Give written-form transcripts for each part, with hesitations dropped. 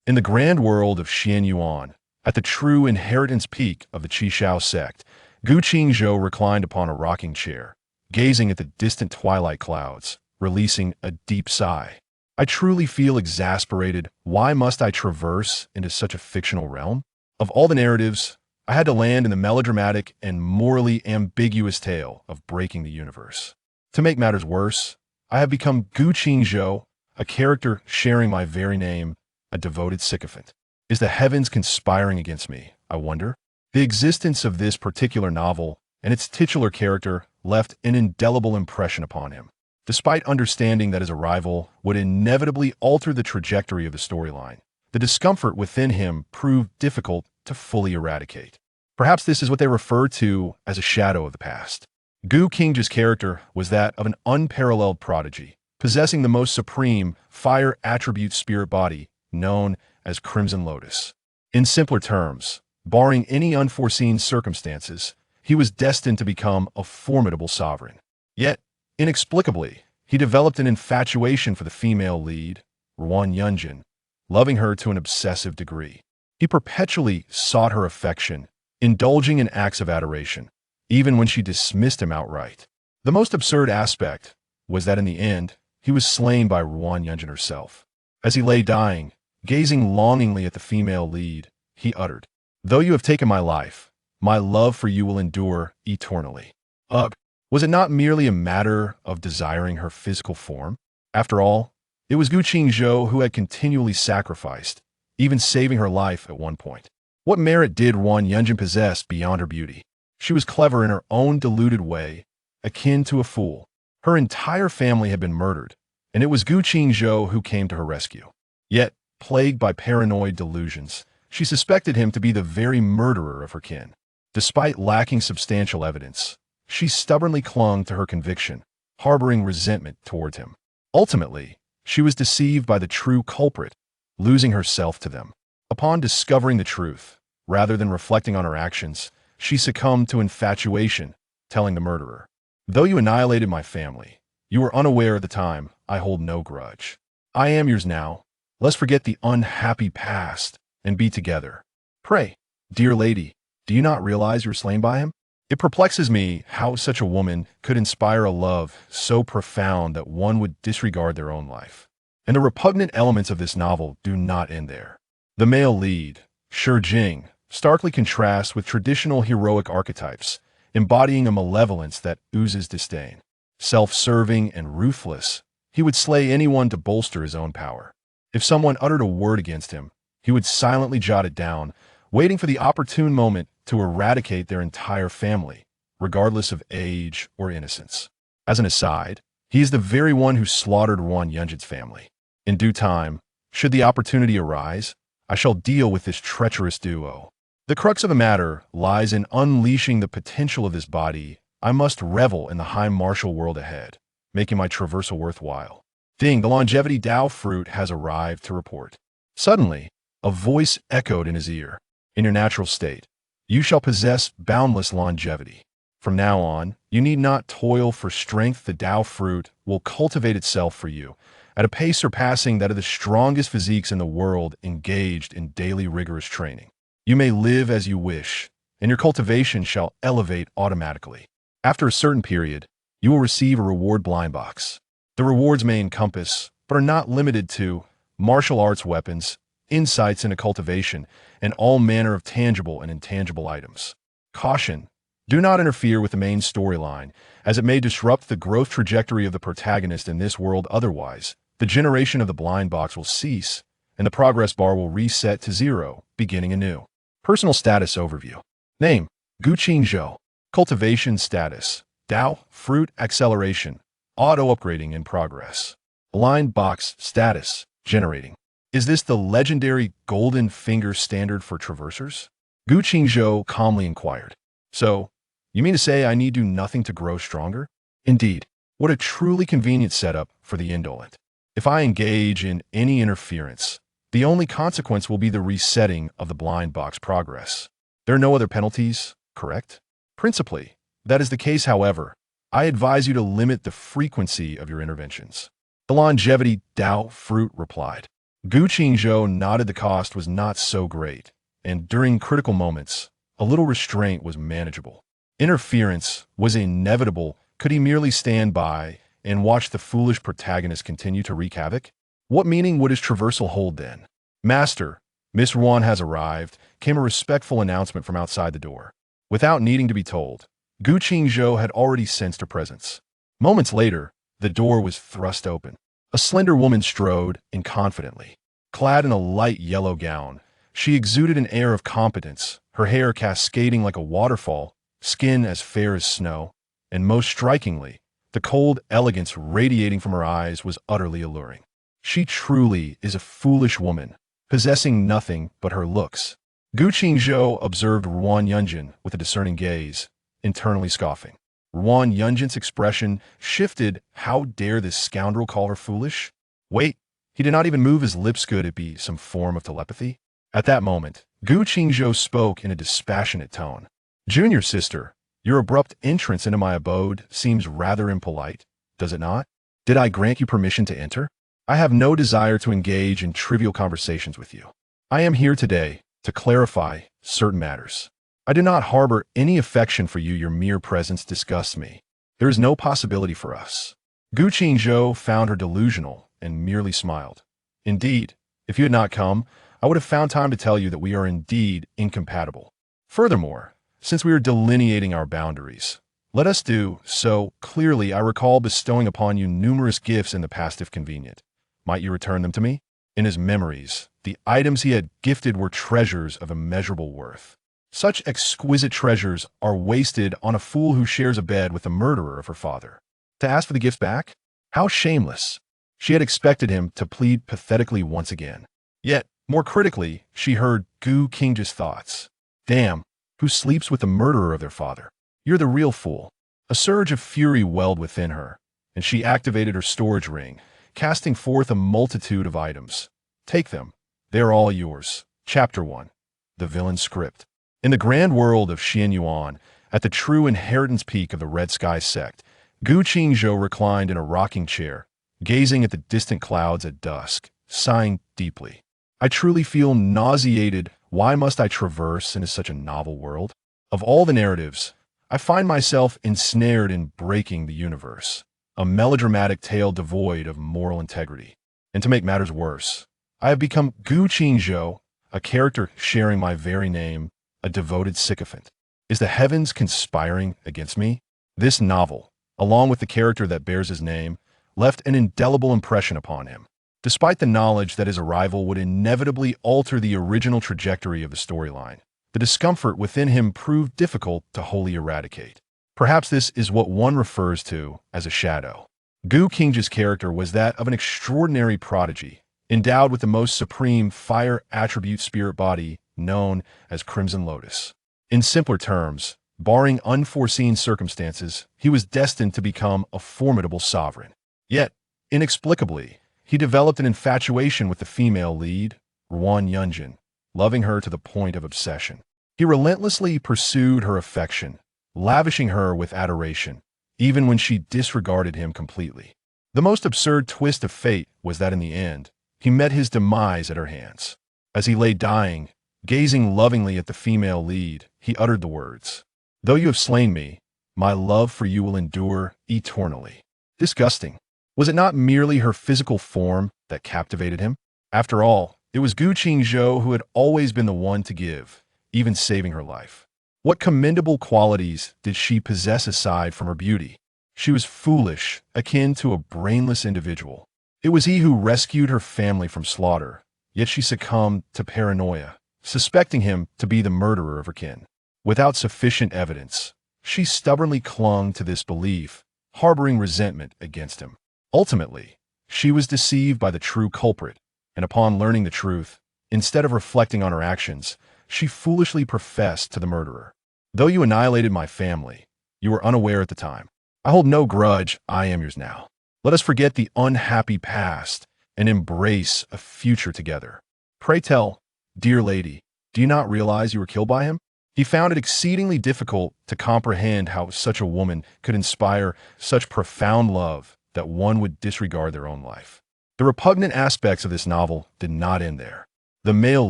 In the grand world of Xianyuan, at the true inheritance peak of the Qingzhou sect, Qingzhou reclined upon a rocking chair, gazing at the distant twilight clouds, releasing a deep sigh. I truly feel exasperated. Why must I traverse into such a fictional realm? Of all the narratives, I had to land in the melodramatic and morally ambiguous tale of breaking the universe. To make matters worse, I have become Qingzhou, a character sharing my very name, a devoted sycophant. Is the heavens conspiring against me, I wonder? The existence of this particular novel and its titular character left an indelible impression upon him, despite understanding that his arrival would inevitably alter the trajectory of the storyline. The discomfort within him proved difficult to fully eradicate. Perhaps this is what they refer to as a shadow of the past. Qingzhou's character was that of an unparalleled prodigy, possessing the most supreme fire attribute spirit body known as Crimson Lotus. In simpler terms, barring any unforeseen circumstances, he was destined to become a formidable sovereign. Yet, inexplicably, he developed an infatuation for the female lead, Ruan Yunjin, loving her to an obsessive degree. He perpetually sought her affection, indulging in acts of adoration, even when she dismissed him outright. The most absurd aspect was that in the end, he was slain by Ruan Yunjin herself. As he lay dying, gazing longingly at the female lead, he uttered, "Though you have taken my life, my love for you will endure eternally." Ugh! Was it not merely a matter of desiring her physical form? After all, it was Qingzhou who had continually sacrificed, even saving her life at one point. What merit did Ruan Yunjin possess beyond her beauty? She was clever in her own deluded way, akin to a fool. Her entire family had been murdered, and it was Qingzhou who came to her rescue. Yet, plagued by paranoid delusions, she suspected him to be the very murderer of her kin. Despite lacking substantial evidence, she stubbornly clung to her conviction, harboring resentment toward him. Ultimately, she was deceived by the true culprit, losing herself to them. Upon discovering the truth, rather than reflecting on her actions, she succumbed to infatuation, telling the murderer, "Though you annihilated my family, you were unaware at the time. I hold no grudge. I am yours now. Let's forget the unhappy past and be together." Pray, dear lady, do you not realize you're slain by him? It perplexes me how such a woman could inspire a love so profound that one would disregard their own life. And the repugnant elements of this novel do not end there. The male lead, Shi Jing, starkly contrasts with traditional heroic archetypes, embodying a malevolence that oozes disdain. Self-serving and ruthless, he would slay anyone to bolster his own power. If someone uttered a word against him, he would silently jot it down, waiting for the opportune moment to eradicate their entire family, regardless of age or innocence. As an aside, he is the very one who slaughtered Ruan Yunjin's family. In due time, should the opportunity arise, I shall deal with this treacherous duo. The crux of the matter lies in unleashing the potential of this body. I must revel in the high martial world ahead, making my traversal worthwhile. Ding, the Longevity Dao Fruit has arrived to report. Suddenly, a voice echoed in his ear. In your natural state, you shall possess boundless longevity. From now on, you need not toil for strength. The Dao Fruit will cultivate itself for you, at a pace surpassing that of the strongest physiques in the world engaged in daily rigorous training. You may live as you wish, and your cultivation shall elevate automatically. After a certain period, you will receive a reward blind box. The rewards may encompass, but are not limited to, martial arts weapons, insights into cultivation, and all manner of tangible and intangible items. Caution: do not interfere with the main storyline, as it may disrupt the growth trajectory of the protagonist in this world. Otherwise, the generation of the blind box will cease, and the progress bar will reset to 0, beginning anew. Personal status overview. Name: Qingzhou. Cultivation status: Dao Fruit acceleration. Auto-upgrading in progress. Blind box status: generating. Is this the legendary golden finger standard for traversers? Qingzhou calmly inquired. So, you mean to say I need do nothing to grow stronger? Indeed, what a truly convenient setup for the indolent. If I engage in any interference, the only consequence will be the resetting of the blind box progress. There are no other penalties, correct? Principally, that is the case. However, I advise you to limit the frequency of your interventions. The Longevity Dao Fruit replied. Gu Qingzhou nodded. The cost was not so great, and during critical moments, a little restraint was manageable. Interference was inevitable. Could he merely stand by and watch the foolish protagonist continue to wreak havoc? What meaning would his traversal hold then? Master, Miss Ruan has arrived, came a respectful announcement from outside the door. Without needing to be told, Gu Qingzhou had already sensed her presence. Moments later, the door was thrust open. A slender woman strode in confidently. Clad in a light yellow gown, she exuded an air of competence, her hair cascading like a waterfall, skin as fair as snow, and most strikingly, the cold elegance radiating from her eyes was utterly alluring. She truly is a foolish woman, possessing nothing but her looks. Gu Qingzhou observed Ruan Yunjin with a discerning gaze, internally scoffing. Ruan Yunjin's expression shifted. How dare this scoundrel call her foolish? Wait, he did not even move his lips. Could it be some form of telepathy? At that moment, Gu Qingzhou spoke in a dispassionate tone. Junior sister, your abrupt entrance into my abode seems rather impolite, does it not? Did I grant you permission to enter? I have no desire to engage in trivial conversations with you. I am here today to clarify certain matters. I do not harbor any affection for you. Your mere presence disgusts me. There is no possibility for us. Gu Qingzhou found her delusional and merely smiled. Indeed, if you had not come, I would have found time to tell you that we are indeed incompatible. Furthermore, since we are delineating our boundaries, let us do so clearly. I recall bestowing upon you numerous gifts in the past if convenient. Might you return them to me? In his memories, the items he had gifted were treasures of immeasurable worth. Such exquisite treasures are wasted on a fool who shares a bed with the murderer of her father. To ask for the gifts back? How shameless! She had expected him to plead pathetically once again. Yet, more critically, she heard Gu Qingzhou's thoughts. Damn, who sleeps with the murderer of their father? You're the real fool. A surge of fury welled within her, and she activated her storage ring, casting forth a multitude of items. Take them. They are all yours. Chapter 1. The Villain Script. In the grand world of Xianyuan, at the true inheritance peak of the Red Sky sect, Gu Qingzhou reclined in a rocking chair, gazing at the distant clouds at dusk, sighing deeply. I truly feel nauseated. Why must I traverse into such a novel world? Of all the narratives, I find myself ensnared in breaking the universe, a melodramatic tale devoid of moral integrity. And to make matters worse, I have become Gu Qingzhou, a character sharing my very name, a devoted sycophant. Is the heavens conspiring against me? This novel, along with the character that bears his name, left an indelible impression upon him. Despite the knowledge that his arrival would inevitably alter the original trajectory of the storyline, the discomfort within him proved difficult to wholly eradicate. Perhaps this is what one refers to as a shadow. Gu Qingzhou's character was that of an extraordinary prodigy, endowed with the most supreme fire attribute spirit body known as Crimson Lotus. In simpler terms, barring unforeseen circumstances, he was destined to become a formidable sovereign. Yet, inexplicably, he developed an infatuation with the female lead, Ruan Yunjin, loving her to the point of obsession. He relentlessly pursued her affection, lavishing her with adoration, even when she disregarded him completely. The most absurd twist of fate was that in the end, he met his demise at her hands. As he lay dying, gazing lovingly at the female lead, he uttered the words, "Though you have slain me, my love for you will endure eternally." Disgusting. Was it not merely her physical form that captivated him? After all, it was Gu Qingzhou who had always been the one to give, even saving her life. What commendable qualities did she possess aside from her beauty? She was foolish, akin to a brainless individual. It was he who rescued her family from slaughter, yet she succumbed to paranoia, suspecting him to be the murderer of her kin. Without sufficient evidence, she stubbornly clung to this belief, harboring resentment against him. Ultimately, she was deceived by the true culprit, and upon learning the truth, instead of reflecting on her actions, she foolishly professed to the murderer. "Though you annihilated my family, you were unaware at the time. I hold no grudge. I am yours now. Let us forget the unhappy past and embrace a future together. Pray tell, dear lady, do you not realize you were killed by him?" He found it exceedingly difficult to comprehend how such a woman could inspire such profound love that one would disregard their own life. The The repugnant aspects of this novel did not end there. The male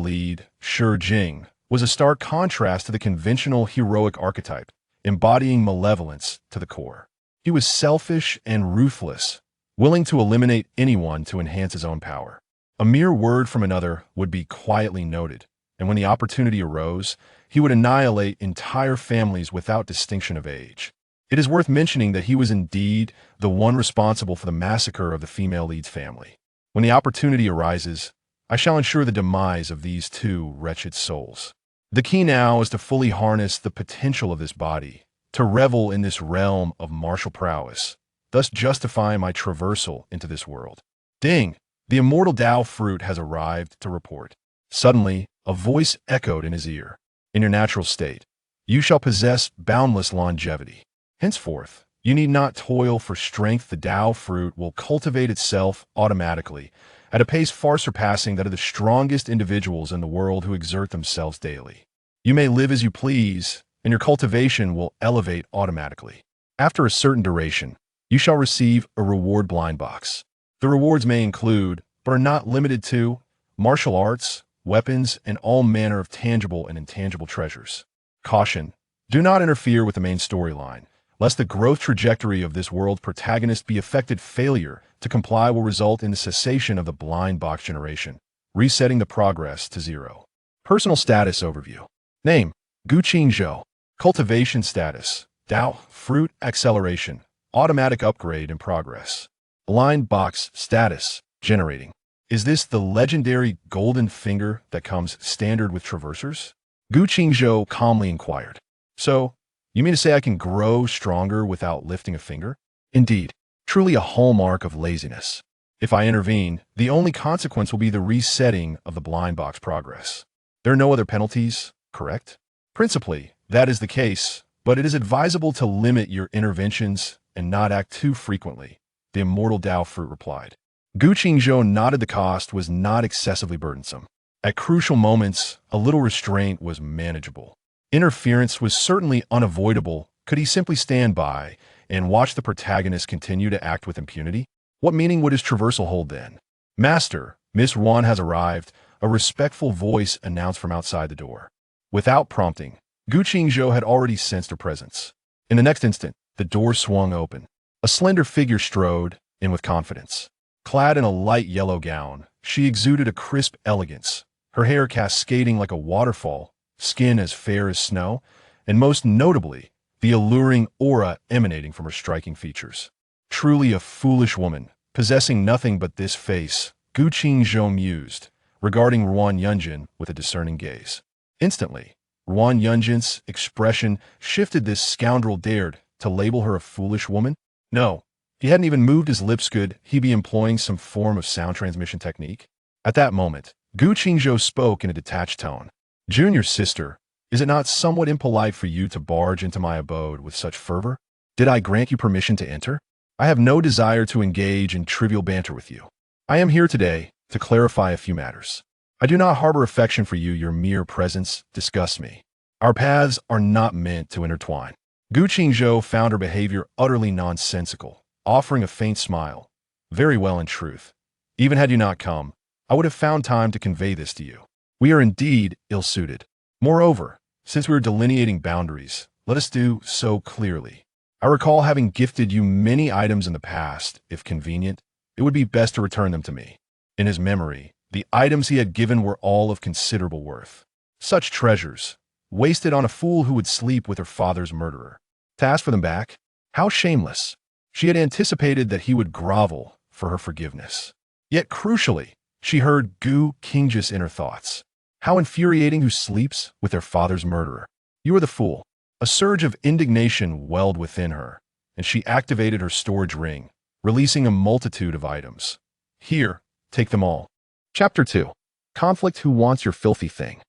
lead, Shi Jing, was a stark contrast to the conventional heroic archetype, embodying malevolence to the core. He was selfish and ruthless, willing to eliminate anyone to enhance his own power. A mere word from another would be quietly noted, and when the opportunity arose, he would annihilate entire families without distinction of age. It is worth mentioning that he was indeed the one responsible for the massacre of the female lead's family. When the opportunity arises, I shall ensure the demise of these two wretched souls. The key now is to fully harness the potential of this body, to revel in this realm of martial prowess, thus justifying my traversal into this world. Ding! The immortal Dao Fruit has arrived to report. Suddenly, a voice echoed in his ear. In your natural state, you shall possess boundless longevity. Henceforth, you need not toil for strength. The Dao Fruit will cultivate itself automatically, at a pace far surpassing that of the strongest individuals in the world who exert themselves daily. You may live as you please, and your cultivation will elevate automatically. After a certain duration, you shall receive a reward blind box. The rewards may include, but are not limited to, martial arts, weapons, and all manner of tangible and intangible treasures. Caution: do not interfere with the main storyline, lest the growth trajectory of this world's protagonist be affected. Failure to comply will result in the cessation of the blind box generation, resetting the progress to 0. Personal status overview. Name: Qingzhou. Cultivation status: Dao Fruit acceleration, automatic upgrade in progress. Blind box status: generating. Is this the legendary golden finger that comes standard with traversers? Qingzhou calmly inquired. So, you mean to say I can grow stronger without lifting a finger? Indeed, truly a hallmark of laziness. If I intervene, the only consequence will be the resetting of the blind box progress. There are no other penalties, correct? Principally, that is the case, but it is advisable to limit your interventions and not act too frequently, the immortal Dao Fruit replied. Qingzhou nodded. The cost was not excessively burdensome. At crucial moments, a little restraint was manageable. Interference was certainly unavoidable. Could he simply stand by and watch the protagonist continue to act with impunity? What meaning would his traversal hold then? Master, Miss Ruan has arrived, a respectful voice announced from outside the door. Without prompting, Qingzhou had already sensed her presence. In the next instant, the door swung open. A slender figure strode in with confidence. Clad in a light yellow gown, she exuded a crisp elegance, her hair cascading like a waterfall, skin as fair as snow, and most notably, the alluring aura emanating from her striking features. Truly a foolish woman, possessing nothing but this face, Qingzhou mused, regarding Ruan Yunjin with a discerning gaze. Instantly, Ruan Yunjin's expression shifted. This scoundrel dared to label her a foolish woman? No, he hadn't even moved his lips. Could he be employing some form of sound transmission technique? At that moment, Qingzhou spoke in a detached tone. Junior sister, is it not somewhat impolite for you to barge into my abode with such fervor? Did I grant you permission to enter? I have no desire to engage in trivial banter with you. I am here today to clarify a few matters. I do not harbor affection for you. Your mere presence disgusts me. Our paths are not meant to intertwine. Qingzhou found her behavior utterly nonsensical, offering a faint smile. Very well, in truth. Even had you not come, I would have found time to convey this to you. We are indeed ill-suited. Moreover, since we are delineating boundaries, let us do so clearly. I recall having gifted you many items in the past. If convenient, it would be best to return them to me. In his memory, the items he had given were all of considerable worth. Such treasures, wasted on a fool who would sleep with her father's murderer. To ask for them back? How shameless. She had anticipated that he would grovel for her forgiveness. Yet crucially, she heard Qingzhou's inner thoughts. How infuriating who sleeps with their father's murderer. You are the fool. A surge of indignation welled within her, and she activated her storage ring, releasing a multitude of items. Here, take them all. Chapter 2. Conflict. Who wants your filthy thing?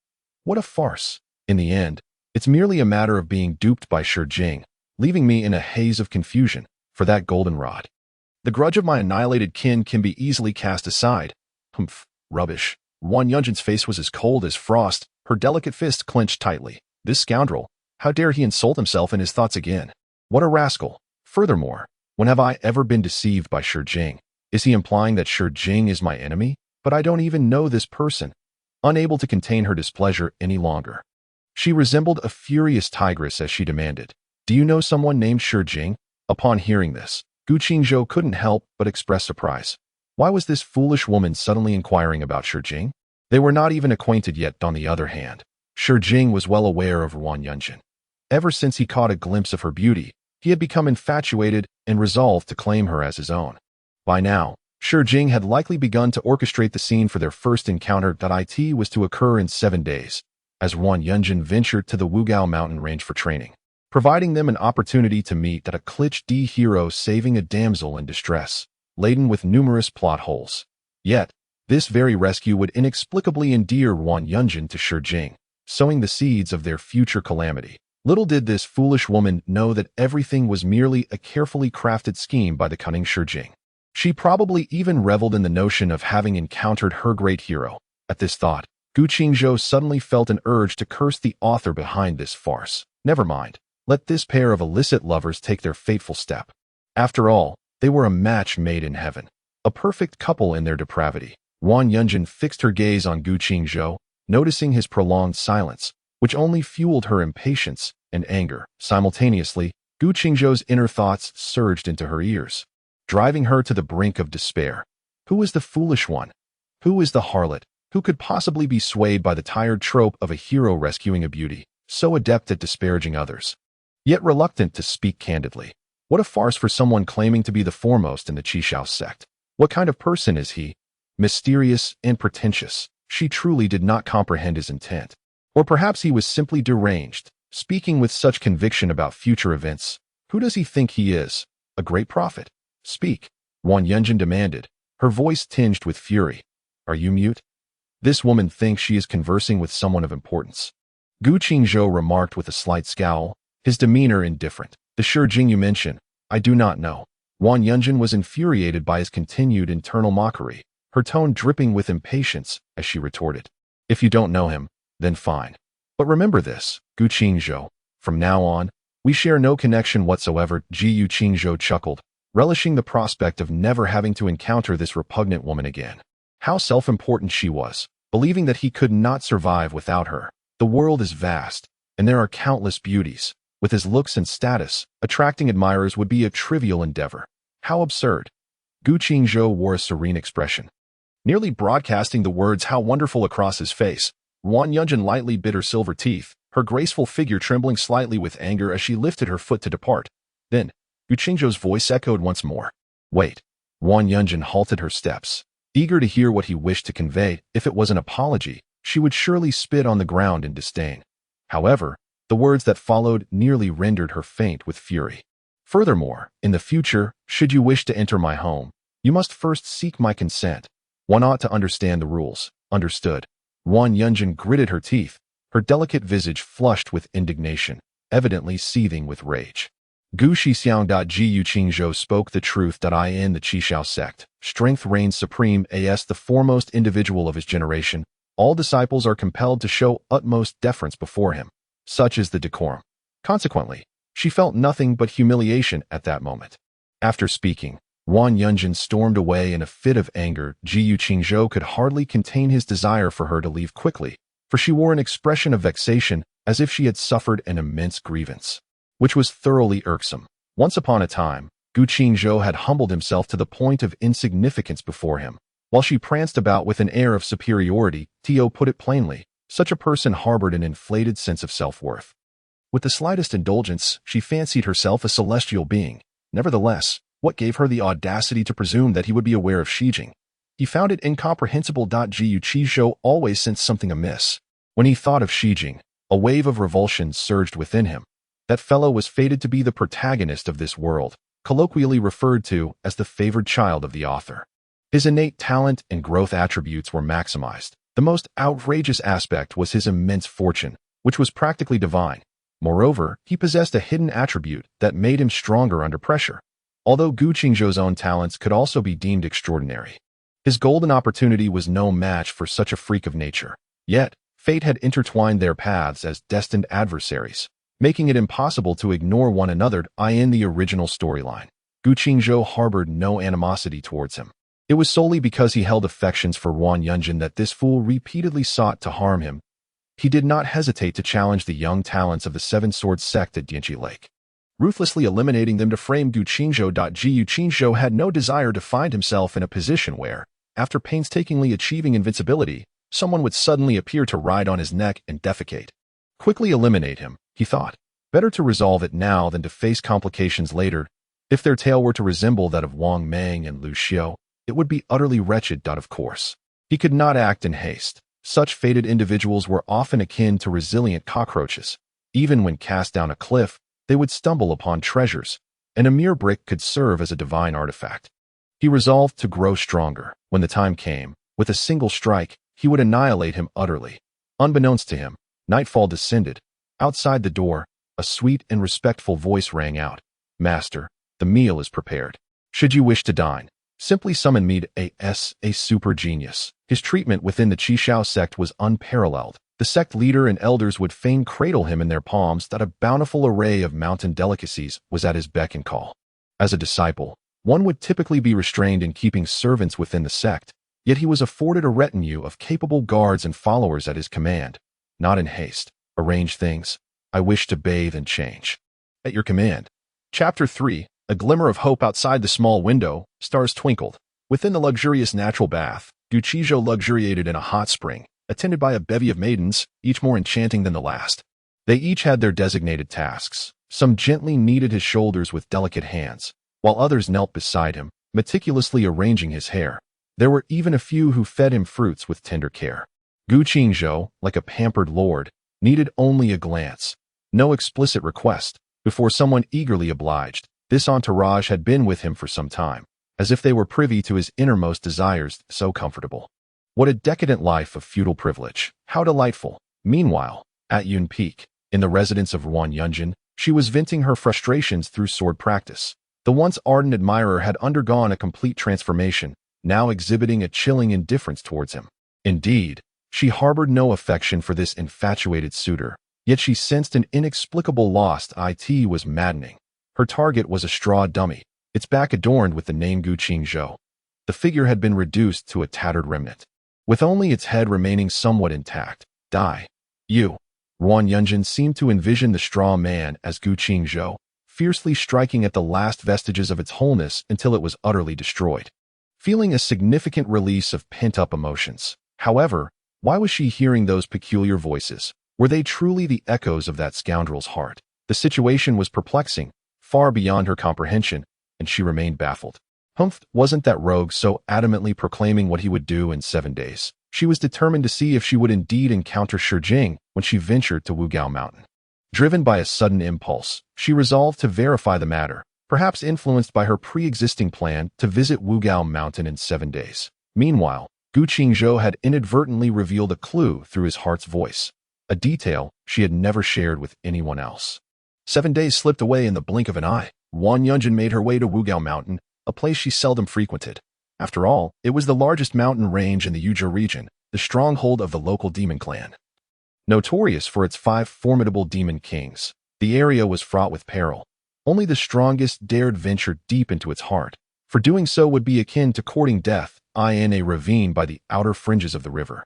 What a farce. In the end, it's merely a matter of being duped by Shi Jing, leaving me in a haze of confusion for that goldenrod. The grudge of my annihilated kin can be easily cast aside. Humph, rubbish. Ruan Yunjin's face was as cold as frost, her delicate fist clenched tightly. This scoundrel, how dare he insult himself in his thoughts again? What a rascal. Furthermore, when have I ever been deceived by Shi Jing? Is he implying that Shi Jing is my enemy? But I don't even know this person. Unable to contain her displeasure any longer, she resembled a furious tigress as she demanded, "Do you know someone named Shi Jing?" Upon hearing this, Qingzhou couldn't help but express surprise. Why was this foolish woman suddenly inquiring about Shi Jing? They were not even acquainted yet. On the other hand, Shi Jing was well aware of Ruan Yunjin. Ever since he caught a glimpse of her beauty, he had become infatuated and resolved to claim her as his own. By now, Shi Jing had likely begun to orchestrate the scene for their first encounter. It was to occur in 7 days, as Ruan Yunjin ventured to the Wugao mountain range for training, providing them an opportunity to meet a cliché hero saving a damsel in distress, laden with numerous plot holes. Yet, this very rescue would inexplicably endear Ruan Yunjin to Shi Jing, sowing the seeds of their future calamity. Little did this foolish woman know that everything was merely a carefully crafted scheme by the cunning Shi Jing. She probably even reveled in the notion of having encountered her great hero. At this thought, Qingzhou suddenly felt an urge to curse the author behind this farce. Never mind. Let this pair of illicit lovers take their fateful step. After all, they were a match made in heaven, a perfect couple in their depravity. Ruan Yunjin fixed her gaze on Qingzhou, noticing his prolonged silence, which only fueled her impatience and anger. Simultaneously, Qingzhou's inner thoughts surged into her ears, driving her to the brink of despair. Who is the foolish one? Who is the harlot? Who could possibly be swayed by the tired trope of a hero rescuing a beauty, so adept at disparaging others, yet reluctant to speak candidly? What a farce for someone claiming to be the foremost in the Qingzhou sect. What kind of person is he? Mysterious and pretentious. She truly did not comprehend his intent. Or perhaps he was simply deranged, speaking with such conviction about future events. Who does he think he is? A great prophet? Speak, Ruan Yunjin demanded, her voice tinged with fury. Are you mute? This woman thinks she is conversing with someone of importance. Qingzhou remarked with a slight scowl, his demeanor indifferent. The Shi Jing you mention, I do not know. Ruan Yunjin was infuriated by his continued internal mockery, her tone dripping with impatience as she retorted. If you don't know him, then fine. But remember this, Qingzhou, from now on, we share no connection whatsoever. Qingzhou chuckled, relishing the prospect of never having to encounter this repugnant woman again. How self-important she was, believing that he could not survive without her. The world is vast, and there are countless beauties. With his looks and status, attracting admirers would be a trivial endeavor. How absurd. Qingzhou wore a serene expression, nearly broadcasting the words "how wonderful" across his face. Ruan Yunjin lightly bit her silver teeth, her graceful figure trembling slightly with anger as she lifted her foot to depart. Then, Qingzhou's voice echoed once more. Wait. Ruan Yunjin halted her steps, eager to hear what he wished to convey. If it was an apology, she would surely spit on the ground in disdain. However, the words that followed nearly rendered her faint with fury. Furthermore, in the future, should you wish to enter my home, you must first seek my consent. One ought to understand the rules. Understood. Ruan Yunjin gritted her teeth, her delicate visage flushed with indignation, evidently seething with rage. Qingzhou spoke the truth. In the Qingzhou sect, strength reigns supreme. As the foremost individual of his generation, all disciples are compelled to show utmost deference before him. Such is the decorum. Consequently, she felt nothing but humiliation at that moment. After speaking, Ruan Yunjin stormed away in a fit of anger. Qingzhou could hardly contain his desire for her to leave quickly, for she wore an expression of vexation as if she had suffered an immense grievance, which was thoroughly irksome. Once upon a time, Qingzhou had humbled himself to the point of insignificance before him, while she pranced about with an air of superiority. To put it plainly, such a person harbored an inflated sense of self-worth. With the slightest indulgence, she fancied herself a celestial being. Nevertheless, what gave her the audacity to presume that he would be aware of Shi Jing? He found it incomprehensible. Qingzhou always sensed something amiss. When he thought of Shi Jing, a wave of revulsion surged within him. That fellow was fated to be the protagonist of this world, colloquially referred to as the favored child of the author. His innate talent and growth attributes were maximized. The most outrageous aspect was his immense fortune, which was practically divine. Moreover, he possessed a hidden attribute that made him stronger under pressure. Although Qingzhou's own talents could also be deemed extraordinary, his golden opportunity was no match for such a freak of nature. Yet, fate had intertwined their paths as destined adversaries, making it impossible to ignore one another. In the original storyline, Qingzhou harbored no animosity towards him. It was solely because he held affections for Ruan Yunjin that this fool repeatedly sought to harm him. He did not hesitate to challenge the young talents of the Seven Swords sect at Dianqi Lake, ruthlessly eliminating them to frame Qingzhou. Qingzhou had no desire to find himself in a position where, after painstakingly achieving invincibility, someone would suddenly appear to ride on his neck and defecate. Quickly eliminate him, he thought. Better to resolve it now than to face complications later. If their tale were to resemble that of Wang Mang and Lu Xiao, it would be utterly wretched. Of course, he could not act in haste. Such fated individuals were often akin to resilient cockroaches. Even when cast down a cliff, they would stumble upon treasures, and a mere brick could serve as a divine artifact. He resolved to grow stronger. When the time came, with a single strike, he would annihilate him utterly. Unbeknownst to him, nightfall descended. Outside the door, a sweet and respectful voice rang out. "Master, the meal is prepared. Should you wish to dine, simply summon me to a super genius." His treatment within the Qingzhou sect was unparalleled. The sect leader and elders would fain cradle him in their palms that a bountiful array of mountain delicacies was at his beck and call. As a disciple, one would typically be restrained in keeping servants within the sect, yet he was afforded a retinue of capable guards and followers at his command. "Not in haste. Arrange things. I wish to bathe and change." "At your command." Chapter 3. A glimmer of hope outside the small window. Stars twinkled. Within the luxurious natural bath, Qingzhou luxuriated in a hot spring, attended by a bevy of maidens, each more enchanting than the last. They each had their designated tasks. Some gently kneaded his shoulders with delicate hands, while others knelt beside him, meticulously arranging his hair. There were even a few who fed him fruits with tender care. Qingzhou, like a pampered lord, needed only a glance, no explicit request, before someone eagerly obliged. This entourage had been with him for some time, as if they were privy to his innermost desires, so comfortable. What a decadent life of feudal privilege. How delightful. Meanwhile, at Yun Peak, in the residence of Ruan Yunjin, she was venting her frustrations through sword practice. The once ardent admirer had undergone a complete transformation, now exhibiting a chilling indifference towards him. Indeed, she harbored no affection for this infatuated suitor, yet she sensed an inexplicable loss. It was maddening. Her target was a straw dummy, its back adorned with the name Qingzhou. The figure had been reduced to a tattered remnant, with only its head remaining somewhat intact. "Die. You." Ruan Yunjin seemed to envision the straw man as Qingzhou, fiercely striking at the last vestiges of its wholeness until it was utterly destroyed. Feeling a significant release of pent-up emotions. However, why was she hearing those peculiar voices? Were they truly the echoes of that scoundrel's heart? The situation was perplexing, far beyond her comprehension, and she remained baffled. Wasn't that rogue so adamantly proclaiming what he would do in 7 days? She was determined to see if she would indeed encounter Shi Jing when she ventured to Wugao Mountain. Driven by a sudden impulse, she resolved to verify the matter, perhaps influenced by her pre-existing plan to visit Wugao Mountain in 7 days. Meanwhile, Qingzhou had inadvertently revealed a clue through his heart's voice, a detail she had never shared with anyone else. 7 days slipped away in the blink of an eye. Ruan Yunjin made her way to Wugao Mountain, a place she seldom frequented. After all, it was the largest mountain range in the Yuzhou region, the stronghold of the local demon clan. Notorious for its 5 formidable demon kings, the area was fraught with peril. Only the strongest dared venture deep into its heart, for doing so would be akin to courting death in a ravine by the outer fringes of the river.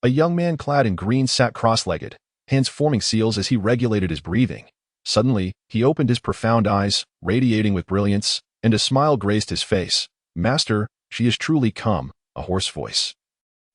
A young man clad in green sat cross-legged, hands forming seals as he regulated his breathing. Suddenly, he opened his profound eyes, radiating with brilliance, and a smile graced his face. "Master, she has truly come," a hoarse voice,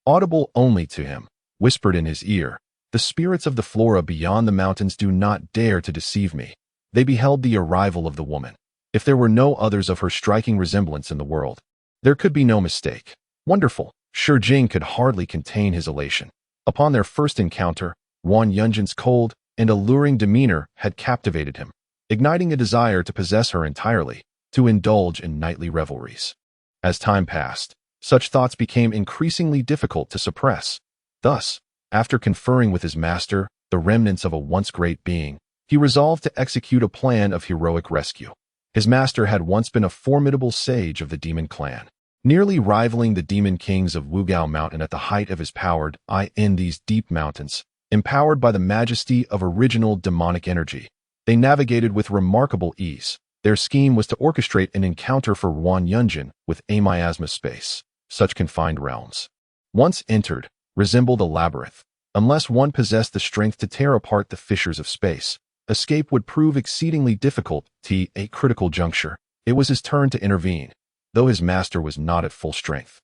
audible only to him, whispered in his ear. "The spirits of the flora beyond the mountains do not dare to deceive me." They beheld the arrival of the woman. If there were no others of her striking resemblance in the world, there could be no mistake. Wonderful! Shi Jing could hardly contain his elation. Upon their first encounter, Ruan Yunjin's cold and alluring demeanor had captivated him, igniting a desire to possess her entirely, to indulge in nightly revelries. As time passed, such thoughts became increasingly difficult to suppress. Thus, after conferring with his master, the remnants of a once great being, he resolved to execute a plan of heroic rescue. His master had once been a formidable sage of the demon clan, nearly rivaling the demon kings of Wugao Mountain at the height of his power in these deep mountains. Empowered by the majesty of original demonic energy, they navigated with remarkable ease. Their scheme was to orchestrate an encounter for Ruan Yunjin with a miasma space. such confined realms. Once entered, resembled a labyrinth. Unless one possessed the strength to tear apart the fissures of space, escape would prove exceedingly difficult. At a critical juncture, it was his turn to intervene, though his master was not at full strength.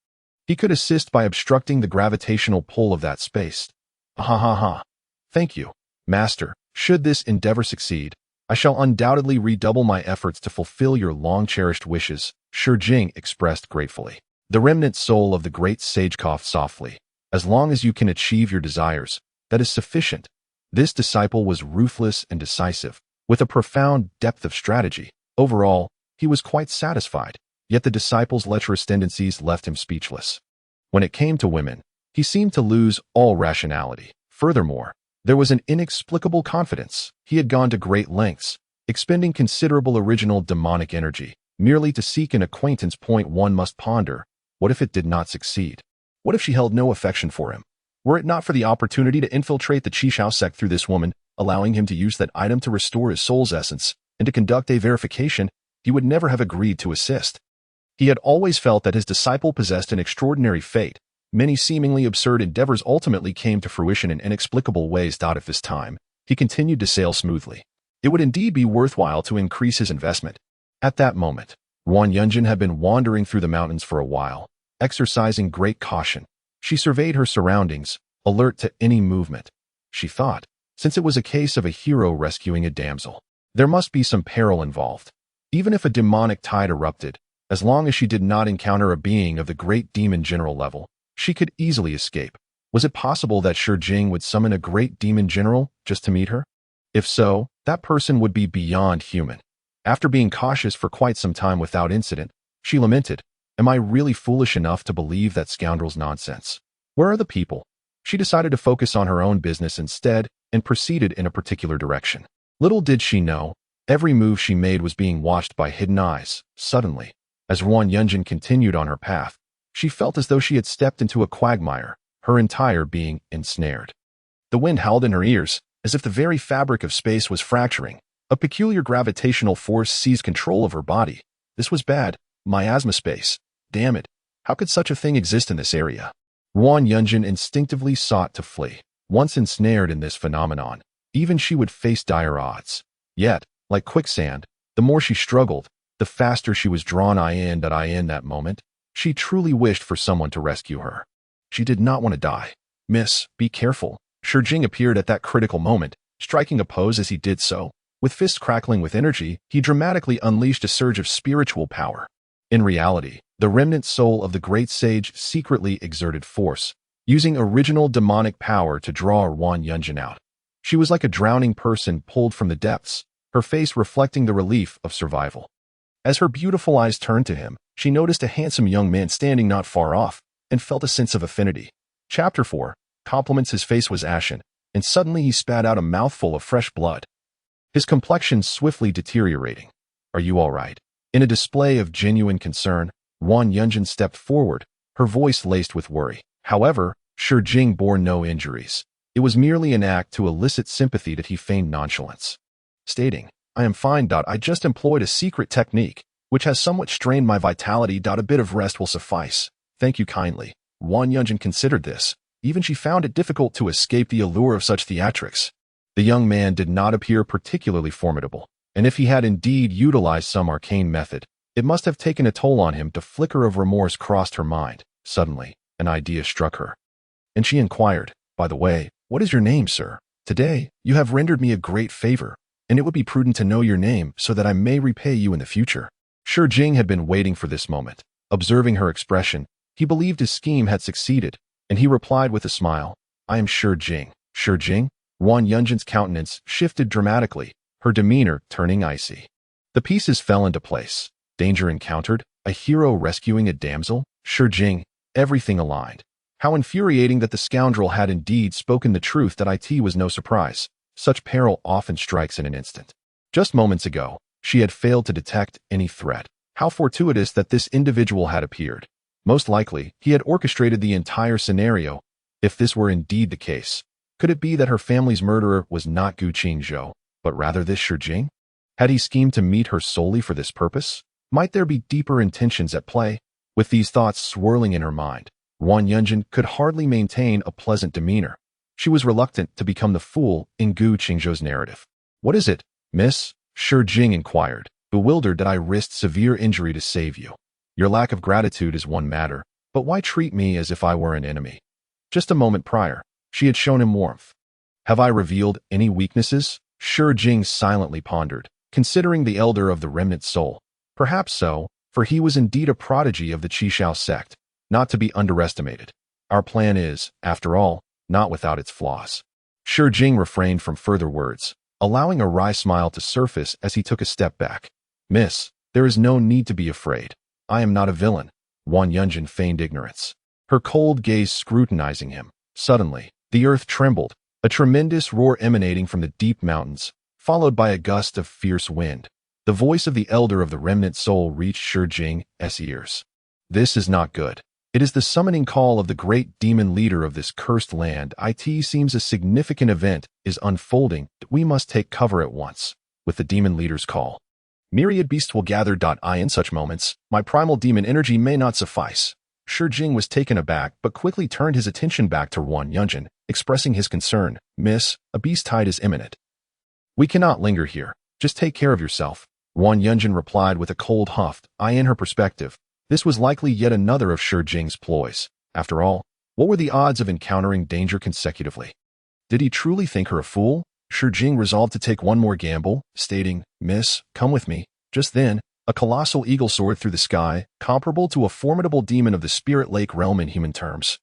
He could assist by obstructing the gravitational pull of that space. Ha ha ha. Thank you, master. Should this endeavor succeed, I shall undoubtedly redouble my efforts to fulfill your long-cherished wishes, Shi Jing expressed gratefully. The remnant soul of the great sage coughed softly. As long as you can achieve your desires, that is sufficient. This disciple was ruthless and decisive, with a profound depth of strategy. Overall, he was quite satisfied, yet the disciple's lecherous tendencies left him speechless. When it came to women, he seemed to lose all rationality. Furthermore, there was an inexplicable confidence. He had gone to great lengths, expending considerable original demonic energy, merely to seek an acquaintance. One must ponder, what if it did not succeed? What if she held no affection for him? Were it not for the opportunity to infiltrate the Qingzhou sect through this woman, allowing him to use that item to restore his soul's essence, and to conduct a verification, he would never have agreed to assist. He had always felt that his disciple possessed an extraordinary fate. Many seemingly absurd endeavors ultimately came to fruition in inexplicable ways. At this time, he continued to sail smoothly. It would indeed be worthwhile to increase his investment. At that moment, Ruan Yunjin had been wandering through the mountains for a while, exercising great caution. She surveyed her surroundings, alert to any movement. She thought, since it was a case of a hero rescuing a damsel, there must be some peril involved. Even if a demonic tide erupted, as long as she did not encounter a being of the great demon general level, she could easily escape. Was it possible that Shi Jing would summon a great demon general just to meet her? If so, that person would be beyond human. After being cautious for quite some time without incident, she lamented, "Am I really foolish enough to believe that scoundrel's nonsense? Where are the people?" She decided to focus on her own business instead and proceeded in a particular direction. Little did she know, every move she made was being watched by hidden eyes. Suddenly, as Ruan Yunjin continued on her path, she felt as though she had stepped into a quagmire, her entire being ensnared. The wind howled in her ears, as if the very fabric of space was fracturing. A peculiar gravitational force seized control of her body. This was bad. Miasma space. Damn it. How could such a thing exist in this area? Ruan Yunjin instinctively sought to flee. Once ensnared in this phenomenon, even she would face dire odds. Yet, like quicksand, the more she struggled, the faster she was drawn in that moment. She truly wished for someone to rescue her. She did not want to die. "Miss, be careful." Shi Jing appeared at that critical moment, striking a pose as he did so. With fists crackling with energy, he dramatically unleashed a surge of spiritual power. In reality, the remnant soul of the great sage secretly exerted force, using original demonic power to draw Ruan Yunjin out. She was like a drowning person pulled from the depths, her face reflecting the relief of survival. As her beautiful eyes turned to him, she noticed a handsome young man standing not far off, and felt a sense of affinity. Chapter 4. Compliments. His face was ashen, and suddenly he spat out a mouthful of fresh blood. His complexion swiftly deteriorating. "Are you all right?" In a display of genuine concern, Ruan Yunjin stepped forward, her voice laced with worry. However, Shi Jing bore no injuries. It was merely an act to elicit sympathy that he feigned nonchalance, stating, "I am fine. I just employed a secret technique, which has somewhat strained my vitality. A bit of rest will suffice. Thank you kindly." Ruan Yunjin considered this. Even she found it difficult to escape the allure of such theatrics. The young man did not appear particularly formidable, and if he had indeed utilized some arcane method, it must have taken a toll on him. A flicker of remorse crossed her mind. Suddenly, an idea struck her, and she inquired, "By the way, what is your name, sir? Today, you have rendered me a great favor, and it would be prudent to know your name so that I may repay you in the future." Shi Jing had been waiting for this moment. Observing her expression, he believed his scheme had succeeded, and he replied with a smile, "I am Shi Jing." "Shi Jing?" Ruan Yunjin's countenance shifted dramatically, her demeanor turning icy. The pieces fell into place. Danger encountered, a hero rescuing a damsel, Shi Jing, everything aligned. How infuriating that the scoundrel had indeed spoken the truth. That it was no surprise. Such peril often strikes in an instant. Just moments ago, she had failed to detect any threat. How fortuitous that this individual had appeared. Most likely, he had orchestrated the entire scenario. If this were indeed the case, could it be that her family's murderer was not Qingzhou, but rather this Shi Jing? Had he schemed to meet her solely for this purpose? Might there be deeper intentions at play? With these thoughts swirling in her mind, Ruan Yunjin could hardly maintain a pleasant demeanor. She was reluctant to become the fool in Qingzhou's narrative. "What is it, miss?" Shi Jing inquired, bewildered that I risked severe injury to save you. "Your lack of gratitude is one matter, but why treat me as if I were an enemy?" Just a moment prior, she had shown him warmth. "Have I revealed any weaknesses?" Shi Jing silently pondered, considering the elder of the remnant soul. Perhaps so, for he was indeed a prodigy of the Qingzhou sect, not to be underestimated. Our plan is, after all, not without its flaws. Shi Jing refrained from further words, allowing a wry smile to surface as he took a step back. "Miss, there is no need to be afraid. I am not a villain." Ruan Yunjin feigned ignorance, her cold gaze scrutinizing him. Suddenly, the earth trembled, a tremendous roar emanating from the deep mountains, followed by a gust of fierce wind. The voice of the elder of the remnant soul reached Shi Jing's ears. "This is not good. It is the summoning call of the great demon leader of this cursed land. It seems a significant event is unfolding that we must take cover at once." With the demon leader's call, myriad beasts will gather. In such moments, my primal demon energy may not suffice. Shi Jing was taken aback but quickly turned his attention back to Ruan Yunjin, expressing his concern. "Miss, a beast tide is imminent. We cannot linger here. Just take care of yourself." Ruan Yunjin replied with a cold huff. In her perspective, this was likely yet another of Shi Jing's ploys. After all, what were the odds of encountering danger consecutively? Did he truly think her a fool? Shi Jing resolved to take one more gamble, stating, "Miss, come with me." Just then, a colossal eagle soared through the sky, comparable to a formidable demon of the spirit lake realm in human terms,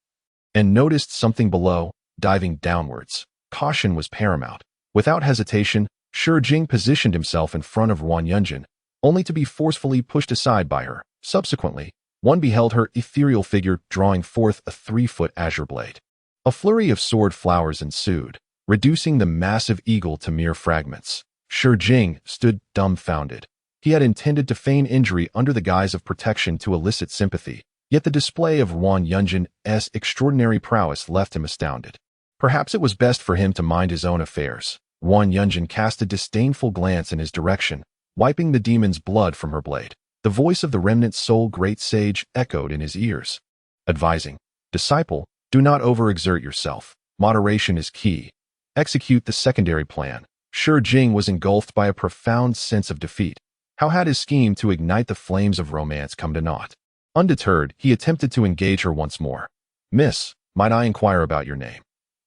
and noticed something below, diving downwards. Caution was paramount. Without hesitation, Shi Jing positioned himself in front of Ruan Yunjin, only to be forcefully pushed aside by her. Subsequently, one beheld her ethereal figure drawing forth a 3-foot azure blade. A flurry of sword flowers ensued, reducing the massive eagle to mere fragments. Shi Jing stood dumbfounded. He had intended to feign injury under the guise of protection to elicit sympathy, yet the display of Ruan Yunjin's extraordinary prowess left him astounded. Perhaps it was best for him to mind his own affairs. Ruan Yunjin cast a disdainful glance in his direction, wiping the demon's blood from her blade. The voice of the remnant soul great sage echoed in his ears, advising, "Disciple, do not overexert yourself. Moderation is key. Execute the secondary plan." Shi Jing was engulfed by a profound sense of defeat. How had his scheme to ignite the flames of romance come to naught? Undeterred, he attempted to engage her once more. "Miss, might I inquire about your name?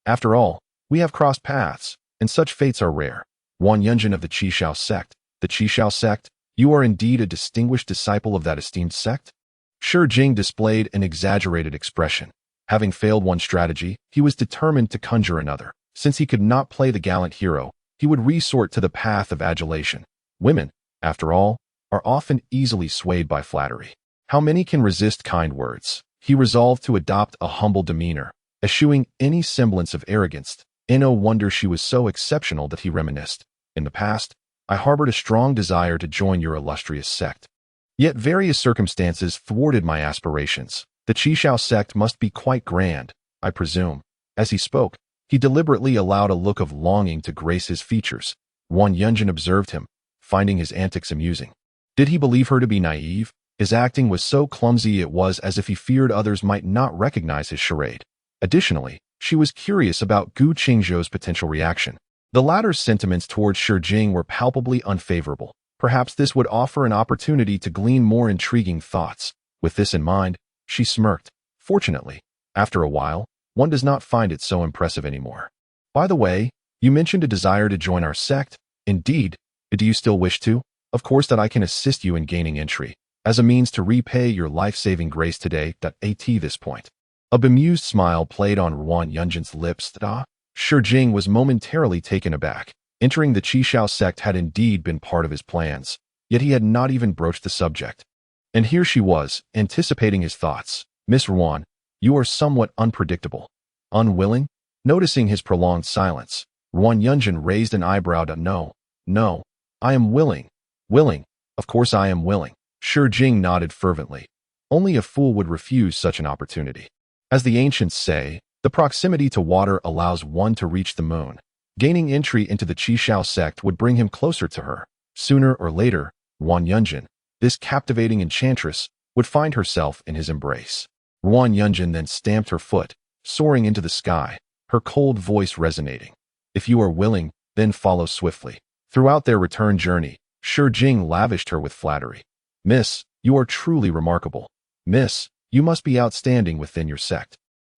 After all, we have crossed paths, and such fates are rare." Ruan Yunjin of the Qingzhou sect. The Qingzhou sect? You are indeed a distinguished disciple of that esteemed sect? Shi Jing displayed an exaggerated expression. Having failed one strategy, he was determined to conjure another. Since he could not play the gallant hero, he would resort to the path of adulation. Women, after all, are often easily swayed by flattery. How many can resist kind words? He resolved to adopt a humble demeanor, eschewing any semblance of arrogance. No wonder she was so exceptional that he reminisced. "In the past, I harbored a strong desire to join your illustrious sect. Yet various circumstances thwarted my aspirations. The Qingzhou sect must be quite grand, I presume." As he spoke, he deliberately allowed a look of longing to grace his features. Ruan Yunjin observed him, finding his antics amusing. Did he believe her to be naive? His acting was so clumsy it was as if he feared others might not recognize his charade. Additionally, she was curious about Qingzhou's potential reaction. The latter's sentiments towards Shi Jing were palpably unfavorable. Perhaps this would offer an opportunity to glean more intriguing thoughts. With this in mind, she smirked. Fortunately, after a while, one does not find it so impressive anymore. "By the way, you mentioned a desire to join our sect. Indeed, do you still wish to? Of course that I can assist you in gaining entry, as a means to repay your life-saving grace today. At this point, a bemused smile played on Ruan Yunjin's lips. Shi Jing was momentarily taken aback. Entering the Qingzhou sect had indeed been part of his plans, yet he had not even broached the subject. And here she was, anticipating his thoughts. "Miss Ruan, you are somewhat unpredictable." "Unwilling?" Noticing his prolonged silence, Ruan Yunjin raised an eyebrow. No, I am willing. Willing. Of course I am willing." Shi Jing nodded fervently. Only a fool would refuse such an opportunity. As the ancients say, the proximity to water allows one to reach the moon. Gaining entry into the Qingzhou sect would bring him closer to her. Sooner or later, Ruan Yunjin, this captivating enchantress, would find herself in his embrace. Ruan Yunjin then stamped her foot, soaring into the sky, her cold voice resonating. If you are willing, then follow swiftly. Throughout their return journey, Shi Jing lavished her with flattery. Miss, you are truly remarkable. Miss, you must be outstanding within your sect.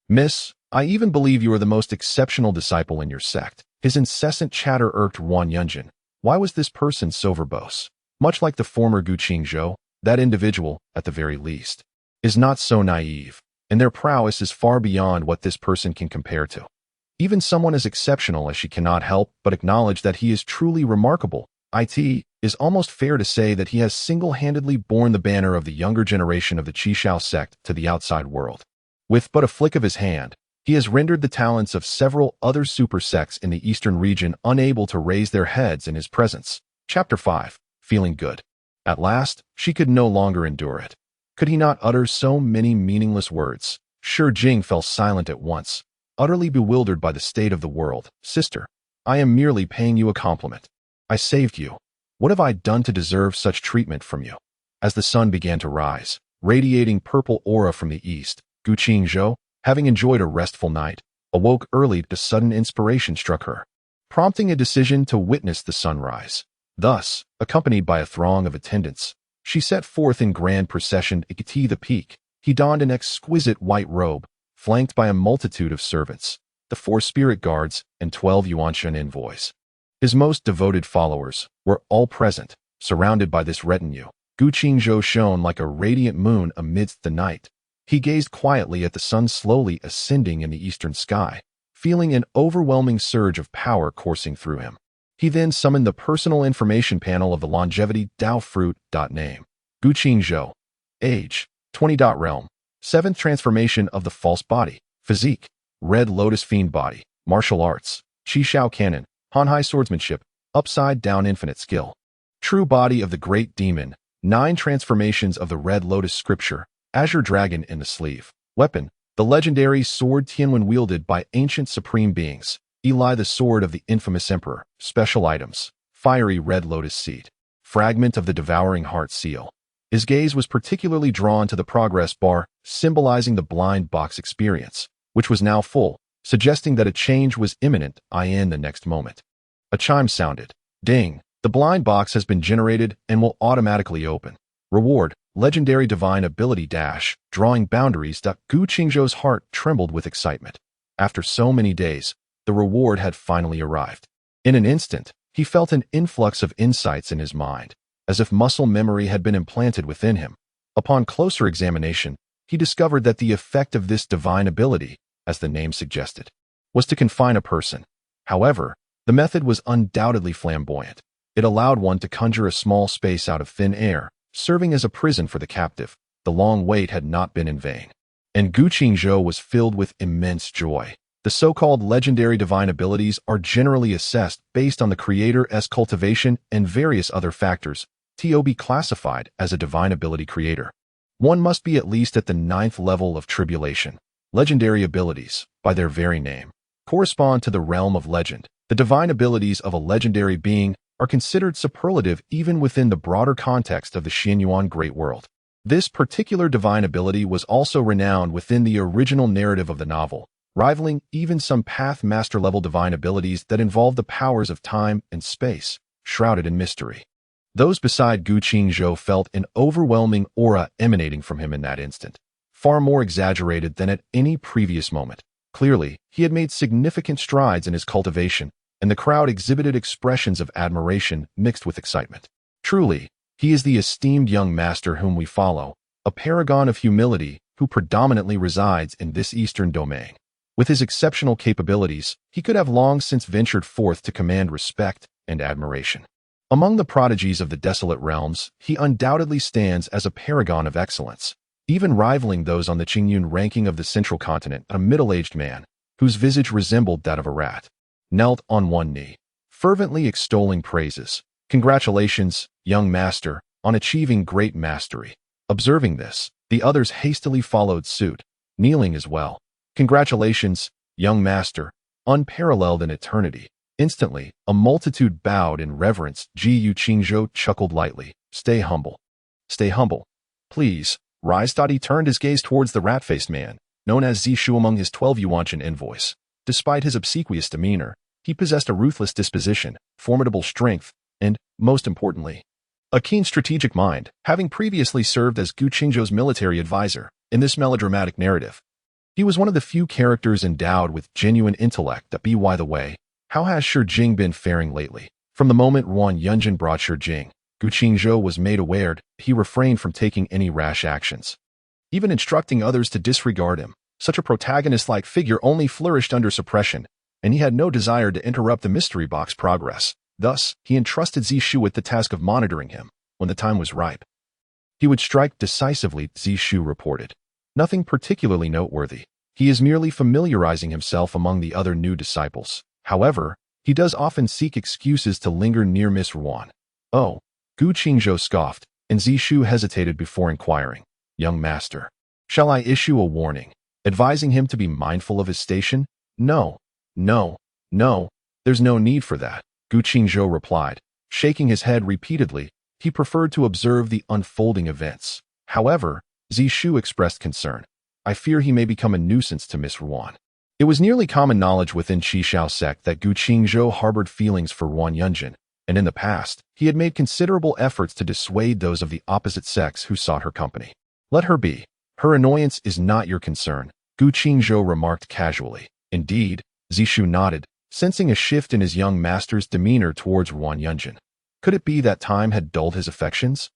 Miss, I even believe you are the most exceptional disciple in your sect. His incessant chatter irked Ruan Yunjin. Why was this person so verbose? Much like the former Qingzhou, that individual, at the very least, is not so naive, and their prowess is far beyond what this person can compare to. Even someone as exceptional as she cannot help but acknowledge that he is truly remarkable. It is almost fair to say that he has single-handedly borne the banner of the younger generation of the Qingzhou sect to the outside world. With but a flick of his hand, he has rendered the talents of several other super sects in the eastern region unable to raise their heads in his presence. Chapter 5. Feeling good. At last, she could no longer endure it. Could he not utter so many meaningless words? Shi Jing fell silent at once, utterly bewildered by the state of the world. Sister, I am merely paying you a compliment. I saved you. What have I done to deserve such treatment from you? As the sun began to rise, radiating purple aura from the east, Qingzhou, having enjoyed a restful night, awoke early. A sudden inspiration struck her, prompting a decision to witness the sunrise. Thus, accompanied by a throng of attendants, she set forth in grand procession to the peak. He donned an exquisite white robe, flanked by a multitude of servants, the 4 spirit guards, and 12 Yuanshan envoys. His most devoted followers were all present, surrounded by this retinue. Qingzhou shone like a radiant moon amidst the night. He gazed quietly at the sun slowly ascending in the eastern sky, feeling an overwhelming surge of power coursing through him. He then summoned the personal information panel of the Longevity Dao Fruit. Name: Qingzhou. Age: 20. Realm: 7th transformation of the false body. Physique: Red Lotus Fiend body. Martial arts: Qishao Cannon, Hanhai swordsmanship, upside down infinite skill. True body of the great demon, 9 transformations of the Red Lotus scripture, Azure Dragon in the sleeve. Weapon: the legendary sword Tianwen wielded by ancient supreme beings. Eli the sword of the infamous emperor. Special items: fiery Red Lotus seed. Fragment of the devouring heart seal. His gaze was particularly drawn to the progress bar, symbolizing the blind box experience, which was now full, suggesting that a change was imminent. In the next moment, a chime sounded. Ding! The blind box has been generated and will automatically open. Reward: legendary divine ability dash, drawing boundaries. Qingzhou's heart trembled with excitement. After so many days, the reward had finally arrived. In an instant, he felt an influx of insights in his mind, as if muscle memory had been implanted within him. Upon closer examination, he discovered that the effect of this divine ability, as the name suggested, was to confine a person. However, the method was undoubtedly flamboyant. It allowed one to conjure a small space out of thin air, serving as a prison for the captive. The long wait had not been in vain, and Qingzhou was filled with immense joy. The so-called legendary divine abilities are generally assessed based on the creator's cultivation and various other factors. To be classified as a divine ability creator, one must be at least at the 9th level of tribulation. Legendary abilities, by their very name, correspond to the realm of legend. The divine abilities of a legendary being are considered superlative even within the broader context of the Xianyuan Great World. This particular divine ability was also renowned within the original narrative of the novel, rivaling even some path master-level divine abilities that involve the powers of time and space, shrouded in mystery. Those beside Qingzhou felt an overwhelming aura emanating from him in that instant, far more exaggerated than at any previous moment. Clearly, he had made significant strides in his cultivation, and the crowd exhibited expressions of admiration mixed with excitement. Truly, he is the esteemed young master whom we follow, a paragon of humility who predominantly resides in this eastern domain. With his exceptional capabilities, he could have long since ventured forth to command respect and admiration. Among the prodigies of the desolate realms, he undoubtedly stands as a paragon of excellence, even rivaling those on the Qingyun ranking of the central continent. A middle-aged man, whose visage resembled that of a rat, knelt on one knee, fervently extolling praises. Congratulations, young master, on achieving great mastery. Observing this, the others hastily followed suit, kneeling as well. Congratulations, young master, unparalleled in eternity. Instantly, a multitude bowed in reverence. Qingzhou chuckled lightly. Stay humble. Stay humble. Please, Rise. He turned his gaze towards the rat-faced man, known as Zishu among his 12 Yuanchen envoys. Despite his obsequious demeanor, he possessed a ruthless disposition, formidable strength, and, most importantly, a keen strategic mind, having previously served as Gu Qingzhou's military advisor. In this melodramatic narrative, he was one of the few characters endowed with genuine intellect. By the way, how has Shi Jing been faring lately? From the moment Ruan Yunjin brought Shi Jing, Gu Qingzhou was made aware he refrained from taking any rash actions, even instructing others to disregard him. Such a protagonist-like figure only flourished under suppression, and he had no desire to interrupt the mystery box progress. Thus, he entrusted Zishu with the task of monitoring him. When the time was ripe, he would strike decisively, Zishu reported. Nothing particularly noteworthy. He is merely familiarizing himself among the other new disciples. However, he does often seek excuses to linger near Miss Ruan. Oh, Gu Qingzhou scoffed, and Zishu hesitated before inquiring. Young master, shall I issue a warning, advising him to be mindful of his station? No, there's no need for that, Gu Qingzhou replied, shaking his head repeatedly. He preferred to observe the unfolding events. However, Zishu expressed concern. I fear he may become a nuisance to Miss Ruan. It was nearly common knowledge within Qishao sect that Gu Qingzhou harbored feelings for Ruan Yunjin, and in the past, he had made considerable efforts to dissuade those of the opposite sex who sought her company. Let her be. Her annoyance is not your concern, Gu Qingzhou remarked casually. Indeed, Zishu nodded, sensing a shift in his young master's demeanor towards Ruan Yunjin. Could it be that time had dulled his affections?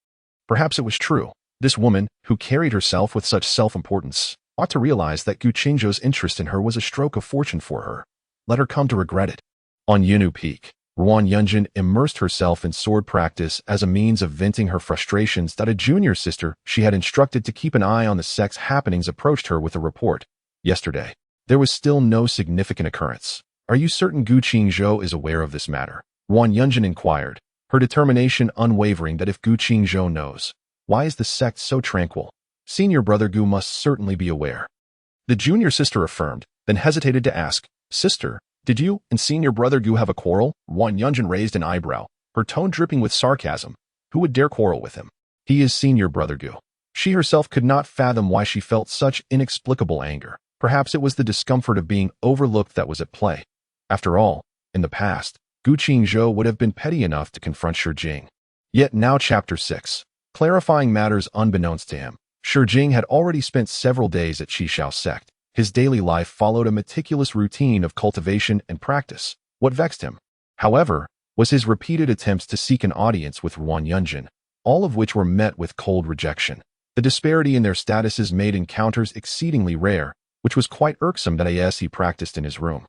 Perhaps it was true. This woman, who carried herself with such self-importance, ought to realize that Gu Qingzhou's interest in her was a stroke of fortune for her. Let her come to regret it. On Yunu Peak, Ruan Yunjin immersed herself in sword practice as a means of venting her frustrations that a junior sister she had instructed to keep an eye on the sect's happenings approached her with a report. Yesterday, there was still no significant occurrence. Are you certain Gu Qingzhou is aware of this matter? Ruan Yunjin inquired, her determination unwavering that if Gu Qingzhou knows, why is the sect so tranquil? Senior brother Gu must certainly be aware. The junior sister affirmed, then hesitated to ask, Sister, did you and senior brother Gu have a quarrel? Ruan Yunjin raised an eyebrow, her tone dripping with sarcasm. Who would dare quarrel with him? He is senior brother Gu. She herself could not fathom why she felt such inexplicable anger. Perhaps it was the discomfort of being overlooked that was at play. After all, in the past, Gu Qingzhou would have been petty enough to confront Shi Jing. Yet now Chapter 6. Clarifying matters unbeknownst to him, Shi Jing had already spent several days at Qishao sect. His daily life followed a meticulous routine of cultivation and practice. What vexed him, however, was his repeated attempts to seek an audience with Ruan Yunjin, all of which were met with cold rejection. The disparity in their statuses made encounters exceedingly rare, which was quite irksome that he practiced in his room.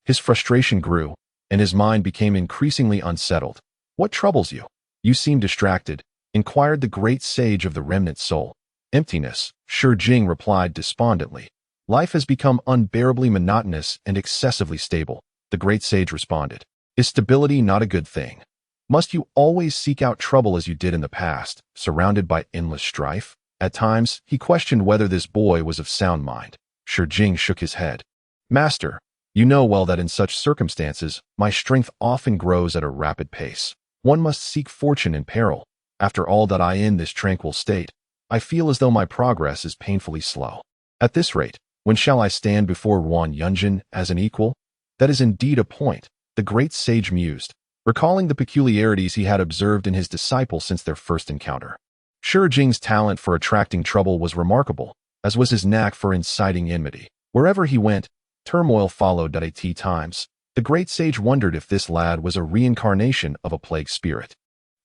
His frustration grew, and his mind became increasingly unsettled. What troubles you? You seem distracted, inquired the great sage of the remnant soul. Emptiness, Shi Jing replied despondently. Life has become unbearably monotonous and excessively stable, the great sage responded. Is stability not a good thing? Must you always seek out trouble as you did in the past, surrounded by endless strife? At times, he questioned whether this boy was of sound mind. Shi Jing shook his head. Master, you know well that in such circumstances, my strength often grows at a rapid pace. One must seek fortune in peril. After all that I in this tranquil state, I feel as though my progress is painfully slow. At this rate, when shall I stand before Ruan Yunjin as an equal? That is indeed a point, the great sage mused, recalling the peculiarities he had observed in his disciple since their first encounter. Shi Jing's talent for attracting trouble was remarkable, as was his knack for inciting enmity. Wherever he went, turmoil followed at times. The great sage wondered if this lad was a reincarnation of a plague spirit.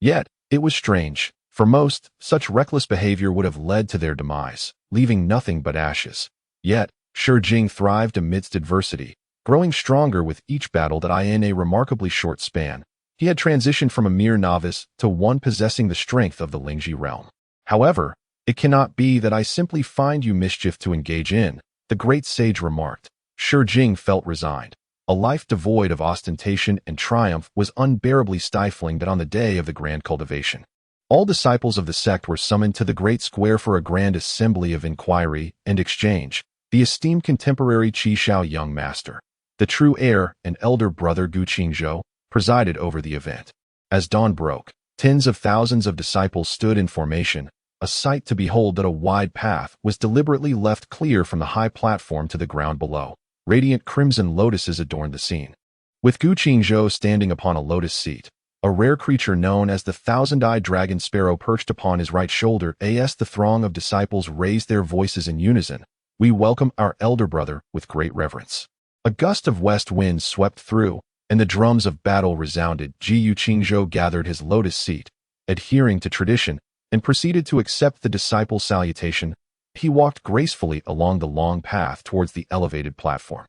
Yet, it was strange. For most, such reckless behavior would have led to their demise, leaving nothing but ashes. Yet, Shi Jing thrived amidst adversity, growing stronger with each battle that in a remarkably short span. He had transitioned from a mere novice to one possessing the strength of the Lingji realm. However, it cannot be that I simply find you mischief to engage in, the great sage remarked. Shi Jing felt resigned. A life devoid of ostentation and triumph was unbearably stifling. But on the day of the grand cultivation, all disciples of the sect were summoned to the great square for a grand assembly of inquiry and exchange. The esteemed contemporary Qishao young master, the true heir and elder brother Gu Qingzhou, presided over the event. As dawn broke, tens of thousands of disciples stood in formation, a sight to behold that a wide path was deliberately left clear from the high platform to the ground below. Radiant crimson lotuses adorned the scene, with Gu Qingzhou standing upon a lotus seat, a rare creature known as the thousand-eyed dragon sparrow perched upon his right shoulder. As the throng of disciples raised their voices in unison, "We welcome our elder brother with great reverence." A gust of west wind swept through, and the drums of battle resounded. Gu Qingzhou gathered his lotus seat, adhering to tradition, and proceeded to accept the disciples' salutation. He walked gracefully along the long path towards the elevated platform.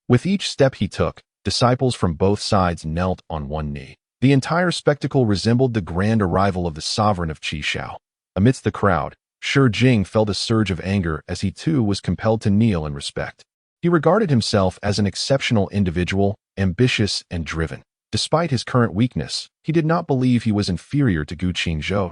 With each step he took, disciples from both sides knelt on one knee. The entire spectacle resembled the grand arrival of the sovereign of Qingzhou. Amidst the crowd, Shi Jing felt a surge of anger as he too was compelled to kneel in respect. He regarded himself as an exceptional individual, ambitious and driven. Despite his current weakness, he did not believe he was inferior to Gu Qingzhou.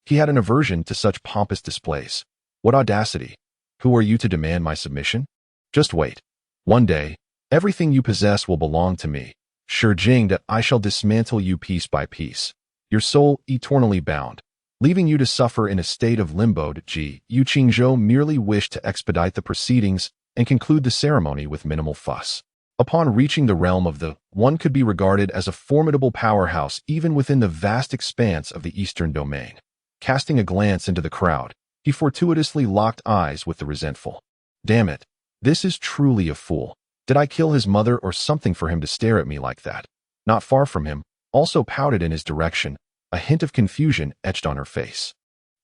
He had an aversion to such pompous displays. What audacity! Who are you to demand my submission? Just wait. One day, everything you possess will belong to me. Shi Jing, that I shall dismantle you piece by piece, your soul eternally bound, leaving you to suffer in a state of limbo. Gu Qingzhou merely wished to expedite the proceedings and conclude the ceremony with minimal fuss. Upon reaching the realm of the One could be regarded as a formidable powerhouse even within the vast expanse of the Eastern domain. Casting a glance into the crowd, he fortuitously locked eyes with the resentful. Damn it, this is truly a fool. Did I kill his mother or something for him to stare at me like that? Not far from him, also pouted in his direction, a hint of confusion etched on her face.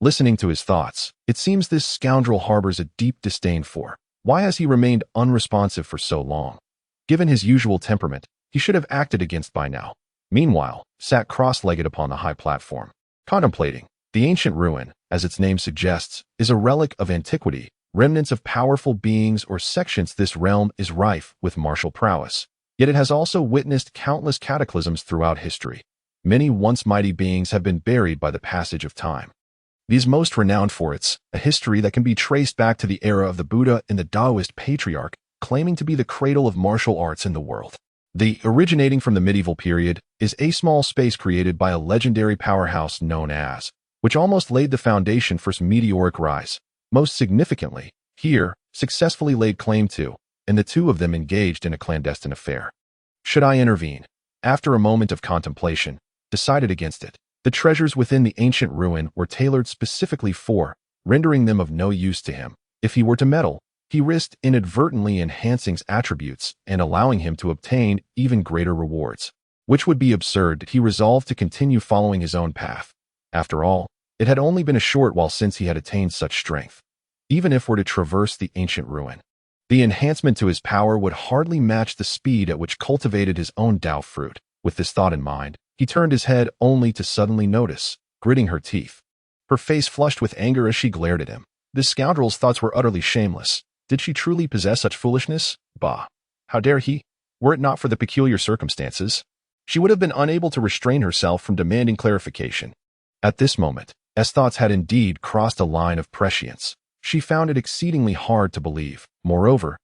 Listening to his thoughts, it seems this scoundrel harbors a deep disdain for. Why has he remained unresponsive for so long? Given his usual temperament, he should have acted against by now. Meanwhile, sat cross-legged upon the high platform, contemplating. The ancient ruin, as its name suggests, is a relic of antiquity, remnants of powerful beings or sections. This realm is rife with martial prowess, yet it has also witnessed countless cataclysms throughout history. Many once mighty beings have been buried by the passage of time. These most renowned for its a history that can be traced back to the era of the Buddha and the Taoist patriarch, claiming to be the cradle of martial arts in the world. The originating from the medieval period is a small space created by a legendary powerhouse known as, which almost laid the foundation for its meteoric rise. Most significantly, here, successfully laid claim to, and the two of them engaged in a clandestine affair. Should I intervene? After a moment of contemplation, decided against it. The treasures within the ancient ruin were tailored specifically for, rendering them of no use to him. If he were to meddle, he risked inadvertently enhancing his attributes and allowing him to obtain even greater rewards, which would be absurd. He resolved to continue following his own path. After all, it had only been a short while since he had attained such strength. Even if were to traverse the ancient ruin, the enhancement to his power would hardly match the speed at which cultivated his own Dao Fruit. With this thought in mind, he turned his head only to suddenly notice, gritting her teeth. Her face flushed with anger as she glared at him. This scoundrel's thoughts were utterly shameless. Did she truly possess such foolishness? Bah! How dare he? Were it not for the peculiar circumstances, she would have been unable to restrain herself from demanding clarification. At this moment, as thoughts had indeed crossed a line of prescience, she found it exceedingly hard to believe. Moreover,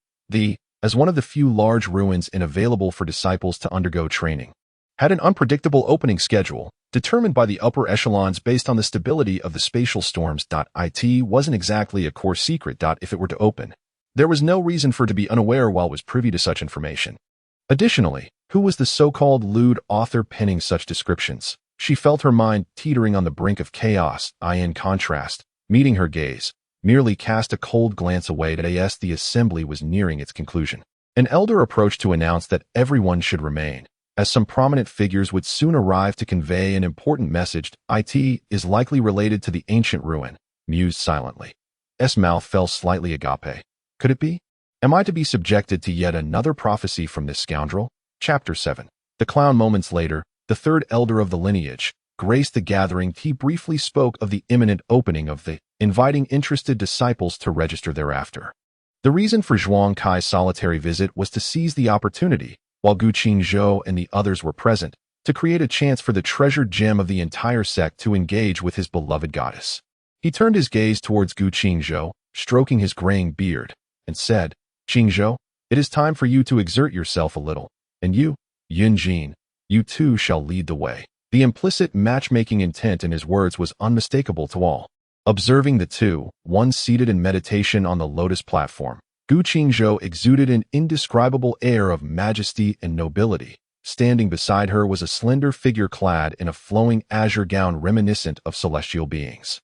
as one of the few large ruins available for disciples to undergo training, had an unpredictable opening schedule, determined by the upper echelons based on the stability of the spatial storms. It wasn't exactly a core secret. If it were to open, there was no reason for it to be unaware while was privy to such information. Additionally, who was the so-called lewd author penning such descriptions? She felt her mind teetering on the brink of chaos. In contrast, meeting her gaze, merely cast a cold glance away as the assembly was nearing its conclusion. An elder approached to announce that everyone should remain, as some prominent figures would soon arrive to convey an important message. It is likely related to the ancient ruin, mused silently. S mouth fell slightly agape. Could it be? Am I to be subjected to yet another prophecy from this scoundrel? Chapter 7. The clown. Moments later, the third elder of the lineage graced the gathering. He briefly spoke of the imminent opening of the, inviting interested disciples to register thereafter. The reason for Zhuang Kai's solitary visit was to seize the opportunity, while Gu Qingzhou and the others were present, to create a chance for the treasured gem of the entire sect to engage with his beloved goddess. He turned his gaze towards Gu Qingzhou, stroking his graying beard, and said, "Qingzhou, it is time for you to exert yourself a little, and you, Yunjin, you too shall lead the way." The implicit matchmaking intent in his words was unmistakable to all. Observing the two, one seated in meditation on the lotus platform, Qingzhou exuded an indescribable air of majesty and nobility. Standing beside her was a slender figure clad in a flowing azure gown reminiscent of celestial beings.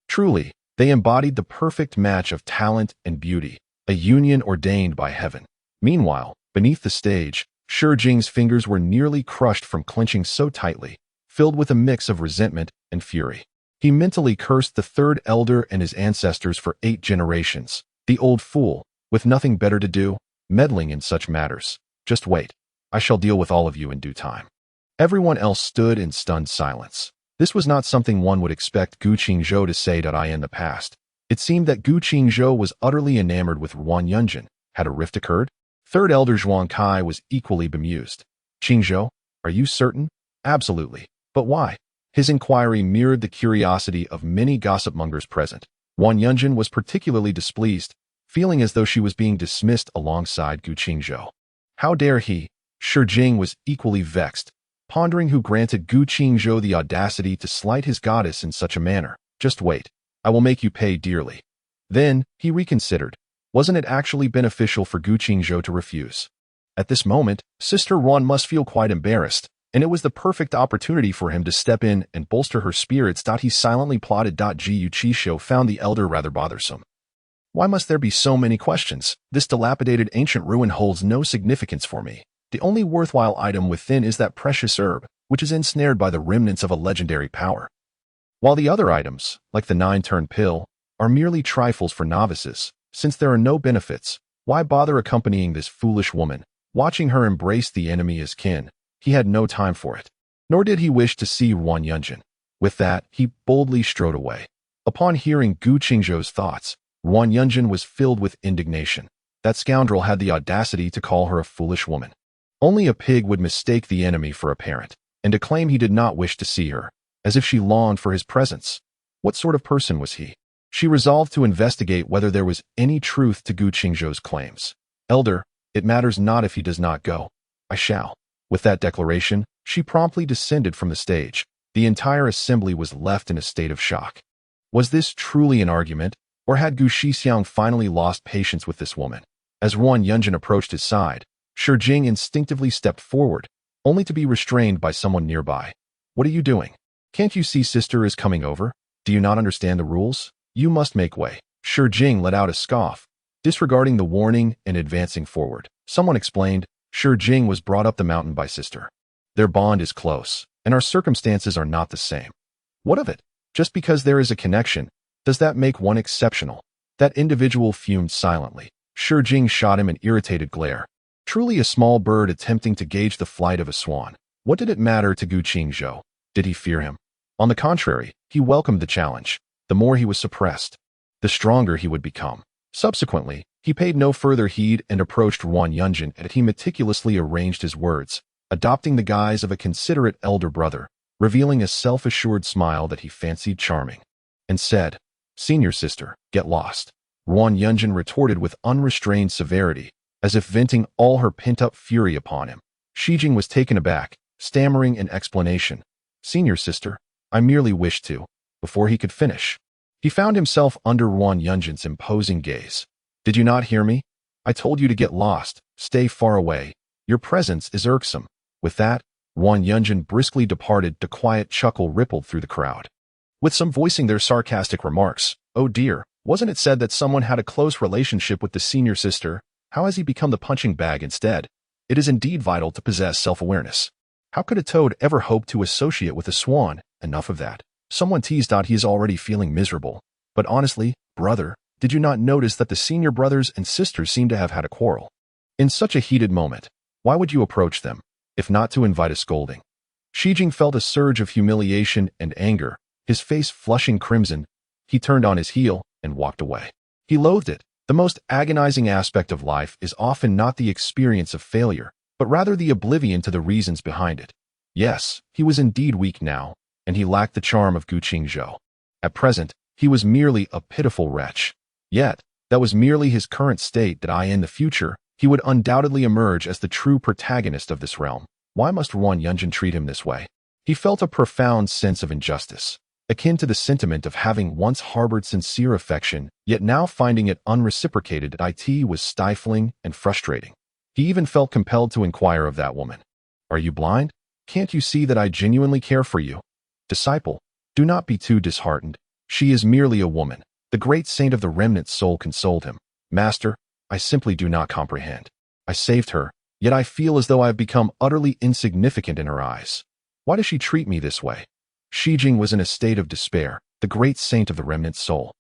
Truly, they embodied the perfect match of talent and beauty, a union ordained by heaven. Meanwhile, beneath the stage, Shi Jing's fingers were nearly crushed from clenching so tightly, filled with a mix of resentment and fury. He mentally cursed the third elder and his ancestors for 8 generations. The old fool, with nothing better to do, meddling in such matters. Just wait. I shall deal with all of you in due time. Everyone else stood in stunned silence. This was not something one would expect Qingzhou to say in the past. It seemed that Qingzhou was utterly enamored with Ruan Yunjin. Had a rift occurred? Third elder Zhuang Kai was equally bemused. Qingzhou, are you certain? Absolutely. But why? His inquiry mirrored the curiosity of many gossip-mongers present. Ruan Yunjin was particularly displeased, feeling as though she was being dismissed alongside Qingzhou. How dare he? Shi Jing was equally vexed, pondering who granted Qingzhou the audacity to slight his goddess in such a manner. Just wait. I will make you pay dearly. Then, he reconsidered. Wasn't it actually beneficial for Qingzhou to refuse? At this moment, Sister Ruan must feel quite embarrassed, and it was the perfect opportunity for him to step in and bolster her spirits. He silently plotted. Gu Qishou found the elder rather bothersome. Why must there be so many questions? This dilapidated ancient ruin holds no significance for me. The only worthwhile item within is that precious herb, which is ensnared by the remnants of a legendary power. While the other items, like the 9-turn pill, are merely trifles for novices, since there are no benefits, why bother accompanying this foolish woman? Watching her embrace the enemy as kin, he had no time for it. Nor did he wish to see Ruan Yunjin. With that, he boldly strode away. Upon hearing Qingzhou's thoughts, Ruan Yunjin was filled with indignation. That scoundrel had the audacity to call her a foolish woman. Only a pig would mistake the enemy for a parent, and to claim he did not wish to see her, as if she longed for his presence. What sort of person was he? She resolved to investigate whether there was any truth to Qingzhou's claims. Elder, it matters not if he does not go. I shall. With that declaration, she promptly descended from the stage. The entire assembly was left in a state of shock. Was this truly an argument, or had Gu Shixiang finally lost patience with this woman? As Ruan Yunjin approached his side, Shi Jing instinctively stepped forward, only to be restrained by someone nearby. What are you doing? Can't you see sister is coming over? Do you not understand the rules? You must make way. Shi Jing let out a scoff, disregarding the warning and advancing forward. Someone explained, Shi Jing was brought up the mountain by sister. Their bond is close, and our circumstances are not the same. What of it? Just because there is a connection, does that make one exceptional? That individual fumed silently. Shi Jing shot him an irritated glare. Truly a small bird attempting to gauge the flight of a swan. What did it matter to Qingzhou? Did he fear him? On the contrary, he welcomed the challenge. The more he was suppressed, the stronger he would become. Subsequently, he paid no further heed and approached Ruan Yunjin, and he meticulously arranged his words, adopting the guise of a considerate elder brother, revealing a self-assured smile that he fancied charming, and said, Senior sister, get lost. Ruan Yunjin retorted with unrestrained severity, as if venting all her pent-up fury upon him. Shi Jing was taken aback, stammering an explanation. Senior sister, I merely wished to. Before he could finish, he found himself under Ruan Yunjin's imposing gaze. Did you not hear me? I told you to get lost, stay far away. Your presence is irksome. With that, Ruan Yunjin briskly departed. A quiet chuckle rippled through the crowd, with some voicing their sarcastic remarks. Oh dear, wasn't it said that someone had a close relationship with the senior sister? How has he become the punching bag instead? It is indeed vital to possess self-awareness. How could a toad ever hope to associate with a swan? Enough of that. Someone teased out he is already feeling miserable. But honestly, brother, did you not notice that the senior brothers and sisters seem to have had a quarrel? In such a heated moment, why would you approach them, if not to invite a scolding? Shi Jing felt a surge of humiliation and anger, his face flushing crimson. He turned on his heel and walked away. He loathed it. The most agonizing aspect of life is often not the experience of failure, but rather the oblivion to the reasons behind it. Yes, he was indeed weak now, and he lacked the charm of Qingzhou. At present, he was merely a pitiful wretch. Yet, that was merely his current state. In the future, he would undoubtedly emerge as the true protagonist of this realm. Why must Ruan Yunjin treat him this way? He felt a profound sense of injustice. akin to the sentiment of having once harbored sincere affection, yet now finding it unreciprocated. It was stifling and frustrating. He even felt compelled to inquire of that woman. Are you blind? Can't you see that I genuinely care for you? Disciple, do not be too disheartened. She is merely a woman. The great saint of the remnant soul consoled him. Master, I simply do not comprehend. I saved her, yet I feel as though I have become utterly insignificant in her eyes. Why does she treat me this way? Shi Jing was in a state of despair, the great saint of the remnant soul.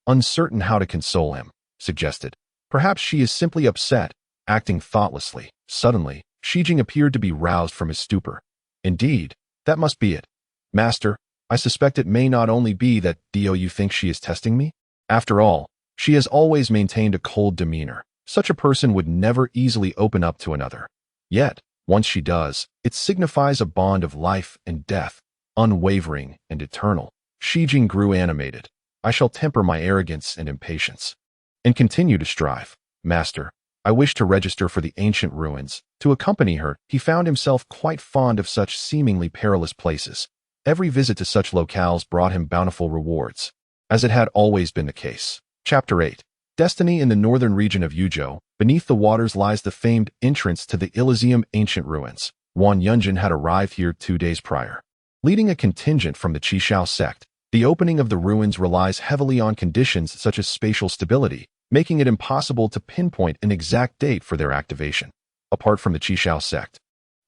Uncertain how to console him, suggested. Perhaps she is simply upset, acting thoughtlessly. Suddenly, Shi Jing appeared to be roused from his stupor. Indeed, that must be it. Master, I suspect it may not only be that you think she is testing me. After all, she has always maintained a cold demeanor. Such a person would never easily open up to another. Yet, once she does, it signifies a bond of life and death, unwavering and eternal. Shi Jing grew animated. I shall temper my arrogance and impatience, and continue to strive. Master, I wish to register for the ancient ruins. To accompany her, he found himself quite fond of such seemingly perilous places. Every visit to such locales brought him bountiful rewards, as it had always been the case. Chapter 8. Destiny. In the northern region of Yuzhou, beneath the waters lies the famed entrance to the Elysium ancient ruins. Ruan Yunjin had arrived here 2 days prior, leading a contingent from the Qingzhou sect. The opening of the ruins relies heavily on conditions such as spatial stability, making it impossible to pinpoint an exact date for their activation. Apart from the Qingzhou sect,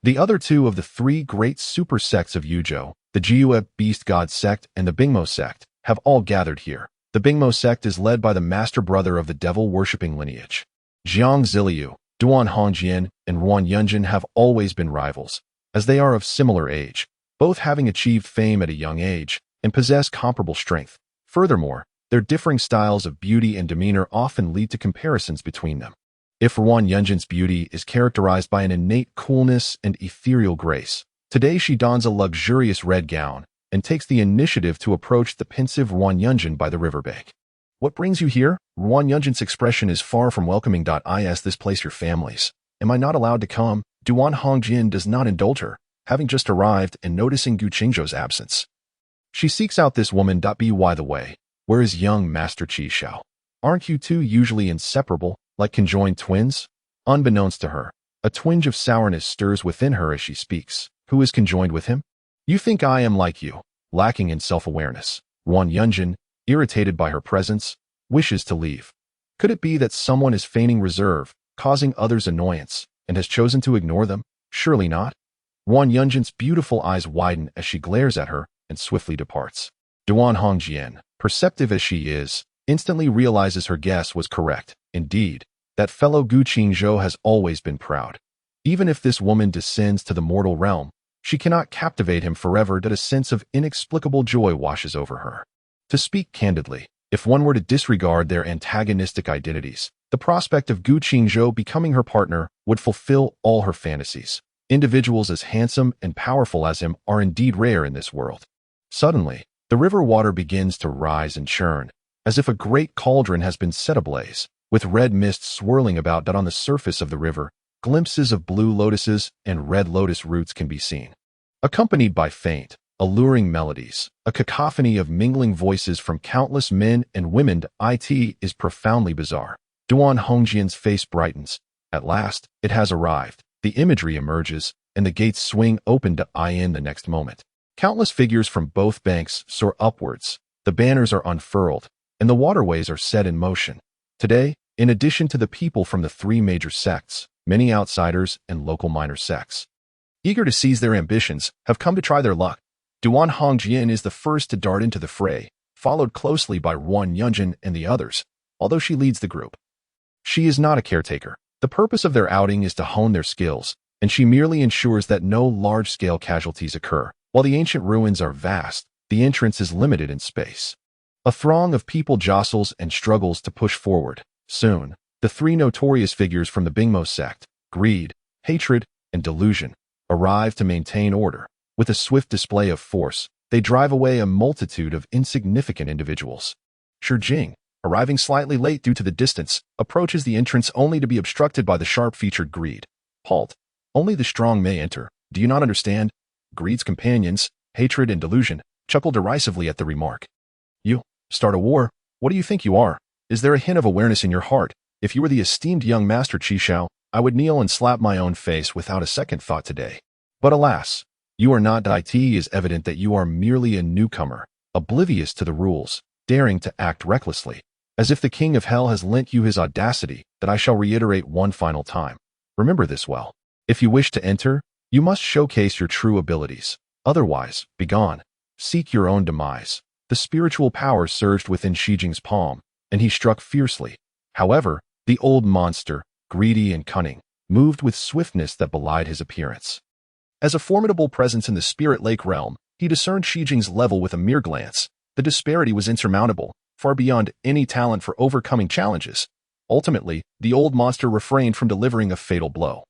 the other two of the three great super sects of Yuzhou, the Jiue Beast God sect and the Bingmo sect, have all gathered here. The Bingmo sect is led by the master brother of the devil-worshipping lineage. Jiang Ziliu, Duan Hongjian, and Ruan Yunjin have always been rivals, as they are of similar age, both having achieved fame at a young age and possess comparable strength. Furthermore, their differing styles of beauty and demeanor often lead to comparisons between them. If Ruan Yunjin's beauty is characterized by an innate coolness and ethereal grace, today she dons a luxurious red gown and takes the initiative to approach the pensive Ruan Yunjin by the riverbank. What brings you here? Ruan Yunjin's expression is far from welcoming. Is this place your family's? Am I not allowed to come? Duan Hongjian does not indulge her, having just arrived and noticing Qingzhou's absence. She seeks out this woman. By the way, where is young Master Qingzhou? Aren't you two usually inseparable, like conjoined twins? Unbeknownst to her, a twinge of sourness stirs within her as she speaks. Who is conjoined with him? You think I am like you, lacking in self-awareness. Ruan Yunjin, irritated by her presence, wishes to leave. Could it be that someone is feigning reserve, causing others annoyance, and has chosen to ignore them? Surely not. Ruan Yunjin's beautiful eyes widen as she glares at her and swiftly departs. Duan Hongjian, perceptive as she is, instantly realizes her guess was correct. Indeed, that fellow Qingzhou has always been proud. Even if this woman descends to the mortal realm, she cannot captivate him forever. That a sense of inexplicable joy washes over her. To speak candidly, if one were to disregard their antagonistic identities, the prospect of Qingzhou becoming her partner would fulfill all her fantasies. Individuals as handsome and powerful as him are indeed rare in this world. Suddenly, the river water begins to rise and churn, as if a great cauldron has been set ablaze, with red mist swirling about. On the surface of the river, glimpses of blue lotuses and red lotus roots can be seen, accompanied by faint, alluring melodies, a cacophony of mingling voices from countless men and women. It is profoundly bizarre. Duan Hongjian's face brightens. At last, it has arrived. The imagery emerges, and the gates swing open. In the next moment, countless figures from both banks soar upwards. The banners are unfurled, and the waterways are set in motion. Today, in addition to the people from the three major sects, many outsiders and local minor sects, eager to seize their ambitions, have come to try their luck. Duan Hongjian is the first to dart into the fray, followed closely by Ruan Yunjin and the others, although she leads the group. She is not a caretaker. The purpose of their outing is to hone their skills, and she merely ensures that no large-scale casualties occur. While the ancient ruins are vast, the entrance is limited in space. A throng of people jostles and struggles to push forward. Soon, the three notorious figures from the Bingmo sect, greed, hatred, and delusion, arrive to maintain order. With a swift display of force, they drive away a multitude of insignificant individuals. Shi Jing, arriving slightly late due to the distance, approaches the entrance only to be obstructed by the sharp-featured greed. Halt. Only the strong may enter. Do you not understand? Greed's companions, hatred and delusion, chuckled derisively at the remark. You start a war? What do you think you are? Is there a hint of awareness in your heart? If you were the esteemed young master Qingzhou, I would kneel and slap my own face without a second thought today. But alas, you are not. It is evident that you are merely a newcomer, oblivious to the rules, daring to act recklessly, as if the king of hell has lent you his audacity, that I shall reiterate one final time. Remember this well. If you wish to enter, you must showcase your true abilities. Otherwise, begone. Seek your own demise. The spiritual power surged within Shi Jing's palm, and he struck fiercely. However, the old monster, greedy and cunning, moved with swiftness that belied his appearance. As a formidable presence in the spirit lake realm, he discerned Shi Jing's level with a mere glance. The disparity was insurmountable, far beyond any talent for overcoming challenges. Ultimately, the old monster refrained from delivering a fatal blow,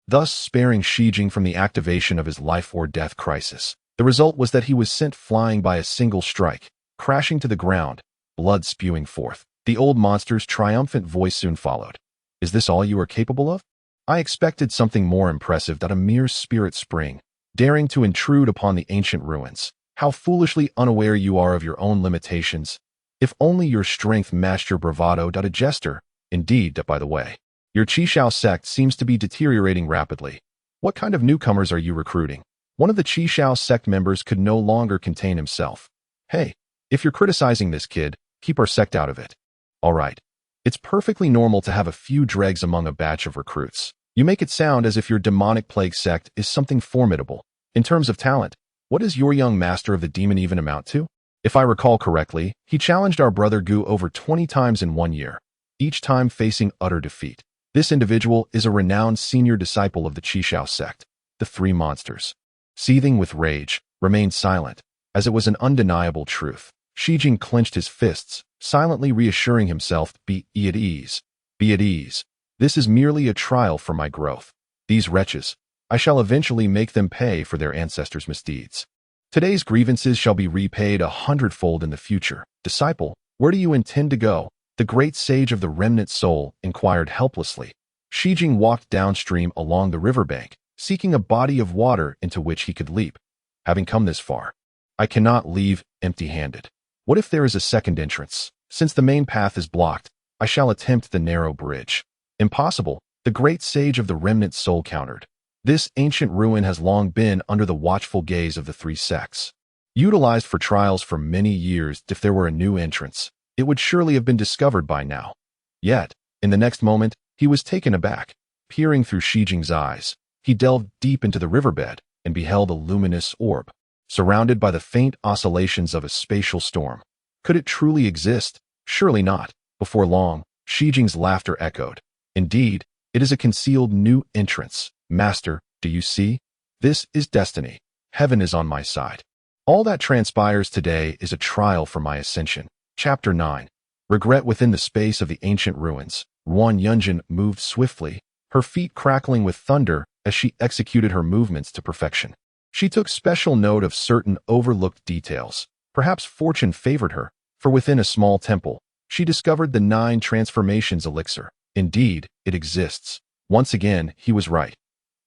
thus sparing Shi Jing from the activation of his life-or-death crisis. The result was that he was sent flying by a single strike, crashing to the ground, blood spewing forth. The old monster's triumphant voice soon followed. Is this all you are capable of? I expected something more impressive than a mere spirit spring, daring to intrude upon the ancient ruins. How foolishly unaware you are of your own limitations. If only your strength matched your bravado. A jester. Indeed, by the way. Your Qingzhou sect seems to be deteriorating rapidly. What kind of newcomers are you recruiting? One of the Qingzhou sect members could no longer contain himself. Hey, if you're criticizing this kid, keep our sect out of it. All right. It's perfectly normal to have a few dregs among a batch of recruits. You make it sound as if your demonic plague sect is something formidable. In terms of talent, what does your young master of the demon even amount to? If I recall correctly, he challenged our brother Gu over 20 times in 1 year, each time facing utter defeat. This individual is a renowned senior disciple of the Qingzhou sect. The three monsters, seething with rage, remained silent, as it was an undeniable truth. Shi Jing clenched his fists, silently reassuring himself, be at ease. Be at ease. This is merely a trial for my growth. These wretches, I shall eventually make them pay for their ancestors' misdeeds. Today's grievances shall be repaid 100-fold in the future. Disciple, where do you intend to go? The great sage of the remnant soul inquired helplessly. Shi Jing walked downstream along the riverbank, seeking a body of water into which he could leap. Having come this far, I cannot leave empty-handed. What if there is a second entrance? Since the main path is blocked, I shall attempt the narrow bridge. Impossible, the great sage of the remnant soul countered. This ancient ruin has long been under the watchful gaze of the three sects. Utilized for trials for many years, if there were a new entrance, it would surely have been discovered by now. Yet, in the next moment, he was taken aback. Peering through Shi Jing's eyes, he delved deep into the riverbed and beheld a luminous orb, surrounded by the faint oscillations of a spatial storm. Could it truly exist? Surely not. Before long, Shi Jing's laughter echoed. Indeed, it is a concealed new entrance. Master, do you see? This is destiny. Heaven is on my side. All that transpires today is a trial for my ascension. Chapter 9. Regret. Within the space of the ancient ruins, Ruan Yunjin moved swiftly, her feet crackling with thunder as she executed her movements to perfection. She took special note of certain overlooked details. Perhaps fortune favored her, for within a small temple, she discovered the 9 transformations elixir. Indeed, it exists. Once again, he was right.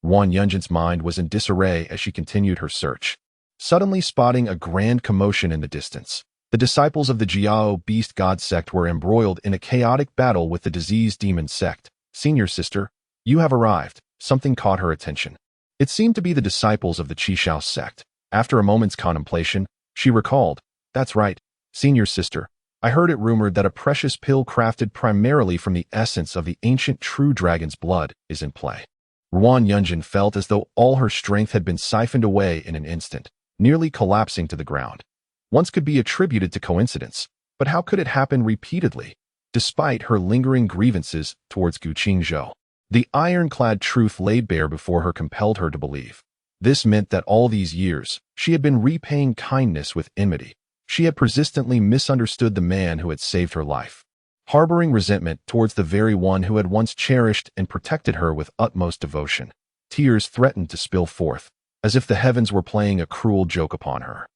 Ruan Yunjin's mind was in disarray as she continued her search. Suddenly spotting a grand commotion in the distance, the disciples of the Jiao Beast God sect were embroiled in a chaotic battle with the diseased demon sect. Senior sister, you have arrived. Something caught her attention. It seemed to be the disciples of the Qingzhou sect. After a moment's contemplation, she recalled, that's right, senior sister. I heard it rumored that a precious pill crafted primarily from the essence of the ancient true dragon's blood is in play. Ruan Yunjin felt as though all her strength had been siphoned away in an instant, nearly collapsing to the ground. Once could be attributed to coincidence, but how could it happen repeatedly, despite her lingering grievances towards Qingzhou? The ironclad truth laid bare before her compelled her to believe. This meant that all these years, she had been repaying kindness with enmity. She had persistently misunderstood the man who had saved her life, harboring resentment towards the very one who had once cherished and protected her with utmost devotion. Tears threatened to spill forth, as if the heavens were playing a cruel joke upon her.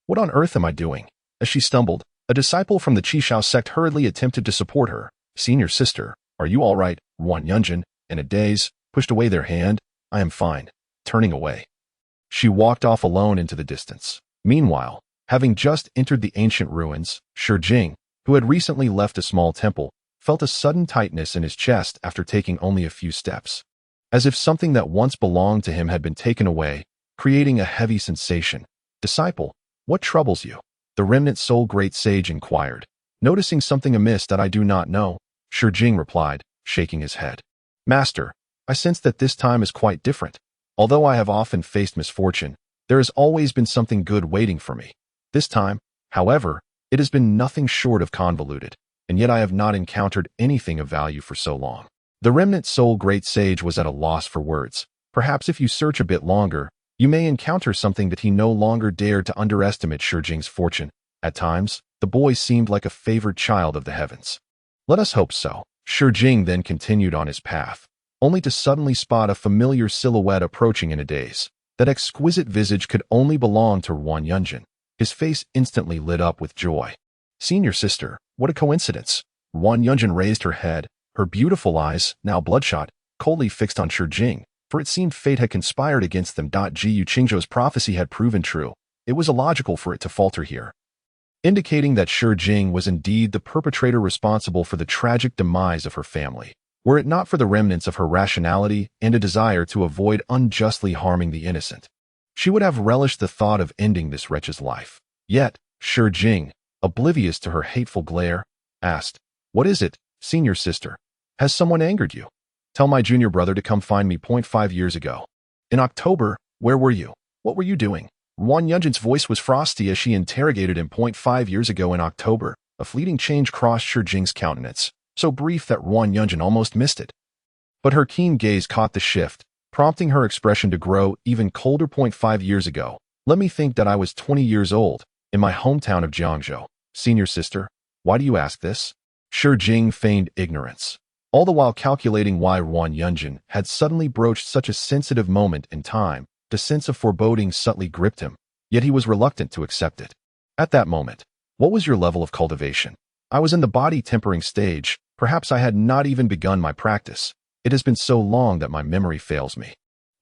What on earth am I doing? As she stumbled, a disciple from the Qingzhou sect hurriedly attempted to support her. Senior sister, are you all right? Ruan Yunjin, in a daze, pushed away their hand. I am fine. Turning away, she walked off alone into the distance. Meanwhile, Having just entered the ancient ruins, Shi Jing, who had recently left a small temple, felt a sudden tightness in his chest after taking only a few steps. As if something that once belonged to him had been taken away, creating a heavy sensation. "Disciple, what troubles you?" the remnant soul great sage inquired. "Noticing something amiss that I do not know," Shi Jing replied, shaking his head. "Master, I sense that this time is quite different. Although I have often faced misfortune, there has always been something good waiting for me. This time, however, it has been nothing short of convoluted, and yet I have not encountered anything of value for so long." The remnant soul great sage was at a loss for words. Perhaps if you search a bit longer, you may encounter something that he no longer dared to underestimate Shi Jing's fortune. At times, the boy seemed like a favored child of the heavens. "Let us hope so." Shi Jing then continued on his path, only to suddenly spot a familiar silhouette approaching in a daze. That exquisite visage could only belong to Ruan Yunjin. His face instantly lit up with joy. "Senior sister, what a coincidence." Ruan Yunjin raised her head, her beautiful eyes, now bloodshot, coldly fixed on Shi Jing, for it seemed fate had conspired against them. Qingzhou's prophecy had proven true. It was illogical for it to falter here, indicating that Shi Jing was indeed the perpetrator responsible for the tragic demise of her family. Were it not for the remnants of her rationality and a desire to avoid unjustly harming the innocent, she would have relished the thought of ending this wretch's life. Yet, Shi Jing, oblivious to her hateful glare, asked, "What is it, senior sister? Has someone angered you? Tell my junior brother to come find me 5 years ago. In October, where were you? What were you doing?" Ruan Yunjin's voice was frosty as she interrogated him. 5 years ago in October, a fleeting change crossed Shi Jing's countenance, so brief that Ruan Yunjin almost missed it. But her keen gaze caught the shift, prompting her expression to grow even colder. 5 years ago, let me think that I was 20 years old, in my hometown of Qingzhou. Senior sister, why do you ask this? Shi Jing feigned ignorance, all the while calculating why Ruan Yunjin had suddenly broached such a sensitive moment in time. The sense of foreboding subtly gripped him, yet he was reluctant to accept it. At that moment, what was your level of cultivation? I was in the body tempering stage. Perhaps I had not even begun my practice. It has been so long that my memory fails me.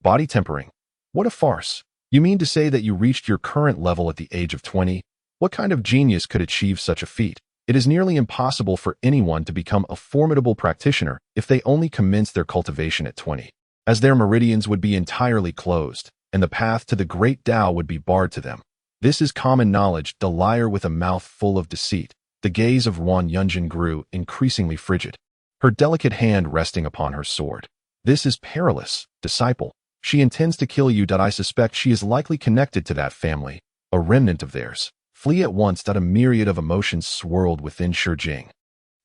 Body tempering? What a farce. You mean to say that you reached your current level at the age of 20? What kind of genius could achieve such a feat? It is nearly impossible for anyone to become a formidable practitioner if they only commence their cultivation at 20, as their meridians would be entirely closed, and the path to the great Tao would be barred to them. This is common knowledge. The liar with a mouth full of deceit. The gaze of Ruan Yunjin grew increasingly frigid, her delicate hand resting upon her sword. "This is peerless, disciple. She intends to kill you. I suspect she is likely connected to that family, a remnant of theirs. Flee at once." A myriad of emotions swirled within Shi Jing.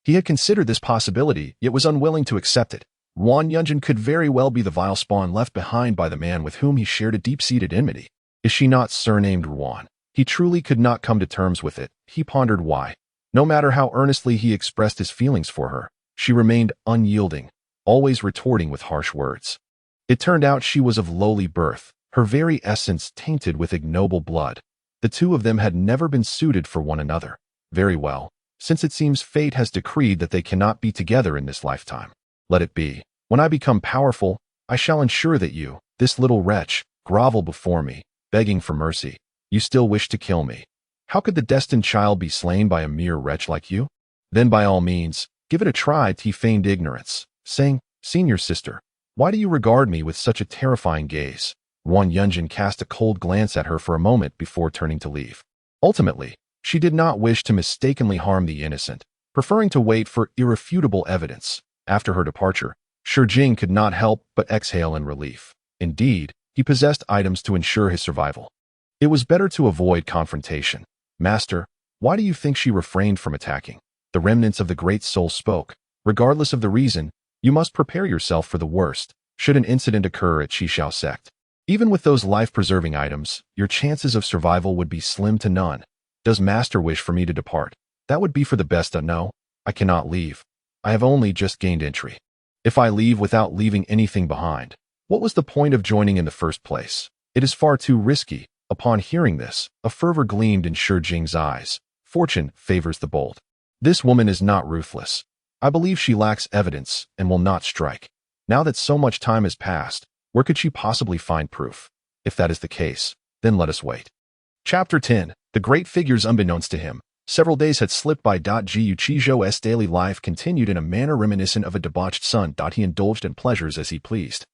He had considered this possibility, yet was unwilling to accept it. Ruan Yunjin could very well be the vile spawn left behind by the man with whom he shared a deep-seated enmity. Is she not surnamed Ruan? He truly could not come to terms with it. He pondered why. No matter how earnestly he expressed his feelings for her, she remained unyielding, always retorting with harsh words. It turned out she was of lowly birth, her very essence tainted with ignoble blood. The two of them had never been suited for one another. Very well, since it seems fate has decreed that they cannot be together in this lifetime. Let it be. When I become powerful, I shall ensure that you, this little wretch, grovel before me, begging for mercy. You still wish to kill me. How could the destined child be slain by a mere wretch like you? Then by all means, give it a try. He feigned ignorance, saying, "Senior sister, why do you regard me with such a terrifying gaze?" Ruan Yunjin cast a cold glance at her for a moment before turning to leave. Ultimately, she did not wish to mistakenly harm the innocent, preferring to wait for irrefutable evidence. After her departure, Shi Jing could not help but exhale in relief. Indeed, he possessed items to ensure his survival. It was better to avoid confrontation. "Master, why do you think she refrained from attacking?" The remnants of the great soul spoke. "Regardless of the reason, you must prepare yourself for the worst, should an incident occur at Qingzhou sect. Even with those life-preserving items, your chances of survival would be slim to none. Does Master wish for me to depart? That would be for the best. No, I cannot leave. I have only just gained entry. If I leave without leaving anything behind, what was the point of joining in the first place? It is far too risky." Upon hearing this, a fervor gleamed in Shi Jing's eyes. Fortune favors the bold. This woman is not ruthless. I believe she lacks evidence and will not strike. Now that so much time has passed, where could she possibly find proof? If that is the case, then let us wait. Chapter 10. The great figures, unbeknownst to him, several days had slipped by. Qingzhou's daily life continued in a manner reminiscent of a debauched son. He indulged in pleasures as he pleased,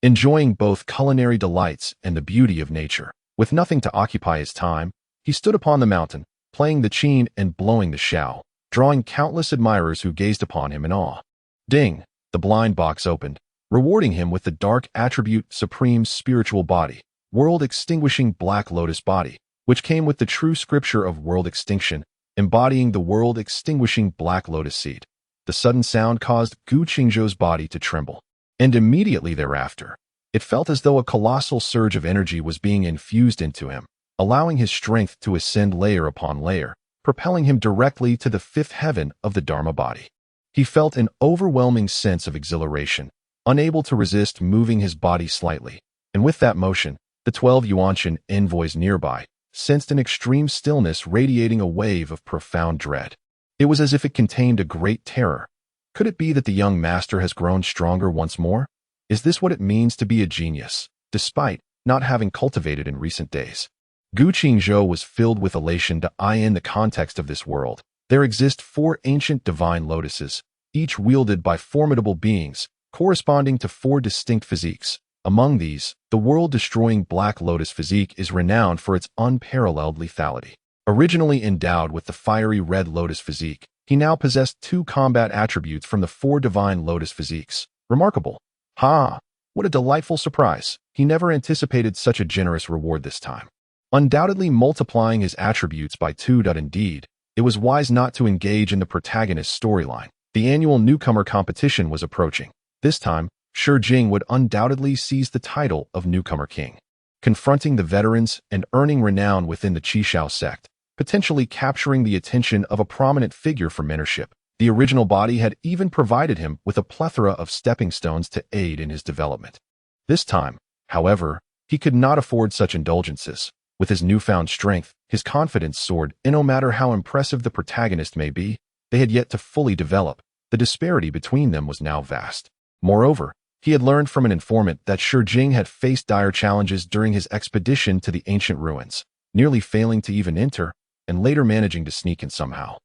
enjoying both culinary delights and the beauty of nature. With nothing to occupy his time, he stood upon the mountain, playing the qin and blowing the shao, drawing countless admirers who gazed upon him in awe. Ding! The blind box opened, rewarding him with the dark attribute supreme spiritual body, world-extinguishing black lotus body, which came with the true scripture of world extinction, embodying the world-extinguishing black lotus seed. The sudden sound caused Qingzhou's body to tremble, and immediately thereafter, it felt as though a colossal surge of energy was being infused into him, allowing his strength to ascend layer upon layer, propelling him directly to the fifth heaven of the Dharma body. He felt an overwhelming sense of exhilaration, unable to resist moving his body slightly, and with that motion, the 12 Yuanshan envoys nearby sensed an extreme stillness radiating a wave of profound dread. It was as if it contained a great terror. Could it be that the young master has grown stronger once more? Is this what it means to be a genius, despite not having cultivated in recent days? Qingzhou was filled with elation. In the context of this world, there exist 4 ancient divine lotuses, each wielded by formidable beings, corresponding to 4 distinct physiques. Among these, the world-destroying Black Lotus physique is renowned for its unparalleled lethality. Originally endowed with the fiery Red Lotus physique, he now possessed 2 combat attributes from the 4 divine Lotus physiques. Remarkable. What a delightful surprise. He never anticipated such a generous reward this time. Undoubtedly multiplying his attributes by 2. Indeed, it was wise not to engage in the protagonist's storyline. The annual newcomer competition was approaching. This time, Shi Jing would undoubtedly seize the title of newcomer king, confronting the veterans and earning renown within the Qingzhou sect, potentially capturing the attention of a prominent figure for mentorship. The original body had even provided him with a plethora of stepping stones to aid in his development. This time, however, he could not afford such indulgences. With his newfound strength, his confidence soared, and no matter how impressive the protagonist may be, they had yet to fully develop. The disparity between them was now vast. Moreover, he had learned from an informant that Shi Jing had faced dire challenges during his expedition to the ancient ruins, nearly failing to even enter, and later managing to sneak in somehow,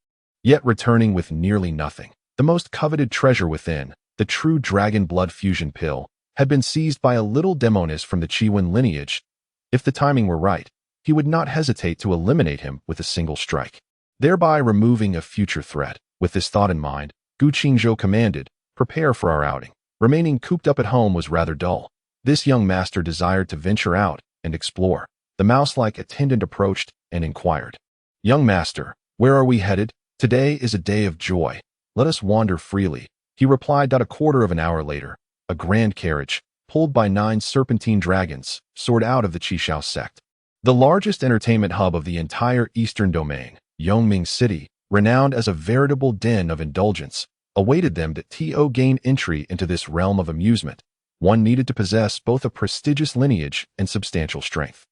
yet returning with nearly nothing. The most coveted treasure within, the true dragon blood fusion pill, had been seized by a little demoness from the Qingwen lineage. If the timing were right, he would not hesitate to eliminate him with a single strike, thereby removing a future threat. With this thought in mind, Qingzhou commanded, "Prepare for our outing." Remaining cooped up at home was rather dull. This young master desired to venture out and explore. The mouse-like attendant approached and inquired, "Young master, where are we headed? Today is a day of joy. Let us wander freely," he replied. A quarter of an hour later, a grand carriage, pulled by 9 serpentine dragons, soared out of the Qingzhou sect, the largest entertainment hub of the entire eastern domain. Yongming City, renowned as a veritable den of indulgence, awaited them. To gain entry into this realm of amusement, one needed to possess both a prestigious lineage and substantial strength.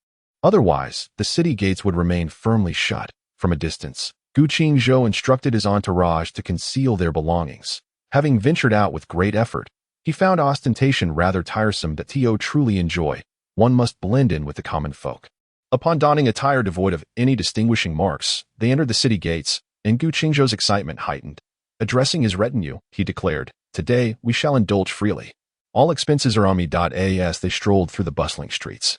Otherwise, the city gates would remain firmly shut. From a distance, Qingzhou instructed his entourage to conceal their belongings. Having ventured out with great effort, he found ostentation rather tiresome. To truly enjoy, one must blend in with the common folk. Upon donning attire devoid of any distinguishing marks, they entered the city gates, and Qingzhou's excitement heightened. Addressing his retinue, he declared, "Today, we shall indulge freely. All expenses are on me." As they strolled through the bustling streets,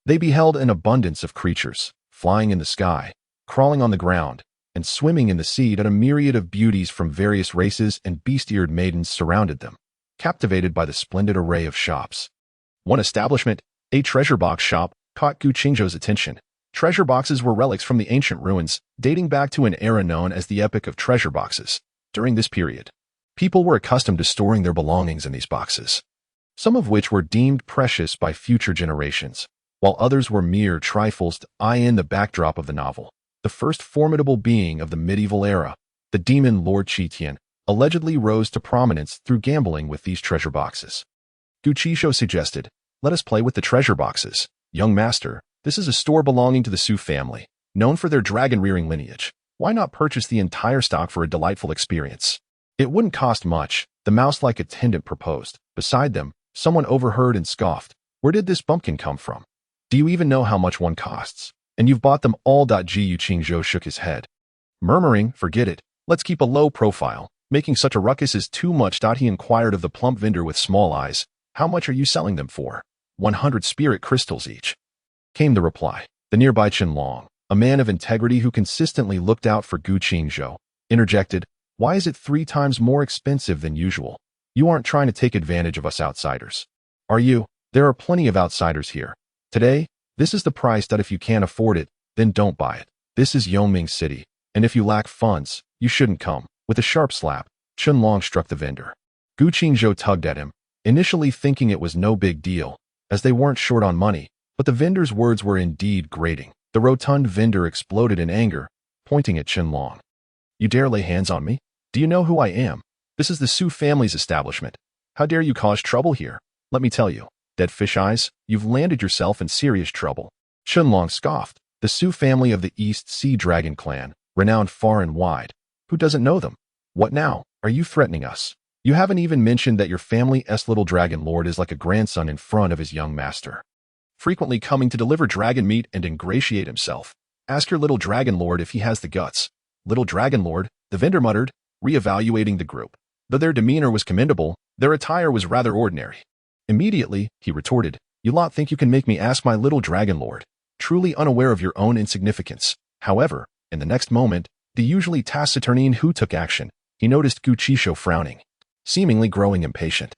they beheld an abundance of creatures, flying in the sky, crawling on the ground, and swimming in the sea. A myriad of beauties from various races and beast-eared maidens surrounded them, captivated by the splendid array of shops. One establishment, a treasure box shop, caught Qingzhou's attention. Treasure boxes were relics from the ancient ruins, dating back to an era known as the Epoch of Treasure Boxes. During this period, people were accustomed to storing their belongings in these boxes, some of which were deemed precious by future generations, while others were mere trifles. In the backdrop of the novel, the first formidable being of the medieval era, the demon Lord Qitian, allegedly rose to prominence through gambling with these treasure boxes. Qingzhou suggested, "Let us play with the treasure boxes. Young master, this is a store belonging to the Su family, known for their dragon-rearing lineage. Why not purchase the entire stock for a delightful experience? It wouldn't cost much," the mouse-like attendant proposed. Beside them, someone overheard and scoffed, "Where did this bumpkin come from? Do you even know how much one costs?" And you've bought them all. Gu Qingzhou shook his head, murmuring, forget it. Let's keep a low profile. Making such a ruckus is too much. He inquired of the plump vendor with small eyes. How much are you selling them for? 100 spirit crystals each, came the reply. The nearby Qianlong, a man of integrity who consistently looked out for Gu Qingzhou, interjected, why is it 3 times more expensive than usual? You aren't trying to take advantage of us outsiders, are you? There are plenty of outsiders here. Today, this is the price. If you can't afford it, then don't buy it. This is Yongming City, and if you lack funds, you shouldn't come. With a sharp slap, Qianlong struck the vendor. Gu Qingzhou tugged at him, initially thinking it was no big deal, as they weren't short on money, but the vendor's words were indeed grating. The rotund vendor exploded in anger, pointing at Qianlong. You dare lay hands on me? Do you know who I am? This is the Su family's establishment. How dare you cause trouble here? Let me tell you, dead fish eyes, you've landed yourself in serious trouble. Qianlong scoffed. The Su family of the East Sea Dragon clan, renowned far and wide. Who doesn't know them? What now? Are you threatening us? You haven't even mentioned that your family's little dragon lord is like a grandson in front of his young master, frequently coming to deliver dragon meat and ingratiate himself. Ask your little dragon lord if he has the guts. Little dragon lord, the vendor muttered, re-evaluating the group. Though their demeanor was commendable, their attire was rather ordinary. Immediately, he retorted, you lot think you can make me ask my little dragon lord, truly unaware of your own insignificance. However, in the next moment, the usually taciturn Hu took action. He noticed Gu Qingzhou frowning, seemingly growing impatient.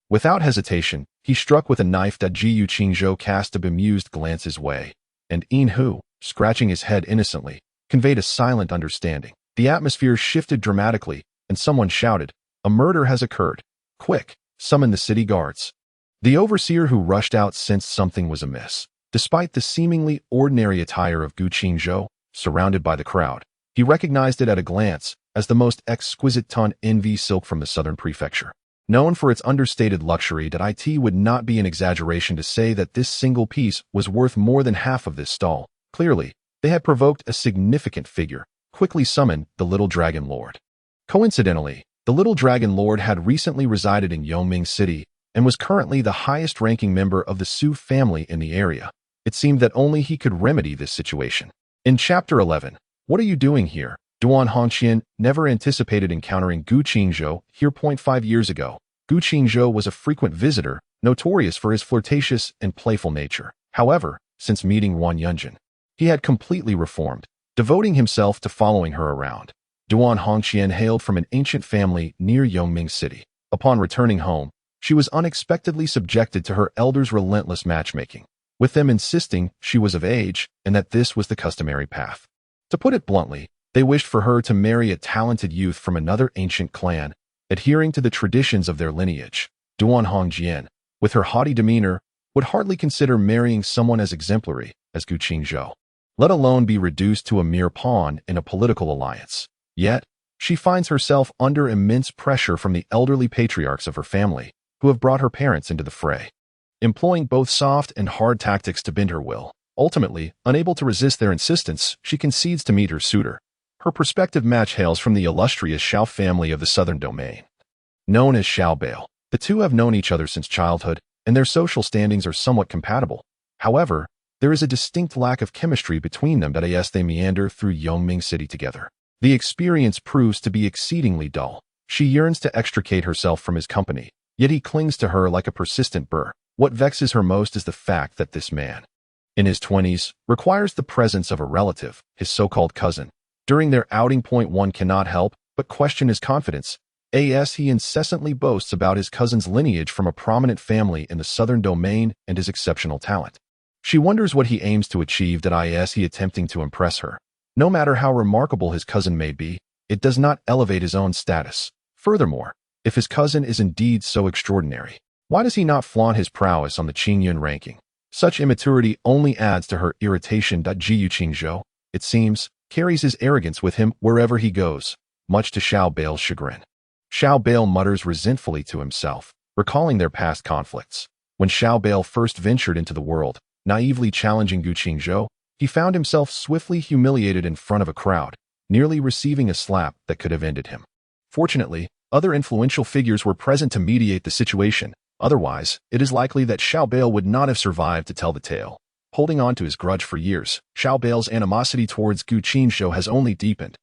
Without hesitation, he struck with a knife. Gu Qingzhou cast a bemused glance his way, and Hu, scratching his head innocently, conveyed a silent understanding. The atmosphere shifted dramatically, and someone shouted, a murder has occurred. Quick, summon the city guards. The overseer who rushed out sensed something was amiss. Despite the seemingly ordinary attire of Gu Qingzhou, surrounded by the crowd, he recognized it at a glance as the most exquisite ton NV silk from the southern prefecture. Known for its understated luxury, it would not be an exaggeration to say that this single piece was worth more than half of this stall. Clearly, they had provoked a significant figure. Quickly summoned the Little Dragon Lord. Coincidentally, the Little Dragon Lord had recently resided in Yongming City and was currently the highest-ranking member of the Su family in the area. It seemed that only he could remedy this situation. In Chapter 11, what are you doing here? Ruan Yunjin never anticipated encountering Gu Qingzhou here. 5 years ago, Gu Qingzhou was a frequent visitor, notorious for his flirtatious and playful nature. However, since meeting Ruan Yunjin, he had completely reformed, devoting himself to following her around. Ruan Yunjin hailed from an ancient family near Yongming City. Upon returning home, she was unexpectedly subjected to her elders' relentless matchmaking, with them insisting she was of age and that this was the customary path. To put it bluntly, they wished for her to marry a talented youth from another ancient clan, adhering to the traditions of their lineage. Ruan Yunjin, with her haughty demeanor, would hardly consider marrying someone as exemplary as Gu Qingzhou, let alone be reduced to a mere pawn in a political alliance. Yet, she finds herself under immense pressure from the elderly patriarchs of her family, who have brought her parents into the fray. Employing both soft and hard tactics to bend her will, ultimately, unable to resist their insistence, she concedes to meet her suitor. Her prospective match hails from the illustrious Shao family of the southern domain. Known as Shao Bale, the two have known each other since childhood, and their social standings are somewhat compatible. However, there is a distinct lack of chemistry between them as they meander through Yongming City together. The experience proves to be exceedingly dull. She yearns to extricate herself from his company, yet he clings to her like a persistent burr. What vexes her most is the fact that this man, in his 20s, requires the presence of a relative, his so-called cousin. During their outing, one cannot help but question his confidence, as he incessantly boasts about his cousin's lineage from a prominent family in the southern domain and his exceptional talent. She wonders what he aims to achieve, he attempting to impress her. No matter how remarkable his cousin may be, it does not elevate his own status. Furthermore, if his cousin is indeed so extraordinary, why does he not flaunt his prowess on the Qingyun ranking? Such immaturity only adds to her irritation. Gu Qingzhou, it seems, carries his arrogance with him wherever he goes, much to Shao Bale's chagrin. Shao Bale mutters resentfully to himself, recalling their past conflicts. When Shao Bale first ventured into the world, naively challenging Gu Qingzhou, he found himself swiftly humiliated in front of a crowd, nearly receiving a slap that could have ended him. Fortunately, other influential figures were present to mediate the situation. Otherwise, it is likely that Shao Bale would not have survived to tell the tale. holding on to his grudge for years. Xiao Bale's animosity towards Gu Qingzhou has only deepened.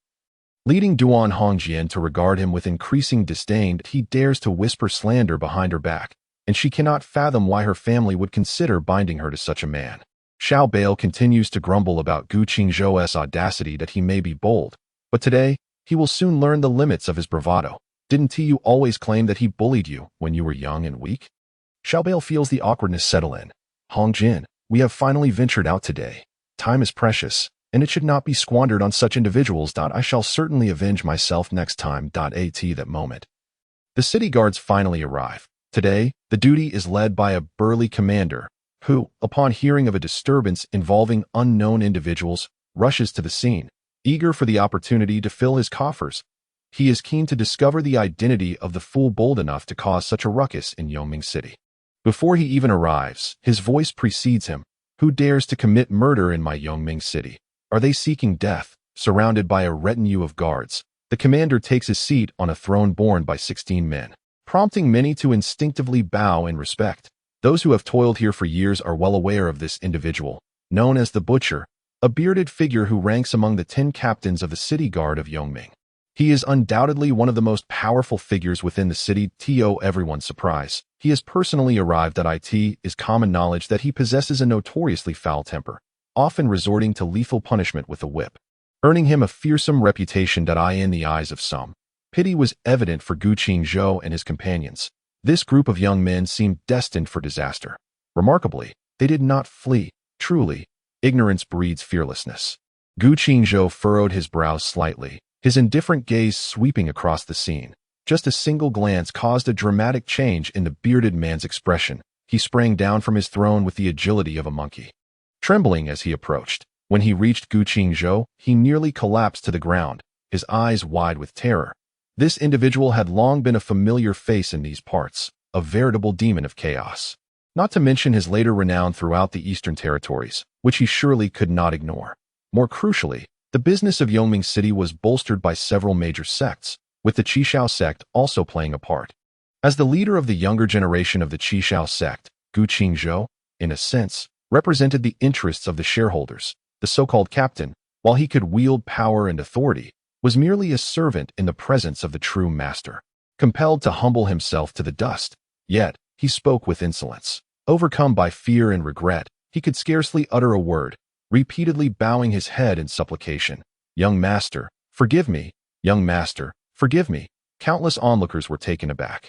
Leading Ruan Yunjin to regard him with increasing disdain, he dares to whisper slander behind her back, and she cannot fathom why her family would consider binding her to such a man. Xiao Bale continues to grumble about Gu Qingzhou's audacity that he may be bold, but today, he will soon learn the limits of his bravado. Didn't you always claim that he bullied you when you were young and weak? Xiao Bale feels the awkwardness settle in. Hongjin, we have finally ventured out today. Time is precious, and it should not be squandered on such individuals. I shall certainly avenge myself next time. At that moment, the city guards finally arrive. Today, the duty is led by a burly commander who, upon hearing of a disturbance involving unknown individuals, rushes to the scene, eager for the opportunity to fill his coffers. He is keen to discover the identity of the fool bold enough to cause such a ruckus in Yongming City. Before he even arrives, his voice precedes him. Who dares to commit murder in my Yongming City? Are they seeking death? Surrounded by a retinue of guards, the commander takes his seat on a throne borne by 16 men, prompting many to instinctively bow in respect. Those who have toiled here for years are well aware of this individual, known as the Butcher, a bearded figure who ranks among the 10 captains of the city guard of Yongming. He is undoubtedly one of the most powerful figures within the city. To everyone's surprise, he has personally arrived. It is common knowledge that he possesses a notoriously foul temper, often resorting to lethal punishment with a whip, earning him a fearsome reputation. In the eyes of some, pity was evident for Gu Qingzhou and his companions. This group of young men seemed destined for disaster. Remarkably, they did not flee. Truly, ignorance breeds fearlessness. Gu Qingzhou furrowed his brows slightly, his indifferent gaze sweeping across the scene. Just a single glance caused a dramatic change in the bearded man's expression. He sprang down from his throne with the agility of a monkey, trembling as he approached. When he reached Gu Qingzhou, he nearly collapsed to the ground, his eyes wide with terror. This individual had long been a familiar face in these parts, a veritable demon of chaos. Not to mention his later renown throughout the eastern territories, which he surely could not ignore. More crucially, the business of Yongming City was bolstered by several major sects, with the Qishao sect also playing a part. As the leader of the younger generation of the Qishao sect, Gu Qingzhou, in a sense, represented the interests of the shareholders. The so-called captain, while he could wield power and authority, was merely a servant in the presence of the true master, compelled to humble himself to the dust. Yet, he spoke with insolence. Overcome by fear and regret, he could scarcely utter a word, repeatedly bowing his head in supplication. Young master, forgive me. Young master, forgive me. Countless onlookers were taken aback.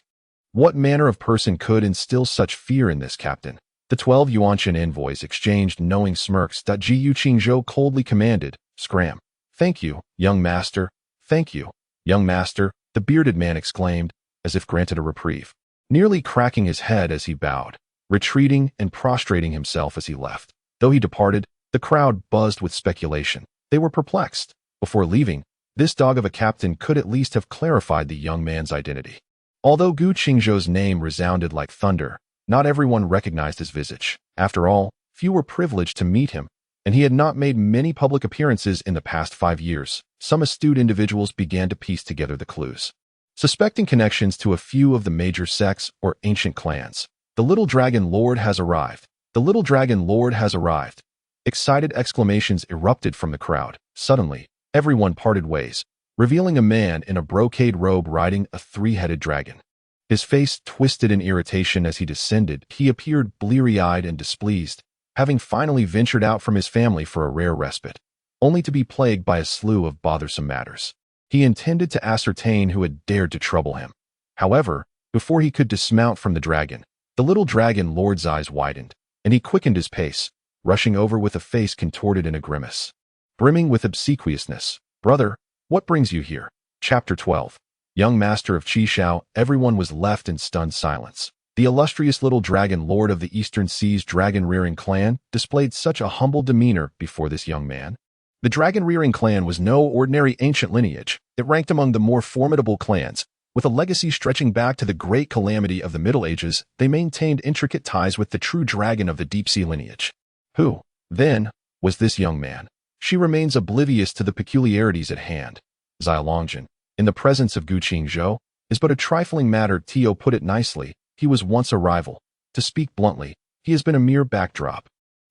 What manner of person could instill such fear in this captain? The 12 Yuanshan envoys exchanged knowing smirks. Gu Qingzhou coldly commanded, "Scram." "Thank you, young master. Thank you, young master," the bearded man exclaimed, as if granted a reprieve, nearly cracking his head as he bowed, retreating and prostrating himself as he left. Though he departed, the crowd buzzed with speculation. They were perplexed. Before leaving, this dog of a captain could at least have clarified the young man's identity. Although Gu Qingzhou's name resounded like thunder, not everyone recognized his visage. After all, few were privileged to meet him, and he had not made many public appearances in the past 5 years. Some astute individuals began to piece together the clues, suspecting connections to a few of the major sects or ancient clans. The little dragon lord has arrived. The little dragon lord has arrived. Excited exclamations erupted from the crowd. Suddenly, everyone parted ways, revealing a man in a brocade robe riding a 3-headed dragon. His face twisted in irritation as he descended. He appeared bleary-eyed and displeased, having finally ventured out from his family for a rare respite, only to be plagued by a slew of bothersome matters. He intended to ascertain who had dared to trouble him. However, before he could dismount from the dragon, the little dragon lord's eyes widened, and he quickened his pace, rushing over with a face contorted in a grimace, brimming with obsequiousness. "Brother, what brings you here?" Chapter 12. Young master of Qishao. Everyone was left in stunned silence. The illustrious little dragon lord of the Eastern Seas dragon-rearing clan displayed such a humble demeanor before this young man. The dragon-rearing clan was no ordinary ancient lineage. It ranked among the more formidable clans. With a legacy stretching back to the great calamity of the Middle Ages, they maintained intricate ties with the true dragon of the deep-sea lineage. Who, then, was this young man? She remains oblivious to the peculiarities at hand. Longevity, in the presence of Gu Qingzhou, is but a trifling matter. Tio put it nicely. He was once a rival. To speak bluntly, he has been a mere backdrop.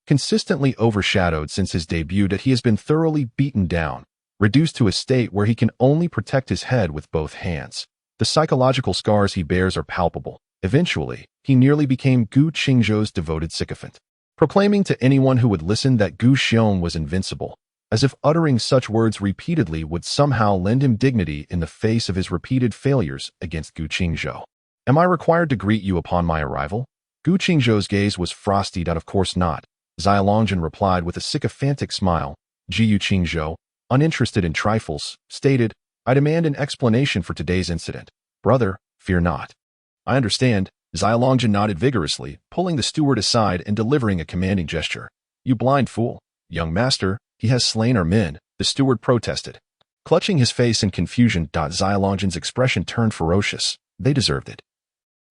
consistently overshadowed since his debut that he has been thoroughly beaten down, reduced to a state where he can only protect his head with both hands. The psychological scars he bears are palpable. Eventually, he nearly became Gu Qingzhou's devoted sycophant, proclaiming to anyone who would listen that Gu Xiong was invincible, as if uttering such words repeatedly would somehow lend him dignity in the face of his repeated failures against Gu Qingzhou. Am I required to greet you upon my arrival? Gu Qingzhou's gaze was frosty. Of course not, Zai Longjin replied with a sycophantic smile. Gu Qingzhou, uninterested in trifles, stated, I demand an explanation for today's incident. Brother, fear not. I understand. Zai Longjin nodded vigorously, pulling the steward aside and delivering a commanding gesture. You blind fool. Young master, he has slain our men, the steward protested. Clutching his face in confusion, Zai Longjin's expression turned ferocious. They deserved it.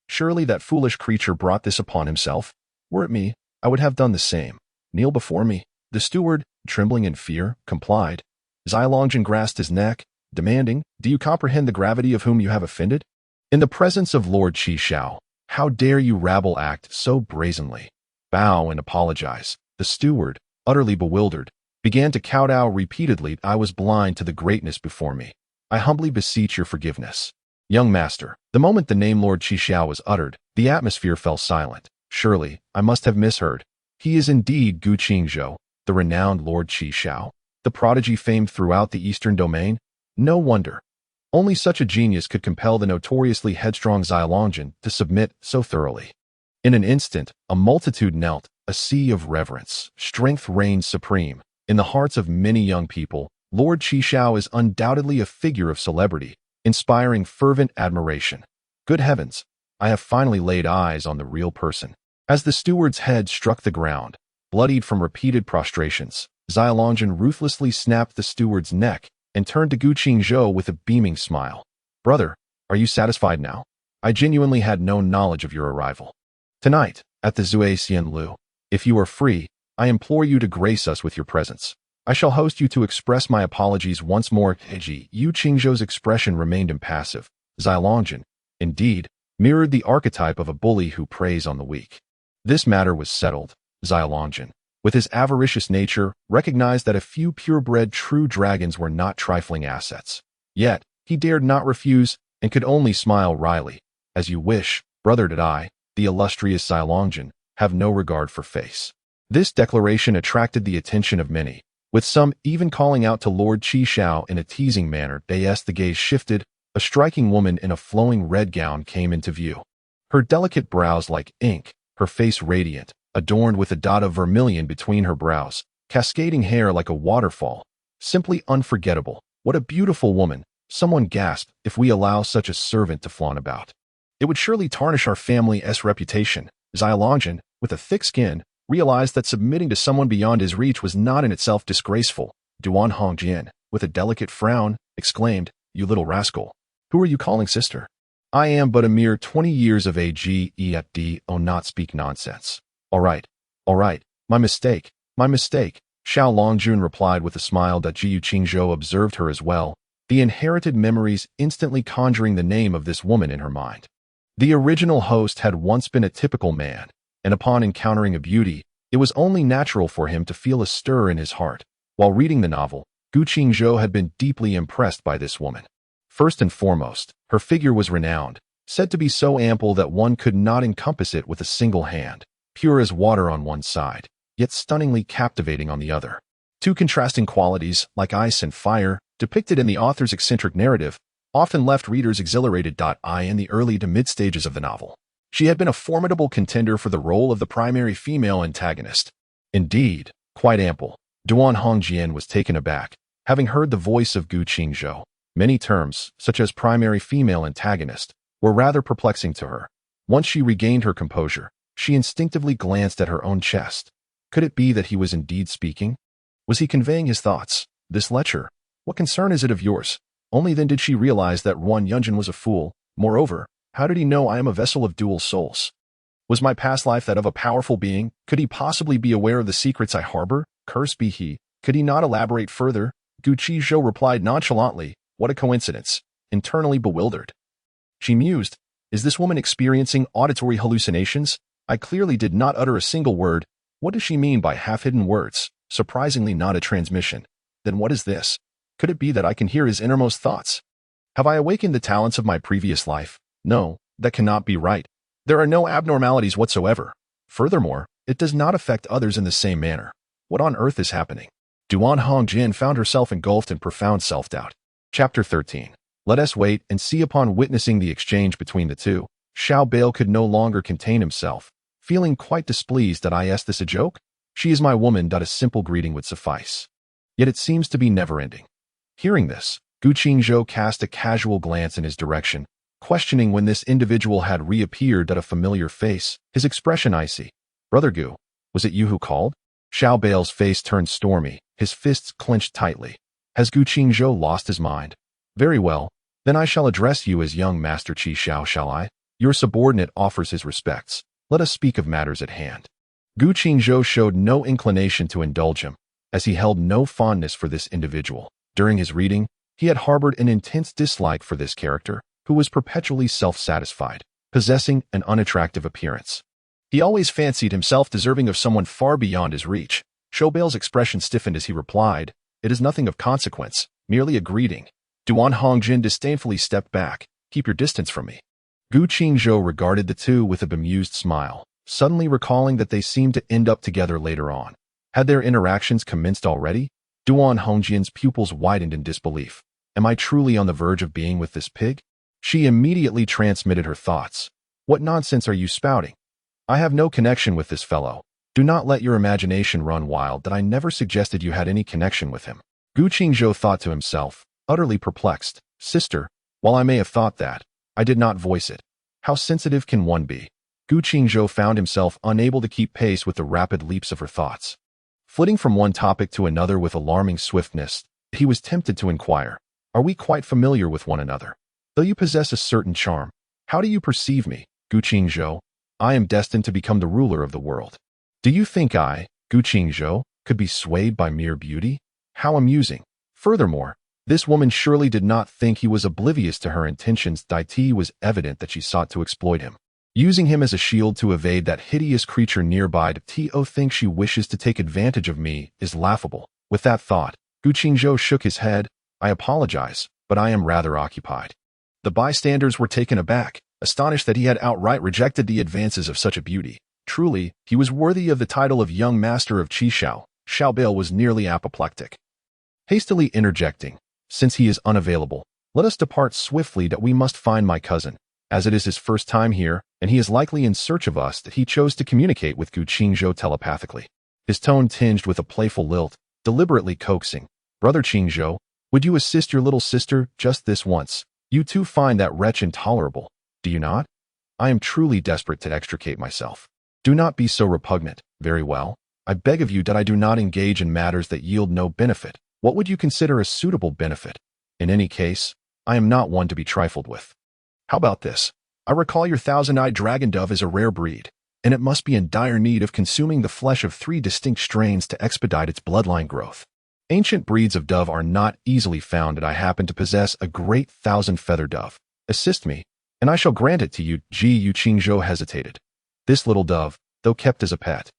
Surely that foolish creature brought this upon himself. Were it me, I would have done the same. Kneel before me. The steward, trembling in fear, complied. Zai Longjin grasped his neck, demanding, Do you comprehend the gravity of whom you have offended? In the presence of Lord Qishao, how dare you rabble act so brazenly? Bow and apologize. The steward, utterly bewildered, began to kowtow repeatedly. I was blind to the greatness before me. I humbly beseech your forgiveness. Young master, the moment the name Lord Qishao was uttered, the atmosphere fell silent. Surely, I must have misheard. He is indeed Gu Qingzhou, the renowned Lord Qishao, the prodigy famed throughout the eastern domain. No wonder. Only such a genius could compel the notoriously headstrong Zai Longjin to submit so thoroughly. In an instant, a multitude knelt, a sea of reverence. Strength reigned supreme. In the hearts of many young people, Lord Qishao is undoubtedly a figure of celebrity, inspiring fervent admiration. Good heavens, I have finally laid eyes on the real person. As the steward's head struck the ground, bloodied from repeated prostrations, Zai Longjin ruthlessly snapped the steward's neck and turned to Gu Qingzhou with a beaming smile. Brother, are you satisfied now? I genuinely had no knowledge of your arrival. Tonight, at the Zhuai Lu, if you are free, I implore you to grace us with your presence. I shall host you to express my apologies once more. Gu Qingzhou's expression remained impassive. Zai Longjin, indeed, mirrored the archetype of a bully who preys on the weak. This matter was settled. Zai Longjin, with his avaricious nature, recognized that a few purebred true dragons were not trifling assets. Yet, he dared not refuse and could only smile wryly. As you wish, brother. Did I, the illustrious Zai Longjin, have no regard for face? This declaration attracted the attention of many, with some even calling out to Lord Qishao in a teasing manner. As the gaze shifted, a striking woman in a flowing red gown came into view. Her delicate brows like ink, her face radiant, adorned with a dot of vermilion between her brows, cascading hair like a waterfall. Simply unforgettable. What a beautiful woman, someone gasped. If we allow such a servant to flaunt about, it would surely tarnish our family's reputation. Zai Longjin, with a thick skin, realized that submitting to someone beyond his reach was not in itself disgraceful. Ruan Yunjin, with a delicate frown, exclaimed, You little rascal. Who are you calling sister? I am but a mere 20 years of age. Oh, not speak nonsense. All right, my mistake. Xiao Longjun replied with a smile. Gu Qingzhou observed her as well, the inherited memories instantly conjuring the name of this woman in her mind. The original host had once been a typical man, and upon encountering a beauty, it was only natural for him to feel a stir in his heart. While reading the novel, Gu Qingzhou had been deeply impressed by this woman. First and foremost, her figure was renowned, said to be so ample that one could not encompass it with a single hand, pure as water on one side, yet stunningly captivating on the other. Two contrasting qualities, like ice and fire, depicted in the author's eccentric narrative, often left readers exhilarated. In the early to mid-stages of the novel, she had been a formidable contender for the role of the primary female antagonist. Indeed, quite ample. Ruan Yunjin was taken aback, having heard the voice of Gu Qingzhou. Many terms, such as primary female antagonist, were rather perplexing to her. Once she regained her composure, she instinctively glanced at her own chest. Could it be that he was indeed speaking? Was he conveying his thoughts? This lecher, what concern is it of yours? Only then did she realize that Ruan Yunjin was a fool. Moreover, how did he know I am a vessel of dual souls? Was my past life that of a powerful being? Could he possibly be aware of the secrets I harbor? Cursed be he. Could he not elaborate further? Gu Qingzhou replied nonchalantly, What a coincidence. Internally bewildered, she mused, Is this woman experiencing auditory hallucinations? I clearly did not utter a single word. What does she mean by half-hidden words? Surprisingly not a transmission. Then what is this? Could it be that I can hear his innermost thoughts? Have I awakened the talents of my previous life? No, that cannot be right. There are no abnormalities whatsoever. Furthermore, it does not affect others in the same manner. What on earth is happening? Ruan Yunjin found herself engulfed in profound self-doubt. Chapter 13. Let us wait and see. Upon witnessing the exchange between the two, Xiao Bale could no longer contain himself, feeling quite displeased. Is this a joke? She is my woman. A simple greeting would suffice. Yet it seems to be never-ending. Hearing this, Qingzhou cast a casual glance in his direction, questioning when this individual had reappeared. A familiar face, his expression icy. Brother Gu, was it you who called? Xiao Bale's face turned stormy, his fists clenched tightly. Has Qingzhou lost his mind? Very well, then I shall address you as young Master Qi Xiao, shall I? Your subordinate offers his respects. Let us speak of matters at hand. Qingzhou showed no inclination to indulge him, as he held no fondness for this individual. During his reading, he had harbored an intense dislike for this character, who was perpetually self-satisfied, possessing an unattractive appearance. He always fancied himself deserving of someone far beyond his reach. Xiao Bale's expression stiffened as he replied, "It is nothing of consequence, merely a greeting." Ruan Yunjin disdainfully stepped back. "Keep your distance from me." Qingzhou regarded the two with a bemused smile, suddenly recalling that they seemed to end up together later on. Had their interactions commenced already? Ruan Yunjin's pupils widened in disbelief. Am I truly on the verge of being with this pig? She immediately transmitted her thoughts. What nonsense are you spouting? I have no connection with this fellow. Do not let your imagination run wild. That I never suggested you had any connection with him. Qingzhou thought to himself, utterly perplexed. Sister, while I may have thought that, I did not voice it. How sensitive can one be? Qingzhou found himself unable to keep pace with the rapid leaps of her thoughts. Flitting from one topic to another with alarming swiftness, he was tempted to inquire, are we quite familiar with one another? Though you possess a certain charm, how do you perceive me, Qingzhou? I am destined to become the ruler of the world. Do you think I, Qingzhou, could be swayed by mere beauty? How amusing. Furthermore, this woman surely did not think he was oblivious to her intentions. It was evident that she sought to exploit him, using him as a shield to evade that hideous creature nearby. To think she wishes to take advantage of me is laughable. With that thought, Qingzhou shook his head. I apologize, but I am rather occupied. The bystanders were taken aback, astonished that he had outright rejected the advances of such a beauty. Truly, he was worthy of the title of young master of Qi Xiao. Xiao Bale was nearly apoplectic. Hastily interjecting, since he is unavailable, let us depart swiftly. That we must find my cousin, as it is his first time here, and he is likely in search of us. That he chose to communicate with Qingzhou telepathically, his tone tinged with a playful lilt, deliberately coaxing. Brother Qingzhou, would you assist your little sister just this once? You too find that wretch intolerable, do you not? I am truly desperate to extricate myself. Do not be so repugnant. Very well. I beg of you that I do not engage in matters that yield no benefit. What would you consider a suitable benefit? In any case, I am not one to be trifled with. How about this? I recall your thousand-eyed dragon dove is a rare breed, and it must be in dire need of consuming the flesh of 3 distinct strains to expedite its bloodline growth. Ancient breeds of dove are not easily found, and I happen to possess a great 1,000-feather dove. Assist me, and I shall grant it to you. Qingzhou hesitated. This little dove, though kept as a pet,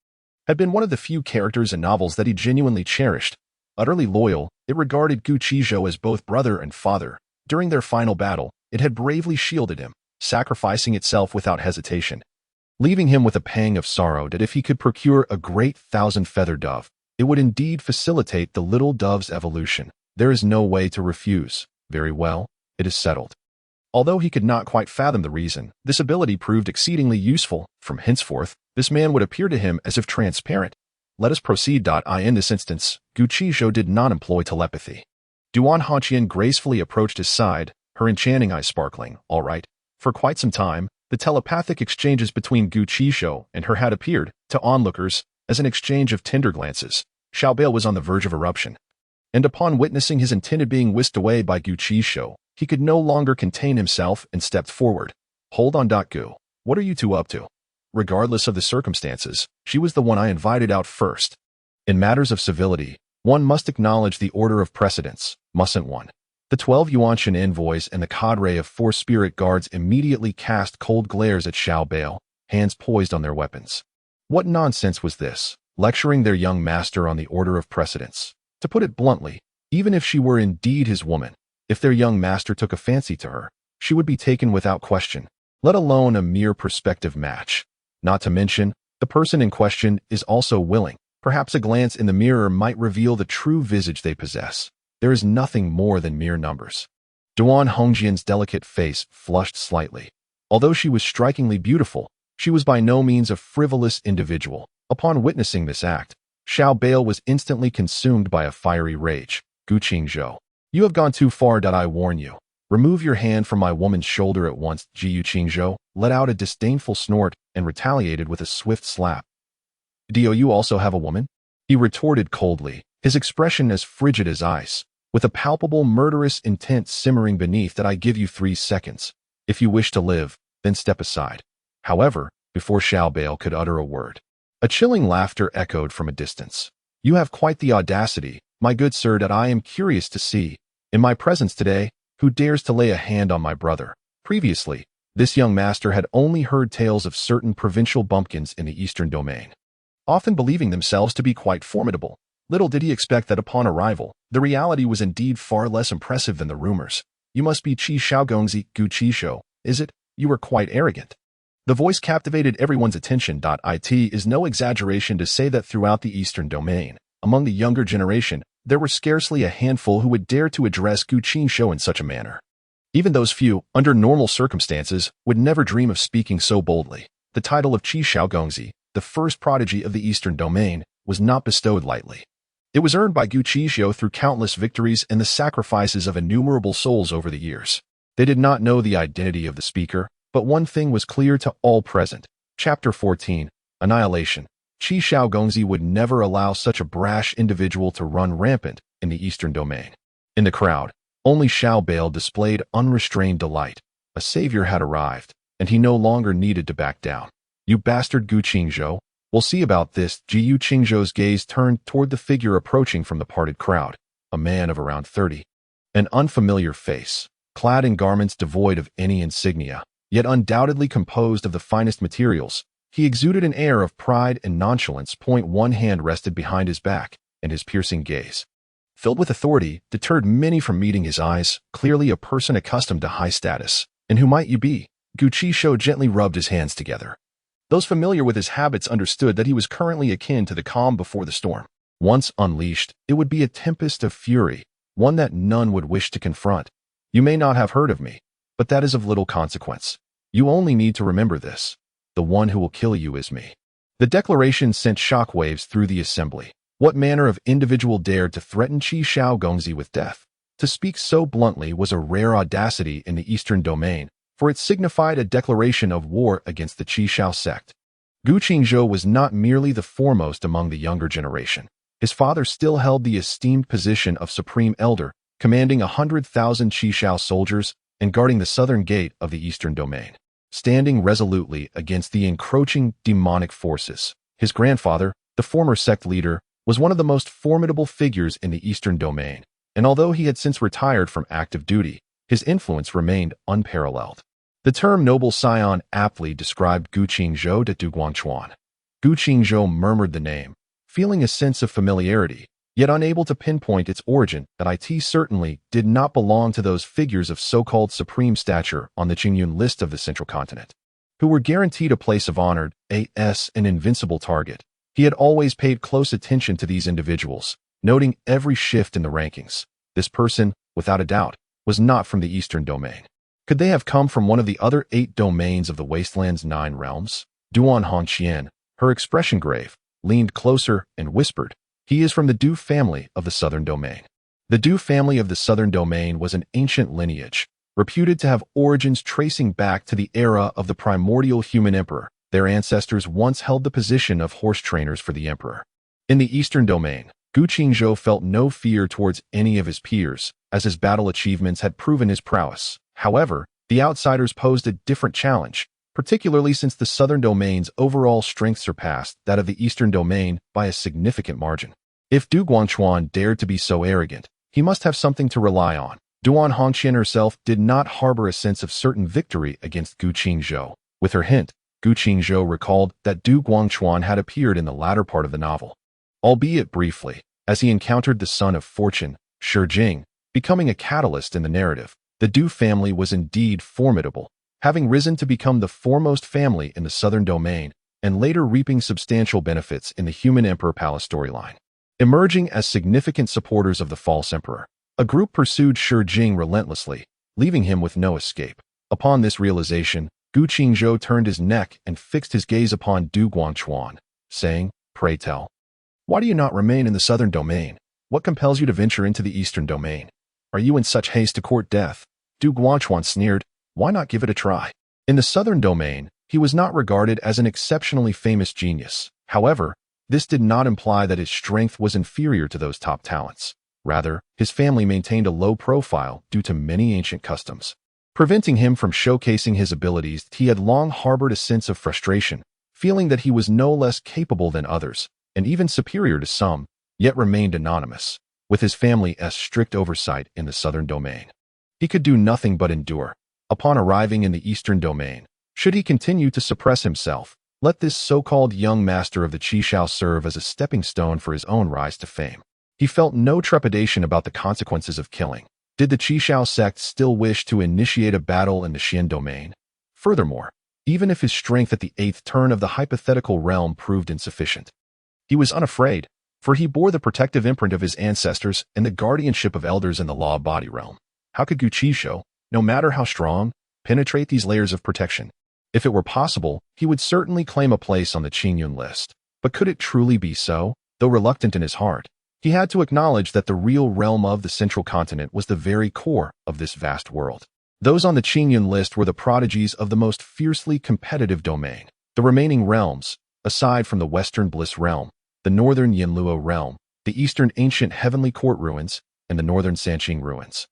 had been one of the few characters in novels that he genuinely cherished. Utterly loyal, it regarded Qingzhou as both brother and father. During their final battle, it had bravely shielded him, sacrificing itself without hesitation, leaving him with a pang of sorrow that if he could procure a great 1,000-feather dove, it would indeed facilitate the little dove's evolution. There is no way to refuse. Very well, it is settled. Although he could not quite fathom the reason, this ability proved exceedingly useful. From henceforth, this man would appear to him as if transparent. Let us proceed. In this instance, Qingzhou did not employ telepathy. Ruan Yunjin gracefully approached his side, her enchanting eyes sparkling. All right. For quite some time, the telepathic exchanges between Qingzhou and her had appeared, to onlookers, as an exchange of tender glances. Xiao Bale was on the verge of eruption, and upon witnessing his intended being whisked away by Qingzhou, he could no longer contain himself and stepped forward. Hold on. Gu, what are you two up to? Regardless of the circumstances, she was the one I invited out first. In matters of civility, one must acknowledge the order of precedence, mustn't one? The 12 Yuanshan envoys and the cadre of 4 spirit guards immediately cast cold glares at Xiao Bale, hands poised on their weapons. What nonsense was this? lecturing their young master on the order of precedence. To put it bluntly, even if she were indeed his woman, if their young master took a fancy to her, she would be taken without question, let alone a mere prospective match. Not to mention, the person in question is also willing. Perhaps a glance in the mirror might reveal the true visage they possess. There is nothing more than mere numbers. Ruan Yunjin's delicate face flushed slightly. Although she was strikingly beautiful, she was by no means a frivolous individual. Upon witnessing this act, Xiao Bale was instantly consumed by a fiery rage. Qingzhou, you have gone too far, I warn you. Remove your hand from my woman's shoulder at once. Qingzhou let out a disdainful snort and retaliated with a swift slap. Do you also have a woman? He retorted coldly, his expression as frigid as ice, with a palpable murderous intent simmering beneath. That I give you 3 seconds. If you wish to live, then step aside. However, before Xiao Bale could utter a word, a chilling laughter echoed from a distance. You have quite the audacity, my good sir, that I am curious to see, in my presence today, who dares to lay a hand on my brother. Previously, this young master had only heard tales of certain provincial bumpkins in the eastern domain, often believing themselves to be quite formidable. Little did he expect that upon arrival, the reality was indeed far less impressive than the rumors. You must be Qi Shaogongzi Qingzhou, is it? You are quite arrogant. The voice captivated everyone's attention. It is no exaggeration to say that throughout the eastern domain, among the younger generation, there were scarcely a handful who would dare to address Qingzhou in such a manner. Even those few, under normal circumstances, would never dream of speaking so boldly. The title of Qi Shaogongzi, the first prodigy of the eastern domain, was not bestowed lightly. It was earned by Qingzhou through countless victories and the sacrifices of innumerable souls over the years. They did not know the identity of the speaker, but one thing was clear to all present. Chapter 14, Annihilation. Qi Shaogongzi would never allow such a brash individual to run rampant in the eastern domain. In the crowd, only Xiao Bale displayed unrestrained delight. A savior had arrived, and he no longer needed to back down. You bastard Qingzhou, we'll see about this. Qingzhou's gaze turned toward the figure approaching from the parted crowd, a man of around 30. An unfamiliar face, clad in garments devoid of any insignia, yet undoubtedly composed of the finest materials. He exuded an air of pride and nonchalance. One hand rested behind his back, and his piercing gaze, filled with authority, deterred many from meeting his eyes. Clearly a person accustomed to high status. And who might you be? Qingzhou gently rubbed his hands together. Those familiar with his habits understood that he was currently akin to the calm before the storm. Once unleashed, it would be a tempest of fury, one that none would wish to confront. You may not have heard of me, but that is of little consequence. You only need to remember this. The one who will kill you is me. The declaration sent shockwaves through the assembly. What manner of individual dared to threaten Qi Shaogongzi with death? To speak so bluntly was a rare audacity in the eastern domain, for it signified a declaration of war against the Qishao sect. Qingzhou was not merely the foremost among the younger generation. His father still held the esteemed position of supreme elder, commanding 100,000 Qishao soldiers and guarding the southern gate of the eastern domain, standing resolutely against the encroaching demonic forces. His grandfather, the former sect leader, was one of the most formidable figures in the eastern domain, and although he had since retired from active duty, his influence remained unparalleled. The term noble scion aptly described Qingzhou de Duguangchuan. Qingzhou murmured the name, feeling a sense of familiarity, yet unable to pinpoint its origin. That it certainly did not belong to those figures of so-called supreme stature on the Qingyun list of the central continent, who were guaranteed a place of honor as an invincible target. He had always paid close attention to these individuals, noting every shift in the rankings. This person, without a doubt, was not from the eastern domain. Could they have come from one of the other 8 domains of the wasteland's 9 realms? Ruan Yunjin, her expression grave, leaned closer and whispered, "He is from the Du family of the southern domain." The Du family of the southern domain was an ancient lineage, reputed to have origins tracing back to the era of the primordial human emperor. Their ancestors once held the position of horse trainers for the emperor. In the eastern domain, Qingzhou felt no fear towards any of his peers, as his battle achievements had proven his prowess. However, the outsiders posed a different challenge, particularly since the southern domain's overall strength surpassed that of the eastern domain by a significant margin. If Du Guangchuan dared to be so arrogant, he must have something to rely on. Ruan Yunjin herself did not harbor a sense of certain victory against Qingzhou. With her hint, Gu Qingzhou recalled that Du Guangquan had appeared in the latter part of the novel, albeit briefly, as he encountered the son of fortune, Shi Jing, becoming a catalyst in the narrative. The Du family was indeed formidable, having risen to become the foremost family in the southern domain and later reaping substantial benefits in the Human Emperor Palace storyline. Emerging as significant supporters of the false emperor, a group pursued Shi Jing relentlessly, leaving him with no escape. Upon this realization, Gu Qingzhou turned his neck and fixed his gaze upon Du Guangquan, saying, "Pray tell, why do you not remain in the southern domain? What compels you to venture into the eastern domain? Are you in such haste to court death?" Du Guangquan sneered, "Why not give it a try?" In the southern domain, he was not regarded as an exceptionally famous genius. However, this did not imply that his strength was inferior to those top talents. Rather, his family maintained a low profile due to many ancient customs, preventing him from showcasing his abilities. He had long harbored a sense of frustration, feeling that he was no less capable than others, and even superior to some, yet remained anonymous. With his family's strict oversight in the southern domain, he could do nothing but endure. Upon arriving in the eastern domain, should he continue to suppress himself, let this so-called young master of the Qingzhou serve as a stepping stone for his own rise to fame. He felt no trepidation about the consequences of killing. Did the Qingzhou sect still wish to initiate a battle in the Xian domain? Furthermore, even if his strength at the 8th turn of the hypothetical realm proved insufficient, he was unafraid, for he bore the protective imprint of his ancestors and the guardianship of elders in the law body realm. How could Gu Qingzhou, no matter how strong, penetrate these layers of protection? If it were possible, he would certainly claim a place on the Qingyun list. But could it truly be so? Though reluctant in his heart, he had to acknowledge that the real realm of the central continent was the very core of this vast world. Those on the Qingyun list were the prodigies of the most fiercely competitive domain. The remaining realms, aside from the Western Bliss realm, the Northern Yinluo realm, the Eastern Ancient Heavenly Court ruins, and the Northern Sanqing ruins,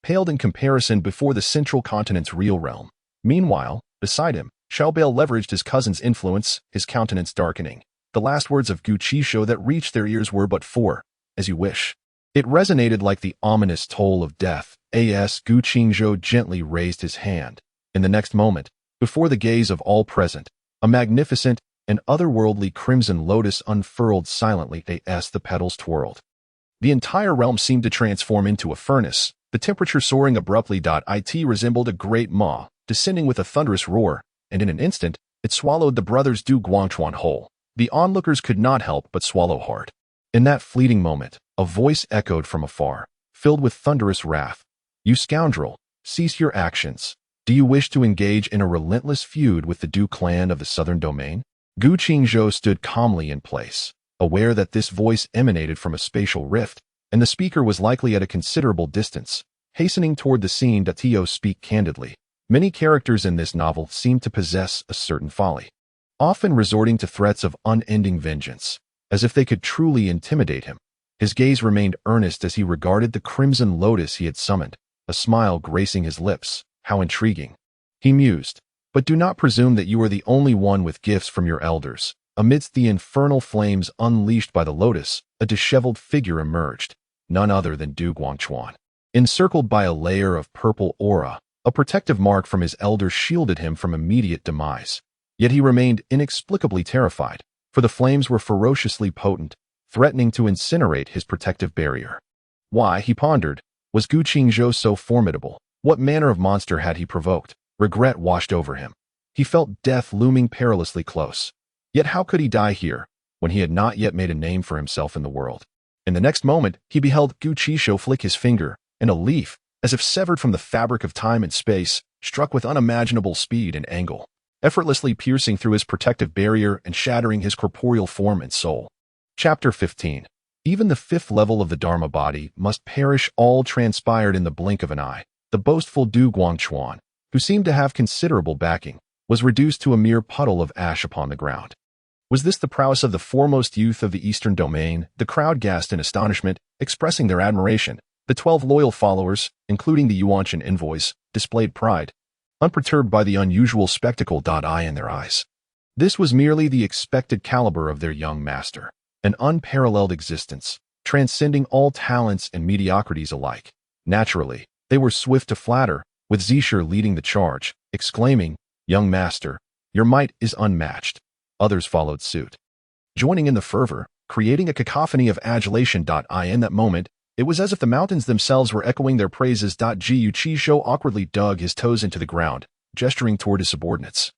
paled in comparison before the central continent's real realm. Meanwhile, beside him, Xiaobei leveraged his cousin's influence, his countenance darkening. The last words of Gu Qingzhou that reached their ears were but four, "As you wish." It resonated like the ominous toll of death. Gu Qingzhou gently raised his hand. In the next moment, before the gaze of all present, a magnificent and otherworldly crimson lotus unfurled silently as the petals twirled. The entire realm seemed to transform into a furnace, the temperature soaring abruptly. It resembled a great maw, descending with a thunderous roar, and in an instant, it swallowed the brothers Du Guangquan whole. The onlookers could not help but swallow hard. In that fleeting moment, a voice echoed from afar, filled with thunderous wrath. "You scoundrel, cease your actions. Do you wish to engage in a relentless feud with the Du clan of the southern domain?" Gu Qingzhou stood calmly in place, aware that this voice emanated from a spatial rift, and the speaker was likely at a considerable distance. Hastening toward the scene, to speak candidly, many characters in this novel seem to possess a certain folly, often resorting to threats of unending vengeance, as if they could truly intimidate him. His gaze remained earnest as he regarded the crimson lotus he had summoned, a smile gracing his lips. "How intriguing," he mused. "But do not presume that you are the only one with gifts from your elders." Amidst the infernal flames unleashed by the lotus, a disheveled figure emerged, none other than Du Guangquan. Encircled by a layer of purple aura, a protective mark from his elders shielded him from immediate demise. Yet he remained inexplicably terrified, for the flames were ferociously potent, threatening to incinerate his protective barrier. Why, he pondered, was Gu Qingzhou so formidable? What manner of monster had he provoked? Regret washed over him. He felt death looming perilously close. Yet how could he die here, when he had not yet made a name for himself in the world? In the next moment, he beheld Gu Qingzhou flick his finger, and a leaf, as if severed from the fabric of time and space, struck with unimaginable speed and angle, effortlessly piercing through his protective barrier and shattering his corporeal form and soul. Chapter 15. Even the 5th level of the Dharma body must perish. All transpired in the blink of an eye. The boastful Du Guangquan, who seemed to have considerable backing, was reduced to a mere puddle of ash upon the ground. Was this the prowess of the foremost youth of the Eastern domain? The crowd gasped in astonishment, expressing their admiration. The 12 loyal followers, including the Yuanshan envoys, displayed pride, unperturbed by the unusual spectacle. In their eyes, this was merely the expected caliber of their young master, an unparalleled existence, transcending all talents and mediocrities alike. Naturally, they were swift to flatter, with Zisher leading the charge, exclaiming, "Young master, Your might is unmatched. Others followed suit, joining in the fervor, creating a cacophony of adulation. In that moment, it was as if the mountains themselves were echoing their praises. Qingzhou awkwardly dug his toes into the ground, gesturing toward his subordinates.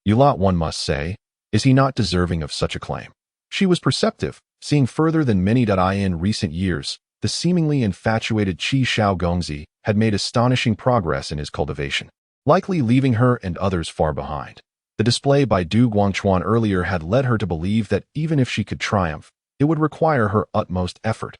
You lot, one must say, is he not deserving of such a claim? She was perceptive, seeing further than many. In recent years, the seemingly infatuated Qi Gongzi had made astonishing progress in his cultivation, likely leaving her and others far behind. The display by Du Guangchuan earlier had led her to believe that even if she could triumph, it would require her utmost effort.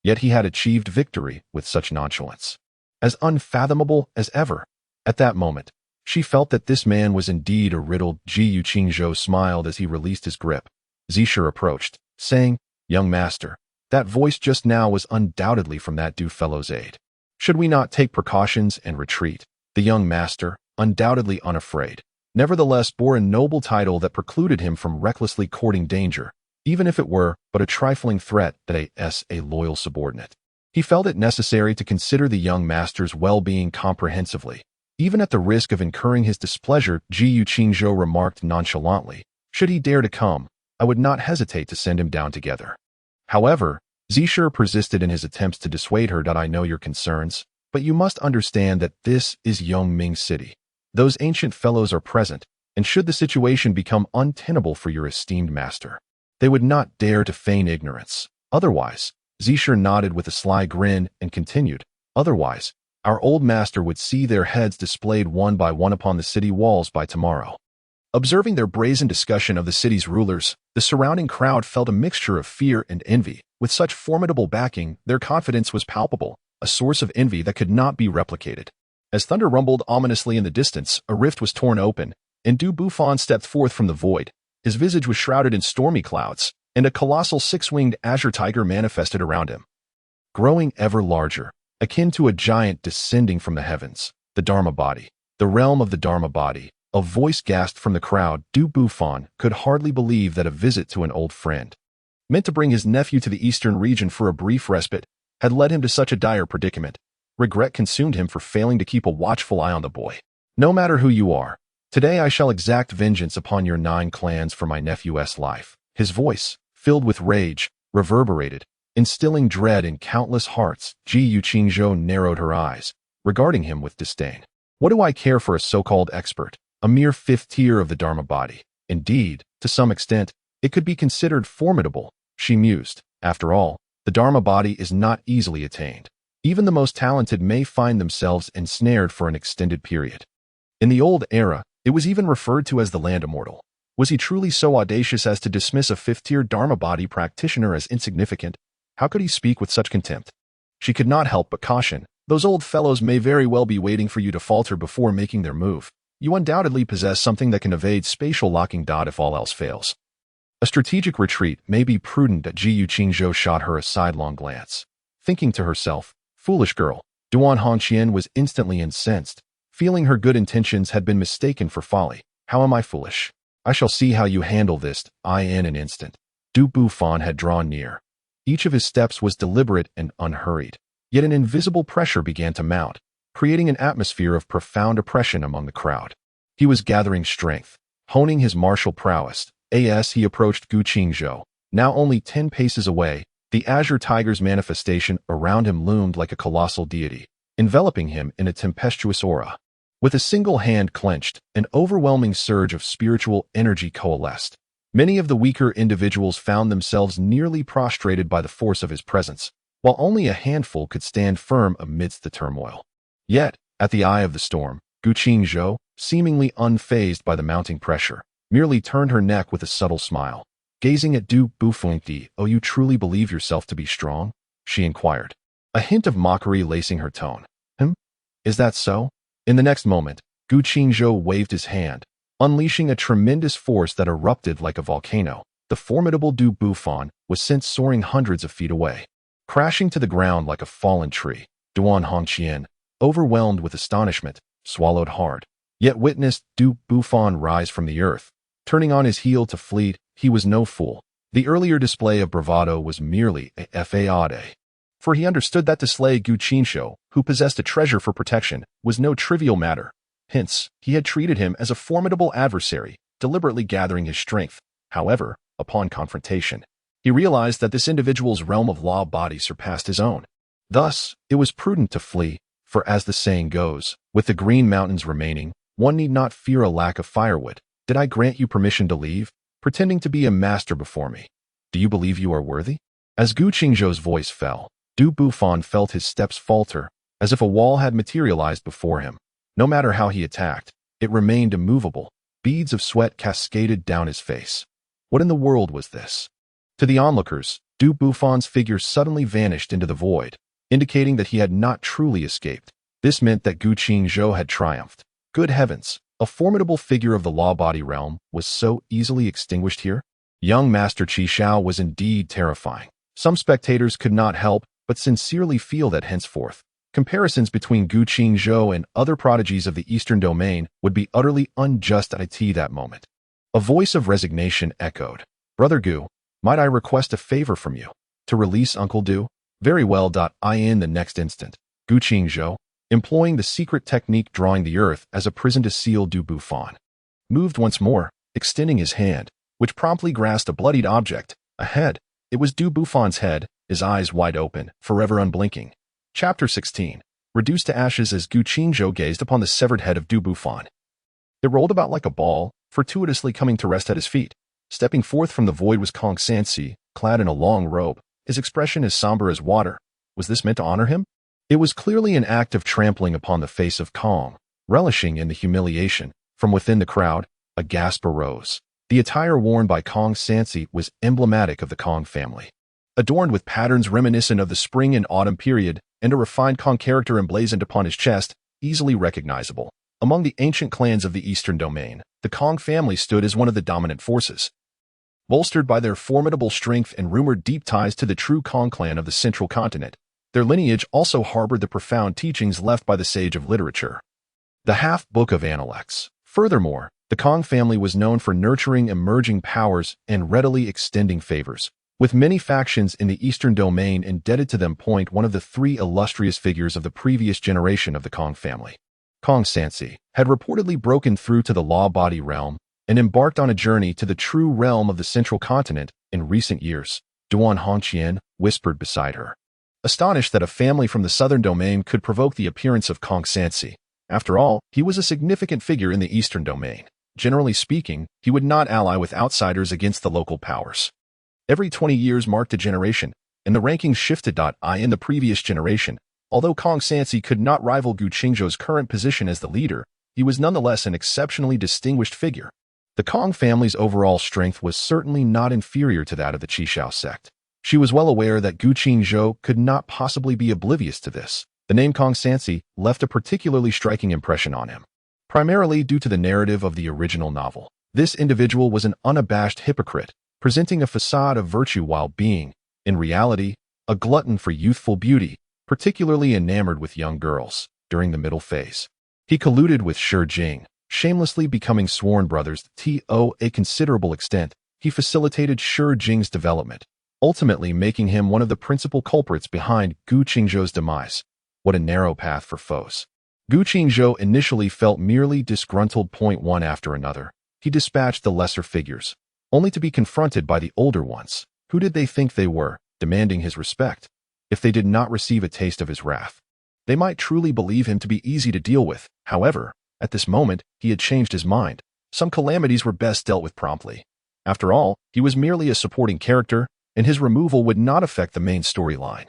Yet he had achieved victory with such nonchalance, as unfathomable as ever. At that moment, she felt that this man was indeed a riddle. Qingzhou smiled as he released his grip. Zisher approached, saying, Young master, that voice just now was undoubtedly from that Du fellow's aide. Should we not take precautions and retreat? The young master, undoubtedly unafraid, nevertheless bore a noble title that precluded him from recklessly courting danger, even if it were but a trifling threat that a loyal subordinate. He felt it necessary to consider the young master's well-being comprehensively, even at the risk of incurring his displeasure. Qingzhou remarked nonchalantly, Should he dare to come, I would not hesitate to send him down together. However, Zisher persisted in his attempts to dissuade her. I know your concerns, but you must understand that this is Yongming City. Those ancient fellows are present, and should the situation become untenable for your esteemed master, they would not dare to feign ignorance. Otherwise, Zisher nodded with a sly grin and continued, Otherwise, our old master would see their heads displayed one by one upon the city walls by tomorrow. Observing their brazen discussion of the city's rulers, the surrounding crowd felt a mixture of fear and envy. With such formidable backing, their confidence was palpable, a source of envy that could not be replicated. As thunder rumbled ominously in the distance, a rift was torn open, and Du Buffon stepped forth from the void. His visage was shrouded in stormy clouds, and a colossal six-winged azure tiger manifested around him. Growing ever larger, akin to a giant descending from the heavens, the Dharma body, the realm of the Dharma body, a voice gasped from the crowd. Du Buffon could hardly believe that a visit to an old friend, meant to bring his nephew to the eastern region for a brief respite, had led him to such a dire predicament. Regret consumed him for failing to keep a watchful eye on the boy. No matter who you are, today I shall exact vengeance upon your 9 clans for my nephew's life. His voice, filled with rage, reverberated, instilling dread in countless hearts. Qingzhou narrowed her eyes, regarding him with disdain. What do I care for a so-called expert, a mere 5th tier of the Dharma body? Indeed, to some extent, it could be considered formidable, she mused. After all, the Dharma body is not easily attained. Even the most talented may find themselves ensnared for an extended period. In the old era, it was even referred to as the land immortal. Was he truly so audacious as to dismiss a 5th-tier Dharma body practitioner as insignificant? How could he speak with such contempt? She could not help but caution, those old fellows may very well be waiting for you to falter before making their move. You undoubtedly possess something that can evade spatial locking. If all else fails, a strategic retreat may be prudent. Qingzhou shot her a sidelong glance, thinking to herself, Foolish girl. Duan Hongqian was instantly incensed, feeling her good intentions had been mistaken for folly. How am I foolish? I shall see how you handle this. In an instant, Du Buffon had drawn near. Each of his steps was deliberate and unhurried, yet an invisible pressure began to mount, creating an atmosphere of profound oppression among the crowd. He was gathering strength, honing his martial prowess. As he approached Qingzhou, now only 10 paces away, the azure tiger's manifestation around him loomed like a colossal deity, enveloping him in a tempestuous aura. With a single hand clenched, an overwhelming surge of spiritual energy coalesced. Many of the weaker individuals found themselves nearly prostrated by the force of his presence, while only a handful could stand firm amidst the turmoil. Yet, at the eye of the storm, Qingzhou, seemingly unfazed by the mounting pressure, merely turned her neck with a subtle smile. Gazing at Du Buffon, Oh, you truly believe yourself to be strong? She inquired, a hint of mockery lacing her tone. Is that so? In the next moment, Qingzhou waved his hand, unleashing a tremendous force that erupted like a volcano. The formidable Du Buffon was sent soaring hundreds of feet away, crashing to the ground like a fallen tree. Duan Hongqian, overwhelmed with astonishment, swallowed hard, yet witnessed Du Buffon rise from the earth. Turning on his heel to flee, he was no fool. The earlier display of bravado was merely a fade, for he understood that to slay Qingzhou, who possessed a treasure for protection, was no trivial matter. Hence, he had treated him as a formidable adversary, deliberately gathering his strength. However, upon confrontation, he realized that this individual's realm of law body surpassed his own. Thus, it was prudent to flee, for as the saying goes, with the Green Mountains remaining, one need not fear a lack of firewood. Did I grant you permission to leave, pretending to be a master before me? Do you believe you are worthy? As Gu Qingzhou's voice fell, Du Bufan felt his steps falter, as if a wall had materialized before him. No matter how he attacked, it remained immovable. Beads of sweat cascaded down his face. What in the world was this? To the onlookers, Du Bufan's figure suddenly vanished into the void, indicating that he had not truly escaped. This meant that Gu Qingzhou had triumphed. Good heavens, a formidable figure of the law body realm was so easily extinguished here? Young Master Qi Xiao was indeed terrifying. Some spectators could not help but sincerely feel that henceforth, comparisons between Gu Qingzhou and other prodigies of the Eastern Domain would be utterly unjust at that moment. A voice of resignation echoed. Brother Gu, might I request a favor from you? To release Uncle Du? Very well. In the next instant, Gu Qingzhou, employing the secret technique drawing the earth as a prison to seal Du Bufan, moved once more, extending his hand, which promptly grasped a bloodied object, a head. It was Du Bufan's head, his eyes wide open, forever unblinking. Chapter 16. Reduced to ashes as Gu Qingzhou gazed upon the severed head of Du Bufan. It rolled about like a ball, fortuitously coming to rest at his feet. Stepping forth from the void was Qingzhou, clad in a long robe, his expression as somber as water. Was this meant to honor him? It was clearly an act of trampling upon the face of Kong, relishing in the humiliation. From within the crowd, a gasp arose. The attire worn by Qingzhou was emblematic of the Kong family. Adorned with patterns reminiscent of the spring and autumn period, and a refined Kong character emblazoned upon his chest, easily recognizable. Among the ancient clans of the Eastern Domain, the Kong family stood as one of the dominant forces. Bolstered by their formidable strength and rumored deep ties to the true Kong clan of the Central Continent, their lineage also harbored the profound teachings left by the sage of literature, the Half-Book of Analects. Furthermore, the Kong family was known for nurturing emerging powers and readily extending favors, with many factions in the Eastern Domain indebted to them. One of the three illustrious figures of the previous generation of the Kong family, Qingzhou, had reportedly broken through to the law body realm and embarked on a journey to the true realm of the Central Continent in recent years. Ruan Yunjin whispered beside her, astonished that a family from the Southern Domain could provoke the appearance of Qingzhou. After all, he was a significant figure in the Eastern Domain. Generally speaking, he would not ally with outsiders against the local powers. Every 20 years marked a generation, and the rankings shifted. In the previous generation, although Qingzhou could not rival Gu Qingzhou's current position as the leader, he was nonetheless an exceptionally distinguished figure. The Kong family's overall strength was certainly not inferior to that of the Qishao sect. She was well aware that Gu Qingzhou could not possibly be oblivious to this. The name Qingzhou left a particularly striking impression on him, primarily due to the narrative of the original novel. This individual was an unabashed hypocrite, presenting a facade of virtue while being, in reality, a glutton for youthful beauty, particularly enamored with young girls. During the middle phase, he colluded with Shi Jing, shamelessly becoming sworn brothers. To a considerable extent, he facilitated Shi Jing's development, ultimately making him one of the principal culprits behind Gu Qingzhou's demise. What a narrow path for foes. Gu Qingzhou initially felt merely disgruntled. One after another, he dispatched the lesser figures, only to be confronted by the older ones. Who did they think they were, demanding his respect? If they did not receive a taste of his wrath, they might truly believe him to be easy to deal with. However, at this moment, he had changed his mind. Some calamities were best dealt with promptly. After all, he was merely a supporting character, and his removal would not affect the main storyline.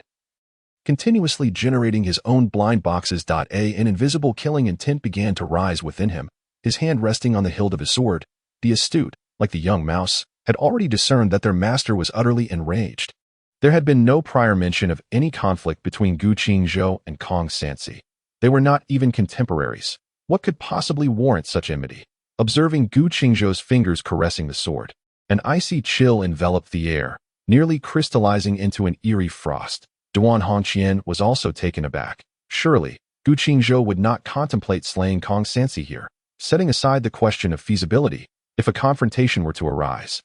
Continuously generating his own blind boxes. An invisible killing intent began to rise within him, his hand resting on the hilt of his sword. The astute, like the young mouse, had already discerned that their master was utterly enraged. There had been no prior mention of any conflict between Gu Qingzhou and Qingzhou. They were not even contemporaries. What could possibly warrant such enmity? Observing Gu Qingzhou's fingers caressing the sword, an icy chill enveloped the air, nearly crystallizing into an eerie frost. Ruan Yunjin was also taken aback. Surely, Gu Qingzhou would not contemplate slaying Qingzhou here, setting aside the question of feasibility, if a confrontation were to arise.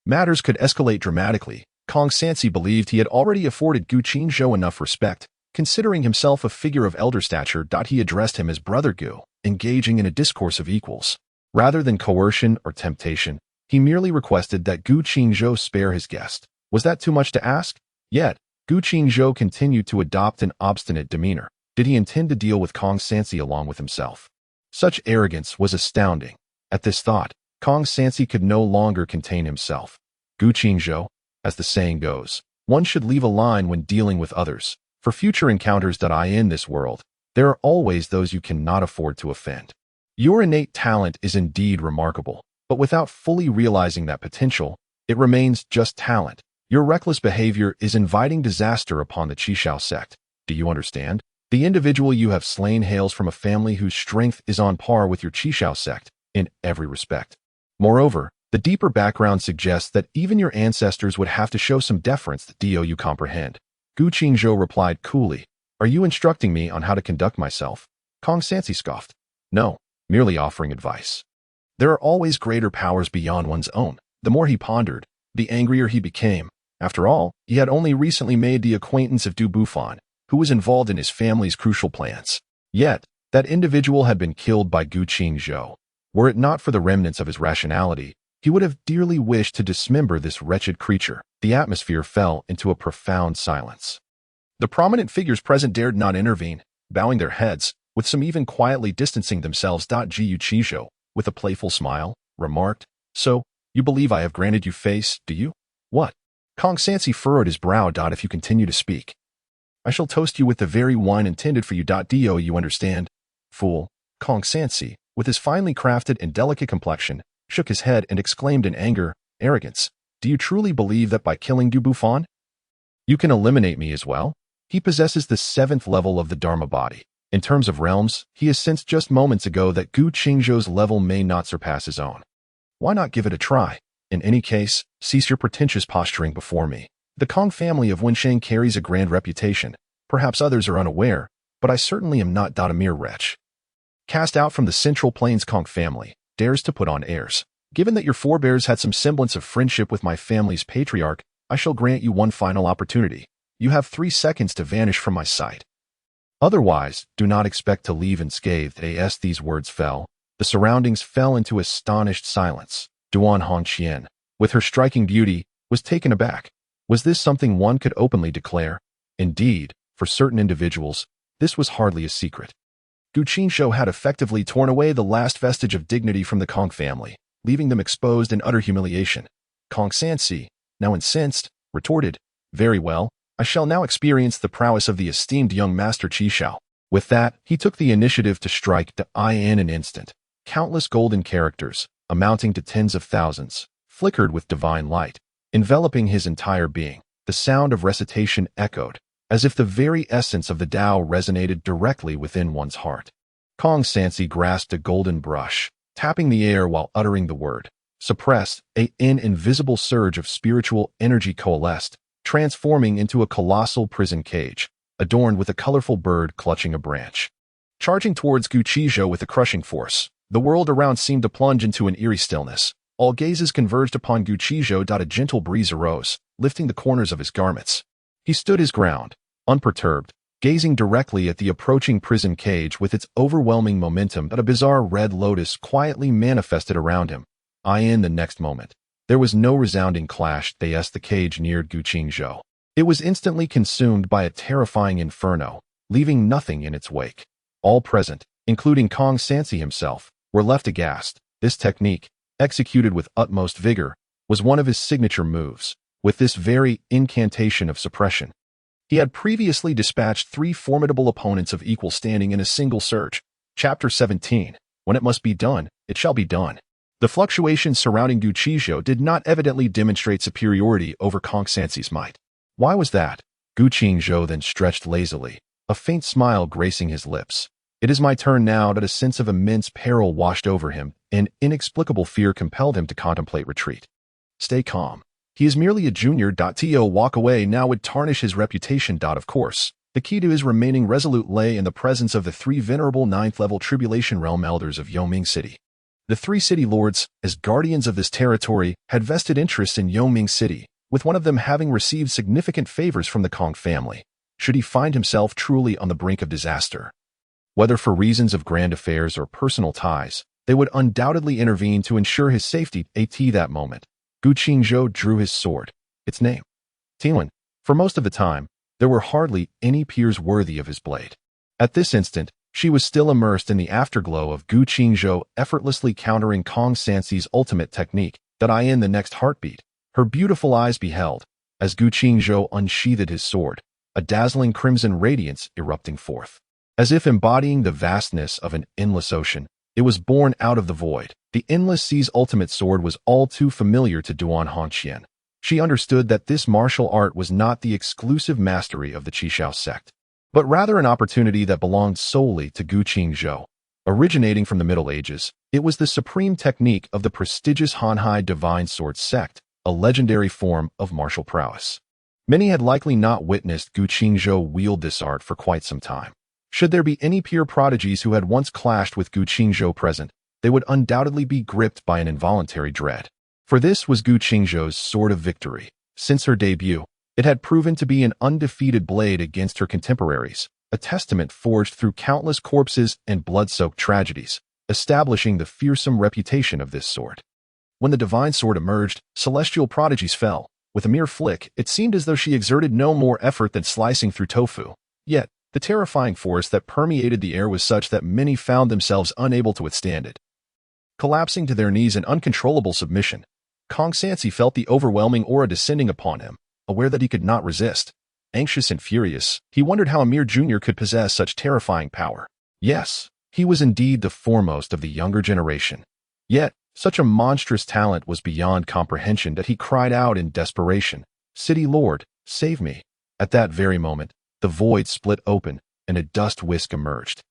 Matters could escalate dramatically. Qingzhou believed he had already afforded Gu Qingzhou enough respect, considering himself a figure of elder stature. He addressed him as Brother Gu, engaging in a discourse of equals. Rather than coercion or temptation, he merely requested that Gu Qingzhou spare his guest. Was that too much to ask? Yet, Gu Qingzhou continued to adopt an obstinate demeanor. Did he intend to deal with Constancy along with himself? Such arrogance was astounding. At this thought, Constancy could no longer contain himself. Gu Qingzhou, as the saying goes, one should leave a line when dealing with others. For future encounters in this world, there are always those you cannot afford to offend. Your innate talent is indeed remarkable, but without fully realizing that potential, it remains just talent. Your reckless behavior is inviting disaster upon the Qingzhou sect. Do you understand? The individual you have slain hails from a family whose strength is on par with your Qingzhou sect in every respect. Moreover, the deeper background suggests that even your ancestors would have to show some deference. Do you comprehend? Gu Qingzhou replied coolly, "Are you instructing me on how to conduct myself?" Constancy scoffed. "No, merely offering advice." There are always greater powers beyond one's own. The more he pondered, the angrier he became. After all, he had only recently made the acquaintance of Du Buffon, who was involved in his family's crucial plans. Yet, that individual had been killed by Gu Qingzhou. Were it not for the remnants of his rationality, he would have dearly wished to dismember this wretched creature. The atmosphere fell into a profound silence. The prominent figures present dared not intervene, bowing their heads, with some even quietly distancing themselves. Gu Qingzhou, with a playful smile, remarked, "So, you believe I have granted you face, do you?" "What?" Constancy furrowed his brow. "If you continue to speak, I shall toast you with the very wine intended for you. Do you understand?" Fool. Constancy, with his finely crafted and delicate complexion, shook his head and exclaimed in anger, "Arrogance! Do you truly believe that by killing Du Buffon, you can eliminate me as well? He possesses the 7th level of the Dharma body. In terms of realms, he has sensed just moments ago that Gu Qingzhou's level may not surpass his own. Why not give it a try? In any case, cease your pretentious posturing before me. The Kong family of Wensheng carries a grand reputation. Perhaps others are unaware, but I certainly am not a mere wretch. Cast out from the Central Plains Kong family, dares to put on airs. Given that your forebears had some semblance of friendship with my family's patriarch, I shall grant you one final opportunity. You have 3 seconds to vanish from my sight. Otherwise, do not expect to leave unscathed." As these words fell, the surroundings fell into astonished silence. Duan Hongqian, with her striking beauty, was taken aback. Was this something one could openly declare? Indeed, for certain individuals, this was hardly a secret. Gu Qingzhou had effectively torn away the last vestige of dignity from the Kong family, leaving them exposed in utter humiliation. Constancy, now incensed, retorted, "Very well, I shall now experience the prowess of the esteemed young master Qingzhou." With that, he took the initiative to strike in an instant. Countless golden characters, amounting to tens of thousands, flickered with divine light, enveloping his entire being. The sound of recitation echoed, as if the very essence of the Tao resonated directly within one's heart. Constancy grasped a golden brush, tapping the air while uttering the word. Suppressed, an invisible surge of spiritual energy coalesced, transforming into a colossal prison cage, adorned with a colorful bird clutching a branch. Charging towards Gu Qingzhou with a crushing force, the world around seemed to plunge into an eerie stillness. All gazes converged upon Gu Qingzhou. A gentle breeze arose, lifting the corners of his garments. He stood his ground, unperturbed, gazing directly at the approaching prison cage with its overwhelming momentum. A bizarre red lotus quietly manifested around him. In the next moment, there was no resounding clash as the cage neared Gu Qingzhou. It was instantly consumed by a terrifying inferno, leaving nothing in its wake. All present, including Constancy himself, were left aghast. This technique, executed with utmost vigor, was one of his signature moves. With this very incantation of suppression, he had previously dispatched 3 formidable opponents of equal standing in a single surge. Chapter 17. When it must be done, it shall be done. The fluctuations surrounding Gu Qingzhou did not evidently demonstrate superiority over Constancy's might. Why was that? Gu Qingzhou then stretched lazily, a faint smile gracing his lips. It is my turn now. That a sense of immense peril washed over him, and inexplicable fear compelled him to contemplate retreat. Stay calm. He is merely a junior. To walk away now would tarnish his reputation. Of course, the key to his remaining resolute lay in the presence of the 3 venerable 9th-level Tribulation Realm elders of Yongming City. The 3 city lords, as guardians of this territory, had vested interests in Yongming City, with one of them having received significant favors from the Kong family, should he find himself truly on the brink of disaster. Whether for reasons of grand affairs or personal ties, they would undoubtedly intervene to ensure his safety. At that moment, Gu Qingzhou drew his sword. Its name, Tianwen. For most of the time, there were hardly any peers worthy of his blade. At this instant, she was still immersed in the afterglow of Gu Qingzhou effortlessly countering Kong Sanxi's ultimate technique, that I in the next heartbeat. Her beautiful eyes beheld, as Gu Qingzhou unsheathed his sword, a dazzling crimson radiance erupting forth. As if embodying the vastness of an endless ocean, it was born out of the void. The endless sea's ultimate sword was all too familiar to Ruan Yunjin. She understood that this martial art was not the exclusive mastery of the Qingzhou sect, but rather an opportunity that belonged solely to Gu Qingzhou. Originating from the Middle Ages, it was the supreme technique of the prestigious Hanhai Divine Sword sect, a legendary form of martial prowess. Many had likely not witnessed Gu Qingzhou wield this art for quite some time. Should there be any peer prodigies who had once clashed with Gu Qingzhou present, they would undoubtedly be gripped by an involuntary dread. For this was Gu Qingzhou's sword of victory. Since her debut, it had proven to be an undefeated blade against her contemporaries, a testament forged through countless corpses and blood-soaked tragedies, establishing the fearsome reputation of this sword. When the divine sword emerged, celestial prodigies fell. With a mere flick, it seemed as though she exerted no more effort than slicing through tofu. Yet, the terrifying force that permeated the air was such that many found themselves unable to withstand it. Collapsing to their knees in uncontrollable submission, Kong Sanxi felt the overwhelming aura descending upon him, aware that he could not resist. Anxious and furious, he wondered how a mere junior could possess such terrifying power. Yes, he was indeed the foremost of the younger generation. Yet, such a monstrous talent was beyond comprehension that he cried out in desperation, "City Lord, save me." At that very moment, the void split open, and a dust whisk emerged.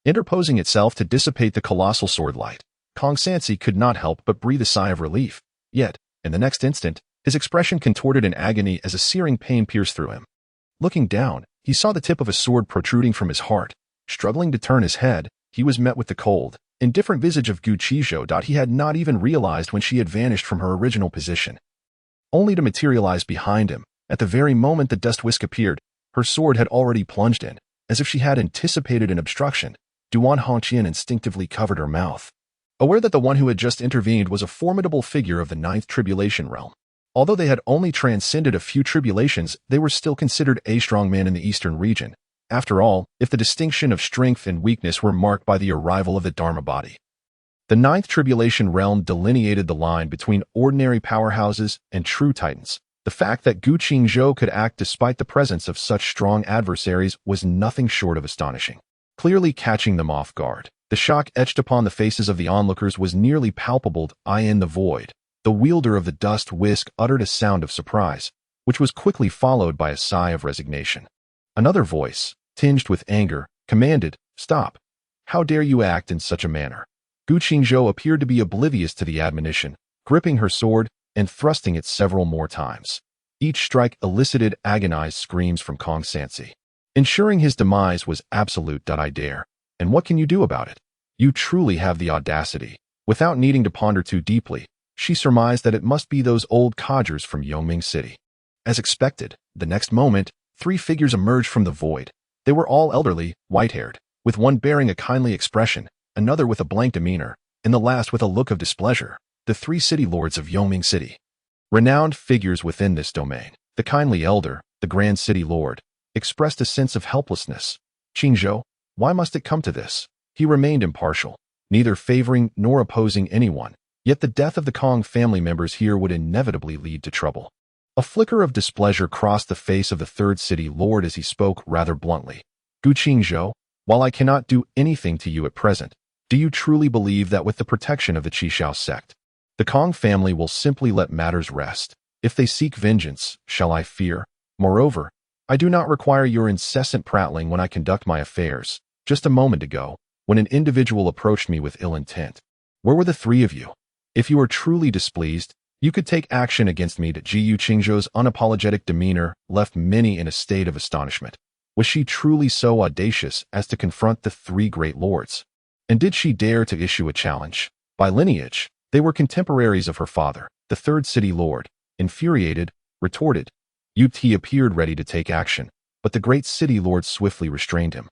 Interposing itself to dissipate the colossal sword light, Kong Sanxi could not help but breathe a sigh of relief. Yet, in the next instant, his expression contorted in agony as a searing pain pierced through him. Looking down, he saw the tip of a sword protruding from his heart. Struggling to turn his head, he was met with the cold, indifferent visage of Gu Qingzhou. He had not even realized when she had vanished from her original position, only to materialize behind him. At the very moment the dust whisk appeared, her sword had already plunged in. As if she had anticipated an obstruction, Ruan Yunjin instinctively covered her mouth. Aware that the one who had just intervened was a formidable figure of the ninth tribulation realm. Although they had only transcended a few tribulations, they were still considered a strong man in the eastern region. After all, if the distinction of strength and weakness were marked by the arrival of the Dharma body. The ninth tribulation realm delineated the line between ordinary powerhouses and true titans. The fact that Gu Qingzhou could act despite the presence of such strong adversaries was nothing short of astonishing, clearly catching them off guard. The shock etched upon the faces of the onlookers was nearly palpable. In the void, the wielder of the dust whisk uttered a sound of surprise, which was quickly followed by a sigh of resignation. Another voice, tinged with anger, commanded, "Stop! How dare you act in such a manner?" Gu Qingzhou appeared to be oblivious to the admonition, gripping her sword and thrusting it several more times. Each strike elicited agonized screams from Kong Sanxi. Ensuring his demise was absolute. I dare. And what can you do about it? You truly have the audacity. Without needing to ponder too deeply, she surmised that it must be those old codgers from Yongming City. As expected, the next moment, three figures emerged from the void. They were all elderly, white-haired, with one bearing a kindly expression, another with a blank demeanor, and the last with a look of displeasure. The three city lords of Yongming City. Renowned figures within this domain. The kindly elder, the grand city lord, expressed a sense of helplessness. "Qingzhou, why must it come to this?" He remained impartial, neither favoring nor opposing anyone, yet the death of the Kong family members here would inevitably lead to trouble. A flicker of displeasure crossed the face of the third city lord as he spoke rather bluntly. "Gu Qingzhou, while I cannot do anything to you at present, do you truly believe that with the protection of the Qingzhou sect, the Kong family will simply let matters rest? If they seek vengeance, shall I fear? Moreover, I do not require your incessant prattling when I conduct my affairs. Just a moment ago, when an individual approached me with ill intent, where were the three of you? If you are truly displeased, you could take action against me." Gu Qingzhou's unapologetic demeanor left many in a state of astonishment. Was she truly so audacious as to confront the three great lords? And did she dare to issue a challenge? By lineage, they were contemporaries of her father, the third city lord. Infuriated, retorted. He appeared ready to take action, but the great city lord swiftly restrained him,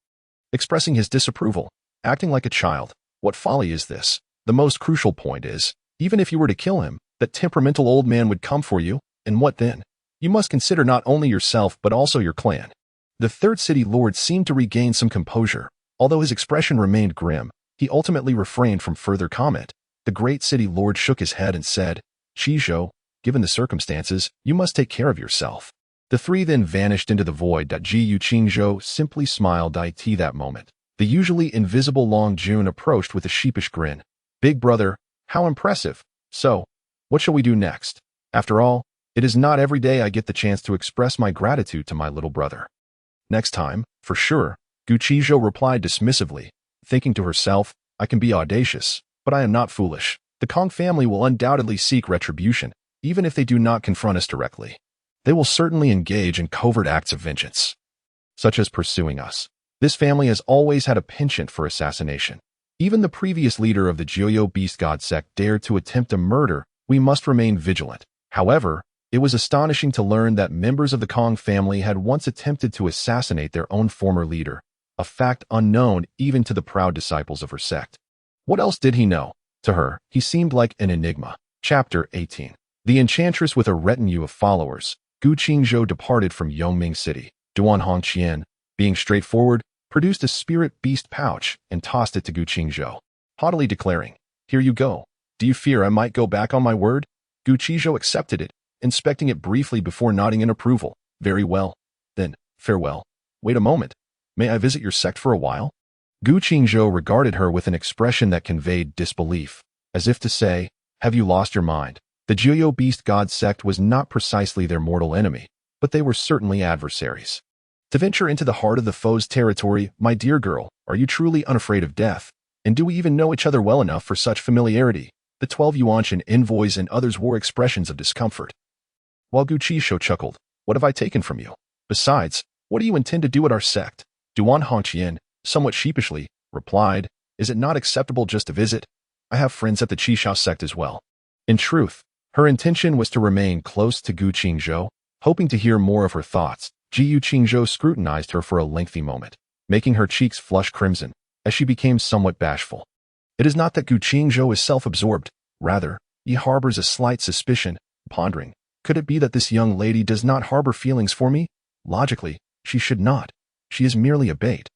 expressing his disapproval, acting like a child. "What folly is this? The most crucial point is, even if you were to kill him, that temperamental old man would come for you, and what then? You must consider not only yourself but also your clan. The third city lord seemed to regain some composure. Although his expression remained grim, he ultimately refrained from further comment. The great city lord shook his head and said, Qingzhou, given the circumstances, you must take care of yourself. The three then vanished into the void. Qingzhou simply smiled at that moment. The usually invisible Longjun approached with a sheepish grin. Big brother, how impressive. So, what shall we do next? After all, it is not every day I get the chance to express my gratitude to my little brother. Next time, for sure, Qingzhou replied dismissively, thinking to herself, I can be audacious, but I am not foolish. The Kong family will undoubtedly seek retribution, even if they do not confront us directly. They will certainly engage in covert acts of vengeance, such as pursuing us. This family has always had a penchant for assassination. Even the previous leader of the Jiuyou Beast God sect dared to attempt a murder. We must remain vigilant. However, it was astonishing to learn that members of the Kong family had once attempted to assassinate their own former leader, a fact unknown even to the proud disciples of her sect. What else did he know? To her, he seemed like an enigma. Chapter 18. The enchantress with a retinue of followers, Qingzhou departed from Yongming City. Duan Hongqian, being straightforward, produced a spirit beast pouch and tossed it to Qingzhou, haughtily declaring, Here you go. Do you fear I might go back on my word? Qingzhou accepted it, inspecting it briefly before nodding in approval. Very well. Then, farewell. Wait a moment. May I visit your sect for a while? Qingzhou regarded her with an expression that conveyed disbelief, as if to say, Have you lost your mind? The Jiuyou Beast God sect was not precisely their mortal enemy, but they were certainly adversaries. To venture into the heart of the foe's territory, my dear girl, are you truly unafraid of death? And do we even know each other well enough for such familiarity? The 12 Yuanshan envoys and others wore expressions of discomfort. While Qingzhou chuckled, What have I taken from you? Besides, what do you intend to do at our sect? Duan Hongqian, somewhat sheepishly, replied, Is it not acceptable just to visit? I have friends at the Qingzhou sect as well. In truth, her intention was to remain close to Qingzhou, hoping to hear more of her thoughts. Qingzhou scrutinized her for a lengthy moment, making her cheeks flush crimson, as she became somewhat bashful. It is not that Qingzhou is self-absorbed, rather, he harbors a slight suspicion, pondering, could it be that this young lady does not harbor feelings for me? Logically, she should not. She is merely a bait.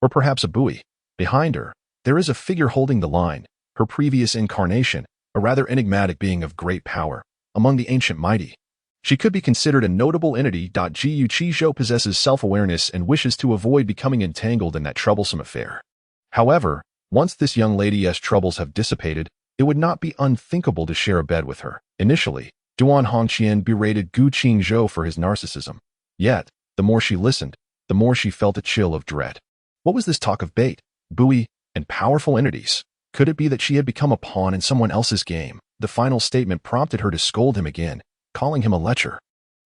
Or perhaps a buoy. Behind her, there is a figure holding the line, her previous incarnation, a rather enigmatic being of great power, among the ancient mighty. She could be considered a notable entity. Qingzhou possesses self-awareness and wishes to avoid becoming entangled in that troublesome affair. However, once this young lady's troubles have dissipated, it would not be unthinkable to share a bed with her. Initially, Duan Hongqian berated Qingzhou for his narcissism. Yet, the more she listened, the more she felt a chill of dread. What was this talk of bait, buoy, and powerful entities? Could it be that she had become a pawn in someone else's game? The final statement prompted her to scold him again, calling him a lecher.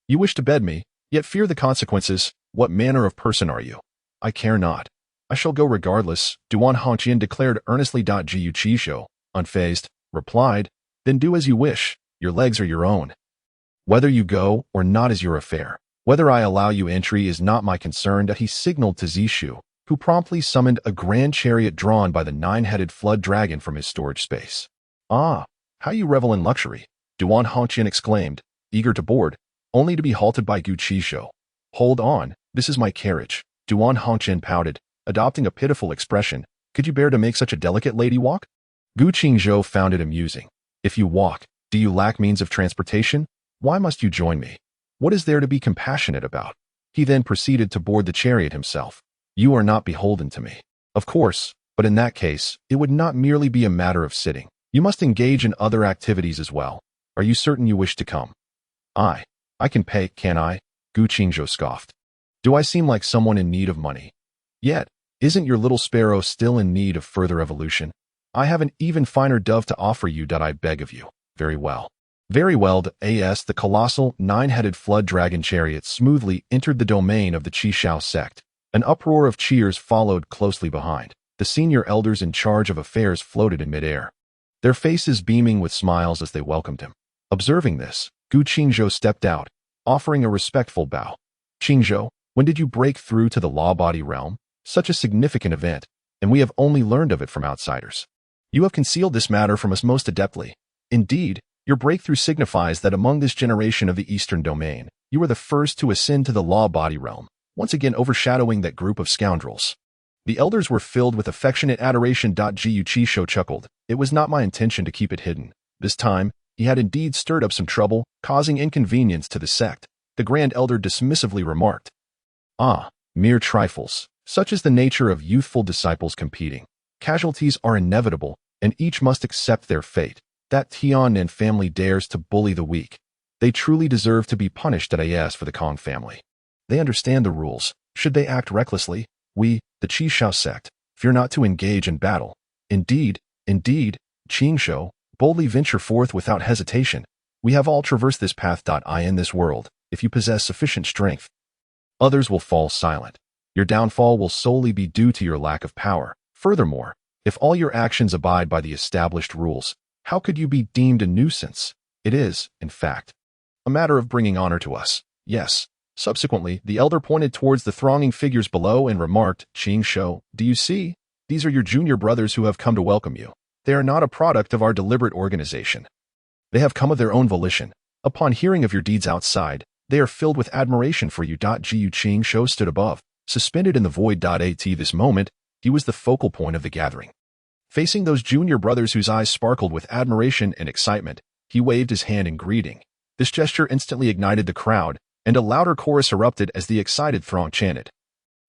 You wish to bed me, yet fear the consequences. What manner of person are you? I care not. I shall go regardless, Duan Hongqian declared earnestly. Qingzhou, unfazed, replied, Then do as you wish, your legs are your own. Whether you go or not is your affair. Whether I allow you entry is not my concern. He signaled to Zishu, who promptly summoned a grand chariot drawn by the 9-headed flood dragon from his storage space. Ah, how you revel in luxury, Duan Hongqian exclaimed, eager to board, only to be halted by Qingzhou. Hold on, this is my carriage, Duan Hongqian pouted, adopting a pitiful expression. Could you bear to make such a delicate lady walk? Qingzhou found it amusing. If you walk, do you lack means of transportation? Why must you join me? What is there to be compassionate about? He then proceeded to board the chariot himself. You are not beholden to me. Of course, but in that case, it would not merely be a matter of sitting. You must engage in other activities as well. Are you certain you wish to come? I can pay, can I? Qingzhou scoffed. Do I seem like someone in need of money? Yet, isn't your little sparrow still in need of further evolution? I have an even finer dove to offer you. I beg of you. Very well. Very well. The colossal 9-headed flood dragon chariot smoothly entered the domain of the Qingzhou sect. An uproar of cheers followed closely behind. The senior elders in charge of affairs floated in midair, their faces beaming with smiles as they welcomed him. Observing this, Qingzhou stepped out, offering a respectful bow. Qingzhou, when did you break through to the law body realm? Such a significant event, and we have only learned of it from outsiders. You have concealed this matter from us most adeptly. Indeed, your breakthrough signifies that among this generation of the Eastern Domain, you are the first to ascend to the law body realm, once again overshadowing that group of scoundrels. The elders were filled with affectionate adoration. Qingzhou chuckled. It was not my intention to keep it hidden. This time, he had indeed stirred up some trouble, causing inconvenience to the sect. The Grand Elder dismissively remarked. Ah, mere trifles. Such is the nature of youthful disciples competing. Casualties are inevitable, and each must accept their fate. That Tianan family dares to bully the weak. They truly deserve to be punished. As for the Kong family, they understand the rules. Should they act recklessly, we, the Qingzhou sect, fear not to engage in battle. Indeed, Qingzhou, boldly venture forth without hesitation. We have all traversed this path. In this world, if you possess sufficient strength, others will fall silent. Your downfall will solely be due to your lack of power. Furthermore, if all your actions abide by the established rules, how could you be deemed a nuisance? It is, in fact, a matter of bringing honor to us. Yes. Subsequently, the elder pointed towards the thronging figures below and remarked, Qingzhou, do you see? These are your junior brothers who have come to welcome you. They are not a product of our deliberate organization. They have come of their own volition. Upon hearing of your deeds outside, they are filled with admiration for you. Qingzhou stood above, suspended in the void. At this moment, he was the focal point of the gathering. Facing those junior brothers whose eyes sparkled with admiration and excitement, he waved his hand in greeting. This gesture instantly ignited the crowd, and a louder chorus erupted as the excited throng chanted,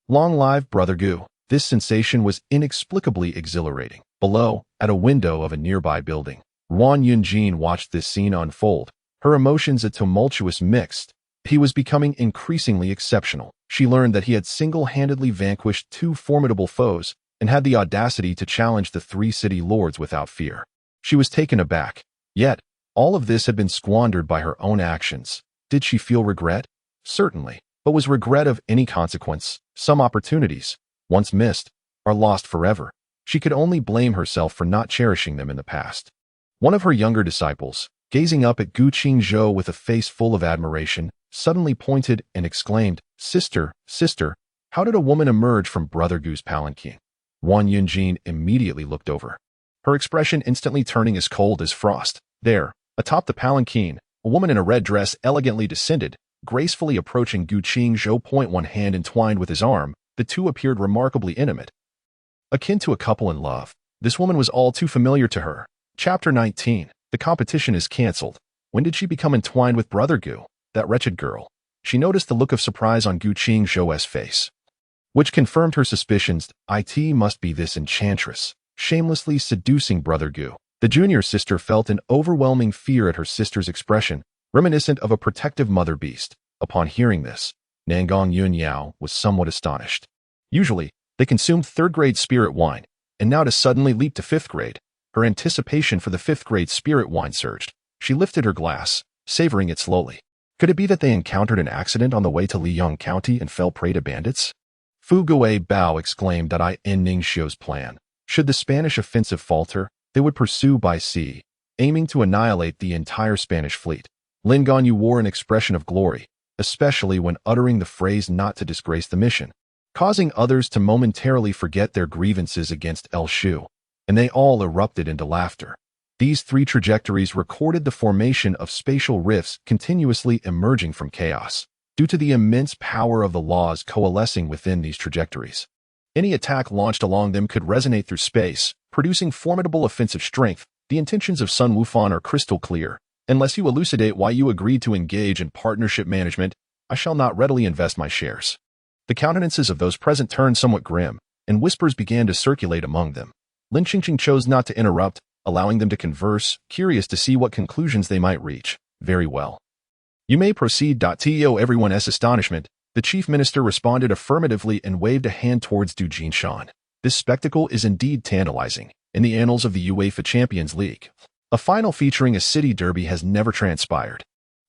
"Long live Brother Gu." This sensation was inexplicably exhilarating. Below, at a window of a nearby building, Ruan Yunjin watched this scene unfold, her emotions a tumultuous mix. He was becoming increasingly exceptional. She learned that he had single-handedly vanquished two formidable foes and had the audacity to challenge the three city lords without fear. She was taken aback. Yet, all of this had been squandered by her own actions. Did she feel regret? Certainly. But was regret of any consequence? Some opportunities, once missed, are lost forever. She could only blame herself for not cherishing them in the past. One of her younger disciples, gazing up at Qingzhou with a face full of admiration, suddenly pointed and exclaimed, Sister, how did a woman emerge from Brother Gu's palanquin?" Ruan Yunjin immediately looked over, her expression instantly turning as cold as frost. There, atop the palanquin, a woman in a red dress elegantly descended, gracefully approaching Qingzhou. One hand entwined with his arm, the two appeared remarkably intimate. Akin to a couple in love, this woman was all too familiar to her. Chapter 19. The competition is cancelled. When did she become entwined with Brother Gu? That wretched girl. She noticed the look of surprise on Qingzhou's face, which confirmed her suspicions. It must be this enchantress, shamelessly seducing Brother Gu. The junior sister felt an overwhelming fear at her sister's expression, reminiscent of a protective mother beast. Upon hearing this, Nangong Yunyao was somewhat astonished. Usually, they consumed third-grade spirit wine, and now to suddenly leap to fifth grade. Her anticipation for the fifth-grade spirit wine surged. She lifted her glass, savoring it slowly. Could it be that they encountered an accident on the way to Liyang County and fell prey to bandits? Fu Gui Bao exclaimed that in Ningxiu's plan, should the Spanish offensive falter, they would pursue by sea, aiming to annihilate the entire Spanish fleet. Lin Gongyu wore an expression of glory, especially when uttering the phrase not to disgrace the mission, causing others to momentarily forget their grievances against El Shu, and they all erupted into laughter. These three trajectories recorded the formation of spatial rifts continuously emerging from chaos, due to the immense power of the laws coalescing within these trajectories. Any attack launched along them could resonate through space, producing formidable offensive strength. The intentions of Sun Wufan are crystal clear. Unless you elucidate why you agreed to engage in partnership management, I shall not readily invest my shares. The countenances of those present turned somewhat grim, and whispers began to circulate among them. Lin Qingqing chose not to interrupt, allowing them to converse, curious to see what conclusions they might reach. Very well. You may proceed. To everyone's astonishment, the chief minister responded affirmatively and waved a hand towards Du Jinshan. This spectacle is indeed tantalizing. In the annals of the UEFA Champions League, a final featuring a city derby has never transpired.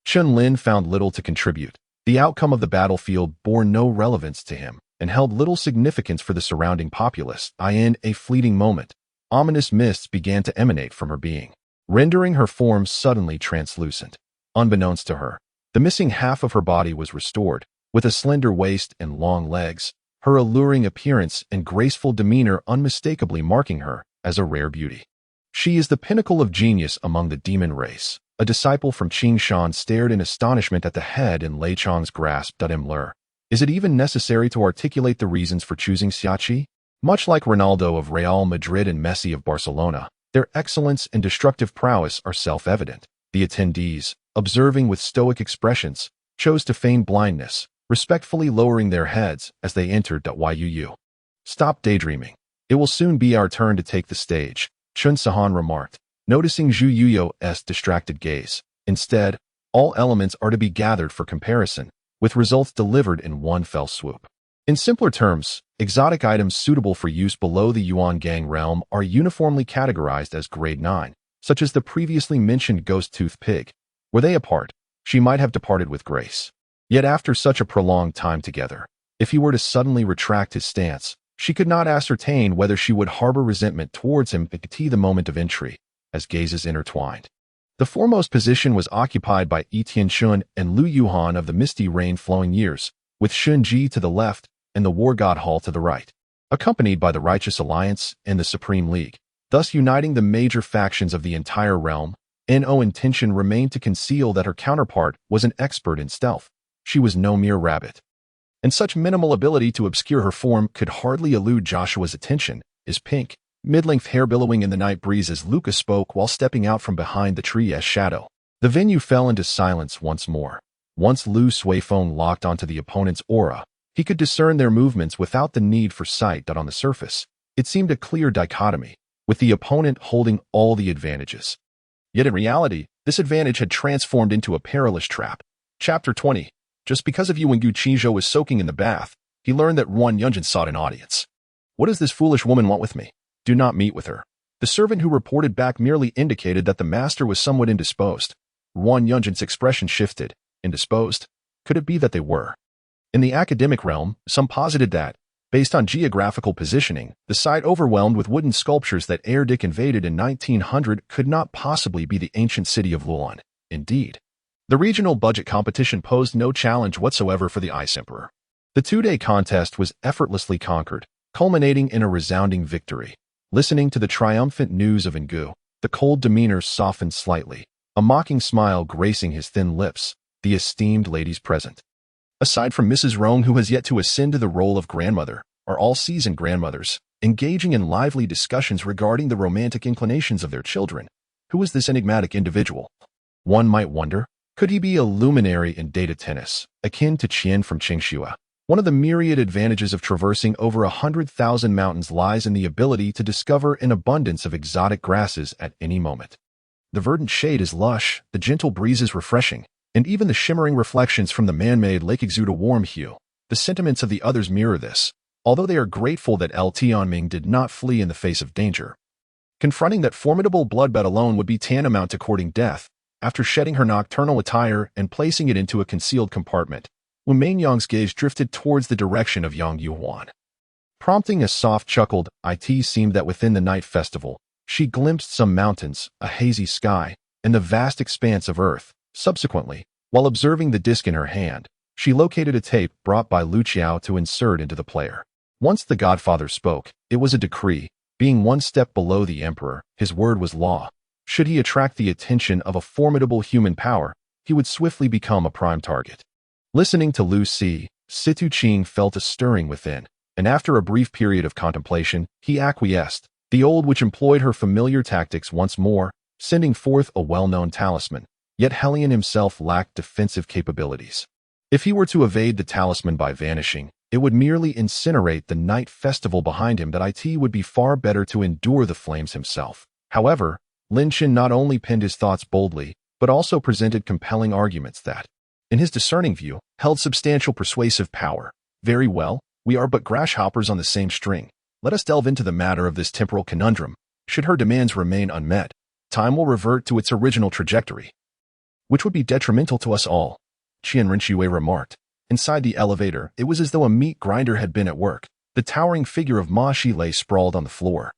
Chun Lin found little to contribute. The outcome of the battlefield bore no relevance to him and held little significance for the surrounding populace. In a fleeting moment, ominous mists began to emanate from her being, rendering her form suddenly translucent. Unbeknownst to her, the missing half of her body was restored, with a slender waist and long legs, her alluring appearance and graceful demeanor unmistakably marking her as a rare beauty. She is the pinnacle of genius among the demon race. A disciple from Qingzhou stared in astonishment at the head in Lei Chang's grasp. Is it even necessary to articulate the reasons for choosing Xiaqi? Much like Ronaldo of Real Madrid and Messi of Barcelona, their excellence and destructive prowess are self-evident. The attendees, observing with stoic expressions, chose to feign blindness, respectfully lowering their heads as they entered. Stop daydreaming. It will soon be our turn to take the stage, Chun Sahan remarked, noticing Zhu Yuyo's distracted gaze. Instead, all elements are to be gathered for comparison, with results delivered in one fell swoop. In simpler terms, exotic items suitable for use below the Yuan Gang realm are uniformly categorized as grade 9, such as the previously mentioned ghost-tooth pig. Were they apart, she might have departed with grace. Yet after such a prolonged time together, if he were to suddenly retract his stance, she could not ascertain whether she would harbor resentment towards him at the moment of entry, as gazes intertwined. The foremost position was occupied by Yi Tianxun and Lu Yuhan of the misty rain-flowing years, with Shun Ji to the left and the War God Hall to the right, accompanied by the Righteous Alliance and the Supreme League, thus uniting the major factions of the entire realm. No intention remained to conceal that her counterpart was an expert in stealth. She was no mere rabbit. And such minimal ability to obscure her form could hardly elude Joshua's attention. His pink, mid-length hair billowing in the night breeze as Lucas spoke while stepping out from behind the tree's shadow. The venue fell into silence once more. Once Lu Suifeng locked onto the opponent's aura, he could discern their movements without the need for sight. On the surface, it seemed a clear dichotomy, with the opponent holding all the advantages. Yet in reality, this advantage had transformed into a perilous trap. Chapter 20. Just because of you when Qingzhou was soaking in the bath, he learned that Ruan Yunjin sought an audience. What does this foolish woman want with me? Do not meet with her. The servant who reported back merely indicated that the master was somewhat indisposed. Ruan Yunjin's expression shifted. Indisposed? Could it be that they were? In the academic realm, some posited that, based on geographical positioning, the site overwhelmed with wooden sculptures that Erdic invaded in 1900 could not possibly be the ancient city of Luan. Indeed, the regional budget competition posed no challenge whatsoever for the Ice Emperor. The two-day contest was effortlessly conquered, culminating in a resounding victory. Listening to the triumphant news of Ngu, the cold demeanor softened slightly, a mocking smile gracing his thin lips. The esteemed ladies present, aside from Mrs. Rong, who has yet to ascend to the role of grandmother, are all seasoned grandmothers, engaging in lively discussions regarding the romantic inclinations of their children. Who is this enigmatic individual? One might wonder, could he be a luminary in data tennis, akin to Qian from Qingzhou? One of the myriad advantages of traversing over 100,000 mountains lies in the ability to discover an abundance of exotic grasses at any moment. The verdant shade is lush, the gentle breeze is refreshing, and even the shimmering reflections from the man-made lake exude a warm hue. The sentiments of the others mirror this, although they are grateful that El Tianming did not flee in the face of danger. Confronting that formidable bloodbath alone would be tantamount to courting death. After shedding her nocturnal attire and placing it into a concealed compartment, Wu Mainyang's gaze drifted towards the direction of Yang Yuhuan. Prompting a soft chuckled, it seemed that within the night festival, she glimpsed some mountains, a hazy sky, and the vast expanse of earth. Subsequently, while observing the disc in her hand, she located a tape brought by Lu Qiao to insert into the player. Once the Godfather spoke, it was a decree. Being one step below the Emperor, his word was law. Should he attract the attention of a formidable human power, he would swiftly become a prime target. Listening to Lu Si, Situ Qing felt a stirring within, and after a brief period of contemplation, he acquiesced, the old witch employed her familiar tactics once more, sending forth a well-known talisman, yet Helion himself lacked defensive capabilities. If he were to evade the talisman by vanishing, it would merely incinerate the night festival behind him. That it would be far better to endure the flames himself. However, Lin Chen not only penned his thoughts boldly, but also presented compelling arguments that, in his discerning view, held substantial persuasive power. Very well, we are but grasshoppers on the same string. Let us delve into the matter of this temporal conundrum. Should her demands remain unmet, time will revert to its original trajectory, which would be detrimental to us all, Qian Rinxue remarked. Inside the elevator, it was as though a meat grinder had been at work. The towering figure of Ma Shi lay sprawled on the floor,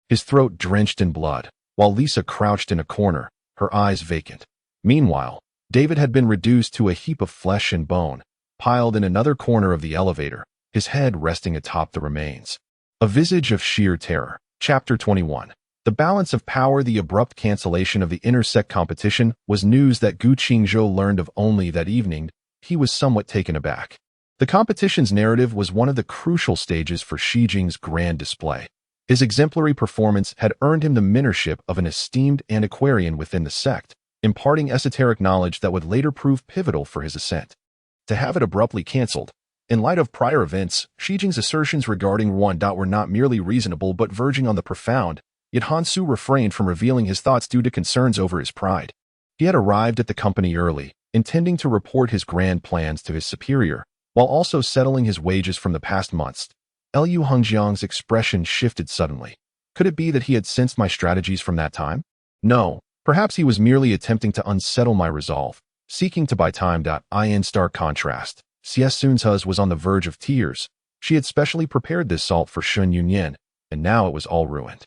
his throat drenched in blood, while Lisa crouched in a corner, her eyes vacant. Meanwhile, David had been reduced to a heap of flesh and bone, piled in another corner of the elevator, his head resting atop the remains. A visage of sheer terror. Chapter 21. The balance of power, the abrupt cancellation of the intersect competition, was news that Qingzhou learned of only that evening. He was somewhat taken aback. The competition's narrative was one of the crucial stages for Shi Jing's grand display. His exemplary performance had earned him the mentorship of an esteemed antiquarian within the sect, imparting esoteric knowledge that would later prove pivotal for his ascent. To have it abruptly cancelled, in light of prior events, Shi Jing's assertions regarding Ruan were not merely reasonable but verging on the profound, yet Han Su refrained from revealing his thoughts due to concerns over his pride. He had arrived at the company early, intending to report his grand plans to his superior, while also settling his wages from the past months. Liu Hongjiang's expression shifted suddenly. Could it be that he had sensed my strategies from that time? No, perhaps he was merely attempting to unsettle my resolve, seeking to buy time. In stark contrast, Xie Sun's was on the verge of tears. She had specially prepared this salt for Ruan Yunjin, and now it was all ruined.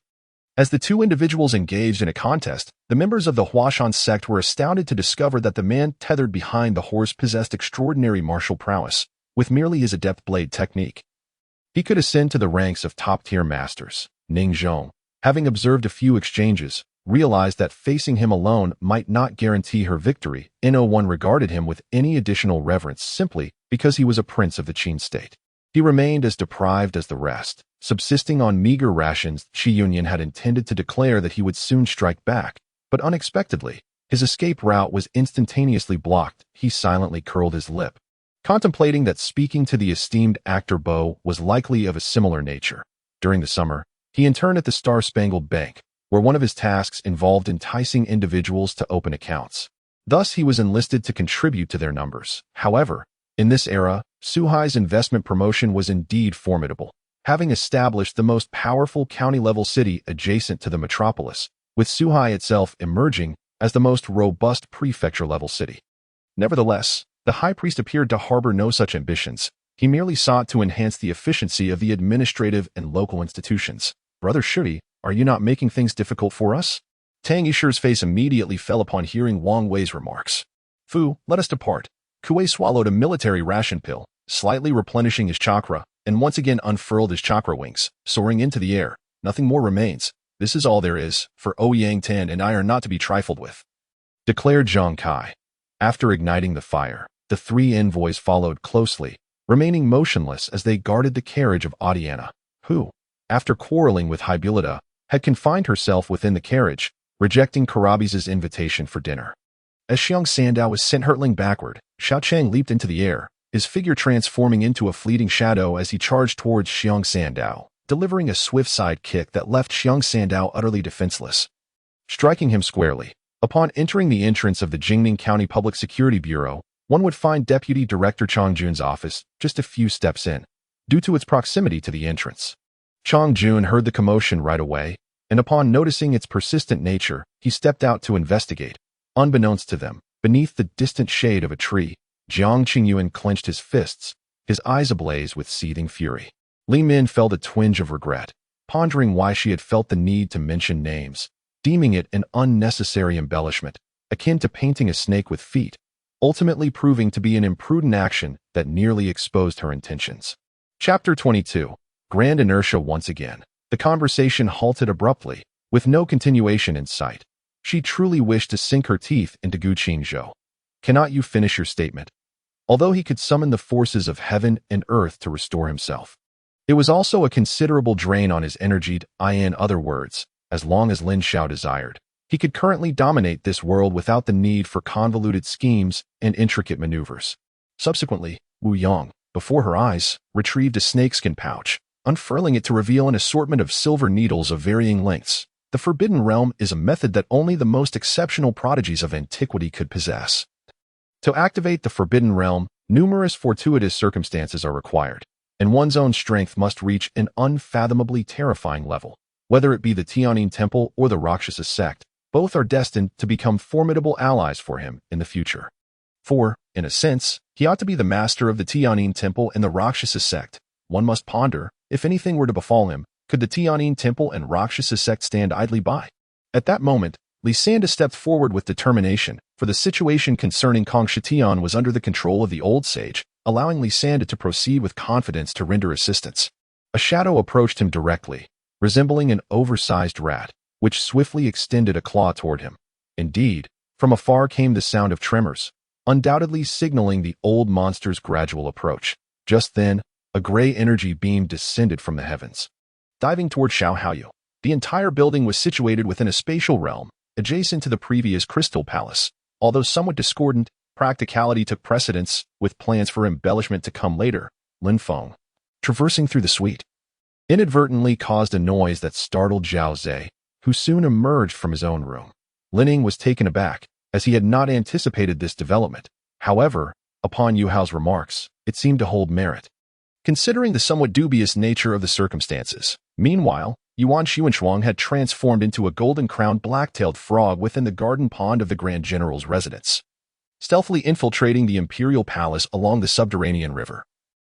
As the two individuals engaged in a contest, the members of the Huashan sect were astounded to discover that the man tethered behind the horse possessed extraordinary martial prowess, with merely his adept blade technique. He could ascend to the ranks of top-tier masters. Ning Zhong, having observed a few exchanges, realized that facing him alone might not guarantee her victory. No one regarded him with any additional reverence simply because he was a prince of the Qin state. He remained as deprived as the rest, subsisting on meager rations. Shi Yunyan had intended to declare that he would soon strike back, but unexpectedly, his escape route was instantaneously blocked. He silently curled his lip, contemplating that speaking to the esteemed actor Bo was likely of a similar nature. During the summer, he interned at the Star-Spangled Bank, where one of his tasks involved enticing individuals to open accounts. Thus, he was enlisted to contribute to their numbers. However, in this era, Suhai's investment promotion was indeed formidable, having established the most powerful county-level city adjacent to the metropolis, with Suhai itself emerging as the most robust prefecture-level city. Nevertheless, the high priest appeared to harbor no such ambitions. He merely sought to enhance the efficiency of the administrative and local institutions. Brother Shuri, are you not making things difficult for us? Tang Yishi's face immediately fell upon hearing Wang Wei's remarks. Fu, let us depart. Kuei swallowed a military ration pill, slightly replenishing his chakra, and once again unfurled his chakra wings, soaring into the air. Nothing more remains. This is all there is, for Ouyang Tan and I are not to be trifled with, declared Zhang Kai. After igniting the fire, the three envoys followed closely, remaining motionless as they guarded the carriage of Adiana, who, after quarreling with Hybulida, had confined herself within the carriage, rejecting Karabis's invitation for dinner. As Xiang Sandao was sent hurtling backward, Xiao Chang leaped into the air, his figure transforming into a fleeting shadow as he charged towards Xiang Sandao, delivering a swift side kick that left Xiang Sandao utterly defenseless, striking him squarely. Upon entering the entrance of the Jingning County Public Security Bureau, one would find Deputy Director Chang Jun's office just a few steps in, due to its proximity to the entrance. Chang Jun heard the commotion right away, and upon noticing its persistent nature, he stepped out to investigate. Unbeknownst to them, beneath the distant shade of a tree, Jiang Qingyuan clenched his fists, his eyes ablaze with seething fury. Li Min felt a twinge of regret, pondering why she had felt the need to mention names, deeming it an unnecessary embellishment, akin to painting a snake with feet, ultimately proving to be an imprudent action that nearly exposed her intentions. Chapter 22. Grand inertia once again. The conversation halted abruptly, with no continuation in sight. She truly wished to sink her teeth into Qingzhou. Cannot you finish your statement? Although he could summon the forces of heaven and earth to restore himself, it was also a considerable drain on his energy. In other words, as long as Lin Xiao desired, he could currently dominate this world without the need for convoluted schemes and intricate maneuvers. Subsequently, Wu Yang, before her eyes, retrieved a snakeskin pouch, unfurling it to reveal an assortment of silver needles of varying lengths. The Forbidden Realm is a method that only the most exceptional prodigies of antiquity could possess. To activate the Forbidden Realm, numerous fortuitous circumstances are required, and one's own strength must reach an unfathomably terrifying level. Whether it be the Tianyin Temple or the Rakshasa sect, both are destined to become formidable allies for him in the future. For, in a sense, he ought to be the master of the Tianyin Temple and the Rakshasa sect. One must ponder, if anything were to befall him, could the Tianyin Temple and Rakshasa sect stand idly by? At that moment, Lysanda stepped forward with determination, for the situation concerning Kong Shitian was under the control of the old sage, allowing Lysanda to proceed with confidence to render assistance. A shadow approached him directly, resembling an oversized rat. which swiftly extended a claw toward him. Indeed, from afar came the sound of tremors, undoubtedly signaling the old monster's gradual approach. Just then, a gray energy beam descended from the heavens, diving toward Xiao Haoyu. The entire building was situated within a spatial realm, adjacent to the previous Crystal Palace. Although somewhat discordant, practicality took precedence, with plans for embellishment to come later. Lin Feng, traversing through the suite, inadvertently caused a noise that startled Zhao Zhe, who soon emerged from his own room. Lin Ying was taken aback, as he had not anticipated this development. However, upon Yu Hao's remarks, it seemed to hold merit, considering the somewhat dubious nature of the circumstances. Meanwhile, Yuan Xuanshuang had transformed into a golden-crowned black-tailed frog within the garden pond of the Grand General's residence, stealthily infiltrating the imperial palace along the subterranean river.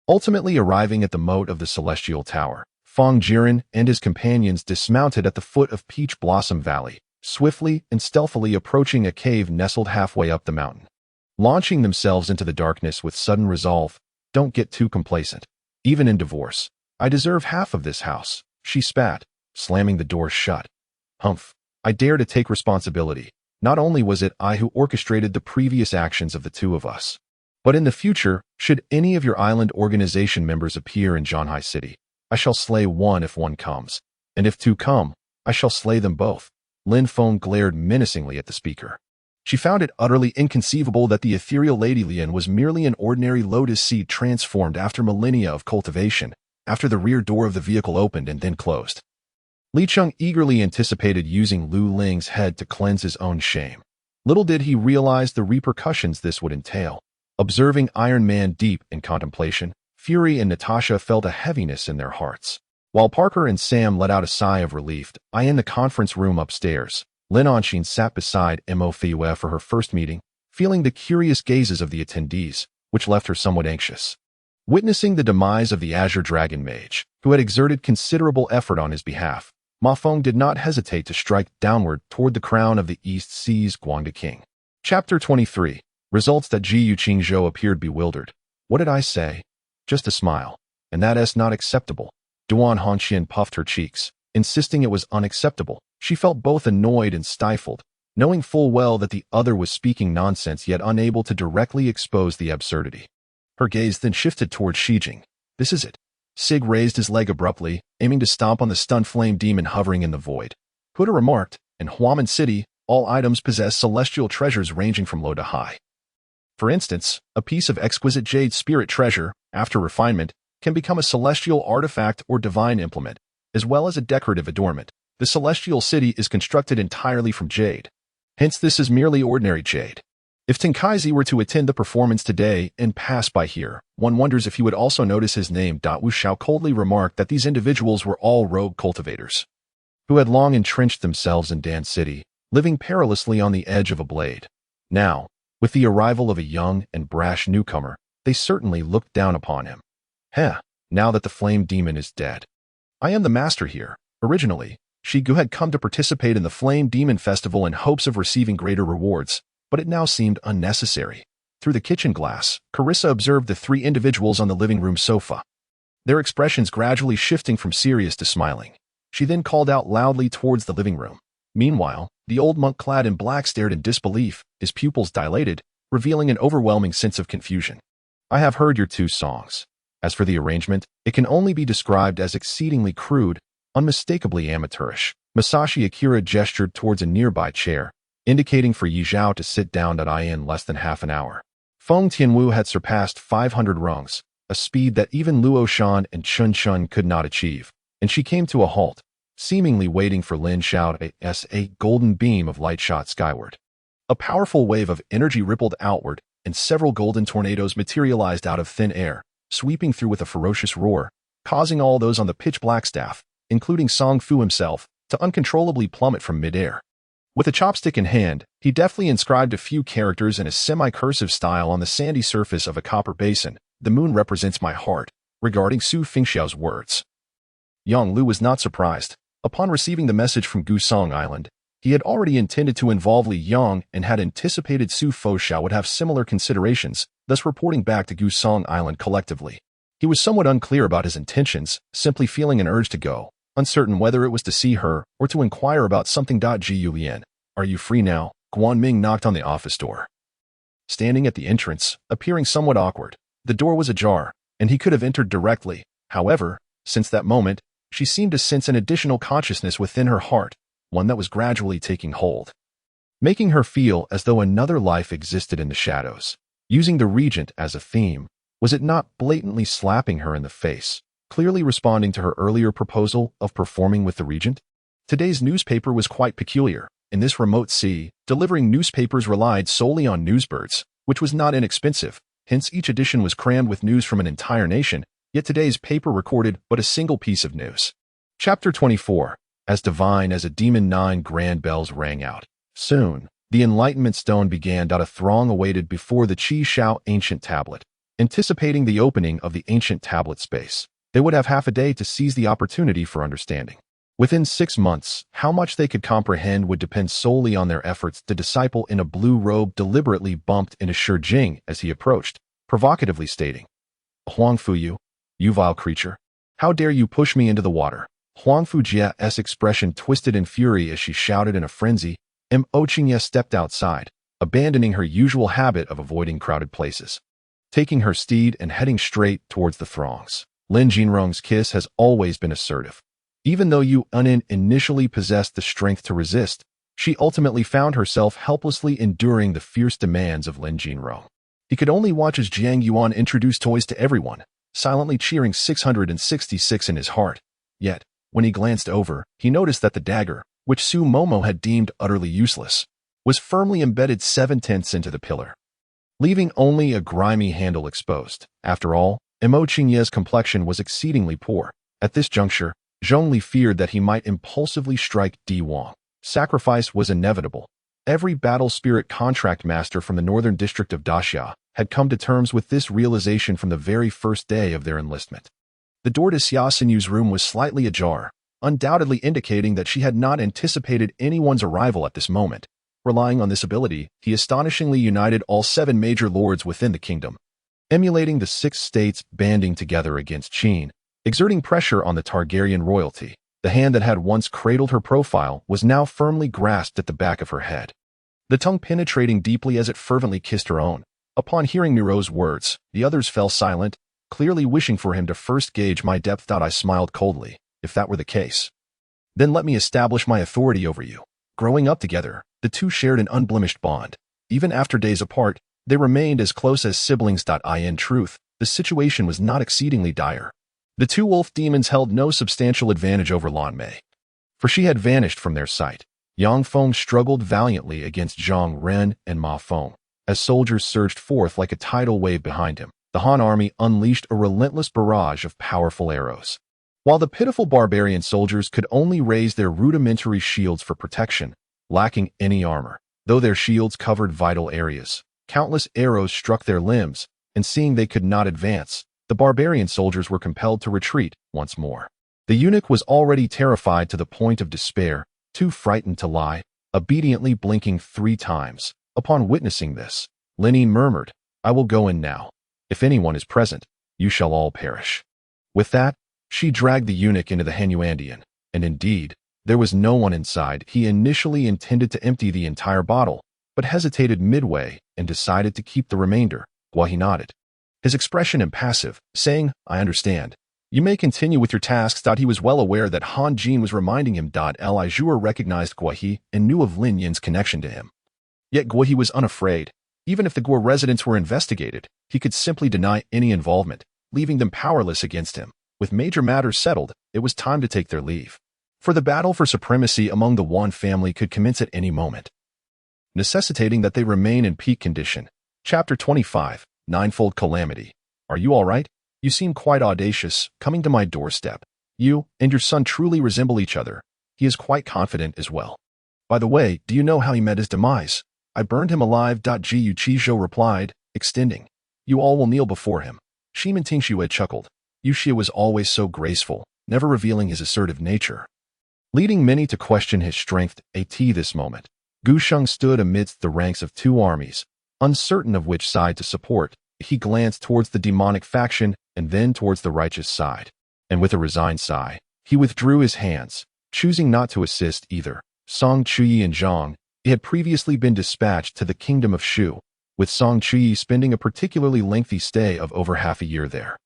Ultimately arriving at the moat of the Celestial Tower, Feng Jiren and his companions dismounted at the foot of Peach Blossom Valley, swiftly and stealthily approaching a cave nestled halfway up the mountain. Launching themselves into the darkness with sudden resolve, "Don't get too complacent. Even in divorce, I deserve half of this house," she spat, slamming the door shut. "Humph, I dare to take responsibility. Not only was it I who orchestrated the previous actions of the two of us, but in the future, should any of your island organization members appear in Zhanghai City, I shall slay one if one comes, and if two come, I shall slay them both." Lin Feng glared menacingly at the speaker. She found it utterly inconceivable that the ethereal Lady Lian was merely an ordinary lotus seed transformed after millennia of cultivation, after the rear door of the vehicle opened and then closed. Li Cheng eagerly anticipated using Lu Ling's head to cleanse his own shame. Little did he realize the repercussions this would entail. Observing Iron Man deep in contemplation, Fury and Natasha felt a heaviness in their hearts. While Parker and Sam let out a sigh of relief, in the conference room upstairs, Lin Anxin sat beside Mo Fei for her first meeting, feeling the curious gazes of the attendees, which left her somewhat anxious. Witnessing the demise of the Azure Dragon Mage, who had exerted considerable effort on his behalf, Ma Feng did not hesitate to strike downward toward the crown of the East Sea's Guangde King. Chapter 23. Results that Ji Qingzhou appeared bewildered. "What did I say? Just a smile. And that's not acceptable." Duan Hongqian puffed her cheeks, insisting it was unacceptable. She felt both annoyed and stifled, knowing full well that the other was speaking nonsense yet unable to directly expose the absurdity. Her gaze then shifted toward Shi Jing. "This is it." Sig raised his leg abruptly, aiming to stomp on the stunned flame demon hovering in the void. Huda remarked, "In Huaman City, all items possess celestial treasures ranging from low to high. For instance, a piece of exquisite jade spirit treasure, after refinement, can become a celestial artifact or divine implement, as well as a decorative adornment. The celestial city is constructed entirely from jade. Hence this is merely ordinary jade. If Tenkaizi were to attend the performance today and pass by here, one wonders if he would also notice his name." Wu Xiao coldly remarked that these individuals were all rogue cultivators, who had long entrenched themselves in Dan City, living perilously on the edge of a blade. Now, with the arrival of a young and brash newcomer, they certainly looked down upon him. Now that the flame demon is dead. "I am the master here. Originally, Shi Gu had come to participate in the Flame Demon Festival in hopes of receiving greater rewards, but it now seemed unnecessary." Through the kitchen glass, Carissa observed the three individuals on the living room sofa, their expressions gradually shifting from serious to smiling. She then called out loudly towards the living room. Meanwhile, the old monk clad in black stared in disbelief, his pupils dilated, revealing an overwhelming sense of confusion. "I have heard your two songs. As for the arrangement, it can only be described as exceedingly crude, unmistakably amateurish." Masashi Akira gestured towards a nearby chair, indicating for Yi Zhao to sit down. In less than half an hour, Feng Tianwu had surpassed 500 rungs, a speed that even Luo Shan and Chun Chun could not achieve, and she came to a halt, seemingly waiting for Lin Xiao's a golden beam of light shot skyward. A powerful wave of energy rippled outward, and several golden tornadoes materialized out of thin air, sweeping through with a ferocious roar, causing all those on the pitch-black staff, including Song Fu himself, to uncontrollably plummet from mid-air. With a chopstick in hand, he deftly inscribed a few characters in a semi-cursive style on the sandy surface of a copper basin. "The moon represents my heart," regarding Su Fingxiao's words. Yang Lu was not surprised. Upon receiving the message from Gusong Island, he had already intended to involve Li Yang and had anticipated Su Fengxiao would have similar considerations, thus reporting back to Gusong Island collectively. He was somewhat unclear about his intentions, simply feeling an urge to go, uncertain whether it was to see her or to inquire about something. Julian, are you free now? Guan Ming knocked on the office door. Standing at the entrance, appearing somewhat awkward, the door was ajar, and he could have entered directly. However, since that moment, she seemed to sense an additional consciousness within her heart, one that was gradually taking hold, making her feel as though another life existed in the shadows. Using the regent as a theme, was it not blatantly slapping her in the face, clearly responding to her earlier proposal of performing with the regent? Today's newspaper was quite peculiar. In this remote sea, delivering newspapers relied solely on newsbirds, which was not inexpensive. Hence, each edition was crammed with news from an entire nation, yet today's paper recorded but a single piece of news. Chapter 24. As divine as a demon, 9 grand bells rang out. Soon, the Enlightenment Stone began. A throng awaited before the Qingzhou ancient tablet. Anticipating the opening of the ancient tablet space, they would have half a day to seize the opportunity for understanding. Within 6 months, how much they could comprehend would depend solely on their efforts. The disciple in a blue robe deliberately bumped into Shi Jing as he approached, provocatively stating, "Huang Fuyu, you vile creature. How dare you push me into the water?" Huang Fujia's expression twisted in fury as she shouted in a frenzy. Mo Qingye stepped outside, abandoning her usual habit of avoiding crowded places, taking her steed and heading straight towards the throngs. Lin Jinrong's kiss has always been assertive. Even though Yu Unin initially possessed the strength to resist, she ultimately found herself helplessly enduring the fierce demands of Lin Jinrong. He could only watch as Jiang Yuan introduced toys to everyone, silently cheering 666 in his heart. Yet, when he glanced over, he noticed that the dagger, which Su Momo had deemed utterly useless, was firmly embedded 7/10 into the pillar, leaving only a grimy handle exposed. After all, Mo Qingye's complexion was exceedingly poor. At this juncture, Zhongli feared that he might impulsively strike Di Wang. Sacrifice was inevitable. Every battle spirit contract master from the northern district of Daxia had come to terms with this realization from the very first day of their enlistment. The door to Xia Sinyu's room was slightly ajar, undoubtedly indicating that she had not anticipated anyone's arrival at this moment. Relying on this ability, he astonishingly united all 7 major lords within the kingdom, emulating the 6 states banding together against Qin, exerting pressure on the Targaryen royalty. The hand that had once cradled her profile was now firmly grasped at the back of her head, the tongue penetrating deeply as it fervently kissed her own. Upon hearing Miro's words, the others fell silent, clearly wishing for him to first gauge my depth. I smiled coldly. If that were the case, then let me establish my authority over you. Growing up together, the two shared an unblemished bond. Even after days apart, they remained as close as siblings. In truth, the situation was not exceedingly dire. The 2 wolf demons held no substantial advantage over Lan Mei, for she had vanished from their sight. Yang Feng struggled valiantly against Zhang Ren and Ma Feng, as soldiers surged forth like a tidal wave behind him. The Han army unleashed a relentless barrage of powerful arrows, while the pitiful barbarian soldiers could only raise their rudimentary shields for protection, lacking any armor. Though their shields covered vital areas, countless arrows struck their limbs, and seeing they could not advance, the barbarian soldiers were compelled to retreat once more. The eunuch was already terrified to the point of despair, too frightened to lie, obediently blinking 3 times. Upon witnessing this, Lin murmured, "I will go in now. If anyone is present, you shall all perish." With that, she dragged the eunuch into the Henyuandian, and indeed, there was no one inside. He initially intended to empty the entire bottle, but hesitated midway and decided to keep the remainder. While he nodded, his expression impassive, saying, "I understand. You may continue with your tasks." He was well aware that Han Jin was reminding him. Li Zhuo recognized Guo He and knew of Lin Yin's connection to him. Yet Guo He was unafraid. Even if the Guo residents were investigated, he could simply deny any involvement, leaving them powerless against him. With major matters settled, it was time to take their leave, for the battle for supremacy among the Wan family could commence at any moment, necessitating that they remain in peak condition. Chapter 25. Ninefold Calamity. Are you all right? You seem quite audacious, coming to my doorstep. You and your son truly resemble each other. He is quite confident as well. By the way, do you know how he met his demise? I burned him alive. Gu Qizhou replied, extending. You all will kneel before him. Shi Mintingxue chuckled. Yu Xie was always so graceful, never revealing his assertive nature, leading many to question his strength. At this moment, Gu Sheng stood amidst the ranks of 2 armies, uncertain of which side to support. He glanced towards the demonic faction and then towards the righteous side, and with a resigned sigh, He withdrew his hands, choosing not to assist either. Song Chuyi and Zhang had previously been dispatched to the kingdom of Shu, with Song Chuyi spending a particularly lengthy stay of over half a year there.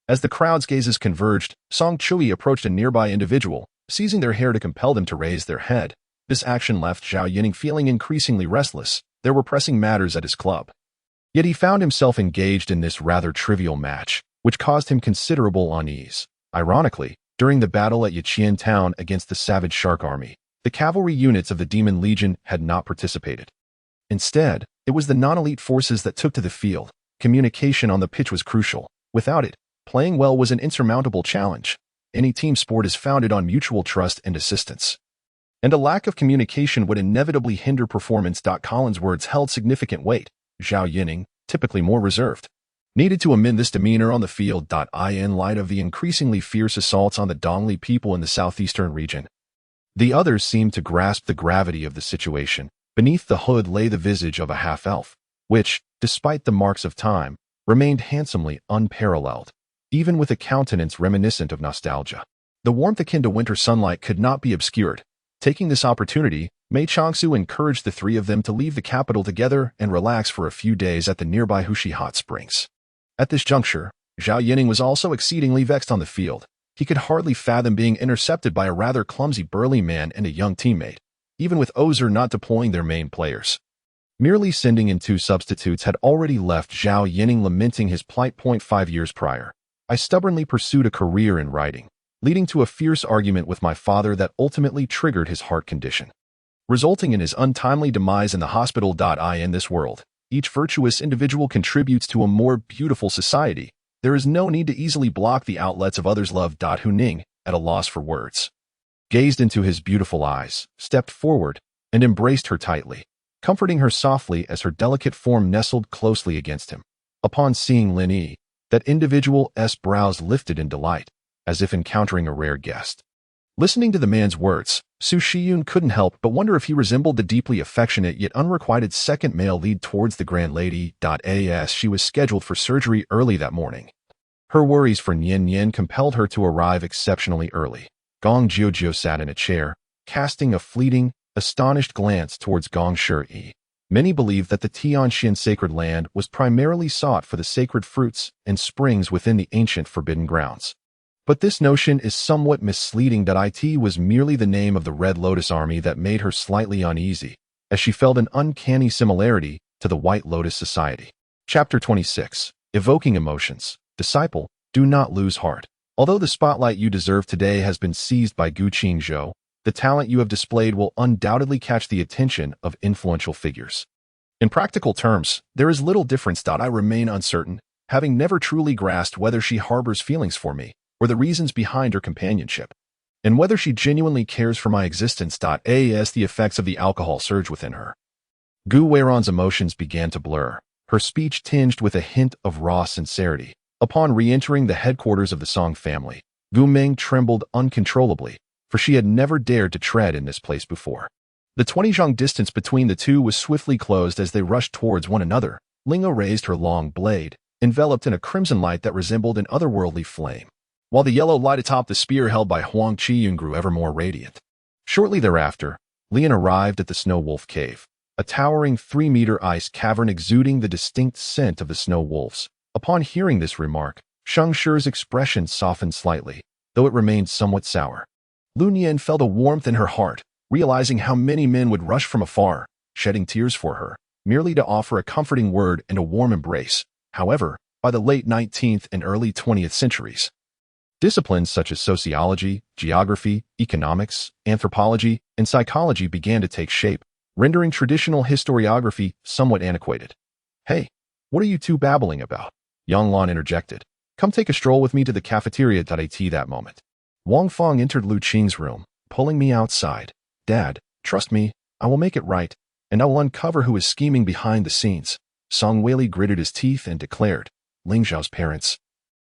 As the crowd's gazes converged, Song Chuyi approached a nearby individual, seizing their hair to compel them to raise their head. This action left Zhao Yining feeling increasingly restless. There were pressing matters at his club. Yet he found himself engaged in this rather trivial match, which caused him considerable unease. Ironically, during the battle at Yiqian town against the savage shark army, the cavalry units of the Demon Legion had not participated. Instead, it was the non-elite forces that took to the field. Communication on the pitch was crucial. Without it, playing well was an insurmountable challenge. Any team sport is founded on mutual trust and assistance. And a lack of communication would inevitably hinder performance. Collins' words held significant weight. Zhao Yining, typically more reserved, needed to amend this demeanor on the field. In light of the increasingly fierce assaults on the Dongli people in the southeastern region. The others seemed to grasp the gravity of the situation. Beneath the hood lay the visage of a half-elf, which, despite the marks of time, remained handsomely unparalleled, even with a countenance reminiscent of nostalgia. The warmth akin to winter sunlight could not be obscured. Taking this opportunity, Mei Changsu encouraged the three of them to leave the capital together and relax for a few days at the nearby Hushi hot springs. At this juncture, Zhao Yining was also exceedingly vexed on the field. He could hardly fathom being intercepted by a rather clumsy burly man and a young teammate, even with Ozer not deploying their main players. Merely sending in 2 substitutes had already left Zhao Yining lamenting his plight. 5 years prior, I stubbornly pursued a career in writing, leading to a fierce argument with my father that ultimately triggered his heart condition, resulting in his untimely demise in the hospital. In this world, each virtuous individual contributes to a more beautiful society. There is no need to easily block the outlets of others' love. Hu Ning, at a loss for words, gazed into his beautiful eyes, stepped forward, and embraced her tightly, comforting her softly as her delicate form nestled closely against him. Upon seeing Lin Yi, that individual's brows lifted in delight, as if encountering a rare guest. Listening to the man's words, Su Shiyun couldn't help but wonder if he resembled the deeply affectionate yet unrequited second male lead towards the grand lady. As she was scheduled for surgery early that morning, her worries for Nian Nian compelled her to arrive exceptionally early. Gong Jiujiu sat in a chair, casting a fleeting, astonished glance towards Gong Shi. Many believed that the Tianxian sacred land was primarily sought for the sacred fruits and springs within the ancient forbidden grounds. But this notion is somewhat misleading. It was merely the name of the Red Lotus army that made her slightly uneasy, as she felt an uncanny similarity to the White Lotus Society. Chapter 26. Evoking Emotions. Disciple, do not lose heart. Although the spotlight you deserve today has been seized by Qingzhou, the talent you have displayed will undoubtedly catch the attention of influential figures. In practical terms, there is little difference. I remain uncertain, having never truly grasped whether she harbors feelings for me, or the reasons behind her companionship, and whether she genuinely cares for my existence. As the effects of the alcohol surge within her, Gu Weiron's emotions began to blur, her speech tinged with a hint of raw sincerity. Upon re-entering the headquarters of the Song family, Gu Meng trembled uncontrollably, for she had never dared to tread in this place before. The 20-zhang distance between the two was swiftly closed as they rushed towards one another. Lingo raised her long blade, enveloped in a crimson light that resembled an otherworldly flame, while the yellow light atop the spear held by Huang Qiyun grew ever more radiant. Shortly thereafter, Lian arrived at the Snow Wolf Cave, a towering 3-meter ice cavern exuding the distinct scent of the snow wolves. Upon hearing this remark, Shang Shi's expression softened slightly, though it remained somewhat sour. Lu Nian felt a warmth in her heart, realizing how many men would rush from afar, shedding tears for her, merely to offer a comforting word and a warm embrace. However, by the late 19th and early 20th centuries, disciplines such as sociology, geography, economics, anthropology, and psychology began to take shape, rendering traditional historiography somewhat antiquated. "Hey, what are you two babbling about?" Yang Lan interjected. "Come take a stroll with me to the cafeteria." At that moment, Wang Feng entered Lu Qing's room, pulling me outside. "Dad, trust me, I will make it right, and I will uncover who is scheming behind the scenes." Song Weili gritted his teeth and declared, "Ling Zhao's parents."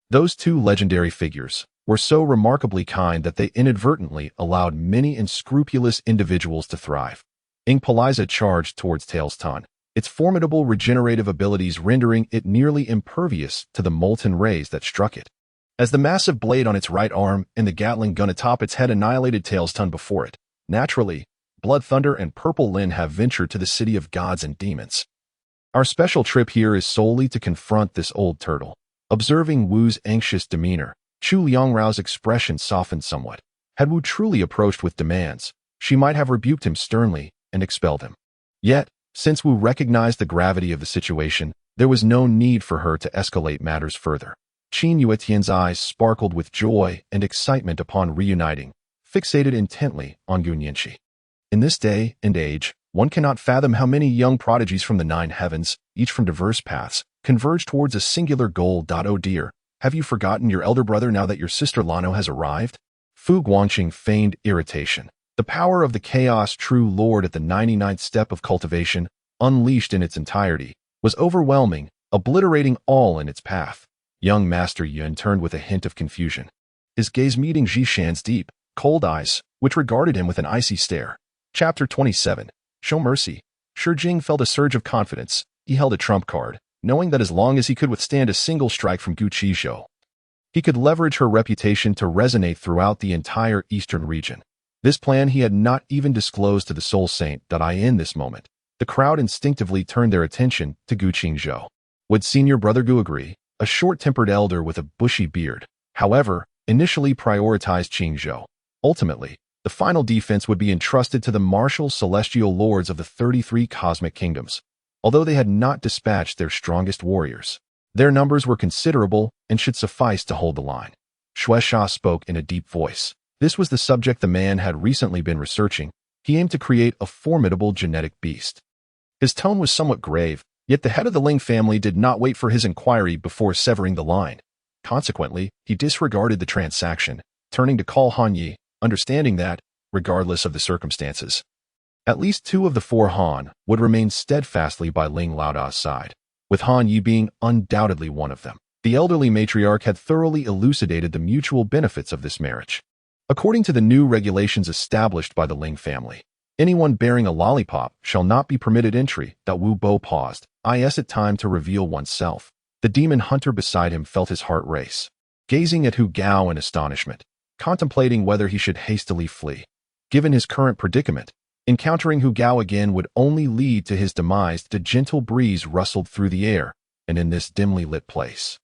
Those two legendary figures were so remarkably kind that they inadvertently allowed many unscrupulous individuals to thrive. Ing Paliza charged towards Tails Tan, its formidable regenerative abilities rendering it nearly impervious to the molten rays that struck it. As the massive blade on its right arm and the Gatling gun atop its head annihilated Tails' tongue before it, naturally, Blood Thunder and Purple Lin have ventured to the city of gods and demons. Our special trip here is solely to confront this old turtle. Observing Wu's anxious demeanor, Chu Liangrao's expression softened somewhat. Had Wu truly approached with demands, she might have rebuked him sternly and expelled him. Yet, since Wu recognized the gravity of the situation, there was no need for her to escalate matters further. Qin Yuetian's eyes sparkled with joy and excitement upon reuniting, fixated intently on Gun Yinshi. In this day and age, one cannot fathom how many young prodigies from the 9 heavens, each from diverse paths, converge towards a singular goal. Oh dear, have you forgotten your elder brother now that your sister Lano has arrived? Fu Guangqing feigned irritation. The power of the chaos true lord at the 99th step of cultivation, unleashed in its entirety, was overwhelming, obliterating all in its path. Young Master Yun turned with a hint of confusion. His gaze meeting Zhishan's deep, cold eyes, which regarded him with an icy stare. Chapter 27. Show mercy. Shi Jing felt a surge of confidence. He held a trump card, knowing that as long as he could withstand a single strike from Qingzhou, he could leverage her reputation to resonate throughout the entire eastern region. This plan he had not even disclosed to the Soul Saint. In this moment, the crowd instinctively turned their attention to Qingzhou. Would senior brother Gu agree? A short-tempered elder with a bushy beard, however, initially prioritized Qingzhou. Ultimately, the final defense would be entrusted to the martial celestial lords of the 33 cosmic kingdoms. Although they had not dispatched their strongest warriors, their numbers were considerable and should suffice to hold the line. Shueisha spoke in a deep voice. This was the subject the man had recently been researching. He aimed to create a formidable genetic beast. His tone was somewhat grave, yet the head of the Ling family did not wait for his inquiry before severing the line. Consequently, he disregarded the transaction, turning to call Han Yi, understanding that, regardless of the circumstances, at least 2 of the 4 Han would remain steadfastly by Ling Laoda's side, with Han Yi being undoubtedly one of them. The elderly matriarch had thoroughly elucidated the mutual benefits of this marriage. According to the new regulations established by the Ling family, anyone bearing a lollipop shall not be permitted entry. Wu Bo paused. Is it time to reveal oneself? The demon hunter beside him felt his heart race, gazing at Hu Gao in astonishment, contemplating whether he should hastily flee. Given his current predicament, encountering Hu Gao again would only lead to his demise. The gentle breeze rustled through the air, and in this dimly lit place,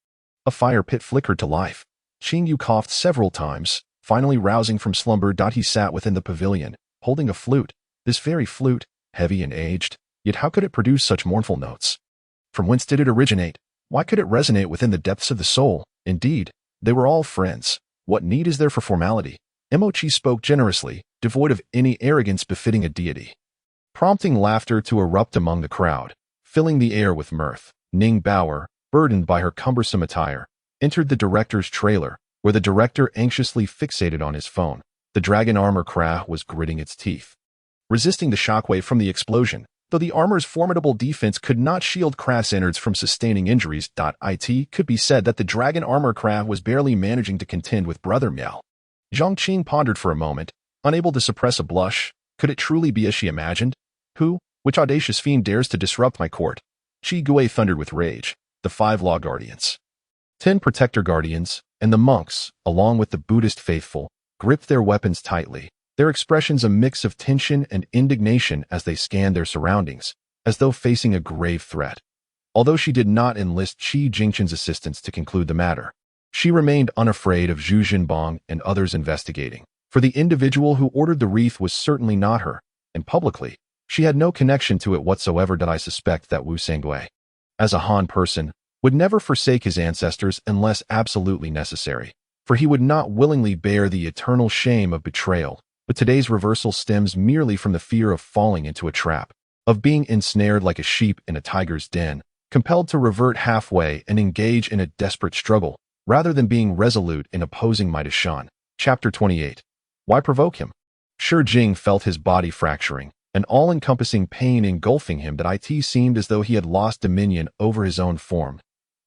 a fire pit flickered to life. Qing Yu coughed several times, finally rousing from slumber. He sat within the pavilion, holding a flute. This very flute, heavy and aged, yet how could it produce such mournful notes? From whence did it originate? Why could it resonate within the depths of the soul? Indeed, they were all friends. What need is there for formality? Mochi spoke generously, devoid of any arrogance befitting a deity, prompting laughter to erupt among the crowd, filling the air with mirth. Ning Bauer, burdened by her cumbersome attire, entered the director's trailer, where the director anxiously fixated on his phone. The dragon armor craft was gritting its teeth, resisting the shockwave from the explosion, though the armor's formidable defense could not shield Kraft's innards from sustaining injuries. It could be said that the dragon armor craft was barely managing to contend with Brother Miao. Zhang Qing pondered for a moment, unable to suppress a blush. Could it truly be as she imagined? Which audacious fiend dares to disrupt my court? Qi Gui thundered with rage. The 5 law guardians, 10 protector guardians, and the monks, along with the Buddhist faithful, gripped their weapons tightly, their expressions a mix of tension and indignation as they scanned their surroundings, as though facing a grave threat. Although she did not enlist Shi Jingchen's assistance to conclude the matter, she remained unafraid of Zhu Jinbang and others investigating, for the individual who ordered the wreath was certainly not her, and publicly, she had no connection to it whatsoever. I suspect that Wu Sangui, as a Han person, would never forsake his ancestors unless absolutely necessary, for he would not willingly bear the eternal shame of betrayal. But today's reversal stems merely from the fear of falling into a trap, of being ensnared like a sheep in a tiger's den, compelled to revert halfway and engage in a desperate struggle, rather than being resolute in opposing Mighty Shan. Chapter 28. Why provoke him? Shi Jing felt his body fracturing, an all-encompassing pain engulfing him. It seemed as though he had lost dominion over his own form.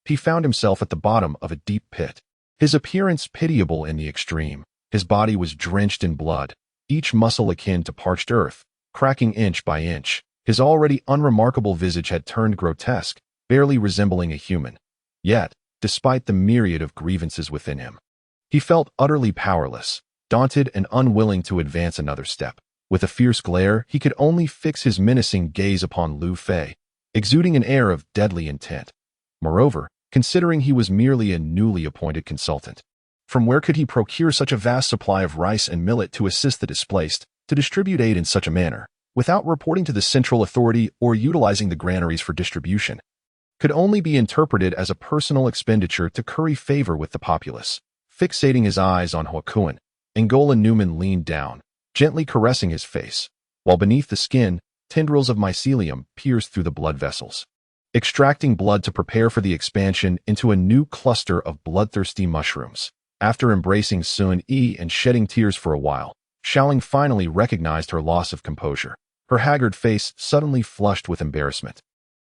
He found himself at the bottom of a deep pit, his appearance pitiable in the extreme. His body was drenched in blood, each muscle akin to parched earth, cracking inch by inch. His already unremarkable visage had turned grotesque, barely resembling a human. Yet, despite the myriad of grievances within him. He felt utterly powerless, daunted and unwilling to advance another step. With a fierce glare, he could only fix his menacing gaze upon Lu Fei, exuding an air of deadly intent. Moreover, considering he was merely a newly appointed consultant, from where could he procure such a vast supply of rice and millet to assist the displaced, to distribute aid in such a manner, without reporting to the central authority or utilizing the granaries for distribution? Could only be interpreted as a personal expenditure to curry favor with the populace. Fixating his eyes on Huakuen, Angola Newman leaned down, gently caressing his face, while beneath the skin, tendrils of mycelium pierced through the blood vessels, extracting blood to prepare for the expansion into a new cluster of bloodthirsty mushrooms. After embracing Sun Yi and shedding tears for a while, Xiaoling finally recognized her loss of composure. Her haggard face suddenly flushed with embarrassment,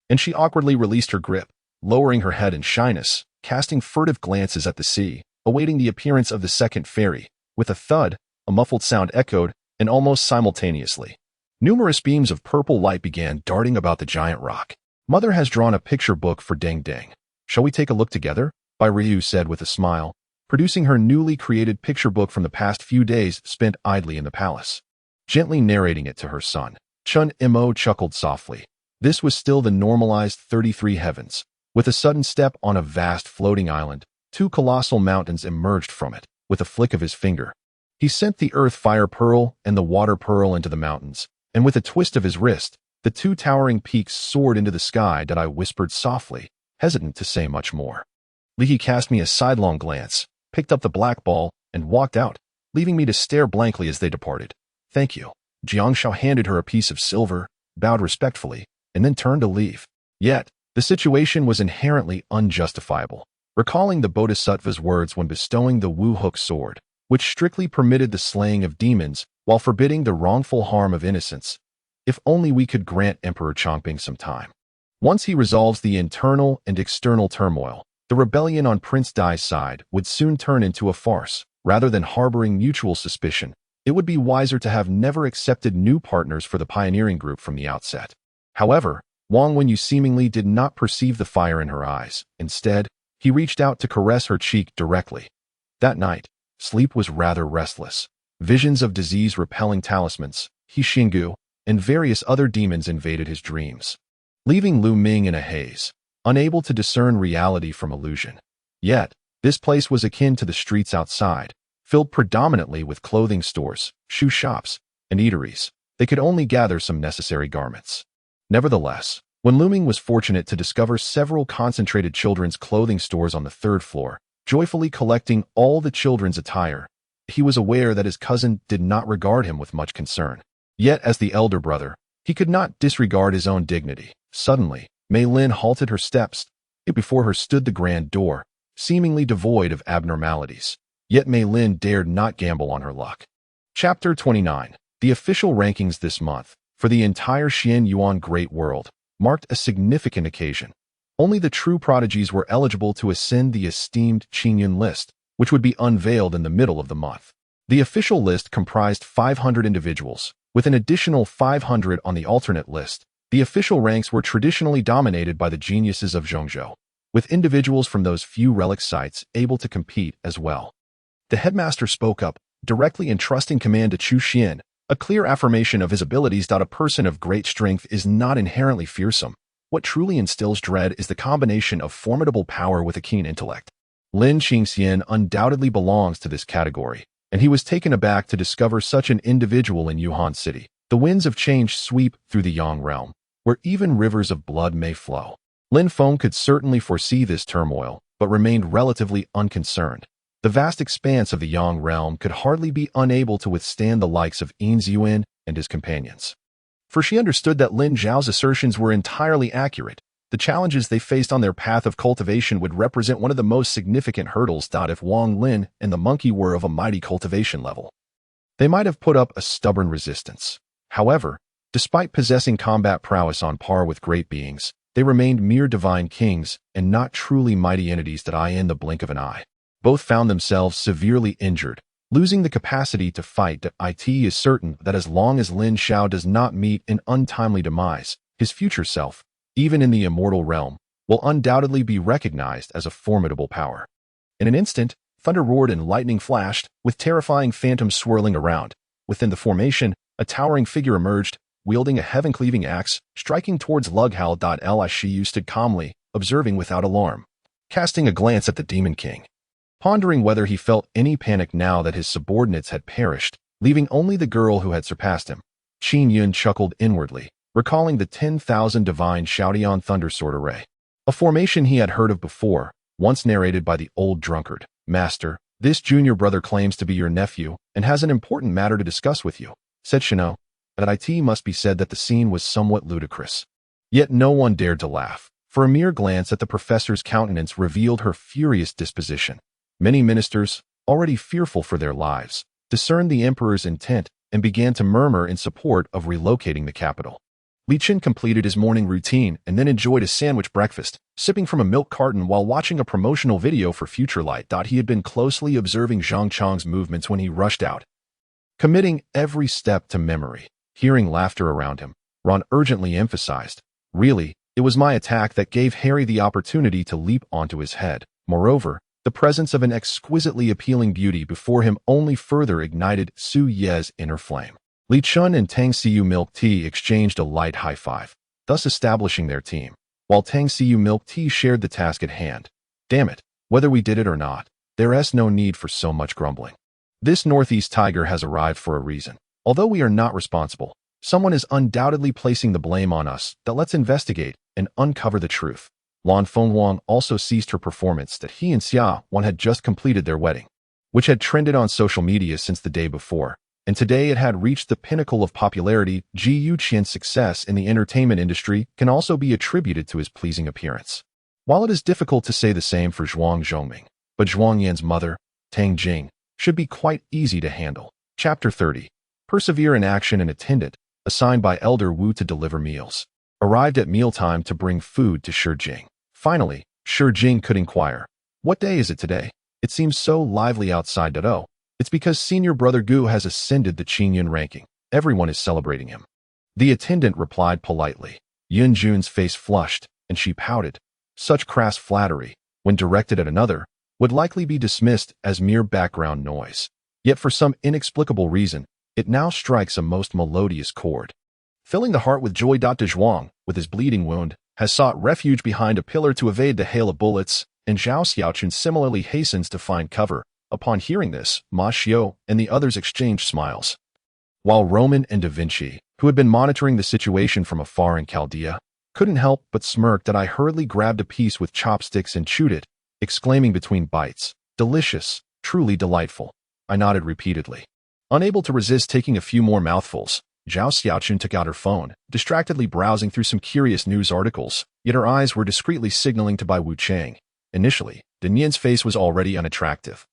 and she awkwardly released her grip, lowering her head in shyness, casting furtive glances at the sea, awaiting the appearance of the second fairy. With a thud, a muffled sound echoed, and almost simultaneously, numerous beams of purple light began darting about the giant rock. Mother has drawn a picture book for Deng Deng. Shall we take a look together? Bai Ryu said with a smile, producing her newly created picture book from the past few days spent idly in the palace. Gently narrating it to her son, Chun Mo chuckled softly. This was still the normalized 33 heavens. With a sudden step on a vast floating island, two colossal mountains emerged from it. With a flick of his finger, he sent the earth fire pearl and the water pearl into the mountains, and with a twist of his wrist, the two towering peaks soared into the sky. That I whispered softly, hesitant to say much more. Li He cast me a sidelong glance, picked up the black ball, and walked out, leaving me to stare blankly as they departed. Thank you. Jiang Shao handed her a piece of silver, bowed respectfully, and then turned to leave. Yet, the situation was inherently unjustifiable. Recalling the Bodhisattva's words when bestowing the Wu Hook sword, which strictly permitted the slaying of demons while forbidding the wrongful harm of innocents. If only we could grant Emperor Chongping some time. Once he resolves the internal and external turmoil, the rebellion on Prince Dai's side would soon turn into a farce. Rather than harboring mutual suspicion, it would be wiser to have never accepted new partners for the pioneering group from the outset. However, Wang Wenyu seemingly did not perceive the fire in her eyes. Instead, he reached out to caress her cheek directly. That night, sleep was rather restless. Visions of disease-repelling talismans, Xingu, and various other demons invaded his dreams, leaving Lu Ming in a haze, unable to discern reality from illusion. Yet, this place was akin to the streets outside, filled predominantly with clothing stores, shoe shops, and eateries. They could only gather some necessary garments. Nevertheless, when Lu Ming was fortunate to discover several concentrated children's clothing stores on the third floor, joyfully collecting all the children's attire, he was aware that his cousin did not regard him with much concern. Yet, as the elder brother, he could not disregard his own dignity. Suddenly, Mei Lin halted her steps. Before her stood the grand door, seemingly devoid of abnormalities. Yet Mei Lin dared not gamble on her luck. Chapter 29. The official rankings this month, for the entire Xian Yuan Great World, marked a significant occasion. Only the true prodigies were eligible to ascend the esteemed Qingyun list, which would be unveiled in the middle of the month. The official list comprised 500 individuals, with an additional 500 on the alternate list. The official ranks were traditionally dominated by the geniuses of Qingzhou, with individuals from those few relic sites able to compete as well. The headmaster spoke up, directly entrusting command to Chu Xian, a clear affirmation of his abilities. A person of great strength is not inherently fearsome. What truly instills dread is the combination of formidable power with a keen intellect. Lin Qingxian undoubtedly belongs to this category, and he was taken aback to discover such an individual in Yuhan City. The winds of change sweep through the Yang realm, where even rivers of blood may flow. Lin Feng could certainly foresee this turmoil, but remained relatively unconcerned. The vast expanse of the Yang realm could hardly be unable to withstand the likes of Yin Ziyuan and his companions. For she understood that Lin Zhao's assertions were entirely accurate. The challenges they faced on their path of cultivation would represent one of the most significant hurdles. If Wang Lin and the monkey were of a mighty cultivation level, they might have put up a stubborn resistance. However, despite possessing combat prowess on par with great beings, they remained mere divine kings and not truly mighty entities that in the blink of an eye. Both found themselves severely injured, losing the capacity to fight. It is certain that as long as Lin Xiao does not meet an untimely demise, his future self, even in the immortal realm, will undoubtedly be recognized as a formidable power. In an instant, thunder roared and lightning flashed, with terrifying phantoms swirling around. Within the formation, a towering figure emerged, wielding a heaven-cleaving axe, striking towards Lughowl. Shi Yu stood calmly, observing without alarm, casting a glance at the Demon King, pondering whether he felt any panic now that his subordinates had perished, leaving only the girl who had surpassed him. Qin Yun chuckled inwardly, recalling the 10,000 divine Shoutian Thunder Sword Array, a formation he had heard of before, once narrated by the old drunkard. Master, this junior brother claims to be your nephew and has an important matter to discuss with you, said Shino. At it must be said that the scene was somewhat ludicrous. Yet no one dared to laugh, for a mere glance at the professor's countenance revealed her furious disposition. Many ministers, already fearful for their lives, discerned the emperor's intent and began to murmur in support of relocating the capital. Li Qin completed his morning routine and then enjoyed a sandwich breakfast, sipping from a milk carton while watching a promotional video for Future Light. He had been closely observing Zhang Chang's movements when he rushed out, committing every step to memory. Hearing laughter around him, Ron urgently emphasized, "Really, it was my attack that gave Harry the opportunity to leap onto his head." Moreover, the presence of an exquisitely appealing beauty before him only further ignited Su Ye's inner flame. Li Chun and Tang Xiu Milk Tea exchanged a light high five, thus establishing their team, while Tang Xiu Milk Tea shared the task at hand. Damn it, whether we did it or not, there's no need for so much grumbling. This Northeast Tiger has arrived for a reason. Although we are not responsible, someone is undoubtedly placing the blame on us. Let's investigate and uncover the truth. Lan Fenghuang also ceased her performance that he and Xia Wan had just completed their wedding, which had trended on social media since the day before, and today it had reached the pinnacle of popularity. Ji Yuqian's success in the entertainment industry can also be attributed to his pleasing appearance. While it is difficult to say the same for Zhuang Zhongming, but Zhuang Yan's mother, Tang Jing, should be quite easy to handle. Chapter 30. Persevere in action. An attendant, assigned by Elder Wu to deliver meals, arrived at mealtime to bring food to Shi Jing. Finally, Shi Jing could inquire, "What day is it today? It seems so lively outside." "Oh, it's because senior brother Gu has ascended the Qingyun ranking. Everyone is celebrating him," the attendant replied politely. Yunjun's face flushed, and she pouted. Such crass flattery, when directed at another, would likely be dismissed as mere background noise. Yet for some inexplicable reason, it now strikes a most melodious chord, filling the heart with joy. Zhuang, with his bleeding wound, has sought refuge behind a pillar to evade the hail of bullets, and Zhao Xiaochun similarly hastens to find cover. Upon hearing this, Ma Xiao and the others exchanged smiles, while Roman and Da Vinci, who had been monitoring the situation from afar in Chaldea, couldn't help but smirk. I hurriedly grabbed a piece with chopsticks and chewed it, exclaiming between bites, "Delicious, truly delightful." I nodded repeatedly, unable to resist taking a few more mouthfuls. Zhao Xiaochun took out her phone, distractedly browsing through some curious news articles, yet her eyes were discreetly signaling to Bai Wuchang. Initially, Din Yan's face was already unattractive,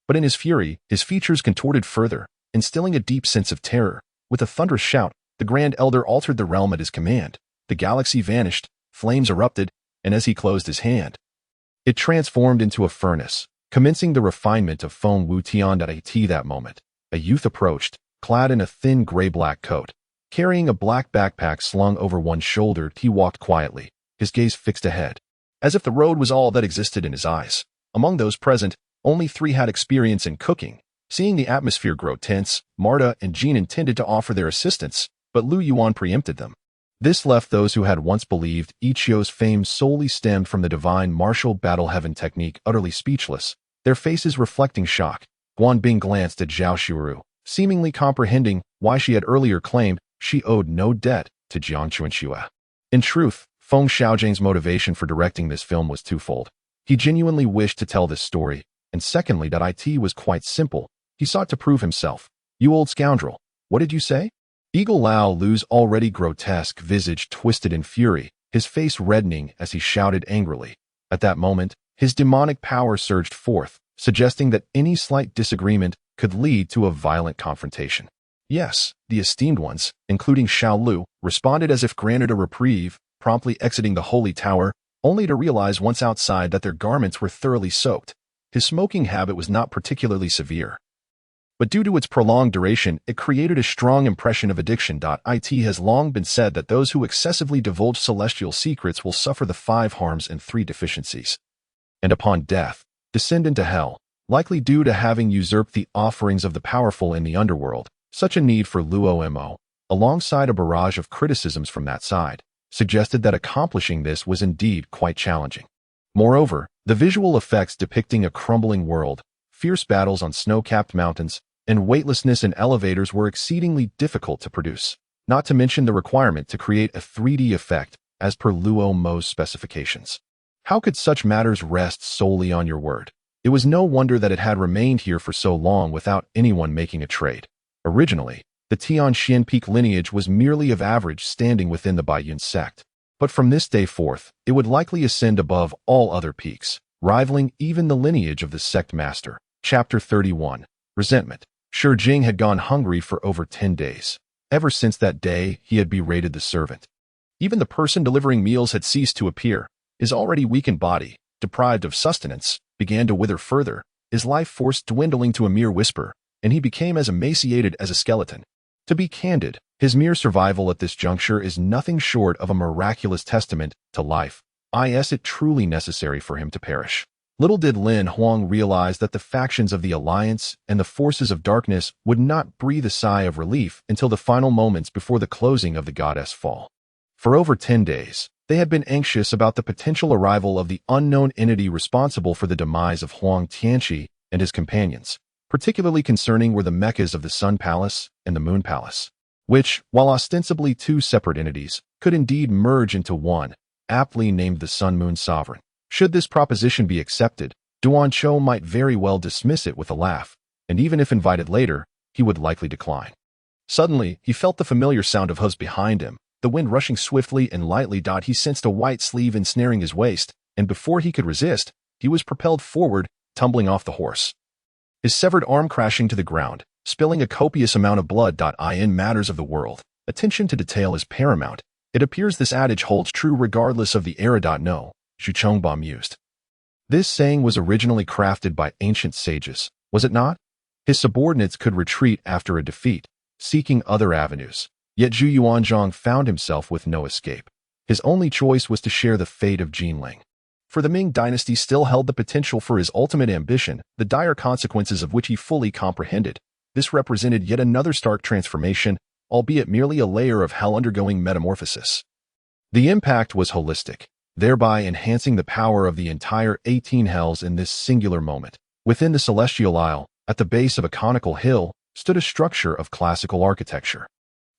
but in his fury, his features contorted further, instilling a deep sense of terror. With a thunderous shout, the Grand Elder altered the realm at his command. The galaxy vanished, flames erupted, and as he closed his hand, it transformed into a furnace, commencing the refinement of Feng Wu Tian. At that moment, a youth approached, clad in a thin gray-black coat, carrying a black backpack slung over one shoulder. He walked quietly, his gaze fixed ahead, as if the road was all that existed in his eyes. Among those present, only 3 had experience in cooking. Seeing the atmosphere grow tense, Marta and Jean intended to offer their assistance, but Lu Yuan preempted them. This left those who had once believed Ichio's fame solely stemmed from the divine martial battle heaven technique utterly speechless, their faces reflecting shock. Guan Bing glanced at Zhao Shiru, seemingly comprehending why she had earlier claimed she owed no debt to Jiang Chuanxue. In truth, Feng Xiaojing's motivation for directing this film was twofold. He genuinely wished to tell this story, and secondly, it was quite simple. He sought to prove himself. "You old scoundrel, what did you say?" Eagle Lao Lu's already grotesque visage twisted in fury, his face reddening as he shouted angrily. At that moment, his demonic power surged forth, suggesting that any slight disagreement could lead to a violent confrontation. Yes, the esteemed ones, including Xiao Lu, responded as if granted a reprieve, promptly exiting the holy tower, only to realize once outside that their garments were thoroughly soaked. His smoking habit was not particularly severe, but due to its prolonged duration, it created a strong impression of addiction. It has long been said that those who excessively divulge celestial secrets will suffer the 5 harms and 3 deficiencies, and upon death, descend into hell, likely due to having usurped the offerings of the powerful in the underworld. Such a need for Luo-Mo, alongside a barrage of criticisms from that side, suggested that accomplishing this was indeed quite challenging. Moreover, the visual effects depicting a crumbling world, fierce battles on snow-capped mountains, and weightlessness in elevators were exceedingly difficult to produce, not to mention the requirement to create a 3D effect as per Luo-Mo's specifications. How could such matters rest solely on your word? It was no wonder that it had remained here for so long without anyone making a trade. Originally, the Tianxian peak lineage was merely of average standing within the Baiyun sect, but from this day forth, it would likely ascend above all other peaks, rivaling even the lineage of the sect master. Chapter 31. Resentment. Shi Jing had gone hungry for over 10 days. Ever since that day, he had berated the servant. Even the person delivering meals had ceased to appear. His already weakened body, deprived of sustenance, began to wither further, his life force dwindling to a mere whisper, and he became as emaciated as a skeleton. To be candid, his mere survival at this juncture is nothing short of a miraculous testament to life. Is it truly necessary for him to perish? Little did Lin Huang realize that the factions of the Alliance and the forces of darkness would not breathe a sigh of relief until the final moments before the closing of the goddess fall. For over 10 days, they had been anxious about the potential arrival of the unknown entity responsible for the demise of Huang Tianqi and his companions. Particularly concerning were the mechas of the Sun Palace and the Moon Palace, which, while ostensibly 2 separate entities, could indeed merge into one, aptly named the Sun-Moon Sovereign. Should this proposition be accepted, Duan Chou might very well dismiss it with a laugh, and even if invited later, he would likely decline. Suddenly, he felt the familiar sound of hooves behind him, the wind rushing swiftly and lightly. He sensed a white sleeve ensnaring his waist, and before he could resist, he was propelled forward, tumbling off the horse. His severed arm crashing to the ground, spilling a copious amount of blood. In matters of the world, attention to detail is paramount. It appears this adage holds true regardless of the era. No, Xu Chongba mused. This saying was originally crafted by ancient sages, was it not? His subordinates could retreat after a defeat, seeking other avenues. Yet Zhu Yuanzhang found himself with no escape. His only choice was to share the fate of Jinling. For the Ming dynasty still held the potential for his ultimate ambition, the dire consequences of which he fully comprehended. This represented yet another stark transformation, albeit merely a layer of hell undergoing metamorphosis. The impact was holistic, thereby enhancing the power of the entire 18 hells in this singular moment. Within the Celestial Isle, at the base of a conical hill, stood a structure of classical architecture.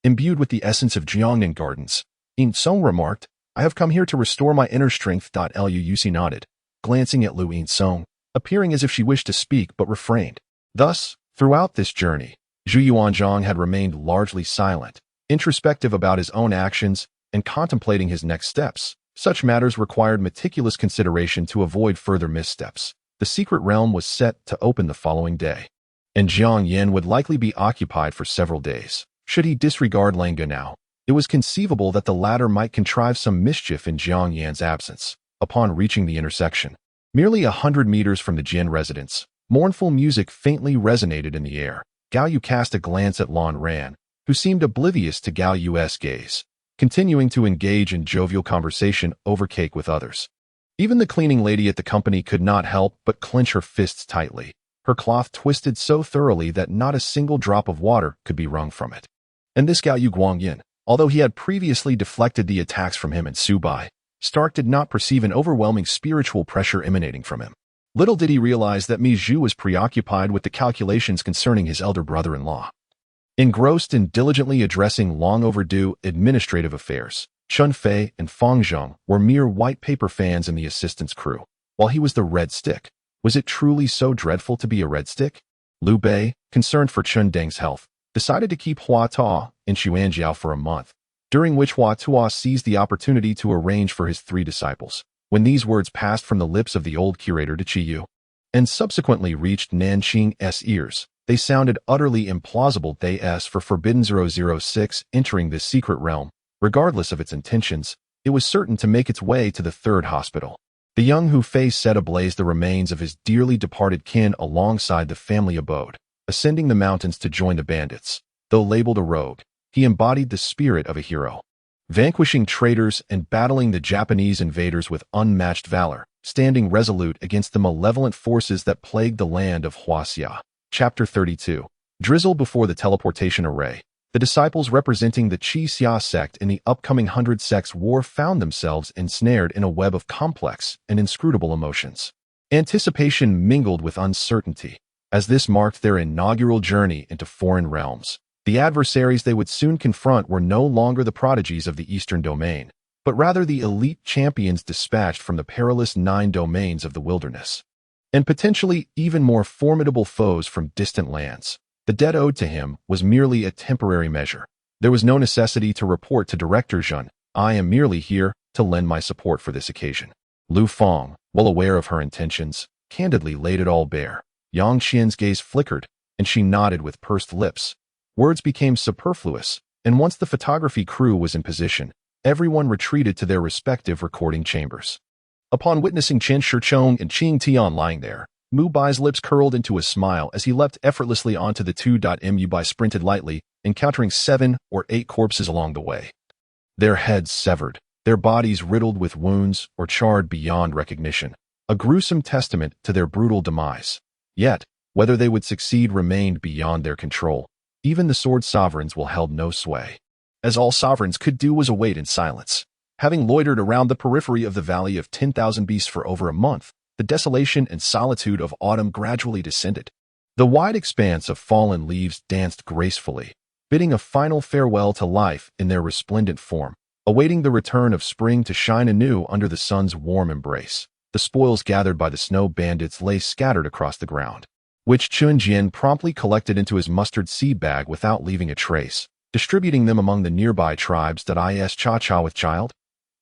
Imbued with the essence of Jiangnan Gardens, Yin Song remarked, "I have come here to restore my inner strength." Lucy nodded, glancing at Lu Yin Song, appearing as if she wished to speak but refrained. Thus, throughout this journey, Zhu Yuanzhang had remained largely silent, introspective about his own actions and contemplating his next steps. Such matters required meticulous consideration to avoid further missteps. The secret realm was set to open the following day, and Jiang Yan would likely be occupied for several days. Should he disregard Langa now, it was conceivable that the latter might contrive some mischief in Jiang Yan's absence. Upon reaching the intersection, merely 100 meters from the Jin residence, mournful music faintly resonated in the air. Gao Yu cast a glance at Lan Ran, who seemed oblivious to Gao Yu's gaze, continuing to engage in jovial conversation over cake with others. Even the cleaning lady at the company could not help but clench her fists tightly, her cloth twisted so thoroughly that not a single drop of water could be wrung from it. And this Gao Yu Guangyin, although he had previously deflected the attacks from him and Subai, Stark did not perceive an overwhelming spiritual pressure emanating from him. Little did he realize that Mi Zhu was preoccupied with the calculations concerning his elder brother-in-law. Engrossed in diligently addressing long-overdue administrative affairs, Chun Fei and Fang Zheng were mere white paper fans in the assistant's crew, while he was the red stick. Was it truly so dreadful to be a red stick? Liu Bei, concerned for Chun Deng's health, decided to keep Hua Tuo in Xuanjiao for a month, during which Hua Tuo seized the opportunity to arrange for his 3 disciples. When these words passed from the lips of the old curator to Qiyu, and subsequently reached Nanqing's ears, they sounded utterly implausible. For Forbidden 006 entering this secret realm, regardless of its intentions, it was certain to make its way to the 3rd hospital. The young Hu Fei set ablaze the remains of his dearly departed kin alongside the family abode. ascending the mountains to join the bandits. Though labeled a rogue, he embodied the spirit of a hero, vanquishing traitors and battling the Japanese invaders with unmatched valor, standing resolute against the malevolent forces that plagued the land of Huaxia. Chapter 32. Drizzle before the teleportation array. The disciples representing the Qixia sect in the upcoming 100 Sects War found themselves ensnared in a web of complex and inscrutable emotions. Anticipation mingled with uncertainty, as this marked their inaugural journey into foreign realms. The adversaries they would soon confront were no longer the prodigies of the Eastern Domain, but rather the elite champions dispatched from the perilous 9 domains of the wilderness, and potentially even more formidable foes from distant lands. The debt owed to him was merely a temporary measure. There was no necessity to report to Director Zhen. I am merely here to lend my support for this occasion. Lu Feng, well aware of her intentions, candidly laid it all bare. Yang Qian's gaze flickered, and she nodded with pursed lips. Words became superfluous, and once the photography crew was in position, everyone retreated to their respective recording chambers. Upon witnessing Chen Shichong and Qing Tian lying there, Mu Bai's lips curled into a smile as he leapt effortlessly onto the 2.Mu Bai sprinted lightly, encountering 7 or 8 corpses along the way. Their heads severed, their bodies riddled with wounds or charred beyond recognition, a gruesome testament to their brutal demise. Yet, whether they would succeed remained beyond their control. Even the sword sovereigns will held no sway. As all sovereigns could do was await in silence. Having loitered around the periphery of the Valley of 10,000 Beasts for over a month, the desolation and solitude of autumn gradually descended. The wide expanse of fallen leaves danced gracefully, bidding a final farewell to life in their resplendent form, awaiting the return of spring to shine anew under the sun's warm embrace. The spoils gathered by the snow bandits lay scattered across the ground, which Chunjian promptly collected into his mustard seed bag without leaving a trace, distributing them among the nearby tribes. Is Cha-Cha with child?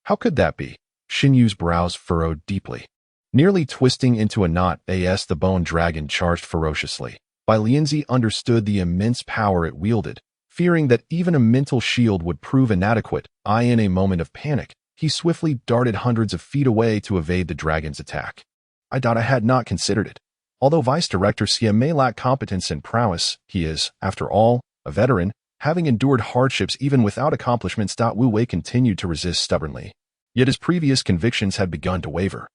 How could that be? Xin Yu's brows furrowed deeply. Nearly twisting into a knot, the bone dragon charged ferociously. Bai Lianzi understood the immense power it wielded, fearing that even a mental shield would prove inadequate. In a moment of panic, he swiftly darted hundreds of feet away to evade the dragon's attack. I had not considered it. Although Vice Director Xie may lack competence and prowess, he is, after all, a veteran, having endured hardships even without accomplishments. Wu Wei continued to resist stubbornly. Yet his previous convictions had begun to waver.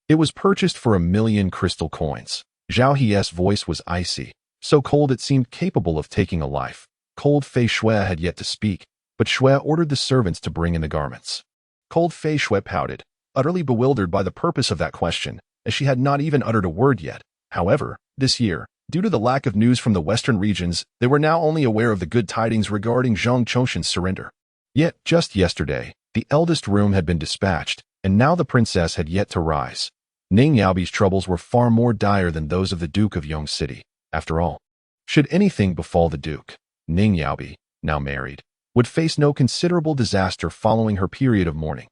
It was purchased for 1,000,000 crystal coins. Zhao He's voice was icy, so cold it seemed capable of taking a life. Cold Fei Shui had yet to speak, but Shui ordered the servants to bring in the garments. Cold Fei Shui pouted, utterly bewildered by the purpose of that question, as she had not even uttered a word yet. However, this year, due to the lack of news from the western regions, they were now only aware of the good tidings regarding Zhang Chongxin's surrender. Yet, just yesterday, the eldest room had been dispatched, and now the princess had yet to rise. Ning Yaobi's troubles were far more dire than those of the Duke of Yong City. After all, should anything befall the Duke, Ning Yaobi, now married, would face no considerable disaster following her period of mourning.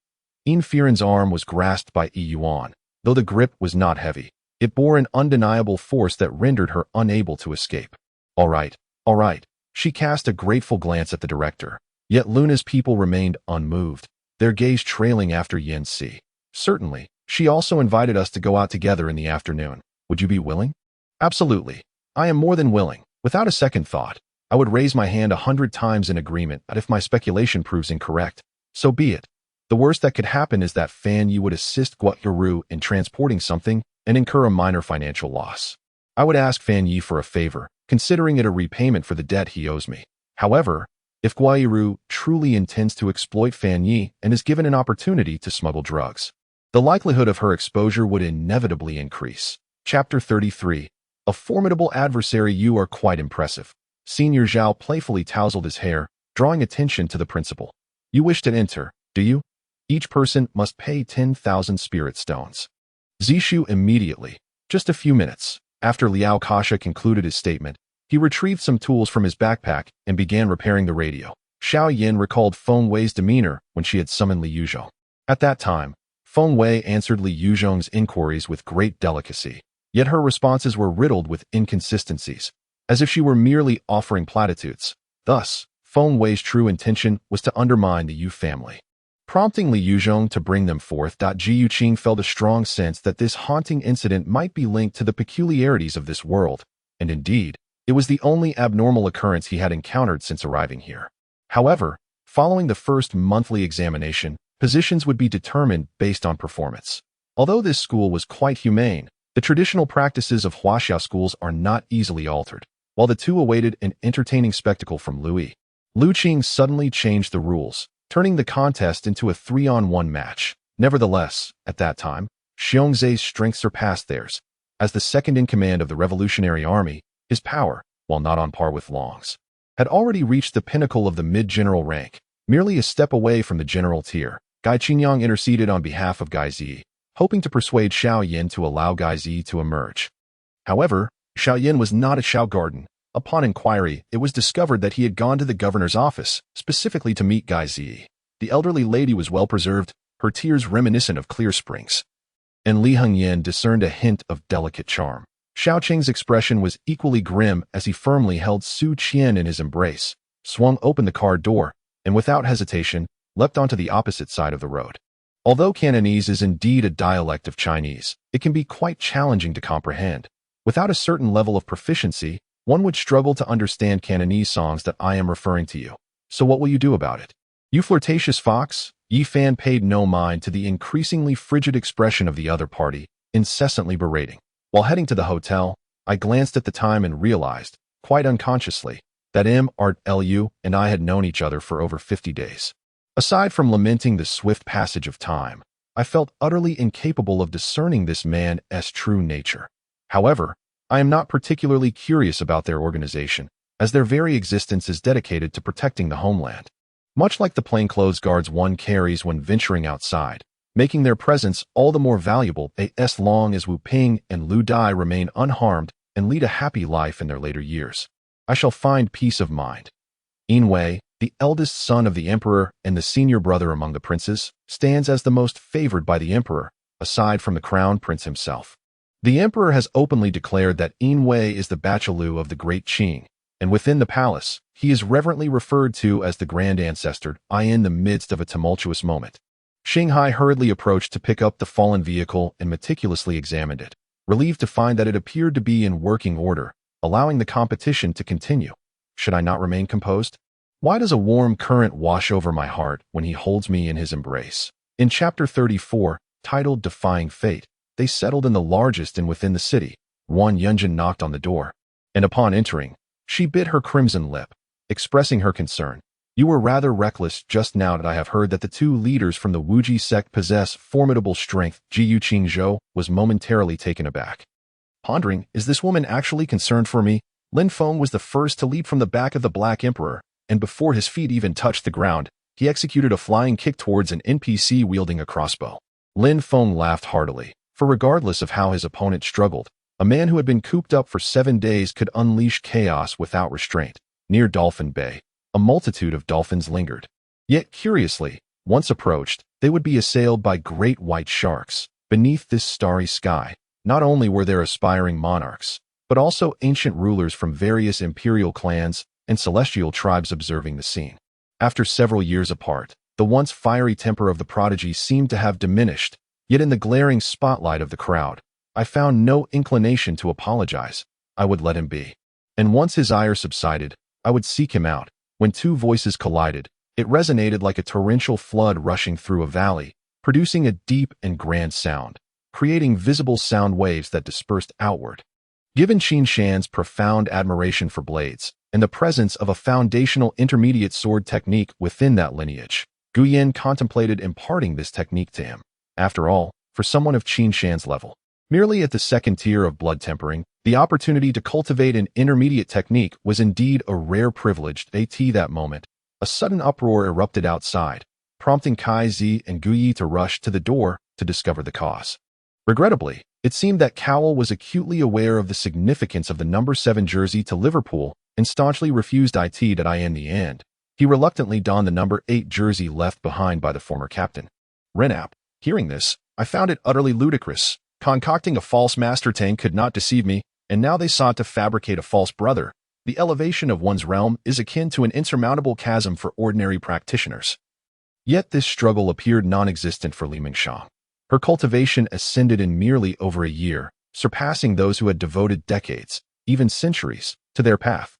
Yin Firen's arm was grasped by Yi Yuan. Though the grip was not heavy, it bore an undeniable force that rendered her unable to escape. All right. She cast a grateful glance at the director, yet Luna's people remained unmoved, their gaze trailing after Yin Si. Certainly, she also invited us to go out together in the afternoon. Would you be willing? Absolutely. I am more than willing. Without a second thought, I would raise my hand 100 times in agreement, but if my speculation proves incorrect, so be it. The worst that could happen is that Fan Yi would assist Guoyuru in transporting something and incur a minor financial loss. I would ask Fan Yi for a favor, considering it a repayment for the debt he owes me. However, if Guoyuru truly intends to exploit Fan Yi and is given an opportunity to smuggle drugs, the likelihood of her exposure would inevitably increase. Chapter 33. A formidable adversary. You are quite impressive. Senior Zhao playfully tousled his hair, drawing attention to the principal. You wish to enter, do you? Each person must pay 10,000 spirit stones. Zishu immediately. Just a few minutes. After Liao Kasha concluded his statement, he retrieved some tools from his backpack and began repairing the radio. Xiao Yin recalled Feng Wei's demeanor when she had summoned Li Yuzhong. At that time, Feng Wei answered Li Yuzhong's inquiries with great delicacy, yet her responses were riddled with inconsistencies, as if she were merely offering platitudes. Thus, Feng Wei's true intention was to undermine the Yu family. Prompting Li Yuzhong to bring them forth, Ji Yuqing felt a strong sense that this haunting incident might be linked to the peculiarities of this world, and indeed, It was the only abnormal occurrence he had encountered since arriving here. However, following the first monthly examination, positions would be determined based on performance. Although this school was quite humane, the traditional practices of Huaxia schools are not easily altered. While the two awaited an entertaining spectacle from Louis, Lu Qing suddenly changed the rules, turning the contest into a 3-on-1 match. Nevertheless, at that time, Xiongzhe's strength surpassed theirs. As the second-in-command of the Revolutionary Army, his power, while not on par with Long's, had already reached the pinnacle of the mid-general rank, merely a step away from the general tier. Gai Qingyang interceded on behalf of Gai Zi, hoping to persuade Xiao Yin to allow Gai Zi to emerge. However, Xiao Yin was not at Xiao Garden. Upon inquiry, it was discovered that he had gone to the governor's office, specifically to meet Gai Zi. The elderly lady was well preserved, her tears reminiscent of clear springs, and Li Hengyan discerned a hint of delicate charm. Xiao Qing's expression was equally grim as he firmly held Su Qian in his embrace, swung open the car door, and without hesitation, leapt onto the opposite side of the road. Although Cantonese is indeed a dialect of Chinese, it can be quite challenging to comprehend. Without a certain level of proficiency, one would struggle to understand Cantonese songs that I am referring to you. So what will you do about it? You flirtatious fox? Yi Fan paid no mind to the increasingly frigid expression of the other party, incessantly berating. While heading to the hotel, I glanced at the time and realized, quite unconsciously, that Lu and I had known each other for over 50 days. Aside from lamenting the swift passage of time, I felt utterly incapable of discerning this man's true nature. However, I am not particularly curious about their organization, as their very existence is dedicated to protecting the homeland. Much like the plainclothes guards one carries when venturing outside, making their presence all the more valuable as long as Wu Ping and Lu Dai remain unharmed and lead a happy life in their later years. I shall find peace of mind. Yin Wei, the eldest son of the emperor and the senior brother among the princes, stands as the most favored by the emperor, aside from the crown prince himself. The emperor has openly declared that Yin Wei is the bachelor of the great Qing, and within the palace, he is reverently referred to as the grand ancestor. In the midst of a tumultuous moment, Shanghai hurriedly approached to pick up the fallen vehicle and meticulously examined it, relieved to find that it appeared to be in working order, allowing the competition to continue. Should I not remain composed? Why does a warm current wash over my heart when he holds me in his embrace? In Chapter 34, titled Defying Fate, they settled in the largest inn within the city. Ruan Yunjin knocked on the door, and upon entering, she bit her crimson lip, expressing her concern. You were rather reckless just now that I have heard that the two leaders from the Wuji sect possess formidable strength. Qingzhou was momentarily taken aback. Pondering, is this woman actually concerned for me? Lin Feng was the first to leap from the back of the Black Emperor, and before his feet even touched the ground, he executed a flying kick towards an NPC wielding a crossbow. Lin Feng laughed heartily, for regardless of how his opponent struggled, a man who had been cooped up for 7 days could unleash chaos without restraint. Near Dolphin Bay, a multitude of dolphins lingered. Yet curiously, once approached, they would be assailed by great white sharks. Beneath this starry sky, not only were there aspiring monarchs, but also ancient rulers from various imperial clans and celestial tribes observing the scene. After several years apart, the once fiery temper of the prodigy seemed to have diminished, yet in the glaring spotlight of the crowd, I found no inclination to apologize. I would let him be. And once his ire subsided, I would seek him out. When two voices collided, it resonated like a torrential flood rushing through a valley, producing a deep and grand sound, creating visible sound waves that dispersed outward. Given Qin Shan's profound admiration for blades, and the presence of a foundational intermediate sword technique within that lineage, Guyan contemplated imparting this technique to him. After all, for someone of Qin Shan's level, merely at the second tier of blood tempering, the opportunity to cultivate an intermediate technique was indeed a rare privilege. At that moment, a sudden uproar erupted outside, prompting Kai Zi and Guyi to rush to the door to discover the cause. Regrettably, it seemed that Cowell was acutely aware of the significance of the number 7 jersey to Liverpool and staunchly refused it that in the end. He reluctantly donned the number 8 jersey left behind by the former captain. Renap, hearing this, I found it utterly ludicrous. Concocting a false master Tang could not deceive me, and now they sought to fabricate a false brother. The elevation of one's realm is akin to an insurmountable chasm for ordinary practitioners. Yet this struggle appeared non-existent for Li Mingshang. Her cultivation ascended in merely over a year, surpassing those who had devoted decades, even centuries, to their path.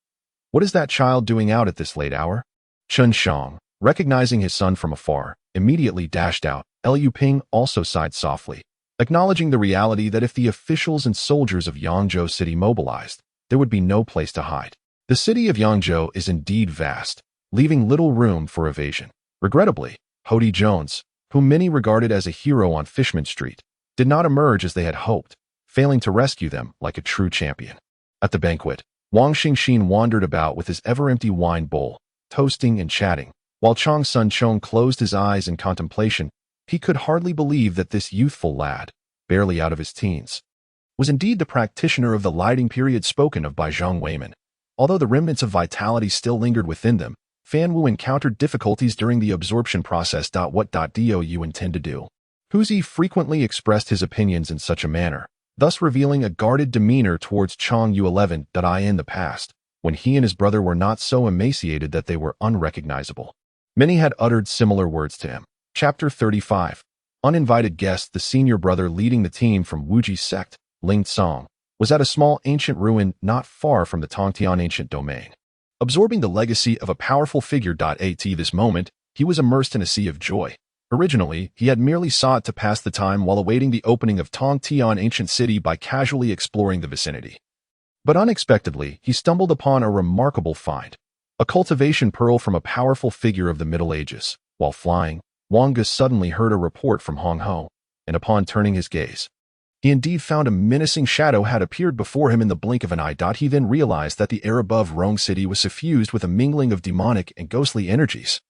What is that child doing out at this late hour? Chen Shang, recognizing his son from afar, immediately dashed out. Liu Ping also sighed softly, acknowledging the reality that if the officials and soldiers of Yangzhou City mobilized, there would be no place to hide. The city of Yangzhou is indeed vast, leaving little room for evasion. Regrettably, Hody Jones, whom many regarded as a hero on Fishman Street, did not emerge as they had hoped, failing to rescue them like a true champion. At the banquet, Wang Xingxin wandered about with his ever-empty wine bowl, toasting and chatting, while Chang Sun Chong closed his eyes in contemplation. He could hardly believe that this youthful lad, barely out of his teens, was indeed the practitioner of the lighting period spoken of by Zhang Weiman. Although the remnants of vitality still lingered within them, Fan Wu encountered difficulties during the absorption process. What do you intend to do? Huzi frequently expressed his opinions in such a manner, thus revealing a guarded demeanor towards Chang Yu 11. In the past, when he and his brother were not so emaciated that they were unrecognizable, many had uttered similar words to him. Chapter 35. Uninvited guest. The senior brother leading the team from Wuji sect, Ling Song, was at a small ancient ruin not far from the Tongtian ancient domain. Absorbing the legacy of a powerful figure. At this moment, he was immersed in a sea of joy. Originally, he had merely sought to pass the time while awaiting the opening of Tongtian ancient city by casually exploring the vicinity. But unexpectedly, he stumbled upon a remarkable find, a cultivation pearl from a powerful figure of the Middle Ages. While flying, Wang Ge suddenly heard a report from Hong Ho, and upon turning his gaze, he indeed found a menacing shadow had appeared before him in the blink of an eye. He then realized that the air above Rong City was suffused with a mingling of demonic and ghostly energies.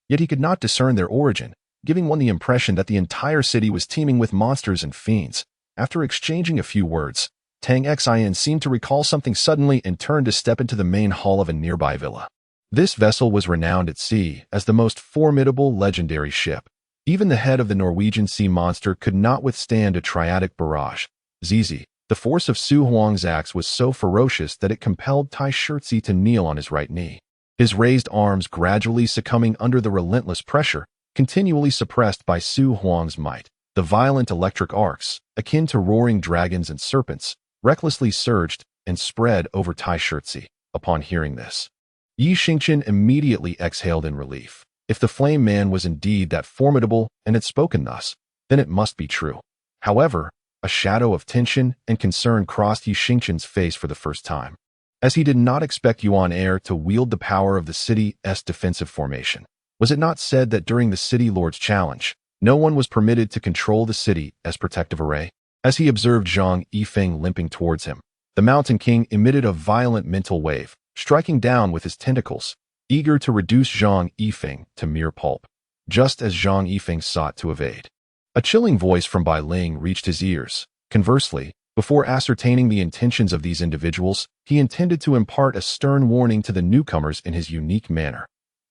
Yet he could not discern their origin, giving one the impression that the entire city was teeming with monsters and fiends. After exchanging a few words, Tang Xin seemed to recall something suddenly and turned to step into the main hall of a nearby villa. This vessel was renowned at sea as the most formidable legendary ship. Even the head of the Norwegian sea monster could not withstand a triadic barrage. Zizi, the force of Su Huang's axe was so ferocious that it compelled Tai Shirtzi to kneel on his right knee. His raised arms gradually succumbing under the relentless pressure, continually suppressed by Su Huang's might. The violent electric arcs, akin to roaring dragons and serpents, recklessly surged and spread over Tai Shirtzi. Upon hearing this, Yi Xingqian immediately exhaled in relief. If the flame man was indeed that formidable and had spoken thus, then it must be true. However, a shadow of tension and concern crossed Yi Xingqian's face for the first time, as he did not expect Yuan Air to wield the power of the city's defensive formation. Was it not said that during the city lord's challenge, no one was permitted to control the city's protective array? As he observed Zhang Yifeng limping towards him, the Mountain King emitted a violent mental wave, striking down with his tentacles, eager to reduce Zhang Yifeng to mere pulp, just as Zhang Yifeng sought to evade. A chilling voice from Bai Ling reached his ears. Conversely, before ascertaining the intentions of these individuals, he intended to impart a stern warning to the newcomers in his unique manner.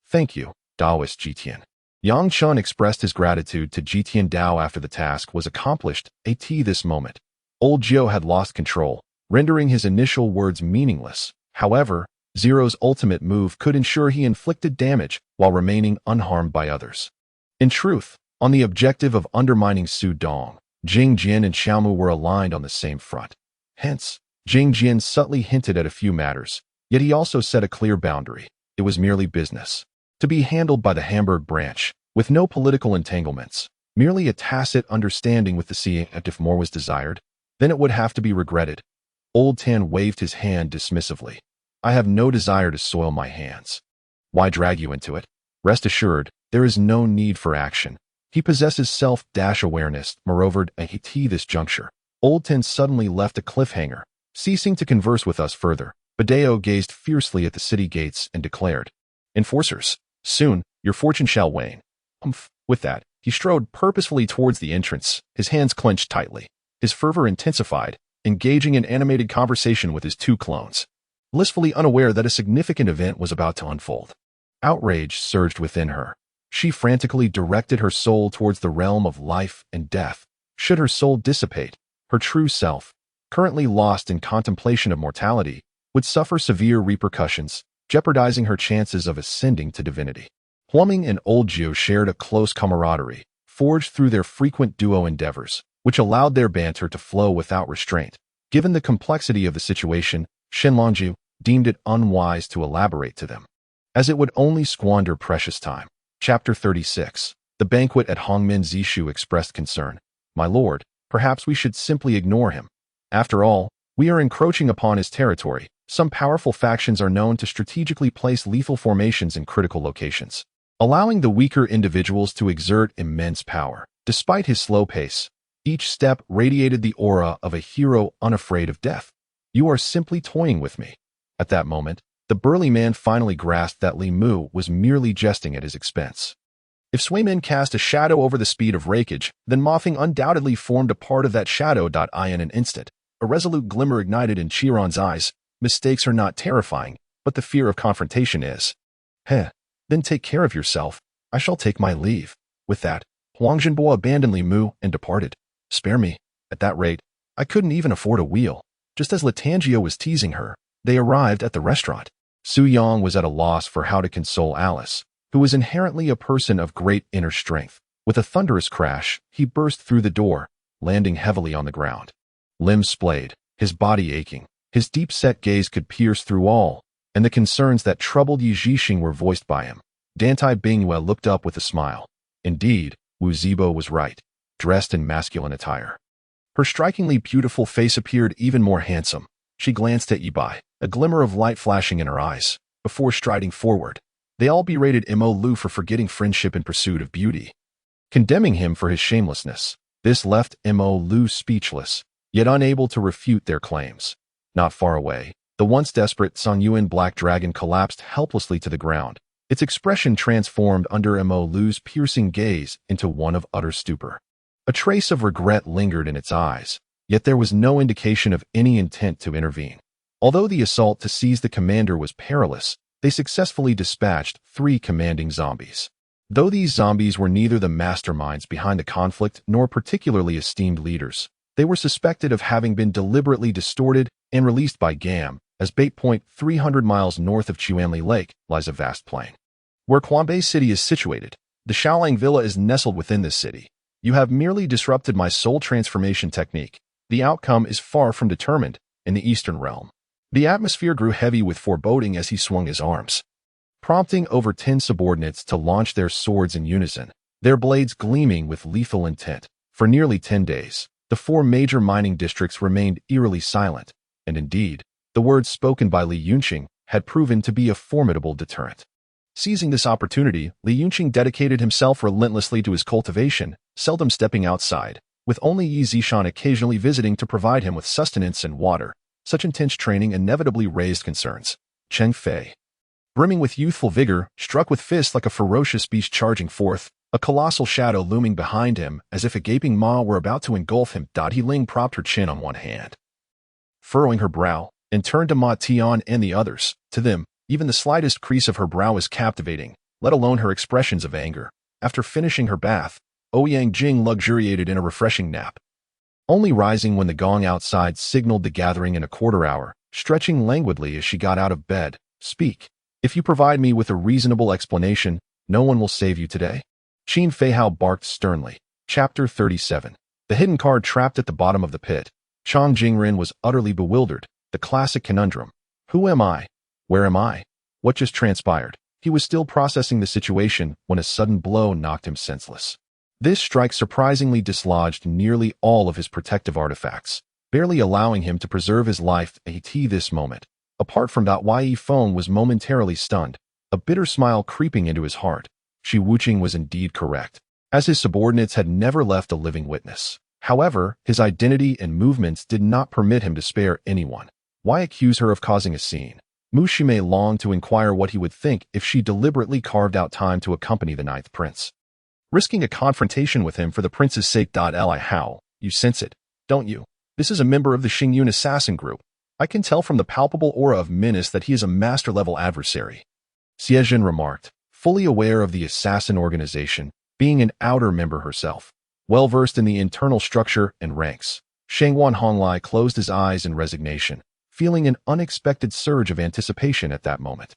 Thank you, Taoist Jitian. Yang Chun expressed his gratitude to Jitian Dao after the task was accomplished. This moment, old Jiu had lost control, rendering his initial words meaningless. However, Zero's ultimate move could ensure he inflicted damage while remaining unharmed by others. In truth, on the objective of undermining Su Dong, Jing Jian and Xiaomu were aligned on the same front. Hence, Jing Jian subtly hinted at a few matters, yet he also set a clear boundary. It was merely business, to be handled by the Hamburg branch, with no political entanglements, merely a tacit understanding with the sea. If more was desired, then it would have to be regretted. Old Tan waved his hand dismissively. I have no desire to soil my hands. Why drag you into it? Rest assured, there is no need for action. He possesses self-awareness. Moreover, at this juncture, Old Tan suddenly left a cliffhanger, ceasing to converse with us further. Badeo gazed fiercely at the city gates and declared, Enforcers, soon, your fortune shall wane. With that, he strode purposefully towards the entrance, his hands clenched tightly. His fervor intensified, engaging in animated conversation with his two clones, blissfully unaware that a significant event was about to unfold. Outrage surged within her. She frantically directed her soul towards the realm of life and death. Should her soul dissipate, her true self, currently lost in contemplation of mortality, would suffer severe repercussions, jeopardizing her chances of ascending to divinity. Plumbing and Old Jiu shared a close camaraderie, forged through their frequent duo endeavors, which allowed their banter to flow without restraint. Given the complexity of the situation, Shenlongju, deemed it unwise to elaborate to them, as it would only squander precious time. Chapter 36. The banquet at Hongmen Zishu expressed concern. My lord, perhaps we should simply ignore him. After all, we are encroaching upon his territory. Some powerful factions are known to strategically place lethal formations in critical locations, allowing the weaker individuals to exert immense power. Despite his slow pace, each step radiated the aura of a hero unafraid of death. You are simply toying with me. At that moment, the burly man finally grasped that Li Mu was merely jesting at his expense. If Suimin cast a shadow over the speed of rakage, then Mothing undoubtedly formed a part of that shadow. In an instant, a resolute glimmer ignited in Chiron's eyes. Mistakes are not terrifying, but the fear of confrontation is. Then take care of yourself. I shall take my leave. With that, Huang Zhenbo abandoned Li Mu and departed. Spare me. At that rate, I couldn't even afford a wheel. Just as Latangio was teasing her, they arrived at the restaurant. Su Yang was at a loss for how to console Alice, who was inherently a person of great inner strength. With a thunderous crash, he burst through the door, landing heavily on the ground. Limbs splayed, his body aching. His deep-set gaze could pierce through all, and the concerns that troubled Yi Zhixing were voiced by him. Dantai Bingyue looked up with a smile. Indeed, Wu Zibo was right, dressed in masculine attire. Her strikingly beautiful face appeared even more handsome. She glanced at Yi Bai, a glimmer of light flashing in her eyes, before striding forward. They all berated Mo Lu for forgetting friendship in pursuit of beauty, condemning him for his shamelessness. This left Mo Lu speechless, yet unable to refute their claims. Not far away, the once desperate Sun Yuan black dragon collapsed helplessly to the ground. Its expression transformed under Mo Lu's piercing gaze into one of utter stupor. A trace of regret lingered in its eyes, yet there was no indication of any intent to intervene. Although the assault to seize the commander was perilous, they successfully dispatched 3 commanding zombies. Though these zombies were neither the masterminds behind the conflict nor particularly esteemed leaders, they were suspected of having been deliberately distorted and released by Gam, as bait. 300 miles north of Chuanli Lake lies a vast plain, where Quanbei City is situated. The Shaolang Villa is nestled within this city. You have merely disrupted my soul transformation technique. The outcome is far from determined in the Eastern realm. The atmosphere grew heavy with foreboding as he swung his arms, prompting over 10 subordinates to launch their swords in unison, their blades gleaming with lethal intent. For nearly 10 days, the 4 major mining districts remained eerily silent, and indeed, the words spoken by Li Yunqing had proven to be a formidable deterrent. Seizing this opportunity, Li Yunqing dedicated himself relentlessly to his cultivation, seldom stepping outside, with only Yi Zishan occasionally visiting to provide him with sustenance and water. Such intense training inevitably raised concerns. Cheng Fei, brimming with youthful vigor, struck with fists like a ferocious beast charging forth, a colossal shadow looming behind him as if a gaping maw were about to engulf him. He Ling propped her chin on one hand, furrowing her brow, and turned to Ma Tian and the others. To them, even the slightest crease of her brow was captivating, let alone her expressions of anger. After finishing her bath, Ouyang Jing luxuriated in a refreshing nap, only rising when the gong outside signaled the gathering in a quarter hour, stretching languidly as she got out of bed. Speak. If you provide me with a reasonable explanation, no one will save you today. Qin Feihao barked sternly. Chapter 37. The hidden card trapped at the bottom of the pit. Chang Jingren was utterly bewildered. The classic conundrum. Who am I? Where am I? What just transpired? He was still processing the situation when a sudden blow knocked him senseless. This strike surprisingly dislodged nearly all of his protective artifacts, barely allowing him to preserve his life at this moment. Apart from that, Yi Feng was momentarily stunned, a bitter smile creeping into his heart. Shi Wuqing was indeed correct, as his subordinates had never left a living witness. However, his identity and movements did not permit him to spare anyone. Why accuse her of causing a scene? Mu Shimei longed to inquire what he would think if she deliberately carved out time to accompany the 9th prince, risking a confrontation with him for the prince's sake. Li Hao, you sense it, don't you? This is a member of the Xingyun assassin group. I can tell from the palpable aura of menace that he is a master-level adversary. Xiejin remarked, fully aware of the assassin organization, being an outer member herself, well-versed in the internal structure and ranks. Shangwan Honglai closed his eyes in resignation, feeling an unexpected surge of anticipation at that moment.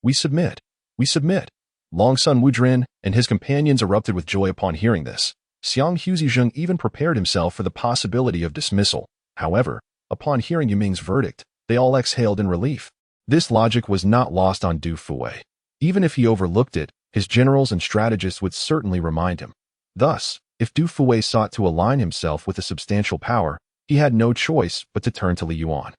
We submit. We submit. Longsun Wudrin and his companions erupted with joy upon hearing this. Xiang Huzizheng even prepared himself for the possibility of dismissal. However, upon hearing Yiming's verdict, they all exhaled in relief. This logic was not lost on Du Fui. Even if he overlooked it, his generals and strategists would certainly remind him. Thus, if Du Fui sought to align himself with a substantial power, he had no choice but to turn to Li Yuan.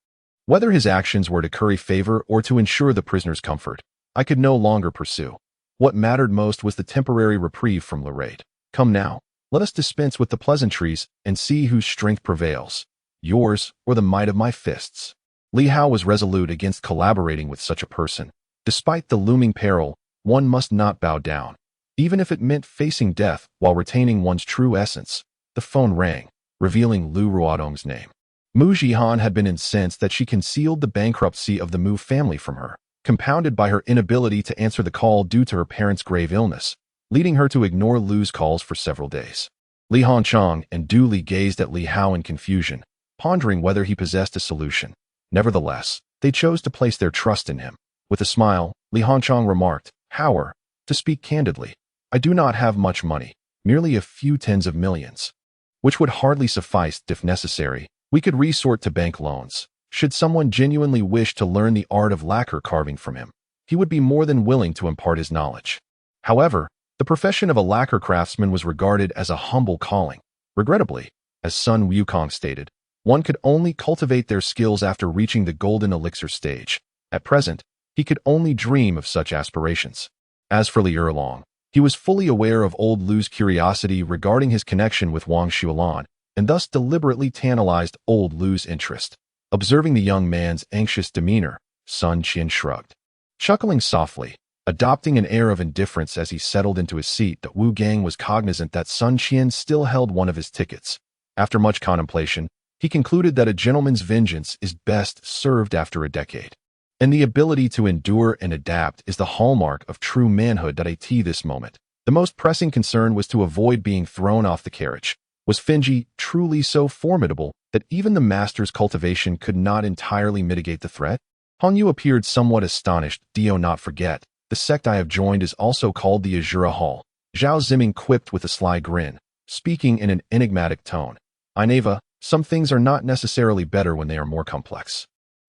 Whether his actions were to curry favor or to ensure the prisoner's comfort, I could no longer pursue. What mattered most was the temporary reprieve from Lorade. Come now, let us dispense with the pleasantries and see whose strength prevails, yours or the might of my fists. Li Hao was resolute against collaborating with such a person. Despite the looming peril, one must not bow down. Even if it meant facing death while retaining one's true essence. The phone rang, revealing Lu Ruodong's name. Mu Jihan had been incensed that she concealed the bankruptcy of the Mu family from her, compounded by her inability to answer the call due to her parents' grave illness, leading her to ignore Lu's calls for several days. Li Hongchang and Du Li gazed at Li Hao in confusion, pondering whether he possessed a solution. Nevertheless, they chose to place their trust in him. With a smile, Li Hongchang remarked, "However, to speak candidly, I do not have much money, merely a few tens of millions, which would hardly suffice if necessary. We could resort to bank loans. Should someone genuinely wish to learn the art of lacquer carving from him, he would be more than willing to impart his knowledge." However, the profession of a lacquer craftsman was regarded as a humble calling. Regrettably, as Sun Wukong stated, one could only cultivate their skills after reaching the golden elixir stage. At present, he could only dream of such aspirations. As for Li Erlong, he was fully aware of old Lu's curiosity regarding his connection with Wang Xuelan, and thus deliberately tantalized old Lu's interest. Observing the young man's anxious demeanor, Sun Qian shrugged. Chuckling softly, adopting an air of indifference as he settled into his seat, that Wu Gang was cognizant that Sun Qian still held one of his tickets. After much contemplation, he concluded that a gentleman's vengeance is best served after a decade. And the ability to endure and adapt is the hallmark of true manhood. At this moment, the most pressing concern was to avoid being thrown off the carriage. Was Finji truly so formidable that even the master's cultivation could not entirely mitigate the threat? Hong Yu appeared somewhat astonished. "Do not forget, the sect I have joined is also called the Azura Hall," Zhao Ziming quipped with a sly grin, speaking in an enigmatic tone. "Ineva, some things are not necessarily better when they are more complex.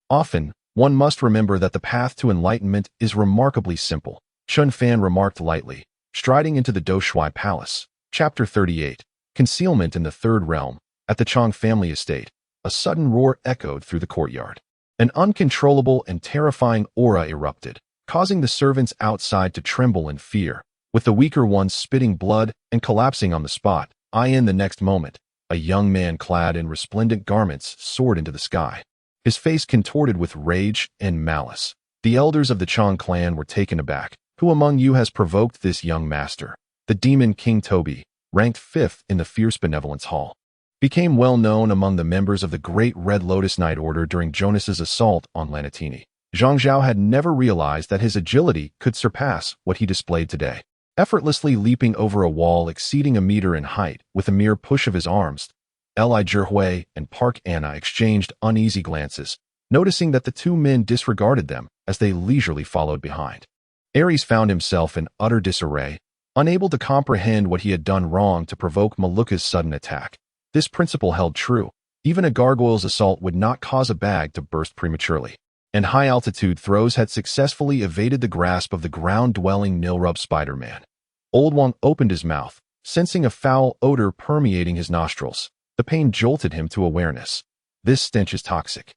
Often, one must remember that the path to enlightenment is remarkably simple," Chun Fan remarked lightly, striding into the Doshui Palace. Chapter 38. Concealment in the Third Realm. At the Chang family estate, a sudden roar echoed through the courtyard. An uncontrollable and terrifying aura erupted, causing the servants outside to tremble in fear, with the weaker ones spitting blood and collapsing on the spot. In the next moment, a young man clad in resplendent garments soared into the sky, his face contorted with rage and malice. The elders of the Chang clan were taken aback. "Who among you has provoked this young master?" The demon King Toby, ranked 5th in the fierce benevolence hall, became well known among the members of the Great Red Lotus Knight Order during Jonas's assault on Lanatini. Zhang Zhao had never realized that his agility could surpass what he displayed today. Effortlessly leaping over a wall exceeding a meter in height with a mere push of his arms, Li Zhihui and Park Anna exchanged uneasy glances, noticing that the two men disregarded them as they leisurely followed behind. Ares found himself in utter disarray, unable to comprehend what he had done wrong to provoke Maluka's sudden attack. This principle held true. Even a gargoyle's assault would not cause a bag to burst prematurely. And high-altitude throws had successfully evaded the grasp of the ground-dwelling Nilrub Spider-Man. Old Wang opened his mouth, sensing a foul odor permeating his nostrils. The pain jolted him to awareness. This stench is toxic.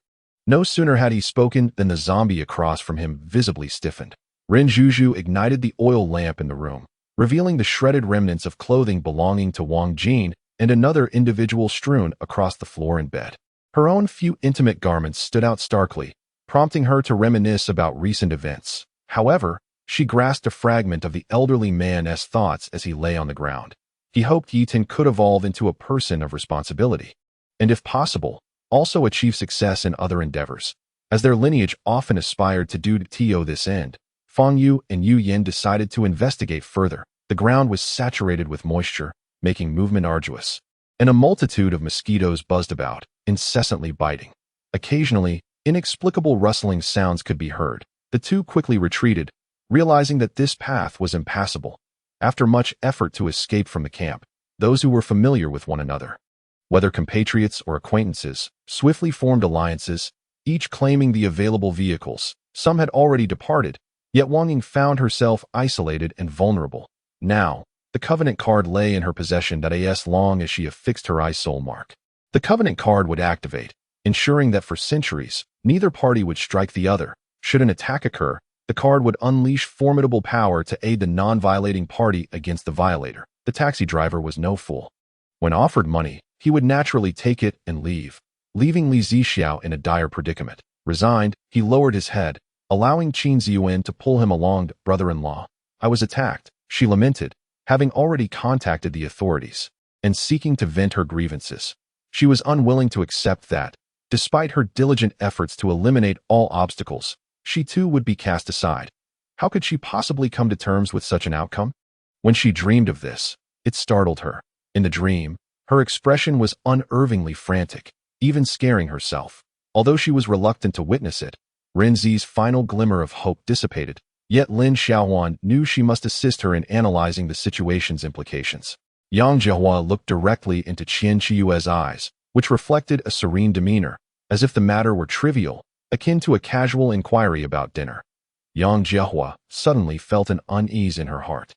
No sooner had he spoken than the zombie across from him visibly stiffened. Ren Zhuzhu ignited the oil lamp in the room, revealing the shredded remnants of clothing belonging to Wang Jin and another individual strewn across the floor and bed. Her own few intimate garments stood out starkly, prompting her to reminisce about recent events. However, she grasped a fragment of the elderly man's thoughts as he lay on the ground. He hoped Yitin could evolve into a person of responsibility, and if possible, also achieve success in other endeavors. As their lineage often aspired to do to this end, Fang Yu and Yu Yin decided to investigate further. The ground was saturated with moisture, making movement arduous, and a multitude of mosquitoes buzzed about, incessantly biting. Occasionally, inexplicable rustling sounds could be heard. The two quickly retreated, realizing that this path was impassable. After much effort to escape from the camp, those who were familiar with one another, whether compatriots or acquaintances, swiftly formed alliances, each claiming the available vehicles. Some had already departed, yet Wang Ying found herself isolated and vulnerable. Now, the Covenant card lay in her possession that as long as she affixed her soul mark. The Covenant card would activate, ensuring that for centuries, neither party would strike the other. Should an attack occur, the card would unleash formidable power to aid the non-violating party against the violator. The taxi driver was no fool. When offered money, he would naturally take it and leave, leaving Li Zixiao in a dire predicament. Resigned, he lowered his head, allowing Qin Ziyuan to pull him along. Brother-in-law, I was attacked, she lamented, having already contacted the authorities, and seeking to vent her grievances. She was unwilling to accept that, despite her diligent efforts to eliminate all obstacles, she too would be cast aside. How could she possibly come to terms with such an outcome? When she dreamed of this, it startled her. In the dream, her expression was unervingly frantic, even scaring herself. Although she was reluctant to witness it, Renzi's final glimmer of hope dissipated, yet Lin Xiaohuan knew she must assist her in analyzing the situation's implications. Yang Jiahua looked directly into Qian Chiyue's eyes, which reflected a serene demeanor, as if the matter were trivial, akin to a casual inquiry about dinner. Yang Jiahua suddenly felt an unease in her heart.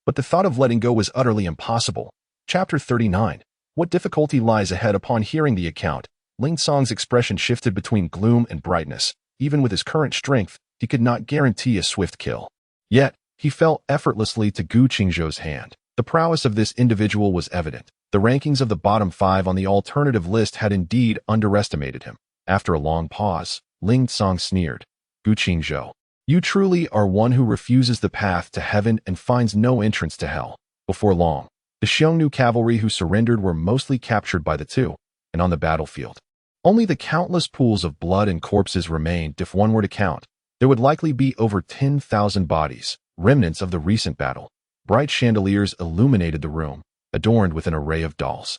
But the thought of letting go was utterly impossible. Chapter 39. What difficulty lies ahead? Upon hearing the account, Ling Song's expression shifted between gloom and brightness. Even with his current strength, he could not guarantee a swift kill. Yet, he fell effortlessly to Gu Qingzhou's hand. The prowess of this individual was evident. The rankings of the bottom 5 on the alternative list had indeed underestimated him. After a long pause, Ling Song sneered. Gu Qingzhou, you truly are one who refuses the path to heaven and finds no entrance to hell. Before long, the Xiongnu cavalry who surrendered were mostly captured by the two, and on the battlefield, only the countless pools of blood and corpses remained. If one were to count, there would likely be over 10,000 bodies, remnants of the recent battle. Bright chandeliers illuminated the room, adorned with an array of dolls,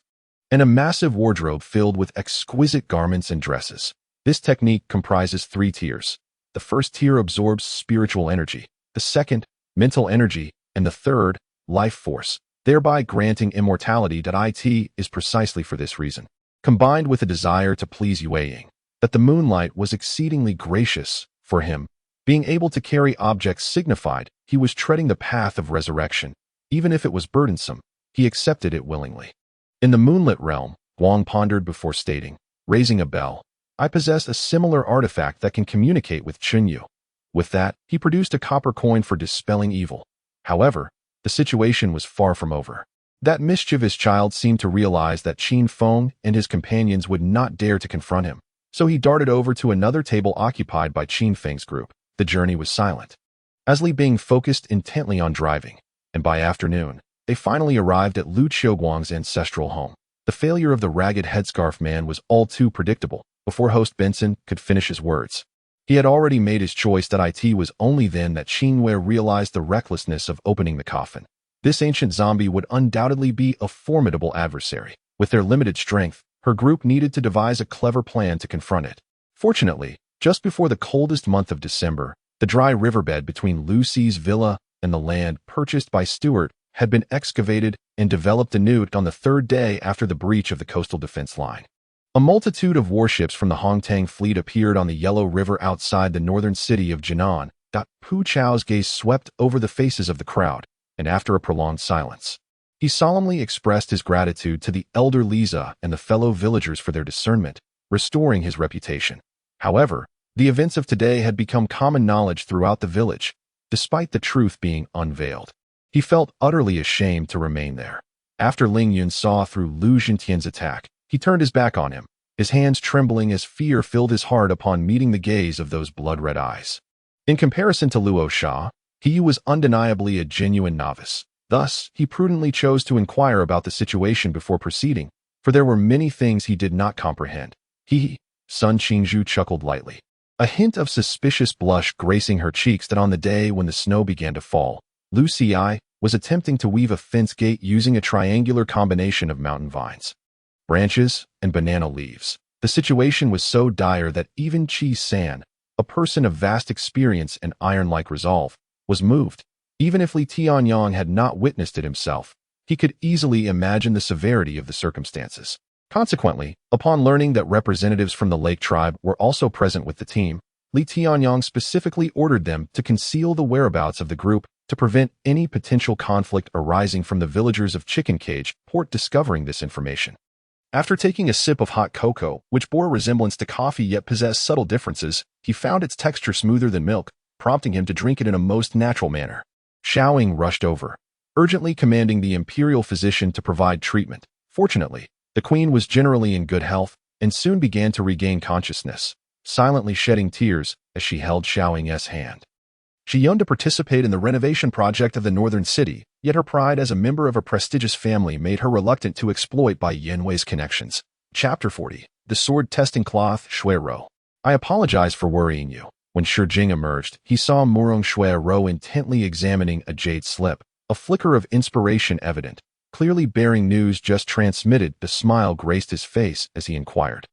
and a massive wardrobe filled with exquisite garments and dresses. This technique comprises 3 tiers. The first tier absorbs spiritual energy, the second, mental energy, and the third, life force, thereby granting immortality. It is precisely for this reason, combined with a desire to please Yue Ying, that the moonlight was exceedingly gracious for him. Being able to carry objects signified he was treading the path of resurrection. Even if it was burdensome, he accepted it willingly. In the moonlit realm, Wang pondered before stating, raising a bell, I possess a similar artifact that can communicate with Chunyu. With that, he produced a copper coin for dispelling evil. However, the situation was far from over. That mischievous child seemed to realize that Qin Feng and his companions would not dare to confront him, so he darted over to another table occupied by Qin Feng's group. The journey was silent, as Li Bing focused intently on driving, and by afternoon, they finally arrived at Lu Qiuguang's ancestral home. The failure of the ragged headscarf man was all too predictable. Before host Benson could finish his words, he had already made his choice. It was only then that Qinwei realized the recklessness of opening the coffin. This ancient zombie would undoubtedly be a formidable adversary. With their limited strength, her group needed to devise a clever plan to confront it. Fortunately, just before the coldest month of December, the dry riverbed between Lucy's villa and the land purchased by Stewart had been excavated and developed anew on the 3rd day after the breach of the coastal defense line. A multitude of warships from the Hongtang fleet appeared on the Yellow River outside the northern city of Jinan. Pu Chao's gaze swept over the faces of the crowd, and after a prolonged silence, he solemnly expressed his gratitude to the elder Liza and the fellow villagers for their discernment, restoring his reputation. However, the events of today had become common knowledge throughout the village, despite the truth being unveiled. He felt utterly ashamed to remain there. After Ling Yun saw through Lu Zhentian's attack, he turned his back on him, his hands trembling as fear filled his heart upon meeting the gaze of those blood-red eyes. In comparison to Luo Sha, he was undeniably a genuine novice. Thus, he prudently chose to inquire about the situation before proceeding, for there were many things he did not comprehend. Sun Qingzhou chuckled lightly, a hint of suspicious blush gracing her cheeks. That on the day when the snow began to fall, Lu Ci was attempting to weave a fence gate using a triangular combination of mountain vines, branches, and banana leaves. The situation was so dire that even Qi San, a person of vast experience and iron-like resolve, was moved. Even if Li Tianyang had not witnessed it himself, he could easily imagine the severity of the circumstances. Consequently, upon learning that representatives from the Lake Tribe were also present with the team, Li Tianyang specifically ordered them to conceal the whereabouts of the group to prevent any potential conflict arising from the villagers of Chicken Cage Port discovering this information. After taking a sip of hot cocoa, which bore a resemblance to coffee yet possessed subtle differences, he found its texture smoother than milk, prompting him to drink it in a most natural manner. Xiaoying rushed over, urgently commanding the imperial physician to provide treatment. Fortunately, the queen was generally in good health and soon began to regain consciousness, silently shedding tears as she held Xiaoying's hand. She yearned to participate in the renovation project of the northern city, yet her pride as a member of a prestigious family made her reluctant to exploit Bai Yanwei's connections. Chapter 40. The Sword Testing Cloth, Shuiro. I apologize for worrying you. When Shi Jing emerged, he saw Murong Shuiro intently examining a jade slip, a flicker of inspiration evident. Clearly bearing news just transmitted, the smile graced his face as he inquired.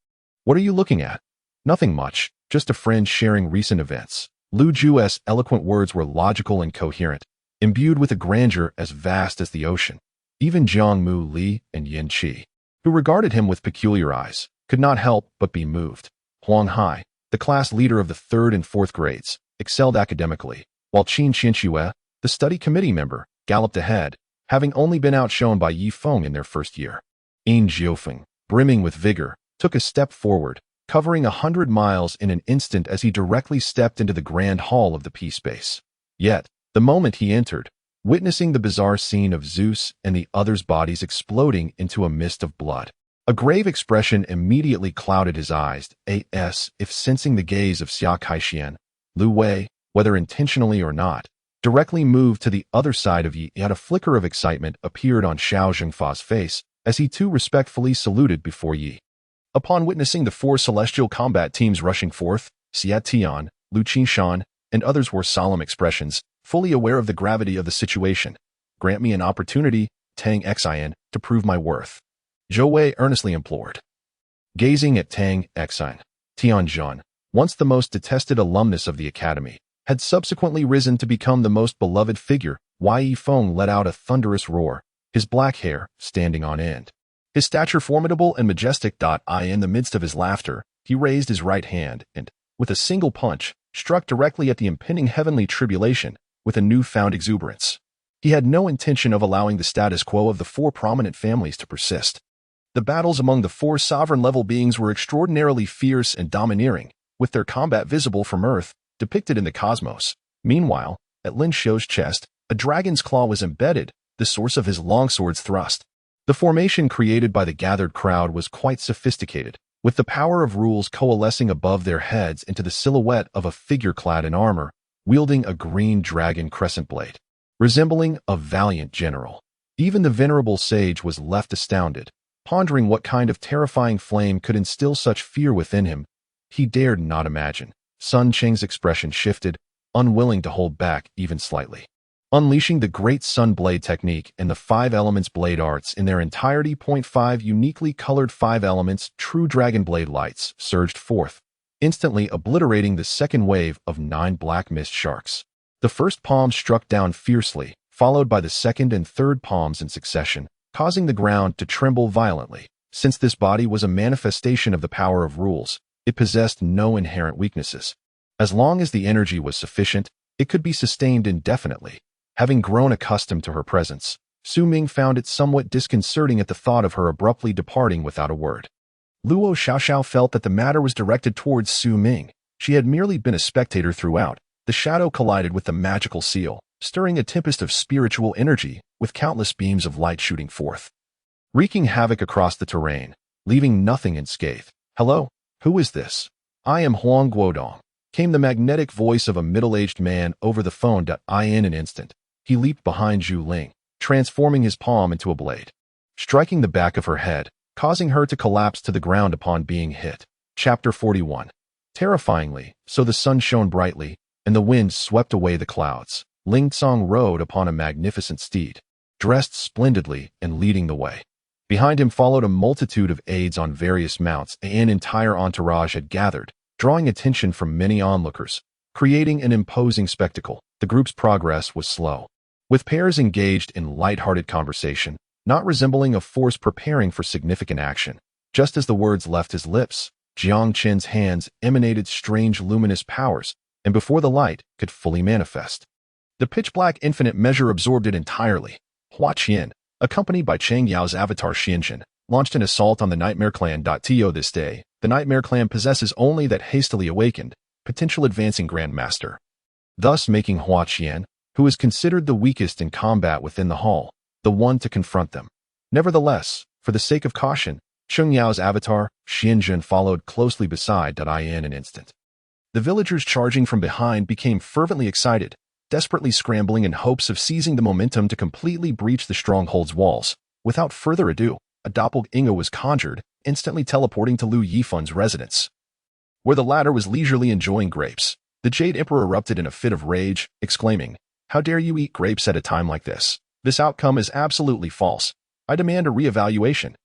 What are you looking at? Nothing much, just a friend sharing recent events. Lu Ju's eloquent words were logical and coherent, imbued with a grandeur as vast as the ocean. Even Jiangmu Li and Yin Qi, who regarded him with peculiar eyes, could not help but be moved. Huang Hai, the class leader of the 3rd and 4th grades, excelled academically, while Qin Qianxue, the study committee member, galloped ahead, having only been outshone by Yi Feng in their first year. Yin Jiufeng, brimming with vigor, took a step forward, covering 100 miles in an instant as he directly stepped into the grand hall of the peace base. Yet, the moment he entered, witnessing the bizarre scene of Zeus and the others' bodies exploding into a mist of blood, a grave expression immediately clouded his eyes, as if sensing the gaze of Xia Kaixian. Lu Wei, whether intentionally or not, directly moved to the other side of Yi, yet a flicker of excitement appeared on Xiao Zhengfa's face as he too respectfully saluted before Yi. Upon witnessing the 4 celestial combat teams rushing forth, Xia Tian, Lu Qinshan, and others wore solemn expressions, fully aware of the gravity of the situation. Grant me an opportunity, Tang Xin, to prove my worth, Zhou Wei earnestly implored. Gazing at Tang Xin, Tianzhan, once the most detested alumnus of the academy, had subsequently risen to become the most beloved figure. Yi Feng let out a thunderous roar, his black hair standing on end. His stature formidable and majestic. In the midst of his laughter, he raised his right hand and, with a single punch, struck directly at the impending heavenly tribulation with a newfound exuberance. He had no intention of allowing the status quo of the 4 prominent families to persist. The battles among the 4 sovereign-level beings were extraordinarily fierce and domineering, with their combat visible from Earth, depicted in the cosmos. Meanwhile, at Lin Xiu's chest, a dragon's claw was embedded, the source of his longsword's thrust. The formation created by the gathered crowd was quite sophisticated, with the power of rules coalescing above their heads into the silhouette of a figure clad in armor, wielding a green dragon crescent blade, resembling a valiant general. Even the venerable sage was left astounded, pondering what kind of terrifying flame could instill such fear within him. He dared not imagine. Sun Cheng's expression shifted, unwilling to hold back even slightly. Unleashing the great sun blade technique and the 5 elements blade arts in their entirety. 5 uniquely colored 5 elements true dragon blade lights surged forth, instantly obliterating the second wave of 9 black mist sharks. The first palm struck down fiercely, followed by the second and third palms in succession, causing the ground to tremble violently. Since this body was a manifestation of the power of rules, it possessed no inherent weaknesses. As long as the energy was sufficient, it could be sustained indefinitely. Having grown accustomed to her presence, Su Ming found it somewhat disconcerting at the thought of her abruptly departing without a word. Luo Xiaoxiao felt that the matter was directed towards Su Ming. She had merely been a spectator throughout. The shadow collided with the magical seal, stirring a tempest of spiritual energy, with countless beams of light shooting forth, wreaking havoc across the terrain, leaving nothing unscathed. Hello? Who is this? I am Huang Guodong, came the magnetic voice of a middle-aged man over the phone. In an instant, he leaped behind Zhu Ling, transforming his palm into a blade, striking the back of her head, causing her to collapse to the ground upon being hit. Chapter 41. Terrifyingly, so the sun shone brightly, and the wind swept away the clouds. Ling Tsong rode upon a magnificent steed, dressed splendidly and leading the way. Behind him followed a multitude of aides on various mounts. An entire entourage had gathered, drawing attention from many onlookers, creating an imposing spectacle. The group's progress was slow, with pairs engaged in light-hearted conversation, not resembling a force preparing for significant action. Just as the words left his lips, Jiang Qin's hands emanated strange luminous powers, and before the light could fully manifest, the pitch-black infinite measure absorbed it entirely. Hua Qian, accompanied by Chang Yao's avatar Shi Jing, launched an assault on the Nightmare Clan. This day, the Nightmare Clan possesses only that hastily awakened, potential advancing Grandmaster, thus making Hua Qian, who is considered the weakest in combat within the hall, the one to confront them. Nevertheless, for the sake of caution, Cheng Yao's avatar, Xianjun, followed closely beside. In an instant, the villagers charging from behind became fervently excited, desperately scrambling in hopes of seizing the momentum to completely breach the stronghold's walls. Without further ado, a doppelganger was conjured, instantly teleporting to Lu Yifun's residence, where the latter was leisurely enjoying grapes. The Jade Emperor erupted in a fit of rage, exclaiming, "How dare you eat grapes at a time like this? This outcome is absolutely false. I demand a re-evaluation."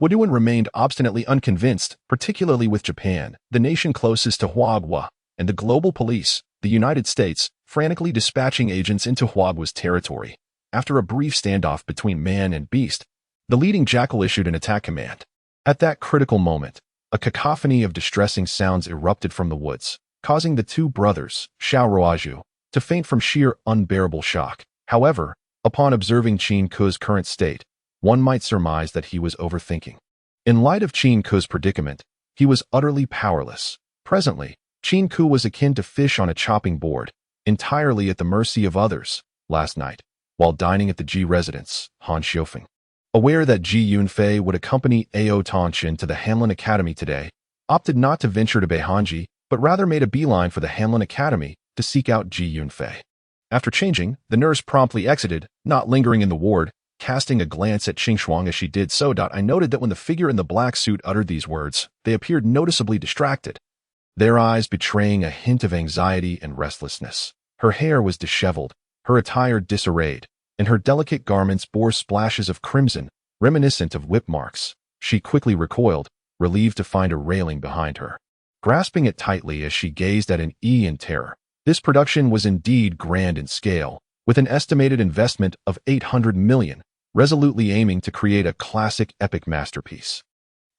Waduan remained obstinately unconvinced, particularly with Japan, the nation closest to Huagua, and the global police, the United States, frantically dispatching agents into Huagua's territory. After a brief standoff between man and beast, the leading jackal issued an attack command. At that critical moment, a cacophony of distressing sounds erupted from the woods, causing the two brothers, Xiao Ruaju, to faint from sheer unbearable shock. However, upon observing Qin Ku's current state, one might surmise that he was overthinking. In light of Qin Ku's predicament, he was utterly powerless. Presently, Qin Ku was akin to fish on a chopping board, entirely at the mercy of others. Last night, while dining at the Ji residence, Han Xiufeng, aware that Ji Yunfei would accompany Ao Tongqin to the Hanlin Academy today, opted not to venture to Beihanji, but rather made a beeline for the Hanlin Academy to seek out Ji Yunfei. After changing, the nurse promptly exited, not lingering in the ward. Casting a glance at Qingzhou as she did so, I noted that when the figure in the black suit uttered these words, they appeared noticeably distracted, their eyes betraying a hint of anxiety and restlessness. Her hair was disheveled, her attire disarrayed, and her delicate garments bore splashes of crimson, reminiscent of whip marks. She quickly recoiled, relieved to find a railing behind her, grasping it tightly as she gazed at an E in terror. This production was indeed grand in scale, with an estimated investment of 800 million, resolutely aiming to create a classic epic masterpiece.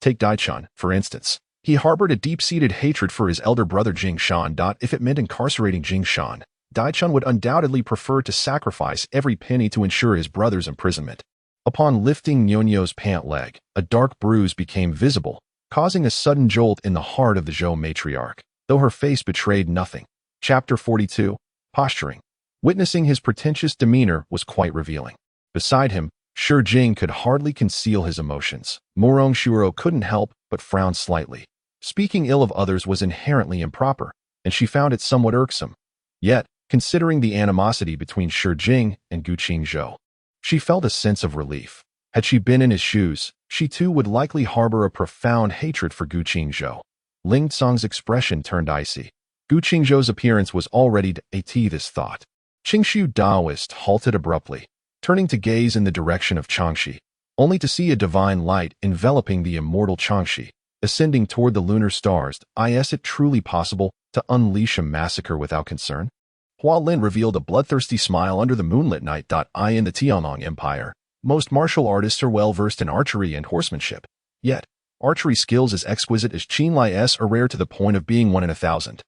Take Daichun, for instance. He harbored a deep-seated hatred for his elder brother Jing Shan. If it meant incarcerating Jing Shan, Daichun would undoubtedly prefer to sacrifice every penny to ensure his brother's imprisonment. Upon lifting Nyonyo's pant leg, a dark bruise became visible, causing a sudden jolt in the heart of the Zhou matriarch, though her face betrayed nothing. Chapter 42, Posturing. Witnessing his pretentious demeanor was quite revealing. Beside him, Shi Jing could hardly conceal his emotions. Morong Shuro couldn't help but frown slightly. Speaking ill of others was inherently improper, and she found it somewhat irksome. Yet, considering the animosity between Shi Jing and Gu Qingzhou, she felt a sense of relief. Had she been in his shoes, she too would likely harbor a profound hatred for Gu Qingzhou. Ling Tsong's expression turned icy. Gu Qingzhou's appearance was already to at this thought. Qingshu Daoist halted abruptly, turning to gaze in the direction of Changxi, only to see a divine light enveloping the immortal Changxi, ascending toward the lunar stars. Is it truly possible to unleash a massacre without concern? Hua Lin revealed a bloodthirsty smile under the moonlit night. In the Tianlong Empire, most martial artists are well versed in archery and horsemanship. Yet, archery skills as exquisite as Qin Lai's are rare to the point of being 1 in 1,000.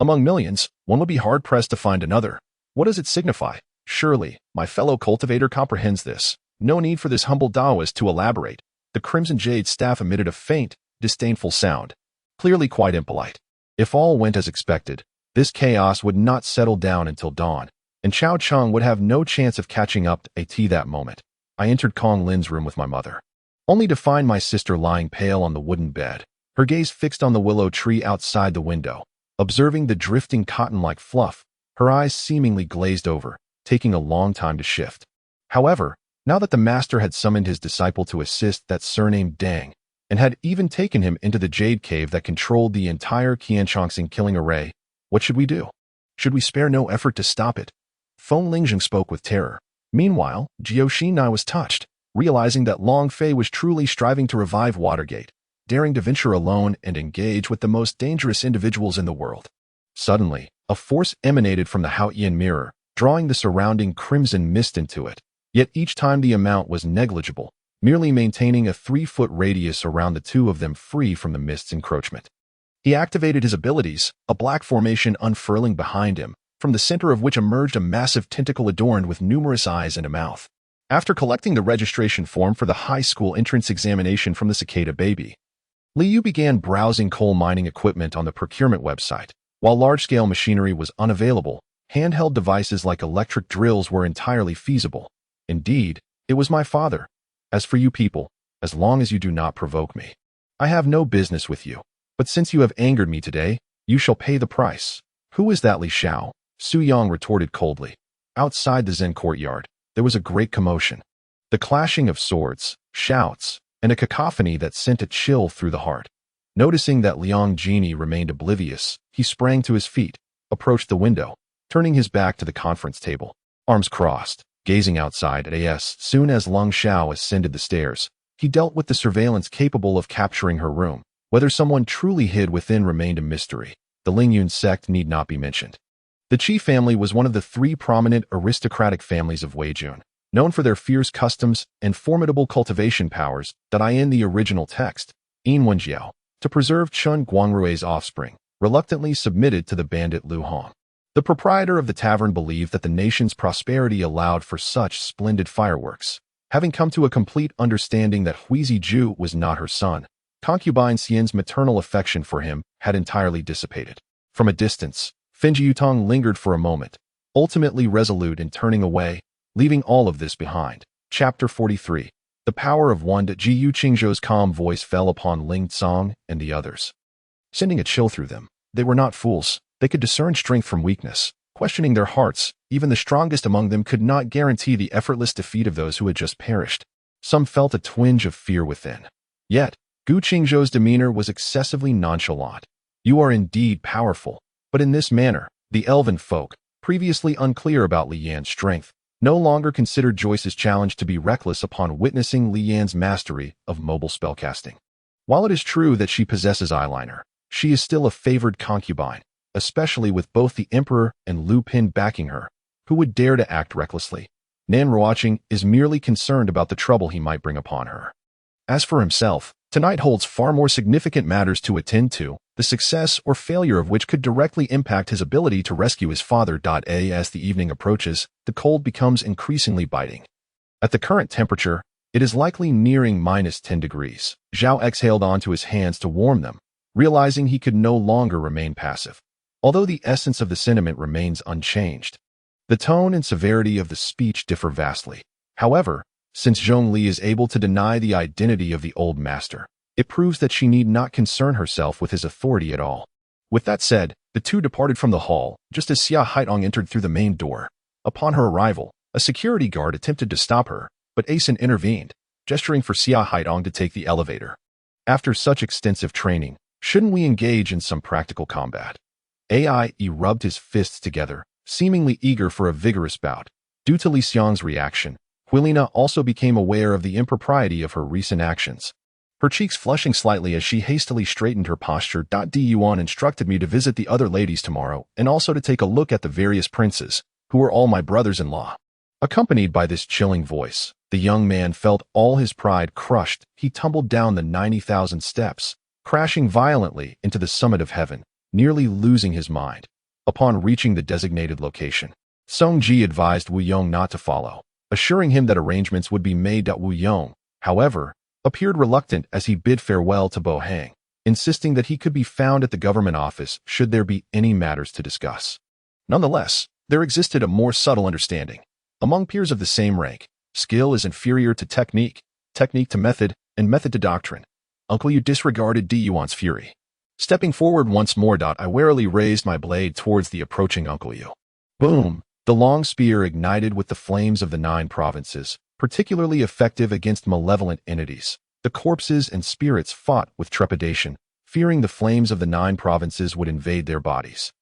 Among millions, one would be hard-pressed to find another. What does it signify? Surely, my fellow cultivator comprehends this. No need for this humble Taoist to elaborate. The crimson jade staff emitted a faint, disdainful sound, clearly quite impolite. If all went as expected, this chaos would not settle down until dawn, and Chao Cheng would have no chance of catching up to at that moment. I entered Kong Lin's room with my mother, only to find my sister lying pale on the wooden bed, her gaze fixed on the willow tree outside the window. Observing the drifting cotton-like fluff, her eyes seemingly glazed over, taking a long time to shift. However, now that the master had summoned his disciple to assist that surnamed Dang, and had even taken him into the jade cave that controlled the entire Qianchongxing killing array, what should we do? Should we spare no effort to stop it? Feng Lingjing spoke with terror. Meanwhile, Jiao Xinai was touched, realizing that Long Fei was truly striving to revive Watergate, daring to venture alone and engage with the most dangerous individuals in the world. Suddenly, a force emanated from the Haotian mirror, drawing the surrounding crimson mist into it. Yet each time the amount was negligible, merely maintaining a 3-foot radius around the two of them free from the mist's encroachment. He activated his abilities, a black formation unfurling behind him, from the center of which emerged a massive tentacle adorned with numerous eyes and a mouth. After collecting the registration form for the high school entrance examination from the cicada baby, Liu began browsing coal mining equipment on the procurement website. While large-scale machinery was unavailable, handheld devices like electric drills were entirely feasible. Indeed, it was my father. As for you people, as long as you do not provoke me, I have no business with you. But since you have angered me today, you shall pay the price. Who is that Li Xiao? Su Yang retorted coldly. Outside the Zen courtyard, there was a great commotion. The clashing of swords, shouts, and a cacophony that sent a chill through the heart. Noticing that Liang Jini remained oblivious, he sprang to his feet, approached the window, turning his back to the conference table, arms crossed, gazing outside. As soon as Leng Xiao ascended the stairs, he dealt with the surveillance capable of capturing her room. Whether someone truly hid within remained a mystery. The Lingyun sect need not be mentioned. The Qi family was one of the 3 prominent aristocratic families of Weijun, known for their fierce customs and formidable cultivation powers that in the original text, Yin Wenjiao, to preserve Chun Guangrue's offspring, reluctantly submitted to the bandit Lu Hong. The proprietor of the tavern believed that the nation's prosperity allowed for such splendid fireworks. Having come to a complete understanding that Hui Ziju was not her son, concubine Xian's maternal affection for him had entirely dissipated. From a distance, Finji Yutong lingered for a moment, ultimately resolute in turning away, leaving all of this behind. Chapter 43. The power of one. Jiyu Qingzhou's calm voice fell upon Ling Tsong and the others, sending a chill through them. They were not fools. They could discern strength from weakness. Questioning their hearts, even the strongest among them could not guarantee the effortless defeat of those who had just perished. Some felt a twinge of fear within. Yet, Gu Qingzhou's demeanor was excessively nonchalant. You are indeed powerful, but in this manner, the elven folk, previously unclear about Li Yan's strength, no longer considered Joyce's challenge to be reckless upon witnessing Li Yan's mastery of mobile spellcasting. While it is true that she possesses eyeliner, she is still a favored concubine, especially with both the Emperor and Lu Pin backing her. Who would dare to act recklessly? Nan Ruoqing is merely concerned about the trouble he might bring upon her. As for himself, tonight holds far more significant matters to attend to, the success or failure of which could directly impact his ability to rescue his father. As the evening approaches, the cold becomes increasingly biting. At the current temperature, it is likely nearing -10 degrees. Zhao exhaled onto his hands to warm them, realizing he could no longer remain passive. Although the essence of the sentiment remains unchanged, the tone and severity of the speech differ vastly. However, since Zhongli is able to deny the identity of the old master, it proves that she need not concern herself with his authority at all. With that said, the two departed from the hall, just as Xia Haitong entered through the main door. Upon her arrival, a security guard attempted to stop her, but Asen intervened, gesturing for Xia Haitong to take the elevator. After such extensive training, shouldn't we engage in some practical combat? He rubbed his fists together, seemingly eager for a vigorous bout. Due to Li Xiang's reaction, Huilina also became aware of the impropriety of her recent actions, her cheeks flushing slightly as she hastily straightened her posture. Yuan instructed me to visit the other ladies tomorrow and also to take a look at the various princes, who are all my brothers-in-law. Accompanied by this chilling voice, the young man felt all his pride crushed. He tumbled down the 90,000 steps, crashing violently into the summit of heaven, nearly losing his mind. Upon reaching the designated location, Song Ji advised Wu Yong not to follow, assuring him that arrangements would be made. Wu Yong, however, appeared reluctant as he bid farewell to Bo Hang, insisting that he could be found at the government office should there be any matters to discuss. Nonetheless, there existed a more subtle understanding. Among peers of the same rank, skill is inferior to technique, technique to method, and method to doctrine. Uncle Yu disregarded Yuan's fury. Stepping forward once more, I warily raised my blade towards the approaching Uncle Yu. Boom! The long spear ignited with the flames of the 9 provinces, particularly effective against malevolent entities. The corpses and spirits fought with trepidation, fearing the flames of the 9 provinces would invade their bodies.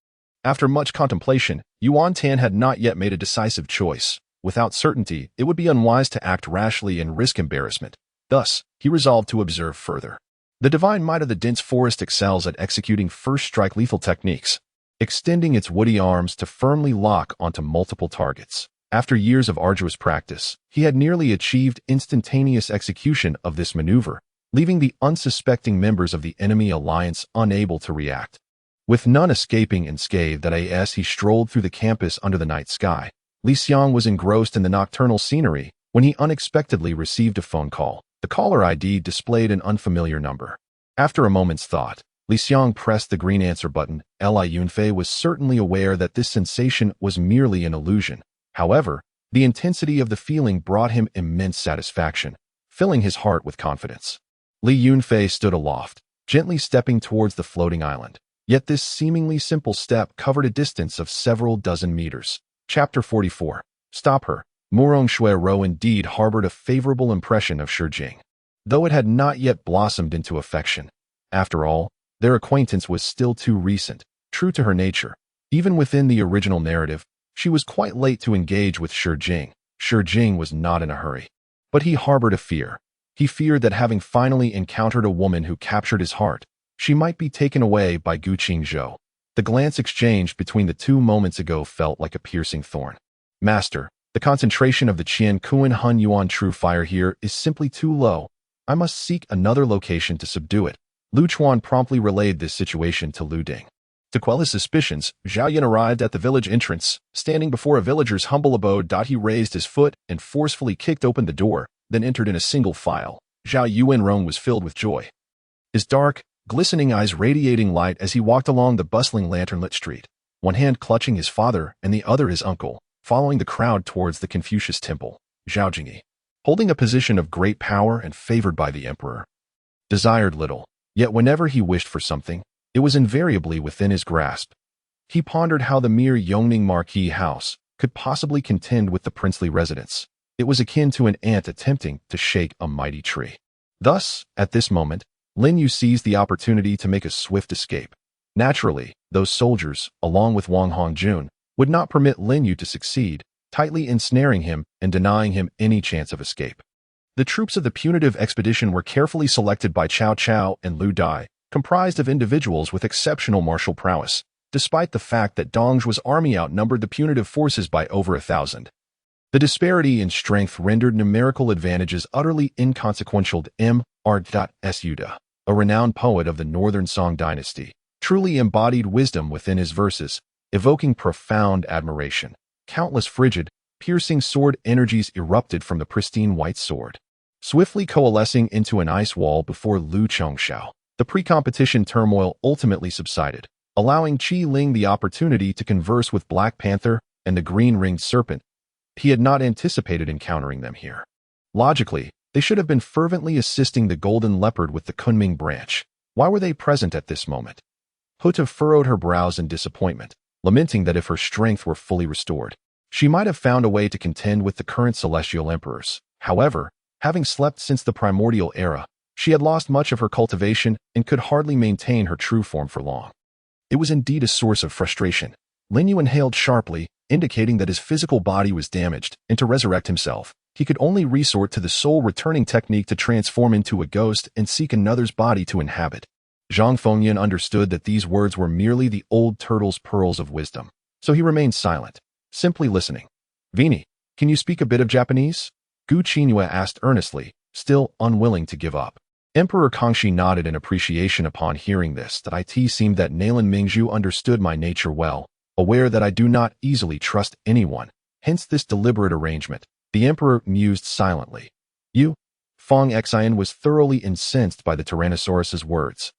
After much contemplation, Yuan Tan had not yet made a decisive choice. Without certainty, it would be unwise to act rashly and risk embarrassment. Thus, he resolved to observe further. The divine might of the dense forest excels at executing first-strike lethal techniques, extending its woody arms to firmly lock onto multiple targets. After years of arduous practice, he had nearly achieved instantaneous execution of this maneuver, leaving the unsuspecting members of the enemy alliance unable to react. With none escaping unscathed as he strolled through the campus under the night sky, Li Xiang was engrossed in the nocturnal scenery when he unexpectedly received a phone call. The caller ID displayed an unfamiliar number. After a moment's thought, Li Xiang pressed the green answer button. Li Yunfei was certainly aware that this sensation was merely an illusion. However, the intensity of the feeling brought him immense satisfaction, filling his heart with confidence. Li Yunfei stood aloft, gently stepping towards the floating island. Yet this seemingly simple step covered a distance of several dozen meters. Chapter 44. Stop her. Murong Shuiro indeed harbored a favorable impression of Shi Jing, though it had not yet blossomed into affection. After all, their acquaintance was still too recent. True to her nature, even within the original narrative, she was quite late to engage with Shi Jing. Shi Jing was not in a hurry, but he harbored a fear. He feared that having finally encountered a woman who captured his heart, she might be taken away by Qingzhou. The glance exchanged between the two moments ago felt like a piercing thorn. Master, the concentration of the Qian Kuan Hun Yuan true fire here is simply too low. I must seek another location to subdue it. Lu Chuan promptly relayed this situation to Lu Ding. To quell his suspicions, Zhao Yan arrived at the village entrance. Standing before a villager's humble abode, he raised his foot and forcefully kicked open the door, then entered in a single file. Zhao Yuanrong was filled with joy, his dark, glistening eyes radiating light as he walked along the bustling lantern-lit street, one hand clutching his father and the other his uncle, following the crowd towards the Confucius temple. Zhao Jingyi, holding a position of great power and favored by the emperor, desired little, yet whenever he wished for something, it was invariably within his grasp. He pondered how the mere Yongning Marquis house could possibly contend with the princely residence. It was akin to an ant attempting to shake a mighty tree. Thus, at this moment, Lin Yu seized the opportunity to make a swift escape. Naturally, those soldiers, along with Wang Hongjun, would not permit Lin Yu to succeed, tightly ensnaring him and denying him any chance of escape. The troops of the punitive expedition were carefully selected by Cao Cao and Lu Dai, comprised of individuals with exceptional martial prowess, despite the fact that Dongzhu's army outnumbered the punitive forces by over 1,000. The disparity in strength rendered numerical advantages utterly inconsequential. R.Suda, a renowned poet of the Northern Song dynasty, truly embodied wisdom within his verses, evoking profound admiration. Countless frigid, piercing sword energies erupted from the pristine white sword, swiftly coalescing into an ice wall before Lu Chongshao. The pre-competition turmoil ultimately subsided, allowing Qi Ling the opportunity to converse with Black Panther and the green-ringed serpent. He had not anticipated encountering them here. Logically, they should have been fervently assisting the golden leopard with the Kunming branch. Why were they present at this moment? Huta furrowed her brows in disappointment, lamenting that if her strength were fully restored, she might have found a way to contend with the current celestial emperors. However, having slept since the primordial era, she had lost much of her cultivation and could hardly maintain her true form for long. It was indeed a source of frustration. Lin Yu inhaled sharply, indicating that his physical body was damaged, and to resurrect himself, he could only resort to the soul-returning technique to transform into a ghost and seek another's body to inhabit. Zhang Fengyan understood that these words were merely the old turtle's pearls of wisdom, so he remained silent, simply listening. "Vini, can you speak a bit of Japanese?" Gu Qingyue asked earnestly, still unwilling to give up. Emperor Kangxi nodded in appreciation upon hearing this. That it seemed that Nalen Mingzhu understood my nature well, aware that I do not easily trust anyone, hence this deliberate arrangement. The emperor mused silently. "You?" Fong Xian was thoroughly incensed by the Tyrannosaurus's words.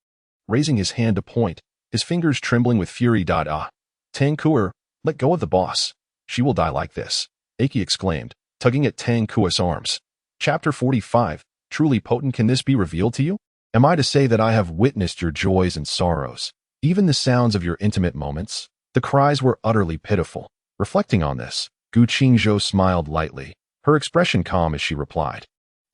Raising his hand to point, his fingers trembling with fury. Tang Kuer, let go of the boss. She will die like this, Aki exclaimed, tugging at Tang Kuer's arms. Chapter 45. Truly potent, can this be revealed to you? Am I to say that I have witnessed your joys and sorrows, even the sounds of your intimate moments? The cries were utterly pitiful. Reflecting on this, Gu Qingzhou smiled lightly, her expression calm as she replied.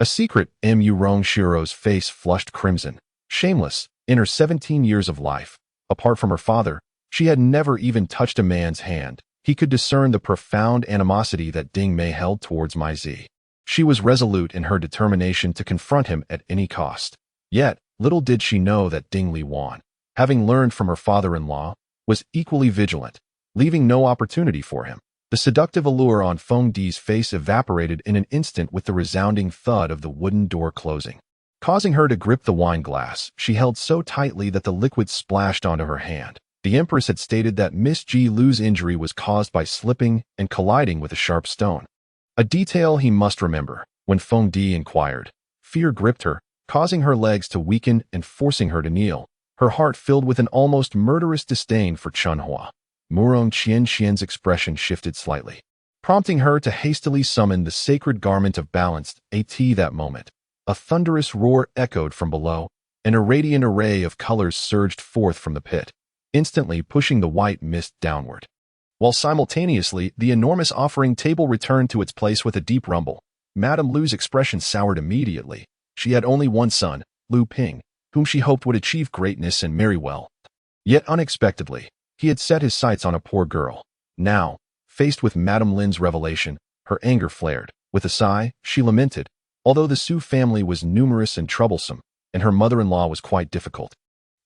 A secret. Mu Rongshiro's face flushed crimson. Shameless, in her 17 years of life, apart from her father, she had never even touched a man's hand. He could discern the profound animosity that Ding Mei held towards Mai Zi. She was resolute in her determination to confront him at any cost. Yet, little did she know that Ding Liwan, having learned from her father-in-law, was equally vigilant, leaving no opportunity for him. The seductive allure on Feng Di's face evaporated in an instant with the resounding thud of the wooden door closing. Causing her to grip the wine glass, she held so tightly that the liquid splashed onto her hand. The Empress had stated that Miss Ji Lu's injury was caused by slipping and colliding with a sharp stone. A detail he must remember. When Feng Di inquired, fear gripped her, causing her legs to weaken and forcing her to kneel, her heart filled with an almost murderous disdain for Chunhua. Murong Qianxian's expression shifted slightly, prompting her to hastily summon the sacred garment of balance at that moment. A thunderous roar echoed from below, and a radiant array of colors surged forth from the pit, instantly pushing the white mist downward. While simultaneously, the enormous offering table returned to its place with a deep rumble. Madame Lu's expression soured immediately. She had only one son, Lu Ping, whom she hoped would achieve greatness and marry well. Yet unexpectedly, he had set his sights on a poor girl. Now, faced with Madame Lin's revelation, her anger flared. With a sigh, she lamented, although the Su family was numerous and troublesome, and her mother-in-law was quite difficult.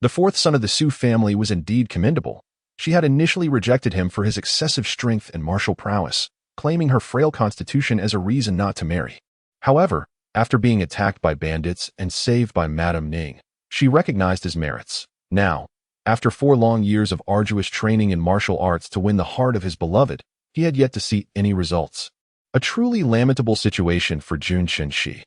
The fourth son of the Su family was indeed commendable. She had initially rejected him for his excessive strength and martial prowess, claiming her frail constitution as a reason not to marry. However, after being attacked by bandits and saved by Madame Ning, she recognized his merits. Now, after 4 long years of arduous training in martial arts to win the heart of his beloved, he had yet to see any results. A truly lamentable situation for Jun Shenxi.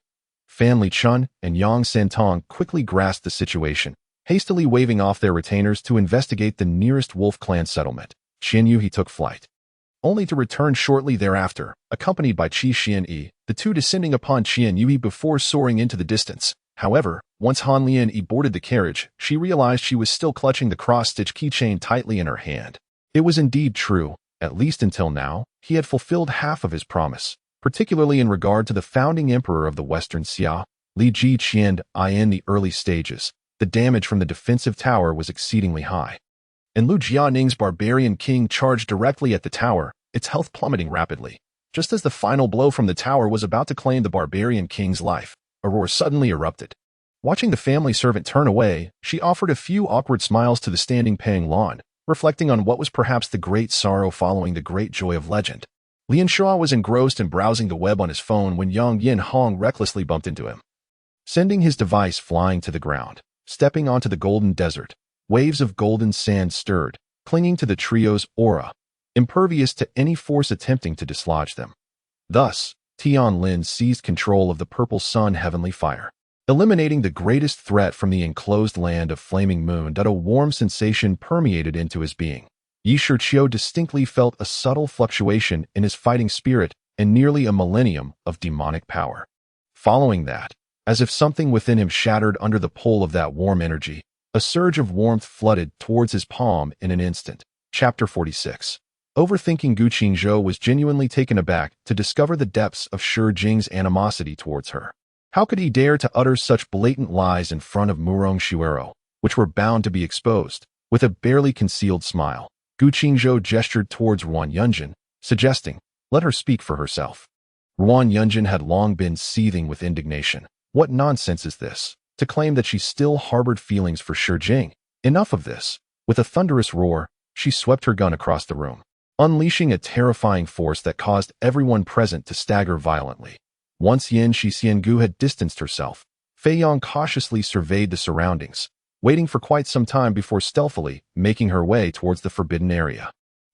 Family Chun and Yang Santong quickly grasped the situation, hastily waving off their retainers to investigate the nearest wolf clan settlement. Qian Yuhi took flight, only to return shortly thereafter, accompanied by Qi Xianyi, the two descending upon Qian Yuhi before soaring into the distance. However, once Han Lianyi boarded the carriage, she realized she was still clutching the cross-stitch keychain tightly in her hand. It was indeed true, at least until now, he had fulfilled half of his promise, particularly in regard to the founding emperor of the Western Xia, Li Jiqian. In the early stages, the damage from the defensive tower was exceedingly high. And Lu Jianing's barbarian king charged directly at the tower, its health plummeting rapidly. Just as the final blow from the tower was about to claim the barbarian king's life, a roar suddenly erupted. Watching the family servant turn away, she offered a few awkward smiles to the standing Pang Lan, reflecting on what was perhaps the great sorrow following the great joy of legend. Lian Shua was engrossed in browsing the web on his phone when Yang Yin Hong recklessly bumped into him, sending his device flying to the ground. Stepping onto the golden desert, waves of golden sand stirred, clinging to the trio's aura, impervious to any force attempting to dislodge them. Thus, Tian Lin seized control of the purple sun heavenly fire, eliminating the greatest threat from the enclosed land of flaming moon. A warm sensation permeated into his being. Yi Shiqiu distinctly felt a subtle fluctuation in his fighting spirit and nearly a millennium of demonic power. Following that, as if something within him shattered under the pull of that warm energy, a surge of warmth flooded towards his palm in an instant. Chapter 46. Overthinking. Gu Qingzhou was genuinely taken aback to discover the depths of Shi Jing's animosity towards her. How could he dare to utter such blatant lies in front of Murong Shuero, which were bound to be exposed? With a barely concealed smile, Gu Qingzhou gestured towards Ruan Yunjin, suggesting, "Let her speak for herself." Ruan Yunjin had long been seething with indignation. What nonsense is this? To claim that she still harbored feelings for Shi Jing. Enough of this. With a thunderous roar, she swept her gun across the room, unleashing a terrifying force that caused everyone present to stagger violently. Once Yin Shixiangu had distanced herself, Fei Yang cautiously surveyed the surroundings, waiting for quite some time before stealthily making her way towards the forbidden area.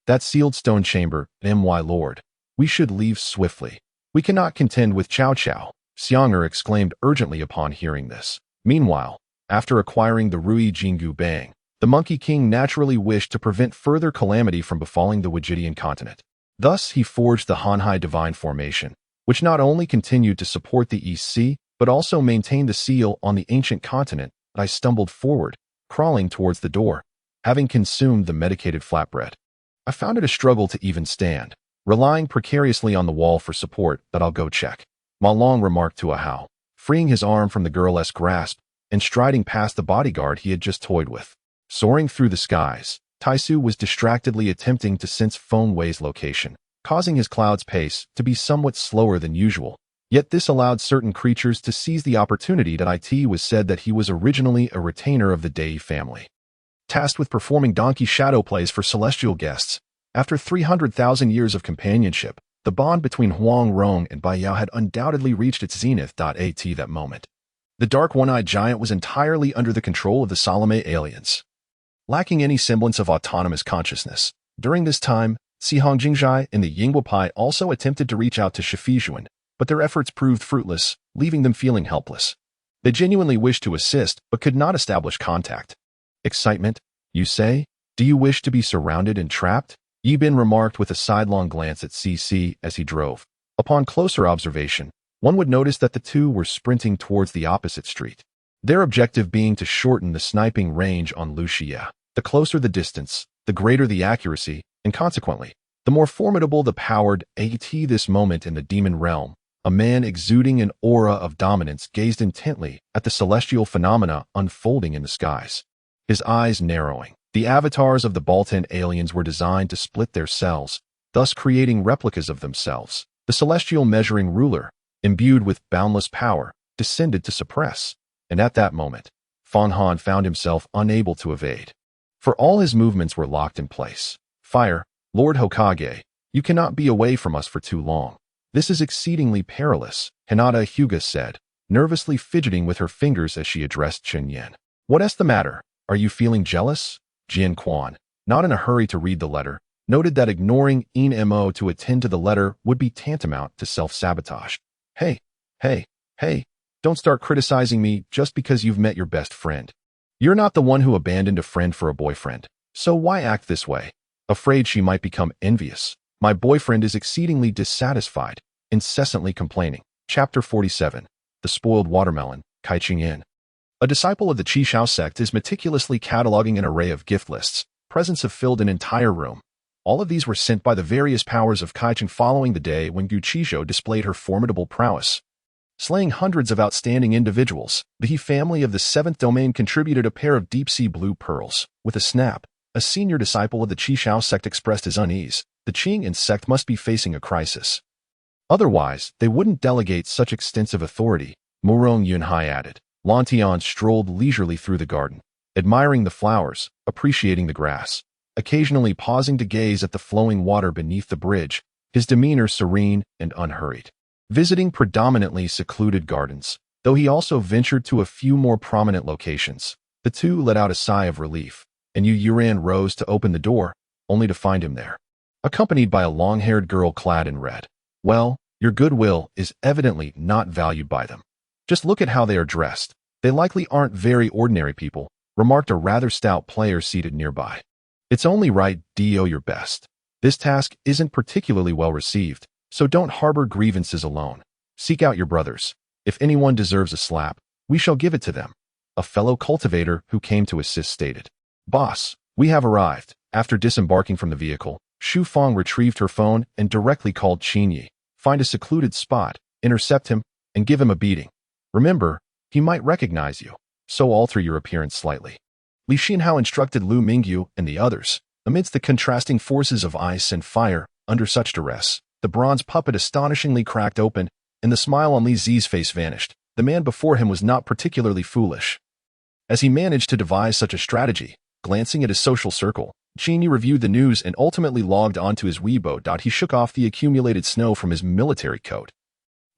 That sealed stone chamber, my lord. We should leave swiftly. We cannot contend with Cao Cao, Xiang'er exclaimed urgently upon hearing this. Meanwhile, after acquiring the Rui Jinggu Bang, the Monkey King naturally wished to prevent further calamity from befalling the Wujidian continent. Thus, he forged the Hanhai Divine Formation, which not only continued to support the East Sea, but also maintained the seal on the ancient continent. I stumbled forward, crawling towards the door, having consumed the medicated flatbread. I found it a struggle to even stand, relying precariously on the wall for support. But I'll go check. Ma Long remarked to Ahau, freeing his arm from the girl's grasp and striding past the bodyguard he had just toyed with. Soaring through the skies, Taisu was distractedly attempting to sense Feng Wei's location, causing his cloud's pace to be somewhat slower than usual. Yet this allowed certain creatures to seize the opportunity. It was said that he was originally a retainer of the Dei family, tasked with performing donkey shadow plays for celestial guests. After 300,000 years of companionship, the bond between Huang Rong and Bai Yao had undoubtedly reached its zenith. At that moment, the dark one-eyed giant was entirely under the control of the Salome aliens. Lacking any semblance of autonomous consciousness, during this time, Sihong Jingzhai and the Yingguopai also attempted to reach out to Shifijuan, but their efforts proved fruitless, leaving them feeling helpless. They genuinely wished to assist, but could not establish contact. Excitement, you say? Do you wish to be surrounded and trapped? Yi Bin remarked with a sidelong glance at CC as he drove. Upon closer observation, one would notice that the two were sprinting towards the opposite street, their objective being to shorten the sniping range on Lucia. The closer the distance, the greater the accuracy, and consequently, the more formidable the powered AT. This moment in the demon realm, a man exuding an aura of dominance gazed intently at the celestial phenomena unfolding in the skies. His eyes narrowing. The avatars of the Baltan aliens were designed to split their cells, thus creating replicas of themselves. The celestial measuring ruler, imbued with boundless power, descended to suppress. And at that moment, Fan Han found himself unable to evade. For all his movements were locked in place. Fire, Lord Hokage, you cannot be away from us for too long. This is exceedingly perilous, Hinata Hyuga said, nervously fidgeting with her fingers as she addressed Chen Yan. What's the matter? Are you feeling jealous? Jian Quan, not in a hurry to read the letter, noted that ignoring En Mo to attend to the letter would be tantamount to self-sabotage. Hey, don't start criticizing me just because you've met your best friend. You're not the one who abandoned a friend for a boyfriend, so why act this way? Afraid she might become envious. My boyfriend is exceedingly dissatisfied, incessantly complaining. Chapter 47. The Spoiled Watermelon, Kai Ching-in. A disciple of the Qingzhou sect is meticulously cataloging an array of gift lists. Presents have filled an entire room. All of these were sent by the various powers of Qingzhou following the day when Qingzhou displayed her formidable prowess. Slaying hundreds of outstanding individuals, the He family of the 7th domain contributed a pair of deep-sea blue pearls. With a snap, a senior disciple of the Qingzhou sect expressed his unease. The Qing sect must be facing a crisis. Otherwise, they wouldn't delegate such extensive authority, Ruan Yunjin added. Lan Tian strolled leisurely through the garden, admiring the flowers, appreciating the grass, occasionally pausing to gaze at the flowing water beneath the bridge, his demeanor serene and unhurried. Visiting predominantly secluded gardens, though he also ventured to a few more prominent locations, the two let out a sigh of relief, and Yuran rose to open the door, only to find him there, accompanied by a long-haired girl clad in red. Well, your goodwill is evidently not valued by them. Just look at how they are dressed. They likely aren't very ordinary people, remarked a rather stout player seated nearby. It's only right do your best. This task isn't particularly well received, so don't harbor grievances alone. Seek out your brothers. If anyone deserves a slap, we shall give it to them. A fellow cultivator who came to assist stated. Boss, we have arrived. After disembarking from the vehicle, Shu Fong retrieved her phone and directly called Qin Yi. Find a secluded spot, intercept him, and give him a beating. Remember, he might recognize you, so alter your appearance slightly. Li Xinhao instructed Lu Mingyu and the others. Amidst the contrasting forces of ice and fire, under such duress, the bronze puppet astonishingly cracked open, and the smile on Li Zi's face vanished. The man before him was not particularly foolish. As he managed to devise such a strategy, glancing at his social circle, Qin Yi reviewed the news and ultimately logged onto his Weibo. He shook off the accumulated snow from his military coat,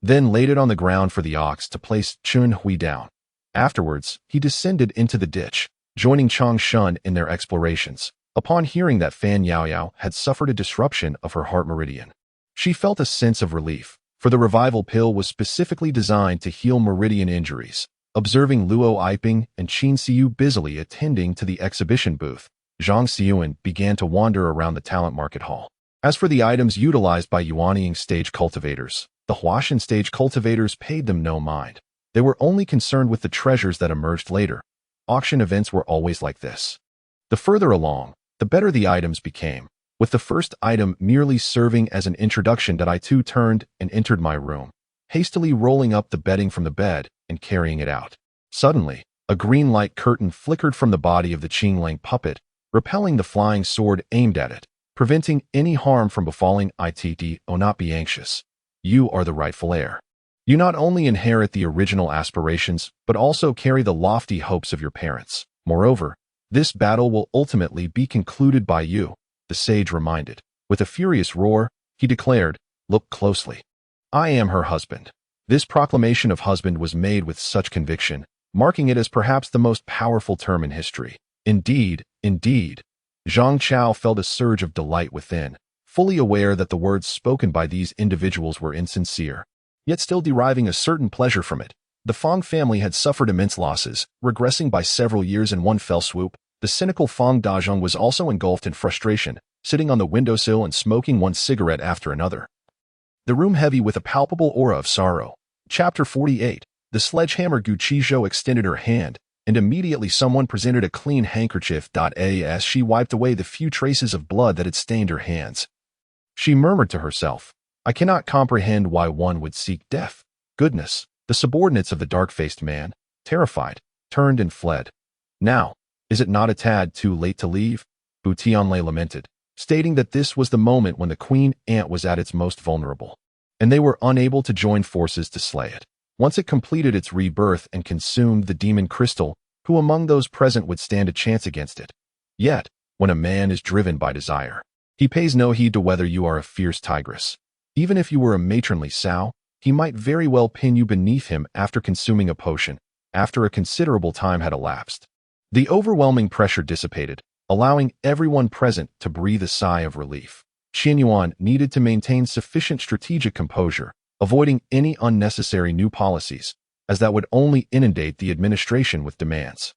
then laid it on the ground for the ox to place Chun Hui down. Afterwards, he descended into the ditch, joining Chang Shun in their explorations. Upon hearing that Fan Yaoyao had suffered a disruption of her heart meridian, she felt a sense of relief, for the revival pill was specifically designed to heal meridian injuries. Observing Luo Iping and Qin Xiu busily attending to the exhibition booth, Zhang Xiuan began to wander around the talent market hall. As for the items utilized by Yuanying stage cultivators, the Huashan stage cultivators paid them no mind. They were only concerned with the treasures that emerged later. Auction events were always like this. The further along, the better the items became, with the first item merely serving as an introduction. I too turned and entered my room, hastily rolling up the bedding from the bed and carrying it out. Suddenly, a green light curtain flickered from the body of the Qinglang puppet, repelling the flying sword aimed at it, preventing any harm from befalling it. Oh, not be anxious. You are the rightful heir. You not only inherit the original aspirations, but also carry the lofty hopes of your parents. Moreover, this battle will ultimately be concluded by you, the sage reminded. With a furious roar, he declared, "Look closely. I am her husband." This proclamation of husband was made with such conviction, marking it as perhaps the most powerful term in history. Indeed, indeed. Zhang Chao felt a surge of delight within, fully aware that the words spoken by these individuals were insincere, yet still deriving a certain pleasure from it. The Fang family had suffered immense losses, regressing by several years in one fell swoop. The cynical Fang Dazhong was also engulfed in frustration, sitting on the windowsill and smoking one cigarette after another. The room heavy with a palpable aura of sorrow. Chapter 48. The sledgehammer Qingzhou extended her hand, and immediately someone presented a clean handkerchief. As she wiped away the few traces of blood that had stained her hands, she murmured to herself, "I cannot comprehend why one would seek death. Goodness." The subordinates of the dark-faced man, terrified, turned and fled. "Now, is it not a tad too late to leave?" Bu Tianlei lamented, stating that this was the moment when the queen ant was at its most vulnerable, and they were unable to join forces to slay it. Once it completed its rebirth and consumed the demon crystal, who among those present would stand a chance against it? Yet, when a man is driven by desire, he pays no heed to whether you are a fierce tigress. Even if you were a matronly sow, he might very well pin you beneath him after consuming a potion, after a considerable time had elapsed. The overwhelming pressure dissipated, allowing everyone present to breathe a sigh of relief. Qinyuan needed to maintain sufficient strategic composure, avoiding any unnecessary new policies, as that would only inundate the administration with demands.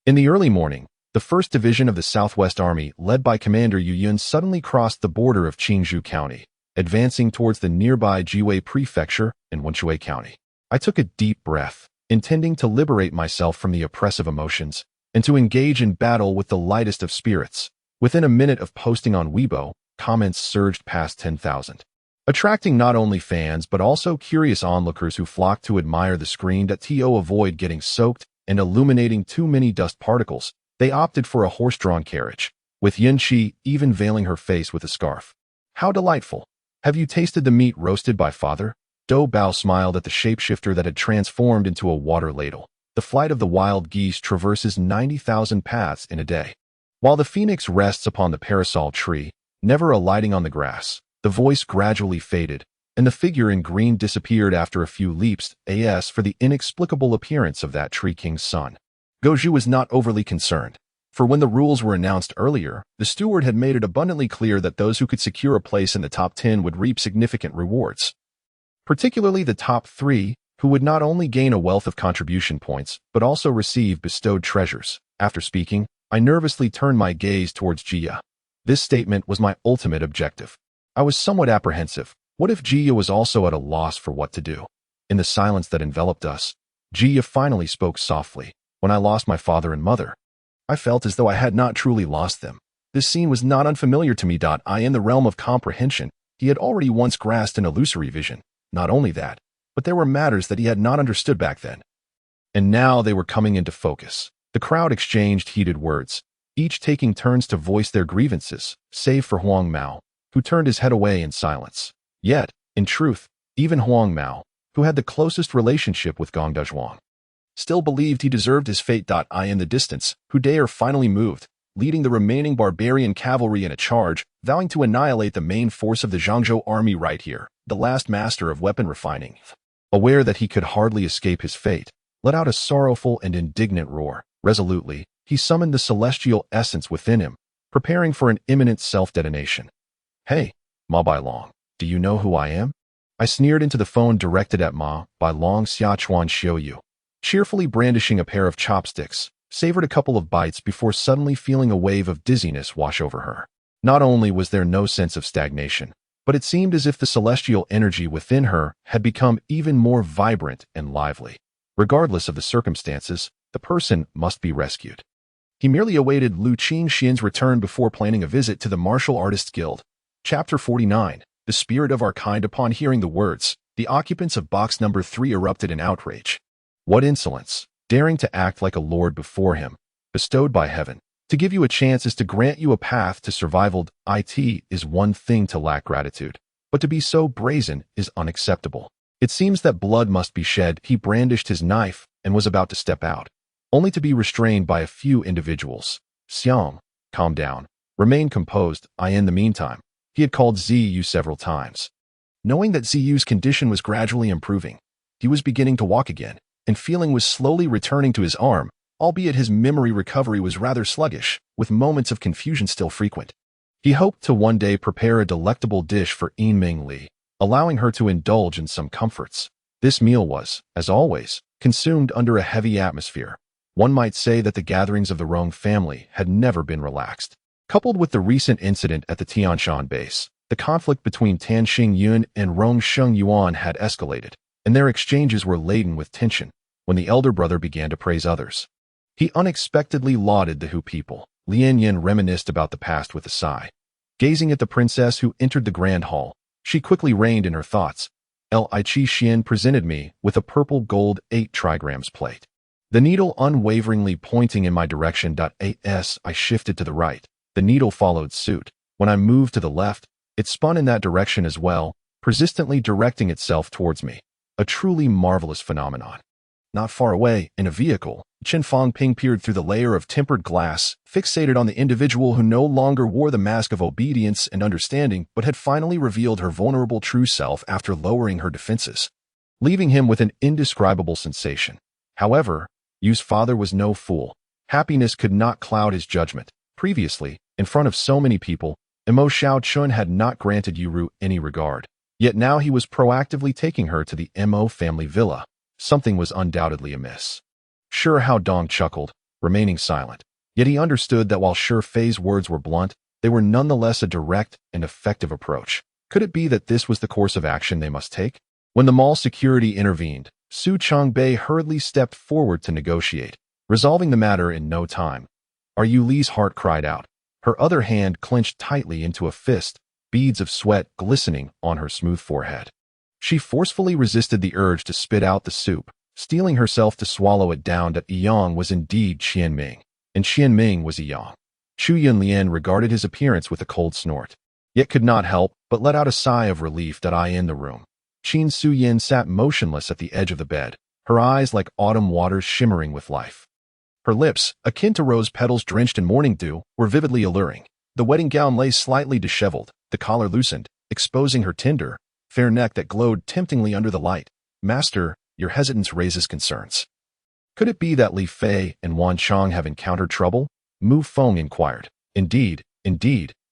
In the early morning, the 1st Division of the Southwest Army, led by Commander Yu Yun, suddenly crossed the border of Qingzhou County, advancing towards the nearby Jiwei Prefecture in Wenshui County. I took a deep breath, intending to liberate myself from the oppressive emotions and to engage in battle with the lightest of spirits. Within a minute of posting on Weibo, comments surged past 10,000, attracting not only fans but also curious onlookers who flocked to admire the screen. To avoid getting soaked and illuminating too many dust particles, they opted for a horse-drawn carriage, with Yunqi even veiling her face with a scarf. "How delightful! Have you tasted the meat roasted by father?" Dou Bao smiled at the shapeshifter that had transformed into a water ladle. The flight of the wild geese traverses 90,000 paths in a day, while the phoenix rests upon the parasol tree, never alighting on the grass. The voice gradually faded, and the figure in green disappeared after a few leaps. As for the inexplicable appearance of that tree king's son, Goju was not overly concerned, for when the rules were announced earlier, the steward had made it abundantly clear that those who could secure a place in the top 10 would reap significant rewards, particularly the top 3, who would not only gain a wealth of contribution points, but also receive bestowed treasures. After speaking, I nervously turned my gaze towards Jia. This statement was my ultimate objective. I was somewhat apprehensive. What if Jia was also at a loss for what to do? In the silence that enveloped us, Jia finally spoke softly. "When I lost my father and mother, I felt as though I had not truly lost them. This scene was not unfamiliar to me. In the realm of comprehension, he had already once grasped an illusory vision. Not only that, but there were matters that he had not understood back then. And now they were coming into focus." The crowd exchanged heated words, each taking turns to voice their grievances, save for Huang Mao, who turned his head away in silence. Yet, in truth, even Huang Mao, who had the closest relationship with Gong Dezhuang, still believed he deserved his fate. In the distance, Hudair finally moved, leading the remaining barbarian cavalry in a charge, vowing to annihilate the main force of the Zhangzhou army right here. The last master of weapon refining, aware that he could hardly escape his fate, let out a sorrowful and indignant roar. Resolutely, he summoned the celestial essence within him, preparing for an imminent self-detonation. "Hey, Ma Bailong, do you know who I am?" I sneered into the phone directed at Ma Bailong Xiachuan Xiuyu. Cheerfully brandishing a pair of chopsticks, savored a couple of bites before suddenly feeling a wave of dizziness wash over her. Not only was there no sense of stagnation, but it seemed as if the celestial energy within her had become even more vibrant and lively. Regardless of the circumstances, the person must be rescued. He merely awaited Lu Qingxian's return before planning a visit to the Martial Artists Guild. Chapter 49. The spirit of our kind. Upon hearing the words, the occupants of box number 3 erupted in outrage. What insolence, daring to act like a lord before him, bestowed by heaven. To give you a chance is to grant you a path to survival. It is one thing to lack gratitude, but to be so brazen is unacceptable. It seems that blood must be shed. He brandished his knife and was about to step out, only to be restrained by a few individuals. "Xiang, calm down. Remain composed." In the meantime, He had called Ziyu several times. Knowing that Ziyu's condition was gradually improving, he was beginning to walk again, and feeling was slowly returning to his arm, albeit his memory recovery was rather sluggish, with moments of confusion still frequent. He hoped to one day prepare a delectable dish for Yinming Li, allowing her to indulge in some comforts. This meal was, as always, consumed under a heavy atmosphere. One might say that the gatherings of the Rong family had never been relaxed. Coupled with the recent incident at the Tianshan base, the conflict between Tan Xingyun and Rong Shengyuan had escalated, and their exchanges were laden with tension when the elder brother began to praise others. He unexpectedly lauded the Hu people. Lian Yin reminisced about the past with a sigh. Gazing at the princess who entered the grand hall, she quickly reined in her thoughts. Li Xian presented me with a purple gold 8 trigrams plate. The needle unwaveringly pointing in my direction. As I shifted to the right, the needle followed suit. When I moved to the left, it spun in that direction as well, persistently directing itself towards me. A truly marvelous phenomenon. Not far away, in a vehicle, Chen Fangping peered through the layer of tempered glass, fixated on the individual who no longer wore the mask of obedience and understanding but had finally revealed her vulnerable true self after lowering her defenses, leaving him with an indescribable sensation. However, Yu's father was no fool. Happiness could not cloud his judgment. Previously, in front of so many people, Mo Xiaochun had not granted Yuru any regard. Yet now he was proactively taking her to the Mo family villa. Something was undoubtedly amiss. Sure Hao Dong chuckled, remaining silent. Yet he understood that while Shi Fei's words were blunt, they were nonetheless a direct and effective approach. Could it be that this was the course of action they must take? When the mall security intervened, Su Changbei hurriedly stepped forward to negotiate, resolving the matter in no time. Are you Li's heart cried out. Her other hand clenched tightly into a fist, beads of sweat glistening on her smooth forehead. She forcefully resisted the urge to spit out the soup, steeling herself to swallow it down. That Yang was indeed Qianming, and Qianming was Yang. Chu Yunlian regarded his appearance with a cold snort, yet could not help but let out a sigh of relief. That I in the room. Qin Suyin sat motionless at the edge of the bed, her eyes like autumn waters shimmering with life. Her lips, akin to rose petals drenched in morning dew, were vividly alluring. The wedding gown lay slightly disheveled, the collar loosened, exposing her tender, fair neck that glowed temptingly under the light. Master, your hesitance raises concerns. Could it be that Li Fei and Wan Chong have encountered trouble? Mu Feng inquired. Indeed,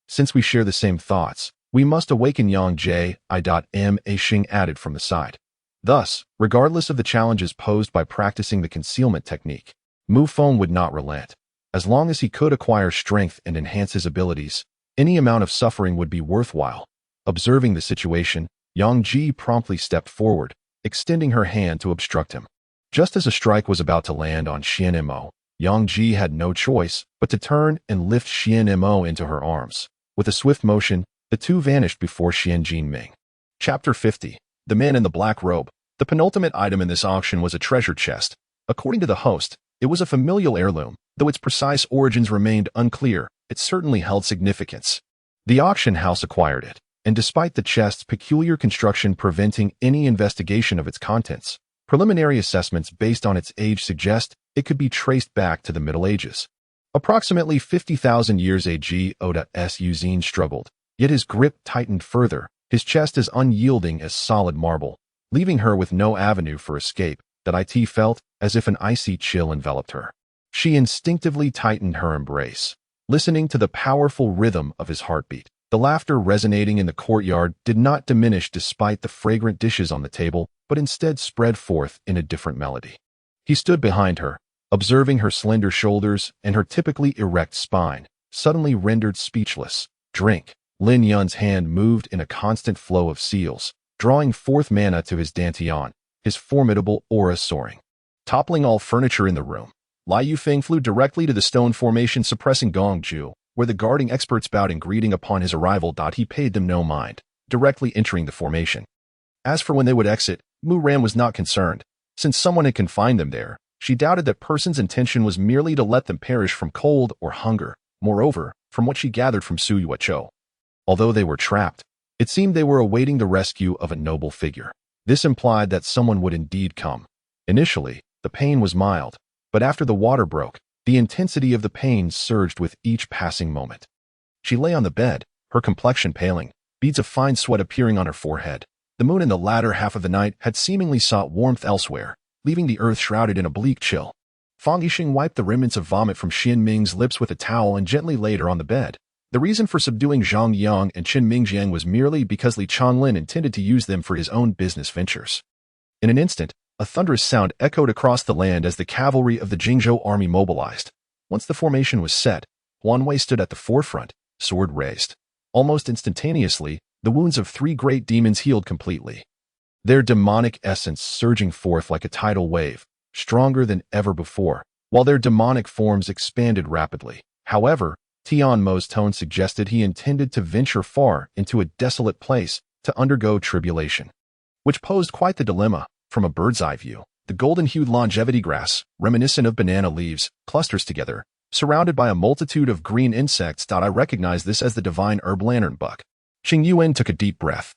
since we share the same thoughts, we must awaken Yang Jie. M. A. Xing added from the side. Thus, regardless of the challenges posed by practicing the concealment technique, Mu Feng would not relent. As long as he could acquire strength and enhance his abilities, any amount of suffering would be worthwhile. Observing the situation, Yang Ji promptly stepped forward, extending her hand to obstruct him. Just as a strike was about to land on Xian Mo, Yang Ji had no choice but to turn and lift Xian Mo into her arms. With a swift motion, the two vanished before Xian Jinming. Chapter 50. The Man in the Black Robe. The penultimate item in this auction was a treasure chest. According to the host, it was a familial heirloom. Though its precise origins remained unclear, it certainly held significance. The auction house acquired it, and despite the chest's peculiar construction preventing any investigation of its contents, preliminary assessments based on its age suggest it could be traced back to the Middle Ages. Approximately 50,000 years ago. Su Zine struggled, yet his grip tightened further. His chest is unyielding as solid marble, leaving her with no avenue for escape. That it felt as if an icy chill enveloped her. She instinctively tightened her embrace, listening to the powerful rhythm of his heartbeat. The laughter resonating in the courtyard did not diminish despite the fragrant dishes on the table, but instead spread forth in a different melody. He stood behind her, observing her slender shoulders and her typically erect spine, suddenly rendered speechless. Drink. Lin Yun's hand moved in a constant flow of seals, drawing forth mana to his dantian, his formidable aura soaring. Toppling all furniture in the room, Lai Yufeng flew directly to the stone formation suppressing Gongju, where the guarding experts bowed in greeting upon his arrival. He paid them no mind, directly entering the formation. As for when they would exit, Mu Ran was not concerned. Since someone had confined them there, she doubted that person's intention was merely to let them perish from cold or hunger. Moreover, from what she gathered from Su Yuechou, although they were trapped, it seemed they were awaiting the rescue of a noble figure. This implied that someone would indeed come. Initially, the pain was mild, but after the water broke, the intensity of the pain surged with each passing moment. She lay on the bed, her complexion paling, beads of fine sweat appearing on her forehead. The moon in the latter half of the night had seemingly sought warmth elsewhere, leaving the earth shrouded in a bleak chill. Fang Yixing wiped the remnants of vomit from Qian Ming's lips with a towel and gently laid her on the bed. The reason for subduing Zhang Yang and Qin Mingjiang was merely because Li Changlin intended to use them for his own business ventures. In an instant, a thunderous sound echoed across the land as the cavalry of the Qingzhou army mobilized. Once the formation was set, Huan Wei stood at the forefront, sword raised. Almost instantaneously, the wounds of 3 great demons healed completely, their demonic essence surging forth like a tidal wave, stronger than ever before, while their demonic forms expanded rapidly. However, Tian Mo's tone suggested he intended to venture far into a desolate place to undergo tribulation, which posed quite the dilemma. From a bird's-eye view, the golden-hued longevity grass, reminiscent of banana leaves, clusters together, surrounded by a multitude of green insects. I recognized this as the divine herb lantern bug. Qing Yuan took a deep breath,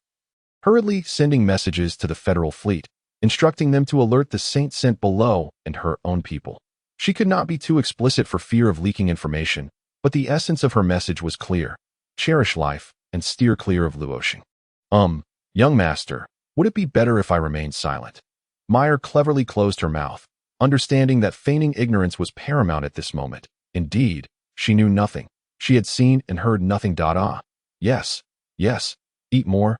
hurriedly sending messages to the federal fleet, instructing them to alert the saint sent below and her own people. She could not be too explicit for fear of leaking information, but the essence of her message was clear: cherish life and steer clear of Luoxing. Young master, would it be better if I remained silent? Meyer cleverly closed her mouth, understanding that feigning ignorance was paramount at this moment. Indeed, she knew nothing. She had seen and heard nothing. Yes, eat more,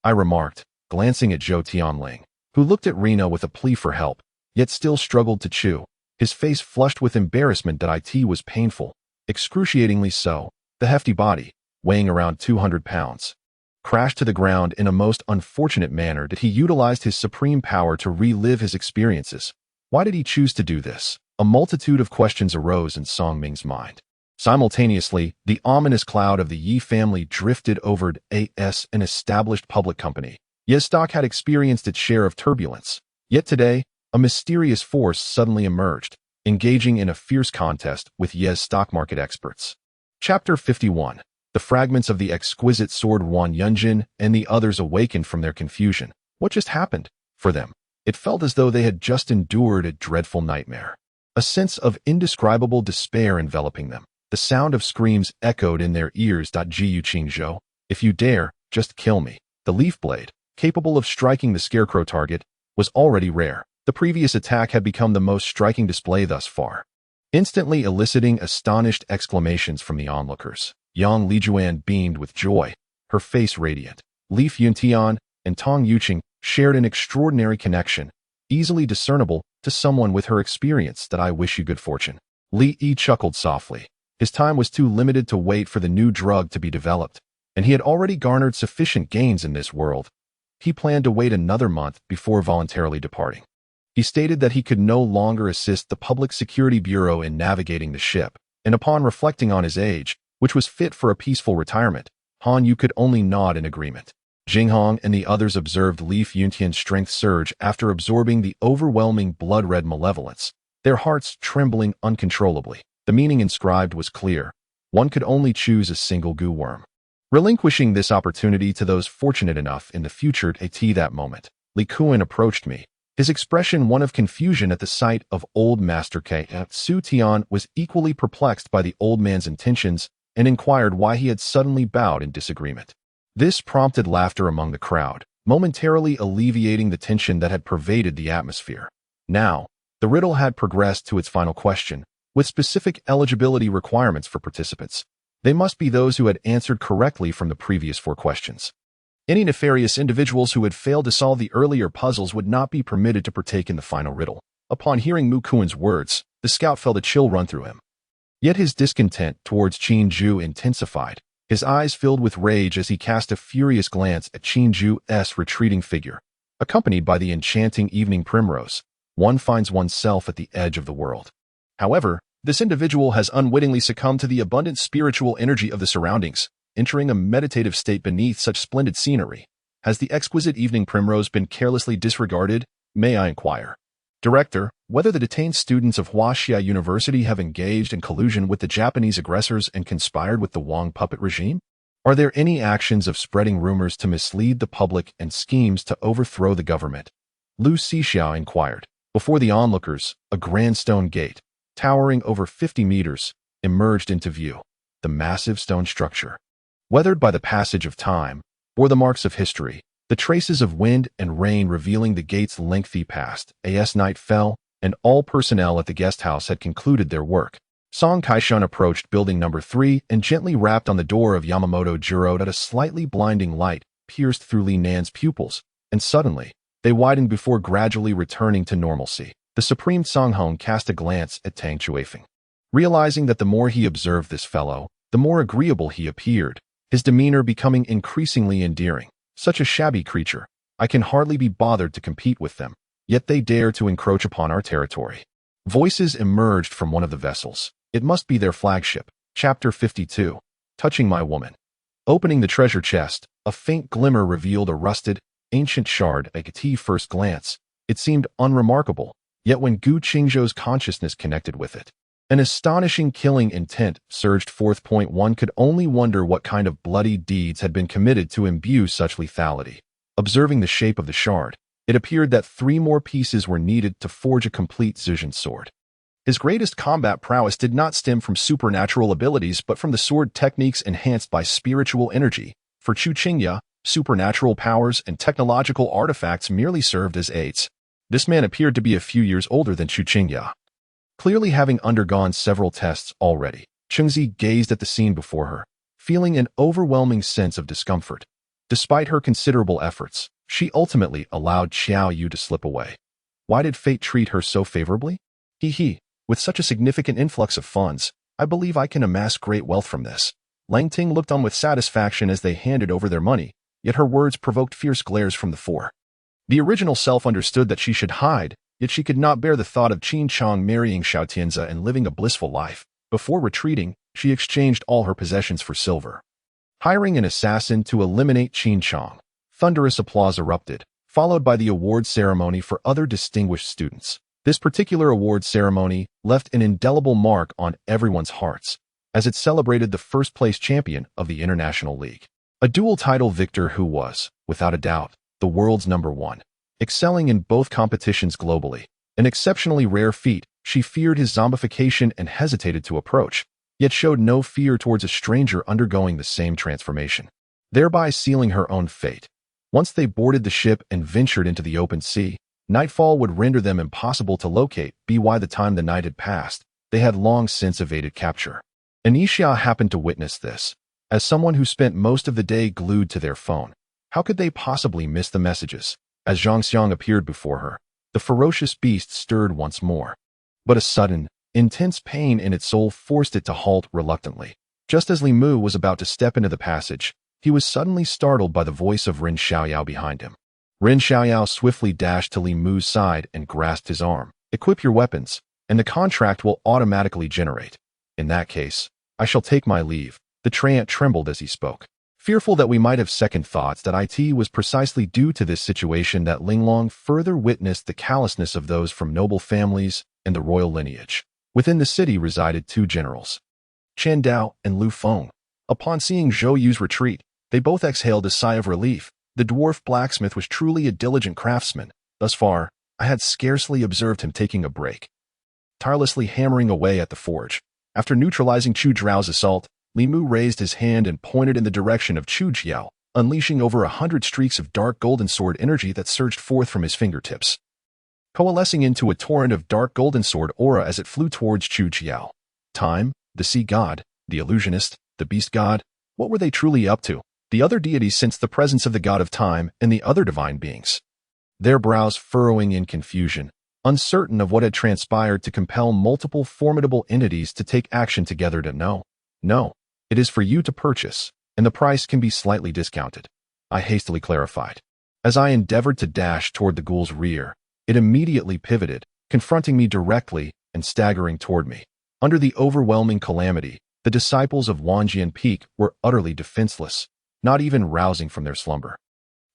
I remarked, glancing at Zhou Tianling, who looked at Rena with a plea for help, yet still struggled to chew. His face flushed with embarrassment. It was painful, excruciatingly so. The hefty body, weighing around 200 pounds, crashed to the ground in a most unfortunate manner. He utilized his supreme power to relive his experiences. Why did he choose to do this? A multitude of questions arose in Song Ming's mind. Simultaneously, the ominous cloud of the Yi family drifted over as an established public company. Ye's stock had experienced its share of turbulence. Yet today, a mysterious force suddenly emerged, engaging in a fierce contest with Ye's stock market experts. Chapter 51. The fragments of the exquisite sword. Ruan Yunjin and the others awakened from their confusion. What just happened? For them, it felt as though they had just endured a dreadful nightmare. A sense of indescribable despair enveloping them. The sound of screams echoed in their ears. Gu Qingzhou, if you dare, just kill me. The leaf blade, capable of striking the scarecrow target, was already rare. The previous attack had become the most striking display thus far, instantly eliciting astonished exclamations from the onlookers. Yang Lijuan beamed with joy, her face radiant. Leaf Yuntian and Tong Yuqing shared an extraordinary connection, easily discernible to someone with her experience. I wish you good fortune. Li Yi chuckled softly. His time was too limited to wait for the new drug to be developed, and he had already garnered sufficient gains in this world. He planned to wait another month before voluntarily departing. He stated that he could no longer assist the Public Security Bureau in navigating the ship, and upon reflecting on his age, which was fit for a peaceful retirement, Han Yu could only nod in agreement. Jinghong and the others observed Leaf Yuntian's strength surge after absorbing the overwhelming blood-red malevolence, their hearts trembling uncontrollably. The meaning inscribed was clear: one could only choose a single goo worm. Relinquishing this opportunity to those fortunate enough in the future to tea that moment, Li Kuan approached me, his expression one of confusion at the sight of old Master K. Su Tian was equally perplexed by the old man's intentions and inquired why he had suddenly bowed in disagreement. This prompted laughter among the crowd, momentarily alleviating the tension that had pervaded the atmosphere. Now, the riddle had progressed to its final question, with specific eligibility requirements for participants. They must be those who had answered correctly from the previous 4 questions. Any nefarious individuals who had failed to solve the earlier puzzles would not be permitted to partake in the final riddle. Upon hearing Mu Kuan's words, the scout felt a chill run through him. Yet his discontent towards Qingzhou intensified. His eyes filled with rage as he cast a furious glance at Qingzhou's retreating figure. Accompanied by the enchanting evening primrose, one finds oneself at the edge of the world. However, this individual has unwittingly succumbed to the abundant spiritual energy of the surroundings, entering a meditative state beneath such splendid scenery. Has the exquisite evening primrose been carelessly disregarded, may I inquire? Director, whether the detained students of Huaxia University have engaged in collusion with the Japanese aggressors and conspired with the Wang puppet regime? Are there any actions of spreading rumors to mislead the public and schemes to overthrow the government? Lu Sixiao inquired. Before the onlookers, a grand stone gate, towering over 50 meters, emerged into view. The massive stone structure, weathered by the passage of time, or the marks of history, the traces of wind and rain revealing the gate's lengthy past. As night fell, and all personnel at the guest house had concluded their work. Song Kaishun approached building number 3 and gently rapped on the door of Yamamoto Juro. That a slightly blinding light pierced through Li Nan's pupils, and suddenly, they widened before gradually returning to normalcy. The Supreme Songhong cast a glance at Tang Chuefeng. Realizing that the more he observed this fellow, the more agreeable he appeared, his demeanor becoming increasingly endearing. Such a shabby creature, I can hardly be bothered to compete with them, yet they dare to encroach upon our territory. Voices emerged from one of the vessels. It must be their flagship. Chapter 52. Touching My Woman. Opening the treasure chest, a faint glimmer revealed a rusted, ancient shard. At first glance, it seemed unremarkable, yet when Gu Qingzhou's consciousness connected with it, an astonishing killing intent surged forth. One could only wonder what kind of bloody deeds had been committed to imbue such lethality. Observing the shape of the shard, it appeared that 3 more pieces were needed to forge a complete Zhejian sword. His greatest combat prowess did not stem from supernatural abilities but from the sword techniques enhanced by spiritual energy. For Chu Qingya, supernatural powers and technological artifacts merely served as aids. This man appeared to be a few years older than Chu Qingya. Clearly having undergone several tests already, Chengzi gazed at the scene before her, feeling an overwhelming sense of discomfort. Despite her considerable efforts, she ultimately allowed Xiao Yu to slip away. Why did fate treat her so favorably? With such a significant influx of funds, I believe I can amass great wealth from this. Lang Ting looked on with satisfaction as they handed over their money, yet her words provoked fierce glares from the 4. The original self understood that she should hide, yet she could not bear the thought of Qin Chong marrying Xiao Tianzi and living a blissful life. Before retreating, she exchanged all her possessions for silver. Hiring an assassin to eliminate Qin Chong. Thunderous applause erupted, followed by the award ceremony for other distinguished students. This particular award ceremony left an indelible mark on everyone's hearts, as it celebrated the first-place champion of the International League. A dual title victor who was, without a doubt, the world's #1. Excelling in both competitions globally, an exceptionally rare feat. She feared his zombification and hesitated to approach, yet showed no fear towards a stranger undergoing the same transformation, thereby sealing her own fate. Once they boarded the ship and ventured into the open sea, nightfall would render them impossible to locate. By the time the night had passed, they had long since evaded capture. Anisha happened to witness this. As someone who spent most of the day glued to their phone, how could they possibly miss the messages? As Zhang Xiang appeared before her, the ferocious beast stirred once more. But a sudden, intense pain in its soul forced it to halt reluctantly. Just as Li Mu was about to step into the passage, he was suddenly startled by the voice of Ren Xiaoyao behind him. Ren Xiaoyao swiftly dashed to Li Mu's side and grasped his arm. Equip your weapons, and the contract will automatically generate. In that case, I shall take my leave. The treant trembled as he spoke, fearful that we might have second thoughts. That it was precisely due to this situation that Linglong further witnessed the callousness of those from noble families and the royal lineage. Within the city resided 2 generals, Chen Dao and Lu Feng. Upon seeing Zhou Yu's retreat, they both exhaled a sigh of relief. The dwarf blacksmith was truly a diligent craftsman. Thus far, I had scarcely observed him taking a break, tirelessly hammering away at the forge. After neutralizing Chu Zhao's assault, Li Mu raised his hand and pointed in the direction of Chu Jiao, unleashing over 100 streaks of dark golden sword energy that surged forth from his fingertips, coalescing into a torrent of dark golden sword aura as it flew towards Chu Jiao. Time, the sea god, the illusionist, the beast god, what were they truly up to? The other deities sensed the presence of the god of time and the other divine beings, their brows furrowing in confusion, uncertain of what had transpired to compel multiple formidable entities to take action together. No, it is for you to purchase, and the price can be slightly discounted, I hastily clarified. As I endeavored to dash toward the ghoul's rear, it immediately pivoted, confronting me directly and staggering toward me. Under the overwhelming calamity, the disciples of Wanjian Peak were utterly defenseless, not even rousing from their slumber,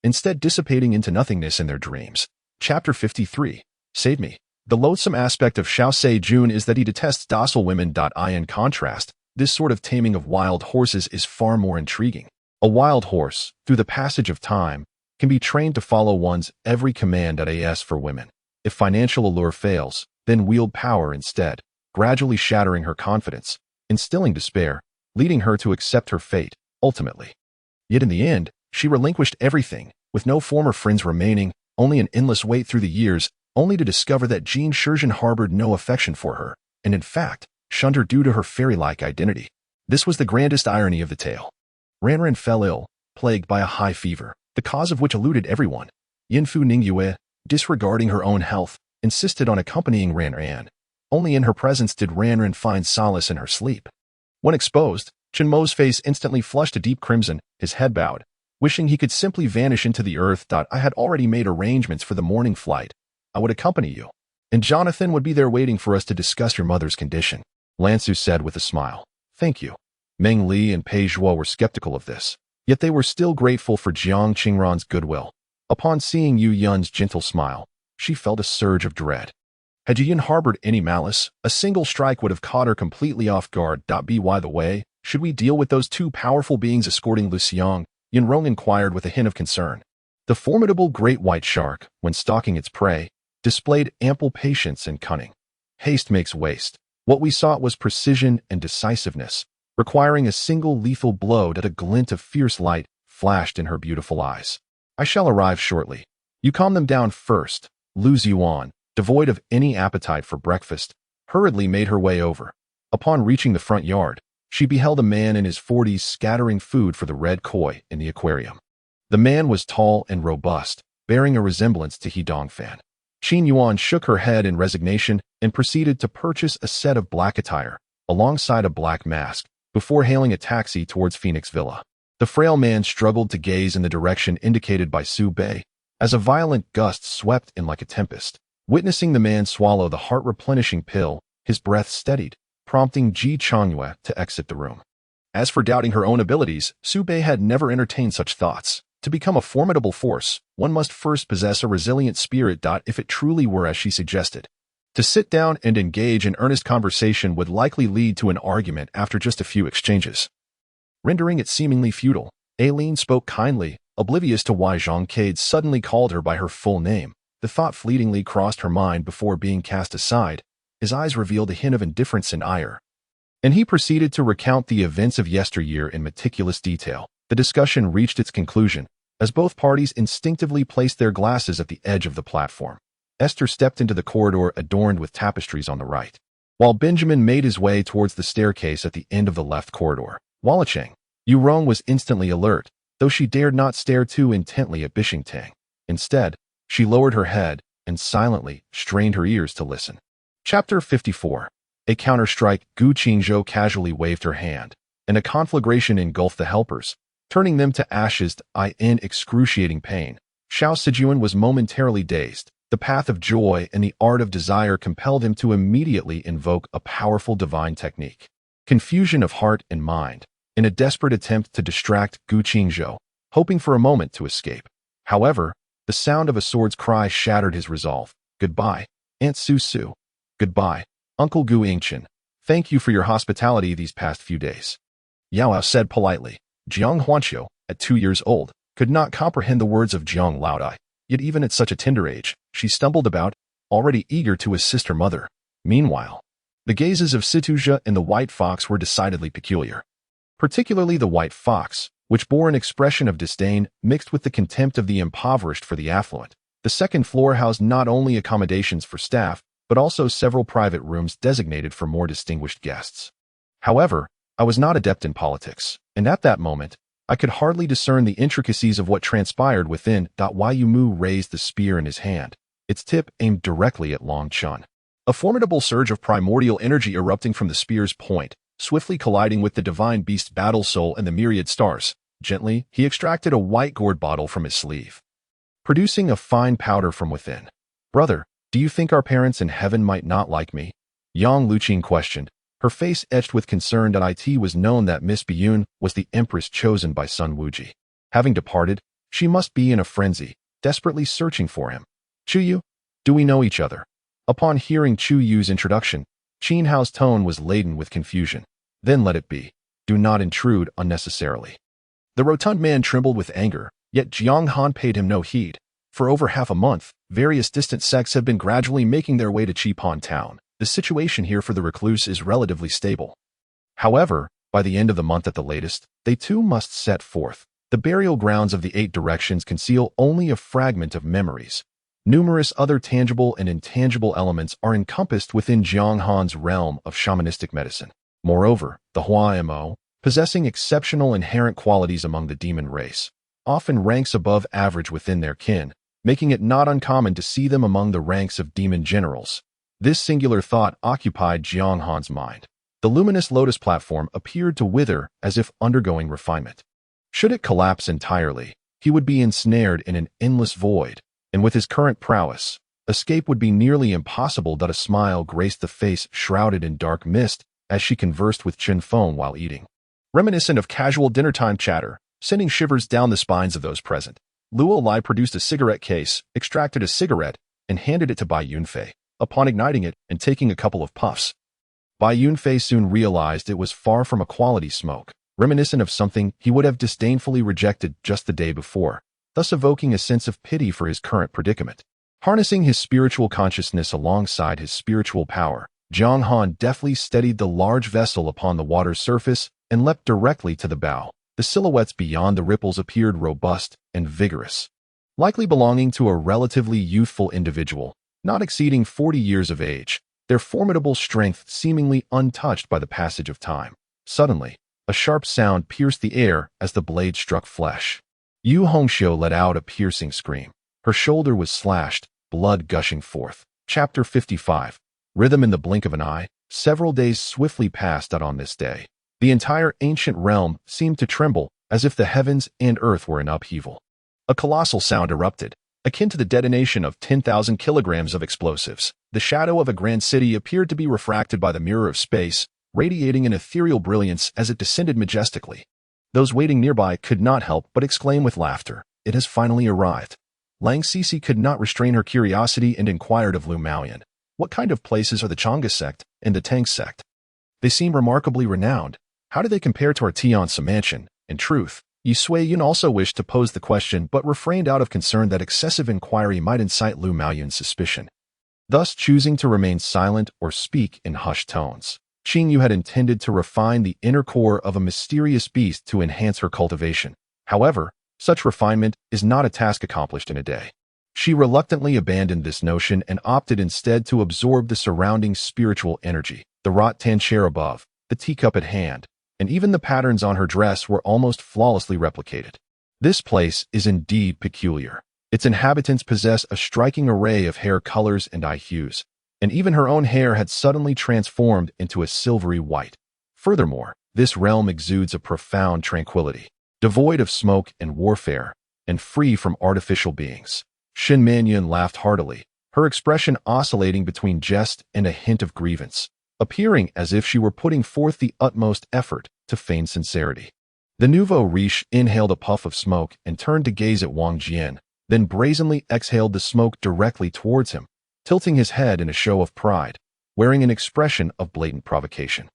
instead dissipating into nothingness in their dreams. Chapter 53. Save me. The loathsome aspect of Xiao Se Jun is that he detests docile women. In contrast, this sort of taming of wild horses is far more intriguing. A wild horse, through the passage of time, can be trained to follow one's every command. As for women, if financial allure fails, then wield power instead, gradually shattering her confidence, instilling despair, leading her to accept her fate. ultimately. Yet in the end, she relinquished everything, with no former friends remaining, only an endless wait through the years, only to discover that Jin Shizhen harbored no affection for her, and in fact, shunned her due to her fairy-like identity. This was the grandest irony of the tale. Ranran fell ill, plagued by a high fever, the cause of which eluded everyone. Yinfu Ningyue, disregarding her own health, insisted on accompanying Ranran. Only in her presence did Ranran find solace in her sleep. When exposed, Chenmo's face instantly flushed a deep crimson, his head bowed, wishing he could simply vanish into the earth. I had already made arrangements for the morning flight. I would accompany you. And Jonathan would be there waiting for us to discuss your mother's condition, Lansu said with a smile. Thank you. Meng Li and Pei Zhuo were skeptical of this, yet they were still grateful for Jiang Qingran's goodwill. Upon seeing Yu Yun's gentle smile, she felt a surge of dread. Had Yu Yun harbored any malice, a single strike would have caught her completely off guard. By the way, should we deal with those two powerful beings escorting Lu Xiang? Yun Rong inquired with a hint of concern. The formidable great white shark, when stalking its prey, displayed ample patience and cunning. Haste makes waste. What we sought was precision and decisiveness, requiring a single lethal blow that a glint of fierce light flashed in her beautiful eyes. I shall arrive shortly. You calm them down first. Lu Ziyuan, devoid of any appetite for breakfast, hurriedly made her way over. Upon reaching the front yard, she beheld a man in his 40s scattering food for the red koi in the aquarium. The man was tall and robust, bearing a resemblance to He Dongfan. Qin Yuan shook her head in resignation and proceeded to purchase a set of black attire, alongside a black mask, before hailing a taxi towards Phoenix Villa. The frail man struggled to gaze in the direction indicated by Su Bei, as a violent gust swept in like a tempest. Witnessing the man swallow the heart-replenishing pill, his breath steadied, prompting Ji Changyue to exit the room. As for doubting her own abilities, Su Bei had never entertained such thoughts. To become a formidable force, one must first possess a resilient spirit. If it truly were as she suggested. To sit down and engage in earnest conversation would likely lead to an argument after just a few exchanges. Rendering it seemingly futile, Aileen spoke kindly, oblivious to why Zhang Cade suddenly called her by her full name. The thought fleetingly crossed her mind before being cast aside. His eyes revealed a hint of indifference and ire. And he proceeded to recount the events of yesteryear in meticulous detail. The discussion reached its conclusion, as both parties instinctively placed their glasses at the edge of the platform. Esther stepped into the corridor adorned with tapestries on the right, while Benjamin made his way towards the staircase at the end of the left corridor. Wallacheng, Yu Rong was instantly alert, though she dared not stare too intently at Bishingtang. Instead, she lowered her head and silently strained her ears to listen. Chapter 54. A counter-strike. Gu Qingzhou casually waved her hand, and a conflagration engulfed the helpers, turning them to ashes. In excruciating pain, Xiao Sijuan was momentarily dazed. The path of joy and the art of desire compelled him to immediately invoke a powerful divine technique. Confusion of heart and mind, in a desperate attempt to distract Gu Qingzhou, hoping for a moment to escape. However, the sound of a sword's cry shattered his resolve. Goodbye, Aunt Su Su. Goodbye, Uncle Gu Yingchen. Thank you for your hospitality these past few days. Yao said politely. Jiang Huanqiu, at 2 years old, could not comprehend the words of Jiang Laodai. Yet even at such a tender age, she stumbled about, already eager to assist her mother. Meanwhile, the gazes of Situzha and the white fox were decidedly peculiar. Particularly the white fox, which bore an expression of disdain mixed with the contempt of the impoverished for the affluent. The second floor housed not only accommodations for staff, but also several private rooms designated for more distinguished guests. However, I was not adept in politics, and at that moment, I could hardly discern the intricacies of what transpired within. Yu Mu raised the spear in his hand, its tip aimed directly at Long Chun. A formidable surge of primordial energy erupting from the spear's point, swiftly colliding with the divine beast's battle soul and the myriad stars. Gently, he extracted a white gourd bottle from his sleeve, producing a fine powder from within. Brother, do you think our parents in heaven might not like me? Yang Luqing questioned, her face etched with concern. It was known that Miss Biyun was the empress chosen by Sun Wuji. Having departed, she must be in a frenzy, desperately searching for him. Chu Yu, do we know each other? Upon hearing Chu Yu's introduction, Qin Hao's tone was laden with confusion. Then let it be. Do not intrude unnecessarily. The rotund man trembled with anger, yet Jiang Han paid him no heed. For over half a month, various distant sects have been gradually making their way to Qipon town. The situation here for the recluse is relatively stable. However, By the end of the month at the latest, they too must set forth. The burial grounds of the 8 directions conceal only a fragment of memories. Numerous other tangible and intangible elements are encompassed within Jiang Han's realm of shamanistic medicine. Moreover, the Hua-Mo, possessing exceptional inherent qualities among the demon race, often ranks above average within their kin, making it not uncommon to see them among the ranks of demon generals. This singular thought occupied Jiang Han's mind. The luminous lotus platform appeared to wither as if undergoing refinement. Should it collapse entirely, he would be ensnared in an endless void, and with his current prowess, escape would be nearly impossible. A smile graced the face shrouded in dark mist as she conversed with Chen Feng while eating. Reminiscent of casual dinnertime chatter, sending shivers down the spines of those present, Luo Lai produced a cigarette case, extracted a cigarette, and handed it to Bai Yunfei. Upon igniting it and taking a couple of puffs, Bai Yunfei soon realized it was far from a quality smoke, reminiscent of something he would have disdainfully rejected just the day before, thus evoking a sense of pity for his current predicament. Harnessing his spiritual consciousness alongside his spiritual power, Jiang Han deftly steadied the large vessel upon the water's surface and leapt directly to the bow. The silhouettes beyond the ripples appeared robust and vigorous, likely belonging to a relatively youthful individual, not exceeding 40 years of age, their formidable strength seemingly untouched by the passage of time. Suddenly, a sharp sound pierced the air as the blade struck flesh. Yu Hongxiu let out a piercing scream. Her shoulder was slashed, blood gushing forth. Chapter 55. Rhythm in the blink of an eye. Several days swiftly passed out on this day. The entire ancient realm seemed to tremble, as if the heavens and earth were in upheaval. A colossal sound erupted, akin to the detonation of 10,000 kilograms of explosives. The shadow of a grand city appeared to be refracted by the mirror of space, radiating an ethereal brilliance as it descended majestically. Those waiting nearby could not help but exclaim with laughter, "It has finally arrived." Lang Sisi could not restrain her curiosity and inquired of Lu Maoyan, "What kind of places are the Chang'e sect and the Tang sect? They seem remarkably renowned. How do they compare to our Tianzi mansion?" In truth, Yi Sui-yun also wished to pose the question but refrained out of concern that excessive inquiry might incite Lu Maoyun's suspicion, thus choosing to remain silent or speak in hushed tones. Qingyu had intended to refine the inner core of a mysterious beast to enhance her cultivation. However, such refinement is not a task accomplished in a day. She reluctantly abandoned this notion and opted instead to absorb the surrounding spiritual energy. The rattan chair above, the teacup at hand, and even the patterns on her dress were almost flawlessly replicated. This place is indeed peculiar. Its inhabitants possess a striking array of hair colors and eye hues, and even her own hair had suddenly transformed into a silvery white. Furthermore, this realm exudes a profound tranquility, devoid of smoke and warfare, and free from artificial beings. Shin Manyun laughed heartily, her expression oscillating between jest and a hint of grievance, appearing as if she were putting forth the utmost effort to feign sincerity. The nouveau riche inhaled a puff of smoke and turned to gaze at Wang Jian, then brazenly exhaled the smoke directly towards him, tilting his head in a show of pride, wearing an expression of blatant provocation.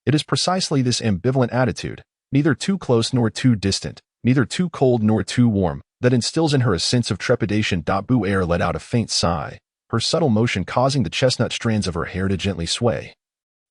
It is precisely this ambivalent attitude, neither too close nor too distant, neither too cold nor too warm, that instills in her a sense of trepidation. Bu Air let out a faint sigh, her subtle motion causing the chestnut strands of her hair to gently sway,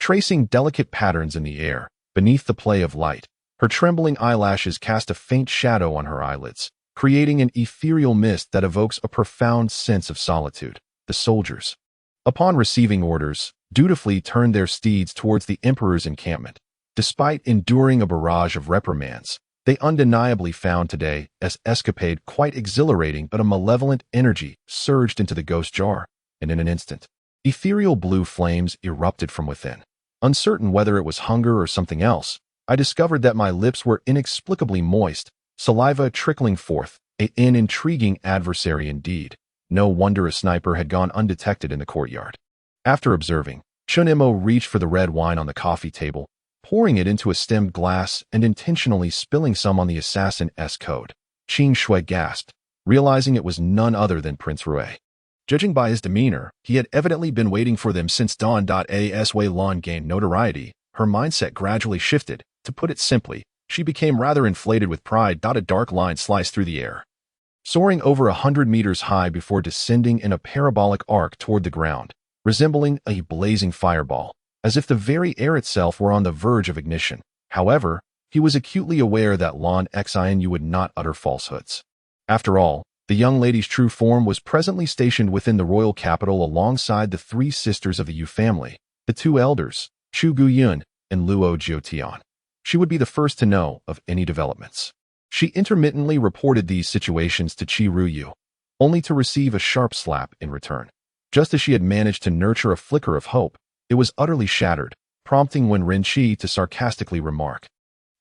tracing delicate patterns in the air. Beneath the play of light, her trembling eyelashes cast a faint shadow on her eyelids, creating an ethereal mist that evokes a profound sense of solitude. The soldiers, upon receiving orders, dutifully turned their steeds towards the emperor's encampment. Despite enduring a barrage of reprimands, they undeniably found today's escapade quite exhilarating, but a malevolent energy surged into the ghost jar, and in an instant, ethereal blue flames erupted from within. Uncertain whether it was hunger or something else, I discovered that my lips were inexplicably moist, saliva trickling forth, an intriguing adversary indeed. No wonder a sniper had gone undetected in the courtyard. After observing, Chun Mo reached for the red wine on the coffee table, pouring it into a stemmed glass and intentionally spilling some on the assassin's coat. Qing Shui gasped, realizing it was none other than Prince Rue. Judging by his demeanor, he had evidently been waiting for them since dawn. As Wei Lan gained notoriety, her mindset gradually shifted. To put it simply, she became rather inflated with pride. A dark line sliced through the air, soaring over 100 meters high before descending in a parabolic arc toward the ground, resembling a blazing fireball, as if the very air itself were on the verge of ignition. However, he was acutely aware that Lan Xianyu would not utter falsehoods. After all, the young lady's true form was presently stationed within the royal capital alongside the three sisters of the Yu family, the two elders, Chu Guyun and Luo Jiotian. She would be the first to know of any developments. She intermittently reported these situations to Qi Ruyu, only to receive a sharp slap in return. Just as she had managed to nurture a flicker of hope, it was utterly shattered, prompting Wen Rinqi to sarcastically remark,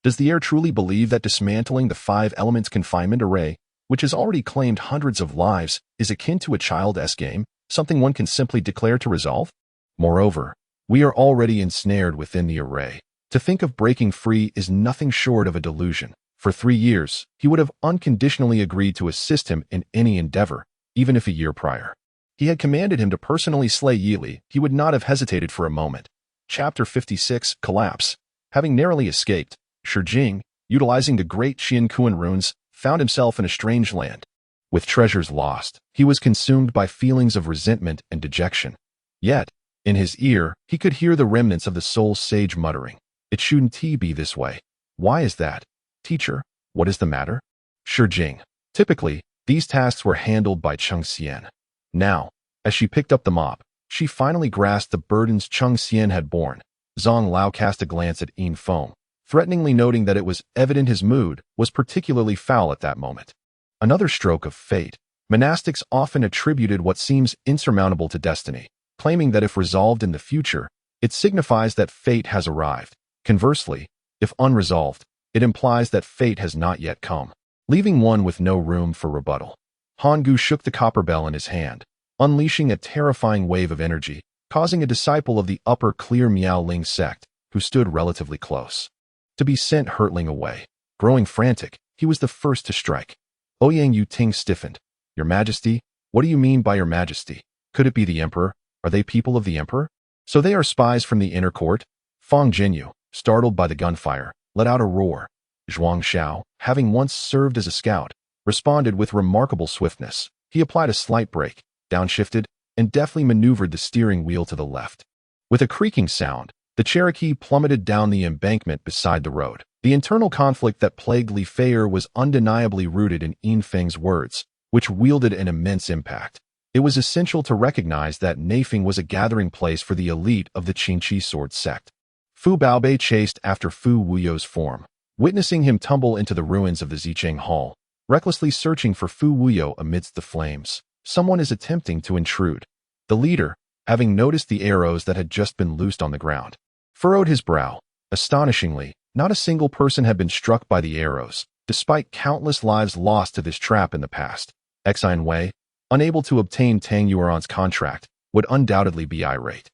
"Does the heir truly believe that dismantling the 5 elements confinement array, which has already claimed hundreds of lives, is akin to a child's game, something one can simply declare to resolve? Moreover, we are already ensnared within the array. To think of breaking free is nothing short of a delusion. For 3 years, he would have unconditionally agreed to assist him in any endeavor, even if a year prior he had commanded him to personally slay Yili, he would not have hesitated for a moment." Chapter 56, Collapse. Having narrowly escaped, Shi Jing, utilizing the great Qiankuan runes, found himself in a strange land. With treasures lost, he was consumed by feelings of resentment and dejection. Yet, in his ear, he could hear the remnants of the soul sage muttering, "It shouldn't be this way. Why is that? Teacher, what is the matter?" Shi Jing. Typically, these tasks were handled by Cheng Xian. Now, as she picked up the mop, she finally grasped the burdens Cheng Xian had borne. Zhang Lao cast a glance at Yin Feng, threateningly noting that it was evident his mood was particularly foul at that moment. Another stroke of fate. Monastics often attributed what seems insurmountable to destiny, claiming that if resolved in the future, it signifies that fate has arrived. Conversely, if unresolved, it implies that fate has not yet come, leaving one with no room for rebuttal. Han Gu shook the copper bell in his hand, unleashing a terrifying wave of energy, causing a disciple of the upper clear Miao Ling sect, who stood relatively close, to be sent hurtling away. Growing frantic, he was the first to strike. Ouyang Yu Ting stiffened. "Your Majesty? What do you mean by Your Majesty? Could it be the Emperor? Are they people of the Emperor? So they are spies from the inner court?" Fang Jinyu, startled by the gunfire, let out a roar. Zhuang Xiao, having once served as a scout, responded with remarkable swiftness. He applied a slight brake, downshifted, and deftly maneuvered the steering wheel to the left. With a creaking sound, the Cherokee plummeted down the embankment beside the road. The internal conflict that plagued Li Feier was undeniably rooted in Yin Feng's words, which wielded an immense impact. It was essential to recognize that Neifeng was a gathering place for the elite of the Qingqi sword sect. Fu Baobei chased after Fu Wuyo's form, witnessing him tumble into the ruins of the Zicheng Hall, recklessly searching for Fu Wuyo amidst the flames. Someone is attempting to intrude. The leader, having noticed the arrows that had just been loosed on the ground, furrowed his brow. Astonishingly, not a single person had been struck by the arrows, despite countless lives lost to this trap in the past. Xian Wei, unable to obtain Tang Yuan's contract, would undoubtedly be irate.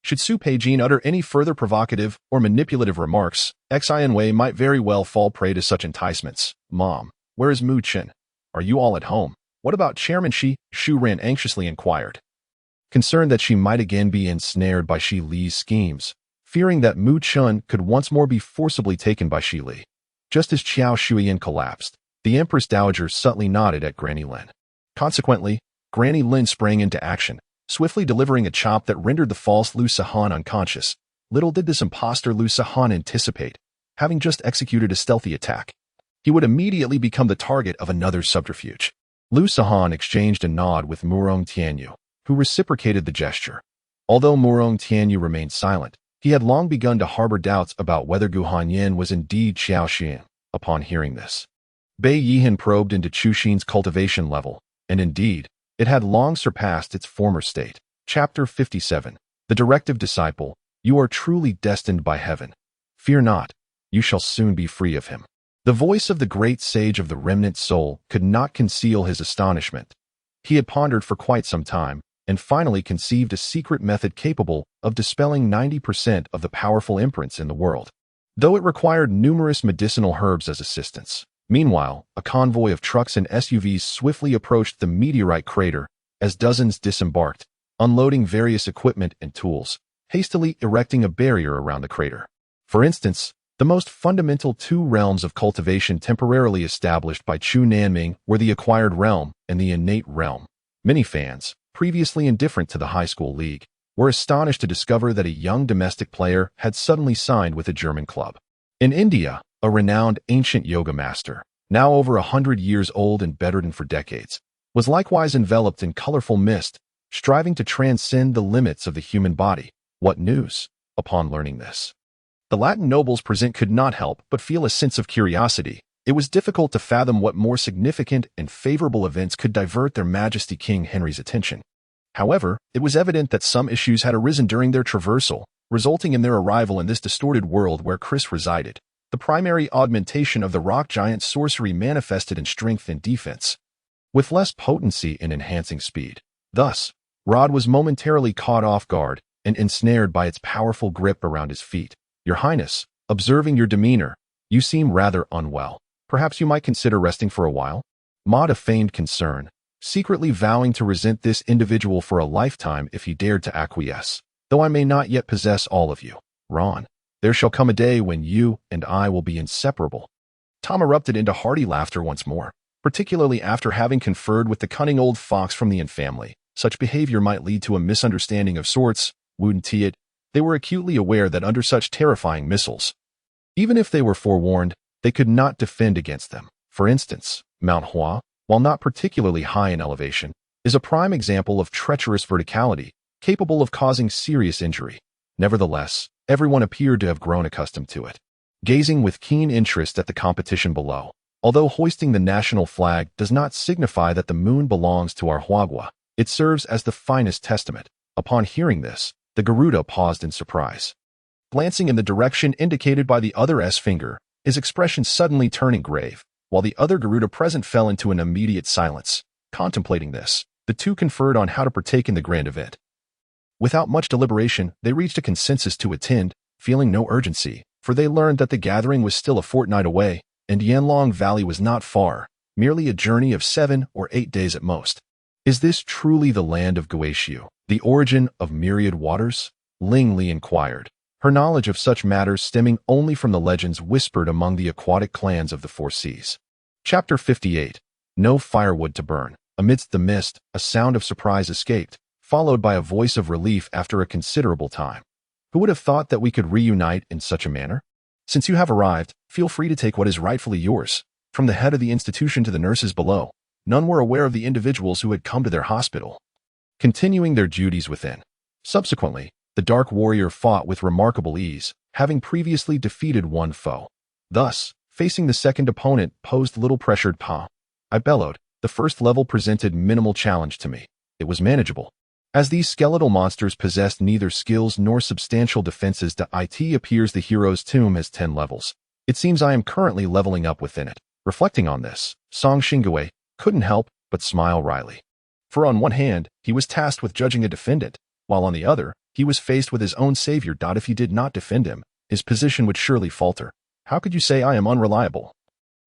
Should Su Peijin utter any further provocative or manipulative remarks, Xian Wei might very well fall prey to such enticements. "Mom, where is Mu Chen? Are you all at home? What about Chairman Shi?" Shu Ran anxiously inquired, concerned that she might again be ensnared by Shi Li's schemes, fearing that Mu Chen could once more be forcibly taken by Shi Li. Just as Qiao Shuyan collapsed, the Empress Dowager subtly nodded at Granny Lin. Consequently, Granny Lin sprang into action, swiftly delivering a chop that rendered the false Lu Sahan unconscious. Little did this imposter Lu Sahan anticipate, having just executed a stealthy attack, he would immediately become the target of another subterfuge. Lu Sahan exchanged a nod with Murong Tianyu, who reciprocated the gesture. Although Murong Tianyu remained silent, he had long begun to harbor doubts about whether Gu Hanyin was indeed Xiao Xin. Upon hearing this, Bei Yihan probed into Chu Xin's cultivation level, and indeed, it had long surpassed its former state. Chapter 57. The Directive Disciple. You are truly destined by heaven. Fear not, you shall soon be free of him. The voice of the great sage of the remnant soul could not conceal his astonishment. He had pondered for quite some time, and finally conceived a secret method capable of dispelling 90% of the powerful imprints in the world, though it required numerous medicinal herbs as assistance. Meanwhile, a convoy of trucks and SUVs swiftly approached the meteorite crater as dozens disembarked, unloading various equipment and tools, hastily erecting a barrier around the crater. For instance, the most fundamental 2 realms of cultivation temporarily established by Chu Nanming were the acquired realm and the innate realm. Many fans, previously indifferent to the high school league, were astonished to discover that a young domestic player had suddenly signed with a German club. In India, a renowned ancient yoga master, now over 100 years old and bedridden for decades, was likewise enveloped in colorful mist, striving to transcend the limits of the human body. What news? Upon learning this, the Latin nobles present could not help but feel a sense of curiosity. It was difficult to fathom what more significant and favorable events could divert their Majesty King Henry's attention. However, it was evident that some issues had arisen during their traversal, resulting in their arrival in this distorted world where Chris resided. The primary augmentation of the rock giant's sorcery manifested in strength and defense, with less potency in enhancing speed. Thus, Rod was momentarily caught off guard and ensnared by its powerful grip around his feet. Your Highness, observing your demeanor, you seem rather unwell. Perhaps you might consider resting for a while? Maud feigned concern, secretly vowing to resent this individual for a lifetime if he dared to acquiesce. Though I may not yet possess all of you, Ron, there shall come a day when you and I will be inseparable. Tom erupted into hearty laughter once more, particularly after having conferred with the cunning old fox from the Yin family. Such behavior might lead to a misunderstanding of sorts, wouldn't it? They were acutely aware that under such terrifying missiles, even if they were forewarned, they could not defend against them. For instance, Mount Hua, while not particularly high in elevation, is a prime example of treacherous verticality, capable of causing serious injury. Nevertheless, everyone appeared to have grown accustomed to it, gazing with keen interest at the competition below. Although hoisting the national flag does not signify that the moon belongs to our Huagua, it serves as the finest testament. Upon hearing this, the Garuda paused in surprise. Glancing in the direction indicated by the other S finger, his expression suddenly turning grave, while the other Garuda present fell into an immediate silence. Contemplating this, the two conferred on how to partake in the grand event. Without much deliberation, they reached a consensus to attend, feeling no urgency, for they learned that the gathering was still a fortnight away, and Yanlong Valley was not far, merely a journey of 7 or 8 days at most. Is this truly the land of Guizhou, the origin of myriad waters? Ling Li inquired, her knowledge of such matters stemming only from the legends whispered among the aquatic clans of the Four Seas. Chapter 58. No firewood to burn. Amidst the mist, a sound of surprise escaped, followed by a voice of relief after a considerable time. Who would have thought that we could reunite in such a manner? Since you have arrived, feel free to take what is rightfully yours. From the head of the institution to the nurses below, none were aware of the individuals who had come to their hospital, continuing their duties within. Subsequently, the Dark Warrior fought with remarkable ease, having previously defeated one foe. Thus, facing the second opponent posed little pressured pa. I bellowed. The first level presented minimal challenge to me. It was manageable. As these skeletal monsters possessed neither skills nor substantial defenses, it appears the hero's tomb has 10 levels. It seems I am currently leveling up within it. Reflecting on this, Song Xingwei couldn't help but smile wryly. For on one hand, he was tasked with judging a defendant, while on the other, he was faced with his own savior. If he did not defend him, his position would surely falter. How could you say I am unreliable?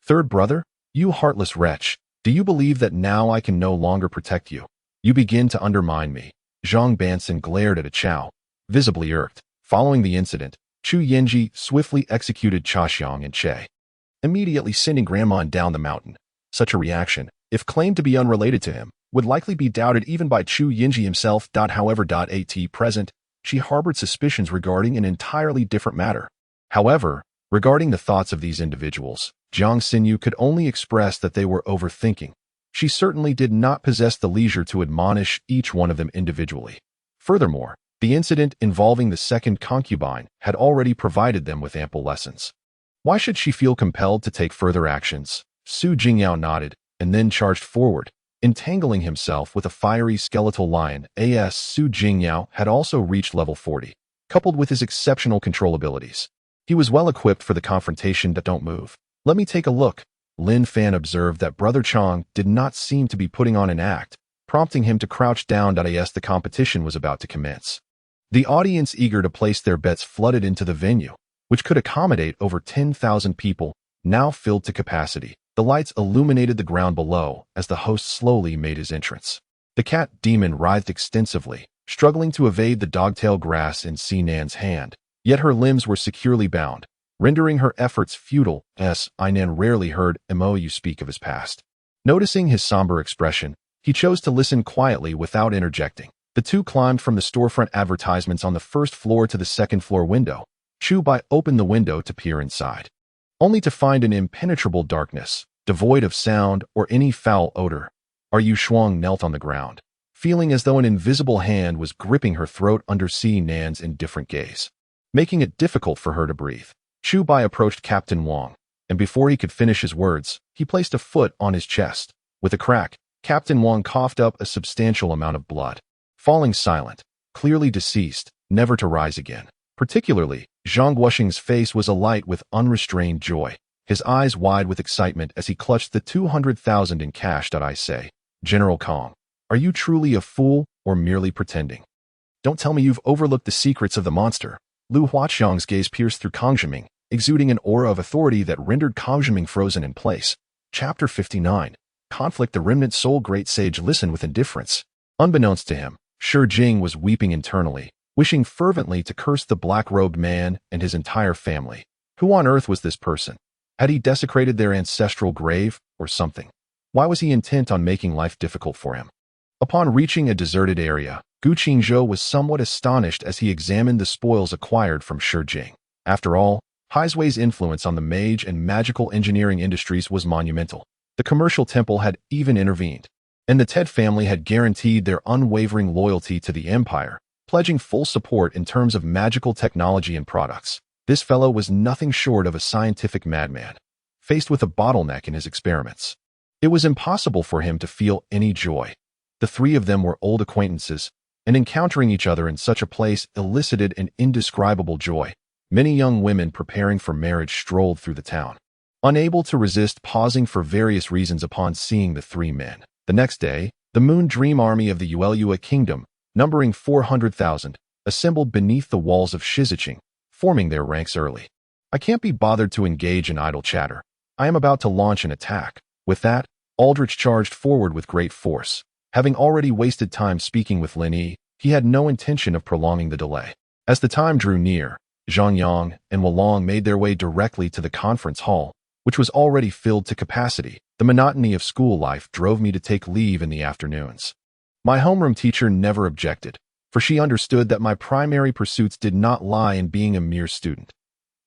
Third brother, you heartless wretch, do you believe that now I can no longer protect you? You begin to undermine me. Zhang Banson glared at a Chao, visibly irked. Following the incident, Chu Yenji swiftly executed Cha Xiang and Che, immediately sending Grandma down the mountain. Such a reaction, if claimed to be unrelated to him, would likely be doubted even by Chu Yenji himself. However, at present, she harbored suspicions regarding an entirely different matter. However, regarding the thoughts of these individuals, Jiang Xinyu could only express that they were overthinking. She certainly did not possess the leisure to admonish each one of them individually. Furthermore, the incident involving the second concubine had already provided them with ample lessons. Why should she feel compelled to take further actions? Su Jingyao nodded, and then charged forward, entangling himself with a fiery skeletal lion. Su Jingyao had also reached level 40, coupled with his exceptional control abilities. He was well equipped for the confrontation. Don't move. Let me take a look. Lin Fan observed that Brother Chang did not seem to be putting on an act, prompting him to crouch down. As the competition was about to commence, the audience eager to place their bets flooded into the venue, which could accommodate over 10,000 people, now filled to capacity. The lights illuminated the ground below as the host slowly made his entrance. The cat demon writhed extensively, struggling to evade the dogtail grass in Sinan's hand, yet her limbs were securely bound, rendering her efforts futile. Inan rarely heard Mo speak of his past. Noticing his somber expression, he chose to listen quietly without interjecting. The two climbed from the storefront advertisements on the first floor to the second floor window, Chu Bai opened the window to peer inside, only to find an impenetrable darkness, devoid of sound or any foul odor. Yu Shuang knelt on the ground, feeling as though an invisible hand was gripping her throat under Si Nan's indifferent gaze, making it difficult for her to breathe. Chu Bai approached Captain Wang, and before he could finish his words, he placed a foot on his chest. With a crack, Captain Wang coughed up a substantial amount of blood, falling silent, clearly deceased, never to rise again. Particularly, Zhang Guoxing's face was alight with unrestrained joy, his eyes wide with excitement as he clutched the 200,000 in cash. I say, General Kong, are you truly a fool or merely pretending? Don't tell me you've overlooked the secrets of the monster. Lu Huaqiang's gaze pierced through Kang Zhiming, exuding an aura of authority that rendered Kang Zhiming frozen in place. Chapter 59. Conflict. The remnant soul great sage listened with indifference. Unbeknownst to him, Shi Jing was weeping internally, wishing fervently to curse the black-robed man and his entire family. Who on earth was this person? Had he desecrated their ancestral grave, or something? Why was he intent on making life difficult for him? Upon reaching a deserted area, Qingzhou was somewhat astonished as he examined the spoils acquired from Shi Jing. After all, Haizui's influence on the mage and magical engineering industries was monumental. The commercial temple had even intervened, and the Ted family had guaranteed their unwavering loyalty to the empire, pledging full support in terms of magical technology and products. This fellow was nothing short of a scientific madman, faced with a bottleneck in his experiments. It was impossible for him to feel any joy. The three of them were old acquaintances, and encountering each other in such a place elicited an indescribable joy. Many young women preparing for marriage strolled through the town, unable to resist pausing for various reasons upon seeing the three men. The next day, the Moon Dream Army of the Yueyue Kingdom, numbering 400,000, assembled beneath the walls of Shijiqing, forming their ranks early. I can't be bothered to engage in idle chatter. I am about to launch an attack. With that, Aldrich charged forward with great force. Having already wasted time speaking with Lin Yi, he had no intention of prolonging the delay. As the time drew near, Zhang Yang and Wolong made their way directly to the conference hall, which was already filled to capacity. The monotony of school life drove me to take leave in the afternoons. My homeroom teacher never objected, for she understood that my primary pursuits did not lie in being a mere student.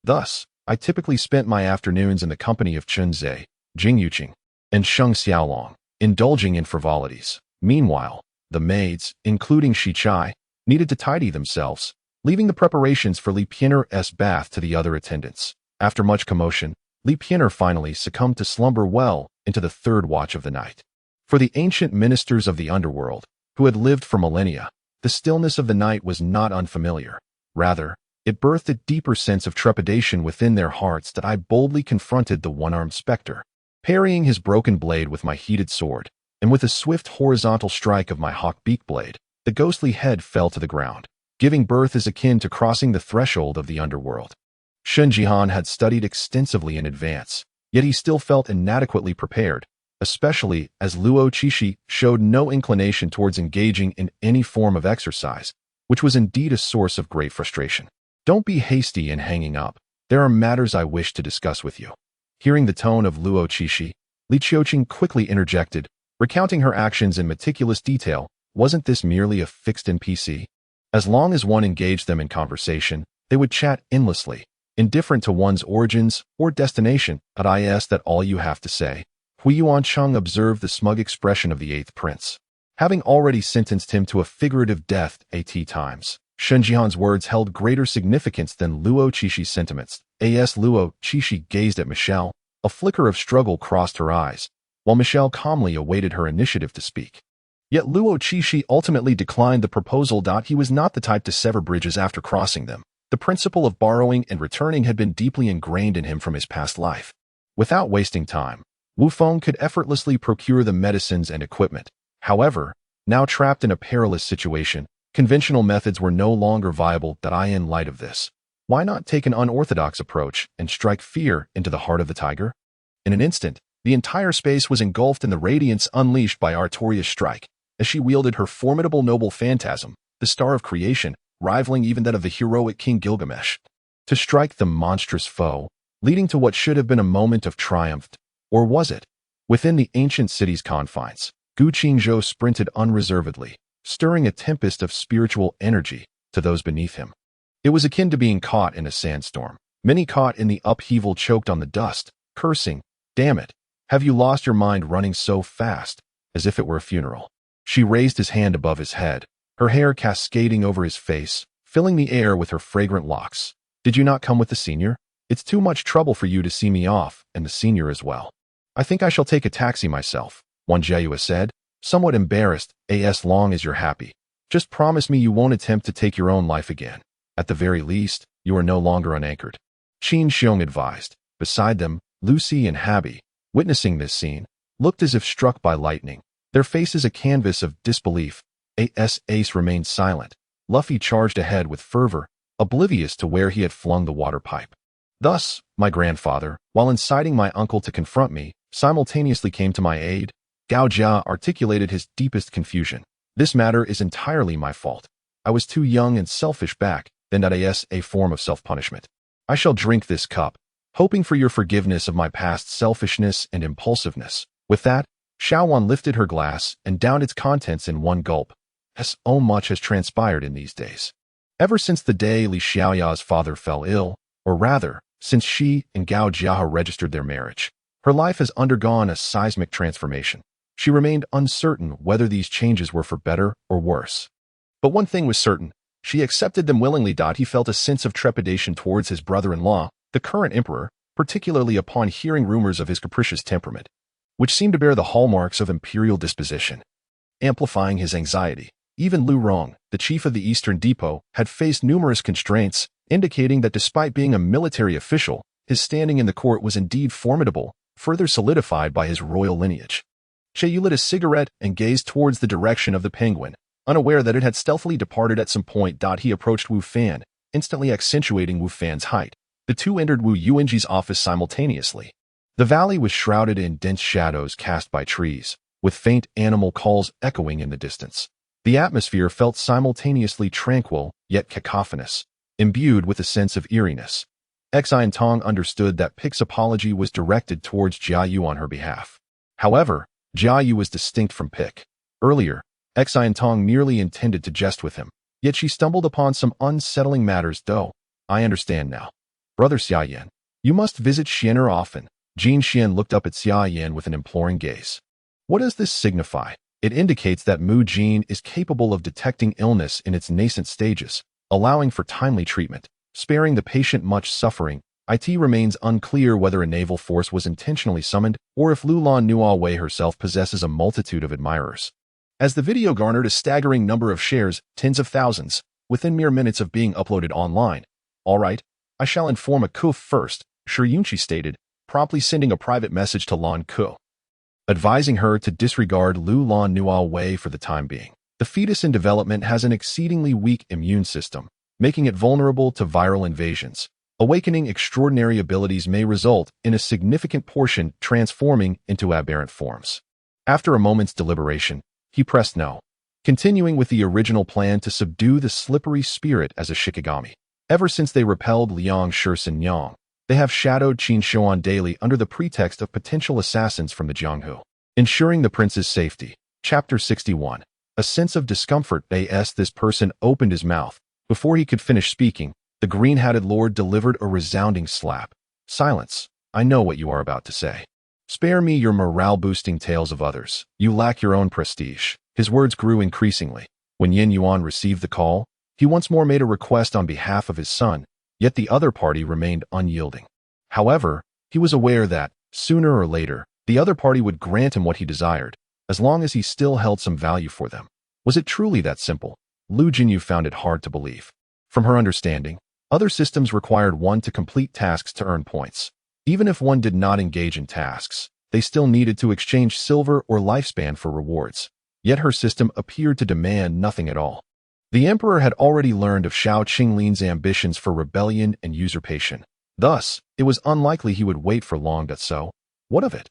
Thus, I typically spent my afternoons in the company of Chen Zhe, Jing Yuqing, and Sheng Xiaolong, indulging in frivolities. Meanwhile, the maids, including Shi Chai, needed to tidy themselves, leaving the preparations for Li Piener's bath to the other attendants. After much commotion, Li Piener finally succumbed to slumber well into the third watch of the night. For the ancient ministers of the underworld, who had lived for millennia, the stillness of the night was not unfamiliar. Rather, it birthed a deeper sense of trepidation within their hearts that I boldly confronted the one-armed specter, parrying his broken blade with my heated sword, and with a swift horizontal strike of my hawk beak blade, the ghostly head fell to the ground. Giving birth is akin to crossing the threshold of the underworld. Shen Jihan had studied extensively in advance, yet he still felt inadequately prepared, especially as Luo Qixi showed no inclination towards engaging in any form of exercise, which was indeed a source of great frustration. Don't be hasty in hanging up. There are matters I wish to discuss with you. Hearing the tone of Luo Qixi, Li Qiuqing quickly interjected, recounting her actions in meticulous detail. Wasn't this merely a fixed NPC? As long as one engaged them in conversation, they would chat endlessly, indifferent to one's origins or destination. At is that all you have to say? Hui Yuancheng observed the smug expression of the eighth prince, having already sentenced him to a figurative death 80 times. Shen Jihan's words held greater significance than Luo Qixi's sentiments. Luo Qixi gazed at Michelle. A flicker of struggle crossed her eyes, while Michelle calmly awaited her initiative to speak. Yet Luo Qixi ultimately declined the proposal. He was not the type to sever bridges after crossing them. The principle of borrowing and returning had been deeply ingrained in him from his past life. Without wasting time, Wu Feng could effortlessly procure the medicines and equipment. However, now trapped in a perilous situation, conventional methods were no longer viable. In light of this, why not take an unorthodox approach and strike fear into the heart of the tiger? In an instant, the entire space was engulfed in the radiance unleashed by Artoria's strike, as she wielded her formidable noble phantasm, the star of creation, rivaling even that of the heroic King Gilgamesh, to strike the monstrous foe, leading to what should have been a moment of triumph. Or was it? Within the ancient city's confines, Qingzhou sprinted unreservedly, stirring a tempest of spiritual energy to those beneath him. It was akin to being caught in a sandstorm. Many caught in the upheaval choked on the dust, cursing, "Damn it, have you lost your mind running so fast?" as if it were a funeral. She raised his hand above his head, her hair cascading over his face, filling the air with her fragrant locks. "Did you not come with the senior? It's too much trouble for you to see me off, and the senior as well." "I think I shall take a taxi myself," Wan Jiayue said, somewhat embarrassed. "As long as you're happy. Just promise me you won't attempt to take your own life again. At the very least, you are no longer unanchored." Qingzhou advised. Beside them, Lucy and Habby, witnessing this scene, looked as if struck by lightning, their faces a canvas of disbelief. Ace remained silent. Luffy charged ahead with fervor, oblivious to where he had flung the water pipe. Thus, my grandfather, while inciting my uncle to confront me, simultaneously came to my aid. Gao Jia articulated his deepest confusion. "This matter is entirely my fault. I was too young and selfish back then. A form of self-punishment. I shall drink this cup, hoping for your forgiveness of my past selfishness and impulsiveness." With that, Xiaowan lifted her glass and downed its contents in one gulp. So much has transpired in these days. Ever since the day Li Xiaoya's father fell ill, or rather, since she and Gao Jia registered their marriage, her life has undergone a seismic transformation. She remained uncertain whether these changes were for better or worse. But one thing was certain, she accepted them willingly. He felt a sense of trepidation towards his brother-in-law, the current emperor, particularly upon hearing rumors of his capricious temperament, which seemed to bear the hallmarks of imperial disposition. Amplifying his anxiety, even Lu Rong, the chief of the Eastern Depot, had faced numerous constraints, indicating that despite being a military official, his standing in the court was indeed formidable, further solidified by his royal lineage. Yu lit a cigarette and gazed towards the direction of the penguin, unaware that it had stealthily departed at some point. He approached Wu Fan, instantly accentuating Wu Fan's height. The two entered Wu Yunji's office simultaneously. The valley was shrouded in dense shadows cast by trees, with faint animal calls echoing in the distance. The atmosphere felt simultaneously tranquil, yet cacophonous, imbued with a sense of eeriness. Xian Tong understood that Pic's apology was directed towards Jiayu on her behalf. However, Jiayu was distinct from Pic. Earlier, Xian Tong merely intended to jest with him, yet she stumbled upon some unsettling matters. "Though, I understand now. Brother Xia Yan, you must visit Xianer often." Jin Xian looked up at Xia Yan with an imploring gaze. "What does this signify?" "It indicates that Mu Jin is capable of detecting illness in its nascent stages, allowing for timely treatment, sparing the patient much suffering. It remains unclear whether a naval force was intentionally summoned or if Lulan Nuawei herself possesses a multitude of admirers." As the video garnered a staggering number of shares, tens of thousands, within mere minutes of being uploaded online. "All right, I shall inform a Kuf first," Shi Jing stated, promptly sending a private message to Lan Ku, advising her to disregard Lulan Nuawei for the time being. The fetus in development has an exceedingly weak immune system, making it vulnerable to viral invasions. Awakening extraordinary abilities may result in a significant portion transforming into aberrant forms. After a moment's deliberation, he pressed no, continuing with the original plan to subdue the slippery spirit as a Shikigami. Ever since they repelled Liang Shursen Yang, they have shadowed Qingzhou daily under the pretext of potential assassins from the Jianghu. Ensuring the prince's safety. Chapter 61. A sense of discomfort. This person opened his mouth. Before he could finish speaking, the green-hatted lord delivered a resounding slap. "Silence. I know what you are about to say. Spare me your morale-boosting tales of others. You lack your own prestige." His words grew increasingly. When Yin Yuan received the call, he once more made a request on behalf of his son, yet the other party remained unyielding. However, he was aware that, sooner or later, the other party would grant him what he desired, as long as he still held some value for them. Was it truly that simple? Lu Jinyu found it hard to believe. From her understanding, other systems required one to complete tasks to earn points. Even if one did not engage in tasks, they still needed to exchange silver or lifespan for rewards. Yet her system appeared to demand nothing at all. The emperor had already learned of Xiao Qinglin's ambitions for rebellion and usurpation. Thus, it was unlikely he would wait for long. So, what of it?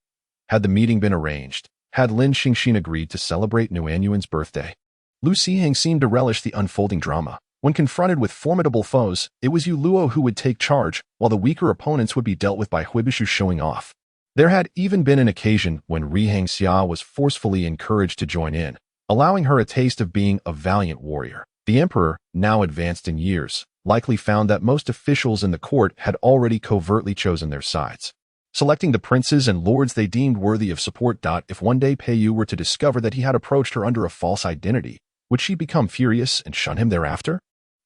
Had the meeting been arranged? Had Lin Xingxin agreed to celebrate Nuanyuan's birthday? Lu Xiheng seemed to relish the unfolding drama. When confronted with formidable foes, it was Yu Luo who would take charge, while the weaker opponents would be dealt with by Huibishu showing off. There had even been an occasion when Rihang Xia was forcefully encouraged to join in, allowing her a taste of being a valiant warrior. The emperor, now advanced in years, likely found that most officials in the court had already covertly chosen their sides, selecting the princes and lords they deemed worthy of support. If one day Peiyu were to discover that he had approached her under a false identity, would she become furious and shun him thereafter?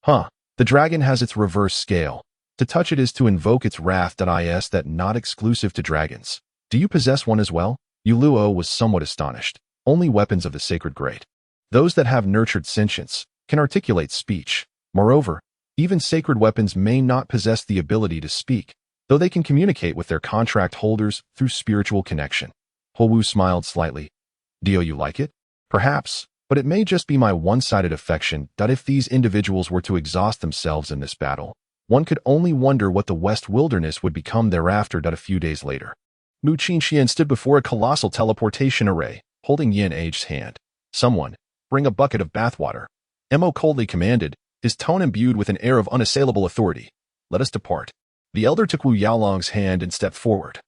The dragon has its reverse scale. To touch it is to invoke its wrath. Is that not exclusive to dragons? Do you possess one as well? Yu Luo was somewhat astonished. Only weapons of the sacred grade. Those that have nurtured sentience can articulate speech. Moreover, even sacred weapons may not possess the ability to speak, though they can communicate with their contract holders through spiritual connection. Huowu smiled slightly. Do you like it? Perhaps, but it may just be my one-sided affection. If these individuals were to exhaust themselves in this battle, one could only wonder what the West Wilderness would become thereafter. A few days later, Mu Qingxian stood before a colossal teleportation array, holding Yin Age's hand. Someone, bring a bucket of bathwater. Mo coldly commanded, his tone imbued with an air of unassailable authority. Let us depart. The elder took Wu Yaolong's hand and stepped forward,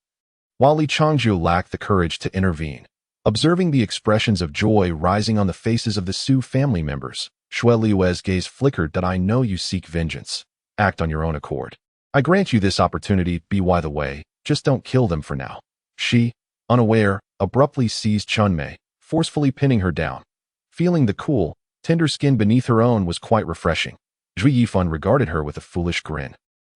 while Li Changzhu lacked the courage to intervene. Observing the expressions of joy rising on the faces of the Su family members, Xue Liue's gaze flickered. I know you seek vengeance. Act on your own accord. I grant you this opportunity. By the way, just don't kill them for now. She, unaware, abruptly seized Chunmei, forcefully pinning her down. Feeling the cool, tender skin beneath her own was quite refreshing. Zhui Yifan regarded her with a foolish grin.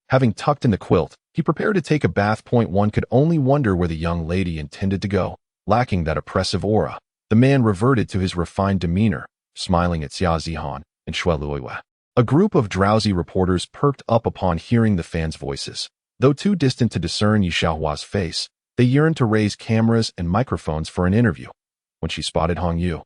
Having tucked in the quilt, he prepared to take a bath. One could only wonder where the young lady intended to go. Lacking that oppressive aura, the man reverted to his refined demeanor, smiling at Xia Zihan and Xue Luoyue. A group of drowsy reporters perked up upon hearing the fans' voices. Though too distant to discern Yi Xiaohua's face, they yearned to raise cameras and microphones for an interview. When she spotted Hong Yu,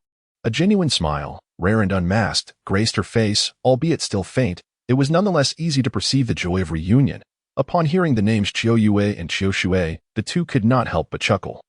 a genuine smile, rare and unmasked, graced her face. Albeit still faint, it was nonetheless easy to perceive the joy of reunion. Upon hearing the names Qiu Yue and Qiu Shui, the two could not help but chuckle,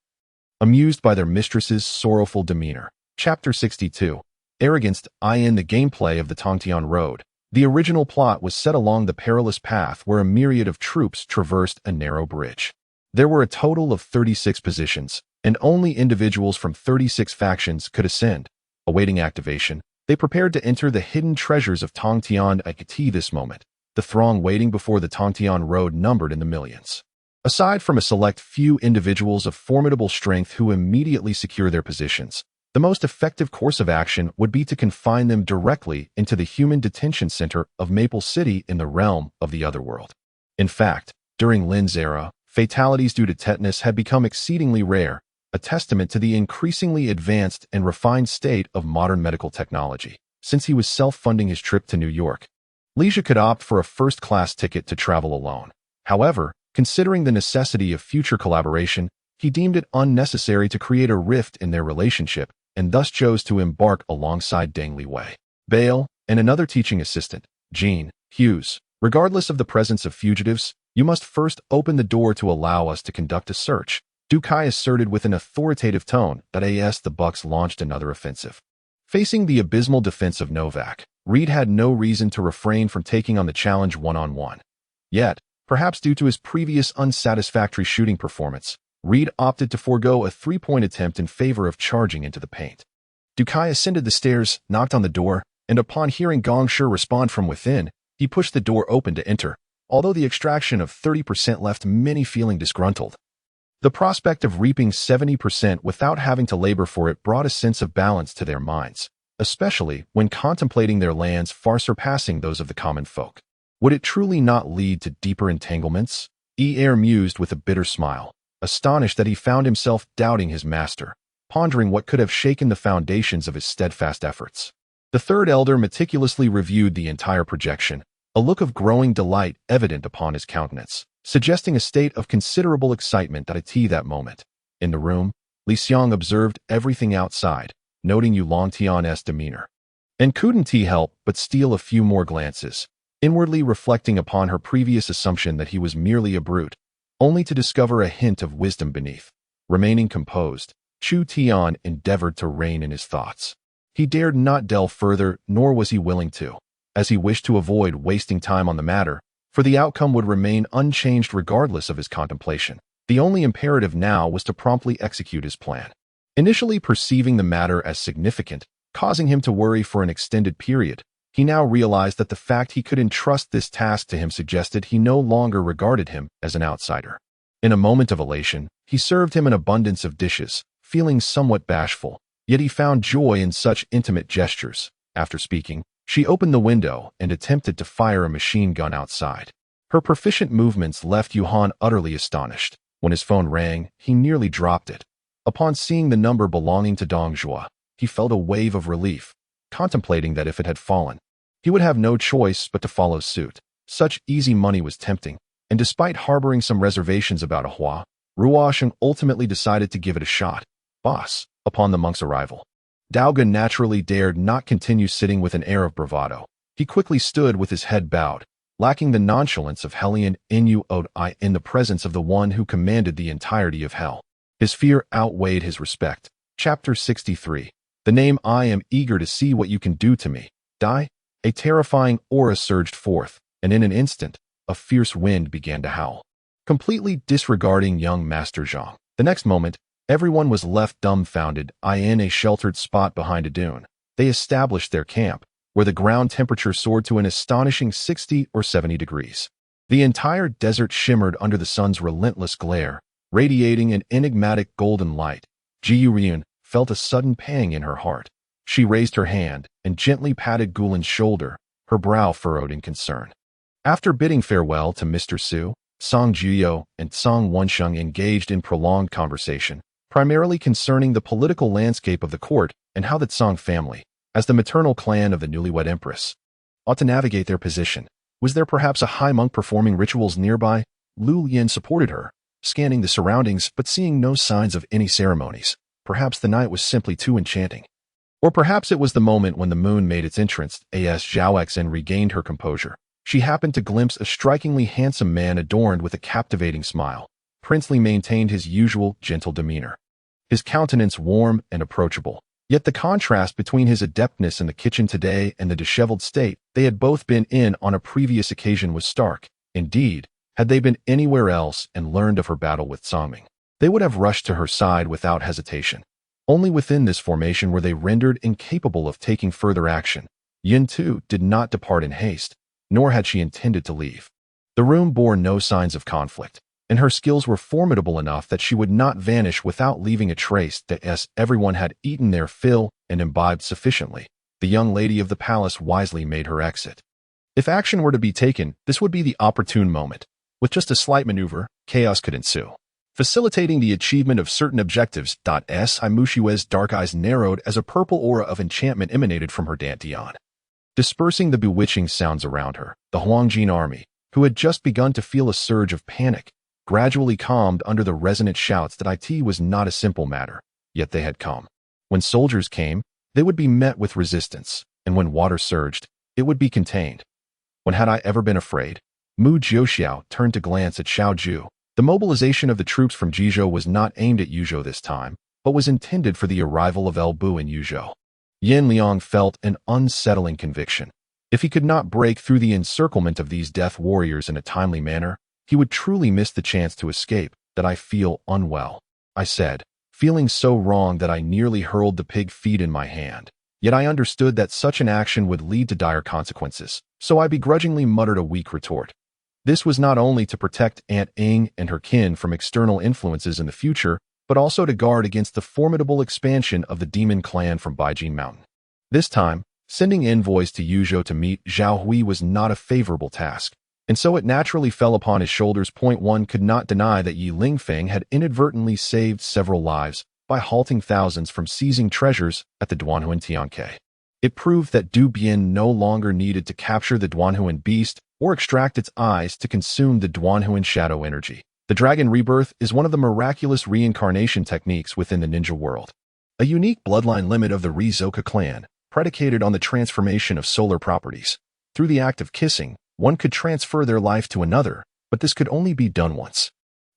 amused by their mistress's sorrowful demeanor. Chapter 62. Arrogance. In the gameplay of the Tongtian Road, the original plot was set along the perilous path where a myriad of troops traversed a narrow bridge. There were a total of 36 positions, and only individuals from 36 factions could ascend. Awaiting activation, they prepared to enter the hidden treasures of Tongtian. At this moment, the throng waiting before the Tongtian Road numbered in the millions. Aside from a select few individuals of formidable strength who immediately secure their positions, the most effective course of action would be to confine them directly into the human detention center of Maple City in the realm of the otherworld. In fact, during Lin's era, fatalities due to tetanus had become exceedingly rare, a testament to the increasingly advanced and refined state of modern medical technology. Since he was self-funding his trip to New York, Leisha could opt for a first-class ticket to travel alone. However, considering the necessity of future collaboration, he deemed it unnecessary to create a rift in their relationship, and thus chose to embark alongside Deng Liwei, Bale, and another teaching assistant, Jean Hughes. Regardless of the presence of fugitives, you must first open the door to allow us to conduct a search, Du Kai asserted with an authoritative tone. As the Bucks launched another offensive. Facing the abysmal defense of Novak, Reed had no reason to refrain from taking on the challenge one-on-one. Yet, perhaps due to his previous unsatisfactory shooting performance, Reed opted to forego a three-point attempt in favor of charging into the paint. Du Kai ascended the stairs, knocked on the door, and upon hearing Gong Shi respond from within, he pushed the door open to enter, although the extraction of 30% left many feeling disgruntled. The prospect of reaping 70% without having to labor for it brought a sense of balance to their minds, especially when contemplating their lands far surpassing those of the common folk. Would it truly not lead to deeper entanglements? Er mused with a bitter smile, astonished that he found himself doubting his master, pondering what could have shaken the foundations of his steadfast efforts. The third elder meticulously reviewed the entire projection, a look of growing delight evident upon his countenance, suggesting a state of considerable excitement at that moment. In the room, Li Xiang observed everything outside, noting Yu Longtian's demeanor, and couldn't help but steal a few more glances, inwardly reflecting upon her previous assumption that he was merely a brute, only to discover a hint of wisdom beneath. Remaining composed, Chu Tian endeavored to rein in his thoughts. He dared not delve further, nor was he willing to, as he wished to avoid wasting time on the matter, for the outcome would remain unchanged regardless of his contemplation. The only imperative now was to promptly execute his plan. Initially perceiving the matter as significant, causing him to worry for an extended period, He now realized that the fact he could entrust this task to him suggested he no longer regarded him as an outsider. In a moment of elation, he served him an abundance of dishes, feeling somewhat bashful, yet he found joy in such intimate gestures. After speaking, she opened the window and attempted to fire a machine gun outside. Her proficient movements left Yuhan utterly astonished. When his phone rang, he nearly dropped it. Upon seeing the number belonging to Dong Zhuo, he felt a wave of relief, contemplating that if it had fallen, he would have no choice but to follow suit. Such easy money was tempting, and despite harboring some reservations about Ahua, Ruan Yunjin ultimately decided to give it a shot. Boss, upon the monk's arrival, Daoga naturally dared not continue sitting with an air of bravado. He quickly stood with his head bowed, lacking the nonchalance of Hellion Inu Odi in the presence of the one who commanded the entirety of hell. His fear outweighed his respect. Chapter 63. The name I am eager to see what you can do to me. Die? A terrifying aura surged forth, and in an instant, a fierce wind began to howl, completely disregarding young Master Zhang. The next moment, everyone was left dumbfounded. In a sheltered spot behind a dune, they established their camp, where the ground temperature soared to an astonishing 60 or 70 degrees. The entire desert shimmered under the sun's relentless glare, radiating an enigmatic golden light. Ji Yuryun felt a sudden pang in her heart. She raised her hand and gently patted Gulin's shoulder, her brow furrowed in concern. After bidding farewell to Mr. Su, Song Jiuyou and Song Wensheng engaged in prolonged conversation, primarily concerning the political landscape of the court and how the Song family, as the maternal clan of the newlywed empress, ought to navigate their position. Was there perhaps a high monk performing rituals nearby? Lu Yin supported her, scanning the surroundings but seeing no signs of any ceremonies. Perhaps the night was simply too enchanting. Or perhaps it was the moment when the moon made its entrance. As Zhao regained her composure, she happened to glimpse a strikingly handsome man adorned with a captivating smile. Princely maintained his usual gentle demeanor, his countenance warm and approachable. Yet the contrast between his adeptness in the kitchen today and the disheveled state they had both been in on a previous occasion was stark. Indeed, had they been anywhere else and learned of her battle with Songming, they would have rushed to her side without hesitation. Only within this formation were they rendered incapable of taking further action. Yin, too, did not depart in haste, nor had she intended to leave. The room bore no signs of conflict, and her skills were formidable enough that she would not vanish without leaving a trace. That everyone had eaten their fill and imbibed sufficiently, the young lady of the palace wisely made her exit. If action were to be taken, this would be the opportune moment. With just a slight maneuver, chaos could ensue, facilitating the achievement of certain objectives. Mushue's dark eyes narrowed as a purple aura of enchantment emanated from her dantian, dispersing the bewitching sounds around her. The Huangjin army, who had just begun to feel a surge of panic, gradually calmed under the resonant shouts that it was not a simple matter, yet they had come. When soldiers came, they would be met with resistance, and when water surged, it would be contained. When had I ever been afraid? Mu Jiuxiao turned to glance at Xiao Ju. The mobilization of the troops from Qingzhou was not aimed at Yuzhou this time, but was intended for the arrival of El Bu in Yuzhou. Yin Liang felt an unsettling conviction. If he could not break through the encirclement of these death warriors in a timely manner, he would truly miss the chance to escape. That I feel unwell, I said, feeling so wrong that I nearly hurled the pig feet in my hand. Yet I understood that such an action would lead to dire consequences, so I begrudgingly muttered a weak retort. This was not only to protect Aunt Ing and her kin from external influences in the future, but also to guard against the formidable expansion of the demon clan from Baijin Mountain. This time, sending envoys to Yuzhou to meet Zhao Hui was not a favorable task, and so it naturally fell upon his shoulders. One could not deny that Yi Lingfeng had inadvertently saved several lives by halting thousands from seizing treasures at the Duanhuan Tianke. It proved that Du Bian no longer needed to capture the Duanhuan beast or extract its eyes to consume the Duanhuan shadow energy. The dragon rebirth is one of the miraculous reincarnation techniques within the ninja world, a unique bloodline limit of the Rizoka clan, predicated on the transformation of solar properties. Through the act of kissing, one could transfer their life to another, but this could only be done once.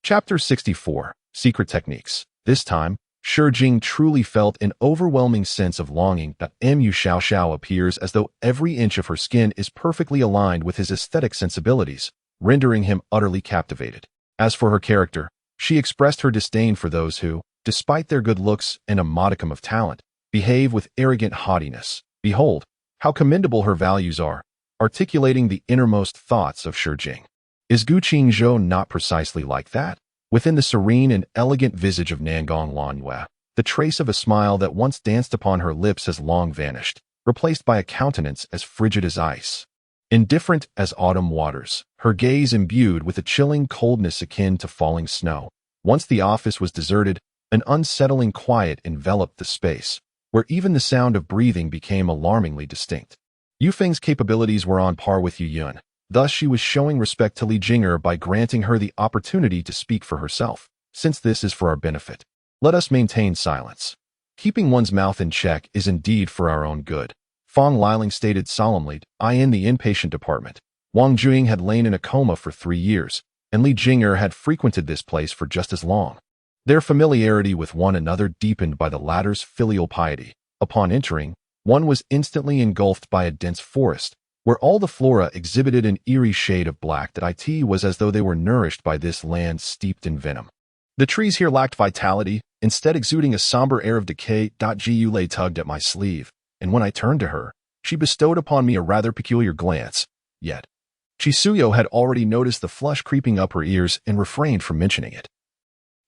Chapter 64. Secret Techniques. This time, Shi Jing truly felt an overwhelming sense of longing. Mu Xiao appears as though every inch of her skin is perfectly aligned with his aesthetic sensibilities, rendering him utterly captivated. As for her character, she expressed her disdain for those who, despite their good looks and a modicum of talent, behave with arrogant haughtiness. Behold, How commendable her values are, articulating the innermost thoughts of Shi Jing. Is Gu Qingzhou not precisely like that? Within the serene and elegant visage of Nangong Lanhua, the trace of a smile that once danced upon her lips has long vanished, replaced by a countenance as frigid as ice. Indifferent as autumn waters, her gaze imbued with a chilling coldness akin to falling snow. Once the office was deserted, an unsettling quiet enveloped the space, where even the sound of breathing became alarmingly distinct. Yu Feng's capabilities were on par with Yu Yun. Thus she was showing respect to Li Jinger by granting her the opportunity to speak for herself. Since this is for our benefit, let us maintain silence. Keeping one's mouth in check is indeed for our own good. Fang Liling stated solemnly, in the inpatient department. Wang Juing had lain in a coma for 3 years, and Li Jinger had frequented this place for just as long. Their familiarity with one another deepened by the latter's filial piety. Upon entering, one was instantly engulfed by a dense forest, where all the flora exhibited an eerie shade of black that it was as though they were nourished by this land steeped in venom. The trees here lacked vitality, instead exuding a somber air of decay. Gu Lei tugged at my sleeve, and when I turned to her, she bestowed upon me a rather peculiar glance. Yet, Chisuyo had already noticed the flush creeping up her ears and refrained from mentioning it.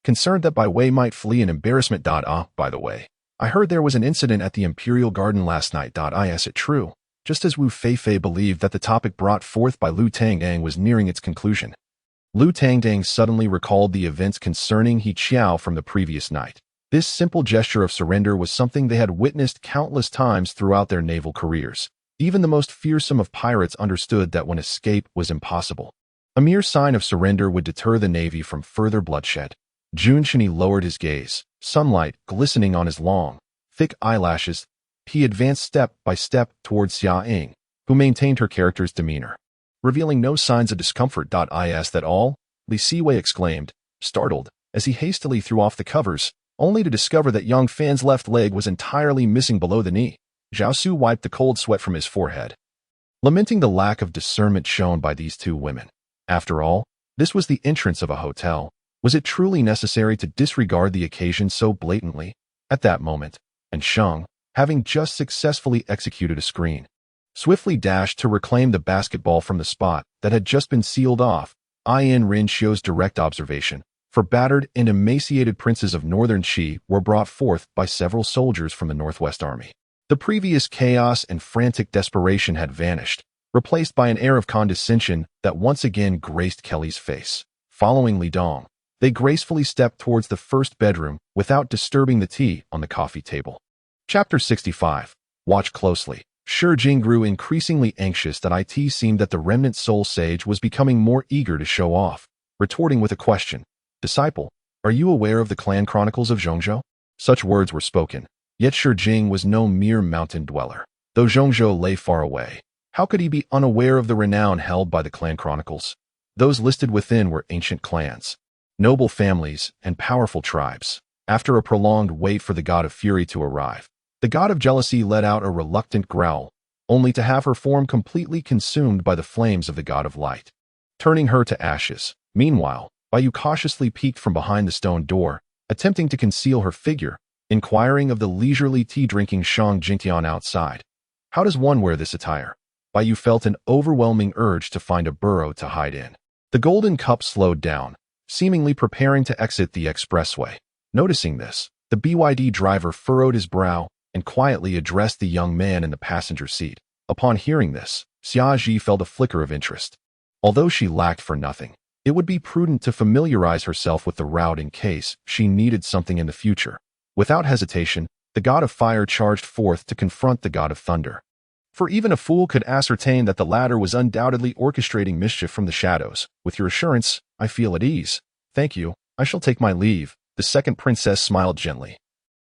Concerned that Bai Wei might flee in embarrassment. By the way, I heard there was an incident at the Imperial Garden last night. Is it true? Just as Wu Feifei believed that the topic brought forth by Lu Tangdang was nearing its conclusion. Lu Tangdang suddenly recalled the events concerning He Qiao from the previous night. This simple gesture of surrender was something they had witnessed countless times throughout their naval careers. Even the most fearsome of pirates understood that when escape was impossible, a mere sign of surrender would deter the Navy from further bloodshed. Jun Shini lowered his gaze, sunlight glistening on his long, thick eyelashes. He advanced step by step towards Xia Ying, who maintained her character's demeanor, revealing no signs of discomfort. Is that all? Li Siwei exclaimed, startled, as he hastily threw off the covers, only to discover that young Fan's left leg was entirely missing below the knee. Zhao Su wiped the cold sweat from his forehead, lamenting the lack of discernment shown by these two women. After all, this was the entrance of a hotel. Was it truly necessary to disregard the occasion so blatantly? At that moment, and Sheng, having just successfully executed a screen, swiftly dashed to reclaim the basketball from the spot that had just been sealed off. In Rin Xiu's direct observation, for battered and emaciated princes of northern Qi were brought forth by several soldiers from the Northwest Army. The previous chaos and frantic desperation had vanished, replaced by an air of condescension that once again graced Kelly's face. Following Li Dong, they gracefully stepped towards the first bedroom without disturbing the tea on the coffee table. Chapter 65. Watch closely. Shi Jing grew increasingly anxious that it seemed that the remnant soul sage was becoming more eager to show off, retorting with a question. Disciple, are you aware of the clan chronicles of Zhongzhou? Such words were spoken, yet Shi Jing was no mere mountain dweller. Though Zhongzhou lay far away, how could he be unaware of the renown held by the clan chronicles? Those listed within were ancient clans, noble families, and powerful tribes. After a prolonged wait for the god of fury to arrive, the god of jealousy let out a reluctant growl, only to have her form completely consumed by the flames of the god of light, turning her to ashes. Meanwhile, Bai Yu cautiously peeked from behind the stone door, attempting to conceal her figure, inquiring of the leisurely tea-drinking Shang Jingtian outside. How does one wear this attire? Bai Yu felt an overwhelming urge to find a burrow to hide in. The golden cup slowed down, seemingly preparing to exit the expressway. Noticing this, the BYD driver furrowed his brow and quietly addressed the young man in the passenger seat. Upon hearing this, Xia Ji felt a flicker of interest. Although she lacked for nothing, it would be prudent to familiarize herself with the route in case she needed something in the future. Without hesitation, the god of fire charged forth to confront the god of thunder. For even a fool could ascertain that the latter was undoubtedly orchestrating mischief from the shadows. With your assurance, I feel at ease. Thank you, I shall take my leave. The second princess smiled gently,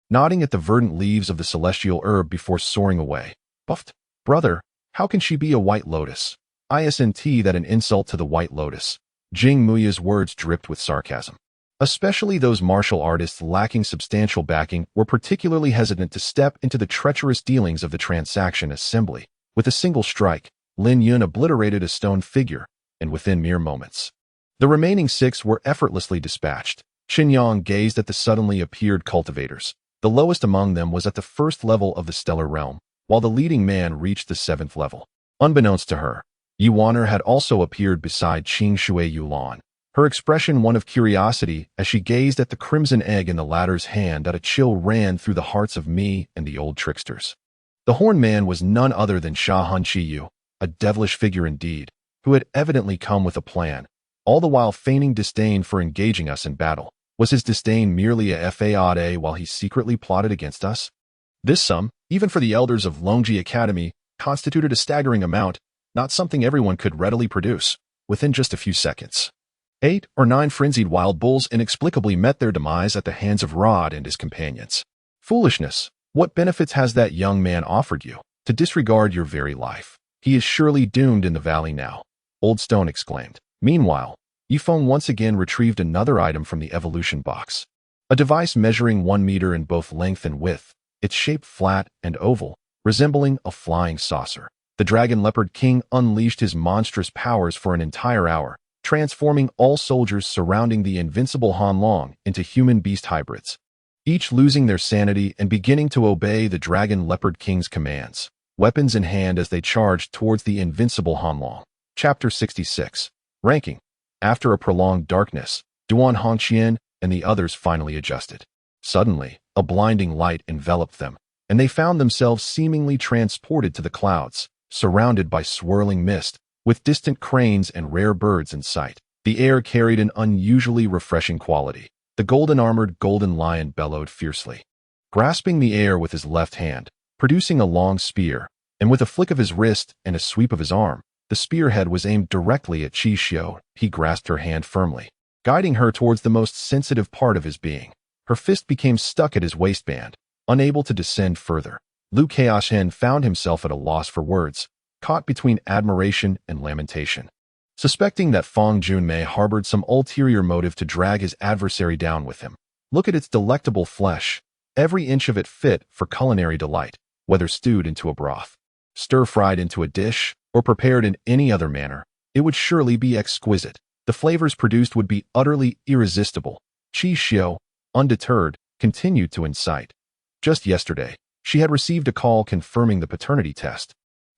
nodding at the verdant leaves of the celestial herb before soaring away. Buffed, brother, how can she be a white lotus? Isn't that an insult to the white lotus? Jing Muya's words dripped with sarcasm. Especially those martial artists lacking substantial backing were particularly hesitant to step into the treacherous dealings of the transaction assembly. With a single strike, Lin Yun obliterated a stone figure, and within mere moments, the remaining 6 were effortlessly dispatched. Qin Yang gazed at the suddenly appeared cultivators. The lowest among them was at the first level of the stellar realm, while the leading man reached the 7th level. Unbeknownst to her, Yuaner had also appeared beside Qingzhou Yulan, her expression one of curiosity as she gazed at the crimson egg in the latter's hand. That a chill ran through the hearts of me and the old tricksters. The horned man was none other than Sha Hunqiyu, a devilish figure indeed, who had evidently come with a plan, all the while feigning disdain for engaging us in battle. Was his disdain merely a fade while he secretly plotted against us? This sum, even for the elders of Longevity Academy, constituted a staggering amount, not something everyone could readily produce, within just a few seconds. 8 or 9 frenzied wild bulls inexplicably met their demise at the hands of Rod and his companions. Foolishness! What benefits has that young man offered you? To disregard your very life. He is surely doomed in the valley now, Old Stone exclaimed. Meanwhile, Yifeng once again retrieved another item from the evolution box. A device measuring 1 meter in both length and width, its shape flat and oval, resembling a flying saucer. The Dragon Leopard King unleashed his monstrous powers for an entire hour, transforming all soldiers surrounding the invincible Han Long into human-beast hybrids, each losing their sanity and beginning to obey the Dragon Leopard King's commands, weapons in hand as they charged towards the invincible Han Long. Chapter 66. Ranking. After a prolonged darkness, Duan Hongqian and the others finally adjusted. Suddenly, a blinding light enveloped them, and they found themselves seemingly transported to the clouds, surrounded by swirling mist, with distant cranes and rare birds in sight. The air carried an unusually refreshing quality. The golden-armored golden lion bellowed fiercely, grasping the air with his left hand, producing a long spear, and with a flick of his wrist and a sweep of his arm, the spearhead was aimed directly at Qingzhou. He grasped her hand firmly, guiding her towards the most sensitive part of his being. Her fist became stuck at his waistband, unable to descend further. Lu Kaoshen found himself at a loss for words, caught between admiration and lamentation. Suspecting that Feng Junmei harbored some ulterior motive to drag his adversary down with him. Look at its delectable flesh, every inch of it fit for culinary delight, whether stewed into a broth, stir-fried into a dish, or prepared in any other manner, it would surely be exquisite. The flavors produced would be utterly irresistible. Qingzhou, undeterred, continued to incite. Just yesterday, she had received a call confirming the paternity test,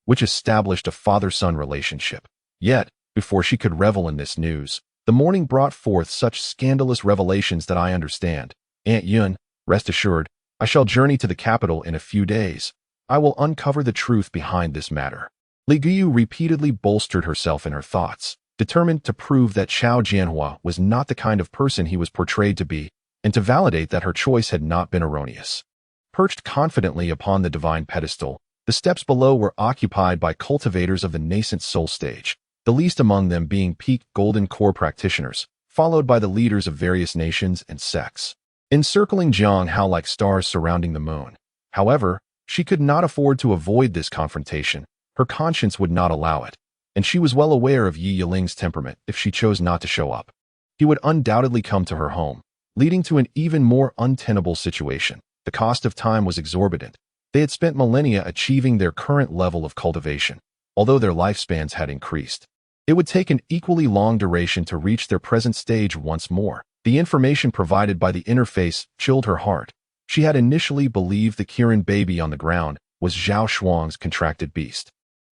which established a father-son relationship. Yet, before she could revel in this news, the morning brought forth such scandalous revelations that I understand. Aunt Yun, rest assured, I shall journey to the capital in a few days. I will uncover the truth behind this matter. Li Guyu repeatedly bolstered herself in her thoughts, determined to prove that Xiao Jianhua was not the kind of person he was portrayed to be, and to validate that her choice had not been erroneous. Perched confidently upon the divine pedestal, the steps below were occupied by cultivators of the nascent soul stage, the least among them being peak golden core practitioners, followed by the leaders of various nations and sects, encircling Jiang Hao like stars surrounding the moon. However, she could not afford to avoid this confrontation. Her conscience would not allow it, and she was well aware of Yi Yiling's temperament if she chose not to show up. He would undoubtedly come to her home, leading to an even more untenable situation. The cost of time was exorbitant. They had spent millennia achieving their current level of cultivation, although their lifespans had increased. It would take an equally long duration to reach their present stage once more. The information provided by the interface chilled her heart. She had initially believed the Kirin baby on the ground was Zhao Shuang's contracted beast.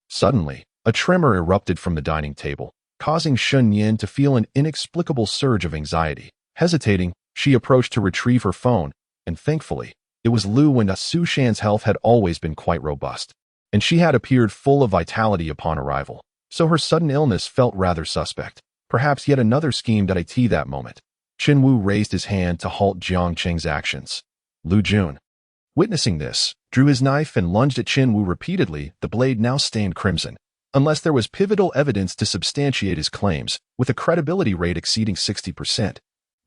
Suddenly, a tremor erupted from the dining table, causing Shun Yin to feel an inexplicable surge of anxiety. Hesitating, she approached to retrieve her phone, and thankfully, it was Lu and Su Shan's health had always been quite robust, and she had appeared full of vitality upon arrival, so her sudden illness felt rather suspect. Perhaps yet another schemed at IT that moment. Qin Wu raised his hand to halt Jiang Cheng's actions. Lu Jun, witnessing this, drew his knife and lunged at Qin Wu repeatedly, the blade now stained crimson. Unless there was pivotal evidence to substantiate his claims, with a credibility rate exceeding 60%,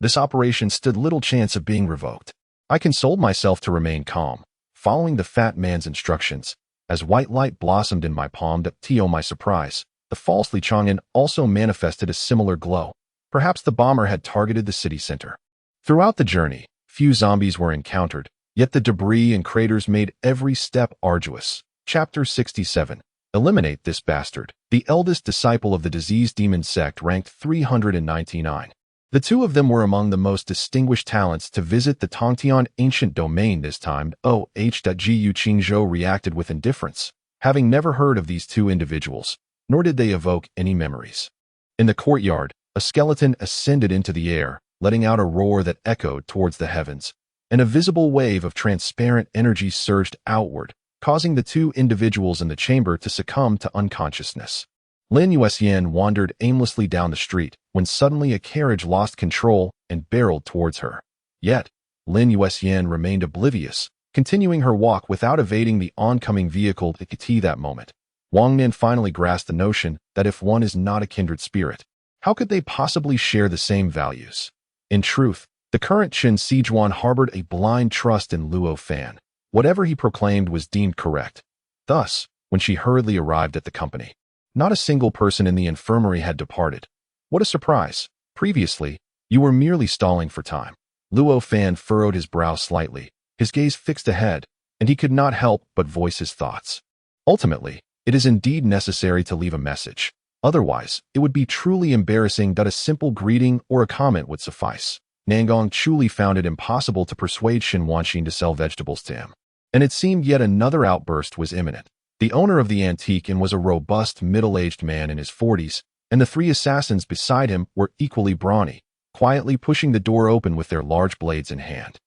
this operation stood little chance of being revoked. I consoled myself to remain calm, following the fat man's instructions. As white light blossomed in my palm, to my surprise, the false Li Chang'an also manifested a similar glow. Perhaps the bomber had targeted the city center. Throughout the journey, few zombies were encountered, yet the debris and craters made every step arduous. Chapter 67. Eliminate this bastard. The eldest disciple of the diseased demon sect ranked 399. The two of them were among the most distinguished talents to visit the Tongtian ancient domain this time. Gu Qingzhou reacted with indifference, having never heard of these two individuals, nor did they evoke any memories. In the courtyard, a skeleton ascended into the air, letting out a roar that echoed towards the heavens, and a visible wave of transparent energy surged outward, causing the two individuals in the chamber to succumb to unconsciousness. Lin Yuxian wandered aimlessly down the street when suddenly a carriage lost control and barreled towards her. Yet, Lin Yuxian remained oblivious, continuing her walk without evading the oncoming vehicle at that moment. Wang Nin finally grasped the notion that if one is not a kindred spirit, how could they possibly share the same values? In truth, the current Qin Sijuan harbored a blind trust in Luo Fan. Whatever he proclaimed was deemed correct. Thus, when she hurriedly arrived at the company, not a single person in the infirmary had departed. What a surprise! Previously, you were merely stalling for time. Luo Fan furrowed his brow slightly, his gaze fixed ahead, and he could not help but voice his thoughts. Ultimately, it is indeed necessary to leave a message. Otherwise, it would be truly embarrassing that a simple greeting or a comment would suffice. Nangong truly found it impossible to persuade Xin Wanxin to sell vegetables to him. And it seemed yet another outburst was imminent. The owner of the antique inn was a robust, middle-aged man in his 40s, and the three assassins beside him were equally brawny, quietly pushing the door open with their large blades in hand.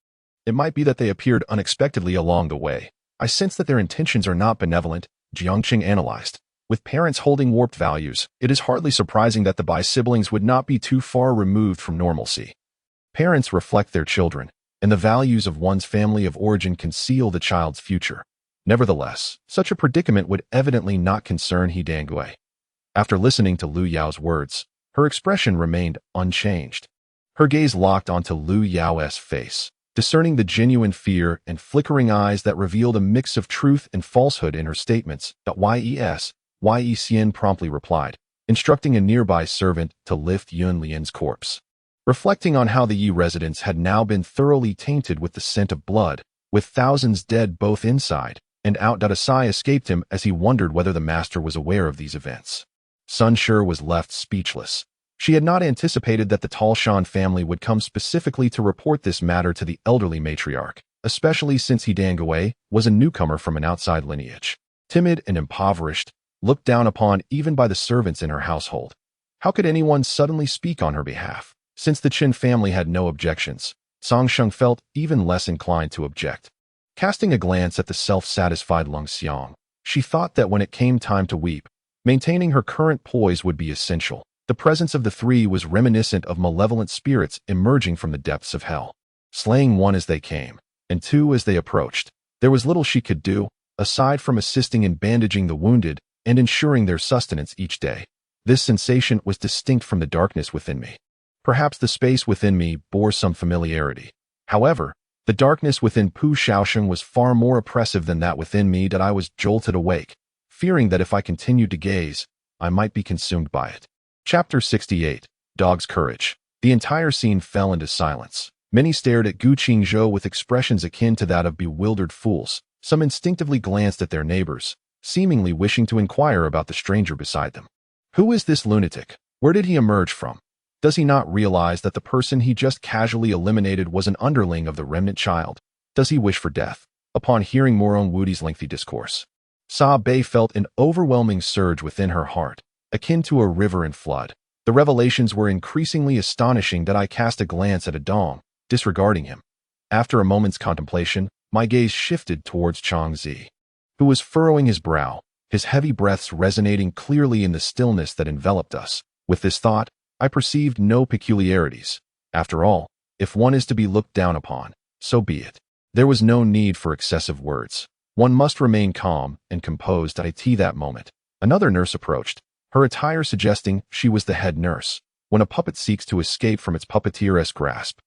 It might be that they appeared unexpectedly along the way. I sense that their intentions are not benevolent, Jiangqing analyzed. With parents holding warped values, it is hardly surprising that the bi-siblings would not be too far removed from normalcy. Parents reflect their children, and the values of one's family of origin conceal the child's future. Nevertheless, such a predicament would evidently not concern He Dangui. After listening to Lu Yao's words, her expression remained unchanged. Her gaze locked onto Lu Yao's face, discerning the genuine fear and flickering eyes that revealed a mix of truth and falsehood in her statements. Ye Xian promptly replied, instructing a nearby servant to lift Yun Lian's corpse. Reflecting on how the Yi residence had now been thoroughly tainted with the scent of blood, with thousands dead both inside and out, a sigh escaped him as he wondered whether the master was aware of these events. Sun Shi was left speechless. She had not anticipated that the Talshan family would come specifically to report this matter to the elderly matriarch, especially since He Dangui was a newcomer from an outside lineage. Timid and impoverished, looked down upon even by the servants in her household. How could anyone suddenly speak on her behalf? Since the Qin family had no objections, Song Sheng felt even less inclined to object. Casting a glance at the self-satisfied Lung Xiang, she thought that when it came time to weep, maintaining her current poise would be essential. The presence of the three was reminiscent of malevolent spirits emerging from the depths of hell, slaying one as they came, and two as they approached. There was little she could do, aside from assisting in bandaging the wounded and ensuring their sustenance each day. This sensation was distinct from the darkness within me. Perhaps the space within me bore some familiarity. However, the darkness within Pu Shaosheng was far more oppressive than that within me. That I was jolted awake, fearing that if I continued to gaze, I might be consumed by it. Chapter 68. Dog's Courage. The entire scene fell into silence. Many stared at Gu Qingzhou with expressions akin to that of bewildered fools. Some instinctively glanced at their neighbors, seemingly wishing to inquire about the stranger beside them. Who is this lunatic? Where did he emerge from? Does he not realize that the person he just casually eliminated was an underling of the remnant child? Does he wish for death? Upon hearing Moron Wudi's lengthy discourse, Sa Bei felt an overwhelming surge within her heart, akin to a river in flood. The revelations were increasingly astonishing that I cast a glance at Adong, disregarding him. After a moment's contemplation, my gaze shifted towards Chang Zi, who was furrowing his brow, his heavy breaths resonating clearly in the stillness that enveloped us. With this thought, I perceived no peculiarities. After all, if one is to be looked down upon, so be it. There was no need for excessive words. One must remain calm and composed at that moment. Another nurse approached, her attire suggesting she was the head nurse. When a puppet seeks to escape from its puppeteer's grasp,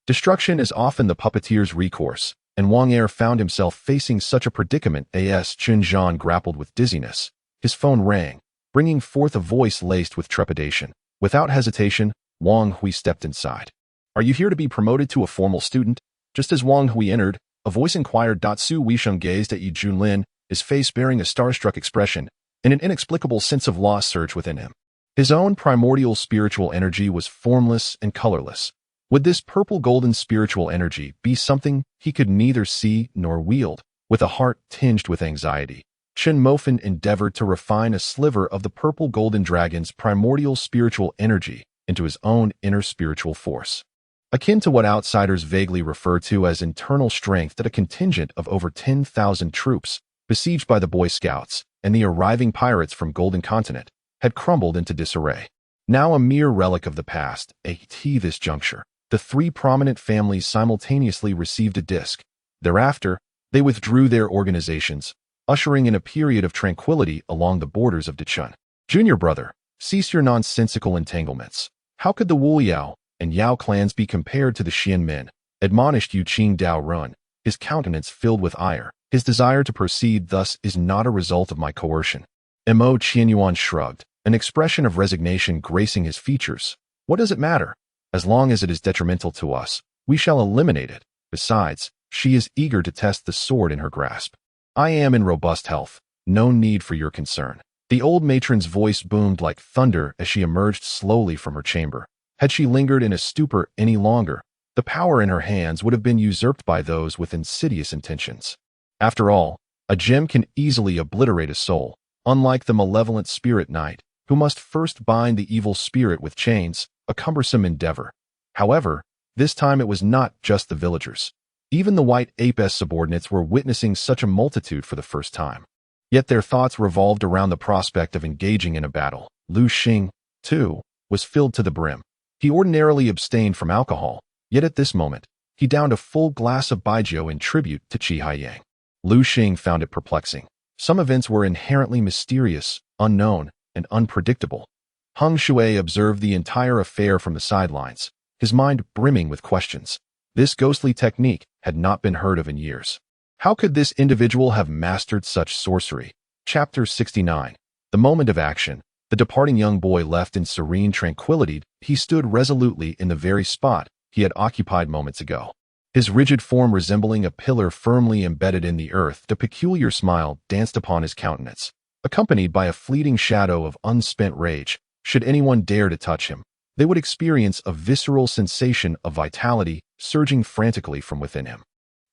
destruction is often the puppeteer's recourse, and Wang Er found himself facing such a predicament as Chun Zhan grappled with dizziness. His phone rang, bringing forth a voice laced with trepidation. Without hesitation, Wang Hui stepped inside. "Are you here to be promoted to a formal student?" Just as Wang Hui entered, a voice inquired. Su Weisheng gazed at Yi Junlin, his face bearing a starstruck expression, and an inexplicable sense of loss surged within him. His own primordial spiritual energy was formless and colorless. Would this purple-golden spiritual energy be something he could neither see nor wield? With a heart tinged with anxiety, Chen Mofan endeavored to refine a sliver of the purple-golden dragon's primordial spiritual energy into his own inner spiritual force. Akin to what outsiders vaguely refer to as internal strength, that a contingent of over 10,000 troops, besieged by the Boy Scouts and the arriving pirates from Golden Continent, had crumbled into disarray. Now a mere relic of the past, at this juncture, the three prominent families simultaneously received a disc. Thereafter, they withdrew their organizations, ushering in a period of tranquility along the borders of Dachun. Junior brother, cease your nonsensical entanglements. How could the Wu Yao and Yao clans be compared to the Xian men? Admonished Yu Qing Dao Run, his countenance filled with ire. His desire to proceed thus is not a result of my coercion. Mo Qianyuan shrugged, an expression of resignation gracing his features. What does it matter? As long as it is detrimental to us, we shall eliminate it. Besides, she is eager to test the sword in her grasp. I am in robust health. No need for your concern. The old matron's voice boomed like thunder as she emerged slowly from her chamber. Had she lingered in a stupor any longer, the power in her hands would have been usurped by those with insidious intentions. After all, a gem can easily obliterate a soul, unlike the malevolent spirit knight, who must first bind the evil spirit with chains, a cumbersome endeavor. However, this time it was not just the villagers. Even the White Ape's subordinates were witnessing such a multitude for the first time. Yet their thoughts revolved around the prospect of engaging in a battle. Lu Xing, too, was filled to the brim. He ordinarily abstained from alcohol, yet at this moment, he downed a full glass of baijiu in tribute to Qi Haiyang. Lu Xing found it perplexing. Some events were inherently mysterious, unknown, and unpredictable. Heng Shui observed the entire affair from the sidelines, his mind brimming with questions. This ghostly technique had not been heard of in years. How could this individual have mastered such sorcery? Chapter 69. The moment of action. The departing young boy left in serene tranquility. He stood resolutely in the very spot he had occupied moments ago. His rigid form resembling a pillar firmly embedded in the earth. The peculiar smile danced upon his countenance, accompanied by a fleeting shadow of unspent rage. Should anyone dare to touch him, they would experience a visceral sensation of vitality surging frantically from within him.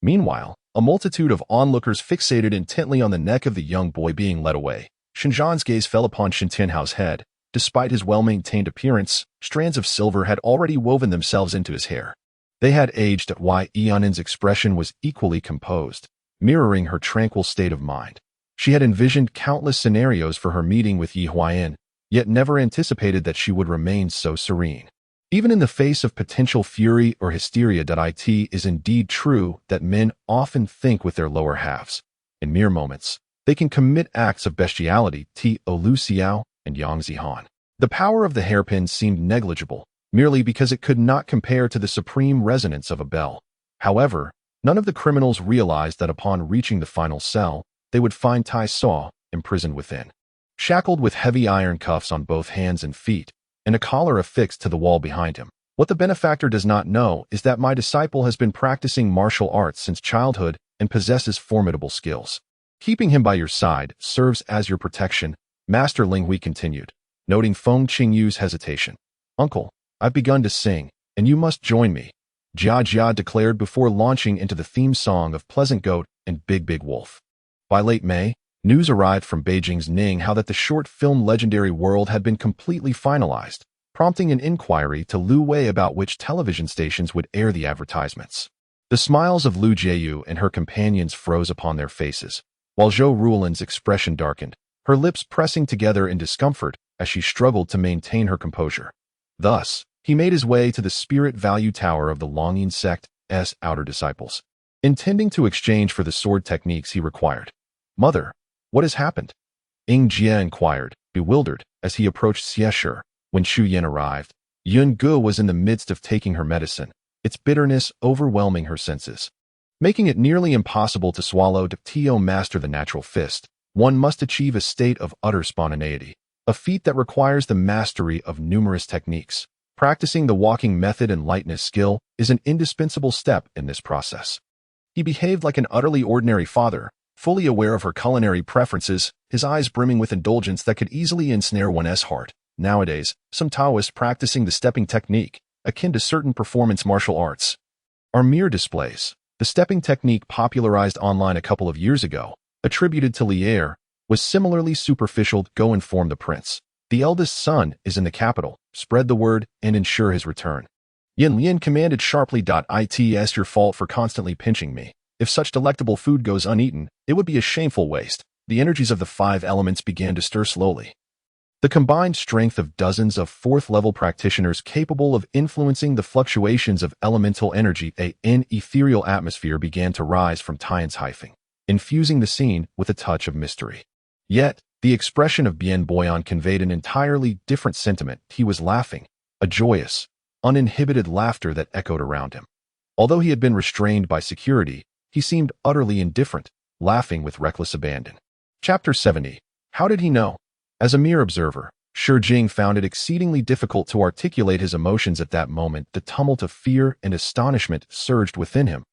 Meanwhile, a multitude of onlookers fixated intently on the neck of the young boy being led away. Xinjiang's gaze fell upon Shen Tianhao's head. Despite his well-maintained appearance, strands of silver had already woven themselves into his hair. They had aged at why Yanin's expression was equally composed, mirroring her tranquil state of mind. She had envisioned countless scenarios for her meeting with Yi Huayan, yet never anticipated that she would remain so serene. Even in the face of potential fury or hysteria. It is indeed true that men often think with their lower halves. In mere moments, they can commit acts of bestiality. Lu Xiao and Yang Zihan. The power of the hairpin seemed negligible, merely because it could not compare to the supreme resonance of a bell. However, none of the criminals realized that upon reaching the final cell, they would find Tai Saw imprisoned within. Shackled with heavy iron cuffs on both hands and feet, and a collar affixed to the wall behind him. What the benefactor does not know is that my disciple has been practicing martial arts since childhood and possesses formidable skills. Keeping him by your side serves as your protection, Master Linghui continued, noting Feng Qingyu's hesitation. Uncle, I've begun to sing, and you must join me, Jia Jia declared before launching into the theme song of Pleasant Goat and Big Big Wolf. By late May, news arrived from Beijing's Ningbo that the short film Legendary World had been completely finalized, prompting an inquiry to Lu Wei about which television stations would air the advertisements. The smiles of Lu Jieyu and her companions froze upon their faces, while Zhou Ruolin's expression darkened, her lips pressing together in discomfort as she struggled to maintain her composure. Thus, he made his way to the spirit value tower of the Longyin sect's outer disciples, intending to exchange for the sword techniques he required. Mother, what has happened? Ying Jie inquired, bewildered, as he approached Xie. When Xu Yan arrived, Yun Ge was in the midst of taking her medicine, its bitterness overwhelming her senses. Making it nearly impossible to swallow. To master the natural fist, one must achieve a state of utter spontaneity, a feat that requires the mastery of numerous techniques. Practicing the walking method and lightness skill is an indispensable step in this process. He behaved like an utterly ordinary father, fully aware of her culinary preferences, his eyes brimming with indulgence that could easily ensnare one's heart. Nowadays, some Taoists practicing the stepping technique, akin to certain performance martial arts, are mere displays. The stepping technique popularized online a couple of years ago, attributed to Lier, was similarly superficial. Go inform the prince. The eldest son is in the capital. Spread the word and ensure his return. Yin Lian commanded sharply. It's your fault for constantly pinching me. If such delectable food goes uneaten, it would be a shameful waste. The energies of the 5 elements began to stir slowly. The combined strength of dozens of 4th-level practitioners capable of influencing the fluctuations of elemental energy in ethereal atmosphere began to rise from Tian's hyphing, infusing the scene with a touch of mystery. Yet, the expression of Bien Boyan conveyed an entirely different sentiment. He was laughing, a joyous, uninhibited laughter that echoed around him. Although he had been restrained by security, he seemed utterly indifferent, laughing with reckless abandon. Chapter 70. How did he know? As a mere observer, Shi Jing found it exceedingly difficult to articulate his emotions at that moment. The tumult of fear and astonishment surged within him.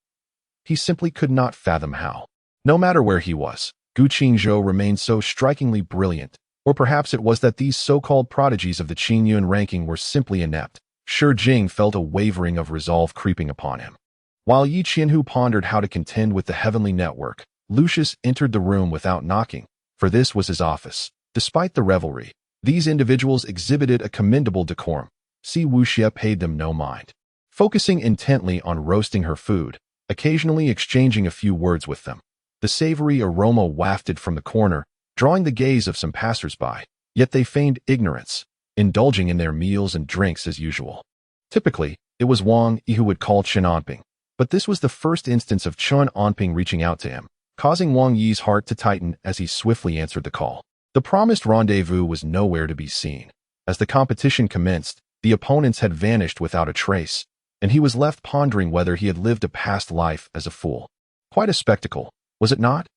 He simply could not fathom how. No matter where he was, Qingzhou remained so strikingly brilliant, or perhaps it was that these so-called prodigies of the Qingyuan ranking were simply inept. Shi Jing felt a wavering of resolve creeping upon him. While Yi Qianhu pondered how to contend with the heavenly network, Lucius entered the room without knocking, for this was his office. Despite the revelry, these individuals exhibited a commendable decorum. Si Wuxia paid them no mind, focusing intently on roasting her food, occasionally exchanging a few words with them. The savory aroma wafted from the corner, drawing the gaze of some passers-by, yet they feigned ignorance, indulging in their meals and drinks as usual. Typically, it was Wang Yi who would call Chen Anping, but this was the first instance of Chen Anping reaching out to him, causing Wang Yi's heart to tighten as he swiftly answered the call. The promised rendezvous was nowhere to be seen. As the competition commenced, the opponents had vanished without a trace, and he was left pondering whether he had lived a past life as a fool. Quite a spectacle, was it not?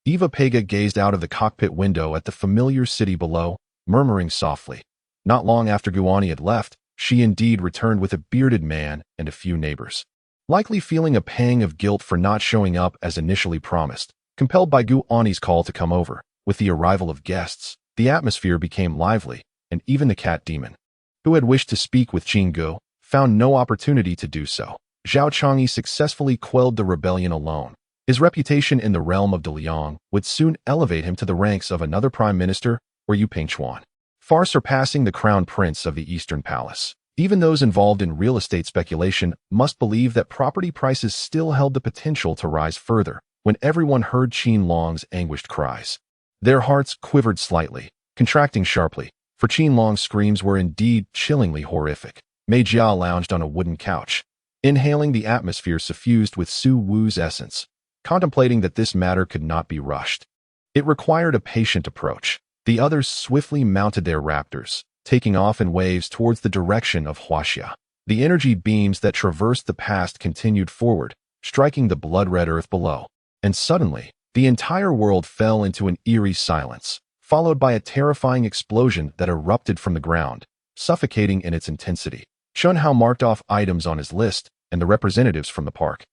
Eva Pega gazed out of the cockpit window at the familiar city below, murmuring softly. Not long after Guani had left, she indeed returned with a bearded man and a few neighbors. Likely feeling a pang of guilt for not showing up as initially promised, compelled by Guani's call to come over. With the arrival of guests, the atmosphere became lively, and even the cat demon, who had wished to speak with Qingzhou, found no opportunity to do so. Zhao Changyi successfully quelled the rebellion alone. His reputation in the realm of Daliang would soon elevate him to the ranks of another prime minister or Yu Pingchuan, far surpassing the crown prince of the Eastern Palace. Even those involved in real estate speculation must believe that property prices still held the potential to rise further when everyone heard Qin Long's anguished cries. Their hearts quivered slightly, contracting sharply, for Qin Long's screams were indeed chillingly horrific. Mei Jia lounged on a wooden couch, inhaling the atmosphere suffused with Su Wu's essence, contemplating that this matter could not be rushed. It required a patient approach. The others swiftly mounted their raptors, taking off in waves towards the direction of Huaxia. The energy beams that traversed the past continued forward, striking the blood-red earth below. And suddenly, the entire world fell into an eerie silence, followed by a terrifying explosion that erupted from the ground, suffocating in its intensity. Chun Hao marked off items on his list, and the representatives from the park,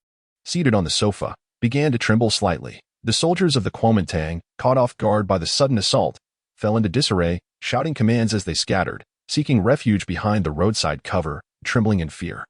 seated on the sofa, began to tremble slightly. The soldiers of the Kuomintang, caught off guard by the sudden assault, fell into disarray, shouting commands as they scattered, seeking refuge behind the roadside cover, trembling in fear.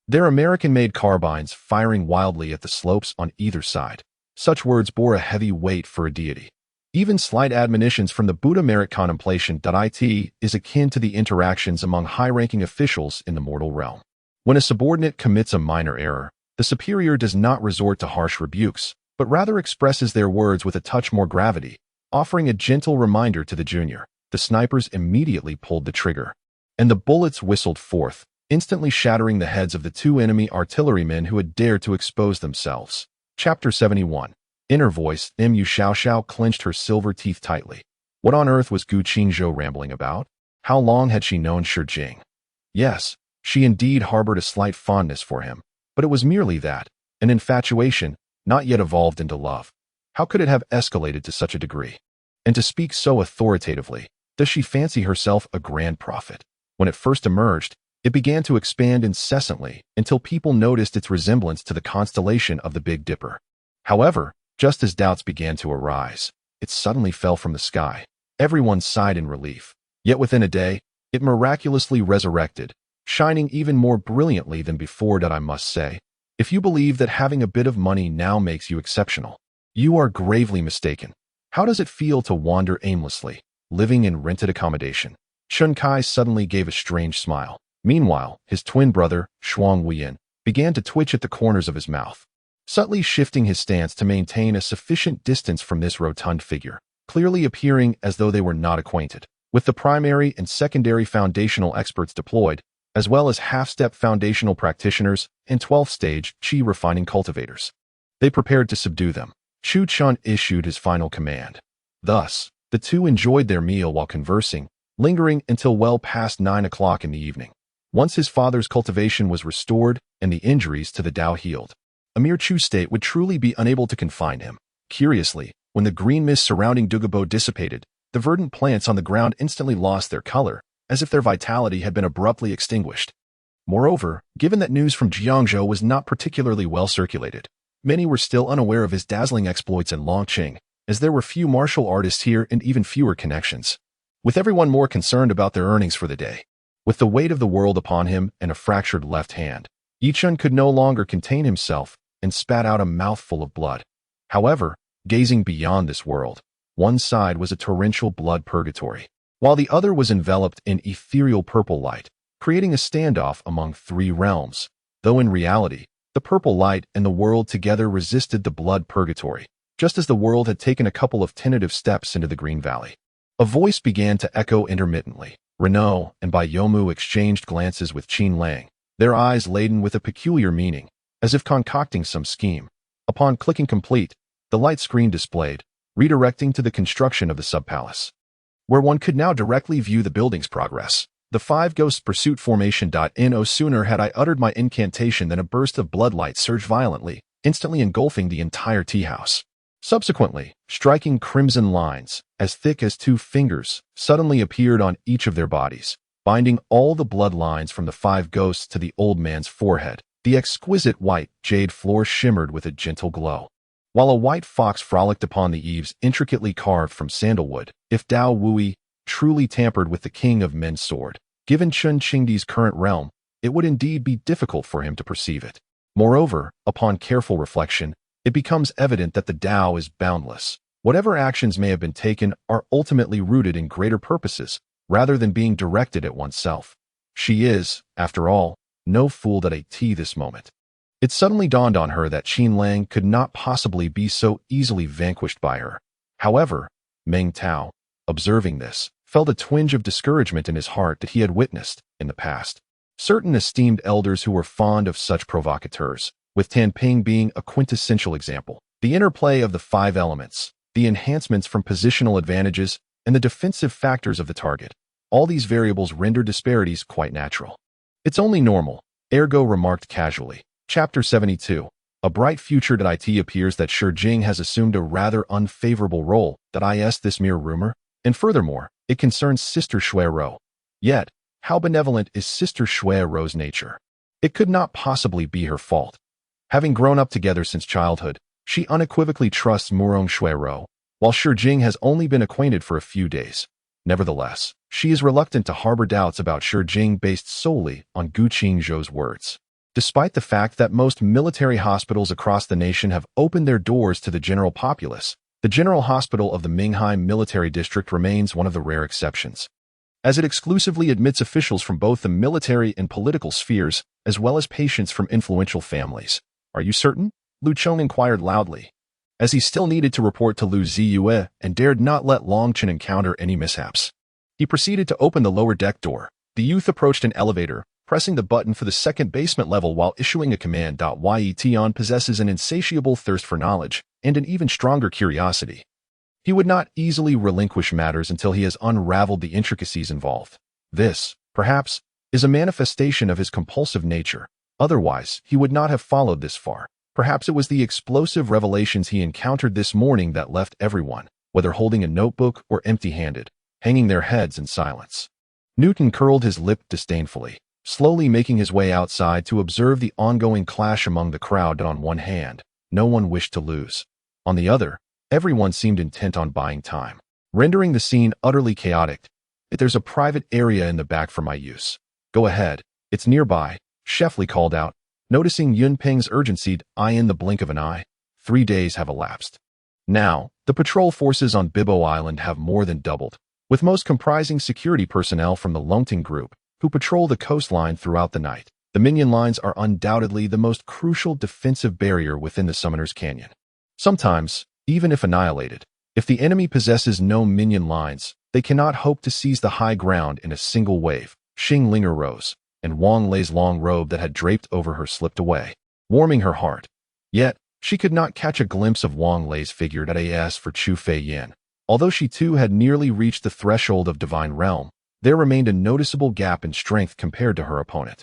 Their American-made carbines firing wildly at the slopes on either side. Such words bore a heavy weight for a deity. Even slight admonitions from the Buddha merit contemplation. It is akin to the interactions among high-ranking officials in the mortal realm. When a subordinate commits a minor error, the superior does not resort to harsh rebukes, but rather expresses their words with a touch more gravity, offering a gentle reminder to the junior. The snipers immediately pulled the trigger, and the bullets whistled forth, instantly shattering the heads of the 2 enemy artillerymen who had dared to expose themselves. Chapter 71. Inner voice. Mu Xiaoxiao clenched her silver teeth tightly. What on earth was Qingzhou rambling about? How long had she known Shi Jing? Yes, she indeed harbored a slight fondness for him, but it was merely that, an infatuation, not yet evolved into love. How could it have escalated to such a degree? And to speak so authoritatively, does she fancy herself a grand prophet? When it first emerged, it began to expand incessantly until people noticed its resemblance to the constellation of the Big Dipper. However, just as doubts began to arise, it suddenly fell from the sky. Everyone sighed in relief. Yet within a day, It miraculously resurrected, shining even more brilliantly than before, that I must say. If you believe that having a bit of money now makes you exceptional, you are gravely mistaken. How does it feel to wander aimlessly, living in rented accommodation? Chun Kai suddenly gave a strange smile. Meanwhile, his twin brother, Shuang Wuyin, began to twitch at the corners of his mouth, subtly shifting his stance to maintain a sufficient distance from this rotund figure, clearly appearing as though they were not acquainted. With the primary and secondary foundational experts deployed, as well as half-step foundational practitioners and 12th-stage qi refining cultivators, they prepared to subdue them. Chu Chun issued his final command. Thus, the two enjoyed their meal while conversing, lingering until well past 9 o'clock in the evening. Once his father's cultivation was restored and the injuries to the Dao healed, a mere Chu state would truly be unable to confine him. Curiously, when the green mist surrounding Dugabo dissipated, the verdant plants on the ground instantly lost their color, as if their vitality had been abruptly extinguished. Moreover, given that news from Qingzhou was not particularly well circulated, many were still unaware of his dazzling exploits in Longqing, as there were few martial artists here and even fewer connections. With everyone more concerned about their earnings for the day, with the weight of the world upon him and a fractured left hand, Yichun could no longer contain himself and spat out a mouthful of blood. However, gazing beyond this world, one side was a torrential blood purgatory, while the other was enveloped in ethereal purple light, creating a standoff among three realms, though in reality, the purple light and the world together resisted the blood purgatory, just as the world had taken a couple of tentative steps into the Green Valley. A voice began to echo intermittently. Renaud and Bai Yomu exchanged glances with Qin Lang, their eyes laden with a peculiar meaning, as if concocting some scheme. Upon clicking complete, the light screen displayed, redirecting to the construction of the sub-palace, where one could now directly view the building's progress. The 5 Ghosts Pursuit Formation. No sooner had I uttered my incantation than a burst of bloodlight surged violently, instantly engulfing the entire tea house. Subsequently, striking crimson lines, as thick as 2 fingers, suddenly appeared on each of their bodies, binding all the bloodlines from the 5 ghosts to the old man's forehead. The exquisite white jade floor shimmered with a gentle glow, while a white fox frolicked upon the eaves intricately carved from sandalwood. If Dao Wui truly tampered with the king of men's sword, given Chun Qingdi's current realm, it would indeed be difficult for him to perceive it. Moreover, upon careful reflection, it becomes evident that the Dao is boundless. Whatever actions may have been taken are ultimately rooted in greater purposes, rather than being directed at oneself. She is, after all, no fool that ate tea this moment. It suddenly dawned on her that Qin Lang could not possibly be so easily vanquished by her. However, Meng Tao, observing this, felt a twinge of discouragement in his heart that he had witnessed, in the past, certain esteemed elders who were fond of such provocateurs, with Tan Ping being a quintessential example. The interplay of the 5 elements, the enhancements from positional advantages, and the defensive factors of the target, all these variables render disparities quite natural. It's only normal, Ergo remarked casually. Chapter 72. A bright future. It appears that Shi Jing has assumed a rather unfavorable role. Is this mere rumor? And furthermore, it concerns Sister Shui Rou. Yet, how benevolent is Sister Shui Rou's nature? It could not possibly be her fault. Having grown up together since childhood, she unequivocally trusts Murong Shui Rou, while Shi Jing has only been acquainted for a few days. Nevertheless, she is reluctant to harbor doubts about Shi Jing based solely on Gu Qingzhou's words. Despite the fact that most military hospitals across the nation have opened their doors to the general populace, the General Hospital of the Mingheim Military District remains one of the rare exceptions, as it exclusively admits officials from both the military and political spheres, as well as patients from influential families. Are you certain? Lu Cheng inquired loudly, as he still needed to report to Lu Ziyue and dared not let Longchen encounter any mishaps. He proceeded to open the lower deck door. The youth approached an elevator, pressing the button for the second basement level while issuing a command. Yetion possesses an insatiable thirst for knowledge and an even stronger curiosity. He would not easily relinquish matters until he has unraveled the intricacies involved. This, perhaps, is a manifestation of his compulsive nature. Otherwise, he would not have followed this far. Perhaps it was the explosive revelations he encountered this morning that left everyone, whether holding a notebook or empty-handed, hanging their heads in silence. Newton curled his lip disdainfully, slowly making his way outside to observe the ongoing clash among the crowd. On one hand, no one wished to lose. On the other, everyone seemed intent on buying time, rendering the scene utterly chaotic. There's a private area in the back for my use. Go ahead. It's nearby, Chef Li called out, noticing Yunping's urgency. In the blink of an eye, 3 days have elapsed. Now, the patrol forces on Bibo Island have more than doubled, with most comprising security personnel from the Longting group, who patrol the coastline throughout the night. The minion lines are undoubtedly the most crucial defensive barrier within the Summoner's Canyon. Sometimes, even if annihilated, if the enemy possesses no minion lines, they cannot hope to seize the high ground in a single wave. Xing Ling arose, and Wang Lei's long robe that had draped over her slipped away, warming her heart. Yet, she could not catch a glimpse of Wang Lei's figure. As for Chu Fei Yin, although she too had nearly reached the threshold of divine realm, there remained a noticeable gap in strength compared to her opponent.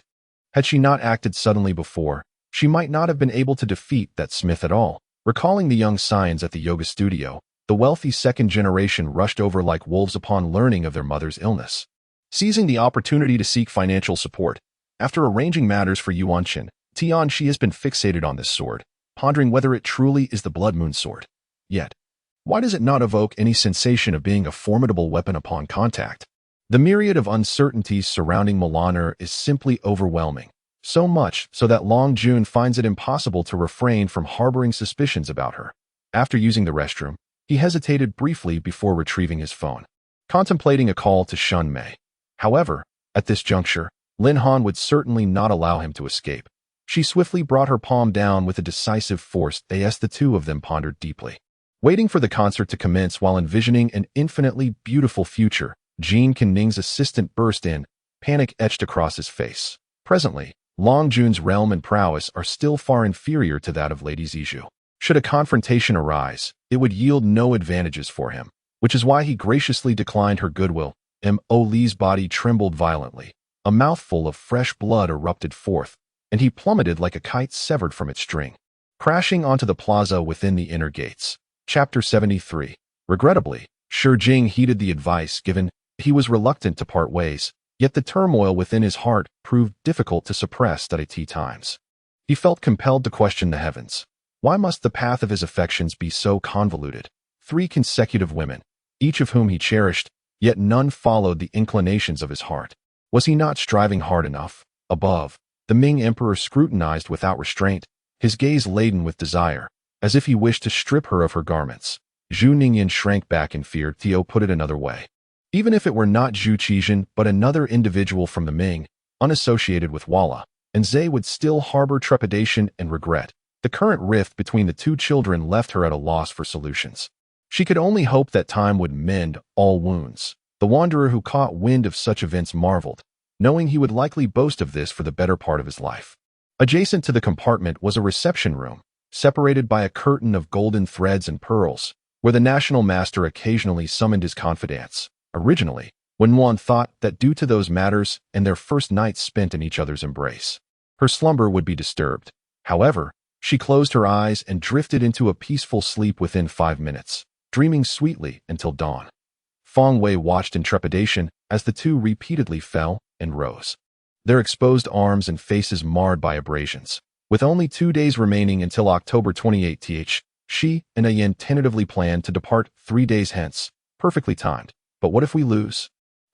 Had she not acted suddenly before, she might not have been able to defeat that smith at all. Recalling the young scions at the yoga studio, the wealthy second generation rushed over like wolves upon learning of their mother's illness. Seizing the opportunity to seek financial support, after arranging matters for Yuanqin, Tianxi has been fixated on this sword, pondering whether it truly is the Blood Moon sword. Yet, why does it not evoke any sensation of being a formidable weapon upon contact? The myriad of uncertainties surrounding Molaner is simply overwhelming, so much so that Long Jun finds it impossible to refrain from harboring suspicions about her. After using the restroom, he hesitated briefly before retrieving his phone, contemplating a call to Shun Mei. However, at this juncture, Lin Han would certainly not allow him to escape. She swiftly brought her palm down with a decisive force. The two of them pondered deeply, waiting for the concert to commence while envisioning an infinitely beautiful future. Jean Ning's assistant burst in, panic etched across his face. Presently, Long Jun's realm and prowess are still far inferior to that of Lady Zijou. Should a confrontation arise, it would yield no advantages for him, which is why he graciously declined her goodwill. Mo Li's body trembled violently. A mouthful of fresh blood erupted forth, and he plummeted like a kite severed from its string, crashing onto the plaza within the inner gates. Chapter 73. Regrettably, Shi Jing heeded the advice given. He was reluctant to part ways, yet the turmoil within his heart proved difficult to suppress at times. He felt compelled to question the heavens. Why must the path of his affections be so convoluted? 3 consecutive women, each of whom he cherished, yet none followed the inclinations of his heart. Was he not striving hard enough? Above, the Ming Emperor scrutinized without restraint, his gaze laden with desire, as if he wished to strip her of her garments. Zhu Ningyan shrank back in fear. Theo put it another way. Even if it were not Zhu Qizhen but another individual from the Ming, unassociated with Walla, and Zhe would still harbor trepidation and regret. The current rift between the two children left her at a loss for solutions. She could only hope that time would mend all wounds. The wanderer who caught wind of such events marveled, knowing he would likely boast of this for the better part of his life. Adjacent to the compartment was a reception room, separated by a curtain of golden threads and pearls, where the national master occasionally summoned his confidants. Originally, Wen Wan thought that due to those matters and their first nights spent in each other's embrace, her slumber would be disturbed. However, she closed her eyes and drifted into a peaceful sleep within 5 minutes, dreaming sweetly until dawn. Feng Wei watched in trepidation as the two repeatedly fell and rose, their exposed arms and faces marred by abrasions. With only 2 days remaining until October 28th, Shi and Ayan tentatively planned to depart 3 days hence, perfectly timed. But what if we lose?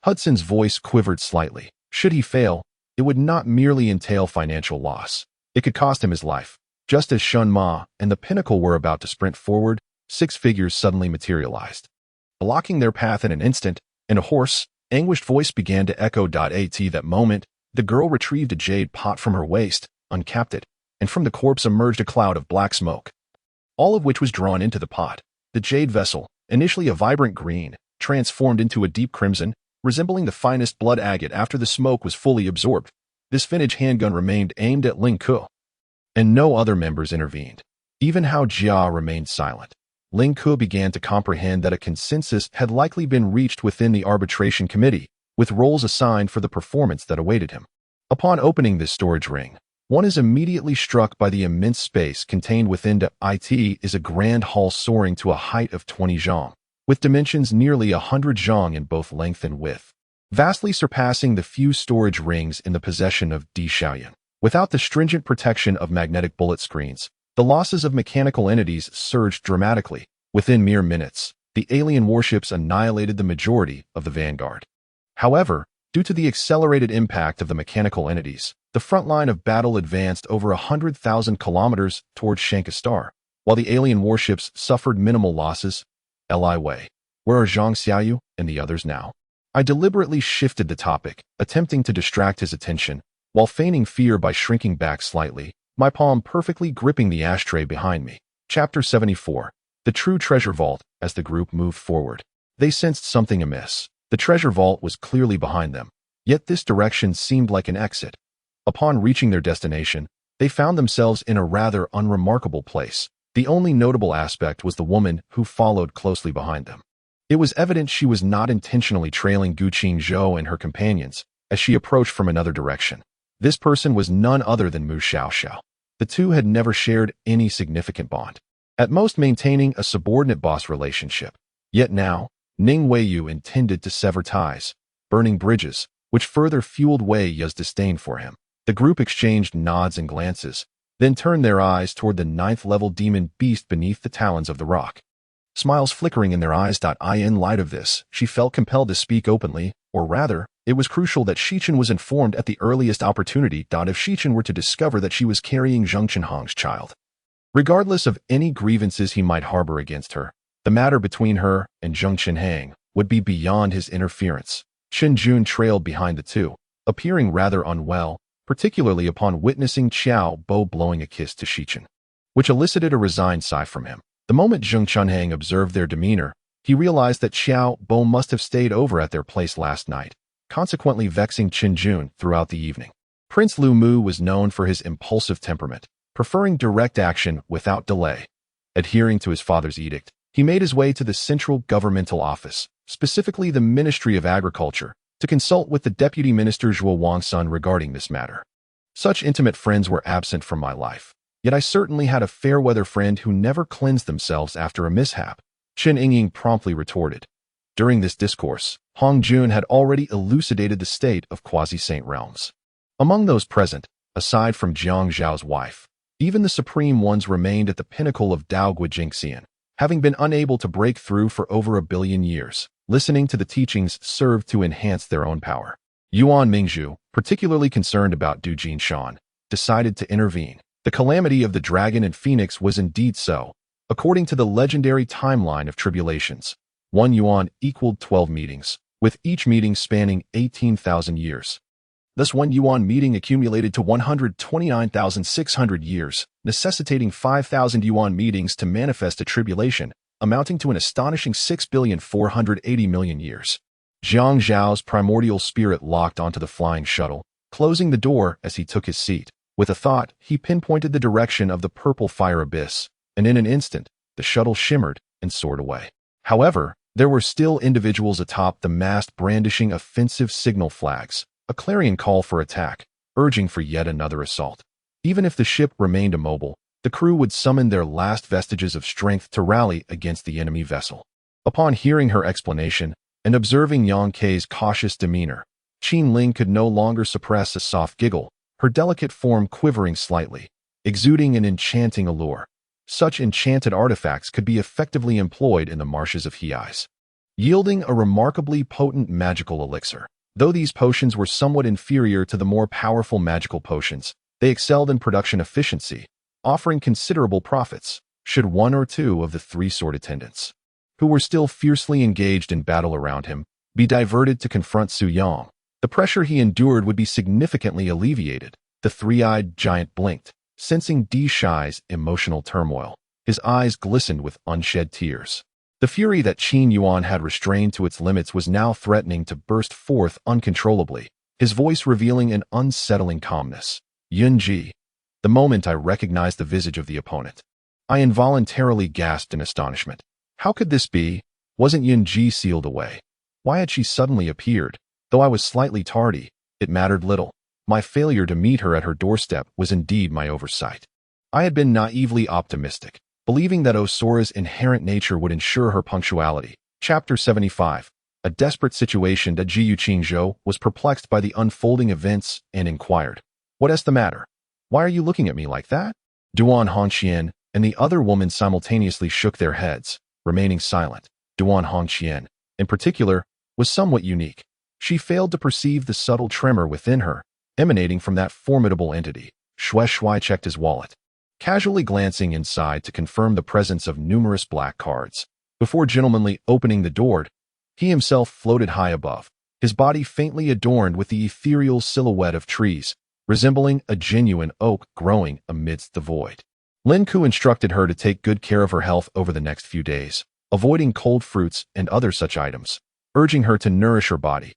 Hudson's voice quivered slightly. Should he fail, it would not merely entail financial loss. It could cost him his life. Just as Shun Ma and the Pinnacle were about to sprint forward, 6 figures suddenly materialized, blocking their path in an instant, and a hoarse, anguished voice began to echo. At that moment, the girl retrieved a jade pot from her waist, uncapped it, and from the corpse emerged a cloud of black smoke, all of which was drawn into the pot. The jade vessel, initially a vibrant green, transformed into a deep crimson, resembling the finest blood agate after the smoke was fully absorbed. This vintage handgun remained aimed at Ling Ke, and no other members intervened. Even Hao Jia remained silent. Ling Ke began to comprehend that a consensus had likely been reached within the arbitration committee, with roles assigned for the performance that awaited him. Upon opening this storage ring, one is immediately struck by the immense space contained within. It is a grand hall soaring to a height of 20 zhang, with dimensions nearly 100 zhang in both length and width, vastly surpassing the few storage rings in the possession of Di Xiaoyan. Without the stringent protection of magnetic bullet screens, the losses of mechanical entities surged dramatically. Within mere minutes, the alien warships annihilated the majority of the vanguard. However, due to the accelerated impact of the mechanical entities, the front line of battle advanced over 100,000 kilometers towards Shankastar, while the alien warships suffered minimal losses. Li Wei, where are Zhang Xiaoyu and the others now? I deliberately shifted the topic, attempting to distract his attention, while feigning fear by shrinking back slightly, my palm perfectly gripping the ashtray behind me. Chapter 74. The True Treasure Vault. As the group moved forward, they sensed something amiss. The treasure vault was clearly behind them, yet this direction seemed like an exit. Upon reaching their destination, they found themselves in a rather unremarkable place. The only notable aspect was the woman who followed closely behind them. It was evident she was not intentionally trailing Qingzhou and her companions as she approached from another direction. This person was none other than Mu Xiaoxiao. The two had never shared any significant bond, at most maintaining a subordinate boss relationship. Yet now, Ning Weiyu intended to sever ties, burning bridges, which further fueled Wei Ya's disdain for him. The group exchanged nods and glances, then turned their eyes toward the 9th-level demon beast beneath the talons of the rock. Smiles flickering in their eyes. In light of this, she felt compelled to speak openly, or rather, it was crucial that Shi Jing was informed at the earliest opportunity. If Shi Jing were to discover that she was carrying Zheng Chenhong's child, regardless of any grievances he might harbor against her, the matter between her and Zheng Chenhang would be beyond his interference. Chen Jun trailed behind the two, appearing rather unwell, particularly upon witnessing Qiao Bo blowing a kiss to Shi Jing, which elicited a resigned sigh from him. The moment Zheng Chenhang observed their demeanor, he realized that Qiao Bo must have stayed over at their place last night, consequently vexing Chen Jun throughout the evening. Prince Lu Mu was known for his impulsive temperament, preferring direct action without delay. Adhering to his father's edict, he made his way to the central governmental office, specifically the Ministry of Agriculture, to consult with the Deputy Minister Zhuo Wangsun regarding this matter. Such intimate friends were absent from my life, yet I certainly had a fair-weather friend who never cleansed themselves after a mishap, Chen Yingying promptly retorted. During this discourse, Hong Jun had already elucidated the state of quasi-saint realms. Among those present, aside from Jiang Zhao's wife, even the supreme ones remained at the pinnacle of Dao Guijingxian, having been unable to break through for over 1 billion years. Listening to the teachings served to enhance their own power. Yuan Mingzhu, particularly concerned about Du Jinshan, decided to intervene. The calamity of the dragon and phoenix was indeed so. According to the legendary timeline of tribulations, 1 yuan equaled 12 meetings, with each meeting spanning 18,000 years. Thus 1 yuan meeting accumulated to 129,600 years, necessitating 5,000 yuan meetings to manifest a tribulation, amounting to an astonishing 6,480,000,000 years. Jiang Zhao's primordial spirit locked onto the flying shuttle, closing the door as he took his seat. With a thought, he pinpointed the direction of the purple fire abyss, and in an instant, the shuttle shimmered and soared away. However, there were still individuals atop the mast brandishing offensive signal flags, a clarion call for attack, urging for yet another assault. Even if the ship remained immobile, the crew would summon their last vestiges of strength to rally against the enemy vessel. Upon hearing her explanation and observing Yang Kei's cautious demeanor, Qin Ling could no longer suppress a soft giggle, her delicate form quivering slightly, exuding an enchanting allure. Such enchanted artifacts could be effectively employed in the marshes of Hei's, yielding a remarkably potent magical elixir. Though these potions were somewhat inferior to the more powerful magical potions, they excelled in production efficiency, offering considerable profits, should 1 or 2 of the 3 sword attendants, who were still fiercely engaged in battle around him, be diverted to confront Su Yang. The pressure he endured would be significantly alleviated. The three-eyed giant blinked, sensing Di Shi's emotional turmoil. His eyes glistened with unshed tears. The fury that Qin Yuan had restrained to its limits was now threatening to burst forth uncontrollably, his voice revealing an unsettling calmness. Yunji. The moment I recognized the visage of the opponent, I involuntarily gasped in astonishment. How could this be? Wasn't Yunji sealed away? Why had she suddenly appeared? Though I was slightly tardy, it mattered little. My failure to meet her at her doorstep was indeed my oversight. I had been naively optimistic, believing that Osora's inherent nature would ensure her punctuality. Chapter 75. A desperate situation. Jiyu Qingzhou was perplexed by the unfolding events and inquired, "What's the matter? Why are you looking at me like that?" Duan Hongqian and the other woman simultaneously shook their heads, remaining silent. Duan Hongqian, in particular, was somewhat unique. She failed to perceive the subtle tremor within her, emanating from that formidable entity. Shui checked his wallet, casually glancing inside to confirm the presence of numerous black cards. Before gentlemanly opening the door, he himself floated high above, his body faintly adorned with the ethereal silhouette of trees, resembling a genuine oak growing amidst the void. Lin Ku instructed her to take good care of her health over the next few days, avoiding cold fruits and other such items, urging her to nourish her body.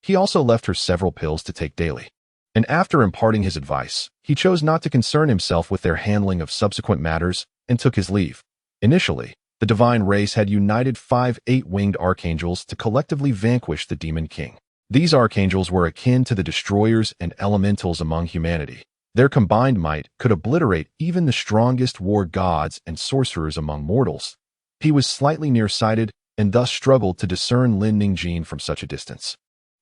He also left her several pills to take daily. And after imparting his advice, he chose not to concern himself with their handling of subsequent matters and took his leave. Initially, the divine race had united 5 8-winged archangels to collectively vanquish the Demon King. These archangels were akin to the destroyers and elementals among humanity. Their combined might could obliterate even the strongest war gods and sorcerers among mortals. He was slightly nearsighted and thus struggled to discern Lin Ningjin from such a distance,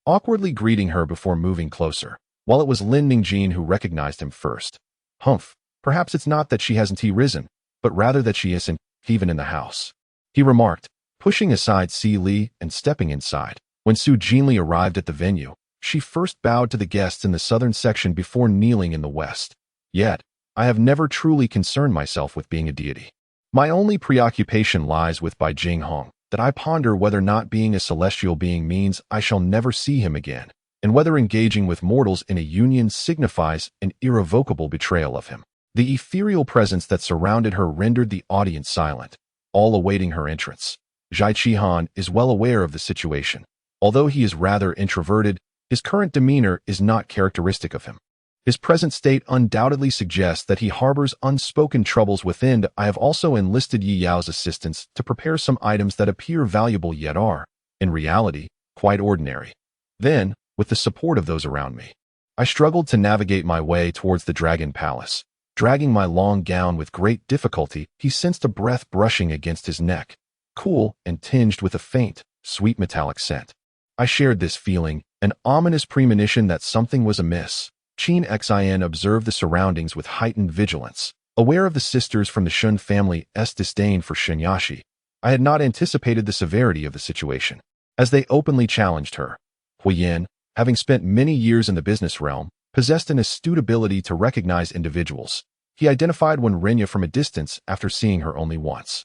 awkwardly greeting her before moving closer. While it was Lin Ningjin who recognized him first. Humph, perhaps it's not that she hasn't risen, but rather that she isn't even in the house, he remarked, pushing aside Si Li and stepping inside. When Su Jinli arrived at the venue, she first bowed to the guests in the southern section before kneeling in the west. Yet, I have never truly concerned myself with being a deity. My only preoccupation lies with Bai Jing Hong, that I ponder whether not being a celestial being means I shall never see him again, and whether engaging with mortals in a union signifies an irrevocable betrayal of him. The ethereal presence that surrounded her rendered the audience silent, all awaiting her entrance. Zhai Qihan is well aware of the situation. Although he is rather introverted, his current demeanor is not characteristic of him. His present state undoubtedly suggests that he harbors unspoken troubles within. I have also enlisted Yi Yao's assistance to prepare some items that appear valuable yet are, in reality, quite ordinary. Then, with the support of those around me, I struggled to navigate my way towards the Dragon Palace. Dragging my long gown with great difficulty, he sensed a breath brushing against his neck, cool and tinged with a faint, sweet metallic scent. I shared this feeling, an ominous premonition that something was amiss. Qin Xin observed the surroundings with heightened vigilance. Aware of the sisters from the Shun family's disdain for Shinyashi, I had not anticipated the severity of the situation. As they openly challenged her, Huiyin, having spent many years in the business realm, possessed an astute ability to recognize individuals. He identified Wen Renya from a distance after seeing her only once.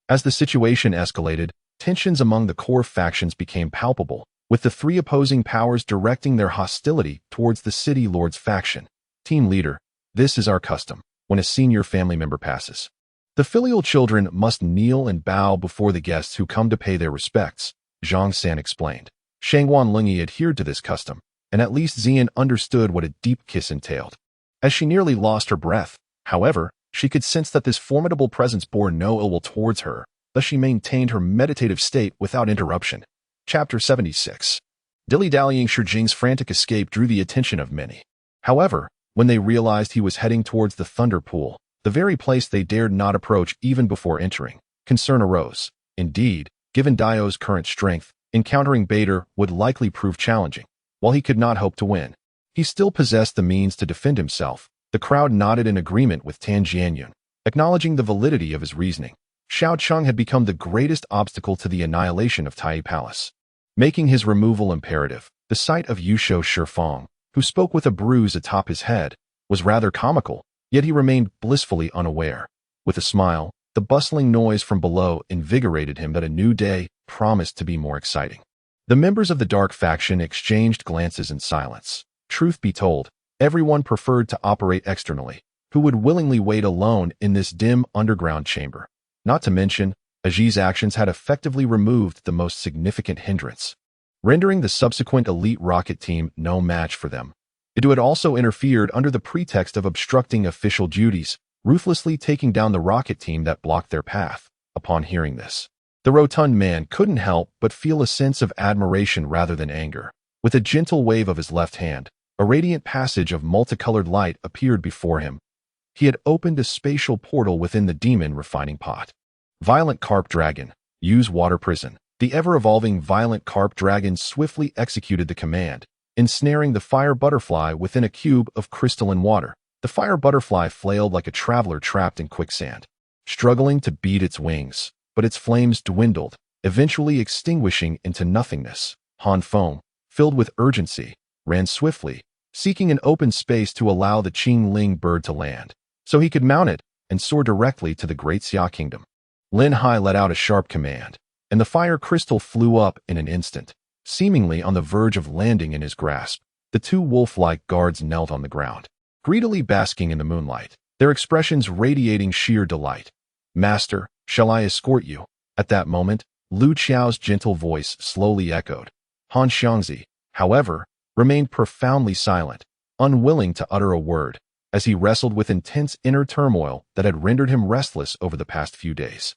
As the situation escalated, tensions among the core factions became palpable, with the 3 opposing powers directing their hostility towards the City Lord's faction. Team leader, this is our custom when a senior family member passes. The filial children must kneel and bow before the guests who come to pay their respects, Zhang San explained. Shangwan Lungi adhered to this custom, and at least Xian understood what a deep kiss entailed. As she nearly lost her breath, however, she could sense that this formidable presence bore no ill will towards her, thus she maintained her meditative state without interruption. Chapter 76. Dilly-dallying Shi Jing's frantic escape drew the attention of many. However, when they realized he was heading towards the Thunder Pool, the very place they dared not approach even before entering, concern arose. Indeed, given Daio's current strength, encountering Bader would likely prove challenging. While he could not hope to win, he still possessed the means to defend himself. The crowd nodded in agreement with Tan Jianyun, acknowledging the validity of his reasoning. Xiao Cheng had become the greatest obstacle to the annihilation of Tai Palace, making his removal imperative. The sight of Yusho Shifeng, who spoke with a bruise atop his head, was rather comical, yet he remained blissfully unaware. With a smile, the bustling noise from below invigorated him that a new day promised to be more exciting. The members of the Dark faction exchanged glances in silence. Truth be told, everyone preferred to operate externally, who would willingly wait alone in this dim underground chamber. Not to mention, Aji's actions had effectively removed the most significant hindrance, rendering the subsequent elite rocket team no match for them. It had also interfered under the pretext of obstructing official duties, ruthlessly taking down the rocket team that blocked their path. Upon hearing this, the rotund man couldn't help but feel a sense of admiration rather than anger. With a gentle wave of his left hand, a radiant passage of multicolored light appeared before him. He had opened a spatial portal within the demon refining pot. Violent Carp Dragon, use water prison. The ever-evolving Violent Carp Dragon swiftly executed the command, ensnaring the fire butterfly within a cube of crystalline water. The fire butterfly flailed like a traveler trapped in quicksand, struggling to beat its wings, but its flames dwindled, eventually extinguishing into nothingness. Han Feng, filled with urgency, ran swiftly, seeking an open space to allow the Qingling bird to land, so he could mount it and soar directly to the Great Xia Kingdom. Lin Hai let out a sharp command, and the fire crystal flew up in an instant. Seemingly on the verge of landing in his grasp, the two wolf-like guards knelt on the ground, greedily basking in the moonlight, their expressions radiating sheer delight. "Master, shall I escort you?" At that moment, Lu Qiao's gentle voice slowly echoed. Han Xiangzi, however, remained profoundly silent, unwilling to utter a word, as he wrestled with intense inner turmoil that had rendered him restless over the past few days.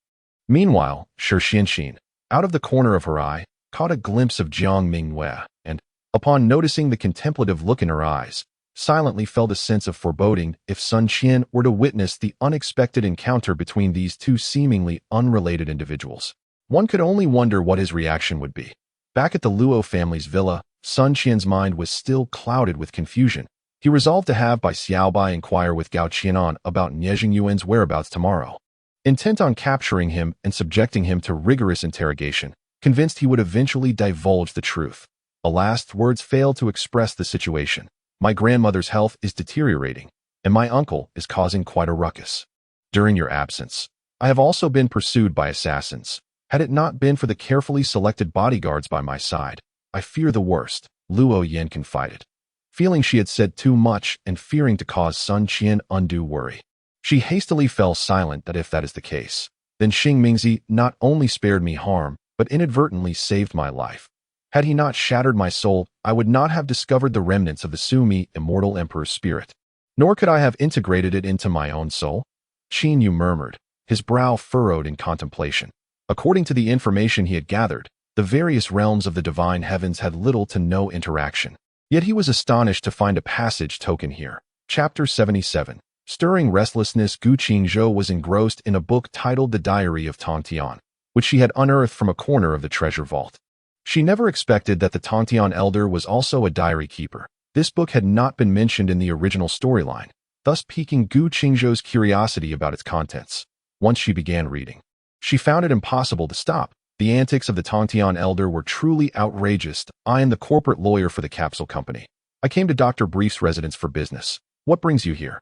Meanwhile, Shi Jing, out of the corner of her eye, caught a glimpse of Jiang Mingyue, and, upon noticing the contemplative look in her eyes, silently felt a sense of foreboding if Sun Qian were to witness the unexpected encounter between these two seemingly unrelated individuals. One could only wonder what his reaction would be. Back at the Luo family's villa, Sun Qian's mind was still clouded with confusion. He resolved to have Bai Xiaobai inquire with Gao Qianan about Nie Jingyuan's whereabouts tomorrow. Intent on capturing him and subjecting him to rigorous interrogation, convinced he would eventually divulge the truth. Alas, words failed to express the situation. "My grandmother's health is deteriorating, and my uncle is causing quite a ruckus. During your absence, I have also been pursued by assassins. Had it not been for the carefully selected bodyguards by my side, I fear the worst," Luo Yan confided. Feeling she had said too much and fearing to cause Sun Qian undue worry, she hastily fell silent that if that is the case, then Xing Mingzi not only spared me harm, but inadvertently saved my life. Had he not shattered my soul, I would not have discovered the remnants of the Sumi immortal emperor's spirit, nor could I have integrated it into my own soul. Qin Yu murmured, his brow furrowed in contemplation. According to the information he had gathered, the various realms of the divine heavens had little to no interaction. Yet he was astonished to find a passage token here. Chapter 77. Stirring restlessness, Gu Qingzhou was engrossed in a book titled The Diary of Tongtian, which she had unearthed from a corner of the treasure vault. She never expected that the Tongtian elder was also a diary keeper. This book had not been mentioned in the original storyline, thus piquing Gu Qingzhou's curiosity about its contents. Once she began reading, she found it impossible to stop. The antics of the Tongtian elder were truly outrageous. "I am the corporate lawyer for the capsule company. I came to Dr. Brief's residence for business. What brings you here?"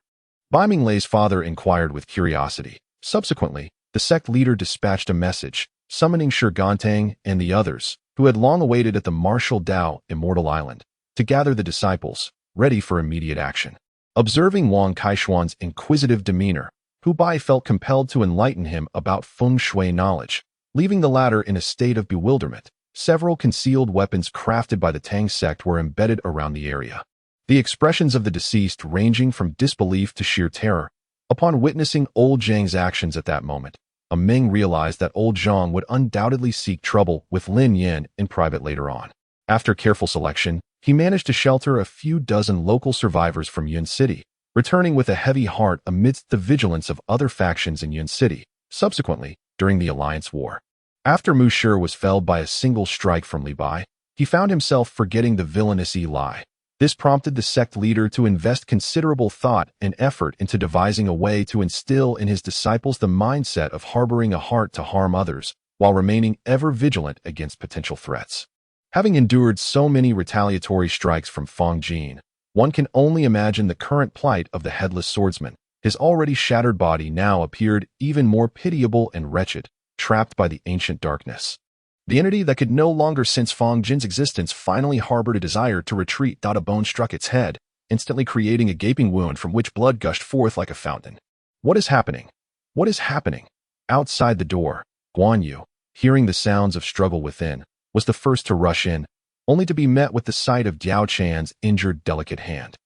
Bai Minglei's father inquired with curiosity. Subsequently, the sect leader dispatched a message, summoning Shi Gantang and the others, who had long awaited at the Martial Dao Immortal Island, to gather the disciples, ready for immediate action. Observing Wang Kaishuan's inquisitive demeanor, Hu Bai felt compelled to enlighten him about feng shui knowledge, leaving the latter in a state of bewilderment. Several concealed weapons crafted by the Tang sect were embedded around the area. The expressions of the deceased ranging from disbelief to sheer terror. Upon witnessing old Zhang's actions at that moment, Ming realized that old Zhang would undoubtedly seek trouble with Lin Yan in private later on. After careful selection, he managed to shelter a few dozen local survivors from Yun City, returning with a heavy heart amidst the vigilance of other factions in Yun City. Subsequently, during the Alliance War, after Mu Shi was felled by a single strike from Li Bai, he found himself forgetting the villainous Li. This prompted the sect leader to invest considerable thought and effort into devising a way to instill in his disciples the mindset of harboring a heart to harm others, while remaining ever vigilant against potential threats. Having endured so many retaliatory strikes from Fang Jin, one can only imagine the current plight of the headless swordsman. His already shattered body now appeared even more pitiable and wretched, trapped by the ancient darkness. The entity that could no longer sense Fang Jin's existence finally harbored a desire to retreat. A bone struck its head, instantly creating a gaping wound from which blood gushed forth like a fountain. What is happening? What is happening? Outside the door, Guan Yu, hearing the sounds of struggle within, was the first to rush in, only to be met with the sight of Diao Chan's injured delicate hand,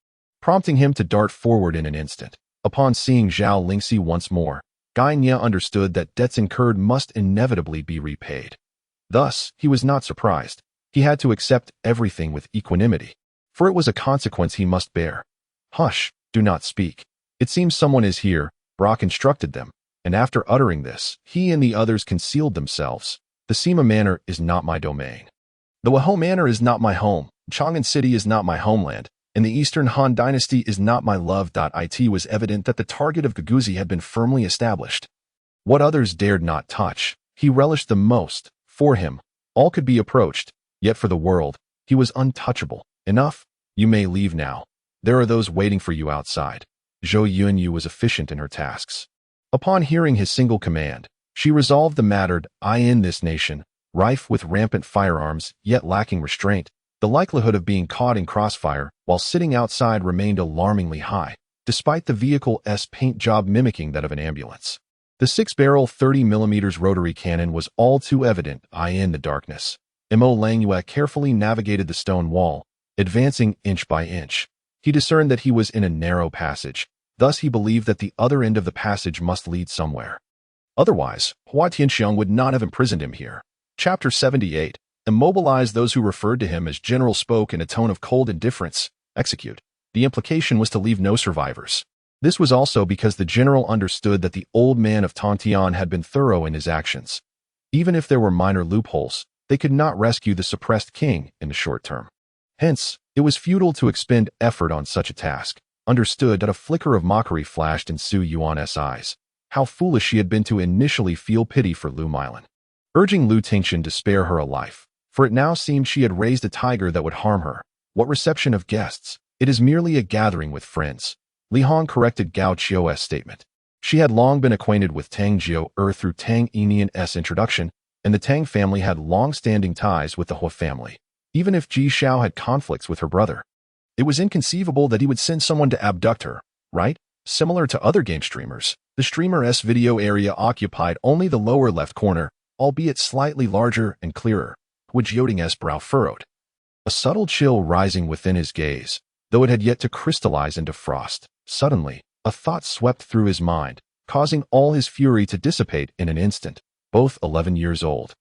prompting him to dart forward in an instant. Upon seeing Zhao Lingxi once more, Gai Nye understood that debts incurred must inevitably be repaid. Thus, he was not surprised. He had to accept everything with equanimity, for it was a consequence he must bear. "Hush, do not speak. It seems someone is here," Brock instructed them, and after uttering this, he and the others concealed themselves. "The Sima Manor is not my domain. The Wahou Manor is not my home. Chang'an City is not my homeland, and the Eastern Han Dynasty is not my love." It was evident that the target of Guguzi had been firmly established. What others dared not touch, he relished the most. For him, all could be approached, yet for the world, He was untouchable. Enough. You may leave now. There are those waiting for you outside. Zhou Yunyu was efficient in her tasks. Upon hearing his single command, she resolved the matter. In this nation, rife with rampant firearms, yet lacking restraint, the likelihood of being caught in crossfire while sitting outside remained alarmingly high, despite the vehicle's paint job mimicking that of an ambulance. The 6-barrel 30mm rotary cannon was all too evident in the darkness. Mo Langyue carefully navigated the stone wall, advancing inch by inch. He discerned that he was in a narrow passage. Thus he believed that the other end of the passage must lead somewhere. Otherwise, Hua Tianxiang would not have imprisoned him here. Chapter 78. Immobilize those who referred to him as General spoke in a tone of cold indifference. Execute. The implication was to leave no survivors. This was also because the general understood that the old man of Tongtian had been thorough in his actions. Even if there were minor loopholes, they could not rescue the suppressed king in the short term. Hence, it was futile to expend effort on such a task. Understood that a flicker of mockery flashed in Su Yuan's eyes. How foolish she had been to initially feel pity for Lu Milan, urging Lu Tingxian to spare her a life, for it now seemed she had raised a tiger that would harm her. What reception of guests? It is merely a gathering with friends. Li Hong corrected Gao Qiu's statement. She had long been acquainted with Tang Jiu through Tang Enian's introduction, and the Tang family had long-standing ties with the Hua family. Even if Ji Xiao had conflicts with her brother, it was inconceivable that he would send someone to abduct her, right? Similar to other game streamers, the streamer's video area occupied only the lower left corner, albeit slightly larger and clearer, which Yoding's brow furrowed. A subtle chill rising within his gaze, though it had yet to crystallize into frost. Suddenly, a thought swept through his mind, causing all his fury to dissipate in an instant. Both 11 years old.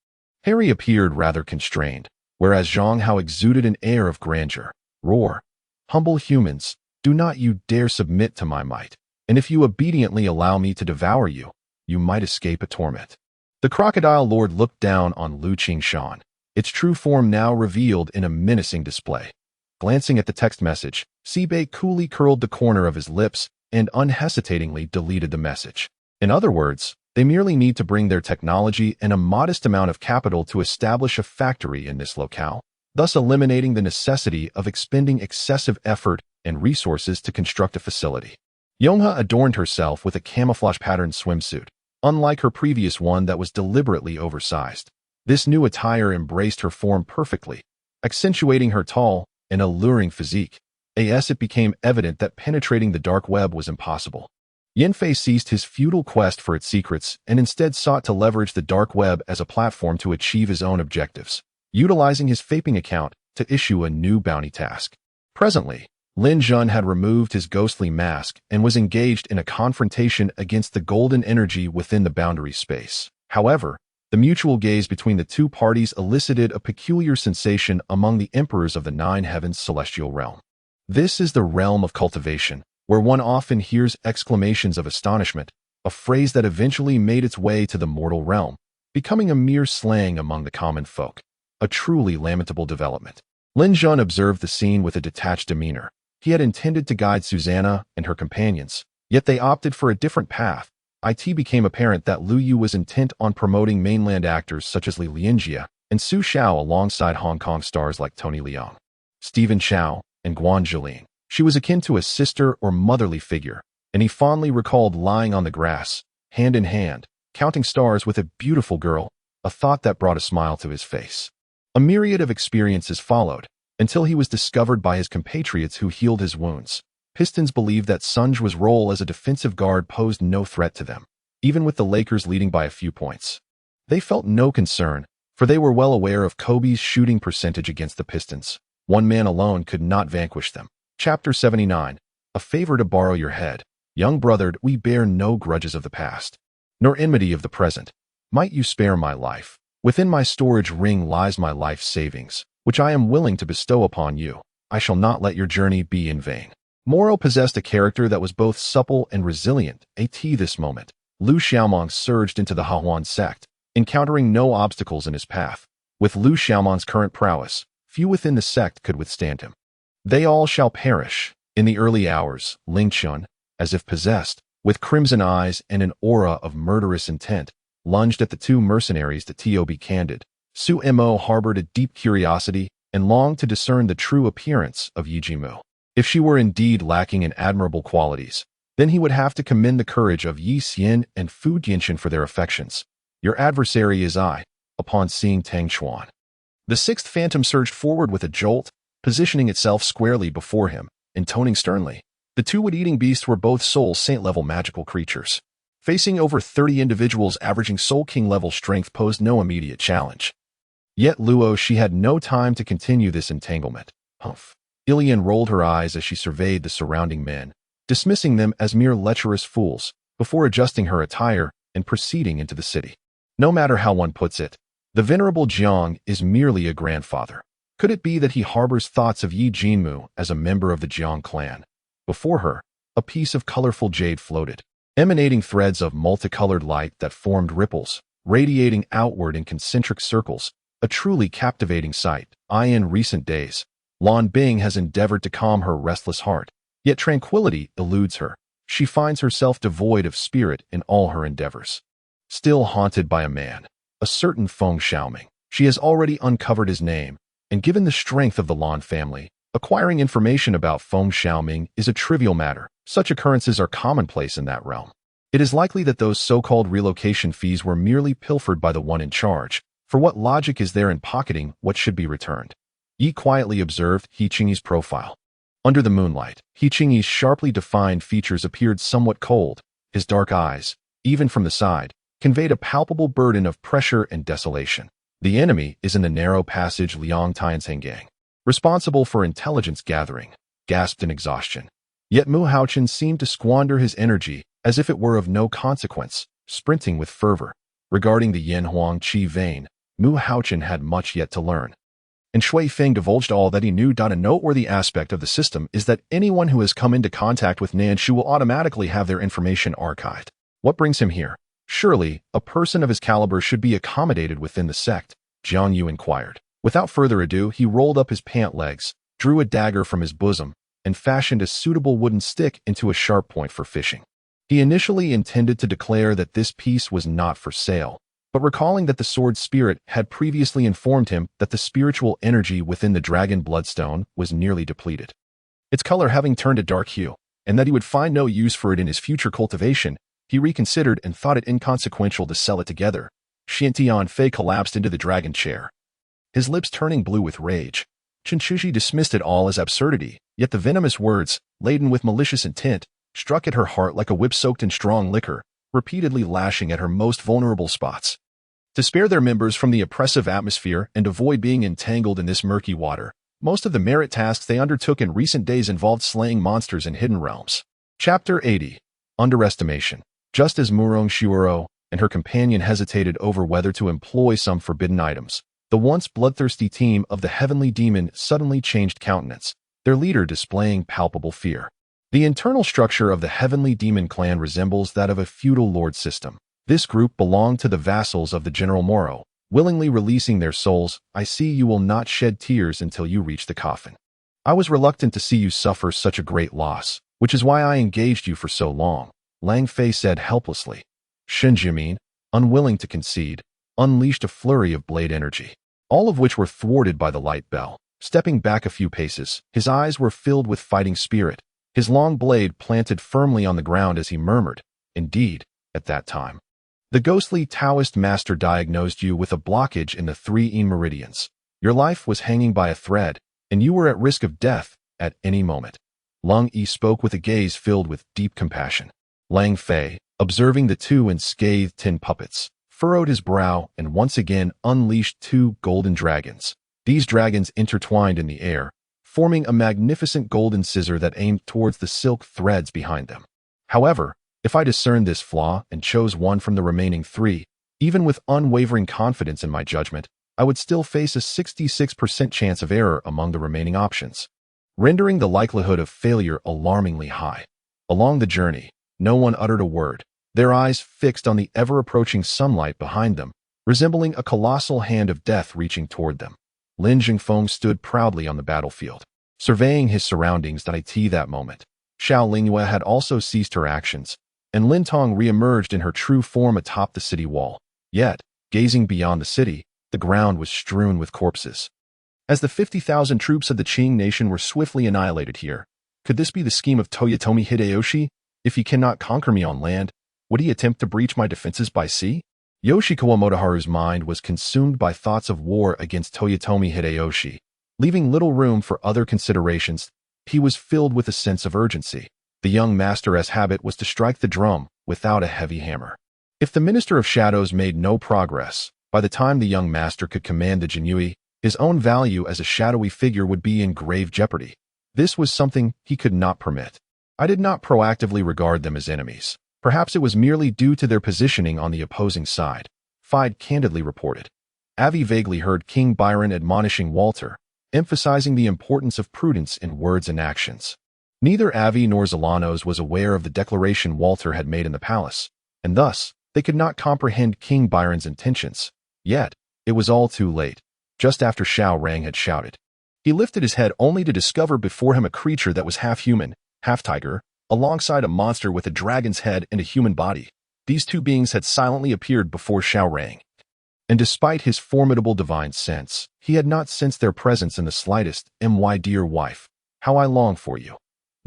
Harry appeared rather constrained, whereas Zhang Hao exuded an air of grandeur. Roar. Humble humans, do not you dare submit to my might, and if you obediently allow me to devour you, you might escape a torment. The crocodile lord looked down on Lu Qingshan, its true form now revealed in a menacing display. Glancing at the text message, Sibei coolly curled the corner of his lips and unhesitatingly deleted the message. In other words, they merely need to bring their technology and a modest amount of capital to establish a factory in this locale, thus eliminating the necessity of expending excessive effort and resources to construct a facility. Yonghe adorned herself with a camouflage-patterned swimsuit, unlike her previous one that was deliberately oversized. This new attire embraced her form perfectly, accentuating her tall and alluring physique. As it became evident that penetrating the dark web was impossible. Yanfei ceased his futile quest for its secrets and instead sought to leverage the dark web as a platform to achieve his own objectives, utilizing his vaping account to issue a new bounty task. Presently, Lin Jun had removed his ghostly mask and was engaged in a confrontation against the golden energy within the boundary space. However, the mutual gaze between the two parties elicited a peculiar sensation among the emperors of the Nine Heavens celestial realm. This is the realm of cultivation, where one often hears exclamations of astonishment, a phrase that eventually made its way to the mortal realm, becoming a mere slang among the common folk. A truly lamentable development. Lin Jun observed the scene with a detached demeanor. He had intended to guide Susanna and her companions, yet they opted for a different path. It became apparent that Lu Yu was intent on promoting mainland actors such as Li Lianjia and Su Xiao alongside Hong Kong stars like Tony Leung, Stephen Chow, and Guan Zhilin. She was akin to a sister or motherly figure, and he fondly recalled lying on the grass, hand in hand, counting stars with a beautiful girl, a thought that brought a smile to his face. A myriad of experiences followed, until he was discovered by his compatriots who healed his wounds. Pistons believed that Sunjwa's role as a defensive guard posed no threat to them, even with the Lakers leading by a few points. They felt no concern, for they were well aware of Kobe's shooting percentage against the Pistons. One man alone could not vanquish them. Chapter 79. A favor to borrow your head. Young brother, we bear no grudges of the past, nor enmity of the present. Might you spare my life? Within my storage ring lies my life savings, which I am willing to bestow upon you. I shall not let your journey be in vain. Moro possessed a character that was both supple and resilient. At this moment, Lu Xiaomong surged into the Hahuan sect, encountering no obstacles in his path. With Lu Xiaomong's current prowess, few within the sect could withstand him. They all shall perish. In the early hours, Ling Chun, as if possessed, with crimson eyes and an aura of murderous intent, lunged at the two mercenaries. To be candid, Su Mo harbored a deep curiosity and longed to discern the true appearance of Yi Jimu. If she were indeed lacking in admirable qualities, then he would have to commend the courage of Yi Xian and Fu Jianchen for their affections. Your adversary is I, upon seeing Tang Chuan. The sixth phantom surged forward with a jolt, positioning itself squarely before him, intoning sternly. The two wood-eating beasts were both Soul Saint-level magical creatures. Facing over 30 individuals averaging Soul King-level strength posed no immediate challenge. Yet Luo she had no time to continue this entanglement. Humph. Ilian rolled her eyes as she surveyed the surrounding men, dismissing them as mere lecherous fools, before adjusting her attire and proceeding into the city. No matter how one puts it, the venerable Jiang is merely a grandfather. Could it be that he harbors thoughts of Yi Jinmu as a member of the Jiang clan? Before her, a piece of colorful jade floated, emanating threads of multicolored light that formed ripples, radiating outward in concentric circles, a truly captivating sight. In recent days, Lan Bing has endeavored to calm her restless heart, yet tranquility eludes her. She finds herself devoid of spirit in all her endeavors. Still haunted by a man, a certain Feng Xiaoming. She has already uncovered his name, and given the strength of the Lan family, acquiring information about Feng Xiaoming is a trivial matter. Such occurrences are commonplace in that realm. It is likely that those so-called relocation fees were merely pilfered by the one in charge. For what logic is there in pocketing what should be returned? Yi quietly observed He Qingyi's profile. Under the moonlight, He Qingyi's sharply defined features appeared somewhat cold. His dark eyes, even from the side, conveyed a palpable burden of pressure and desolation. The enemy is in the narrow passage Liang Tianzhengang, responsible for intelligence gathering, gasped in exhaustion. Yet Mu Haochen seemed to squander his energy as if it were of no consequence, sprinting with fervor. Regarding the Yanhuang Qi vein, Mu Haochen had much yet to learn. And Shui Feng divulged all that he knew. A noteworthy aspect of the system is that anyone who has come into contact with Nanshu will automatically have their information archived. What brings him here? Surely, a person of his caliber should be accommodated within the sect, Jiang Yu inquired. Without further ado, he rolled up his pant legs, drew a dagger from his bosom, and fashioned a suitable wooden stick into a sharp point for fishing. He initially intended to declare that this piece was not for sale, but recalling that the sword spirit had previously informed him that the spiritual energy within the dragon bloodstone was nearly depleted, its color having turned a dark hue, and that he would find no use for it in his future cultivation, he reconsidered and thought it inconsequential to sell it together. Xian Fei collapsed into the dragon chair, his lips turning blue with rage. Chen Shuji dismissed it all as absurdity, yet the venomous words, laden with malicious intent, struck at her heart like a whip soaked in strong liquor, repeatedly lashing at her most vulnerable spots. To spare their members from the oppressive atmosphere and avoid being entangled in this murky water, most of the merit tasks they undertook in recent days involved slaying monsters in hidden realms. Chapter 80. Underestimation. Just as Murong Shuoro and her companion hesitated over whether to employ some forbidden items, the once bloodthirsty team of the Heavenly Demon suddenly changed countenance, their leader displaying palpable fear. The internal structure of the Heavenly Demon clan resembles that of a feudal lord system. This group belonged to the vassals of the General Moro, willingly releasing their souls. I see you will not shed tears until you reach the coffin. I was reluctant to see you suffer such a great loss, which is why I engaged you for so long, Lang Fei said helplessly. Shen Jimin, unwilling to concede, unleashed a flurry of blade energy, all of which were thwarted by the light bell. Stepping back a few paces, his eyes were filled with fighting spirit, his long blade planted firmly on the ground as he murmured, indeed, at that time, the ghostly Taoist master diagnosed you with a blockage in the 3 meridians. Your life was hanging by a thread, and you were at risk of death at any moment. Lung Yi spoke with a gaze filled with deep compassion. Lang Fei, observing the two unscathed tin puppets, furrowed his brow and once again unleashed 2 golden dragons. These dragons intertwined in the air, forming a magnificent golden scissor that aimed towards the silk threads behind them. However, if I discerned this flaw and chose one from the remaining 3, even with unwavering confidence in my judgment, I would still face a 66% chance of error among the remaining options, rendering the likelihood of failure alarmingly high. Along the journey, no one uttered a word, their eyes fixed on the ever-approaching sunlight behind them, resembling a colossal hand of death reaching toward them. Lin Jingfeng stood proudly on the battlefield, surveying his surroundings. At that moment, Xiao Lingyue had also ceased her actions, and Lin Tong re-emerged in her true form atop the city wall. Yet, gazing beyond the city, the ground was strewn with corpses. as the 50,000 troops of the Qing nation were swiftly annihilated here. Could this be the scheme of Toyotomi Hideyoshi? If he cannot conquer me on land, would he attempt to breach my defenses by sea? Yoshikawa Motoharu's mind was consumed by thoughts of war against Toyotomi Hideyoshi. Leaving little room for other considerations, he was filled with a sense of urgency. The young master's habit was to strike the drum without a heavy hammer. If the Minister of Shadows made no progress, by the time the young master could command the Jinyui, his own value as a shadowy figure would be in grave jeopardy. This was something he could not permit. I did not proactively regard them as enemies. Perhaps it was merely due to their positioning on the opposing side, Fide candidly reported. Avi vaguely heard King Byron admonishing Walter, emphasizing the importance of prudence in words and actions. Neither Avi nor Zolanos was aware of the declaration Walter had made in the palace, and thus, they could not comprehend King Byron's intentions. Yet, it was all too late, just after Xiao Rang had shouted. He lifted his head only to discover before him a creature that was half human, half tiger, alongside a monster with a dragon's head and a human body. These two beings had silently appeared before Xiao Rang. And despite his formidable divine sense, he had not sensed their presence in the slightest. My dear wife, how I long for you.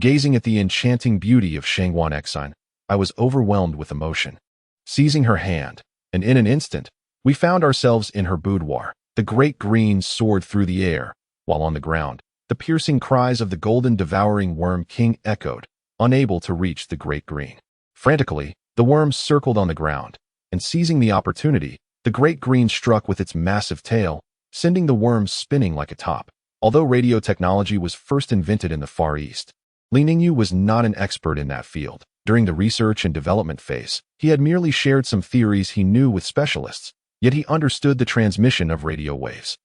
Gazing at the enchanting beauty of Shangguan Exine, I was overwhelmed with emotion. Seizing her hand, and in an instant, we found ourselves in her boudoir. The great green soared through the air, while on the ground, the piercing cries of the golden devouring worm king echoed, unable to reach the great green. Frantically, the worm circled on the ground, and seizing the opportunity, the great green struck with its massive tail, sending the worm spinning like a top. Although radio technology was first invented in the Far East, Li Ningyu was not an expert in that field. During the research and development phase, he had merely shared some theories he knew with specialists, yet he understood the transmission of radio waves.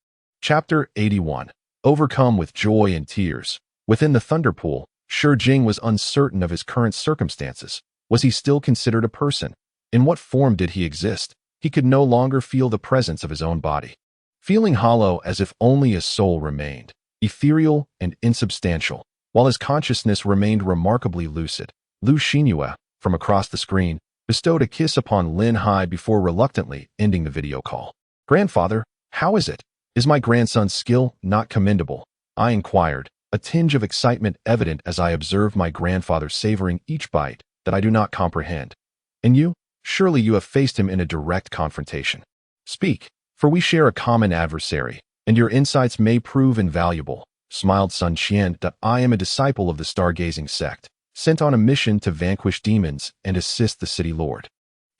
Chapter 81. Overcome with joy and tears. Within the Thunder Pool, Shi Jing was uncertain of his current circumstances. Was he still considered a person? In what form did he exist? He could no longer feel the presence of his own body. Feeling hollow as if only his soul remained, ethereal and insubstantial, while his consciousness remained remarkably lucid. Lu Xinhua, from across the screen, bestowed a kiss upon Lin Hai before reluctantly ending the video call. "Grandfather, how is it? Is my grandson's skill not commendable?" I inquired, a tinge of excitement evident as I observed my grandfather savoring each bite that I do not comprehend. "And you? Surely you have faced him in a direct confrontation. Speak, for we share a common adversary, and your insights may prove invaluable," smiled Sun Qian. "I am a disciple of the stargazing sect, sent on a mission to vanquish demons and assist the city lord,"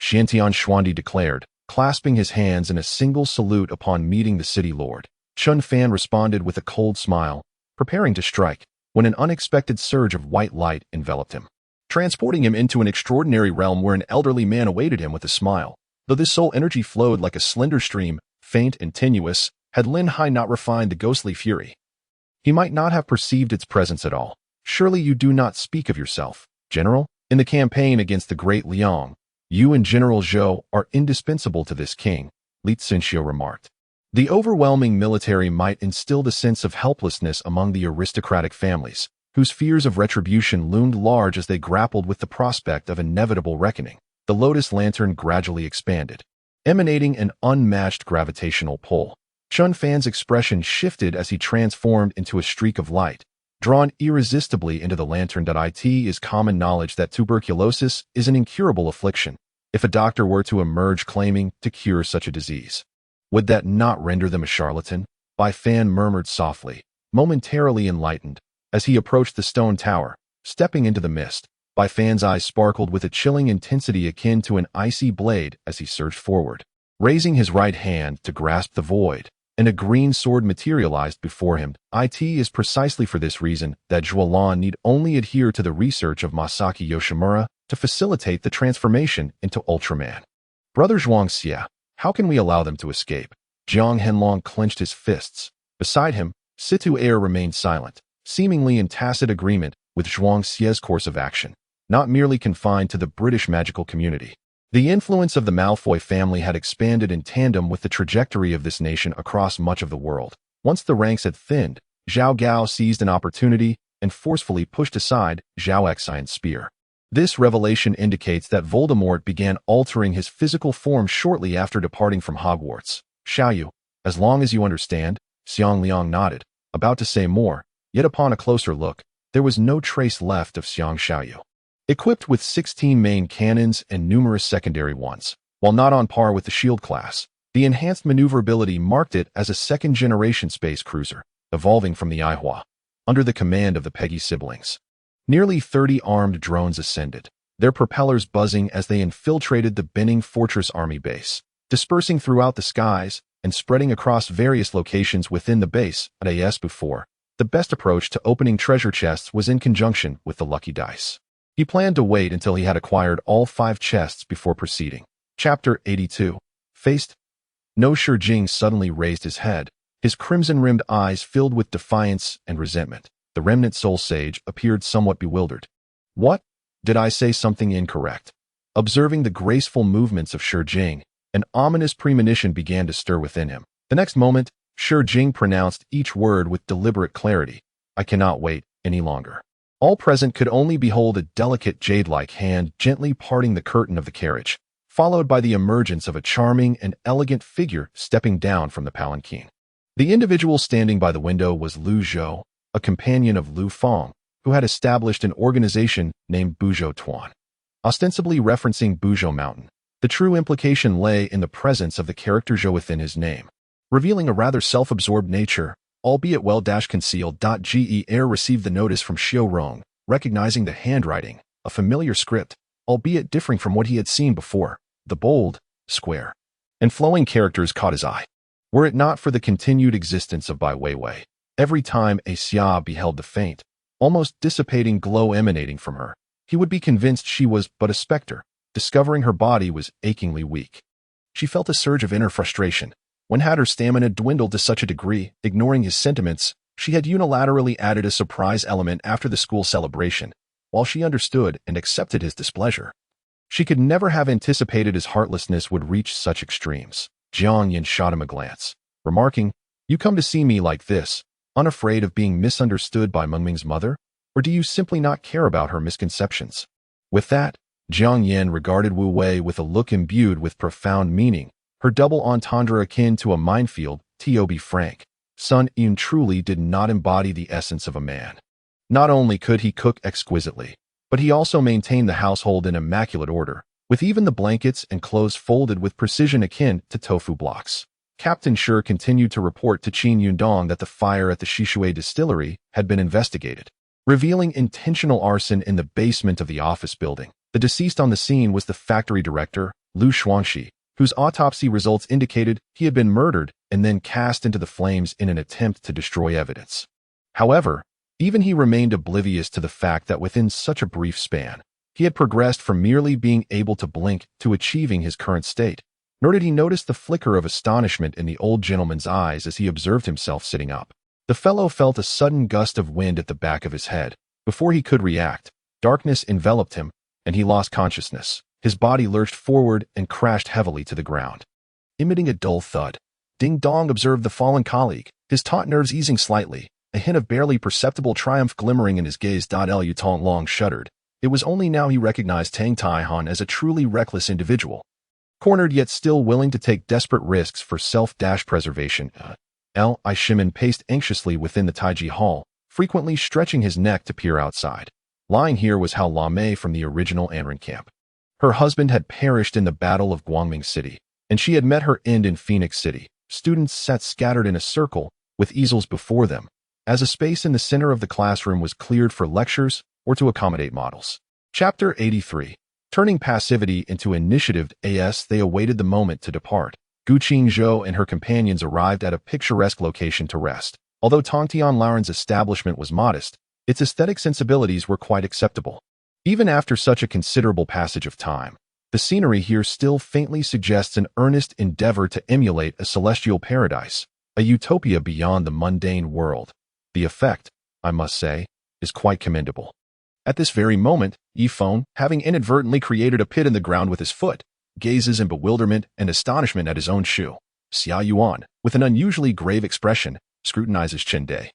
Xiantian Xuandi declared, clasping his hands in a single salute upon meeting the city lord. Chun Fan responded with a cold smile, preparing to strike, when an unexpected surge of white light enveloped him, transporting him into an extraordinary realm where an elderly man awaited him with a smile. Though this soul energy flowed like a slender stream, faint and tenuous, had Lin Hai not refined the ghostly fury, he might not have perceived its presence at all. "Surely you do not speak of yourself, General? In the campaign against the Great Liang, you and General Zhou are indispensable to this king," Li Tsinxiu remarked. The overwhelming military might instilled a sense of helplessness among the aristocratic families, whose fears of retribution loomed large as they grappled with the prospect of inevitable reckoning. The lotus lantern gradually expanded, emanating an unmatched gravitational pull. Chun Fan's expression shifted as he transformed into a streak of light, drawn irresistibly into the lantern. It is common knowledge that tuberculosis is an incurable affliction. If a doctor were to emerge claiming to cure such a disease, would that not render them a charlatan? Bai Fan murmured softly, momentarily enlightened. As he approached the stone tower, stepping into the mist, Bai Fan's eyes sparkled with a chilling intensity akin to an icy blade as he surged forward. Raising his right hand to grasp the void, and a green sword materialized before him. It is precisely for this reason that Zhuolan need only adhere to the research of Masaki Yoshimura to facilitate the transformation into Ultraman. "Brother Zhuangxia, how can we allow them to escape?" Jiang Henlong clenched his fists. Beside him, Situ Air remained silent, seemingly in tacit agreement with Zhuangxia's course of action, not merely confined to the British magical community. The influence of the Malfoy family had expanded in tandem with the trajectory of this nation across much of the world. Once the ranks had thinned, Zhao Gao seized an opportunity and forcefully pushed aside Zhao Exine's spear. This revelation indicates that Voldemort began altering his physical form shortly after departing from Hogwarts. "Xiaoyu, as long as you understand, Xiang Liang nodded, about to say more, yet upon a closer look, there was no trace left of Xiang Xiaoyu. Equipped with 16 main cannons and numerous secondary ones, while not on par with the Shield class, the enhanced maneuverability marked it as a second-generation space cruiser, evolving from the Aihua, under the command of the Peggy siblings. Nearly 30 armed drones ascended, their propellers buzzing as they infiltrated the Benning Fortress Army base, dispersing throughout the skies and spreading across various locations within the base. As before, the best approach to opening treasure chests was in conjunction with the lucky dice. He planned to wait until he had acquired all 5 chests before proceeding. Chapter 82. Faced. No. Shi Jing suddenly raised his head, his crimson-rimmed eyes filled with defiance and resentment. The remnant soul sage appeared somewhat bewildered. What? Did I say something incorrect? Observing the graceful movements of Shi Jing, an ominous premonition began to stir within him. The next moment, Shi Jing pronounced each word with deliberate clarity. I cannot wait any longer. All present could only behold a delicate jade-like hand gently parting the curtain of the carriage, followed by the emergence of a charming and elegant figure stepping down from the palanquin. The individual standing by the window was Lu Zhou, a companion of Lu Feng, who had established an organization named Buzhou Tuan. Ostensibly referencing Buzhou Mountain, the true implication lay in the presence of the character Zhou within his name, revealing a rather self-absorbed nature, albeit well-concealed. Ge Air received the notice from Xiao Rong, recognizing the handwriting, a familiar script, albeit differing from what he had seen before. The bold, square, and flowing characters caught his eye. Were it not for the continued existence of Bai Weiwei, every time a Xia beheld the faint, almost dissipating glow emanating from her, he would be convinced she was but a specter, discovering her body was achingly weak. She felt a surge of inner frustration. When had her stamina dwindled to such a degree, ignoring his sentiments, she had unilaterally added a surprise element after the school celebration, while she understood and accepted his displeasure. She could never have anticipated his heartlessness would reach such extremes. Jiang Yin shot him a glance, remarking, You come to see me like this, unafraid of being misunderstood by Mengming's mother? Or do you simply not care about her misconceptions? With that, Jiang Yin regarded Wu Wei with a look imbued with profound meaning, her double entendre akin to a minefield. To be frank, Sun Yun truly did not embody the essence of a man. Not only could he cook exquisitely, but he also maintained the household in immaculate order, with even the blankets and clothes folded with precision akin to tofu blocks. Captain Shi continued to report to Qin Yundong that the fire at the Shishui distillery had been investigated, revealing intentional arson in the basement of the office building. The deceased on the scene was the factory director, Lu Xuanxi, whose autopsy results indicated he had been murdered and then cast into the flames in an attempt to destroy evidence. However, even he remained oblivious to the fact that within such a brief span, he had progressed from merely being able to blink to achieving his current state, nor did he notice the flicker of astonishment in the old gentleman's eyes as he observed himself sitting up. The fellow felt a sudden gust of wind at the back of his head. Before he could react, darkness enveloped him, and he lost consciousness. His body lurched forward and crashed heavily to the ground. Emitting a dull thud, Ding Dong observed the fallen colleague, his taut nerves easing slightly, a hint of barely perceptible triumph glimmering in his gaze. Liu Long shuddered. It was only now he recognized Tang Taihan as a truly reckless individual, cornered yet still willing to take desperate risks for self-preservation. Li Shimin paced anxiously within the Taiji Hall, frequently stretching his neck to peer outside. Lying here was Hao Lamei from the original Anren camp. Her husband had perished in the Battle of Guangming City, and she had met her end in Phoenix City. Students sat scattered in a circle, with easels before them, as a space in the center of the classroom was cleared for lectures or to accommodate models. Chapter 83. Turning passivity into initiative. As they awaited the moment to depart, Qingzhou and her companions arrived at a picturesque location to rest. Although Tongtian Lauren's establishment was modest, its aesthetic sensibilities were quite acceptable. Even after such a considerable passage of time, the scenery here still faintly suggests an earnest endeavor to emulate a celestial paradise, a utopia beyond the mundane world. The effect, I must say, is quite commendable. At this very moment, Yifeng, having inadvertently created a pit in the ground with his foot, gazes in bewilderment and astonishment at his own shoe. Xia Yuan, with an unusually grave expression, scrutinizes Qindai,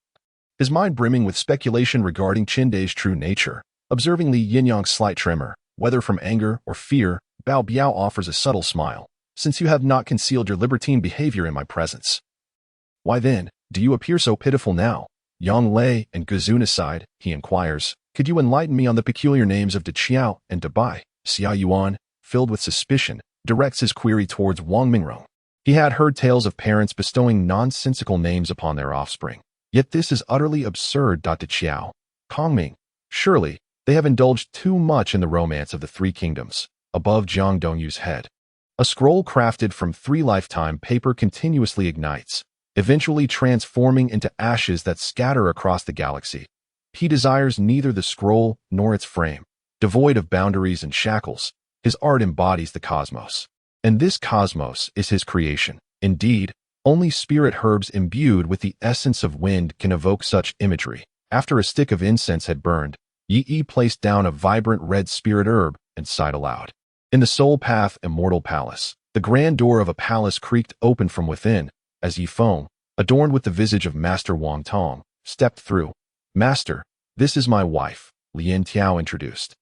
his mind brimming with speculation regarding Qindai's true nature. Observing Li Yinyang's slight tremor, whether from anger or fear, Bao Biao offers a subtle smile. Since you have not concealed your libertine behavior in my presence, why then, Do you appear so pitiful now? Yang Lei and Guzun aside, he inquires, could you enlighten me on the peculiar names of De Qiao and De Bai? Xia Yuan, filled with suspicion, directs his query towards Wang Mingrong. He had heard tales of parents bestowing nonsensical names upon their offspring. Yet this is utterly absurd. De Qiao, Kongming, surely, they have indulged too much in the romance of the three kingdoms. Above Jiang Dongyu's head, a scroll crafted from 3 lifetime paper continuously ignites, eventually transforming into ashes that scatter across the galaxy. He desires neither the scroll nor its frame. Devoid of boundaries and shackles, his art embodies the cosmos. And this cosmos is his creation. Indeed, only spirit herbs imbued with the essence of wind can evoke such imagery. After a stick of incense had burned, Yi placed down a vibrant red spirit herb and sighed aloud. In the Soul Path Immortal Palace, the grand door of a palace creaked open from within, as Yi Feng, adorned with the visage of Master Wang Tong, stepped through. Master, this is my wife, Lin Tiao introduced.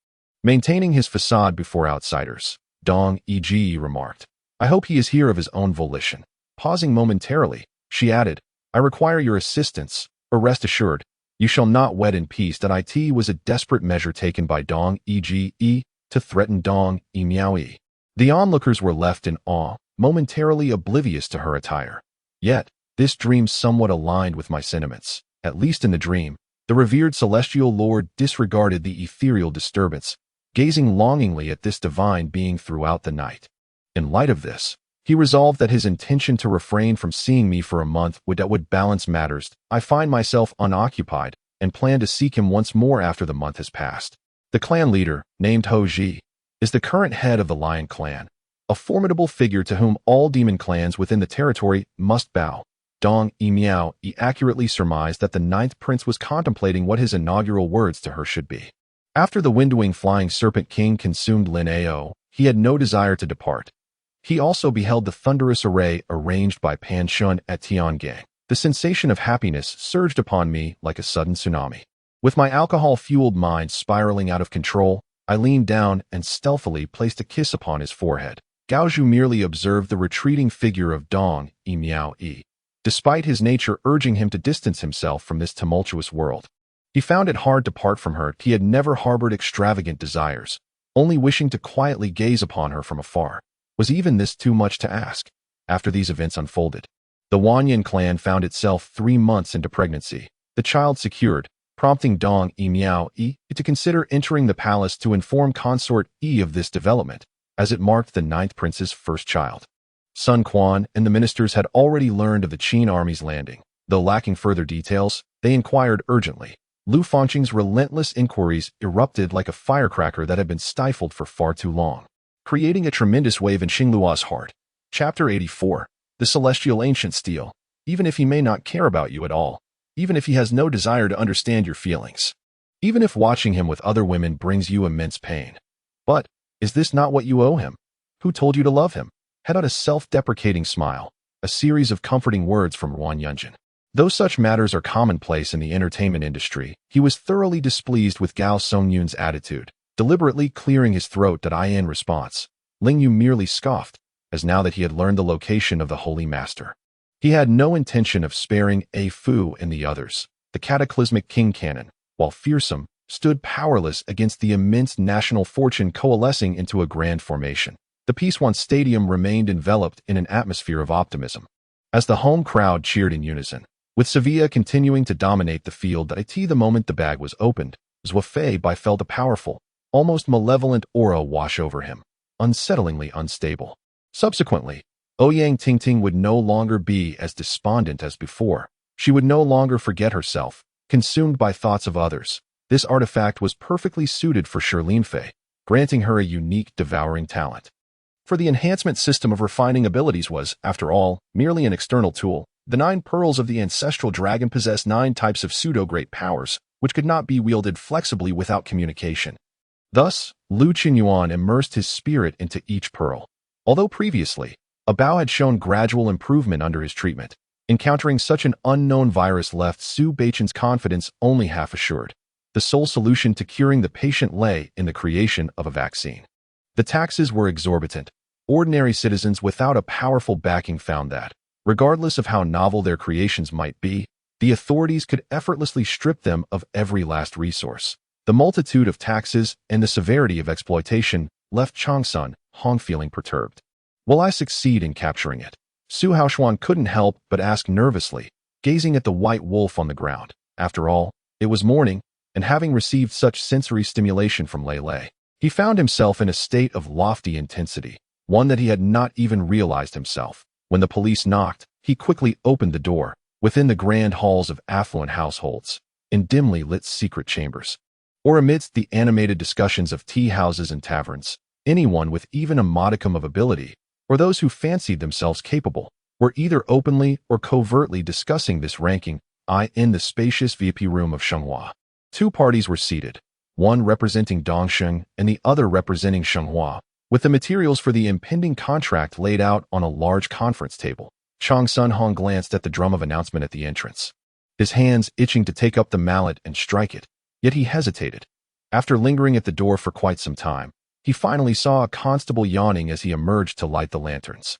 Maintaining his facade before outsiders, Dong Yi remarked, I hope he is here of his own volition. Pausing momentarily, she added, I require your assistance, or rest assured, you shall not wed in peace. It was a desperate measure taken by Dong Yi to threaten Dong Yi Miao Yi. The onlookers were left in awe, momentarily oblivious to her attire. Yet, this dream somewhat aligned with my sentiments. At least in the dream, the revered celestial lord disregarded the ethereal disturbance, gazing longingly at this divine being throughout the night. In light of this, he resolved that his intention to refrain from seeing me for a month would balance matters. I find myself unoccupied and plan to seek him once more after the month has passed. The clan leader, named Ho Ji, is the current head of the Lion clan, a formidable figure to whom all demon clans within the territory must bow. Dong Yi Miao Yi accurately surmised that the 9th prince was contemplating what his inaugural words to her should be. After the windowing flying serpent king consumed Lin Ao, he had no desire to depart. He also beheld the thunderous array arranged by Pan Shun at Tiangang. The sensation of happiness surged upon me like a sudden tsunami. With my alcohol-fueled mind spiraling out of control, I leaned down and stealthily placed a kiss upon his forehead. Gao Zhu merely observed the retreating figure of Dong Yi Miao Yi, despite his nature urging him to distance himself from this tumultuous world. He found it hard to part from her. He had never harbored extravagant desires, only wishing to quietly gaze upon her from afar. Was even this too much to ask? After these events unfolded, the Wanyan clan found itself 3 months into pregnancy. The child secured, prompting Dong Yi Miao Yi to consider entering the palace to inform consort Yi of this development, as it marked the 9th prince's first child. Sun Quan and the ministers had already learned of the Qin army's landing. Though lacking further details, they inquired urgently. Lu Fangqing's relentless inquiries erupted like a firecracker that had been stifled for far too long, creating a tremendous wave in Xingluo's heart. Chapter 84. The Celestial Ancient Steel. Even if he may not care about you at all, even if he has no desire to understand your feelings, even if watching him with other women brings you immense pain. But, is this not what you owe him? Who told you to love him? Had out a self-deprecating smile, a series of comforting words from Ruan Yunjin. Though such matters are commonplace in the entertainment industry, he was thoroughly displeased with Gao Songyun's attitude, deliberately clearing his throat. In response, Ling Yu merely scoffed, as now that he had learned the location of the Holy Master, he had no intention of sparing A Fu and the others. The cataclysmic King Cannon, while fearsome, stood powerless against the immense national fortune coalescing into a grand formation. The Peace One Stadium remained enveloped in an atmosphere of optimism, as the home crowd cheered in unison, with Sevilla continuing to dominate the field. The moment the bag was opened, Zhou Fei felt a powerful, almost malevolent aura wash over him, unsettlingly unstable. Subsequently, Ouyang Tingting would no longer be as despondent as before. She would no longer forget herself, consumed by thoughts of others. This artifact was perfectly suited for Shi Fei, granting her a unique devouring talent. For the enhancement system of refining abilities was, after all, merely an external tool. The 9 pearls of the ancestral dragon possess 9 types of pseudo-great powers, which could not be wielded flexibly without communication. Thus, Lu Qinyuan immersed his spirit into each pearl. Although previously, Bao had shown gradual improvement under his treatment, encountering such an unknown virus left Su Beichen's confidence only half assured. The sole solution to curing the patient lay in the creation of a vaccine. The taxes were exorbitant. Ordinary citizens without a powerful backing found that, Regardless of how novel their creations might be, the authorities could effortlessly strip them of every last resource. The multitude of taxes and the severity of exploitation left Changsun Hong feeling perturbed. Will I succeed in capturing it? Su Haoshuan couldn't help but ask nervously, gazing at the white wolf on the ground. After all, it was morning, and having received such sensory stimulation from Lei Lei, he found himself in a state of lofty intensity, one that he had not even realized himself. When the police knocked, he quickly opened the door. Within the grand halls of affluent households, in dimly lit secret chambers, or amidst the animated discussions of tea houses and taverns, anyone with even a modicum of ability, or those who fancied themselves capable, were either openly or covertly discussing this ranking in the spacious VIP room of Shenghua. Two parties were seated, one representing Dongsheng and the other representing Shenghua, with the materials for the impending contract laid out on a large conference table. Changsun Hong glanced at the drum of announcement at the entrance, his hands itching to take up the mallet and strike it, yet he hesitated. After lingering at the door for quite some time, he finally saw a constable yawning as he emerged to light the lanterns.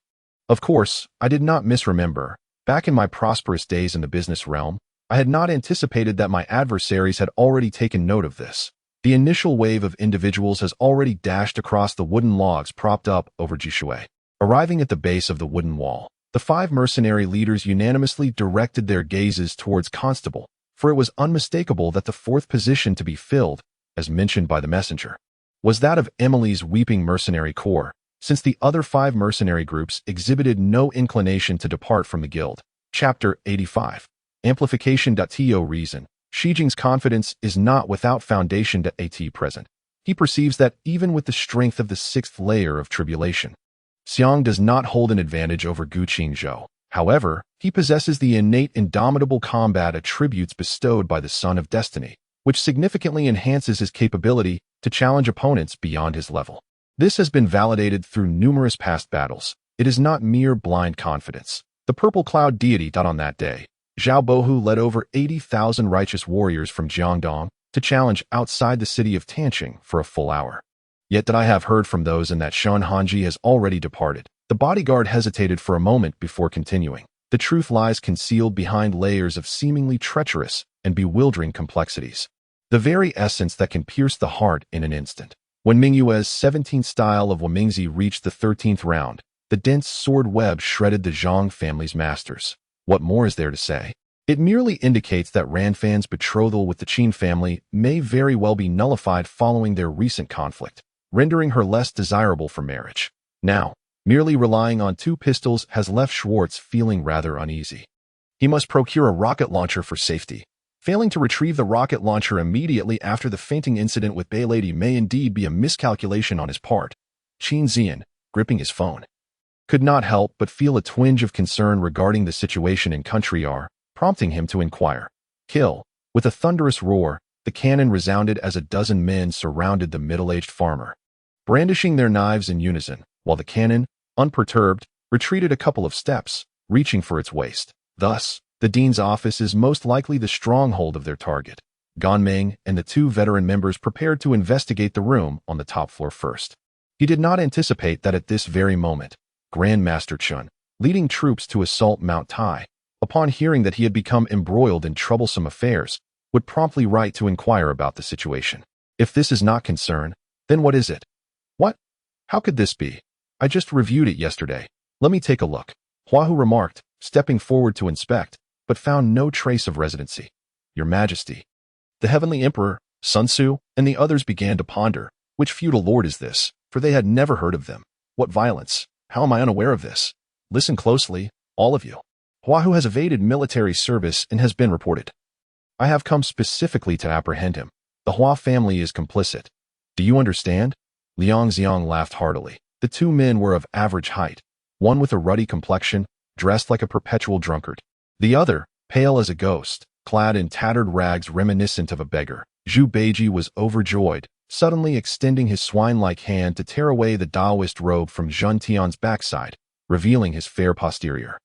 Of course, I did not misremember. Back in my prosperous days in the business realm, I had not anticipated that my adversaries had already taken note of this. The initial wave of individuals has already dashed across the wooden logs propped up over Jishui. Arriving at the base of the wooden wall, the 5 mercenary leaders unanimously directed their gazes towards Constable, for it was unmistakable that the 4th position to be filled, as mentioned by the messenger, was that of Emily's Weeping Mercenary Corps, since the other 5 mercenary groups exhibited no inclination to depart from the guild. Chapter 85. Amplification.to reason. Shi Jing's confidence is not without foundation at present. He perceives that even with the strength of the 6th layer of tribulation, Xiang does not hold an advantage over Gu Qingzhou. However, he possesses the innate indomitable combat attributes bestowed by the Son of Destiny, which significantly enhances his capability to challenge opponents beyond his level. This has been validated through numerous past battles. It is not mere blind confidence. The Purple Cloud deity on that day, Zhao Bohu led over 80,000 righteous warriors from Jiangdong to challenge outside the city of Tanqing for a full hour. Yet did I have heard from those in that Shan Hanji has already departed. The bodyguard hesitated for a moment before continuing. The truth lies concealed behind layers of seemingly treacherous and bewildering complexities. The very essence that can pierce the heart in an instant. When Mingyue's 17th style of Wamingzi reached the 13th round, the dense sword web shredded the Zhang family's masters. What more is there to say? It merely indicates that Ranfan's betrothal with the Qin family may very well be nullified following their recent conflict, rendering her less desirable for marriage. Now, merely relying on 2 pistols has left Schwartz feeling rather uneasy. He must procure a rocket launcher for safety. Failing to retrieve the rocket launcher immediately after the fainting incident with Bei Lady may indeed be a miscalculation on his part. Qin Zian, gripping his phone, could not help but feel a twinge of concern regarding the situation in Country R, prompting him to inquire. Kill. With a thunderous roar, the cannon resounded as a dozen men surrounded the middle-aged farmer, brandishing their knives in unison, while the cannon, unperturbed, retreated a couple of steps, reaching for its waist. Thus, the dean's office is most likely the stronghold of their target. Ganmeng and the 2 veteran members prepared to investigate the room on the top floor first. He did not anticipate that at this very moment, Grandmaster Chun, leading troops to assault Mount Tai, upon hearing that he had become embroiled in troublesome affairs, would promptly write to inquire about the situation. If this is not concern, then what is it? What? How could this be? I just reviewed it yesterday. Let me take a look. Huahu remarked, stepping forward to inspect, but found no trace of residency. Your Majesty. The Heavenly Emperor, Sun Tzu, and the others began to ponder, which feudal lord is this? For they had never heard of them. What violence? How am I unaware of this? Listen closely, all of you. Huahu has evaded military service and has been reported. I have come specifically to apprehend him. The Hua family is complicit. Do you understand? Liang Xiang laughed heartily. The 2 men were of average height, one with a ruddy complexion, dressed like a perpetual drunkard. The other, pale as a ghost, clad in tattered rags reminiscent of a beggar. Zhu Beiji was overjoyed, suddenly extending his swine-like hand to tear away the Taoist robe from Zhun Tian's backside, revealing his fair posterior.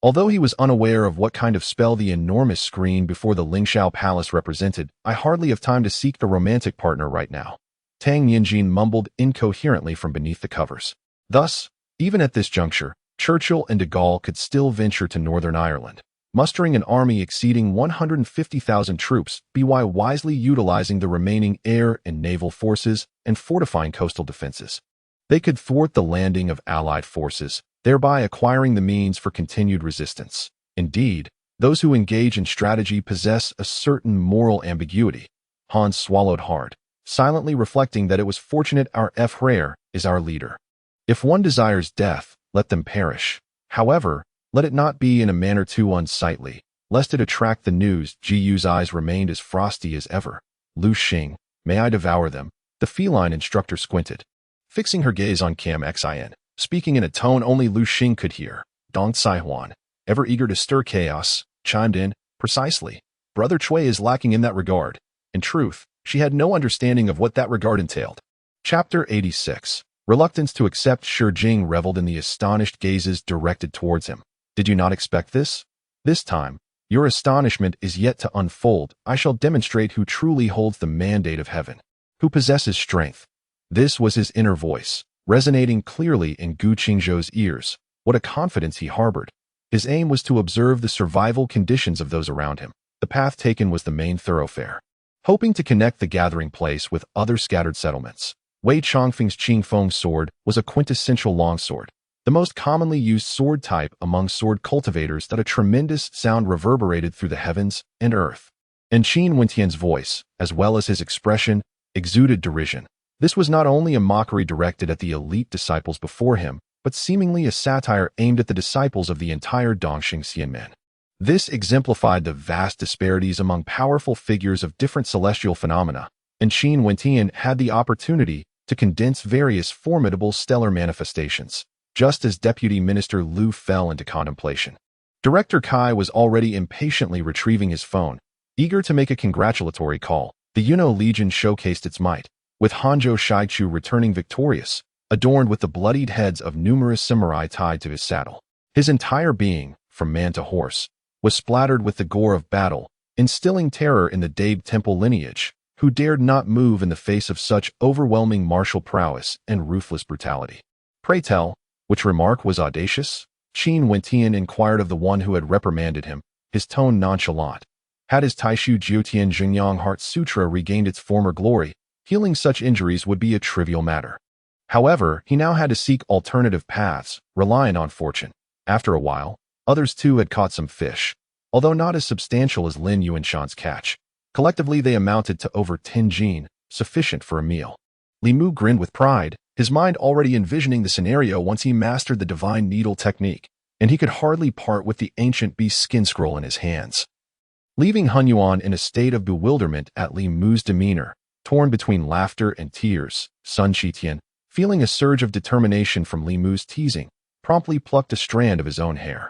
Although he was unaware of what kind of spell the enormous screen before the Lingshao Palace represented, I hardly have time to seek the romantic partner right now. Tang Yunjin mumbled incoherently from beneath the covers. Thus, even at this juncture, Churchill and de Gaulle could still venture to Northern Ireland, mustering an army exceeding 150,000 troops, by wisely utilizing the remaining air and naval forces and fortifying coastal defenses. They could thwart the landing of Allied forces, thereby acquiring the means for continued resistance. Indeed, those who engage in strategy possess a certain moral ambiguity. Hans swallowed hard, silently reflecting that it was fortunate our Frere is our leader. If one desires death, let them perish. However, let it not be in a manner too unsightly, lest it attract the news. Gu's eyes remained as frosty as ever. Lu Xing, may I devour them? The feline instructor squinted, fixing her gaze on Cam Xin, speaking in a tone only Lu Xing could hear. Dong Saihuan, ever eager to stir chaos, chimed in, precisely. Brother Cui is lacking in that regard. In truth, she had no understanding of what that regard entailed. Chapter 86. Reluctance to accept. Shi Jing reveled in the astonished gazes directed towards him. Did you not expect this? This time, your astonishment is yet to unfold. I shall demonstrate who truly holds the mandate of heaven, who possesses strength. This was his inner voice, resonating clearly in Gu Qingzhou's ears. What a confidence he harbored. His aim was to observe the survival conditions of those around him. The path taken was the main thoroughfare, hoping to connect the gathering place with other scattered settlements. Wei Chongfeng's Qingfeng sword was a quintessential longsword, the most commonly used sword type among sword cultivators. That a tremendous sound reverberated through the heavens and earth. And Qin Wentian's voice, as well as his expression, exuded derision. This was not only a mockery directed at the elite disciples before him, but seemingly a satire aimed at the disciples of the entire Dongxing Xianmen. This exemplified the vast disparities among powerful figures of different celestial phenomena, and Qin Wentian had the opportunity to condense various formidable stellar manifestations, just as Deputy Minister Liu fell into contemplation. Director Kai was already impatiently retrieving his phone, eager to make a congratulatory call. The Yuno Legion showcased its might, with Hanzhou Shaichu returning victorious, adorned with the bloodied heads of numerous samurai tied to his saddle. His entire being, from man to horse, was splattered with the gore of battle, instilling terror in the Dabe Temple lineage, who dared not move in the face of such overwhelming martial prowess and ruthless brutality. Pray tell, which remark was audacious? Qin Wentian inquired of the one who had reprimanded him, his tone nonchalant. Had his Taishu Jiutian Jingyang Heart Sutra regained its former glory, healing such injuries would be a trivial matter. However, he now had to seek alternative paths, relying on fortune. After a while, others too had caught some fish, although not as substantial as Lin Yuanshan's catch. Collectively, they amounted to over 10 jin, sufficient for a meal. Li Mu grinned with pride, his mind already envisioning the scenario once he mastered the divine needle technique, and he could hardly part with the ancient beast skin scroll in his hands. Leaving Hun Yuan in a state of bewilderment at Li Mu's demeanor, torn between laughter and tears, Sun Qitian, feeling a surge of determination from Li Mu's teasing, promptly plucked a strand of his own hair.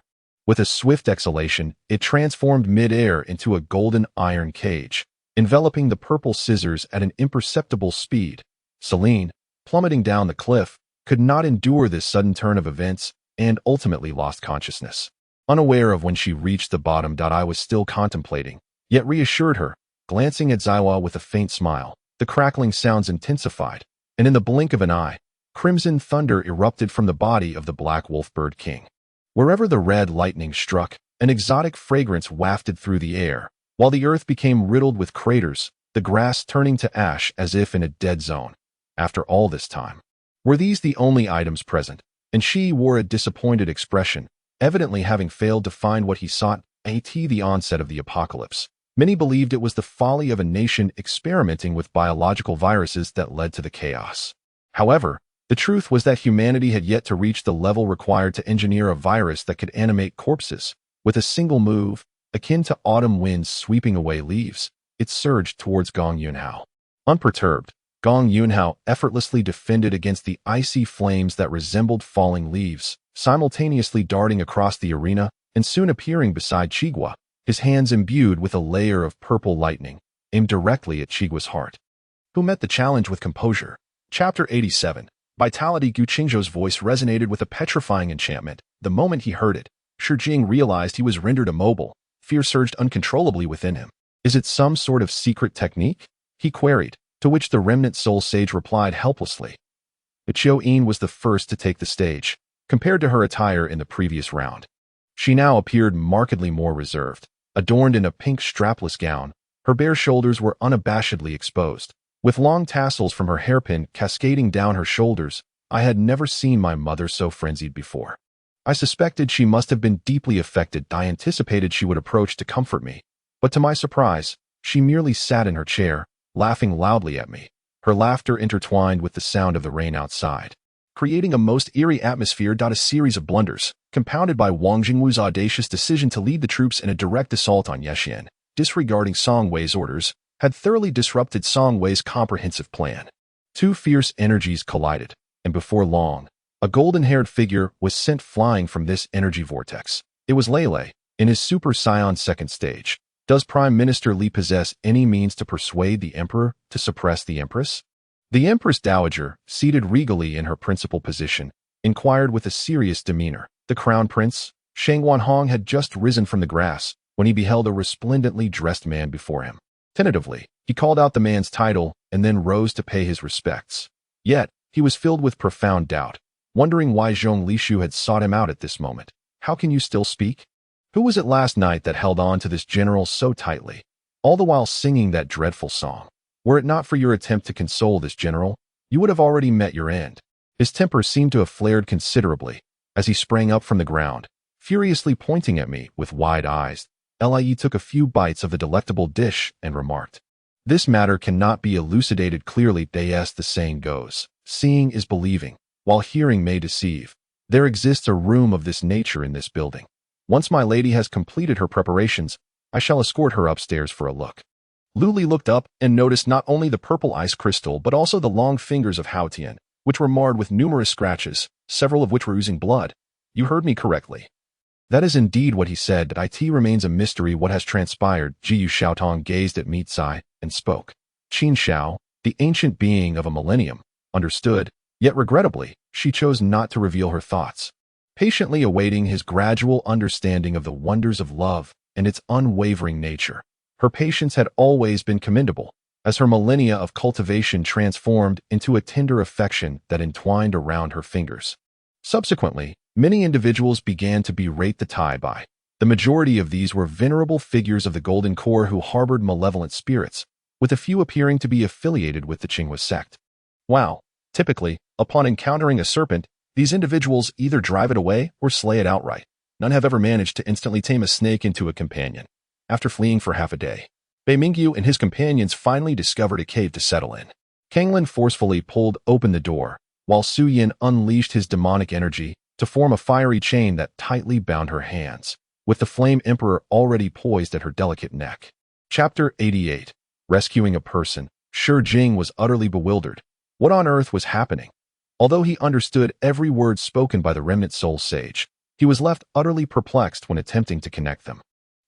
With a swift exhalation, it transformed mid-air into a golden iron cage, enveloping the purple scissors at an imperceptible speed. Celine, plummeting down the cliff, could not endure this sudden turn of events and ultimately lost consciousness. Unaware of when she reached the bottom. I was still contemplating, yet reassured her, glancing at Zaiwa with a faint smile. The crackling sounds intensified, and in the blink of an eye, crimson thunder erupted from the body of the black wolf bird king. Wherever the red lightning struck, an exotic fragrance wafted through the air, while the earth became riddled with craters, the grass turning to ash as if in a dead zone. After all this time, were these the only items present? And she wore a disappointed expression, evidently having failed to find what he sought. The onset of the apocalypse. Many believed it was the folly of a nation experimenting with biological viruses that led to the chaos. However, the truth was that humanity had yet to reach the level required to engineer a virus that could animate corpses. With a single move, akin to autumn winds sweeping away leaves, it surged towards Gong Yunhao. Unperturbed, Gong Yunhao effortlessly defended against the icy flames that resembled falling leaves, simultaneously darting across the arena and soon appearing beside Qigua, his hands imbued with a layer of purple lightning, aimed directly at Qigua's heart, who met the challenge with composure. Chapter 87. Vitality. Gu Qingzhou's voice resonated with a petrifying enchantment. The moment he heard it, Shi Jing realized he was rendered immobile. Fear surged uncontrollably within him. Is it some sort of secret technique? He queried, to which the remnant soul sage replied helplessly. But Qiu Yin was the first to take the stage. compared to her attire in the previous round. She now appeared markedly more reserved. Adorned in a pink strapless gown, her bare shoulders were unabashedly exposed. With long tassels from her hairpin cascading down her shoulders, I had never seen my mother so frenzied before. I suspected she must have been deeply affected. I anticipated she would approach to comfort me, but to my surprise, she merely sat in her chair, laughing loudly at me. Her laughter intertwined with the sound of the rain outside, creating a most eerie atmosphere. A series of blunders, compounded by Wang Jingwu's audacious decision to lead the troops in a direct assault on Yexian, disregarding Song Wei's orders, had thoroughly disrupted Song Wei's comprehensive plan. Two fierce energies collided, and before long, a golden-haired figure was sent flying from this energy vortex. It was Lele, in his Super Saiyan second stage. Does Prime Minister Li possess any means to persuade the Emperor to suppress the Empress? The Empress Dowager, seated regally in her principal position, inquired with a serious demeanor. The Crown Prince, Shang Wanhong, had just risen from the grass when he beheld a resplendently dressed man before him. Tentatively, he called out the man's title and then rose to pay his respects. Yet, he was filled with profound doubt, wondering why Zhong Lishu had sought him out at this moment. How can you still speak? Who was it last night that held on to this general so tightly, all the while singing that dreadful song? Were it not for your attempt to console this general, you would have already met your end. His temper seemed to have flared considerably as he sprang up from the ground, furiously pointing at me with wide eyes. Li took a few bites of the delectable dish and remarked, "This matter cannot be elucidated clearly. As the saying goes, seeing is believing, while hearing may deceive. There exists a room of this nature in this building. Once my lady has completed her preparations, I shall escort her upstairs for a look." Luli looked up and noticed not only the purple ice crystal but also the long fingers of Hao Tian, which were marred with numerous scratches, several of which were oozing blood. "You heard me correctly. That is indeed what he said. It remains a mystery what has transpired." Jiyu Xiaotong gazed at Mi Tsai and spoke. Qin Xiao, the ancient being of a millennium, understood, yet regrettably, she chose not to reveal her thoughts, patiently awaiting his gradual understanding of the wonders of love and its unwavering nature. Her patience had always been commendable, as her millennia of cultivation transformed into a tender affection that entwined around her fingers. Subsequently, many individuals began to berate the Tai Bai. The majority of these were venerable figures of the Golden Core who harbored malevolent spirits, with a few appearing to be affiliated with the Qinghua sect. Wow! Typically, upon encountering a serpent, these individuals either drive it away or slay it outright. None have ever managed to instantly tame a snake into a companion. After fleeing for half a day, Bei Mingyu and his companions finally discovered a cave to settle in. Kanglin forcefully pulled open the door, while Su Yin unleashed his demonic energy to form a fiery chain that tightly bound her hands, with the Flame Emperor already poised at her delicate neck. Chapter 88. Rescuing a Person. Shi Jing was utterly bewildered. What on earth was happening? Although he understood every word spoken by the remnant soul sage, he was left utterly perplexed when attempting to connect them.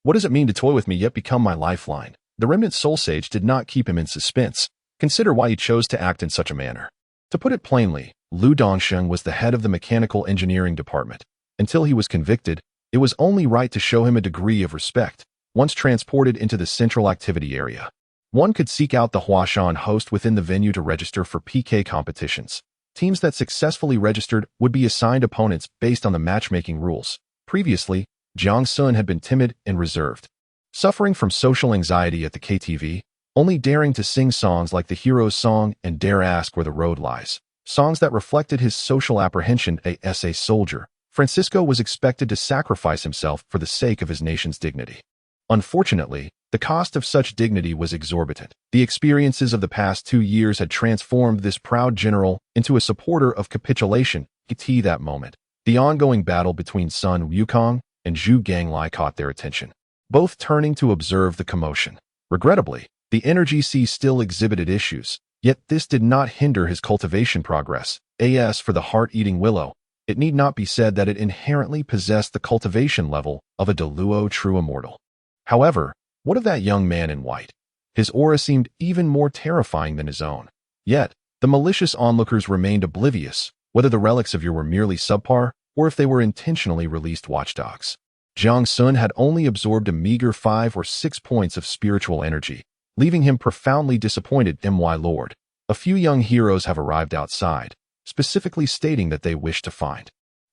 What does it mean to toy with me yet become my lifeline? The remnant soul sage did not keep him in suspense. Consider why he chose to act in such a manner. To put it plainly, Lu Dongsheng was the head of the mechanical engineering department. Until he was convicted, it was only right to show him a degree of respect. Once transported into the central activity area, one could seek out the Huashan host within the venue to register for PK competitions. Teams that successfully registered would be assigned opponents based on the matchmaking rules. Previously, Jiang Sun had been timid and reserved, suffering from social anxiety at the KTV, only daring to sing songs like the hero's song and Dare Ask Where the Road Lies, songs that reflected his social apprehension. As a soldier, Francisco was expected to sacrifice himself for the sake of his nation's dignity. Unfortunately, the cost of such dignity was exorbitant. The experiences of the past 2 years had transformed this proud general into a supporter of capitulation. At that moment, the ongoing battle between Sun Wukong and Zhu Ganglai caught their attention, both turning to observe the commotion. Regrettably, the Energy Sea still exhibited issues, yet this did not hinder his cultivation progress. As for the heart-eating willow, it need not be said that it inherently possessed the cultivation level of a Deluo true immortal. However, what of that young man in white? His aura seemed even more terrifying than his own. Yet, the malicious onlookers remained oblivious, whether the relics of yore were merely subpar or if they were intentionally released watchdogs. Jiang Sun had only absorbed a meager 5 or 6 points of spiritual energy, leaving him profoundly disappointed. My lord, a few young heroes have arrived outside, specifically stating that they wish to find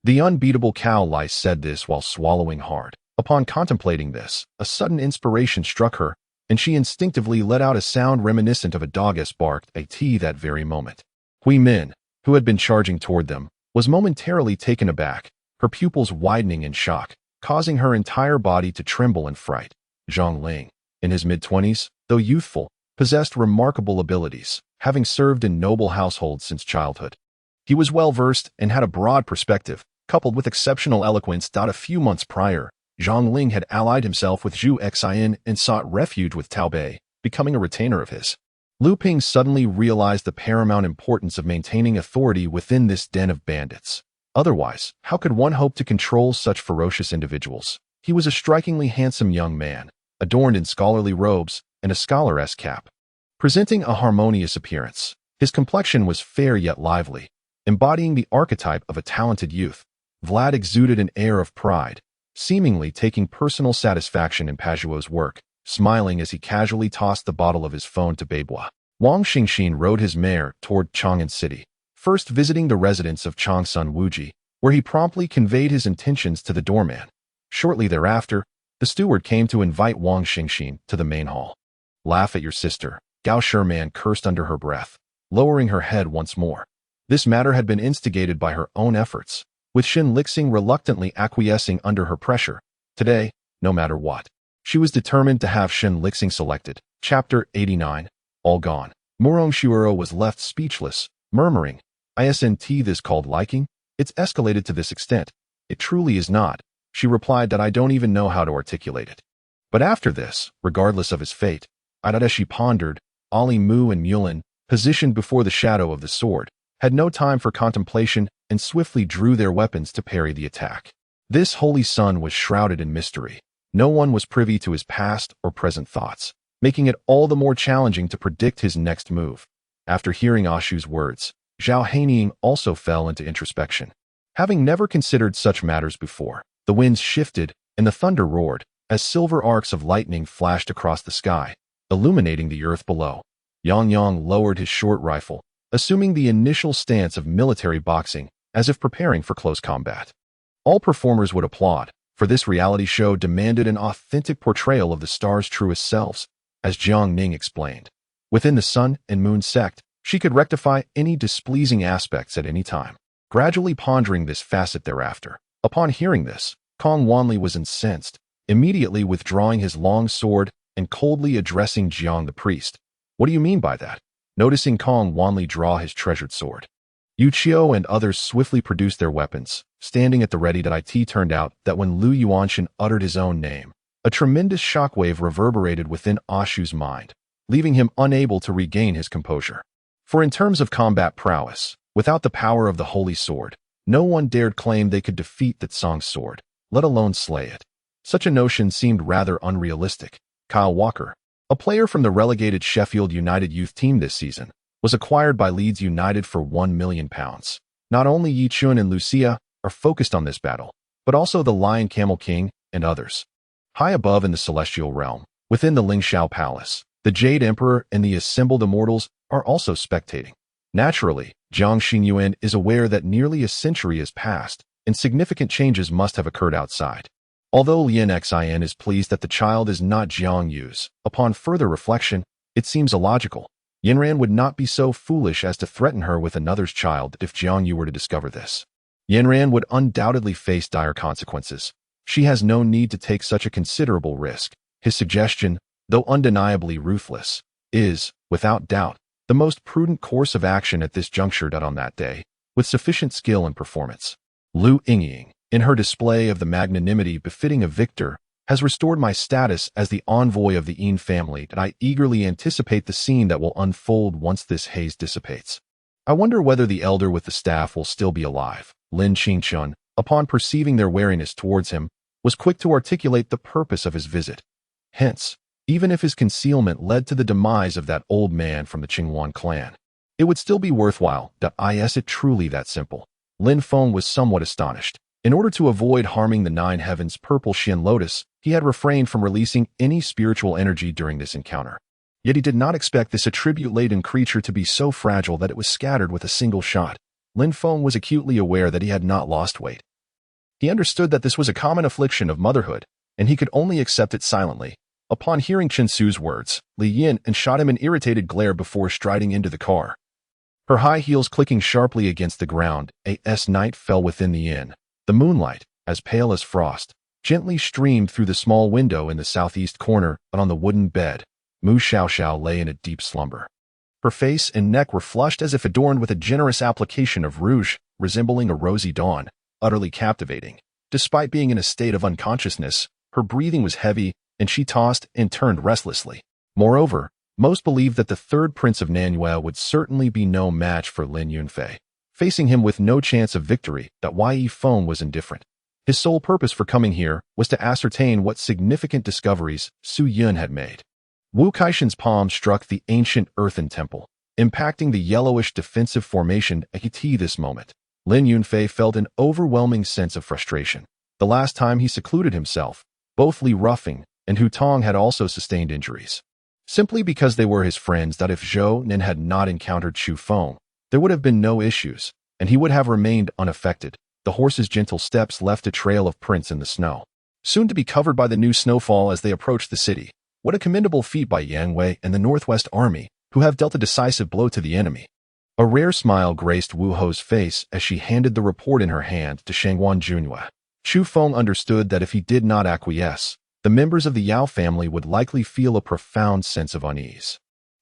The unbeatable cow lice said this while swallowing hard. Upon contemplating this, a sudden inspiration struck her, and she instinctively let out a sound reminiscent of a dog as barked at that very moment. Hui Min, who had been charging toward them, was momentarily taken aback, her pupils widening in shock, causing her entire body to tremble in fright. Zhang Ling, in his mid-20s, though youthful, possessed remarkable abilities, having served in noble households since childhood. He was well-versed and had a broad perspective, coupled with exceptional eloquence. A few months prior, Zhang Ling had allied himself with Zhu Xian and sought refuge with Tao Bei, becoming a retainer of his. Lu Ping suddenly realized the paramount importance of maintaining authority within this den of bandits. Otherwise, how could one hope to control such ferocious individuals? He was a strikingly handsome young man, adorned in scholarly robes and a scholar-esque cap, presenting a harmonious appearance. His complexion was fair yet lively, embodying the archetype of a talented youth. Vlad exuded an air of pride, seemingly taking personal satisfaction in Pajuo's work, smiling as he casually tossed the bottle of his phone to Beibois. Wang Xingxin rode his mare toward Chang'an City, first visiting the residence of Changsun Wuji, where he promptly conveyed his intentions to the doorman. Shortly thereafter, the steward came to invite Wang Xingxin to the main hall. "Laugh at your sister," Gao Sherman cursed under her breath, lowering her head once more. This matter had been instigated by her own efforts, with Xin Lixing reluctantly acquiescing under her pressure. Today, no matter what, she was determined to have Xin Lixing selected. Chapter 89. All gone. Murong Shuoro was left speechless, murmuring, "Isn't this called liking? It's escalated to this extent." "It truly is not," she replied, "that I don't even know how to articulate it." But after this, regardless of his fate, she pondered. Ali Mu and Mulin, positioned before the shadow of the sword, had no time for contemplation and swiftly drew their weapons to parry the attack. This holy son was shrouded in mystery. No one was privy to his past or present thoughts, making it all the more challenging to predict his next move. After hearing Ashu's words, Zhao Haining also fell into introspection. Having never considered such matters before, the winds shifted and the thunder roared as silver arcs of lightning flashed across the sky, illuminating the earth below. Yang Yang lowered his short rifle, assuming the initial stance of military boxing, as if preparing for close combat. All performers would applaud, for this reality show demanded an authentic portrayal of the stars' truest selves, as Jiang Ning explained. Within the Sun and Moon sect, she could rectify any displeasing aspects at any time. Gradually pondering this facet thereafter, upon hearing this, Kong Wanli was incensed, immediately withdrawing his long sword and coldly addressing Jiang the priest. "What do you mean by that?" Noticing Kong Wanli draw his treasured sword, Yu Qiu and others swiftly produced their weapons, standing at the ready. It turned out that when Lu Yuanshan uttered his own name, a tremendous shockwave reverberated within Ashu's mind, leaving him unable to regain his composure. For in terms of combat prowess, without the power of the holy sword, no one dared claim they could defeat that Song's sword, let alone slay it. Such a notion seemed rather unrealistic. Kyle Walker, a player from the relegated Sheffield United youth team this season, was acquired by Leeds United for £1 million. Not only Yi Chun and Lucia are focused on this battle, but also the Lion Camel King and others. High above in the celestial realm, within the Lingxiao Palace, the Jade Emperor and the assembled immortals are also spectating. Naturally, Jiang Xingyuan is aware that nearly a century has passed, and significant changes must have occurred outside. Although Lien Xin is pleased that the child is not Jiang Yu's, upon further reflection, it seems illogical. Yanran would not be so foolish as to threaten her with another's child if Jiang Yu were to discover this. Yanran would undoubtedly face dire consequences. She has no need to take such a considerable risk. His suggestion, though undeniably ruthless, is, without doubt, the most prudent course of action at this juncture. On that day, with sufficient skill and performance, Lu Yingying, in her display of the magnanimity befitting a victor, has restored my status as the envoy of the Yin family, and I eagerly anticipate the scene that will unfold once this haze dissipates. I wonder whether the elder with the staff will still be alive. Lin Qingchun, upon perceiving their wariness towards him, was quick to articulate the purpose of his visit. Hence, even if his concealment led to the demise of that old man from the Qingwan clan, it would still be worthwhile. Is it truly that simple? Lin Feng was somewhat astonished. In order to avoid harming the Nine Heavens purple Shin Lotus, he had refrained from releasing any spiritual energy during this encounter. Yet he did not expect this attribute-laden creature to be so fragile that it was scattered with a single shot. Lin Feng was acutely aware that he had not lost weight. He understood that this was a common affliction of motherhood, and he could only accept it silently. Upon hearing Qingzhou's words, Li Yin and shot him an irritated glare before striding into the car. Her high heels clicking sharply against the ground, as night fell within the inn. The moonlight, as pale as frost, gently streamed through the small window in the southeast corner, and on the wooden bed, Mu Xiaoxiao lay in a deep slumber. Her face and neck were flushed as if adorned with a generous application of rouge, resembling a rosy dawn, utterly captivating. Despite being in a state of unconsciousness, her breathing was heavy, and she tossed and turned restlessly. Moreover, most believed that the third prince of Nanyue would certainly be no match for Lin Yunfei. Facing him with no chance of victory, that Yi Feng was indifferent. His sole purpose for coming here was to ascertain what significant discoveries Su Yun had made. Wu Kaishan's palm struck the ancient earthen temple, impacting the yellowish defensive formation at this moment. Lin Yunfei felt an overwhelming sense of frustration. The last time he secluded himself, both Li Ruffing and Hu Tong had also sustained injuries. Simply because they were his friends, that if Zhou Nen had not encountered Chu Feng, there would have been no issues, and he would have remained unaffected. The horse's gentle steps left a trail of prints in the snow, soon to be covered by the new snowfall as they approached the city. What a commendable feat by Yang Wei and the Northwest Army, who have dealt a decisive blow to the enemy. A rare smile graced Wu Ho's face as she handed the report in her hand to Shangwan Junhua. Chu Feng understood that if he did not acquiesce, the members of the Yao family would likely feel a profound sense of unease.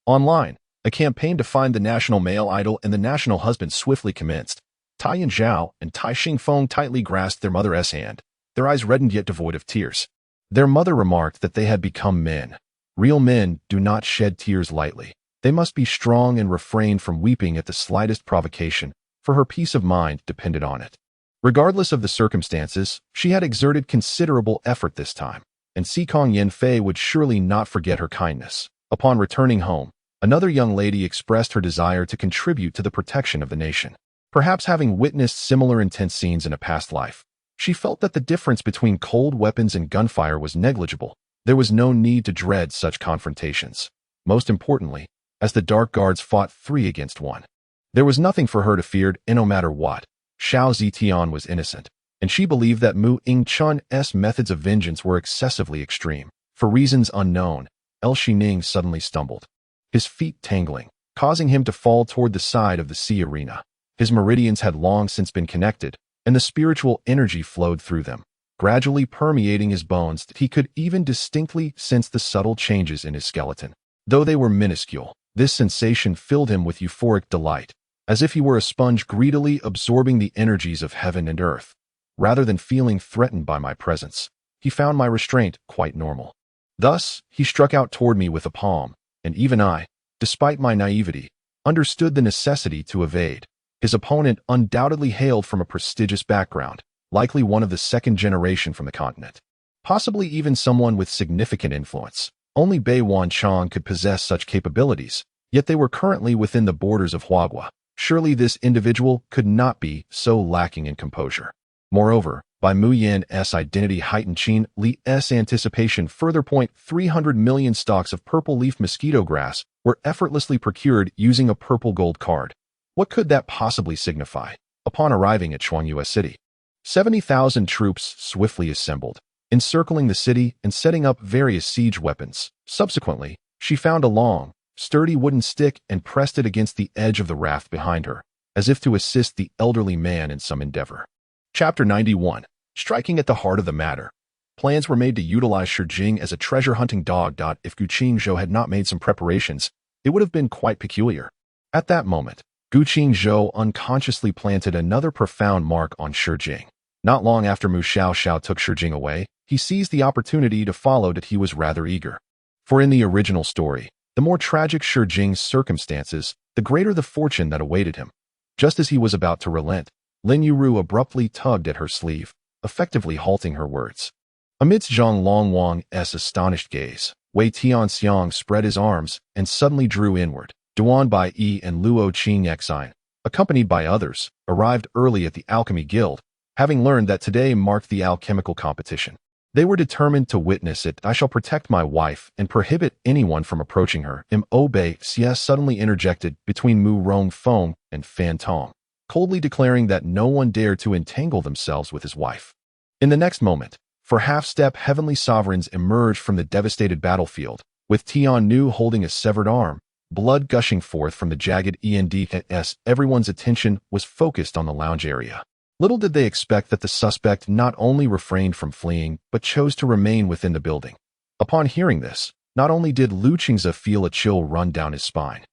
Online, a campaign to find the national male idol and the national husband swiftly commenced. Tai Yanzhao and Tai Xingfeng tightly grasped their mother's hand, their eyes reddened yet devoid of tears. Their mother remarked that they had become men. Real men do not shed tears lightly. They must be strong and refrain from weeping at the slightest provocation, for her peace of mind depended on it. Regardless of the circumstances, she had exerted considerable effort this time, and Sikong Yanfei would surely not forget her kindness. Upon returning home, another young lady expressed her desire to contribute to the protection of the nation. Perhaps having witnessed similar intense scenes in a past life, she felt that the difference between cold weapons and gunfire was negligible. There was no need to dread such confrontations. Most importantly, as the Dark Guards fought 3 against 1, there was nothing for her to fear, and no matter what, Xiao Zitian was innocent, and she believed that Mu Yingchun's methods of vengeance were excessively extreme. For reasons unknown, El Shining suddenly stumbled, his feet tangling, causing him to fall toward the side of the sea arena. His meridians had long since been connected, and the spiritual energy flowed through them, gradually permeating his bones. He could even distinctly sense the subtle changes in his skeleton. Though they were minuscule, this sensation filled him with euphoric delight, as if he were a sponge greedily absorbing the energies of heaven and earth. Rather than feeling threatened by my presence, he found my restraint quite normal. Thus, he struck out toward me with a palm, and even I, despite my naivety, understood the necessity to evade. His opponent undoubtedly hailed from a prestigious background, likely one of the second generation from the continent. Possibly even someone with significant influence. Only Bei Wanchong could possess such capabilities, yet they were currently within the borders of Huagua. Surely this individual could not be so lacking in composure. Moreover, by Mu Yan's identity heightened Qin Li's anticipation. 300 million stalks of purple leaf mosquito grass were effortlessly procured using a purple gold card. What could that possibly signify? Upon arriving at Chuangyue City, 70,000 troops swiftly assembled, encircling the city and setting up various siege weapons. Subsequently, she found a long, sturdy wooden stick and pressed it against the edge of the raft behind her, as if to assist the elderly man in some endeavor. Chapter 91. Striking at the heart of the matter. Plans were made to utilize Shi Jing as a treasure-hunting dog. If Qingzhou had not made some preparations, it would have been quite peculiar. At that moment, Qingzhou unconsciously planted another profound mark on Shi Jing. Not long after Mu Xiaoxiao took Shi Jing away, he seized the opportunity to follow. That he was rather eager. For in the original story, the more tragic Shi Jing's circumstances, the greater the fortune that awaited him. Just as he was about to relent, Lin Yuru abruptly tugged at her sleeve, effectively halting her words. Amidst Zhang Longwang's astonished gaze, Wei Tianxiang spread his arms and suddenly drew inward. Duan Bai and Luo Qingxin, accompanied by others, arrived early at the Alchemy Guild, having learned that today marked the alchemical competition. They were determined to witness it. I shall protect my wife and prohibit anyone from approaching her. Bei Xie suddenly interjected between Mu Rongfeng and Fan Tong, coldly declaring that no one dared to entangle themselves with his wife. In the next moment, for half-step heavenly sovereigns emerged from the devastated battlefield, with Tian Nu holding a severed arm, blood gushing forth from the jagged ends. Everyone's attention was focused on the lounge area. Little did they expect that the suspect not only refrained from fleeing, but chose to remain within the building. Upon hearing this, not only did Lu Qingzhou feel a chill run down his spine,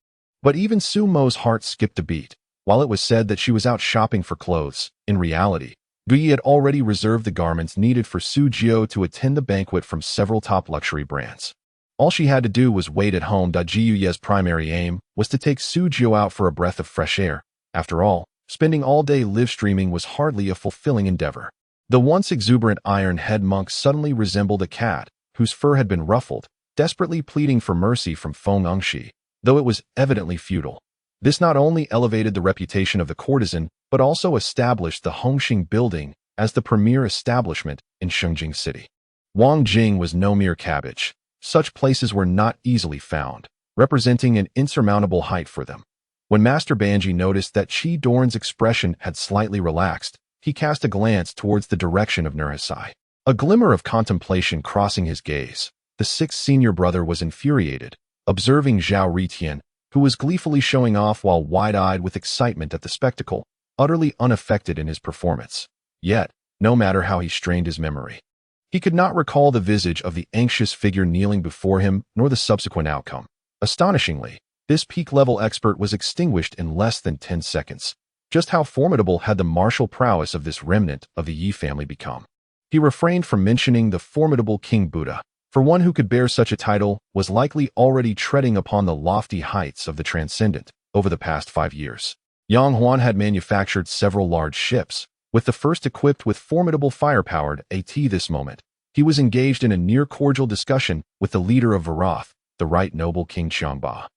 but even Su Mo's heart skipped a beat. While it was said that she was out shopping for clothes, in reality, Gui had already reserved the garments needed for Su Jiao to attend the banquet from several top luxury brands. All she had to do was wait at home. Jiuye's primary aim was to take Su Jiao out for a breath of fresh air. After all, spending all day live streaming was hardly a fulfilling endeavor. The once exuberant iron-head monk suddenly resembled a cat whose fur had been ruffled, desperately pleading for mercy from Feng Engshi, though it was evidently futile. This not only elevated the reputation of the courtesan, but also established the Hongxing building as the premier establishment in Qingzhou City. Wang Jing was no mere cabbage. Such places were not easily found, representing an insurmountable height for them. When Master Banji noticed that Qi Dorn's expression had slightly relaxed, he cast a glance towards the direction of Nurhasai. A glimmer of contemplation crossing his gaze. The sixth senior brother was infuriated, observing Zhao Ritian, who was gleefully showing off while wide-eyed with excitement at the spectacle, utterly unaffected in his performance. Yet, no matter how he strained his memory, he could not recall the visage of the anxious figure kneeling before him nor the subsequent outcome. Astonishingly, this peak-level expert was extinguished in less than 10 seconds. Just how formidable had the martial prowess of this remnant of the Yi family become? He refrained from mentioning the formidable King Buddha, for one who could bear such a title was likely already treading upon the lofty heights of the transcendent over the past 5 years. Yang Huan had manufactured several large ships, with the first equipped with formidable firepower. At this moment, he was engaged in a near-cordial discussion with the leader of Varath, the Right Noble King Qiangba,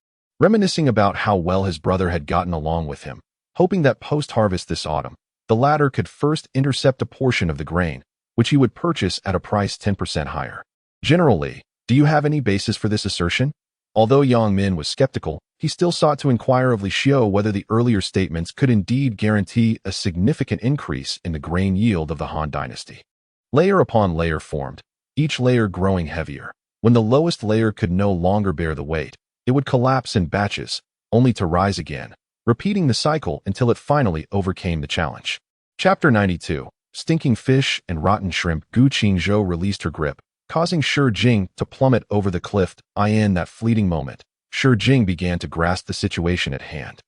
reminiscing about how well his brother had gotten along with him, hoping that post-harvest this autumn, the latter could first intercept a portion of the grain, which he would purchase at a price 10% higher. Generally, do you have any basis for this assertion? Although Yang Min was skeptical, he still sought to inquire of Li Xiu whether the earlier statements could indeed guarantee a significant increase in the grain yield of the Han dynasty. Layer upon layer formed, each layer growing heavier. When the lowest layer could no longer bear the weight, it would collapse in batches, only to rise again, repeating the cycle until it finally overcame the challenge. Chapter 92. Stinking Fish and Rotten Shrimp. Gu Qingzhou released her grip, causing Shi Jing to plummet over the cliff. In that fleeting moment, Shi Jing began to grasp the situation at hand.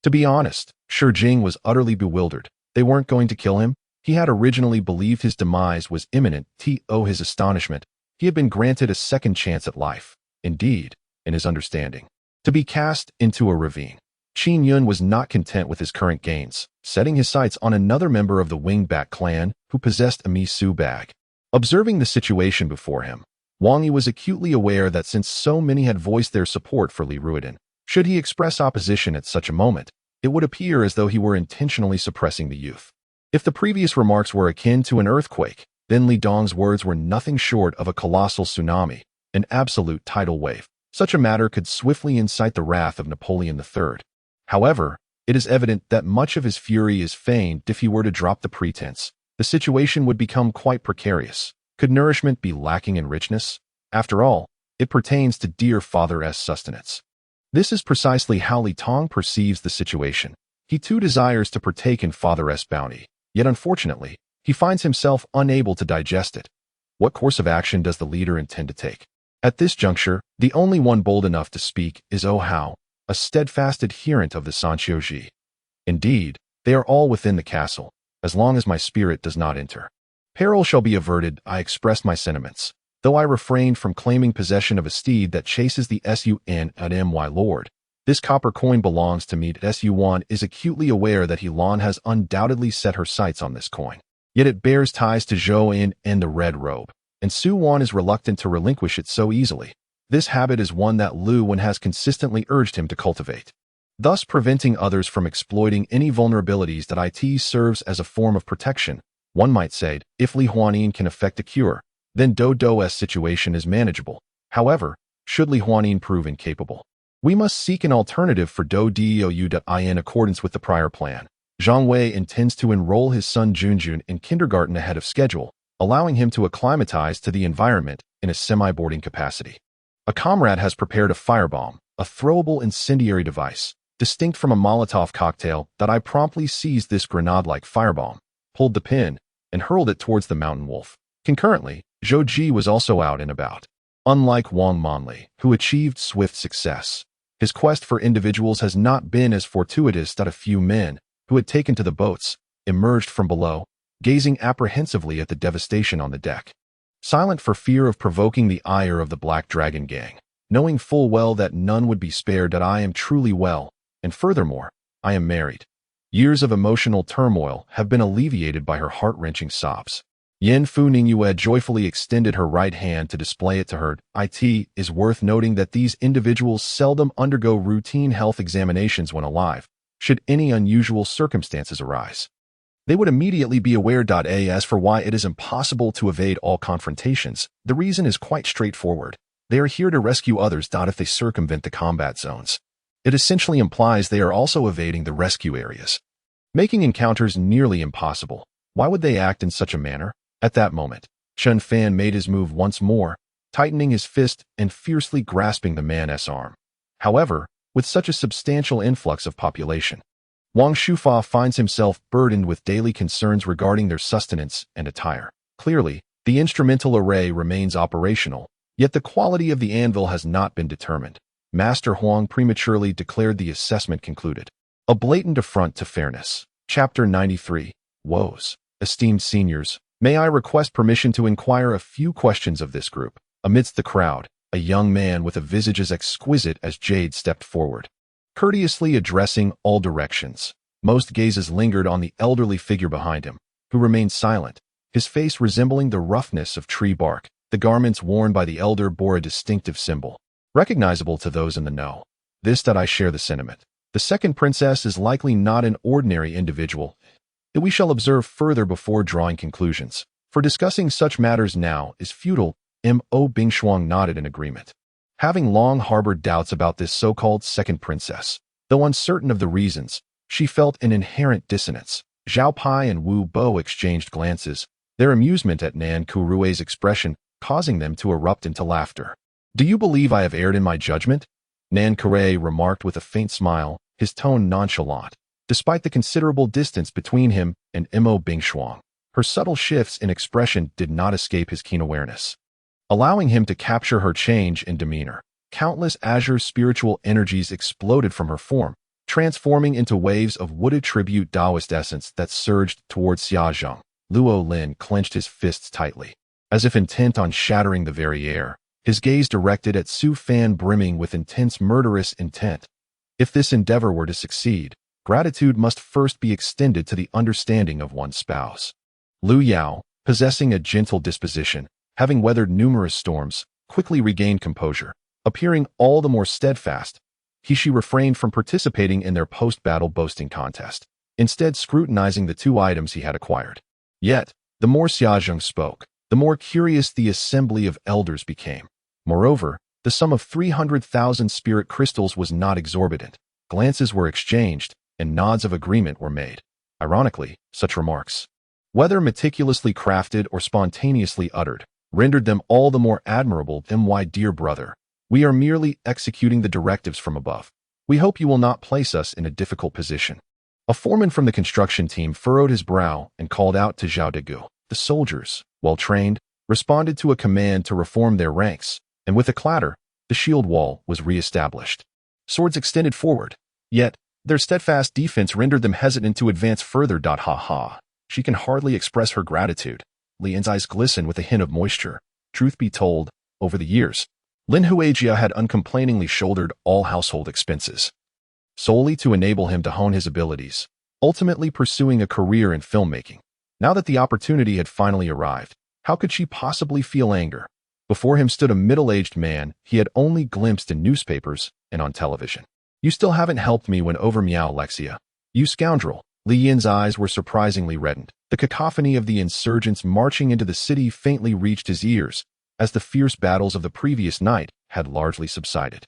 To be honest, Shi Jing was utterly bewildered. They weren't going to kill him. He had originally believed his demise was imminent. To his astonishment, he had been granted a second chance at life. Indeed, in his understanding, to be cast into a ravine. Qin Yun was not content with his current gains, setting his sights on another member of the Wingback clan who possessed a Misu bag. Observing the situation before him, Wang Yi was acutely aware that since so many had voiced their support for Li Ruodong, should he express opposition at such a moment, it would appear as though he were intentionally suppressing the youth. If the previous remarks were akin to an earthquake, then Li Dong's words were nothing short of a colossal tsunami, an absolute tidal wave. Such a matter could swiftly incite the wrath of Napoleon III. However, it is evident that much of his fury is feigned. If he were to drop the pretense, the situation would become quite precarious. Could nourishment be lacking in richness? After all, it pertains to dear father's sustenance. This is precisely how Li Tong perceives the situation. He too desires to partake in father's bounty, yet unfortunately, he finds himself unable to digest it. What course of action does the leader intend to take? At this juncture, the only one bold enough to speak is Oh Hao, a steadfast adherent of the Sanqiuji. Indeed, they are all within the castle, as long as my spirit does not enter. Peril shall be averted. I expressed my sentiments, though I refrained from claiming possession of a steed that chases the Sun. Lord. This copper coin belongs to me. Sun is acutely aware that Helan has undoubtedly set her sights on this coin. Yet it bears ties to Zhou and the Red Robe, and Su Wan is reluctant to relinquish it so easily. This habit is one that Lu Wen has consistently urged him to cultivate, thus preventing others from exploiting any vulnerabilities that it serves as a form of protection. One might say, if Li Huanin can effect a cure, then Do's situation is manageable. However, should Li Huanin prove incapable, we must seek an alternative for Dou. In accordance with the prior plan, Zhang Wei intends to enroll his son Junjun in kindergarten ahead of schedule, allowing him to acclimatize to the environment in a semi-boarding capacity. A comrade has prepared a firebomb, a throwable incendiary device, distinct from a Molotov cocktail that I promptly seized this grenade-like firebomb, pulled the pin, and hurled it towards the mountain wolf. Concurrently, Zhou Ji was also out and about. Unlike Wang Manli, who achieved swift success, his quest for individuals has not been as fortuitous that a few men, who had taken to the boats, emerged from below, gazing apprehensively at the devastation on the deck. Silent for fear of provoking the ire of the Black Dragon gang, knowing full well that none would be spared, that I am truly well, and furthermore, I am married. Years of emotional turmoil have been alleviated by her heart-wrenching sobs. Yin Fu Ningyue joyfully extended her right hand to display it to her. It is worth noting that these individuals seldom undergo routine health examinations when alive, should any unusual circumstances arise. They would immediately be aware. As for why it is impossible to evade all confrontations, the reason is quite straightforward. They are here to rescue others. If they circumvent the combat zones, it essentially implies they are also evading the rescue areas, making encounters nearly impossible. Why would they act in such a manner? At that moment, Chen Fan made his move once more, tightening his fist and fiercely grasping the man's arm. However, with such a substantial influx of population, Wang Shufa finds himself burdened with daily concerns regarding their sustenance and attire. Clearly, the instrumental array remains operational, yet the quality of the anvil has not been determined. Master Huang prematurely declared the assessment concluded. A blatant affront to fairness. Chapter 93. Woes. Esteemed seniors, may I request permission to inquire a few questions of this group? Amidst the crowd, a young man with a visage as exquisite as jade stepped forward, courteously addressing all directions. Most gazes lingered on the elderly figure behind him, who remained silent, his face resembling the roughness of tree bark. The garments worn by the elder bore a distinctive symbol, recognizable to those in the know. I share the sentiment. The second princess is likely not an ordinary individual, that we shall observe further before drawing conclusions. For discussing such matters now is futile. Mo Bingshuang nodded in agreement. Having long harbored doubts about this so-called second princess, though uncertain of the reasons, she felt an inherent dissonance. Zhao Pai and Wu Bo exchanged glances, their amusement at Nan Kurui's expression causing them to erupt into laughter. Do you believe I have erred in my judgment? Nan Kurui remarked with a faint smile, his tone nonchalant. Despite the considerable distance between him and Mo Bingshuang, her subtle shifts in expression did not escape his keen awareness, allowing him to capture her change in demeanor. Countless azure spiritual energies exploded from her form, transforming into waves of wooded tribute Taoist essence that surged towards Xia Zheng. Luo Lin clenched his fists tightly, as if intent on shattering the very air, his gaze directed at Su Fan brimming with intense murderous intent. If this endeavor were to succeed, gratitude must first be extended to the understanding of one's spouse. Lu Yao, possessing a gentle disposition, having weathered numerous storms, quickly regained composure, appearing all the more steadfast. She refrained from participating in their post-battle boasting contest, instead scrutinizing the two items he had acquired. Yet, the more Xia Zheng spoke, the more curious the assembly of elders became. Moreover, the sum of 300,000 spirit crystals was not exorbitant. Glances were exchanged, and nods of agreement were made. Ironically, such remarks, whether meticulously crafted or spontaneously uttered, rendered them all the more admirable. My dear brother, we are merely executing the directives from above. We hope you will not place us in a difficult position. A foreman from the construction team furrowed his brow and called out to Zhao Degu. The soldiers, well trained, responded to a command to reform their ranks, and with a clatter, the shield wall was re-established. Swords extended forward, yet their steadfast defense rendered them hesitant to advance further. Ha ha. She can hardly express her gratitude. Lian's eyes glistened with a hint of moisture. Truth be told, over the years, Lin Huijia had uncomplainingly shouldered all household expenses, solely to enable him to hone his abilities, ultimately pursuing a career in filmmaking. Now that the opportunity had finally arrived, how could she possibly feel anger? Before him stood a middle-aged man he had only glimpsed in newspapers and on television. You still haven't helped me win over Miao Lexia. You scoundrel. Li Yin's eyes were surprisingly reddened. The cacophony of the insurgents marching into the city faintly reached his ears, as the fierce battles of the previous night had largely subsided.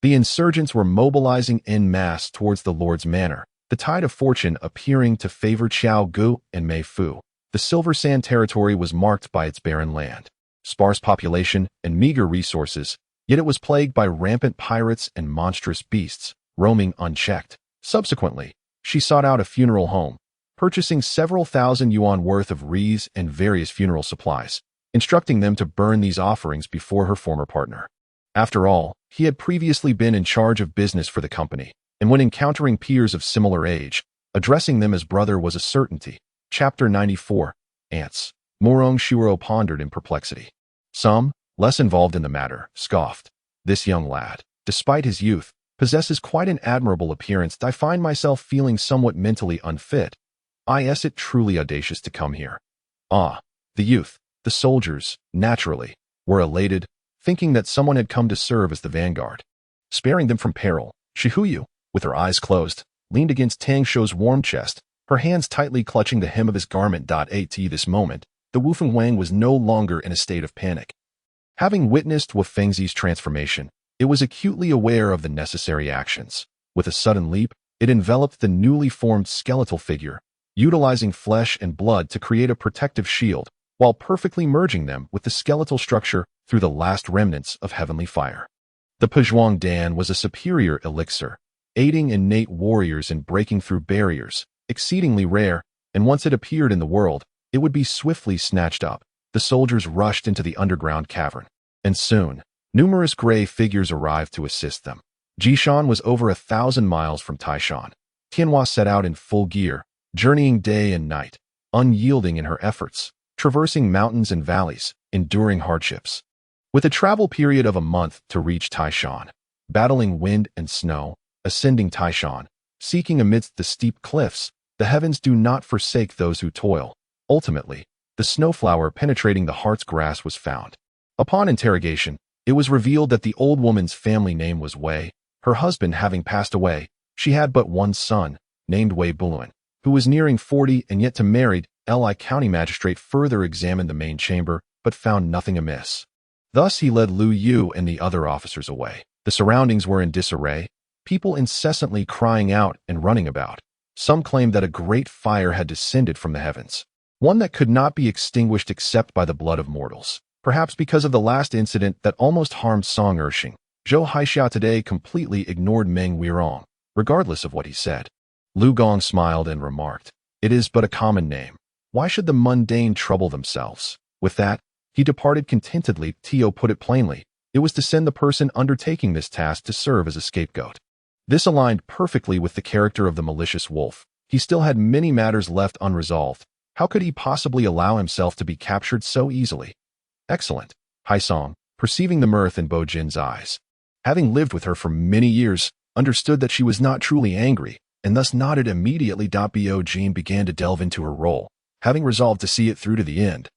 The insurgents were mobilizing en masse towards the Lord's manor, the tide of fortune appearing to favor Qiao Gu and Mei Fu. The Silver Sand territory was marked by its barren land, sparse population, and meager resources, yet it was plagued by rampant pirates and monstrous beasts, roaming unchecked. Subsequently, she sought out a funeral home, purchasing several thousand yuan worth of wreaths and various funeral supplies, instructing them to burn these offerings before her former partner. After all, he had previously been in charge of business for the company, and when encountering peers of similar age, addressing them as brother was a certainty. Chapter 94. Ants. Morong Shuro pondered in perplexity. Some, less involved in the matter, scoffed. This young lad, despite his youth, possesses quite an admirable appearance. I find myself feeling somewhat mentally unfit. Is it truly audacious to come here? Ah, the youth, the soldiers, naturally, were elated, thinking that someone had come to serve as the vanguard. Sparing them from peril, Shihuyu, with her eyes closed, leaned against Tang Shou's warm chest, her hands tightly clutching the hem of his garment. At this moment, the Wufeng Wang was no longer in a state of panic. Having witnessed Wu Fengzi's transformation, it was acutely aware of the necessary actions. With a sudden leap, it enveloped the newly formed skeletal figure, utilizing flesh and blood to create a protective shield, while perfectly merging them with the skeletal structure through the last remnants of heavenly fire. The Pezhuang Dan was a superior elixir, aiding innate warriors in breaking through barriers, exceedingly rare, and once it appeared in the world, it would be swiftly snatched up. The soldiers rushed into the underground cavern, and soon, numerous gray figures arrived to assist them. Jishan was over 1,000 miles from Taishan. Tianhua set out in full gear, journeying day and night, unyielding in her efforts, traversing mountains and valleys, enduring hardships. With a travel period of a month to reach Taishan, battling wind and snow, ascending Taishan, seeking amidst the steep cliffs, the heavens do not forsake those who toil. Ultimately, the snowflower penetrating the heart's grass was found. Upon interrogation, it was revealed that the old woman's family name was Wei. Her husband having passed away, she had but one son, named Wei Buluan, who was nearing 40 and yet to marry. Li County Magistrate further examined the main chamber, but found nothing amiss. Thus he led Lu Yu and the other officers away. The surroundings were in disarray, people incessantly crying out and running about. Some claimed that a great fire had descended from the heavens, one that could not be extinguished except by the blood of mortals. Perhaps because of the last incident that almost harmed Song Ershing, Zhou Haixia today completely ignored Meng Weirong, regardless of what he said. Lu Gong smiled and remarked, "It is but a common name. Why should the mundane trouble themselves?" With that, he departed contentedly. Tio put it plainly, it was to send the person undertaking this task to serve as a scapegoat. This aligned perfectly with the character of the malicious wolf. He still had many matters left unresolved. How could he possibly allow himself to be captured so easily? Excellent. Haisong, perceiving the mirth in Bo Jin's eyes, having lived with her for many years, understood that she was not truly angry, and thus nodded immediately. Bo Jin began to delve into her role, having resolved to see it through to the end.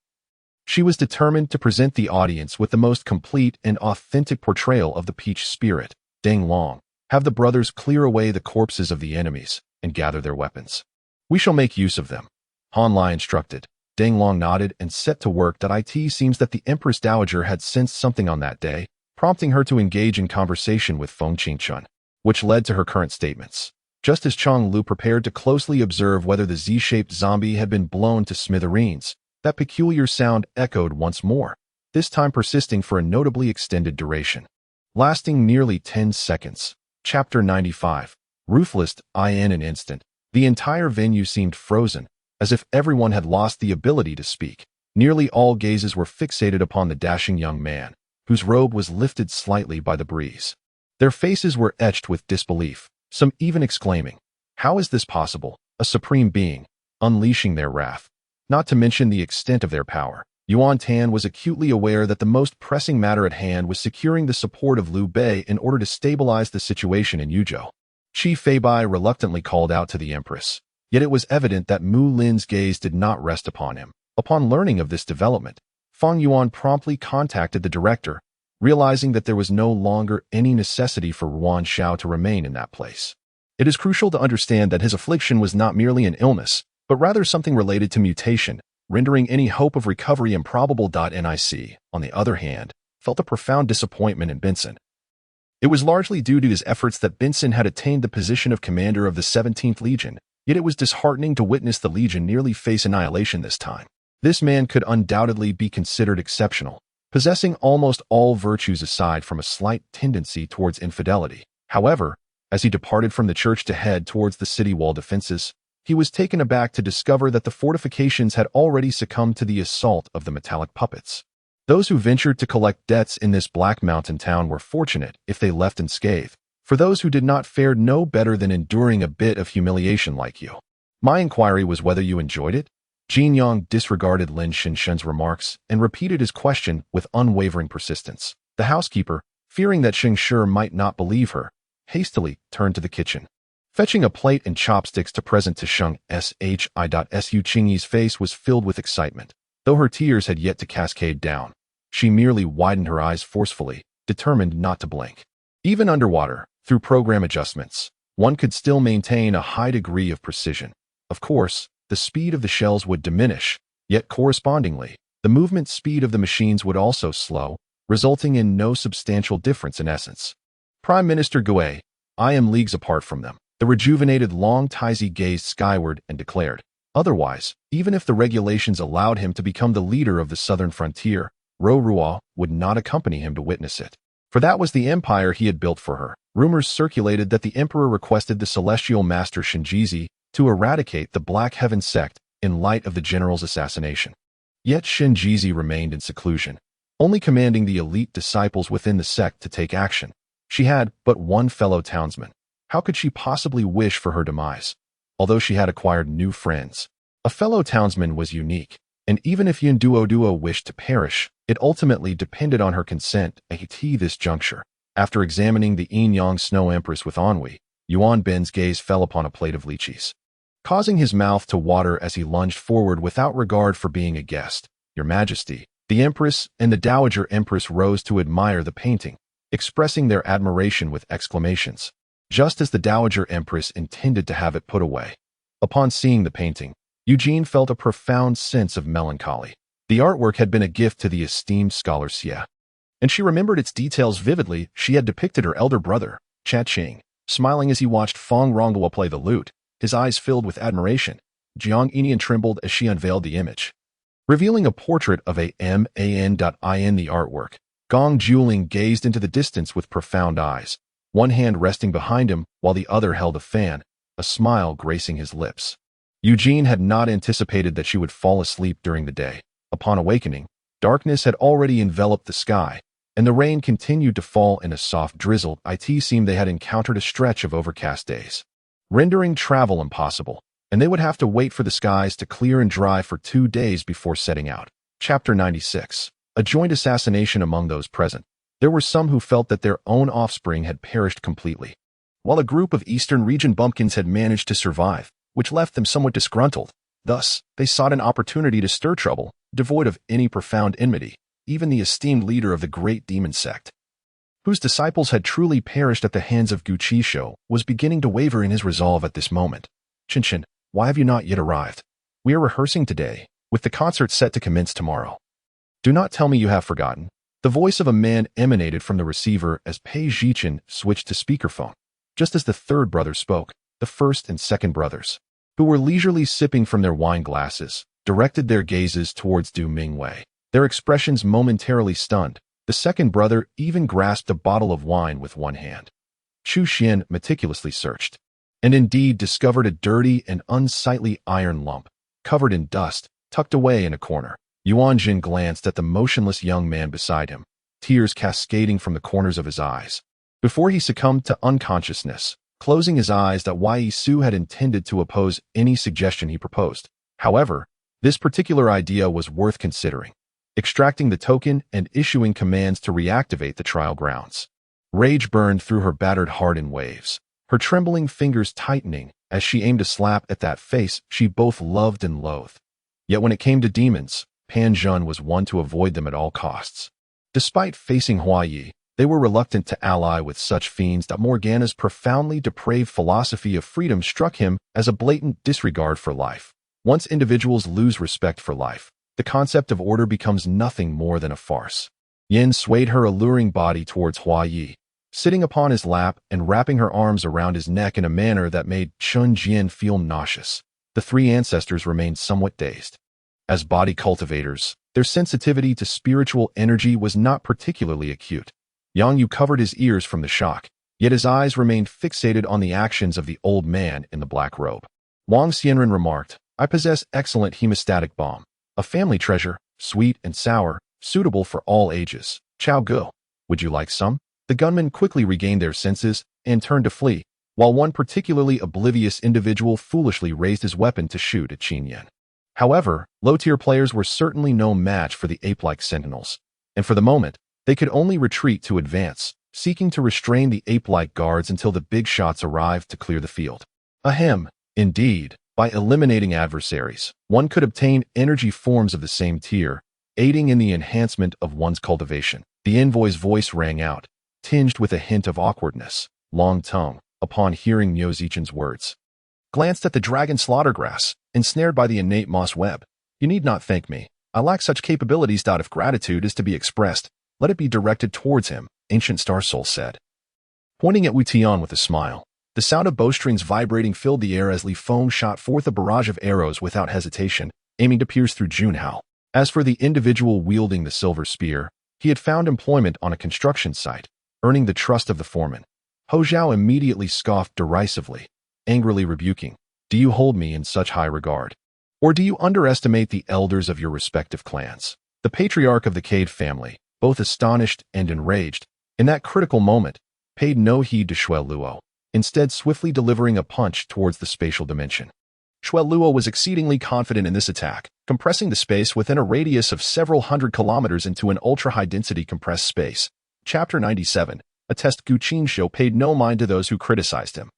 She was determined to present the audience with the most complete and authentic portrayal of the peach spirit. Deng Long, have the brothers clear away the corpses of the enemies, and gather their weapons. We shall make use of them. Han Lai instructed. Deng Long nodded and set to work. It seems that the Empress Dowager had sensed something on that day, prompting her to engage in conversation with Feng Qingchun, which led to her current statements. Just as Chong Lu prepared to closely observe whether the Z-shaped zombie had been blown to smithereens, that peculiar sound echoed once more, this time persisting for a notably extended duration, lasting nearly 10 seconds. Chapter 95. Ruthless. In an instant, the entire venue seemed frozen, as if everyone had lost the ability to speak. Nearly all gazes were fixated upon the dashing young man, whose robe was lifted slightly by the breeze. Their faces were etched with disbelief, some even exclaiming, "How is this possible? A supreme being, unleashing their wrath." Not to mention the extent of their power, Yuan Tan was acutely aware that the most pressing matter at hand was securing the support of Liu Bei in order to stabilize the situation in Yuzhou. Qi Feibai reluctantly called out to the Empress, yet it was evident that Mu Lin's gaze did not rest upon him. Upon learning of this development, Feng Yuan promptly contacted the director, realizing that there was no longer any necessity for Ruan Xiao to remain in that place. It is crucial to understand that his affliction was not merely an illness, but rather something related to mutation, rendering any hope of recovery improbable. Nic, on the other hand, felt a profound disappointment in Benson. It was largely due to his efforts that Benson had attained the position of commander of the 17th Legion, Yet it was disheartening to witness the Legion nearly face annihilation this time. This man could undoubtedly be considered exceptional, possessing almost all virtues aside from a slight tendency towards infidelity. However, as he departed from the church to head towards the city wall defenses, he was taken aback to discover that the fortifications had already succumbed to the assault of the metallic puppets. Those who ventured to collect debts in this black mountain town were fortunate if they left unscathed. For those who did not fare no better than enduring a bit of humiliation like you. My inquiry was whether you enjoyed it? Jin Yang disregarded Lin Shinshen's remarks and repeated his question with unwavering persistence. The housekeeper, fearing that Xing Shi might not believe her, hastily turned to the kitchen. Fetching a plate and chopsticks to present to Sheng Shi. Qingyi's face was filled with excitement. Though her tears had yet to cascade down, she merely widened her eyes forcefully, determined not to blink. Even underwater, through program adjustments, one could still maintain a high degree of precision. Of course, the speed of the shells would diminish, yet correspondingly, the movement speed of the machines would also slow, resulting in no substantial difference in essence. Prime Minister Gui, I am leagues apart from them. The rejuvenated Long Taizi gazed skyward and declared. Otherwise, even if the regulations allowed him to become the leader of the southern frontier, Ruan would not accompany him to witness it. For that was the empire he had built for her. Rumors circulated that the emperor requested the celestial master Shinjizi to eradicate the Black Heaven sect in light of the general's assassination. Yet Shinjizi remained in seclusion, only commanding the elite disciples within the sect to take action. She had but one fellow townsman. How could she possibly wish for her demise? Although she had acquired new friends, a fellow townsman was unique, and even if Yin Duo wished to perish, it ultimately depended on her consent at this juncture. After examining the Yin Yang Snow Empress with ennui, Yuan Bin's gaze fell upon a plate of lychees, causing his mouth to water as he lunged forward without regard for being a guest. Your Majesty, the Empress and the Dowager Empress rose to admire the painting, expressing their admiration with exclamations, just as the Dowager Empress intended to have it put away. Upon seeing the painting, Eugene felt a profound sense of melancholy. The artwork had been a gift to the esteemed scholar Xie, and she remembered its details vividly. She had depicted her elder brother, Cha Qing, smiling as he watched Feng Ronghua play the lute, his eyes filled with admiration. Jiang Inian trembled as she unveiled the image, revealing a portrait of a man. The artwork. Gong Juling gazed into the distance with profound eyes, one hand resting behind him while the other held a fan, a smile gracing his lips. Eugene had not anticipated that she would fall asleep during the day. Upon awakening, darkness had already enveloped the sky, and the rain continued to fall in a soft drizzle. It seemed they had encountered a stretch of overcast days, rendering travel impossible, and they would have to wait for the skies to clear and dry for 2 days before setting out. Chapter 96. A joint assassination among those present. There were some who felt that their own offspring had perished completely, while a group of Eastern region bumpkins had managed to survive, which left them somewhat disgruntled. Thus, they sought an opportunity to stir trouble, devoid of any profound enmity. Even the esteemed leader of the great demon sect, whose disciples had truly perished at the hands of Qingzhou, was beginning to waver in his resolve at this moment. Qinshin, why have you not yet arrived? We are rehearsing today, with the concert set to commence tomorrow. Do not tell me you have forgotten. The voice of a man emanated from the receiver as Pei Zhichen switched to speakerphone. Just as the third brother spoke, the first and second brothers, who were leisurely sipping from their wine glasses, directed their gazes towards Du Mingwei. Their expressions momentarily stunned. The second brother even grasped a bottle of wine with one hand. Chu Xian meticulously searched, and indeed discovered a dirty and unsightly iron lump, covered in dust, tucked away in a corner. Ruan Yunjin glanced at the motionless young man beside him, tears cascading from the corners of his eyes, before he succumbed to unconsciousness, closing his eyes. That Wei Su had intended to oppose any suggestion he proposed. However, this particular idea was worth considering. Extracting the token and issuing commands to reactivate the trial grounds. Rage burned through her battered heart in waves, her trembling fingers tightening as she aimed a slap at that face she both loved and loathed. Yet when it came to demons, Pan Zhun was one to avoid them at all costs. Despite facing Huayi, they were reluctant to ally with such fiends. That Morgana's profoundly depraved philosophy of freedom struck him as a blatant disregard for life. Once individuals lose respect for life, the concept of order becomes nothing more than a farce. Yin swayed her alluring body towards Huayi, sitting upon his lap and wrapping her arms around his neck in a manner that made Chun Jian feel nauseous. The three ancestors remained somewhat dazed. As body cultivators, their sensitivity to spiritual energy was not particularly acute. Yang Yu covered his ears from the shock, yet his eyes remained fixated on the actions of the old man in the black robe. Wang Xianren remarked, "I possess excellent hemostatic balm, a family treasure, sweet and sour, suitable for all ages. Chao Gu, would you like some?" The gunmen quickly regained their senses and turned to flee, while one particularly oblivious individual foolishly raised his weapon to shoot at Qin Yan. However, low-tier players were certainly no match for the ape-like sentinels, and for the moment, they could only retreat to advance, seeking to restrain the ape-like guards until the big shots arrived to clear the field. Ahem, indeed, by eliminating adversaries, one could obtain energy forms of the same tier, aiding in the enhancement of one's cultivation. The envoy's voice rang out, tinged with a hint of awkwardness. Long Tongue, upon hearing Miao Zichen's words, glanced at the dragon slaughtergrass, ensnared by the innate moss web. "You need not thank me. I lack such capabilities. If gratitude is to be expressed, let it be directed towards him," Ancient Star Soul said, pointing at Wu Tian with a smile. The sound of bowstrings vibrating filled the air as Li Feng shot forth a barrage of arrows without hesitation, aiming to pierce through Junhao. As for the individual wielding the silver spear, he had found employment on a construction site, earning the trust of the foreman. Hou Zhao immediately scoffed derisively, angrily rebuking, "Do you hold me in such high regard? Or do you underestimate the elders of your respective clans?" The patriarch of the Cade family, both astonished and enraged, in that critical moment, paid no heed to Shui Luo, instead swiftly delivering a punch towards the spatial dimension. Shui Luo was exceedingly confident in this attack, compressing the space within a radius of several hundred kilometers into an ultra-high-density compressed space. Chapter 97, Attest Gu Qingzhou paid no mind to those who criticized him.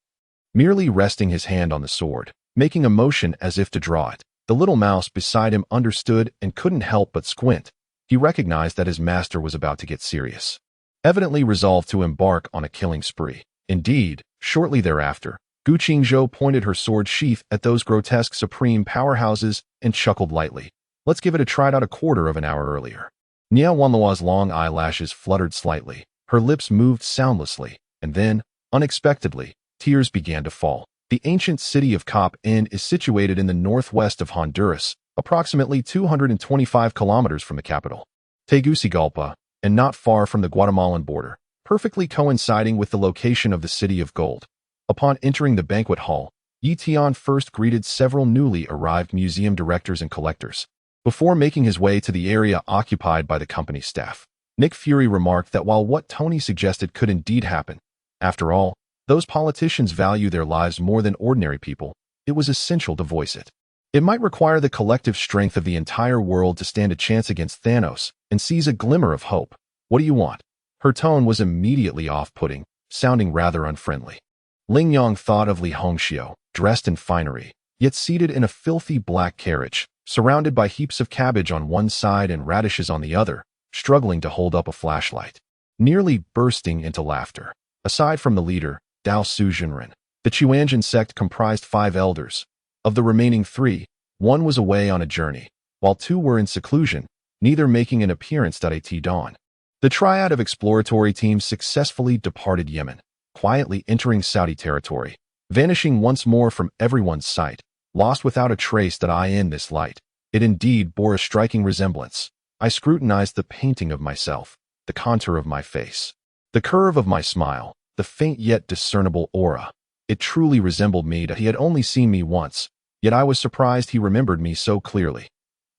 Merely resting his hand on the sword, making a motion as if to draw it, the little mouse beside him understood and couldn't help but squint. He recognized that his master was about to get serious, evidently resolved to embark on a killing spree. Indeed, shortly thereafter, Gu Qingzhou pointed her sword sheath at those grotesque supreme powerhouses and chuckled lightly. "Let's give it a try out a quarter of an hour earlier." Niao Wanluo's long eyelashes fluttered slightly, her lips moved soundlessly, and then, unexpectedly, tears began to fall. The ancient city of Kop N is situated in the northwest of Honduras, approximately 225 kilometers from the capital, Tegucigalpa, and not far from the Guatemalan border, perfectly coinciding with the location of the City of Gold. Upon entering the banquet hall, Yi Tian first greeted several newly arrived museum directors and collectors, before making his way to the area occupied by the company staff. Nick Fury remarked that while what Tony suggested could indeed happen, after all, those politicians value their lives more than ordinary people, it was essential to voice it. It might require the collective strength of the entire world to stand a chance against Thanos and seize a glimmer of hope. "What do you want?" Her tone was immediately off-putting, sounding rather unfriendly. Ling Yang thought of Li Hongxiu, dressed in finery, yet seated in a filthy black carriage, surrounded by heaps of cabbage on one side and radishes on the other, struggling to hold up a flashlight, nearly bursting into laughter. Aside from the leader, Dao Suzhenren, the Chuanjin sect comprised 5 elders. Of the remaining 3, 1 was away on a journey, while 2 were in seclusion, neither making an appearance at dawn. The triad of exploratory teams successfully departed Yemen, quietly entering Saudi territory, vanishing once more from everyone's sight, lost without a trace that I in this light. It indeed bore a striking resemblance. I scrutinized the painting of myself, the contour of my face, the curve of my smile, the faint yet discernible aura. It truly resembled me. He had only seen me once, yet I was surprised he remembered me so clearly.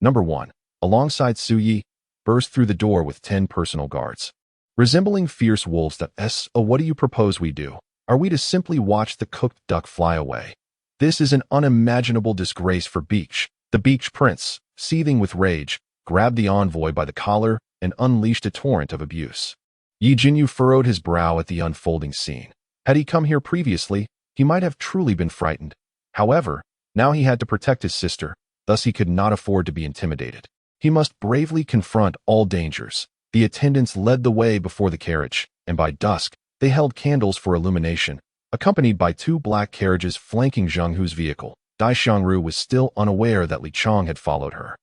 Number 1, alongside Su Yi, burst through the door with 10 personal guards, resembling fierce wolves. What do you propose we do? Are we to simply watch the cooked duck fly away? This is an unimaginable disgrace for Beach. The Beach Prince, seething with rage, grabbed the envoy by the collar and unleashed a torrent of abuse. Yi Jinyu furrowed his brow at the unfolding scene. Had he come here previously, he might have truly been frightened. However, now he had to protect his sister, thus he could not afford to be intimidated. He must bravely confront all dangers. The attendants led the way before the carriage, and by dusk, they held candles for illumination, accompanied by 2 black carriages flanking Zheng Hu's vehicle. Dai Xiangru was still unaware that Li Chong had followed her.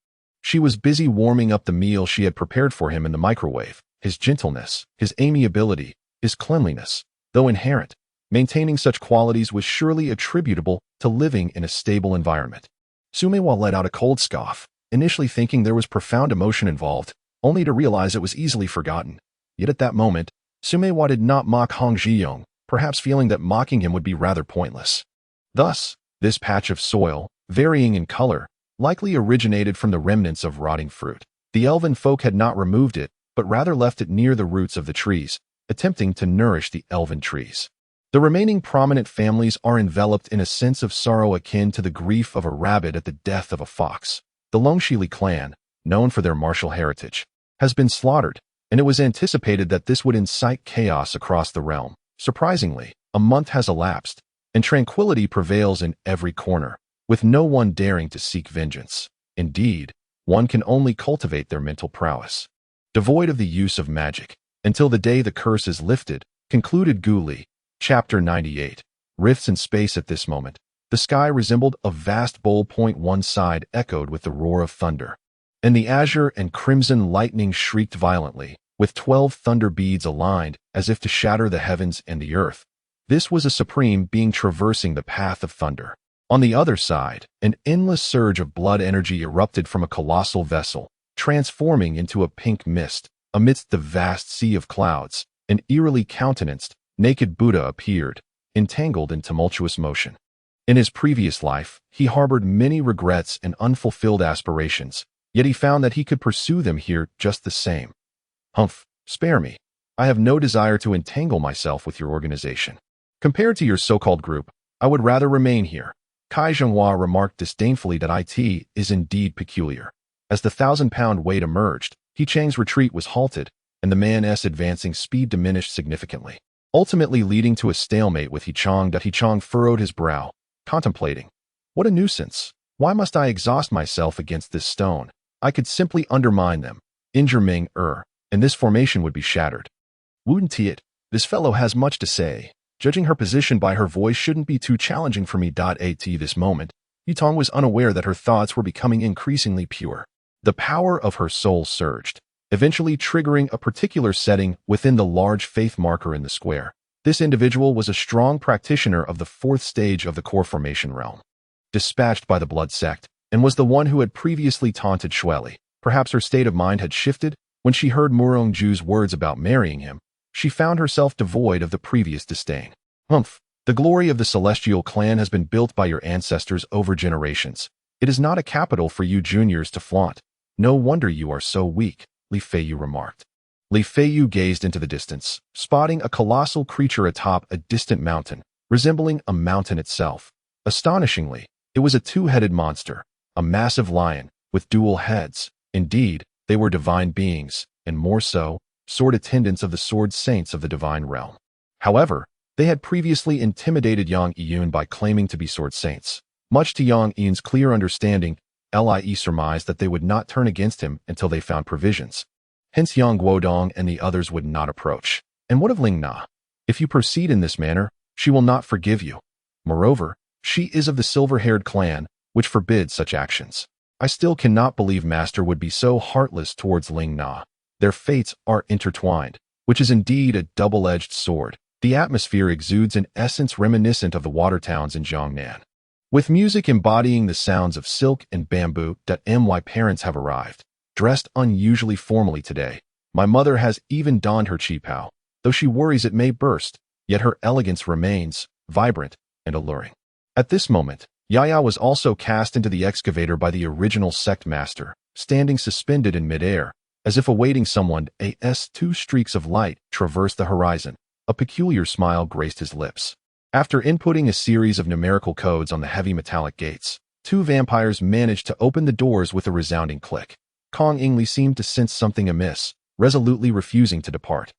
She was busy warming up the meal she had prepared for him in the microwave. His gentleness, his amiability, is cleanliness. Though inherent, maintaining such qualities was surely attributable to living in a stable environment. Sumewa let out a cold scoff, initially thinking there was profound emotion involved, only to realize it was easily forgotten. Yet at that moment, Sumewa did not mock Hong Zhiyong, perhaps feeling that mocking him would be rather pointless. Thus, this patch of soil, varying in color, likely originated from the remnants of rotting fruit. The elven folk had not removed it, but rather left it near the roots of the trees, attempting to nourish the elven trees. The remaining prominent families are enveloped in a sense of sorrow akin to the grief of a rabbit at the death of a fox. The Longevity clan, known for their martial heritage, has been slaughtered, and it was anticipated that this would incite chaos across the realm. Surprisingly, a month has elapsed, and tranquility prevails in every corner, with no one daring to seek vengeance. Indeed, one can only cultivate their mental prowess, devoid of the use of magic, until the day the curse is lifted, concluded Gu Li. Chapter 98. Rifts in space. At this moment, the sky resembled a vast bowl. One side echoed with the roar of thunder, and the azure and crimson lightning shrieked violently, with 12 thunder beads aligned as if to shatter the heavens and the earth. This was a supreme being traversing the path of thunder. On the other side, an endless surge of blood energy erupted from a colossal vessel, transforming into a pink mist. Amidst the vast sea of clouds, an eerily countenanced, naked Buddha appeared, entangled in tumultuous motion. In his previous life, he harbored many regrets and unfulfilled aspirations, yet he found that he could pursue them here just the same. Humph, spare me. I have no desire to entangle myself with your organization. Compared to your so-called group, I would rather remain here. Kai Zhenghua remarked disdainfully that it is indeed peculiar. As the 1,000-pound weight emerged, He Chang's retreat was halted, and the man's advancing speed diminished significantly, ultimately leading to a stalemate with He Chang. He Chang furrowed his brow, contemplating. What a nuisance. Why must I exhaust myself against this stone? I could simply undermine them, injure Ming and this formation would be shattered. Wu Tiet, this fellow has much to say. Judging her position by her voice shouldn't be too challenging for me. At this moment, Yutong was unaware that her thoughts were becoming increasingly pure. The power of her soul surged, eventually triggering a particular setting within the large faith marker in the square. This individual was a strong practitioner of the 4th stage of the core formation realm, dispatched by the blood sect, and was the one who had previously taunted Shueli. Perhaps her state of mind had shifted. When she heard Murongju's words about marrying him, she found herself devoid of the previous disdain. Humph, the glory of the celestial clan has been built by your ancestors over generations. It is not a capital for you juniors to flaunt. No wonder you are so weak, Li Feiyu remarked. Li Feiyu gazed into the distance, spotting a colossal creature atop a distant mountain, resembling a mountain itself. Astonishingly, it was a 2-headed monster, a massive lion, with dual heads. Indeed, they were divine beings, and more so, sword attendants of the sword saints of the divine realm. However, they had previously intimidated Yang Yun by claiming to be sword saints. Much to Yang Yun's clear understanding, Lie surmised that they would not turn against him until they found provisions. Hence Yang Guodong and the others would not approach. And what of Ling Na? If you proceed in this manner, she will not forgive you. Moreover, she is of the silver-haired clan, which forbids such actions. I still cannot believe Master would be so heartless towards Ling Na. Their fates are intertwined, which is indeed a double-edged sword. The atmosphere exudes an essence reminiscent of the water towns in Jiangnan, with music embodying the sounds of silk and bamboo. My parents have arrived, dressed unusually formally today. My mother has even donned her qipao, though she worries it may burst, yet her elegance remains vibrant and alluring. At this moment, Yaya was also cast into the excavator by the original sect master, standing suspended in midair, as if awaiting someone. As 2 streaks of light traversed the horizon, a peculiar smile graced his lips. After inputting a series of numerical codes on the heavy metallic gates, 2 vampires managed to open the doors with a resounding click. Kong Ingli seemed to sense something amiss, resolutely refusing to depart,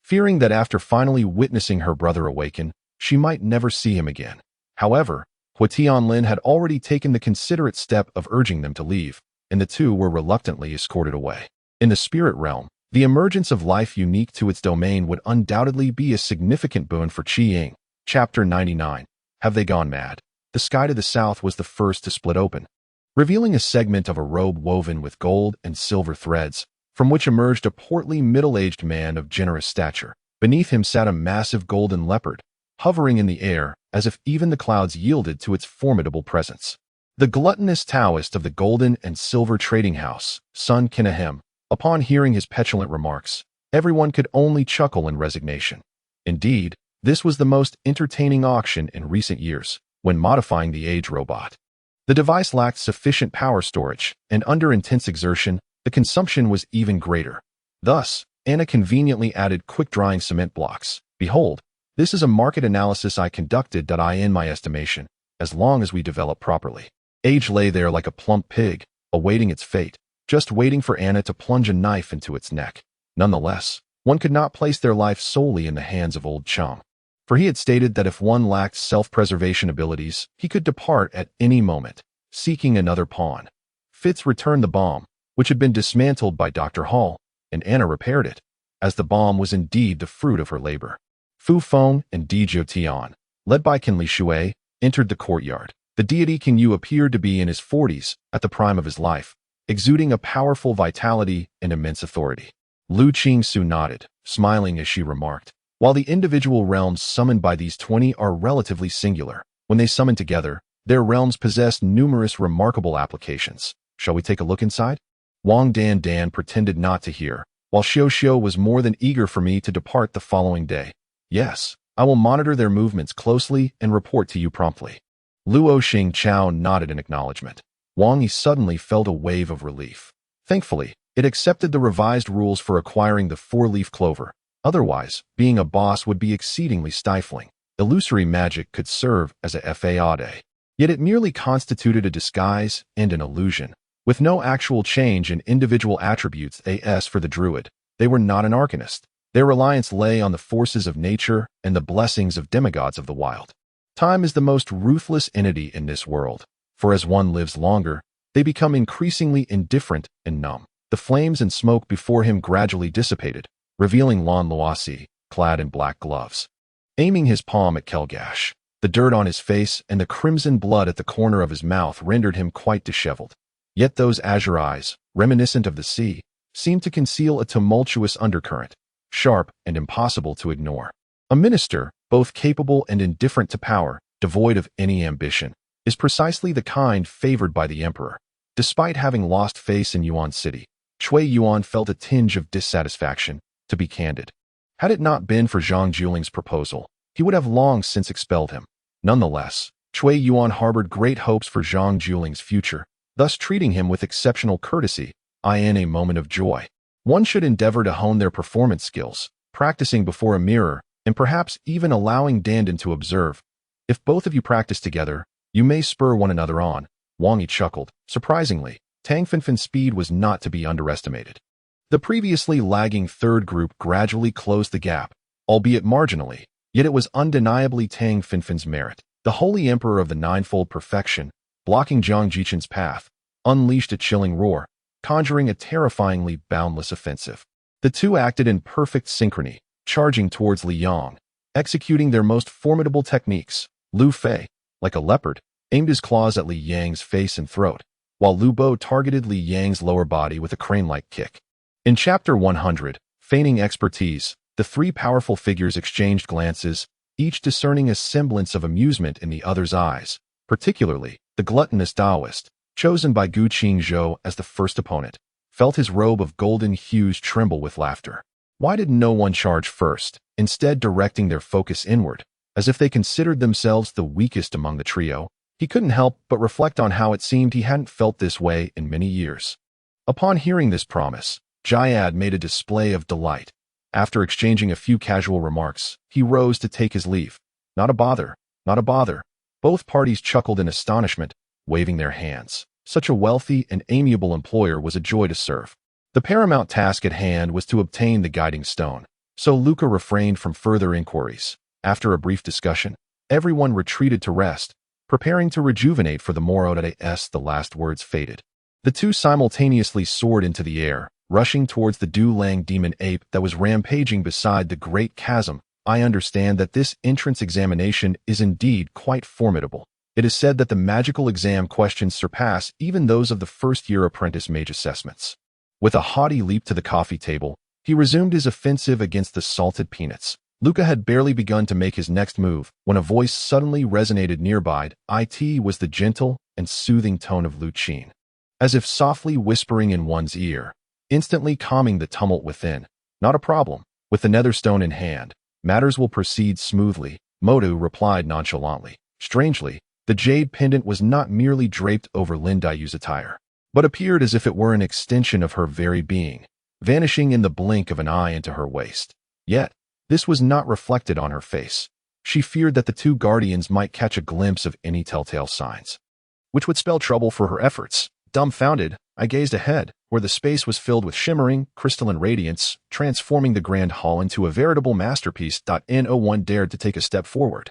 fearing that after finally witnessing her brother awaken, she might never see him again. However, Hua Tianlin had already taken the considerate step of urging them to leave, and the 2 were reluctantly escorted away. In the spirit realm, the emergence of life unique to its domain would undoubtedly be a significant boon for Shi Jing. Chapter 99. Have they gone mad? The sky to the south was the first to split open, revealing a segment of a robe woven with gold and silver threads, from which emerged a portly middle-aged man of generous stature. Beneath him sat a massive golden leopard, hovering in the air as if even the clouds yielded to its formidable presence. The gluttonous Taoist of the golden and silver trading house, Sun Kinahem, upon hearing his petulant remarks, everyone could only chuckle in resignation. Indeed, this was the most entertaining auction in recent years, when modifying the age robot. The device lacked sufficient power storage, and under intense exertion, the consumption was even greater. Thus, Anna conveniently added quick-drying cement blocks. Behold, this is a market analysis I conducted. In my estimation, as long as we develop properly. Age lay there like a plump pig, awaiting its fate, just waiting for Anna to plunge a knife into its neck. Nonetheless, one could not place their life solely in the hands of old chum. For he had stated that if one lacked self-preservation abilities, he could depart at any moment, seeking another pawn. Fitz returned the bomb, which had been dismantled by Dr. Hall, and Anna repaired it, as the bomb was indeed the fruit of her labor. Fu Feng and Di Jiu Tian, led by Qin Li Shui, entered the courtyard. The deity King Yu appeared to be in his 40s, at the prime of his life, exuding a powerful vitality and immense authority. Lu Qingsu nodded, smiling as she remarked, while the individual realms summoned by these 20 are relatively singular, when they summon together, their realms possess numerous remarkable applications. Shall we take a look inside? Wang Dan pretended not to hear, while Xiao was more than eager for me to depart the following day. Yes, I will monitor their movements closely and report to you promptly. Luo Xing Chao nodded in acknowledgement. Wang Yi suddenly felt a wave of relief. Thankfully, it accepted the revised rules for acquiring the 4-leaf clover. Otherwise, being a boss would be exceedingly stifling. Illusory magic could serve as a fade. Yet it merely constituted a disguise and an illusion, with no actual change in individual attributes. As for the druid, they were not an arcanist. Their reliance lay on the forces of nature and the blessings of demigods of the wild. Time is the most ruthless entity in this world, for as one lives longer, they become increasingly indifferent and numb. The flames and smoke before him gradually dissipated, revealing Lan Luosi, clad in black gloves. Aiming his palm at Kelgash, the dirt on his face and the crimson blood at the corner of his mouth rendered him quite disheveled. Yet those azure eyes, reminiscent of the sea, seemed to conceal a tumultuous undercurrent, sharp and impossible to ignore. A minister, both capable and indifferent to power, devoid of any ambition, is precisely the kind favored by the emperor. Despite having lost face in Yuan City, Cui Yuan felt a tinge of dissatisfaction, to be candid. Had it not been for Zhang Juling's proposal, he would have long since expelled him. Nonetheless, Cui Yuan harbored great hopes for Zhang Juling's future, thus treating him with exceptional courtesy, in a moment of joy. One should endeavor to hone their performance skills, practicing before a mirror, and perhaps even allowing Dandan to observe. If both of you practice together, you may spur one another on. Wang Yi chuckled. Surprisingly, Tang Finfin's speed was not to be underestimated. The previously lagging third group gradually closed the gap, albeit marginally, yet it was undeniably Tang Finfin's merit. The Holy Emperor of the Ninefold Perfection, blocking Zhang Jichen's path, unleashed a chilling roar, conjuring a terrifyingly boundless offensive. The two acted in perfect synchrony, charging towards Li Yang, executing their most formidable techniques. Lu Fei, like a leopard, aimed his claws at Li Yang's face and throat, while Lu Bo targeted Li Yang's lower body with a crane-like kick. In Chapter 100, Feigning Expertise, the three powerful figures exchanged glances, each discerning a semblance of amusement in the other's eyes, particularly the gluttonous Taoist, chosen by Gu Qingzhou as the first opponent, felt his robe of golden hues tremble with laughter. Why did no one charge first, instead directing their focus inward, as if they considered themselves the weakest among the trio? He couldn't help but reflect on how it seemed he hadn't felt this way in many years. Upon hearing this promise, Jayad made a display of delight. After exchanging a few casual remarks, he rose to take his leave. Not a bother, not a bother. Both parties chuckled in astonishment, waving their hands. Such a wealthy and amiable employer was a joy to serve. The paramount task at hand was to obtain the guiding stone, so Luca refrained from further inquiries. After a brief discussion, everyone retreated to rest, preparing to rejuvenate for the morrow. The last words faded. The two simultaneously soared into the air, rushing towards the Du Lang demon ape that was rampaging beside the great chasm. I understand that this entrance examination is indeed quite formidable. It is said that the magical exam questions surpass even those of the first-year apprentice mage assessments. With a haughty leap to the coffee table, He resumed his offensive against the salted peanuts. Luca had barely begun to make his next move when a voice suddenly resonated nearby. It was the gentle and soothing tone of Lu Qin, as if softly whispering in one's ear, instantly calming the tumult within. Not a problem. With the nether stone in hand, matters will proceed smoothly, Modu replied nonchalantly. Strangely, the jade pendant was not merely draped over Lin Dayu's attire, but appeared as if it were an extension of her very being, vanishing in the blink of an eye into her waist. Yet, this was not reflected on her face. She feared that the two guardians might catch a glimpse of any telltale signs, which would spell trouble for her efforts. Dumbfounded, I gazed ahead, where the space was filled with shimmering, crystalline radiance, transforming the grand hall into a veritable masterpiece. No one dared to take a step forward,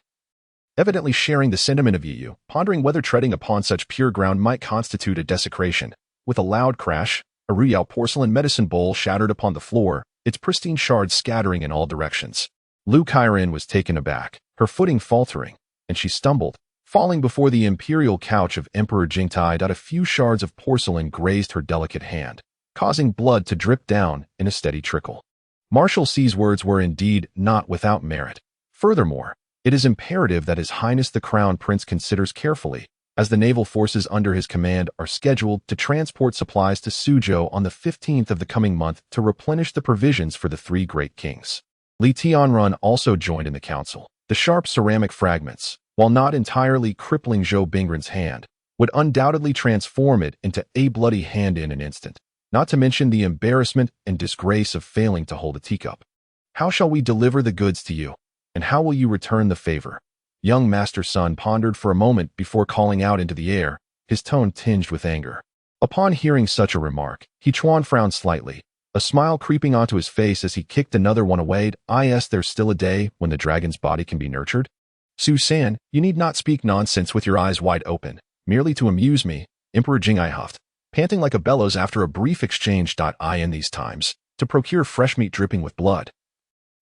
evidently sharing the sentiment of Yu, pondering whether treading upon such pure ground might constitute a desecration. With a loud crash, a Ruyao porcelain medicine bowl shattered upon the floor, its pristine shards scattering in all directions. Lu Kairin was taken aback, her footing faltering, and she stumbled, falling before the imperial couch of Emperor Jingtai. A few shards of porcelain grazed her delicate hand, causing blood to drip down in a steady trickle. Marshal Xi's words were indeed not without merit. Furthermore, it is imperative that His Highness the Crown Prince considers carefully, as the naval forces under his command are scheduled to transport supplies to Suzhou on the 15th of the coming month to replenish the provisions for the three great kings. Li Tianrun also joined in the council. The sharp ceramic fragments, while not entirely crippling Zhou Bingren's hand, would undoubtedly transform it into a bloody hand in an instant, not to mention the embarrassment and disgrace of failing to hold a teacup. How shall we deliver the goods to you, and how will you return the favor? Young Master Sun pondered for a moment before calling out into the air, his tone tinged with anger. Upon hearing such a remark, He Chuan frowned slightly, a smile creeping onto his face as he kicked another one away. There's still a day when the dragon's body can be nurtured? Su San, you need not speak nonsense with your eyes wide open, merely to amuse me, Emperor Jing huffed, panting like a bellows after a brief exchange. In these times, to procure fresh meat dripping with blood,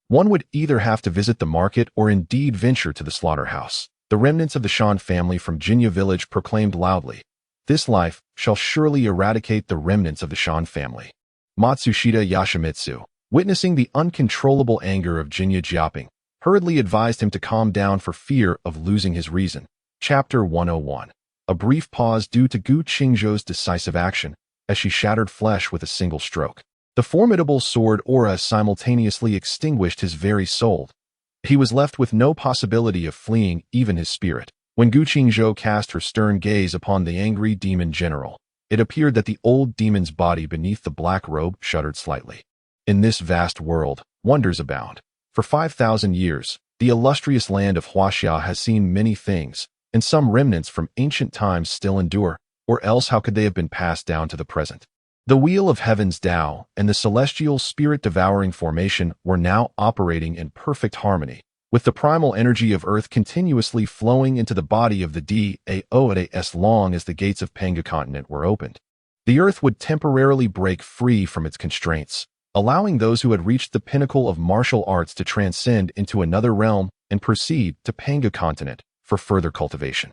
one would either have to visit the market or indeed venture to the slaughterhouse. The remnants of the Shan family from Jinya village proclaimed loudly, "This life shall surely eradicate the remnants of the Shan family." Matsushita Yoshimitsu, witnessing the uncontrollable anger of Jinya Jiaping, hurriedly advised him to calm down for fear of losing his reason. Chapter 101. A brief pause due to Gu Qingzhou's decisive action, as she shattered flesh with a single stroke. The formidable sword aura simultaneously extinguished his very soul. He was left with no possibility of fleeing even his spirit. When Gu Qingzhou cast her stern gaze upon the angry demon general, it appeared that the old demon's body beneath the black robe shuddered slightly. In this vast world, wonders abound. For 5,000 years, the illustrious land of Huaxia has seen many things, and some remnants from ancient times still endure, or else how could they have been passed down to the present? The Wheel of Heaven's Tao and the celestial spirit-devouring formation were now operating in perfect harmony, with the primal energy of Earth continuously flowing into the body of the Dao as long as the gates of Panga continent were opened. The Earth would temporarily break free from its constraints, allowing those who had reached the pinnacle of martial arts to transcend into another realm and proceed to Panga continent for further cultivation.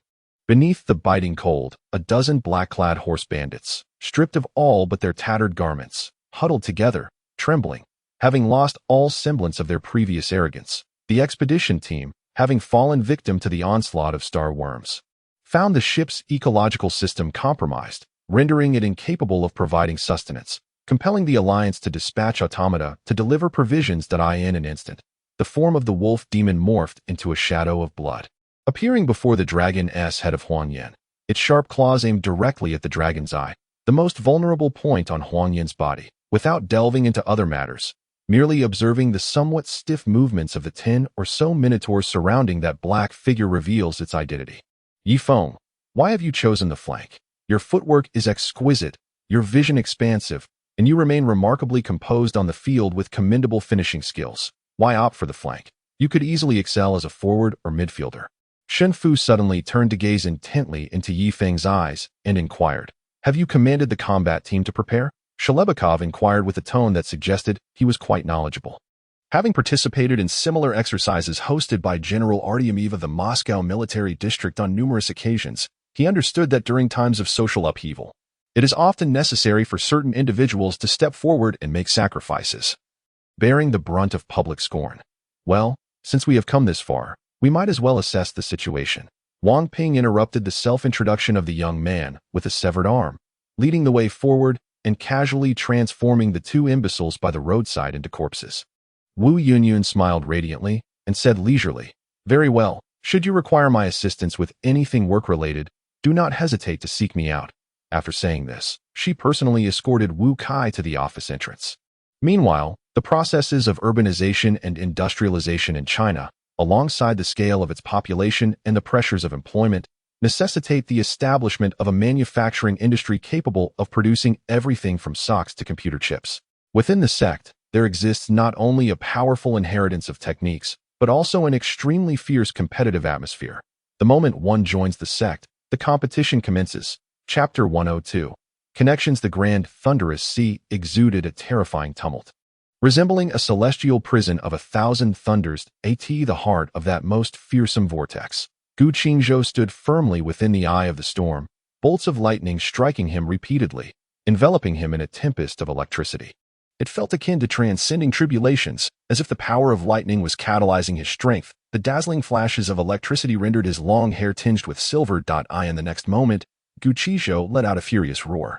Beneath the biting cold, a dozen black-clad horse bandits, stripped of all but their tattered garments, huddled together, trembling, having lost all semblance of their previous arrogance. The expedition team, having fallen victim to the onslaught of star worms, found the ship's ecological system compromised, rendering it incapable of providing sustenance, compelling the Alliance to dispatch automata to deliver provisions. In an instant, the form of the wolf demon morphed into a shadow of blood, appearing before the dragon's head of Huangyan. Its sharp claws aimed directly at the dragon's eye, the most vulnerable point on Huangyan's body. Without delving into other matters, merely observing the somewhat stiff movements of the 10 or so minotaurs surrounding that black figure reveals its identity. Yifeng, why have you chosen the flank? Your footwork is exquisite, your vision expansive, and you remain remarkably composed on the field with commendable finishing skills. Why opt for the flank? You could easily excel as a forward or midfielder. Shen Fu suddenly turned to gaze intently into Yifeng's eyes and inquired, "Have you commanded the combat team to prepare?" Shelebekov inquired with a tone that suggested he was quite knowledgeable. Having participated in similar exercises hosted by General Artyomiev of the Moscow Military District on numerous occasions, he understood that during times of social upheaval, it is often necessary for certain individuals to step forward and make sacrifices. bearing the brunt of public scorn. Well, since we have come this far, we might as well assess the situation. Wang Ping interrupted the self-introduction of the young man with a severed arm, leading the way forward and casually transforming the two imbeciles by the roadside into corpses. Wu Yunyun smiled radiantly and said leisurely, "Very well, should you require my assistance with anything work-related, do not hesitate to seek me out." After saying this, she personally escorted Wu Kai to the office entrance. Meanwhile, the processes of urbanization and industrialization in China, alongside the scale of its population and the pressures of employment, necessitate the establishment of a manufacturing industry capable of producing everything from socks to computer chips. Within the sect, there exists not only a powerful inheritance of techniques, but also an extremely fierce competitive atmosphere. The moment one joins the sect, the competition commences. Chapter 102. Connections. The grand, thunderous sea exuded a terrifying tumult. Resembling a celestial prison of 1,000 thunders, the heart of that most fearsome vortex. Qingzhou stood firmly within the eye of the storm, bolts of lightning striking him repeatedly, enveloping him in a tempest of electricity. It felt akin to transcending tribulations, as if the power of lightning was catalyzing his strength. The dazzling flashes of electricity rendered his long hair tinged with silver. In the next moment, Qingzhou let out a furious roar.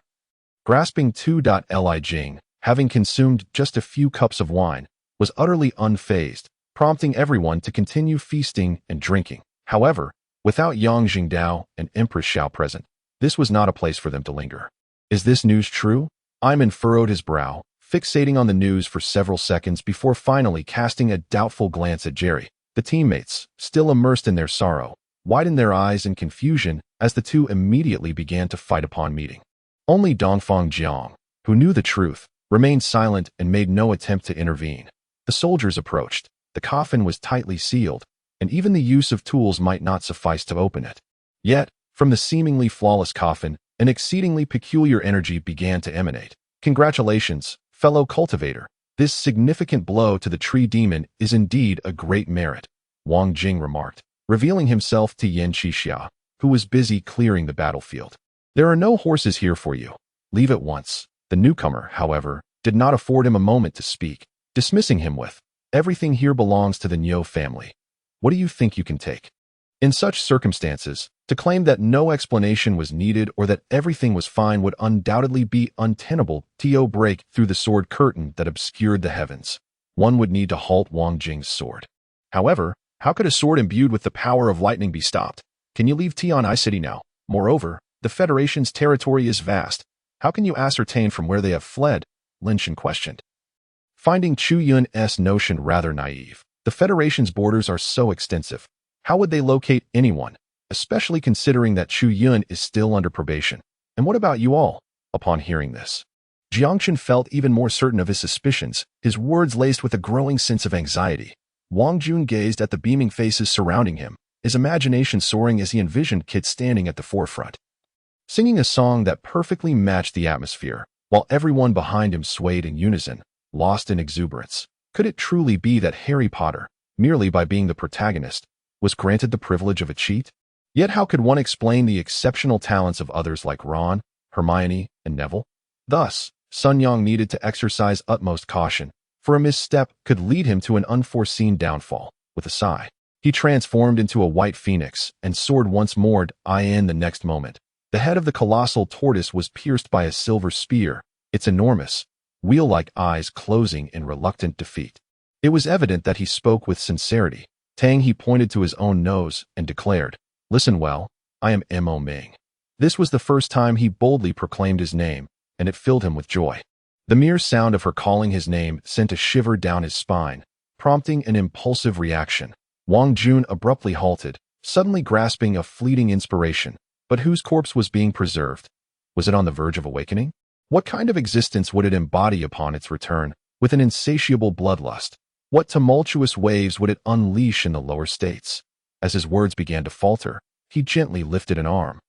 Grasping Li Jing, having consumed just a few cups of wine, was utterly unfazed, prompting everyone to continue feasting and drinking. However, without Yang Jingdao and Empress Xiao present, this was not a place for them to linger. "Is this news true?" Iman furrowed his brow, fixating on the news for several seconds before finally casting a doubtful glance at Jerry. The teammates, still immersed in their sorrow, widened their eyes in confusion as the two immediately began to fight upon meeting. Only Dongfang Jiang, who knew the truth, remained silent and made no attempt to intervene. The soldiers approached. The coffin was tightly sealed, and even the use of tools might not suffice to open it. Yet, from the seemingly flawless coffin, an exceedingly peculiar energy began to emanate. "Congratulations, fellow cultivator. This significant blow to the tree demon is indeed a great merit," Wang Jing remarked, revealing himself to Yan Qixia, who was busy clearing the battlefield. "There are no horses here for you. Leave at once." The newcomer, however, did not afford him a moment to speak, dismissing him with, "Everything here belongs to the Niu family. What do you think you can take?" In such circumstances, to claim that no explanation was needed or that everything was fine would undoubtedly be untenable. To break through the sword curtain that obscured the heavens, one would need to halt Wang Jing's sword. However, how could a sword imbued with the power of lightning be stopped? "Can you leave Tian'ai City now? Moreover, the Federation's territory is vast. How can you ascertain from where they have fled?" Lin Shen questioned. Finding Chu Yun's notion rather naive, the Federation's borders are so extensive. How would they locate anyone, especially considering that Chu Yun is still under probation? "And what about you all?" Upon hearing this, Jiangchen felt even more certain of his suspicions, his words laced with a growing sense of anxiety. Wang Jun gazed at the beaming faces surrounding him, his imagination soaring as he envisioned Kit standing at the forefront, singing a song that perfectly matched the atmosphere, while everyone behind him swayed in unison, lost in exuberance. Could it truly be that Harry Potter, merely by being the protagonist, was granted the privilege of a cheat? Yet how could one explain the exceptional talents of others like Ron, Hermione, and Neville? Thus, Sun Yang needed to exercise utmost caution, for a misstep could lead him to an unforeseen downfall. With a sigh, he transformed into a white phoenix and soared once more. In the next moment, the head of the colossal tortoise was pierced by a silver spear, its enormous, wheel-like eyes closing in reluctant defeat. It was evident that he spoke with sincerity. He pointed to his own nose and declared, "Listen well, I am Mo Ming." This was the first time he boldly proclaimed his name, and it filled him with joy. The mere sound of her calling his name sent a shiver down his spine, prompting an impulsive reaction. Wang Jun abruptly halted, suddenly grasping a fleeting inspiration. But whose corpse was being preserved? Was it on the verge of awakening? What kind of existence would it embody upon its return, with an insatiable bloodlust? What tumultuous waves would it unleash in the lower states? As his words began to falter, he gently lifted an arm,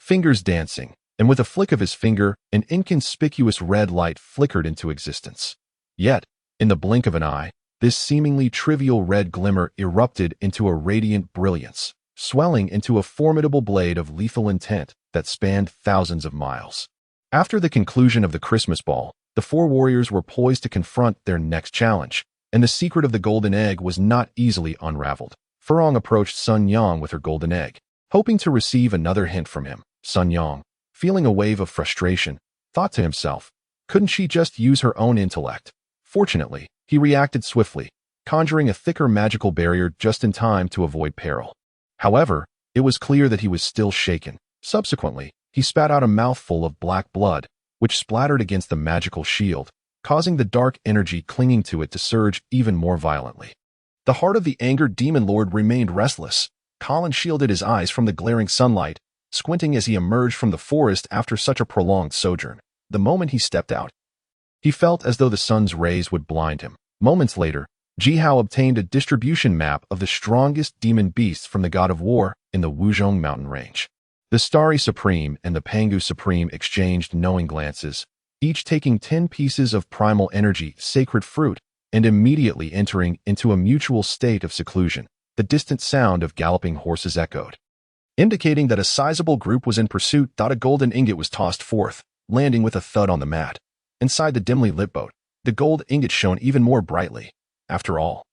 fingers dancing, and with a flick of his finger, an inconspicuous red light flickered into existence. Yet, in the blink of an eye, this seemingly trivial red glimmer erupted into a radiant brilliance, swelling into a formidable blade of lethal intent that spanned thousands of miles. After the conclusion of the Christmas ball, The four warriors were poised to confront their next challenge, and the secret of the golden egg was not easily unraveled. Furong approached Sun Yang with her golden egg, hoping to receive another hint from him. Sun Yang, feeling a wave of frustration, thought to himself, couldn't she just use her own intellect? Fortunately, he reacted swiftly, conjuring a thicker magical barrier just in time to avoid peril. However, it was clear that he was still shaken. Subsequently, he spat out a mouthful of black blood, which splattered against the magical shield, causing the dark energy clinging to it to surge even more violently. The heart of the angered demon lord remained restless. Colin shielded his eyes from the glaring sunlight, squinting as he emerged from the forest after such a prolonged sojourn. The moment he stepped out, he felt as though the sun's rays would blind him. Moments later, Jihao obtained a distribution map of the strongest demon beasts from the God of War in the Wuzhong mountain range. The Starry Supreme and the Pangu Supreme exchanged knowing glances, each taking 10 pieces of primal energy, sacred fruit, and immediately entering into a mutual state of seclusion. The distant sound of galloping horses echoed, indicating that a sizable group was in pursuit. A golden ingot was tossed forth, landing with a thud on the mat. Inside the dimly lit boat, the gold ingot shone even more brightly. After all,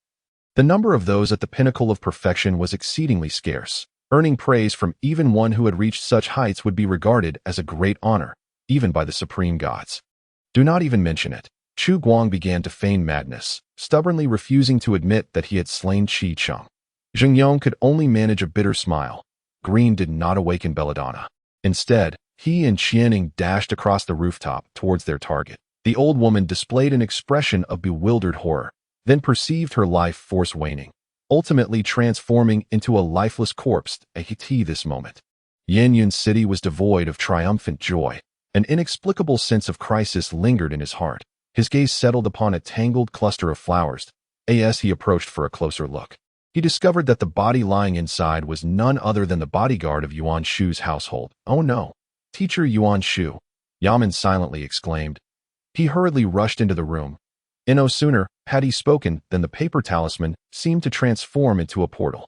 the number of those at the pinnacle of perfection was exceedingly scarce. Earning praise from even one who had reached such heights would be regarded as a great honor, even by the supreme gods. Do not even mention it. Chu Guang began to feign madness, stubbornly refusing to admit that he had slain Qi Cheng. Zheng Yong could only manage a bitter smile. Green did not awaken Belladonna. Instead, he and Qianing dashed across the rooftop towards their target. The old woman displayed an expression of bewildered horror, then perceived her life force waning, ultimately transforming into a lifeless corpse. This moment, Yanyun City was devoid of triumphant joy. An inexplicable sense of crisis lingered in his heart. His gaze settled upon a tangled cluster of flowers. As he approached for a closer look, he discovered that the body lying inside was none other than the bodyguard of Yuan Shu's household. Oh no! Teacher Yuan Shu! Yamen silently exclaimed. He hurriedly rushed into the room. No sooner had he spoken than the paper talisman seemed to transform into a portal.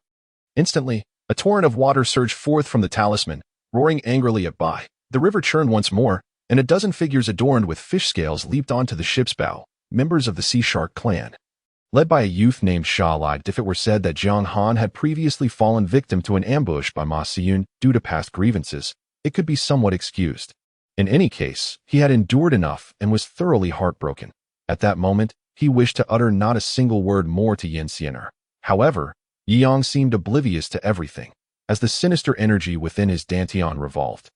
Instantly, a torrent of water surged forth from the talisman, roaring angrily at Bai. The river churned once more, and a dozen figures adorned with fish scales leaped onto the ship's bow, members of the Sea Shark clan. Led by a youth named Sha Li, if it were said that Jiang Han had previously fallen victim to an ambush by Ma Siyun due to past grievances, it could be somewhat excused. In any case, he had endured enough and was thoroughly heartbroken. At that moment, he wished to utter not a single word more to Yin Xiener. However, Yang seemed oblivious to everything, as the sinister energy within his dantian revolved,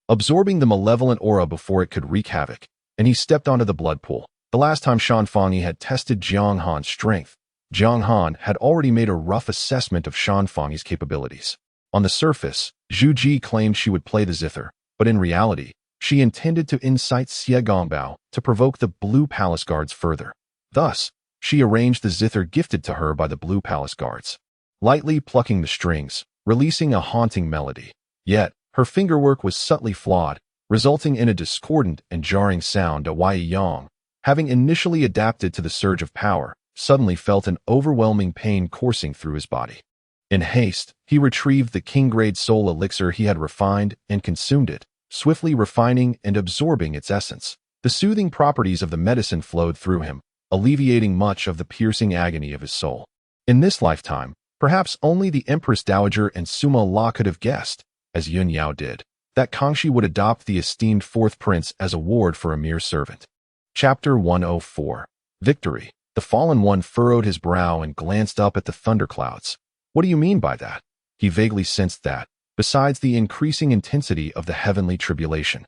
absorbing the malevolent aura before it could wreak havoc, and he stepped onto the blood pool. The last time Shan Fangyi had tested Jiang Han's strength, Jiang Han had already made a rough assessment of Shan Fangyi's capabilities. On the surface, Zhu Ji claimed she would play the zither, but in reality, she intended to incite Xie Gongbao to provoke the Blue Palace Guards further. Thus, she arranged the zither gifted to her by the Blue Palace Guards, lightly plucking the strings, releasing a haunting melody. Yet, her fingerwork was subtly flawed, resulting in a discordant and jarring sound. Wei Yang, having initially adapted to the surge of power, suddenly felt an overwhelming pain coursing through his body. In haste, he retrieved the king-grade soul elixir he had refined and consumed it, swiftly refining and absorbing its essence. The soothing properties of the medicine flowed through him, alleviating much of the piercing agony of his soul. In this lifetime, perhaps only the Empress Dowager and Suma La could have guessed, as Yun Yao did, that Kangxi would adopt the esteemed fourth prince as a ward for a mere servant. Chapter 104. Victory. The fallen one furrowed his brow and glanced up at the thunderclouds. What do you mean by that? He vaguely sensed that, besides the increasing intensity of the heavenly tribulation,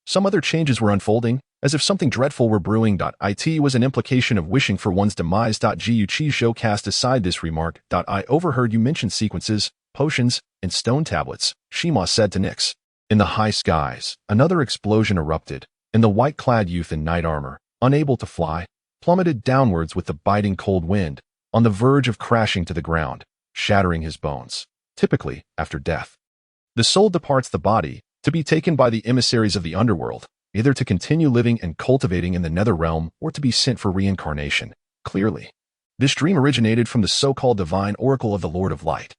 some other changes were unfolding, as if something dreadful were brewing. It was an implication of wishing for one's demise. Gu Qizhou cast aside this remark. I overheard you mention sequences, potions, and stone tablets, Shima said to Nyx. In the high skies, another explosion erupted, and the white-clad youth in knight armor, unable to fly, plummeted downwards with the biting cold wind, on the verge of crashing to the ground, shattering his bones. Typically, after death, the soul departs the body, to be taken by the emissaries of the underworld, either to continue living and cultivating in the nether realm or to be sent for reincarnation. Clearly, this dream originated from the so-called divine oracle of the Lord of Light.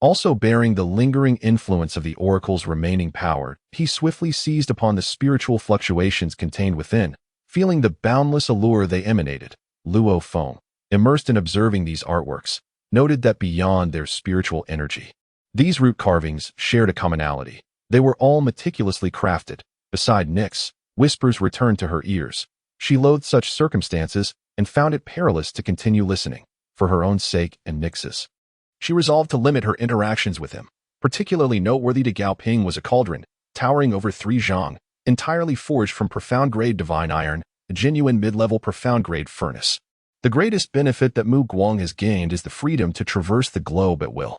Also bearing the lingering influence of the oracle's remaining power, he swiftly seized upon the spiritual fluctuations contained within, Feeling the boundless allure they emanated, Luo Feng, immersed in observing these artworks, noted that beyond their spiritual energy, these root carvings shared a commonality. They were all meticulously crafted. Beside Nyx, whispers returned to her ears. She loathed such circumstances and found it perilous to continue listening, for her own sake and Nyx's. She resolved to limit her interactions with him. Particularly noteworthy to Gao Ping was a cauldron, towering over 3 zhang, entirely forged from profound-grade divine iron, a genuine mid-level profound-grade furnace. The greatest benefit that Mu Guang has gained is the freedom to traverse the globe at will.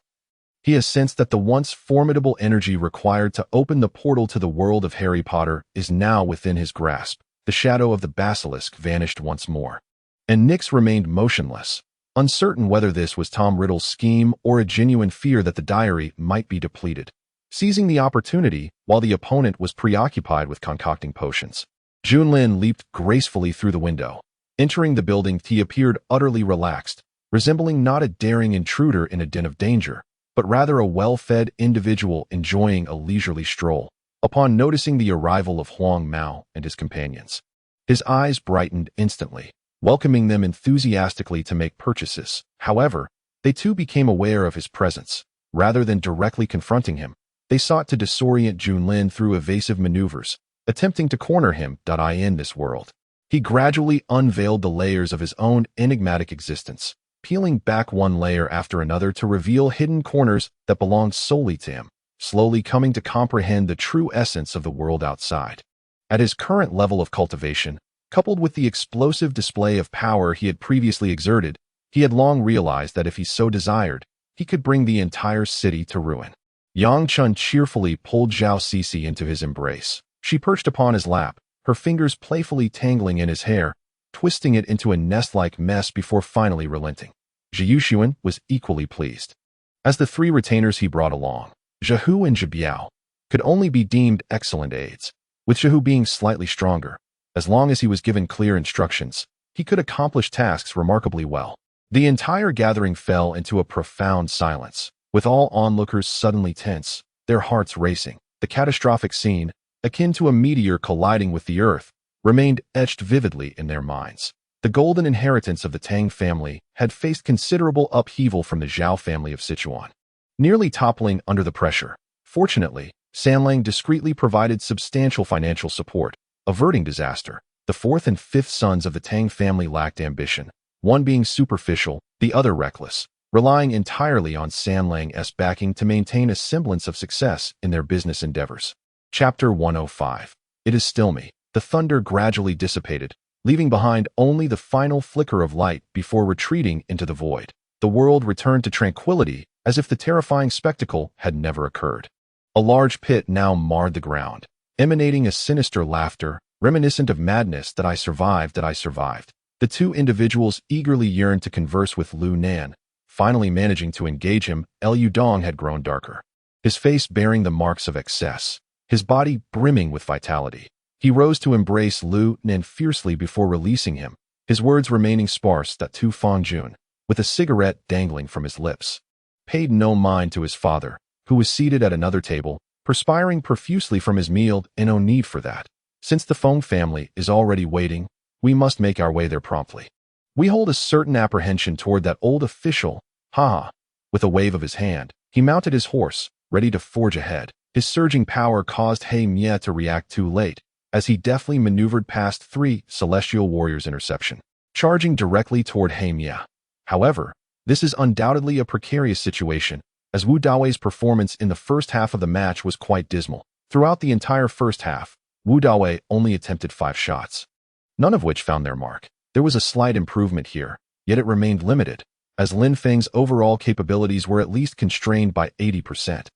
He has sensed that the once formidable energy required to open the portal to the world of Harry Potter is now within his grasp. The shadow of the basilisk vanished once more. And Nyx remained motionless, uncertain whether this was Tom Riddle's scheme or a genuine fear that the diary might be depleted. Seizing the opportunity, while the opponent was preoccupied with concocting potions, Junlin leaped gracefully through the window. Entering the building, he appeared utterly relaxed, resembling not a daring intruder in a den of danger, but rather a well-fed individual enjoying a leisurely stroll. Upon noticing the arrival of Huang Mao and his companions, his eyes brightened instantly, welcoming them enthusiastically to make purchases. However, they too became aware of his presence. Rather than directly confronting him, they sought to disorient Junlin through evasive maneuvers, attempting to corner him. In this world, he gradually unveiled the layers of his own enigmatic existence, peeling back one layer after another to reveal hidden corners that belonged solely to him, slowly coming to comprehend the true essence of the world outside. At his current level of cultivation, coupled with the explosive display of power he had previously exerted, he had long realized that if he so desired, he could bring the entire city to ruin. Yang Chun cheerfully pulled Zhao Cixi into his embrace. She perched upon his lap, her fingers playfully tangling in his hair, twisting it into a nest-like mess before finally relenting. Zhiyuxuan was equally pleased. As the 3 retainers he brought along, Zhihu and Zhibiao could only be deemed excellent aides, with Zhihu being slightly stronger. As long as he was given clear instructions, he could accomplish tasks remarkably well. The entire gathering fell into a profound silence, with all onlookers suddenly tense, their hearts racing. The catastrophic scene, akin to a meteor colliding with the earth, remained etched vividly in their minds. The golden inheritance of the Tang family had faced considerable upheaval from the Zhao family of Sichuan, nearly toppling under the pressure. Fortunately, Sanlang discreetly provided substantial financial support, averting disaster. The 4th and 5th sons of the Tang family lacked ambition, one being superficial, the other reckless, relying entirely on Sanlang's backing to maintain a semblance of success in their business endeavors. Chapter 105. It is still me. The thunder gradually dissipated, leaving behind only the final flicker of light before retreating into the void. The world returned to tranquility as if the terrifying spectacle had never occurred. A large pit now marred the ground, emanating a sinister laughter, reminiscent of madness. That I survived. The 2 individuals eagerly yearned to converse with Lu Nan. Finally managing to engage him, Liu Dong had grown darker, his face bearing the marks of excess, his body brimming with vitality. He rose to embrace Lu Nan fiercely before releasing him, his words remaining sparse. Tu Fangjun, with a cigarette dangling from his lips, paid no mind to his father, who was seated at another table, perspiring profusely from his meal. No need for that. Since the Feng family is already waiting, we must make our way there promptly. We hold a certain apprehension toward that old official. Ha! With a wave of his hand, he mounted his horse, ready to forge ahead. His surging power caused He Mie to react too late, as he deftly maneuvered past 3 celestial warriors' interception, charging directly toward He Mie. However, this is undoubtedly a precarious situation, as Wu Daoi's performance in the first half of the match was quite dismal. Throughout the entire first half, Wu Daowei only attempted 5 shots, none of which found their mark. There was a slight improvement here, yet it remained limited, as Lin Feng's overall capabilities were at least constrained by 80%.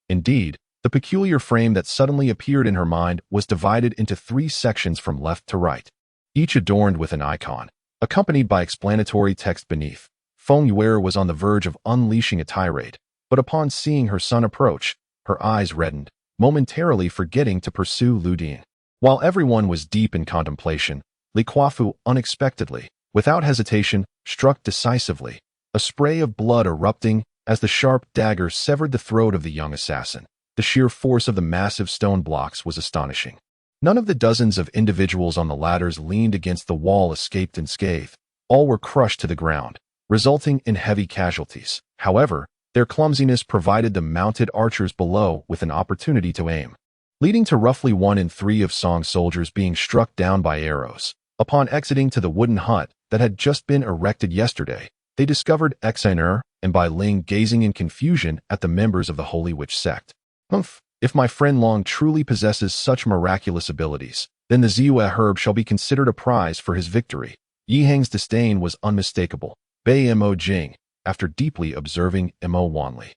Indeed, the peculiar frame that suddenly appeared in her mind was divided into 3 sections from left to right, each adorned with an icon, accompanied by explanatory text beneath. Feng Yue was on the verge of unleashing a tirade, but upon seeing her son approach, her eyes reddened, momentarily forgetting to pursue Lu Dian. While everyone was deep in contemplation, Li Kuafu unexpectedly, without hesitation, struck decisively, a spray of blood erupting as the sharp dagger severed the throat of the young assassin. The sheer force of the massive stone blocks was astonishing. None of the dozens of individuals on the ladders leaned against the wall escaped unscathed. All were crushed to the ground, resulting in heavy casualties. However, their clumsiness provided the mounted archers below with an opportunity to aim, leading to roughly 1 in 3 of Song's soldiers being struck down by arrows. Upon exiting to the wooden hut that had just been erected yesterday, they discovered Xaner and Bai Ling gazing in confusion at the members of the Holy Witch sect. Humph! If my friend Long truly possesses such miraculous abilities, then the Ziyue herb shall be considered a prize for his victory. Yi Heng's disdain was unmistakable. Bei Mo Jing, after deeply observing Mo Wanli,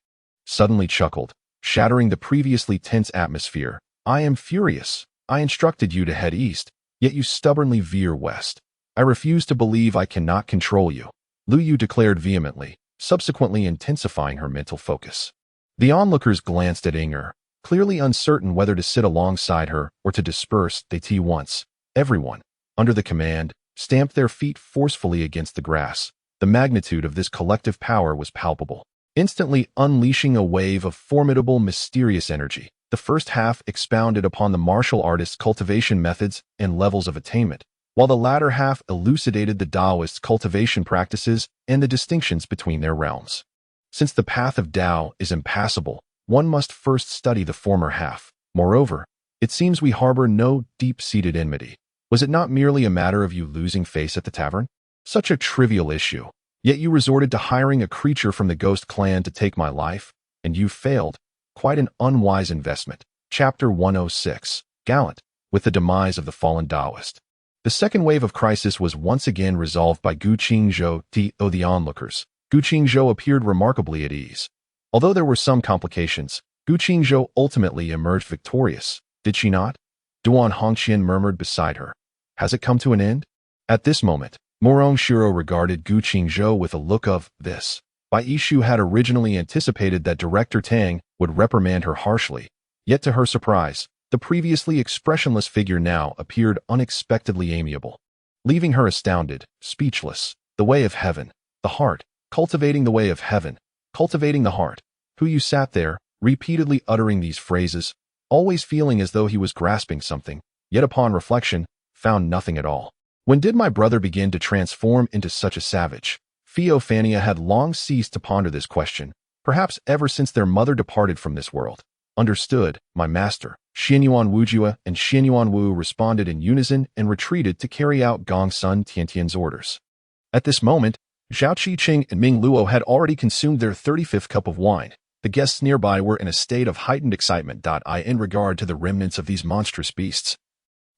suddenly chuckled, shattering the previously tense atmosphere. I am furious. I instructed you to head east, yet you stubbornly veer west. I refuse to believe I cannot control you, Lu Yu declared vehemently, subsequently intensifying her mental focus. The onlookers glanced at Inger, clearly uncertain whether to sit alongside her or to disperse. They once, everyone, under the command, stamped their feet forcefully against the grass. The magnitude of this collective power was palpable, instantly unleashing a wave of formidable, mysterious energy. The first half expounded upon the martial artist's cultivation methods and levels of attainment, while the latter half elucidated the Taoist's cultivation practices and the distinctions between their realms. Since the path of Tao is impassable, one must first study the former half. Moreover, it seems we harbor no deep-seated enmity. Was it not merely a matter of you losing face at the tavern? Such a trivial issue. Yet you resorted to hiring a creature from the Ghost Clan to take my life, and you failed. Quite an unwise investment. Chapter 106. Gallant. With the demise of the fallen Taoist, the second wave of crisis was once again resolved by Gu Qingzhou. The onlookers. Gu Qingzhou appeared remarkably at ease. Although there were some complications, Gu Qingzhou ultimately emerged victorious. Did she not? Duan Hongqian murmured beside her. Has it come to an end? At this moment, Morong Shiro regarded Gu Qingzhou with a look of this. Bai Yishu had originally anticipated that Director Tang would reprimand her harshly, yet to her surprise, the previously expressionless figure now appeared unexpectedly amiable, leaving her astounded, speechless. The way of heaven, the heart, cultivating the way of heaven, cultivating the heart. Hu Yu sat there, repeatedly uttering these phrases, always feeling as though he was grasping something, yet upon reflection, found nothing at all. When did my brother begin to transform into such a savage? Theophania had long ceased to ponder this question, perhaps ever since their mother departed from this world. Understood, my master. Xianyuan Wujua and Xianyuan Wu responded in unison and retreated to carry out Gong Sun Tiantian's orders. At this moment, Zhao Qiqing and Ming Luo had already consumed their 35th cup of wine. The guests nearby were in a state of heightened excitement. In regard to the remnants of these monstrous beasts,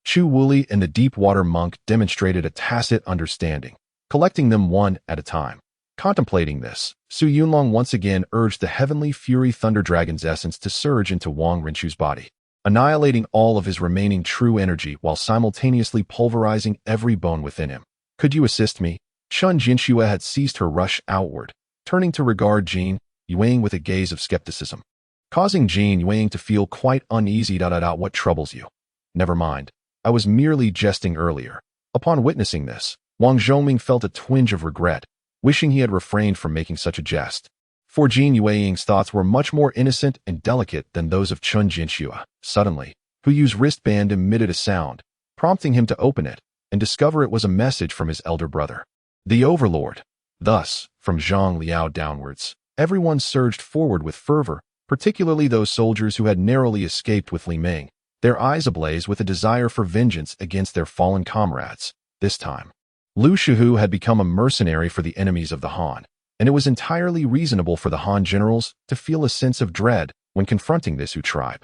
Chu Wuli and the deep-water monk demonstrated a tacit understanding, collecting them one at a time. Contemplating this, Su Yunlong once again urged the heavenly fury Thunder Dragon's essence to surge into Wang Rinchu's body, annihilating all of his remaining true energy while simultaneously pulverizing every bone within him. Could you assist me? Chun Jinxue had ceased her rush outward, turning to regard Jin Yuang with a gaze of skepticism, causing Jin Yuang to feel quite uneasy. What troubles you? Never mind. I was merely jesting earlier. Upon witnessing this, Wang Zhongming felt a twinge of regret, wishing he had refrained from making such a jest. For Jin Yuang's thoughts were much more innocent and delicate than those of Chun Jinxue. Suddenly, Hu Yu's wristband emitted a sound, prompting him to open it and discover it was a message from his elder brother, the Overlord. Thus, from Zhang Liao downwards, everyone surged forward with fervor, particularly those soldiers who had narrowly escaped with Li Ming, their eyes ablaze with a desire for vengeance against their fallen comrades. This time, Lu Shihu had become a mercenary for the enemies of the Han, and it was entirely reasonable for the Han generals to feel a sense of dread when confronting this Hu tribe,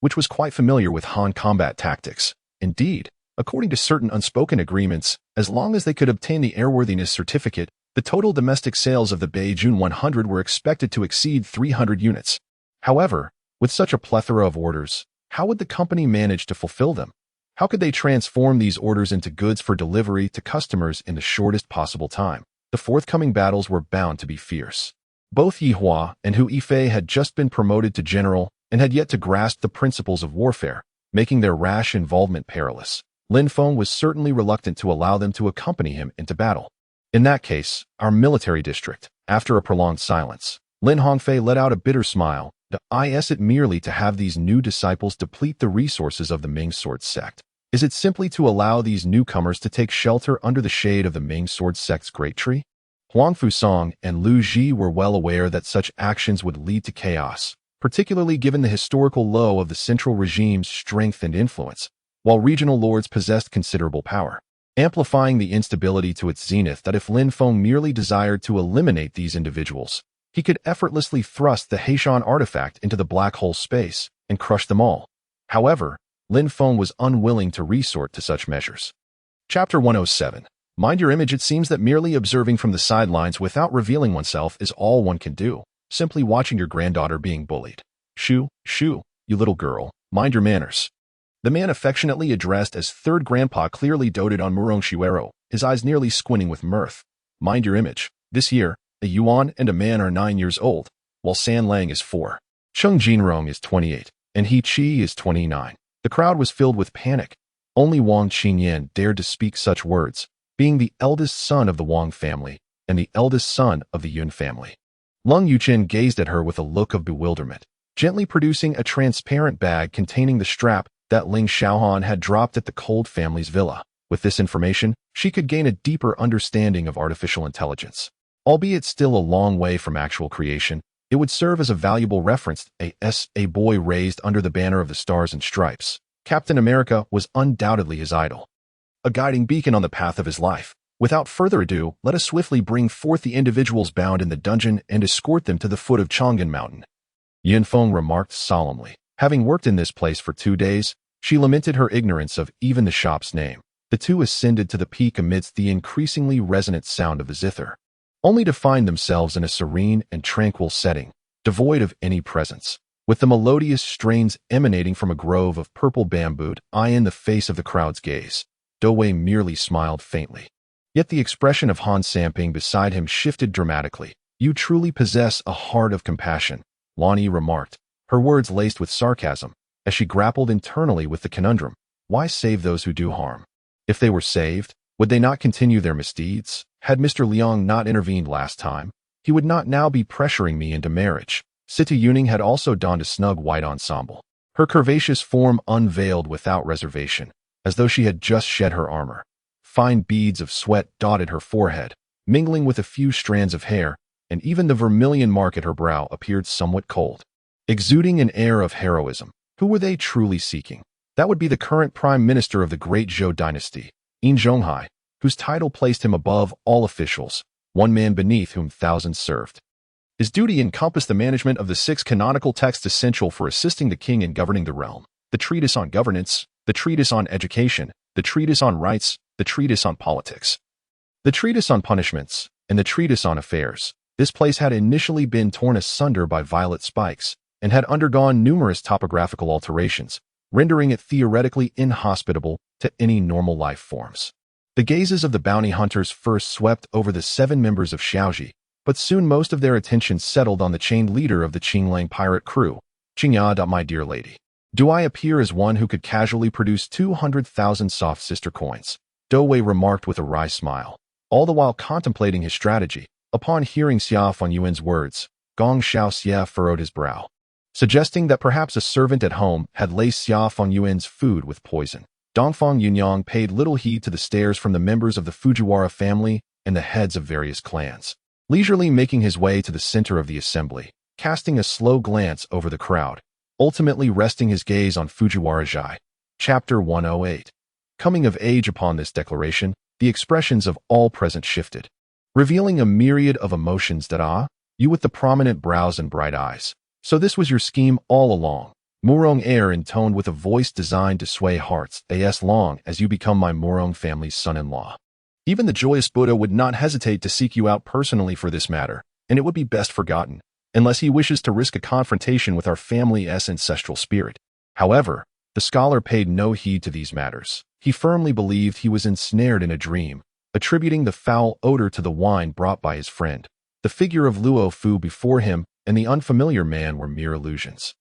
which was quite familiar with Han combat tactics. Indeed, according to certain unspoken agreements, as long as they could obtain the airworthiness certificate, the total domestic sales of the Beijun 100 were expected to exceed 300 units. However, with such a plethora of orders, how would the company manage to fulfill them? How could they transform these orders into goods for delivery to customers in the shortest possible time? The forthcoming battles were bound to be fierce. Both Yi Hua and Hu Yifei had just been promoted to general and had yet to grasp the principles of warfare, making their rash involvement perilous. Lin Feng was certainly reluctant to allow them to accompany him into battle. In that case, our military district. After a prolonged silence, Lin Hongfei let out a bitter smile. Is it merely to have these new disciples deplete the resources of the Ming Sword sect? Is it simply to allow these newcomers to take shelter under the shade of the Ming Sword sect's great tree? Huang Fusong and Lu Ji were well aware that such actions would lead to chaos, particularly given the historical low of the central regime's strength and influence, while regional lords possessed considerable power, amplifying the instability to its zenith that if Lin Feng merely desired to eliminate these individuals, he could effortlessly thrust the Heishan artifact into the black hole space and crush them all. However, Lin Feng was unwilling to resort to such measures. Chapter 107. Mind your image. It seems that merely observing from the sidelines without revealing oneself is all one can do, simply watching your granddaughter being bullied. Shoo, you little girl, mind your manners. The man affectionately addressed as third grandpa clearly doted on Murong Shuero, his eyes nearly squinting with mirth. Mind your image. This year, a Yuan and a man are 9 years old, while San Lang is 4. Cheng Jinrong is 28, and He Qi is 29. The crowd was filled with panic. Only Wang Qingyan dared to speak such words, being the eldest son of the Wang family and the eldest son of the Yun family. Lung Yuchen gazed at her with a look of bewilderment, gently producing a transparent bag containing the strap that Ling Xiaohan had dropped at the Cold family's villa. With this information, she could gain a deeper understanding of artificial intelligence. Albeit still a long way from actual creation, it would serve as a valuable reference. A boy raised under the banner of the Stars and Stripes. Captain America was undoubtedly his idol, a guiding beacon on the path of his life. Without further ado, let us swiftly bring forth the individuals bound in the dungeon and escort them to the foot of Chang'an Mountain. Yin Feng remarked solemnly. Having worked in this place for 2 days, she lamented her ignorance of even the shop's name. The two ascended to the peak amidst the increasingly resonant sound of the zither, only to find themselves in a serene and tranquil setting, devoid of any presence, with the melodious strains emanating from a grove of purple bamboo in the face of the crowd's gaze. Dowei merely smiled faintly. Yet the expression of Han Samping beside him shifted dramatically. You truly possess a heart of compassion, Lan Yi remarked, her words laced with sarcasm, as she grappled internally with the conundrum. Why save those who do harm? If they were saved, would they not continue their misdeeds? Had Mr. Liang not intervened last time, he would not now be pressuring me into marriage. Sita Yuning had also donned a snug white ensemble, her curvaceous form unveiled without reservation, as though she had just shed her armor. Fine beads of sweat dotted her forehead, mingling with a few strands of hair, and even the vermilion mark at her brow appeared somewhat cold, exuding an air of heroism. Who were they truly seeking? That would be the current prime minister of the great Zhou dynasty, Yin Zhonghai, whose title placed him above all officials, one man beneath whom thousands served. His duty encompassed the management of the 6 canonical texts essential for assisting the king in governing the realm: the treatise on governance, the treatise on education, the treatise on rights, the treatise on politics, the treatise on punishments, and the treatise on affairs. This place had initially been torn asunder by violet spikes and had undergone numerous topographical alterations, rendering it theoretically inhospitable to any normal life forms. The gazes of the bounty hunters first swept over the 7 members of Xiaoji, but soon most of their attention settled on the chained leader of the Qinglang pirate crew, Qingya. My dear lady, do I appear as one who could casually produce 200,000 soft sister coins? Dowei remarked with a wry smile, all the while contemplating his strategy. Upon hearing Xia Fengyuan's words, Gong Xiaoxia furrowed his brow, suggesting that perhaps a servant at home had laced Xia Fengyuan's food with poison. Dongfang Yunyang paid little heed to the stares from the members of the Fujiwara family and the heads of various clans, leisurely making his way to the center of the assembly, casting a slow glance over the crowd, ultimately resting his gaze on Fujiwara Zhai. Chapter 108. Coming of age. Upon this declaration, the expressions of all present shifted, revealing a myriad of emotions. You with the prominent brows and bright eyes. So this was your scheme all along. Murong Air intoned with a voice designed to sway hearts. As long as you become my Murong family's son-in-law, even the joyous Buddha would not hesitate to seek you out personally for this matter, and it would be best forgotten, unless he wishes to risk a confrontation with our family's ancestral spirit. However, the scholar paid no heed to these matters. He firmly believed he was ensnared in a dream, attributing the foul odor to the wine brought by his friend. The figure of Luo Fu before him and the unfamiliar man were mere illusions.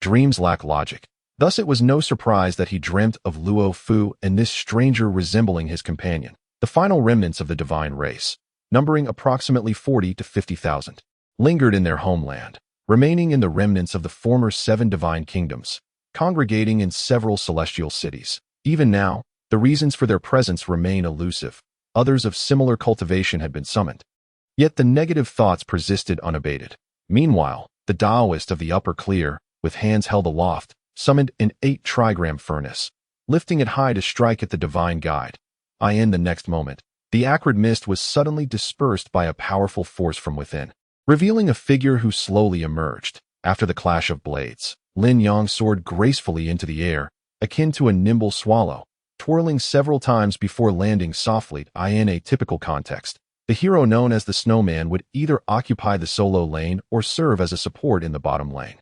Dreams lack logic. Thus it was no surprise that he dreamt of Luo Fu and this stranger resembling his companion, the final remnants of the divine race, numbering approximately 40 to 50,000, lingered in their homeland, remaining in the remnants of the former 7 divine kingdoms, congregating in several celestial cities. Even now, the reasons for their presence remain elusive. Others of similar cultivation had been summoned. Yet the negative thoughts persisted unabated. Meanwhile, the Taoist of the upper clear, with hands held aloft, summoned an 8-trigram furnace, lifting it high to strike at the divine guide. In the next moment, the acrid mist was suddenly dispersed by a powerful force from within, revealing a figure who slowly emerged. After the clash of blades, Lin Yang soared gracefully into the air, akin to a nimble swallow, twirling several times before landing softly. In a typical context, the hero known as the Snowman would either occupy the solo lane or serve as a support in the bottom lane.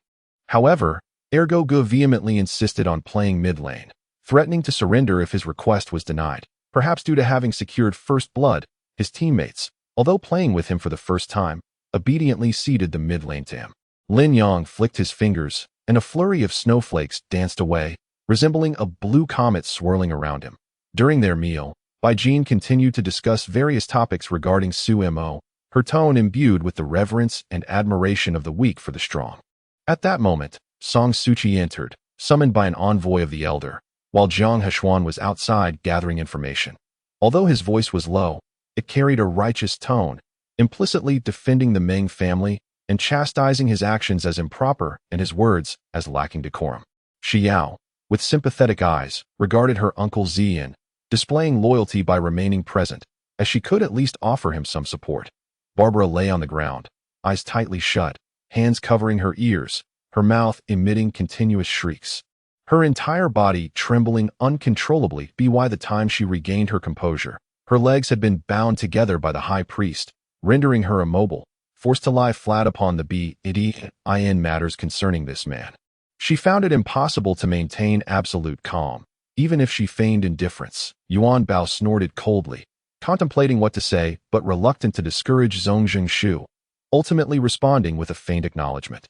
However, Ergo Gu vehemently insisted on playing mid lane, threatening to surrender if his request was denied. Perhaps due to having secured first blood, his teammates, although playing with him for the first time, obediently ceded the mid lane to him. Lin Yang flicked his fingers, and a flurry of snowflakes danced away, resembling a blue comet swirling around him. During their meal, Bai Jin continued to discuss various topics regarding Su Mo, her tone imbued with the reverence and admiration of the weak for the strong. At that moment, Song Suchi entered, summoned by an envoy of the elder, while Jiang Hechuan was outside gathering information. Although his voice was low, it carried a righteous tone, implicitly defending the Meng family and chastising his actions as improper and his words as lacking decorum. Shi Yao, with sympathetic eyes, regarded her uncle Ziyin, displaying loyalty by remaining present, as she could at least offer him some support. Barbara lay on the ground, eyes tightly shut, hands covering her ears, her mouth emitting continuous shrieks. Her entire body trembling uncontrollably by the time she regained her composure. Her legs had been bound together by the high priest, rendering her immobile, forced to lie flat upon the in matters concerning this man. She found it impossible to maintain absolute calm, even if she feigned indifference. Yuan Bao snorted coldly, contemplating what to say but reluctant to discourage Zongjing Shu, ultimately responding with a faint acknowledgement.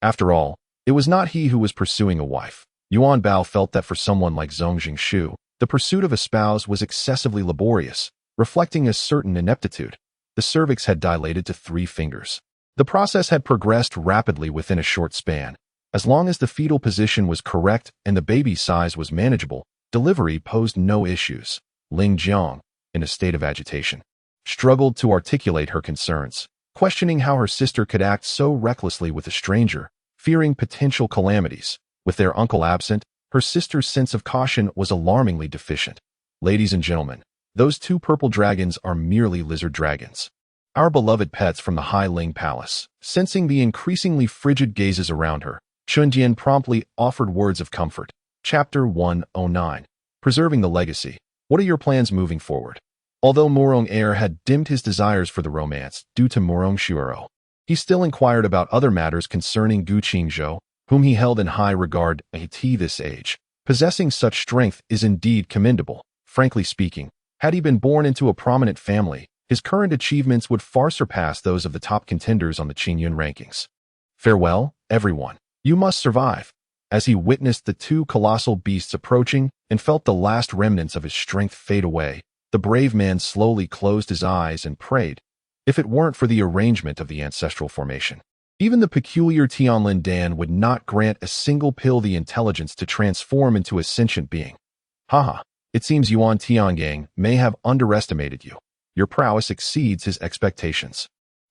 After all, it was not he who was pursuing a wife. Yuan Bao felt that for someone like Zongjing Shu, the pursuit of a spouse was excessively laborious, reflecting a certain ineptitude. The cervix had dilated to 3 fingers. The process had progressed rapidly within a short span. As long as the fetal position was correct and the baby's size was manageable, delivery posed no issues. Ling Jiang, in a state of agitation, struggled to articulate her concerns, questioning how her sister could act so recklessly with a stranger, fearing potential calamities. With their uncle absent, her sister's sense of caution was alarmingly deficient. Ladies and gentlemen, those 2 purple dragons are merely lizard dragons. Our beloved pets from the Hai Ling Palace. Sensing the increasingly frigid gazes around her, Chunjian promptly offered words of comfort. Chapter 109. Preserving the Legacy. What are your plans moving forward? Although Morong Air had dimmed his desires for the romance due to Morong Shuoro, he still inquired about other matters concerning Gu Qingzhou, whom he held in high regard. At this age, possessing such strength is indeed commendable. Frankly speaking, had he been born into a prominent family, his current achievements would far surpass those of the top contenders on the Qingyun rankings. Farewell, everyone. You must survive. As he witnessed the 2 colossal beasts approaching and felt the last remnants of his strength fade away, the brave man slowly closed his eyes and prayed. If it weren't for the arrangement of the ancestral formation, even the peculiar Tianlin Dan would not grant a single pill the intelligence to transform into a sentient being. Haha, it seems Yuan Tiangang may have underestimated you. Your prowess exceeds his expectations.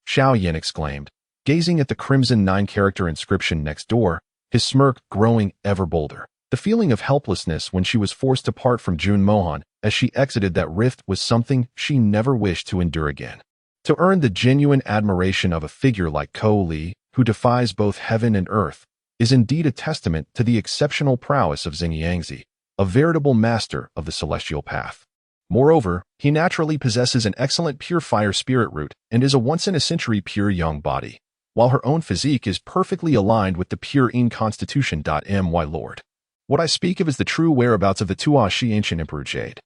Xiao Yin exclaimed, gazing at the crimson 9-character inscription next door, his smirk growing ever bolder. The feeling of helplessness when she was forced to part from Jun Mohan as she exited that rift was something she never wished to endure again. To earn the genuine admiration of a figure like Ko Li, who defies both heaven and earth, is indeed a testament to the exceptional prowess of Xingyangzi, a veritable master of the celestial path. Moreover, he naturally possesses an excellent pure fire spirit root and is a once-in-a-century pure young body, while her own physique is perfectly aligned with the pure in constitution. My lord. What I speak of is the true whereabouts of the Tuashi ancient Emperor Jade.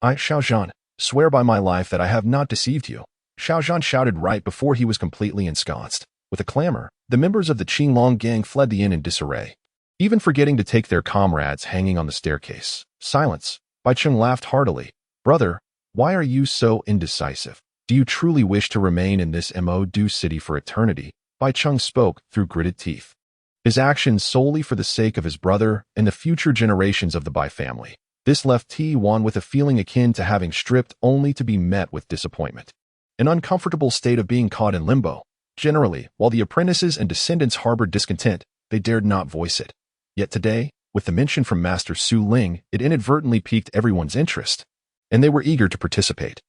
I, Xiaozhan, swear by my life that I have not deceived you. Xiaozhan shouted right before he was completely ensconced. With a clamor, the members of the Qinglong gang fled the inn in disarray, even forgetting to take their comrades hanging on the staircase. Silence. Bai Cheng laughed heartily. Brother, why are you so indecisive? Do you truly wish to remain in this Mo Du city for eternity, Bai Cheng spoke through gritted teeth. His actions solely for the sake of his brother and the future generations of the Bai family. This left Ti Yuan with a feeling akin to having stripped only to be met with disappointment. An uncomfortable state of being caught in limbo. Generally, while the apprentices and descendants harbored discontent, they dared not voice it. Yet today, with the mention from Master Su Ling, it inadvertently piqued everyone's interest, and they were eager to participate.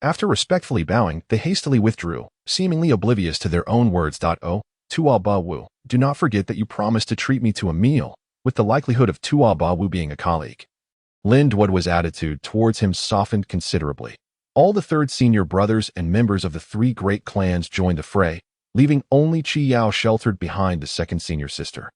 After respectfully bowing, they hastily withdrew, seemingly oblivious to their own words. Oh, Tua Ba Wu, do not forget that you promised to treat me to a meal, with the likelihood of Tua Ba Wu being a colleague. Lin Duoduo's attitude towards him softened considerably. All the third senior brothers and members of the three great clans joined the fray, leaving only Qi Yao sheltered behind the second senior sister,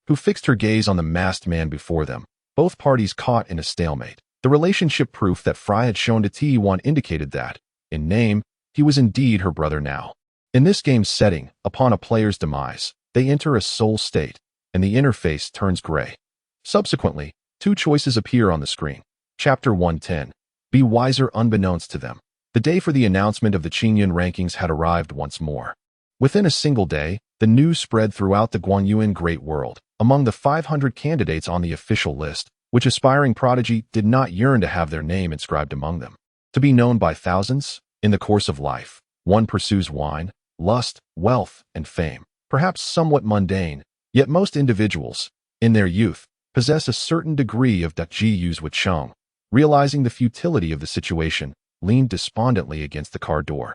who fixed her gaze on the masked man before them, both parties caught in a stalemate. The relationship proof that Fry had shown to Ti Yuan indicated that, in name, he was indeed her brother now. In this game's setting, upon a player's demise, they enter a soul state, and the interface turns gray. Subsequently, two choices appear on the screen. Chapter 110. Be wiser unbeknownst to them. The day for the announcement of the Qingyun rankings had arrived once more. Within a single day, the news spread throughout the Guanyuan great world. Among the 500 candidates on the official list, which aspiring prodigy did not yearn to have their name inscribed among them. To be known by thousands, in the course of life, one pursues wine, lust, wealth, and fame, perhaps somewhat mundane, yet most individuals, in their youth, possess a certain degree of Ji Wei Cheng. Realizing the futility of the situation, leaned despondently against the car door.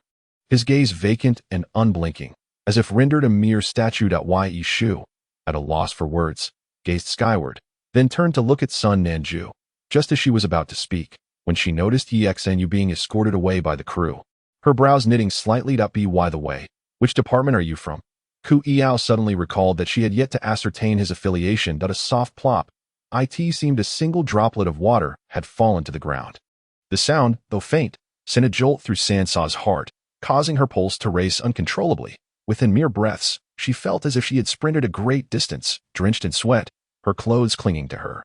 His gaze vacant and unblinking, as if rendered a mere statue. Yi Shu, at a loss for words, gazed skyward, then turned to look at Sun Nanju, just as she was about to speak, when she noticed Yi Xenu being escorted away by the crew. Her brows knitting slightly. By the way, which department are you from? Ku Yao suddenly recalled that she had yet to ascertain his affiliation. A soft plop. It seemed a single droplet of water had fallen to the ground. The sound, though faint, sent a jolt through Sansaw's heart, causing her pulse to race uncontrollably. Within mere breaths, she felt as if she had sprinted a great distance, drenched in sweat, her clothes clinging to her,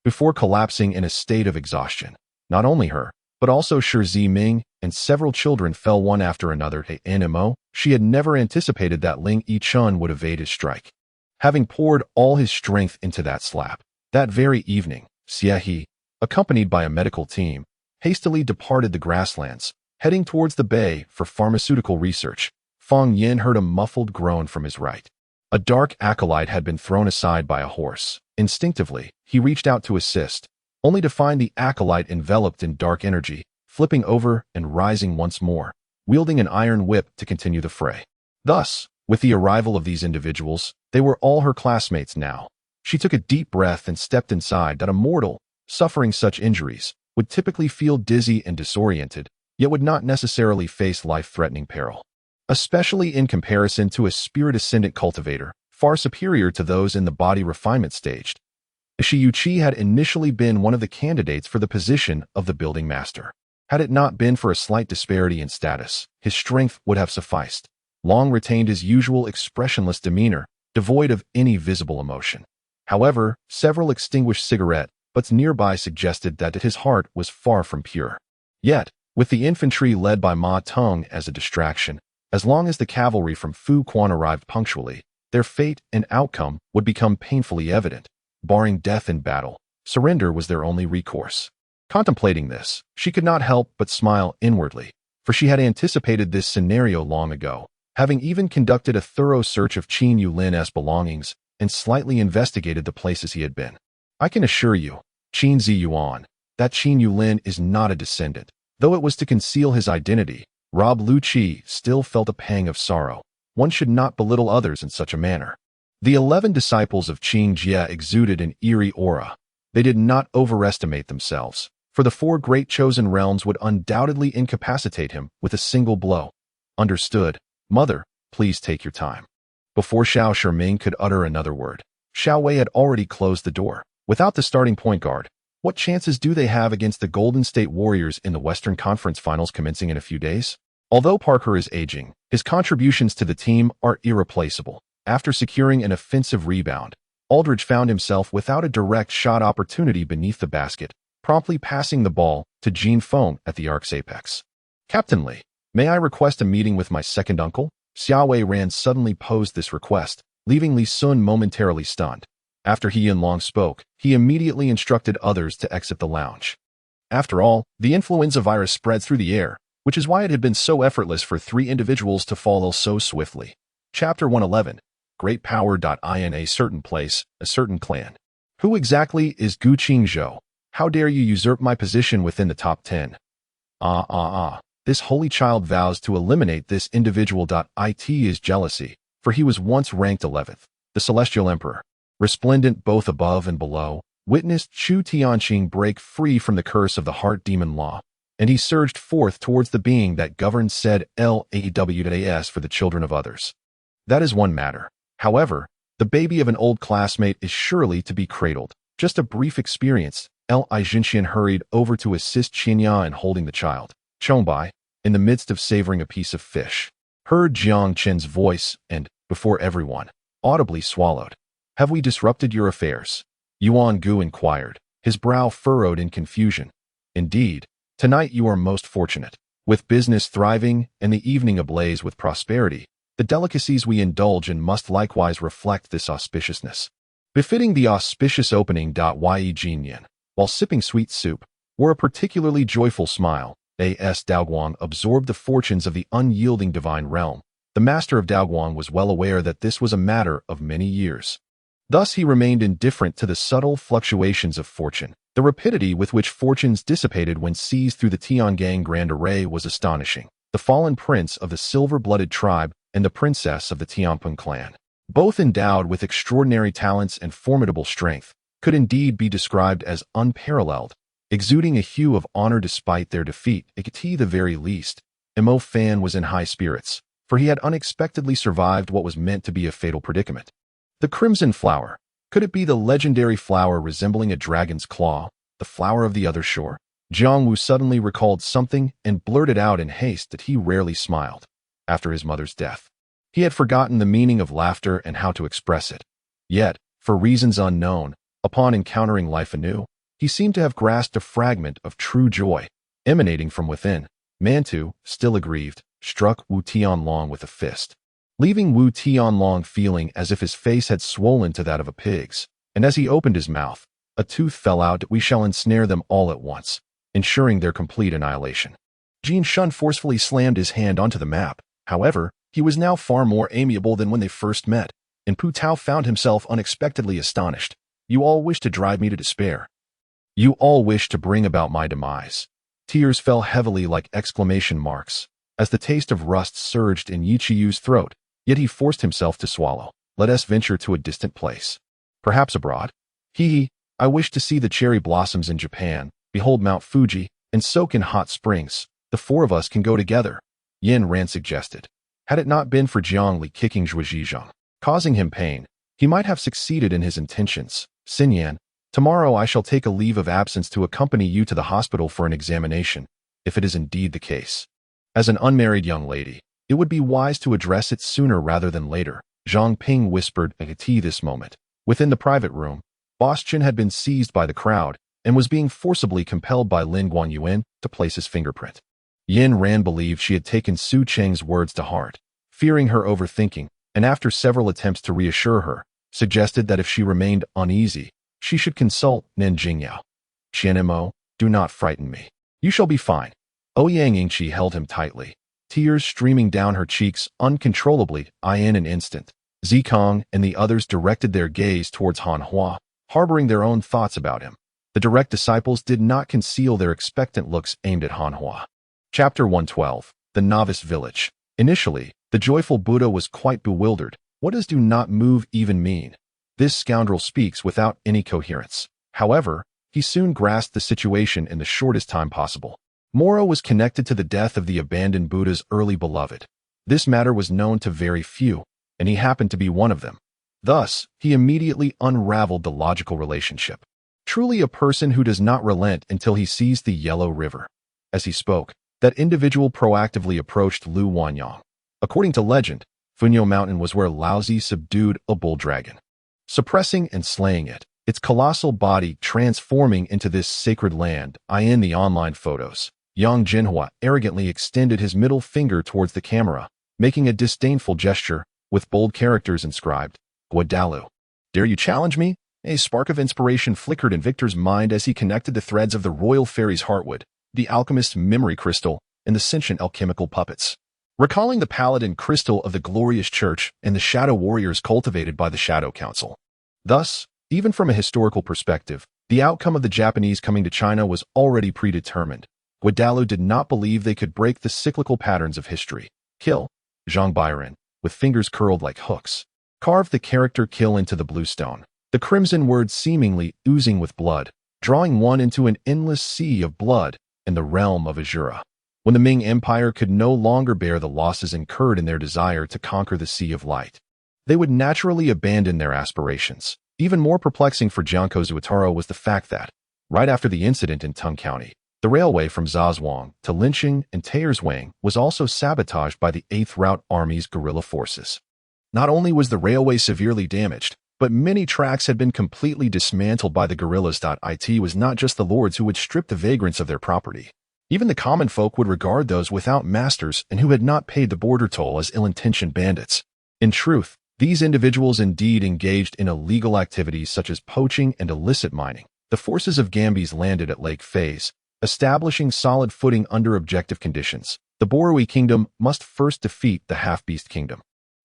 before collapsing in a state of exhaustion. Not only her, but also Shi Jing and several children fell one after another. NMO, she had never anticipated that Ling Yichun would evade his strike. Having poured all his strength into that slap, that very evening, Xie He, accompanied by a medical team, hastily departed the grasslands, heading towards the bay for pharmaceutical research. Feng Yin heard a muffled groan from his right. A dark acolyte had been thrown aside by a horse. Instinctively, he reached out to assist, only to find the acolyte enveloped in dark energy, flipping over and rising once more, wielding an iron whip to continue the fray. Thus, with the arrival of these individuals, they were all her classmates now. She took a deep breath and stepped inside. That a mortal, suffering such injuries, would typically feel dizzy and disoriented, yet would not necessarily face life-threatening peril. Especially in comparison to a spirit-ascendant cultivator, far superior to those in the body refinement stage. Shi Yuqi had initially been one of the candidates for the position of the building master. Had it not been for a slight disparity in status, his strength would have sufficed. Long retained his usual expressionless demeanor, devoid of any visible emotion. However, several extinguished cigarette butts nearby suggested that his heart was far from pure. Yet, with the infantry led by Ma Teng as a distraction, as long as the cavalry from Fu Quan arrived punctually, their fate and outcome would become painfully evident. Barring death in battle, surrender was their only recourse. Contemplating this, she could not help but smile inwardly, for she had anticipated this scenario long ago, having even conducted a thorough search of Qin Yulin's belongings and slightly investigated the places he had been. I can assure you, Qin Ziyuan, that Qin Yulin is not a descendant. Though it was to conceal his identity, Rob Lu Qi still felt a pang of sorrow. One should not belittle others in such a manner. The 11 disciples of Qing Jie exuded an eerie aura. They did not overestimate themselves, for the 4 great chosen realms would undoubtedly incapacitate him with a single blow. Understood. Mother, please take your time. Before Xiao Shiming could utter another word, Xiao Wei had already closed the door. Without the starting point guard, what chances do they have against the Golden State Warriors in the Western Conference Finals commencing in a few days? Although Parker is aging, his contributions to the team are irreplaceable. After securing an offensive rebound, Aldridge found himself without a direct shot opportunity beneath the basket, promptly passing the ball to Jean Feng at the arc's apex. Captain Lee, may I request a meeting with my second uncle? Xiao Wei Ran suddenly posed this request, leaving Li Sun momentarily stunned. After He Yanlong spoke, he immediately instructed others to exit the lounge. After all, the influenza virus spread through the air, which is why it had been so effortless for 3 individuals to fall ill so swiftly. Chapter 111. Great Power. In a certain place, a certain clan. Who exactly is Gu Qingzhou? How dare you usurp my position within the top 10? This holy child vows to eliminate this individual. It is jealousy, for he was once ranked 11th. The Celestial Emperor, resplendent both above and below, witnessed Chu Tianqing break free from the curse of the heart demon law, and he surged forth towards the being that governed said LAWAS for the children of others. That is one matter. However, the baby of an old classmate is surely to be cradled. Just a brief experience. Li Jinxian hurried over to assist Qinya in holding the child. Chongbai, in the midst of savoring a piece of fish, heard Jiang Chen's voice and, before everyone, audibly swallowed. Have we disrupted your affairs? Yuan Gu inquired, his brow furrowed in confusion. Indeed, tonight you are most fortunate. With business thriving and the evening ablaze with prosperity, the delicacies we indulge in must likewise reflect this auspiciousness. Befitting the auspicious opening. Yi Jinyan, while sipping sweet soup, wore a particularly joyful smile. As Daoguang absorbed the fortunes of the unyielding divine realm, the master of Daoguang was well aware that this was a matter of many years. Thus he remained indifferent to the subtle fluctuations of fortune. The rapidity with which fortunes dissipated when seized through the Tiangang Grand Array was astonishing. The fallen prince of the silver-blooded tribe and the princess of the Tianping clan, both endowed with extraordinary talents and formidable strength, could indeed be described as unparalleled, exuding a hue of honor despite their defeat. At the very least, Mo Fan was in high spirits, for he had unexpectedly survived what was meant to be a fatal predicament. The crimson flower. Could it be the legendary flower resembling a dragon's claw, the flower of the other shore? Jiang Wu suddenly recalled something and blurted out in haste that he rarely smiled. After his mother's death, he had forgotten the meaning of laughter and how to express it. Yet, for reasons unknown, upon encountering life anew, he seemed to have grasped a fragment of true joy, emanating from within. Mantu, still aggrieved, struck Wu Tianlong with a fist, leaving Wu Tianlong feeling as if his face had swollen to that of a pig's, and as he opened his mouth, a tooth fell out. We shall ensnare them all at once, ensuring their complete annihilation. Jin Shun forcefully slammed his hand onto the map. However, he was now far more amiable than when they first met, and Pu Tao found himself unexpectedly astonished. You all wish to drive me to despair. You all wish to bring about my demise. Tears fell heavily like exclamation marks, as the taste of rust surged in Yi Chiyu's throat, yet he forced himself to swallow. Let us venture to a distant place. Perhaps abroad. I wish to see the cherry blossoms in Japan, behold Mount Fuji, and soak in hot springs. The 4 of us can go together, Yin Ran suggested. Had it not been for Jiang Li kicking Zhuo Zhizhong, causing him pain, he might have succeeded in his intentions. Xinyan, tomorrow I shall take a leave of absence to accompany you to the hospital for an examination, if it is indeed the case. As an unmarried young lady, it would be wise to address it sooner rather than later, Zhang Ping whispered at this moment. Within the private room, Boss Chen had been seized by the crowd and was being forcibly compelled by Lin Guanyuan to place his fingerprint. Yin Ran believed she had taken Su Cheng's words to heart, fearing her overthinking, and after several attempts to reassure her, suggested that if she remained uneasy, she should consult Nen Jingyao. Qianmo, do not frighten me. You shall be fine. Ouyang Yingqi held him tightly, tears streaming down her cheeks uncontrollably. In an instant, Zikong and the others directed their gaze towards Han Hua, harboring their own thoughts about him. The direct disciples did not conceal their expectant looks aimed at Han Hua. Chapter 112. The Novice Village. Initially, the joyful Buddha was quite bewildered. What does do not move even mean? This scoundrel speaks without any coherence. However, he soon grasped the situation in the shortest time possible. Moro was connected to the death of the abandoned Buddha's early beloved. This matter was known to very few, and he happened to be one of them. Thus, he immediately unraveled the logical relationship. Truly a person who does not relent until he sees the yellow river. As he spoke, that individual proactively approached Lu Wanyang. According to legend, Funyo Mountain was where Laozi subdued a bull dragon, suppressing and slaying it, its colossal body transforming into this sacred land. In the online photos, Yang Jinhua arrogantly extended his middle finger towards the camera, making a disdainful gesture, with bold characters inscribed, Guadalu. Dare you challenge me? A spark of inspiration flickered in Victor's mind as he connected the threads of the royal fairy's heartwood, the alchemist's memory crystal, and the sentient alchemical puppets. Recalling the paladin crystal of the glorious church and the shadow warriors cultivated by the Shadow Council. Thus, even from a historical perspective, the outcome of the Japanese coming to China was already predetermined. Guadalu did not believe they could break the cyclical patterns of history. Kill, Zhang Bairen, with fingers curled like hooks, carved the character kill into the blue stone, the crimson word seemingly oozing with blood, drawing one into an endless sea of blood in the realm of Azura. When the Ming Empire could no longer bear the losses incurred in their desire to conquer the Sea of Light, they would naturally abandon their aspirations. Even more perplexing for Jianko Zuotaro was the fact that, right after the incident in Tung County, the railway from Zazhuang to Linqing and Tayerswang was also sabotaged by the 8th Route Army's guerrilla forces. Not only was the railway severely damaged, but many tracks had been completely dismantled by the guerrillas. It was not just the lords who would strip the vagrants of their property. Even the common folk would regard those without masters and who had not paid the border toll as ill-intentioned bandits. In truth, these individuals indeed engaged in illegal activities such as poaching and illicit mining. The forces of Gambes landed at Lake Phase, establishing solid footing under objective conditions. The Borui Kingdom must first defeat the Half-Beast Kingdom.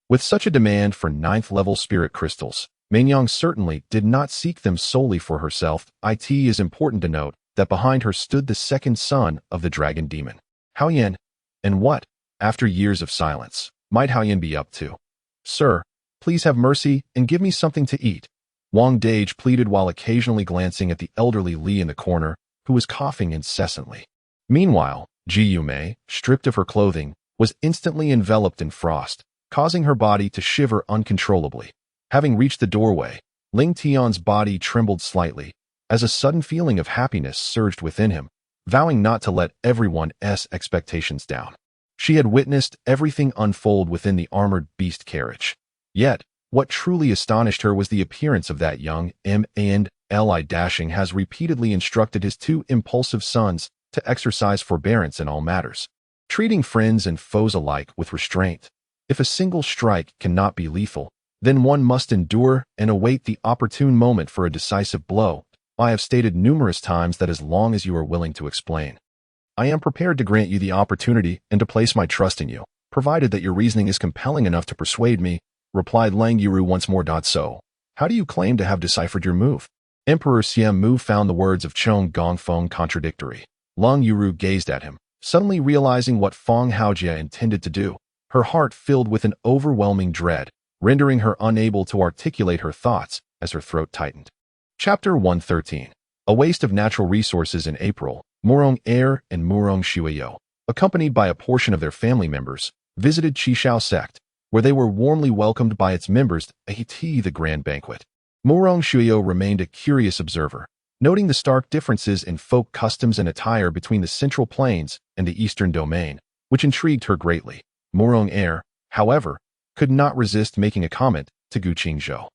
With such a demand for 9th-level spirit crystals, Mingyang certainly did not seek them solely for herself. It is important to note that behind her stood the second son of the dragon demon, Haoyan. And what, after years of silence, might Haoyan be up to? Sir, please have mercy and give me something to eat, Wang Dage pleaded while occasionally glancing at the elderly Li in the corner, who was coughing incessantly. Meanwhile, Ji Yumei, stripped of her clothing, was instantly enveloped in frost, causing her body to shiver uncontrollably. Having reached the doorway, Ling Tian's body trembled slightly, as a sudden feeling of happiness surged within him, vowing not to let everyone's expectations down. She had witnessed everything unfold within the armored beast carriage. Yet, what truly astonished her was the appearance of that young Li. Dashing has repeatedly instructed his 2 impulsive sons to exercise forbearance in all matters, treating friends and foes alike with restraint. If a single strike cannot be lethal, then one must endure and await the opportune moment for a decisive blow. I have stated numerous times that as long as you are willing to explain, I am prepared to grant you the opportunity and to place my trust in you, provided that your reasoning is compelling enough to persuade me, replied Lang Yuru once more. So, how do you claim to have deciphered your move? Emperor Xian Mu found the words of Chong Gongfeng contradictory. Lang Yuru gazed at him, suddenly realizing what Feng Haojia intended to do. Her heart filled with an overwhelming dread, rendering her unable to articulate her thoughts as her throat tightened. Chapter 113. A waste of natural resources. In April, Murong Air and Murong Shuiyo, accompanied by a portion of their family members, visited Qishao sect, where they were warmly welcomed by its members at the grand banquet. Murong Shuiyo remained a curious observer, noting the stark differences in folk customs and attire between the Central Plains and the Eastern Domain, which intrigued her greatly. Murong Air, however, could not resist making a comment to Gu Qingzhou.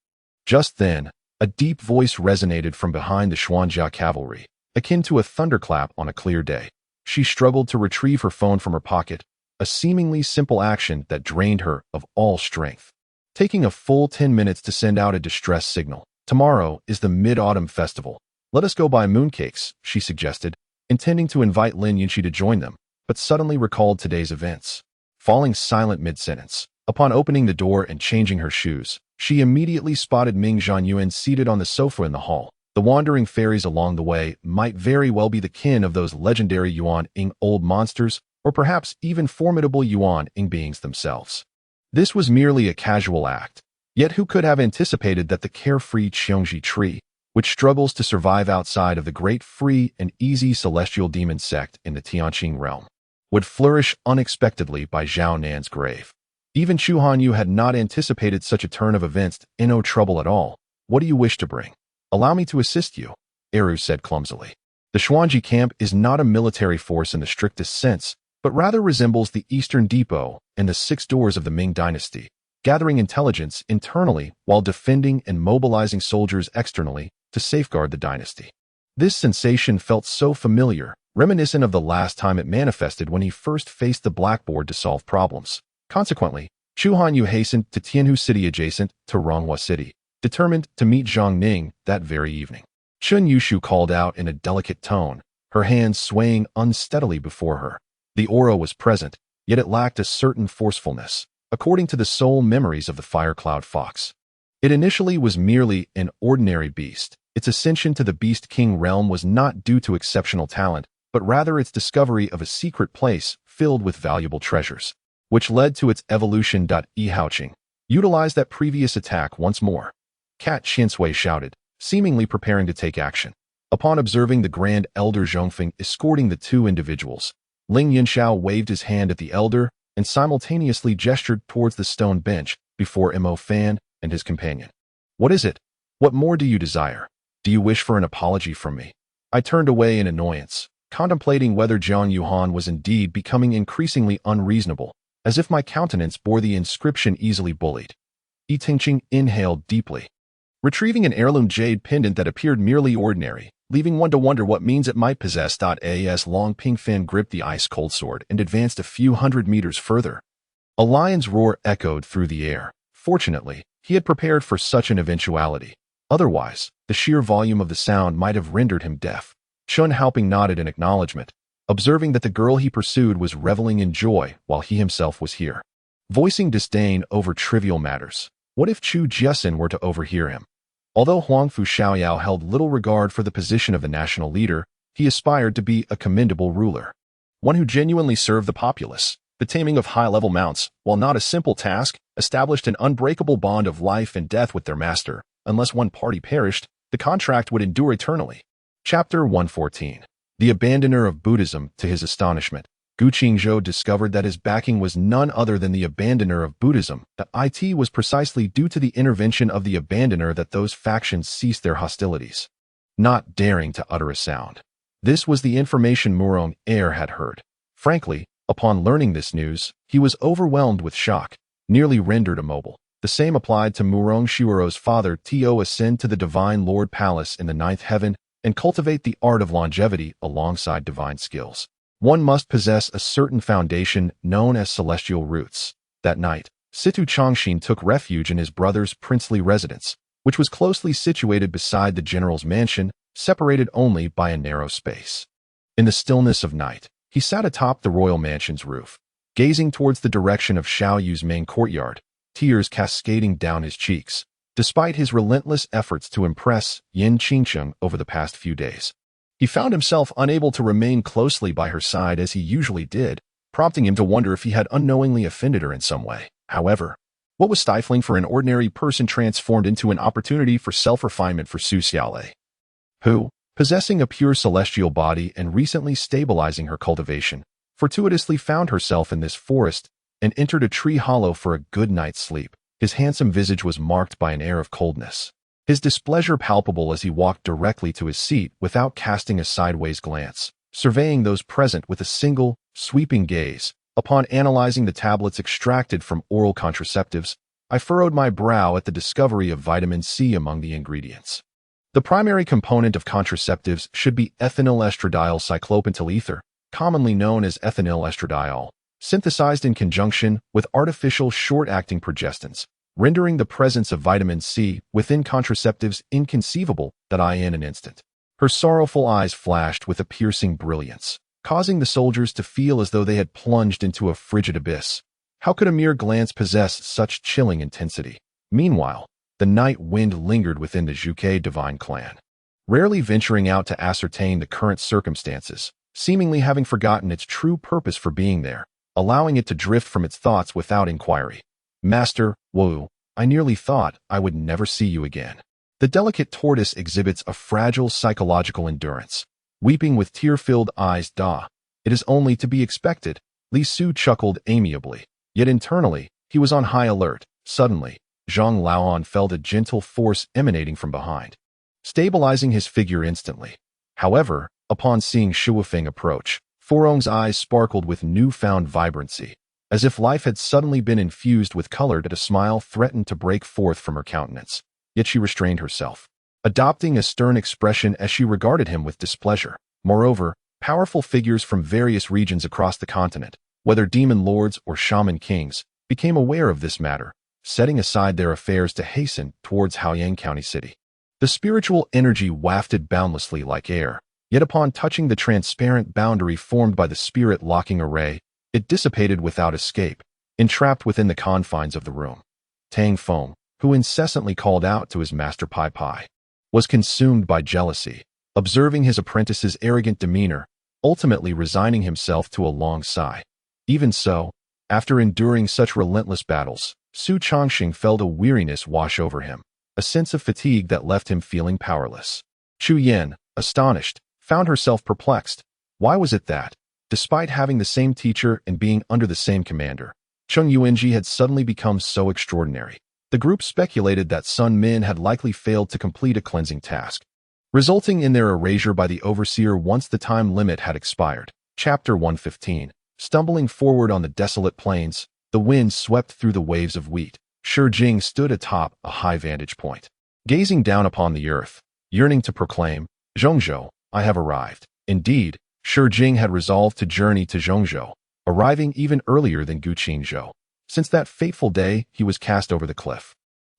Just then, a deep voice resonated from behind the Xuanjia cavalry, akin to a thunderclap on a clear day. She struggled to retrieve her phone from her pocket, a seemingly simple action that drained her of all strength. Taking a full 10 minutes to send out a distress signal. Tomorrow is the Mid-Autumn Festival. Let us go buy mooncakes, she suggested, intending to invite Lin Yunqi to join them, but suddenly recalled today's events. Falling silent mid-sentence, upon opening the door and changing her shoes, she immediately spotted Ming Zhanyuan seated on the sofa in the hall. The wandering fairies along the way might very well be the kin of those legendary Yuan-ing old monsters, or perhaps even formidable Yuan-ing beings themselves. This was merely a casual act, yet who could have anticipated that the carefree Qiongji tree, which struggles to survive outside of the great free and easy celestial demon sect in the Tianqing realm, would flourish unexpectedly by Zhao Nan's grave. Even Chu Hanyu had not anticipated such a turn of events. No trouble at all. What do you wish to bring? Allow me to assist you, Eru said clumsily. The Xuanji camp is not a military force in the strictest sense, but rather resembles the Eastern Depot and the 6 doors of the Ming dynasty, gathering intelligence internally while defending and mobilizing soldiers externally to safeguard the dynasty. This sensation felt so familiar, reminiscent of the last time it manifested when he first faced the blackboard to solve problems. Consequently, Chu Hanyu hastened to Tianhu City adjacent to Ronghua City, determined to meet Zhang Ning that very evening. Chun Yushu called out in a delicate tone, her hands swaying unsteadily before her. The aura was present, yet it lacked a certain forcefulness, according to the soul memories of the Fire Cloud Fox. It initially was merely an ordinary beast. Its ascension to the Beast King realm was not due to exceptional talent, but rather its discovery of a secret place filled with valuable treasures, which led to its evolution. Houching utilized that previous attack once more. Cat Qinsui shouted, seemingly preparing to take action. Upon observing the Grand Elder Zhongfeng escorting the two individuals, Ling Yinshao waved his hand at the elder and simultaneously gestured towards the stone bench before Mo Fan and his companion. What is it? What more do you desire? Do you wish for an apology from me? I turned away in annoyance, contemplating whether Jiang Yuhan was indeed becoming increasingly unreasonable, as if my countenance bore the inscription easily bullied. Yi Tingqing inhaled deeply, retrieving an heirloom jade pendant that appeared merely ordinary, leaving one to wonder what means it might possess. As Long Ping Fan gripped the ice-cold sword and advanced a few hundred meters further. A lion's roar echoed through the air. Fortunately, he had prepared for such an eventuality. Otherwise, the sheer volume of the sound might have rendered him deaf. Chun Haoping nodded in acknowledgement, observing that the girl he pursued was reveling in joy while he himself was here, voicing disdain over trivial matters. What if Chu Jiesin were to overhear him? Although Huangfu Xiaoyao held little regard for the position of the national leader, he aspired to be a commendable ruler, one who genuinely served the populace. The taming of high-level mounts, while not a simple task, established an unbreakable bond of life and death with their master. Unless one party perished, the contract would endure eternally. Chapter 114. The Abandoner of Buddhism. To his astonishment, Qingzhou discovered that his backing was none other than the Abandoner of Buddhism. It was precisely due to the intervention of the Abandoner that those factions ceased their hostilities, not daring to utter a sound. This was the information Murong Air had heard. Frankly, upon learning this news, he was overwhelmed with shock, nearly rendered immobile. The same applied to Murong Shuoro's father. To ascend to the Divine Lord Palace in the ninth heaven and cultivate the art of longevity alongside divine skills, one must possess a certain foundation known as celestial roots. That night, Situ Chongxin took refuge in his brother's princely residence, which was closely situated beside the general's mansion, separated only by a narrow space. In the stillness of night, he sat atop the royal mansion's roof, gazing towards the direction of Xiaoyu's main courtyard, tears cascading down his cheeks, despite his relentless efforts to impress Yin Qingsheng over the past few days. He found himself unable to remain closely by her side as he usually did, prompting him to wonder if he had unknowingly offended her in some way. However, what was stifling for an ordinary person transformed into an opportunity for self-refinement for Su Xiaolei, who, possessing a pure celestial body and recently stabilizing her cultivation, fortuitously found herself in this forest and entered a tree hollow for a good night's sleep. His handsome visage was marked by an air of coldness, his displeasure palpable as he walked directly to his seat without casting a sideways glance, surveying those present with a single, sweeping gaze. Upon analyzing the tablets extracted from oral contraceptives, I furrowed my brow at the discovery of vitamin C among the ingredients. The primary component of contraceptives should be ethinyl estradiol cyclopentyl ether, commonly known as ethinyl estradiol, synthesized in conjunction with artificial short-acting progestins, rendering the presence of vitamin C within contraceptives inconceivable. In an instant, her sorrowful eyes flashed with a piercing brilliance, causing the soldiers to feel as though they had plunged into a frigid abyss. How could a mere glance possess such chilling intensity? Meanwhile, the night wind lingered within the Zhuke divine clan, rarely venturing out to ascertain the current circumstances, seemingly having forgotten its true purpose for being there, allowing it to drift from its thoughts without inquiry. Master Wu, I nearly thought I would never see you again. The delicate tortoise exhibits a fragile psychological endurance. Weeping with tear-filled eyes. It is only to be expected, Li Su chuckled amiably, yet internally, he was on high alert. Suddenly, Zhang Laoan felt a gentle force emanating from behind, stabilizing his figure instantly. However, upon seeing Shuofeng approach, Forong's eyes sparkled with newfound vibrancy, as if life had suddenly been infused with color. A smile threatened to break forth from her countenance, yet she restrained herself, adopting a stern expression as she regarded him with displeasure. Moreover, powerful figures from various regions across the continent, whether demon lords or shaman kings, became aware of this matter, setting aside their affairs to hasten towards Haoyang County City. The spiritual energy wafted boundlessly like air, yet upon touching the transparent boundary formed by the spirit-locking array, it dissipated without escape, entrapped within the confines of the room. Tang Feng, who incessantly called out to his master Pai Pai, was consumed by jealousy, observing his apprentice's arrogant demeanor, ultimately resigning himself to a long sigh. Even so, after enduring such relentless battles, Su Chongqing felt a weariness wash over him, a sense of fatigue that left him feeling powerless. Chu Yan, astonished, found herself perplexed. Why was it that, despite having the same teacher and being under the same commander, Cheng Yuanji had suddenly become so extraordinary? The group speculated that Sun Min had likely failed to complete a cleansing task, resulting in their erasure by the overseer once the time limit had expired. Chapter 115. Stumbling forward on the desolate plains, the wind swept through the waves of wheat. Shi Jing stood atop a high vantage point, gazing down upon the earth, yearning to proclaim, "Zhongzhou, I have arrived." Indeed, Shi Jing had resolved to journey to Zhongzhou, arriving even earlier than Qingzhou. Since that fateful day, he was cast over the cliff.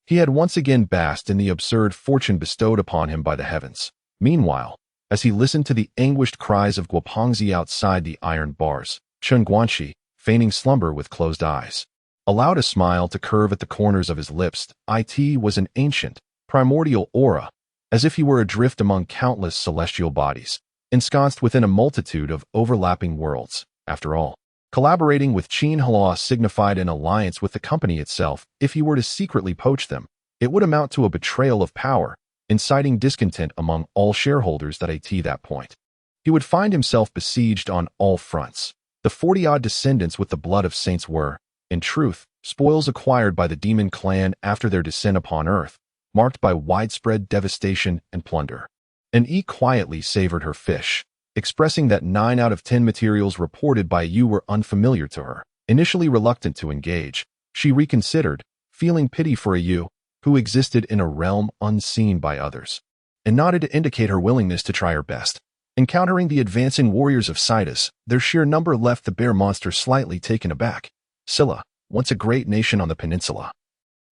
He had once again basked in the absurd fortune bestowed upon him by the heavens. Meanwhile, as he listened to the anguished cries of Guopongzi outside the iron bars, Chen Guanxi, feigning slumber with closed eyes, allowed a smile to curve at the corners of his lips. It was an ancient, primordial aura, as if he were adrift among countless celestial bodies, ensconced within a multitude of overlapping worlds. After all, collaborating with Qin Hua signified an alliance with the company itself. If he were to secretly poach them, it would amount to a betrayal of power, inciting discontent among all shareholders. At that point, he would find himself besieged on all fronts. The 40-odd descendants with the blood of saints were, in truth, spoils acquired by the demon clan after their descent upon Earth, marked by widespread devastation and plunder. And E quietly savored her fish, expressing that 9 out of 10 materials reported by you were unfamiliar to her. Initially reluctant to engage, she reconsidered, feeling pity for a you who existed in a realm unseen by others, and nodded to indicate her willingness to try her best. Encountering the advancing warriors of Sidus, their sheer number left the bear monster slightly taken aback. Silla, once a great nation on the peninsula,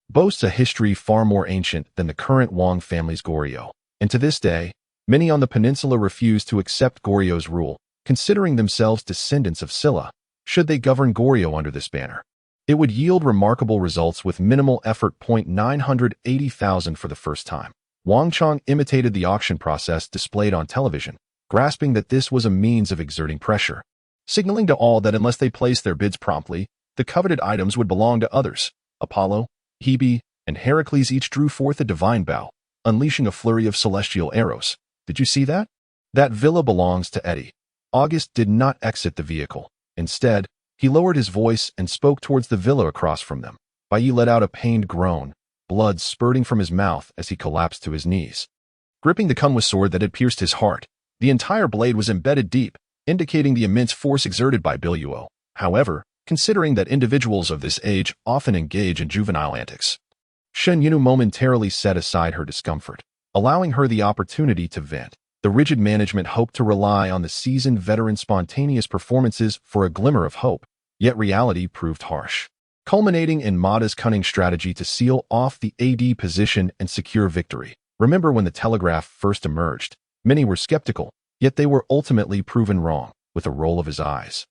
boasts a history far more ancient than the current Wang family's Goryeo, and to this day, many on the peninsula refuse to accept Goryeo's rule, considering themselves descendants of Silla. Should they govern Goryeo under this banner, it would yield remarkable results with minimal effort. 980,000 for the first time. Wang Chong imitated the auction process displayed on television, grasping that this was a means of exerting pressure, signaling to all that unless they placed their bids promptly, the coveted items would belong to others. Apollo, Hebe, and Heracles each drew forth a divine bow, unleashing a flurry of celestial arrows. Did you see that? That villa belongs to Eddie. August did not exit the vehicle. Instead, he lowered his voice and spoke towards the villa across from them. Baiyi let out a pained groan, blood spurting from his mouth as he collapsed to his knees. Gripping the Kunwa sword that had pierced his heart, the entire blade was embedded deep, indicating the immense force exerted by Biluo. However, considering that individuals of this age often engage in juvenile antics, Shen Yunu momentarily set aside her discomfort, allowing her the opportunity to vent. The rigid management hoped to rely on the seasoned veteran's spontaneous performances for a glimmer of hope, yet reality proved harsh, culminating in Mada's cunning strategy to seal off the AD position and secure victory. Remember when the telegraph first emerged? Many were skeptical, yet they were ultimately proven wrong. With a roll of his eyes,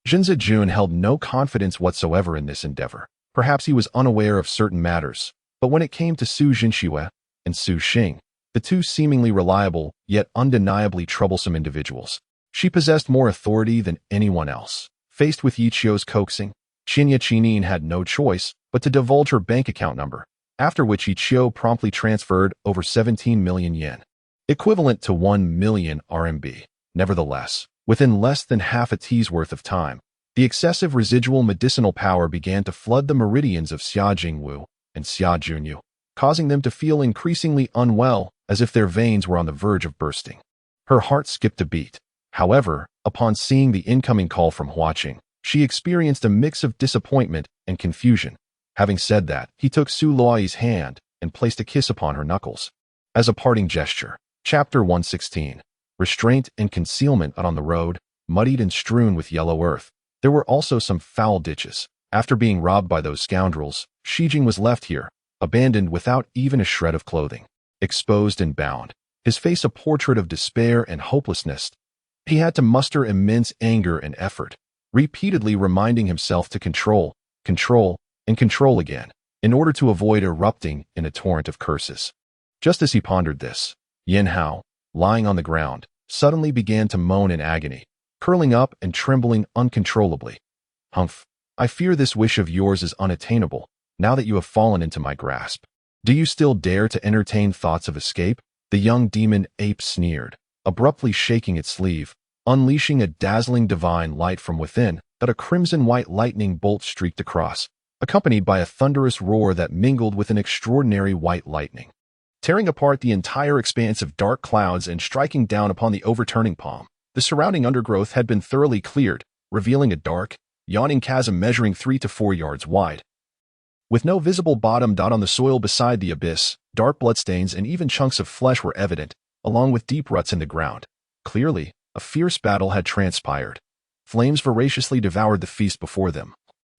Jinzi Jun held no confidence whatsoever in this endeavor. Perhaps he was unaware of certain matters, but when it came to Su Jinxue and Su Xing, the two seemingly reliable yet undeniably troublesome individuals, she possessed more authority than anyone else. Faced with Yichio's coaxing, Qinya Qinin had no choice but to divulge her bank account number, after which Yichio promptly transferred over 17 million yen, equivalent to 1 million RMB. Nevertheless, within less than half a T's worth of time, the excessive residual medicinal power began to flood the meridians of Xia Jingwu and Xia Junyu, causing them to feel increasingly unwell, as if their veins were on the verge of bursting. Her heart skipped a beat. However, upon seeing the incoming call from Huaqing, she experienced a mix of disappointment and confusion. Having said that, he took Su Luoyi's hand and placed a kiss upon her knuckles as a parting gesture. Chapter 116. Restraint and concealment. On the road, muddied and strewn with yellow earth, there were also some foul ditches, After being robbed by those scoundrels, Shi Jing was left here, abandoned without even a shred of clothing, exposed and bound, his face a portrait of despair and hopelessness. He had to muster immense anger and effort, repeatedly reminding himself to control, and control again, in order to avoid erupting in a torrent of curses. Just as he pondered this, Yin Hao, lying on the ground, suddenly began to moan in agony, curling up and trembling uncontrollably. Humph, I fear this wish of yours is unattainable, now that you have fallen into my grasp. Do you still dare to entertain thoughts of escape? The young demon ape sneered, abruptly shaking its sleeve, unleashing a dazzling divine light from within that a crimson-white lightning bolt streaked across, accompanied by a thunderous roar that mingled with an extraordinary white lightning, tearing apart the entire expanse of dark clouds and striking down upon the overturning palm. The surrounding undergrowth had been thoroughly cleared, revealing a dark, yawning chasm measuring 3 to 4 yards wide. With no visible bottom dot on the soil beside the abyss, dark bloodstains and even chunks of flesh were evident, along with deep ruts in the ground. Clearly, a fierce battle had transpired. Flames voraciously devoured the feast before them,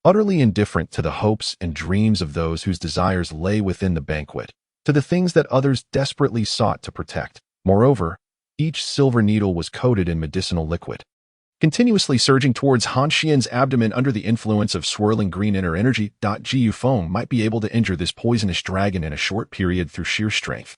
utterly indifferent to the hopes and dreams of those whose desires lay within the banquet, to the things that others desperately sought to protect. Moreover, each silver needle was coated in medicinal liquid, continuously surging towards Han Xian's abdomen under the influence of swirling green inner energy. Gu Feng might be able to injure this poisonous dragon in a short period through sheer strength,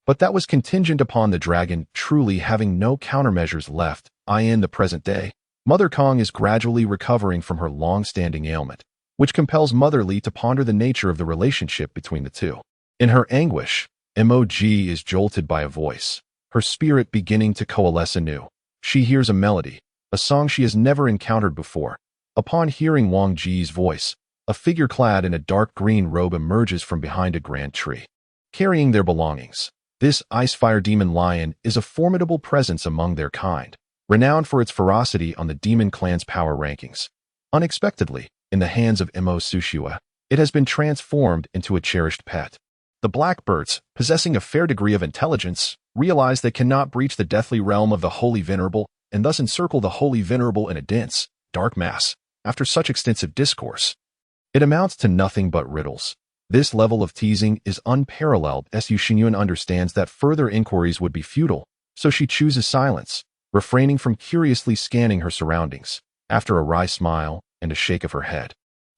but that was contingent upon the dragon truly having no countermeasures left. In the present day, Mother Kong is gradually recovering from her long-standing ailment, which compels Mother Li to ponder the nature of the relationship between the two. In her anguish, Mog is jolted by a voice, her spirit beginning to coalesce anew. She hears a melody, a song she has never encountered before. Upon hearing Wang Ji's voice, a figure clad in a dark green robe emerges from behind a grand tree, carrying their belongings. This ice-fire demon lion is a formidable presence among their kind, renowned for its ferocity on the demon clan's power rankings. Unexpectedly, in the hands of Mo Sushua, it has been transformed into a cherished pet. The blackbirds, possessing a fair degree of intelligence, realize they cannot breach the deathly realm of the Holy Venerable and thus encircle the Holy Venerable in a dense, dark mass. After such extensive discourse, it amounts to nothing but riddles. This level of teasing is unparalleled as Yu Xingyun understands that further inquiries would be futile, so she chooses silence, refraining from curiously scanning her surroundings. After a wry smile and a shake of her head,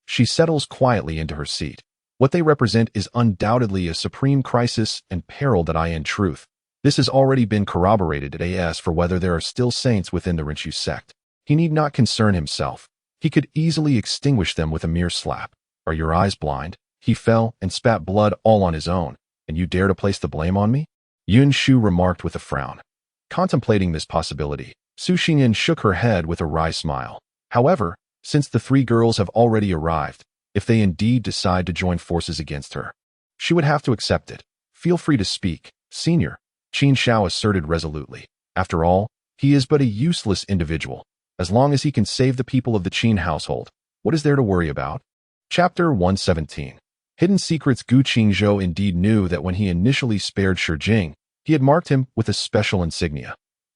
she settles quietly into her seat. What they represent is undoubtedly a supreme crisis and peril that in truth. This has already been corroborated as for whether there are still saints within the Rinchu sect. He need not concern himself. He could easily extinguish them with a mere slap. Are your eyes blind? He fell and spat blood all on his own, and you dare to place the blame on me? Yun Shu remarked with a frown. Contemplating this possibility, Su Xingyan shook her head with a wry smile. However, since the 3 girls have already arrived, if they indeed decide to join forces against her, she would have to accept it. Feel free to speak, Senior, Qin Shao asserted resolutely. After all, he is but a useless individual. As long as he can save the people of the Qin household, what is there to worry about? Chapter 117. Hidden Secrets. Gu Qingzhou indeed knew that when he initially spared Shi Jing, he had marked him with a special insignia.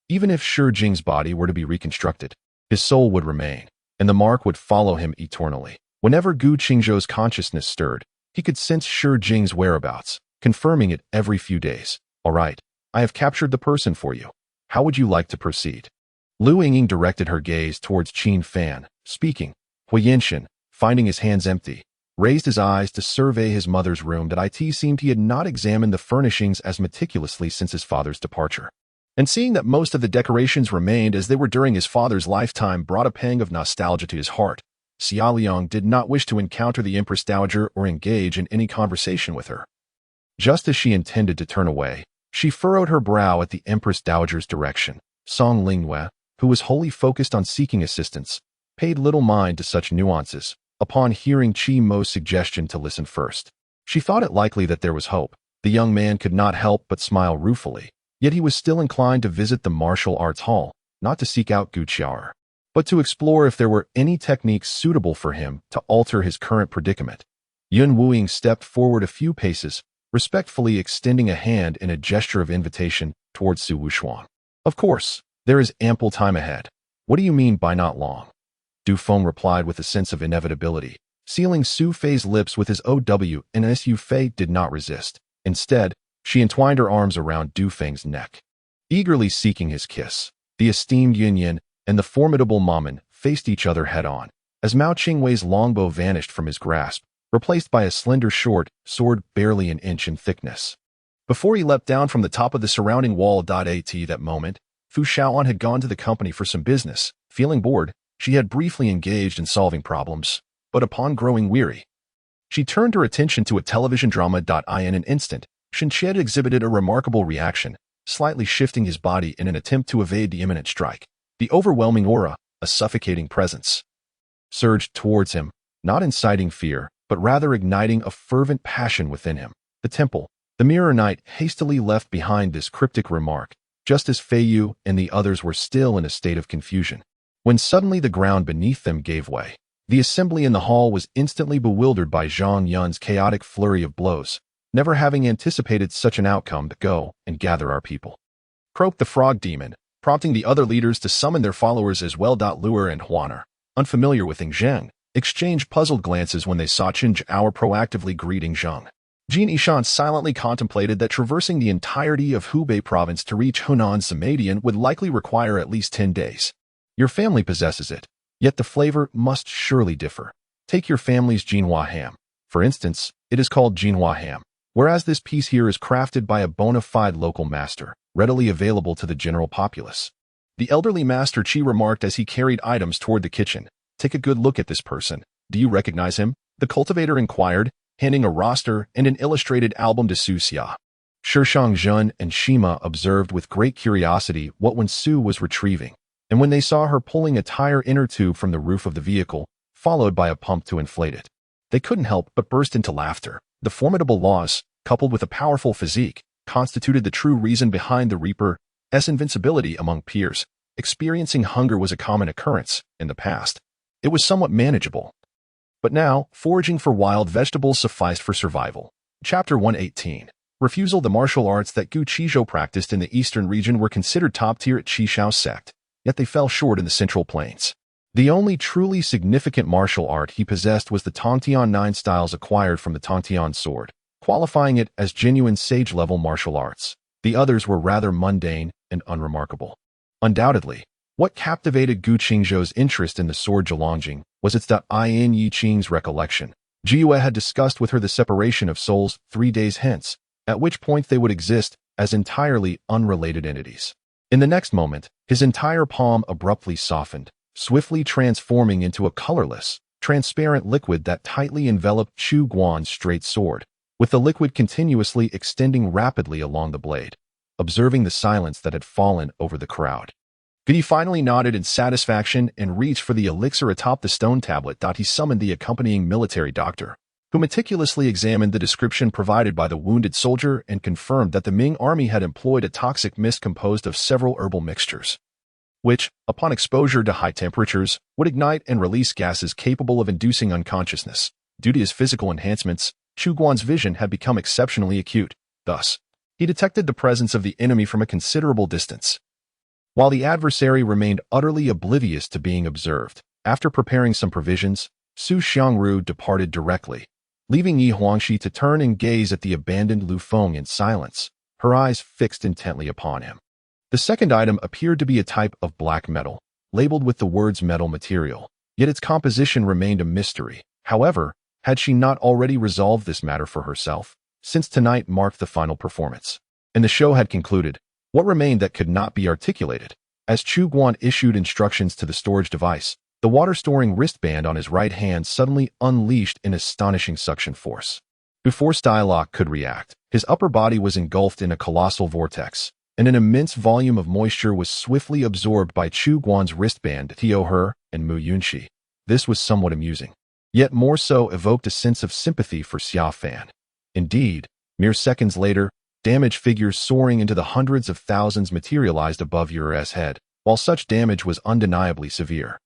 Even if Shi Jing's body were to be reconstructed, his soul would remain, and the mark would follow him eternally. Whenever Gu Qingzhou's consciousness stirred, he could sense Shi Jing's whereabouts, confirming it every few days. All right, I have captured the person for you. How would you like to proceed? Lu Yingying directed her gaze towards Qin Fan, speaking. Hui Yinshin, finding his hands empty, raised his eyes to survey his mother's room. It seemed he had not examined the furnishings as meticulously since his father's departure. And seeing that most of the decorations remained as they were during his father's lifetime brought a pang of nostalgia to his heart. Xia Liang did not wish to encounter the Empress Dowager or engage in any conversation with her. Just as she intended to turn away, she furrowed her brow at the Empress Dowager's direction. Song Lingyue, who was wholly focused on seeking assistance, paid little mind to such nuances. Upon hearing Qi Mo's suggestion to listen first, she thought it likely that there was hope. The young man could not help but smile ruefully, yet he was still inclined to visit the martial arts hall, not to seek out Gu Qiao, but to explore if there were any techniques suitable for him to alter his current predicament. Yun Wuying stepped forward a few paces, respectfully extending a hand in a gesture of invitation towards Su Wushuang. Of course, there is ample time ahead. What do you mean by not long? Du Feng replied with a sense of inevitability. sealing Su Fei's lips with his OW, and Su Fei did not resist. Instead, she entwined her arms around Du Feng's neck, eagerly seeking his kiss. The esteemed Yunyin and the formidable Ma Men faced each other head-on, as Mao Qingwei's longbow vanished from his grasp, replaced by a slender short sword barely an inch in thickness. Before he leapt down from the top of the surrounding wall. At that moment, Fu Shaoan had gone to the company for some business. Feeling bored, she had briefly engaged in solving problems, but upon growing weary, she turned her attention to a television drama. In an instant, Shen Qie exhibited a remarkable reaction, slightly shifting his body in an attempt to evade the imminent strike. The overwhelming aura, a suffocating presence, surged towards him, not inciting fear, but rather igniting a fervent passion within him. The temple, the mirror knight hastily left behind this cryptic remark, just as Fei Yu and the others were still in a state of confusion, when suddenly the ground beneath them gave way. The assembly in the hall was instantly bewildered by Zhang Yun's chaotic flurry of blows, never having anticipated such an outcome. To go and gather our people, croaked the frog demon, prompting the other leaders to summon their followers as well. Luer and Huaner, unfamiliar with Zheng, exchanged puzzled glances when they saw Qingzhou proactively greeting Zheng. Jin Yishan silently contemplated that traversing the entirety of Hubei province to reach Hunan's Samadian would likely require at least 10 days. Your family possesses it, yet the flavor must surely differ. Take your family's Jinhua ham. For instance, it is called Jinhua ham, whereas this piece here is crafted by a bona fide local master, readily available to the general populace. The elderly Master Qi remarked as he carried items toward the kitchen. Take a good look at this person. Do you recognize him? The cultivator inquired, handing a roster and an illustrated album to Su Xia. Shishang Zhen and Shima observed with great curiosity what Wen Su was retrieving, and when they saw her pulling a tire inner tube from the roof of the vehicle, followed by a pump to inflate it, they couldn't help but burst into laughter. The formidable laws, coupled with a powerful physique, constituted the true reason behind the Reaper's invincibility among peers. Experiencing hunger was a common occurrence in the past. It was somewhat manageable. But now, foraging for wild vegetables sufficed for survival. Chapter 118. Refusal. The martial arts that Gu Qizhou practiced in the eastern region were considered top-tier at Qishao sect, yet they fell short in the Central Plains. The only truly significant martial art he possessed was the Tongtian 9 styles acquired from the Tongtian sword, qualifying it as genuine sage-level martial arts. The others were rather mundane and unremarkable. Undoubtedly, what captivated Gu Qingzhou's interest in the sword Zhilongjing was its in Yi Qing's recollection. Jiyue had discussed with her the separation of souls 3 days hence, at which point they would exist as entirely unrelated entities. In the next moment, his entire palm abruptly softened, swiftly transforming into a colorless, transparent liquid that tightly enveloped Chu Guan's straight sword, with the liquid continuously extending rapidly along the blade. Observing the silence that had fallen over the crowd, He finally nodded in satisfaction and reached for the elixir atop the stone tablet. He summoned the accompanying military doctor, who meticulously examined the description provided by the wounded soldier and confirmed that the Ming army had employed a toxic mist composed of several herbal mixtures, which, upon exposure to high temperatures, would ignite and release gases capable of inducing unconsciousness. Due to his physical enhancements, Chu Guan's vision had become exceptionally acute. Thus, he detected the presence of the enemy from a considerable distance, while the adversary remained utterly oblivious to being observed. After preparing some provisions, Su Xiangru departed directly, leaving Yi Huangxi to turn and gaze at the abandoned Lu Feng in silence, her eyes fixed intently upon him. The second item appeared to be a type of black metal, labeled with the words metal material, yet its composition remained a mystery. However, had she not already resolved this matter for herself, since tonight marked the final performance, and the show had concluded? What remained that could not be articulated? As Chu Guan issued instructions to the storage device, the water-storing wristband on his right hand suddenly unleashed an astonishing suction force. Before Stylock could react, his upper body was engulfed in a colossal vortex, and an immense volume of moisture was swiftly absorbed by Chu Guan's wristband. Tio He and Mu Yunxi. This was somewhat amusing, yet more so evoked a sense of sympathy for Xia Fan. Indeed, mere seconds later, damage figures soaring into the hundreds of thousands materialized above Yuer's head, while such damage was undeniably severe.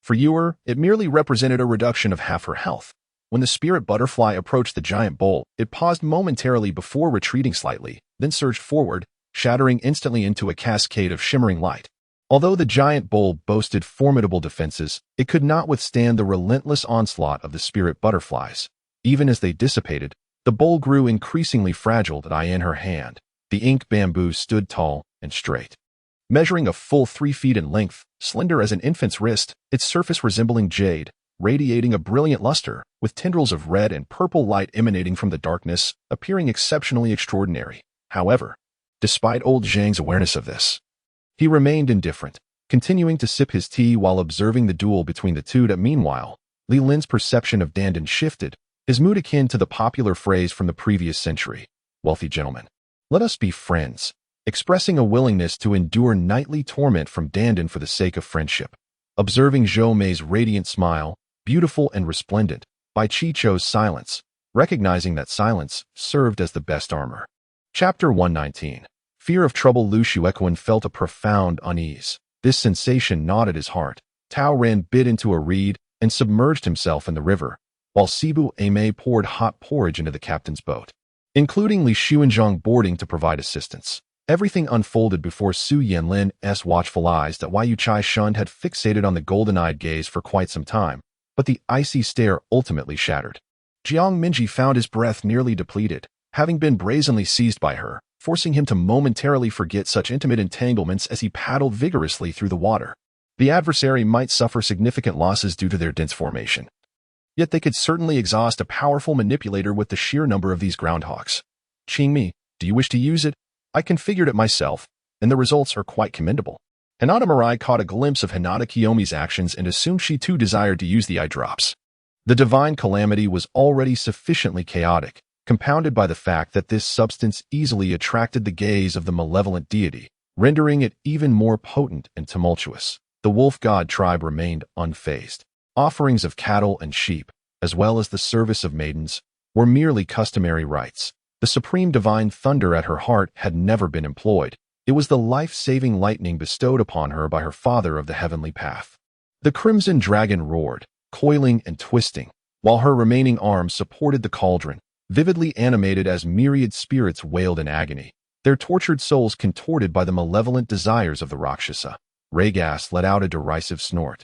For Yuer, it merely represented a reduction of half her health. When the spirit butterfly approached the giant bowl, it paused momentarily before retreating slightly, then surged forward, shattering instantly into a cascade of shimmering light. Although the giant bowl boasted formidable defenses, it could not withstand the relentless onslaught of the spirit butterflies. Even as they dissipated, the bowl grew increasingly fragile in her hand. The ink bamboo stood tall and straight. Measuring a full 3 feet in length, slender as an infant's wrist, its surface resembling jade, radiating a brilliant luster, with tendrils of red and purple light emanating from the darkness, appearing exceptionally extraordinary. However, despite old Zhang's awareness of this, he remained indifferent, continuing to sip his tea while observing the duel between the two. Meanwhile, Li Lin's perception of Dandan shifted, his mood akin to the popular phrase from the previous century, "Wealthy gentlemen, let us be friends," expressing a willingness to endure nightly torment from Dandan for the sake of friendship. Observing Zhou Mei's radiant smile, beautiful and resplendent, Bai Qi chose silence, recognizing that silence served as the best armor. Chapter 119. Fear of trouble. Lu Xuequan felt a profound unease. This sensation gnawed at his heart. Tao Ran bit into a reed and submerged himself in the river, while Sibu Aimei poured hot porridge into the captain's boat, including Li Xuanzhang boarding to provide assistance. Everything unfolded before Su Yanlin's watchful eyes. Yu Chai Shun had fixated on the golden-eyed gaze for quite some time, but the icy stare ultimately shattered. Jiang Minji found his breath nearly depleted, having been brazenly seized by her, forcing him to momentarily forget such intimate entanglements as he paddled vigorously through the water. The adversary might suffer significant losses due to their dense formation, yet they could certainly exhaust a powerful manipulator with the sheer number of these groundhogs. Qingmi, do you wish to use it? I configured it myself, and the results are quite commendable. Hinata Mirai caught a glimpse of Hinata Kiyomi's actions and assumed she too desired to use the eye drops. The divine calamity was already sufficiently chaotic, compounded by the fact that this substance easily attracted the gaze of the malevolent deity, rendering it even more potent and tumultuous. The wolf god tribe remained unfazed. Offerings of cattle and sheep, as well as the service of maidens, were merely customary rites. The supreme divine thunder at her heart had never been employed. It was the life-saving lightning bestowed upon her by her father of the heavenly path. The crimson dragon roared, coiling and twisting, while her remaining arms supported the cauldron, vividly animated as myriad spirits wailed in agony, their tortured souls contorted by the malevolent desires of the Rakshasa. Raygas let out a derisive snort,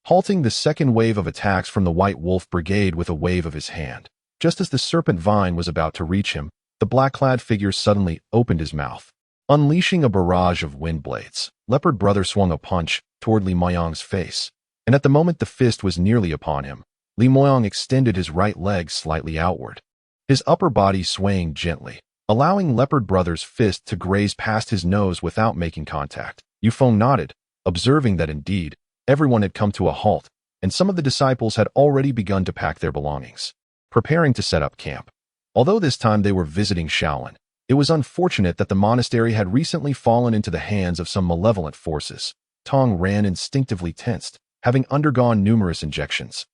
halting the second wave of attacks from the White Wolf Brigade with a wave of his hand. Just as the serpent vine was about to reach him, the black-clad figure suddenly opened his mouth, unleashing a barrage of wind blades. Leopard Brother swung a punch toward Li Moyang's face, and at the moment the fist was nearly upon him, Li Moyang extended his right leg slightly outward, his upper body swaying gently, allowing Leopard Brother's fist to graze past his nose without making contact. Yufeng nodded, observing that indeed, everyone had come to a halt, and some of the disciples had already begun to pack their belongings, preparing to set up camp. Although this time they were visiting Shaolin, it was unfortunate that the monastery had recently fallen into the hands of some malevolent forces. Tong Ran instinctively tensed, having undergone numerous injections.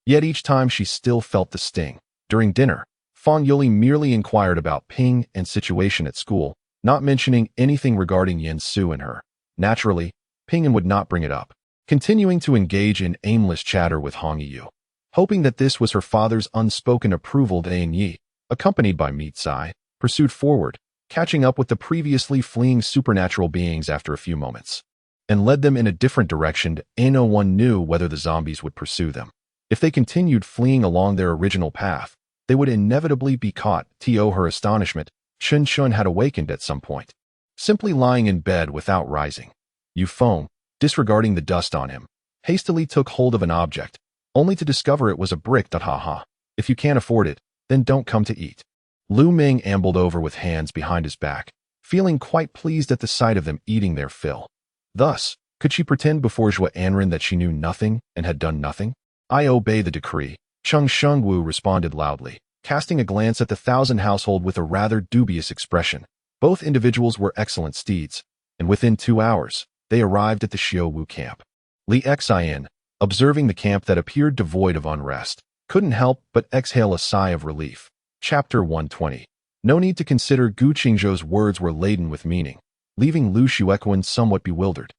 Yet each time she still felt the sting. During dinner, Fang Yuli merely inquired about Ping and situation at school, not mentioning anything regarding Yen Su and her. Naturally, Ping would not bring it up, continuing to engage in aimless chatter with Hong Yu. Hoping that this was her father's unspoken approval, Dane Yi, accompanied by Mi Tsai, pursued forward, catching up with the previously fleeing supernatural beings after a few moments, and led them in a different direction. No one knew whether the zombies would pursue them. If they continued fleeing along their original path, they would inevitably be caught. To her astonishment, Chun Chun had awakened at some point, simply lying in bed without rising. Yufeng, disregarding the dust on him, hastily took hold of an object, only to discover it was a brick. Haha. If you can't afford it, then don't come to eat. Lu Ming ambled over with hands behind his back, feeling quite pleased at the sight of them eating their fill. Thus, could she pretend before Zhua Anren that she knew nothing and had done nothing? I obey the decree, Chung Shengwu responded loudly, casting a glance at the Thousand household with a rather dubious expression. Both individuals were excellent steeds, and within 2 hours, they arrived at the Xiaowu camp. Li Xin, observing the camp that appeared devoid of unrest, couldn't help but exhale a sigh of relief. Chapter 120. No need to consider Gu Qingzhou's words were laden with meaning, leaving Lu Xuequan somewhat bewildered.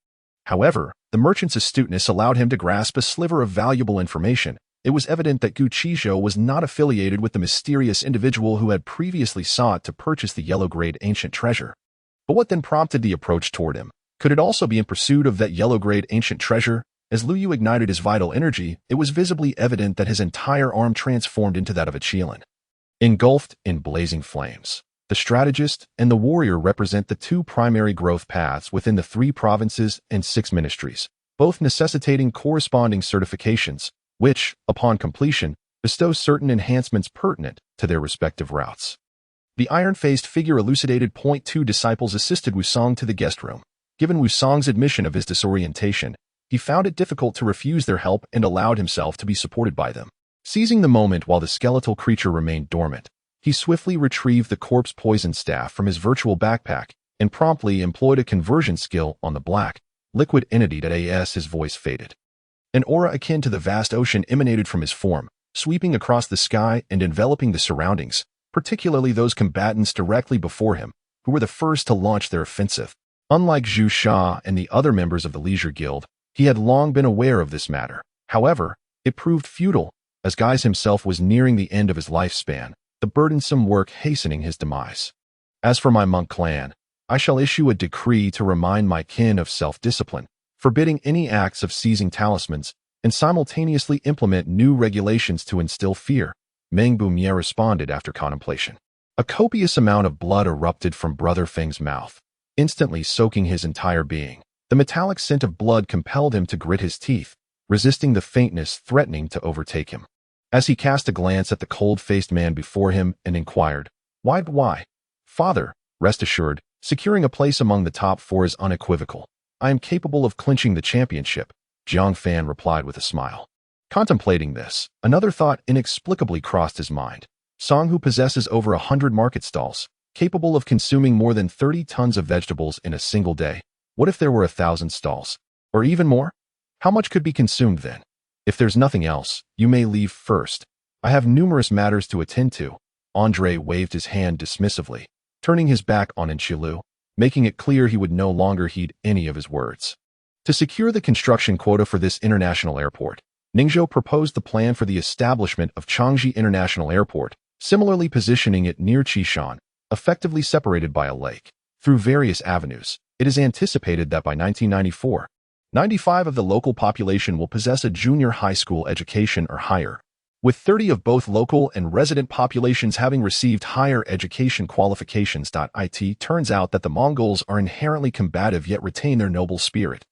However, the merchant's astuteness allowed him to grasp a sliver of valuable information. It was evident that Gu Qingzhou was not affiliated with the mysterious individual who had previously sought to purchase the yellow-grade ancient treasure. But what then prompted the approach toward him? Could it also be in pursuit of that yellow-grade ancient treasure? As Lu Yu ignited his vital energy, it was visibly evident that his entire arm transformed into that of a Qilin, engulfed in blazing flames. The strategist and the warrior represent the two primary growth paths within the 3 provinces and 6 ministries, both necessitating corresponding certifications, which, upon completion, bestow certain enhancements pertinent to their respective routes. The iron-faced figure elucidated. Point 2 Disciples assisted Wusong to the guest room. Given Wusong's admission of his disorientation, he found it difficult to refuse their help and allowed himself to be supported by them. Seizing the moment while the skeletal creature remained dormant, he swiftly retrieved the corpse poison staff from his virtual backpack and promptly employed a conversion skill on the black, liquid entity. As his voice faded, an aura akin to the vast ocean emanated from his form, sweeping across the sky and enveloping the surroundings, particularly those combatants directly before him, who were the first to launch their offensive. Unlike Zhu Sha and the other members of the Leisure Guild, he had long been aware of this matter. However, it proved futile, as Guise himself was nearing the end of his lifespan, the burdensome work hastening his demise. As for my monk clan, I shall issue a decree to remind my kin of self-discipline, forbidding any acts of seizing talismans, and simultaneously implement new regulations to instill fear, Meng Bumie responded after contemplation. A copious amount of blood erupted from Brother Feng's mouth, instantly soaking his entire being. The metallic scent of blood compelled him to grit his teeth, resisting the faintness threatening to overtake him. As he cast a glance at the cold-faced man before him and inquired, Why? Father, rest assured, securing a place among the top 4 is unequivocal. I am capable of clinching the championship, Jiang Fan replied with a smile. Contemplating this, another thought inexplicably crossed his mind. Song, who possesses over 100 market stalls, capable of consuming more than 30 tons of vegetables in a single day. What if there were 1,000 stalls? Or even more? How much could be consumed then? If there's nothing else, you may leave first. I have numerous matters to attend to. Andre waved his hand dismissively, turning his back on Enchilu, making it clear he would no longer heed any of his words. To secure the construction quota for this international airport, Qingzhou proposed the plan for the establishment of Changji International Airport, similarly positioning it near Qishan, effectively separated by a lake. Through various avenues, it is anticipated that by 1994, 95% of the local population will possess a junior high school education or higher, with 30% of both local and resident populations having received higher education qualifications. It turns out that the Mongols are inherently combative yet retain their noble spirit.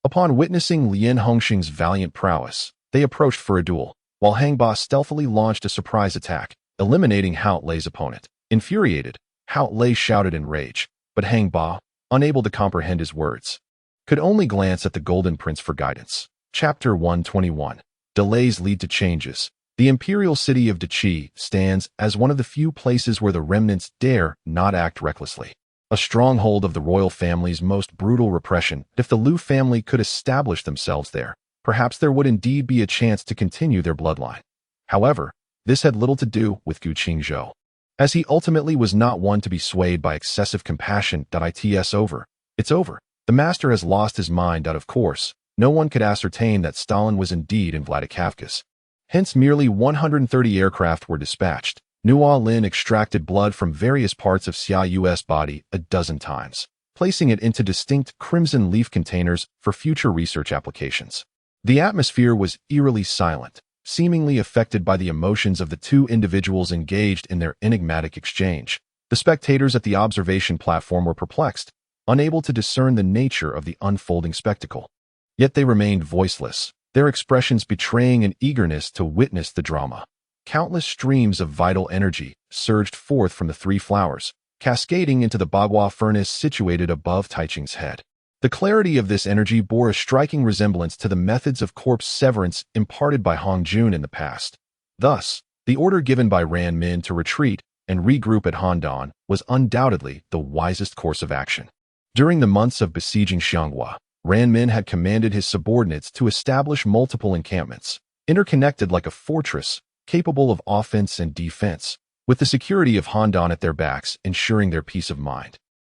Upon witnessing Lien Hongxing's valiant prowess, they approached for a duel, while Hang Ba stealthily launched a surprise attack, eliminating Hao Lei's opponent. Infuriated, Hao Lei shouted in rage, but Hang Ba, unable to comprehend his words, could only glance at the Golden Prince for guidance. Chapter 121. Delays lead to changes. The imperial city of Deqi stands as one of the few places where the remnants dare not act recklessly. A stronghold of the royal family's most brutal repression. If the Liu family could establish themselves there, perhaps there would indeed be a chance to continue their bloodline. However, this had little to do with Qingzhou, as he ultimately was not one to be swayed by excessive compassion. It's over. The master has lost his mind. Of course, no one could ascertain that Stalin was indeed in Vladikavkaz. Hence, merely 130 aircraft were dispatched. Nuo Lin extracted blood from various parts of Xia Yu's body a dozen times, placing it into distinct crimson leaf containers for future research applications. The atmosphere was eerily silent, seemingly affected by the emotions of the two individuals engaged in their enigmatic exchange. The spectators at the observation platform were perplexed, unable to discern the nature of the unfolding spectacle. Yet they remained voiceless, their expressions betraying an eagerness to witness the drama. Countless streams of vital energy surged forth from the 3 flowers, cascading into the Bagua furnace situated above Taiching's head. The clarity of this energy bore a striking resemblance to the methods of corpse severance imparted by Hong Jun in the past. Thus, the order given by Ran Min to retreat and regroup at Handan was undoubtedly the wisest course of action. During the months of besieging Xianghua, Ran Min had commanded his subordinates to establish multiple encampments, interconnected like a fortress, capable of offense and defense, with the security of Handan at their backs ensuring their peace of mind.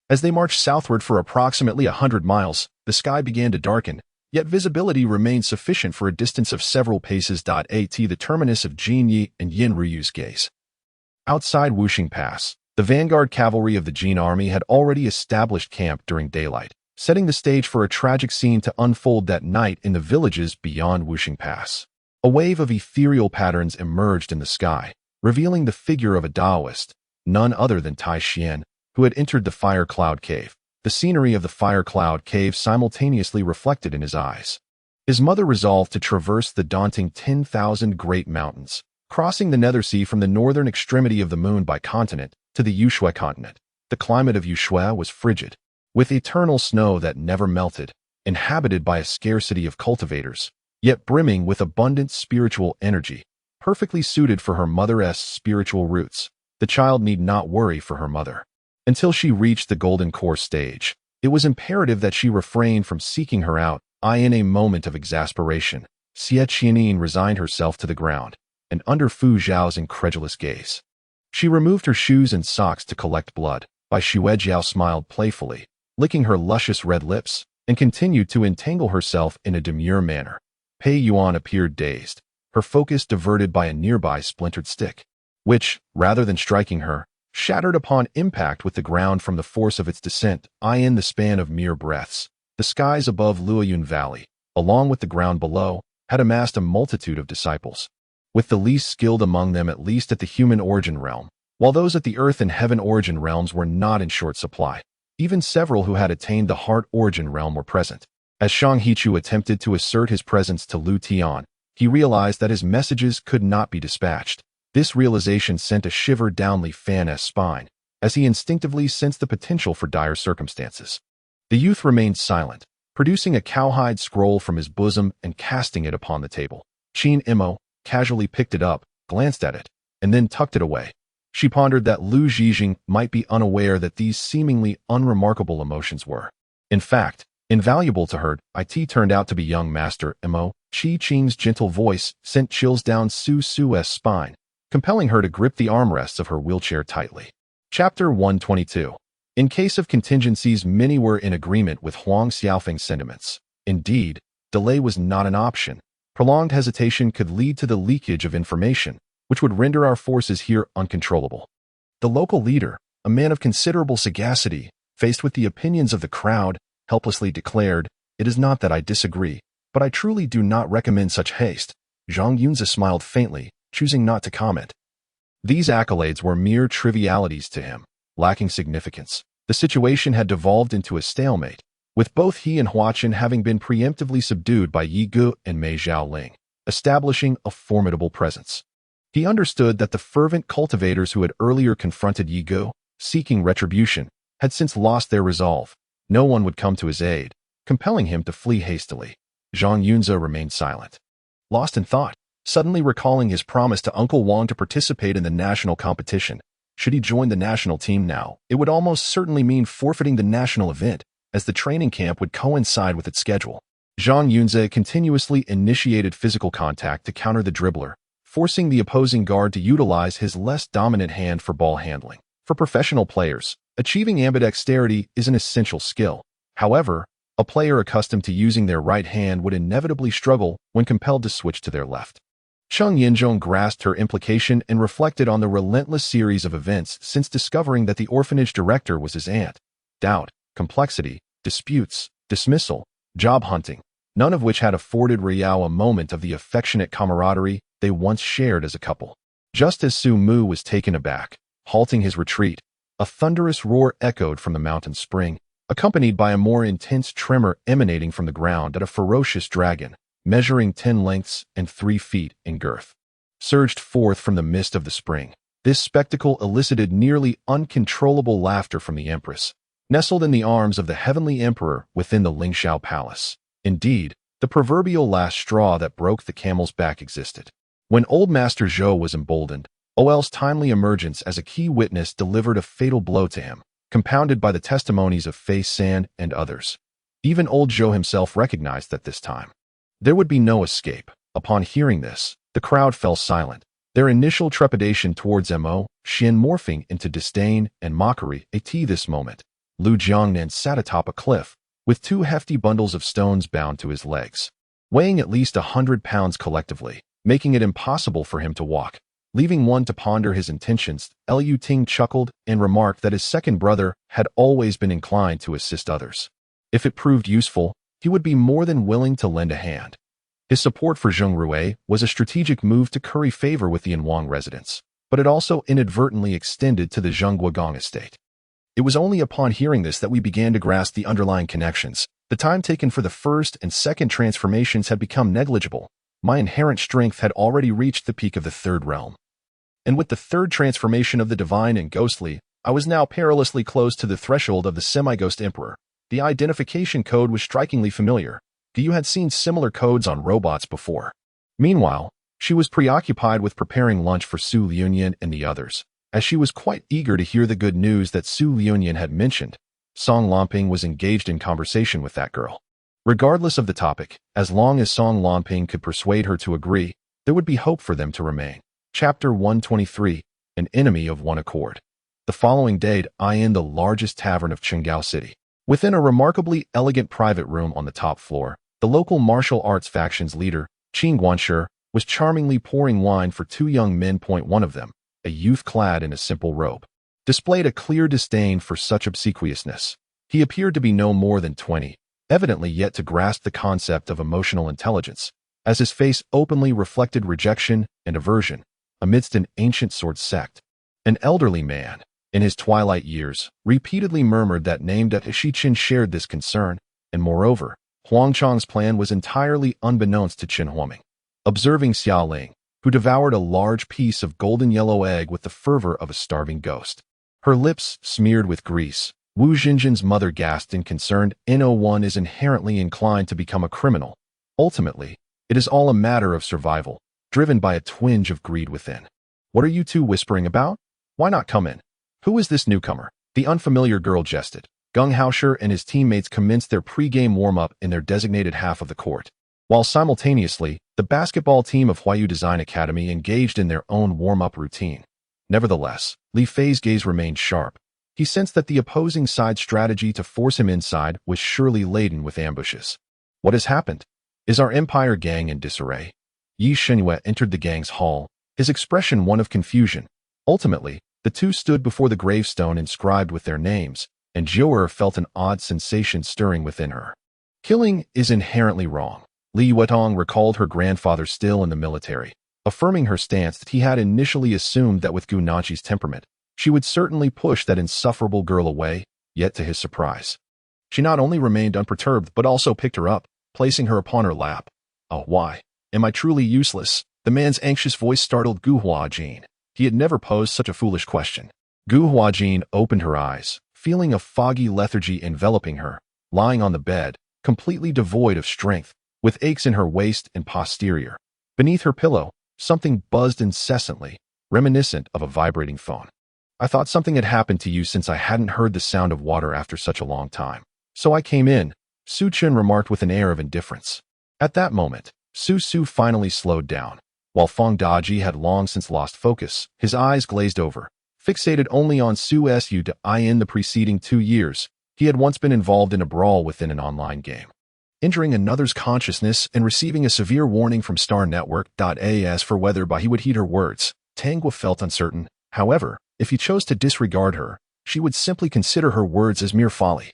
As they marched southward for approximately 100 miles, the sky began to darken, yet visibility remained sufficient for a distance of several paces. At the terminus of Jin Yi and Yin Ruyu's gaze. Outside Wuxing Pass, the vanguard cavalry of the Jin army had already established camp during daylight, setting the stage for a tragic scene to unfold that night in the villages beyond Wuxing Pass. A wave of ethereal patterns emerged in the sky, revealing the figure of a Taoist, none other than Tai Xian, who had entered the Fire Cloud Cave. The scenery of the Fire Cloud Cave simultaneously reflected in his eyes. His mother resolved to traverse the daunting 10,000 Great Mountains, crossing the Nether Sea from the northern extremity of the moon by continent to the Yushui continent. The climate of Yushui was frigid, with eternal snow that never melted, inhabited by a scarcity of cultivators, yet brimming with abundant spiritual energy, perfectly suited for her mother's spiritual roots. The child need not worry for her mother. Until she reached the Golden Core stage, it was imperative that she refrain from seeking her out. In a moment of exasperation, Xie Qianin resigned herself to the ground, and under Fu Zhao's incredulous gaze. She removed her shoes and socks to collect blood. Bai Xuejiao smiled playfully, licking her luscious red lips, and continued to entangle herself in a demure manner. Pei Yuan appeared dazed, her focus diverted by a nearby splintered stick, which, rather than striking her, shattered upon impact with the ground from the force of its descent. In the span of mere breaths, the skies above Luoyun Valley, along with the ground below, had amassed a multitude of disciples, with the least skilled among them at least at the human origin realm, while those at the earth and heaven origin realms were not in short supply. Even several who had attained the heart origin realm were present. As Shang Hichu attempted to assert his presence to Lu Tian, he realized that his messages could not be dispatched. This realization sent a shiver down Li Fan's spine, as he instinctively sensed the potential for dire circumstances. The youth remained silent, producing a cowhide scroll from his bosom and casting it upon the table. Qin Imo casually picked it up, glanced at it, and then tucked it away. She pondered that Lu Jing might be unaware that these seemingly unremarkable emotions were, in fact, invaluable to her. It turned out to be young Master Imo. Qi Qing's gentle voice sent chills down Su Su's spine, compelling her to grip the armrests of her wheelchair tightly. Chapter 122. In case of contingencies, many were in agreement with Huang Xiaofeng's sentiments. Indeed, delay was not an option. Prolonged hesitation could lead to the leakage of information, which would render our forces here uncontrollable. The local leader, a man of considerable sagacity, faced with the opinions of the crowd, helplessly declared, "It is not that I disagree, but I truly do not recommend such haste." Zhang Yunzi smiled faintly, choosing not to comment. These accolades were mere trivialities to him, lacking significance. The situation had devolved into a stalemate, with both he and Huaqin having been preemptively subdued by Yi Gu and Mei Zhaoling, establishing a formidable presence. He understood that the fervent cultivators who had earlier confronted Yi Gu, seeking retribution, had since lost their resolve. No one would come to his aid, compelling him to flee hastily. Zhang Yunzi remained silent, lost in thought, suddenly recalling his promise to Uncle Wang to participate in the national competition. Should he join the national team now, it would almost certainly mean forfeiting the national event, as the training camp would coincide with its schedule. Zhang Yunzi continuously initiated physical contact to counter the dribbler, forcing the opposing guard to utilize his less dominant hand for ball handling. For professional players, achieving ambidexterity is an essential skill. However, a player accustomed to using their right hand would inevitably struggle when compelled to switch to their left. Cheng Yinzhong grasped her implication and reflected on the relentless series of events since discovering that the orphanage director was his aunt. Doubt, complexity, disputes, dismissal, job hunting, none of which had afforded Riao a moment of the affectionate camaraderie they once shared as a couple. Just as Su Mu was taken aback, halting his retreat, a thunderous roar echoed from the mountain spring, accompanied by a more intense tremor emanating from the ground. At a ferocious dragon, measuring 10 lengths and 3 feet in girth, surged forth from the mist of the spring. This spectacle elicited nearly uncontrollable laughter from the empress, nestled in the arms of the heavenly emperor within the Lingxiao palace. Indeed, the proverbial last straw that broke the camel's back existed. When old Master Zhou was emboldened, Ol's timely emergence as a key witness delivered a fatal blow to him, compounded by the testimonies of Fei San and others. Even old Zhou himself recognized that this time there would be no escape. Upon hearing this, the crowd fell silent, their initial trepidation towards Mo Xin morphing into disdain and mockery. At this moment, Lu Jiangnan sat atop a cliff, with 2 hefty bundles of stones bound to his legs, weighing at least 100 pounds collectively, making it impossible for him to walk. Leaving one to ponder his intentions, Liu Ting chuckled and remarked that his second brother had always been inclined to assist others. If it proved useful, he would be more than willing to lend a hand. His support for Zheng Rui was a strategic move to curry favor with the Anhuang residents, but it also inadvertently extended to the Zhengguogong estate. It was only upon hearing this that we began to grasp the underlying connections. The time taken for the first and second transformations had become negligible. My inherent strength had already reached the peak of the third realm. And with the third transformation of the divine and ghostly, I was now perilously close to the threshold of the semi-ghost emperor. The identification code was strikingly familiar. You had seen similar codes on robots before. Meanwhile, she was preoccupied with preparing lunch for Su Liunyan and the others, as she was quite eager to hear the good news that Su Liunyan had mentioned. Song Lomping was engaged in conversation with that girl. Regardless of the topic, as long as Song Lomping could persuade her to agree, there would be hope for them to remain. Chapter 123, An Enemy of One Accord. The following day, I in the largest tavern of Qingzhou City. Within a remarkably elegant private room on the top floor, the local martial arts faction's leader, Qing Guanshi, was charmingly pouring wine for two young men. One of them, a youth clad in a simple robe, displayed a clear disdain for such obsequiousness. He appeared to be no more than 20, evidently yet to grasp the concept of emotional intelligence, as his face openly reflected rejection and aversion amidst an ancient sword sect. An elderly man, in his twilight years, repeatedly murmured that name that Shi Jing shared this concern, and moreover, Huangchang's plan was entirely unbeknownst to Qin Huoming. Observing Xiao Ling, who devoured a large piece of golden yellow egg with the fervor of a starving ghost. Her lips smeared with grease, Wu Xinjin's mother gasped in concern. No1 is inherently inclined to become a criminal. Ultimately, it is all a matter of survival, driven by a twinge of greed within. What are you two whispering about? Why not come in? Who is this newcomer? The unfamiliar girl jested. Gung Haosher and his teammates commenced their pre-game warm-up in their designated half of the court, while simultaneously, the basketball team of Huayu Design Academy engaged in their own warm-up routine. Nevertheless, Li Fei's gaze remained sharp. He sensed that the opposing side's strategy to force him inside was surely laden with ambushes. What has happened? Is our Empire gang in disarray? Yi Shenhue entered the gang's hall, his expression one of confusion. Ultimately, the two stood before the gravestone inscribed with their names, and Zhou'er felt an odd sensation stirring within her. Killing is inherently wrong. Li Yuetong recalled her grandfather still in the military, affirming her stance that he had initially assumed that with Gu Naqi's temperament, she would certainly push that insufferable girl away, yet to his surprise, she not only remained unperturbed but also picked her up, placing her upon her lap. Oh, why? Am I truly useless? The man's anxious voice startled Gu Huajin. He had never posed such a foolish question. Gu Huajin opened her eyes, feeling a foggy lethargy enveloping her, lying on the bed, completely devoid of strength, with aches in her waist and posterior. Beneath her pillow, something buzzed incessantly, reminiscent of a vibrating phone. I thought something had happened to you since I hadn't heard the sound of water after such a long time. So I came in, Su Chen remarked with an air of indifference. At that moment, Su Su finally slowed down. While Feng Daji had long since lost focus, his eyes glazed over, fixated only on Su Su. In the preceding 2 years, he had once been involved in a brawl within an online game, injuring another's consciousness and receiving a severe warning from Star Network.as for whether he would heed her words. Tanguo felt uncertain. However, if he chose to disregard her, she would simply consider her words as mere folly.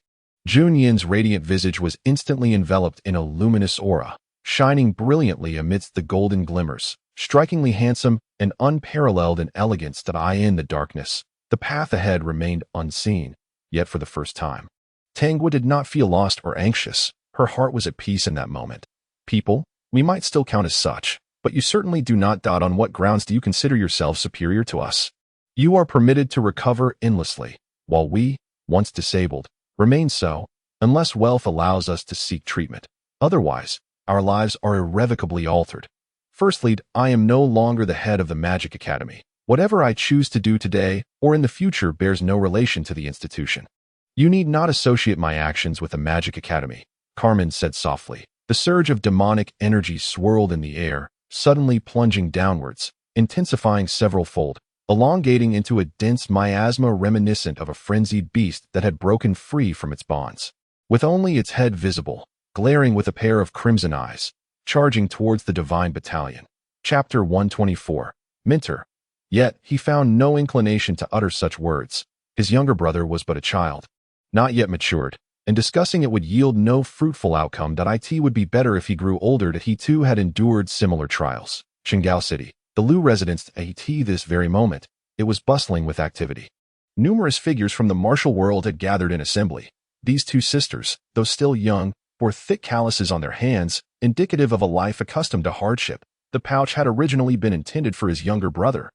Jun Yin's radiant visage was instantly enveloped in a luminous aura, shining brilliantly amidst the golden glimmers, strikingly handsome and unparalleled in elegance. In the darkness, the path ahead remained unseen, yet for the first time, Tanguo did not feel lost or anxious. Her heart was at peace in that moment. People, we might still count as such, but you certainly do not. On what grounds do you consider yourselves superior to us? You are permitted to recover endlessly, while we, once disabled, remain so, unless wealth allows us to seek treatment. Otherwise, our lives are irrevocably altered. Firstly, I am no longer the head of the Magic Academy. Whatever I choose to do today or in the future bears no relation to the institution. You need not associate my actions with the Magic Academy, Carmen said softly. The surge of demonic energy swirled in the air, suddenly plunging downwards, intensifying several-fold, elongating into a dense miasma reminiscent of a frenzied beast that had broken free from its bonds. With only its head visible, glaring with a pair of crimson eyes, charging towards the divine battalion. Chapter 124. Mentor. Yet, he found no inclination to utter such words. His younger brother was but a child, not yet matured, and discussing it would yield no fruitful outcome. It would be better if he grew older. That he too had endured similar trials. Qingzhou City, the Lu residence. This very moment, it was bustling with activity. Numerous figures from the martial world had gathered in assembly. These two sisters, though still young, bore thick calluses on their hands, indicative of a life accustomed to hardship. The pouch had originally been intended for his younger brother,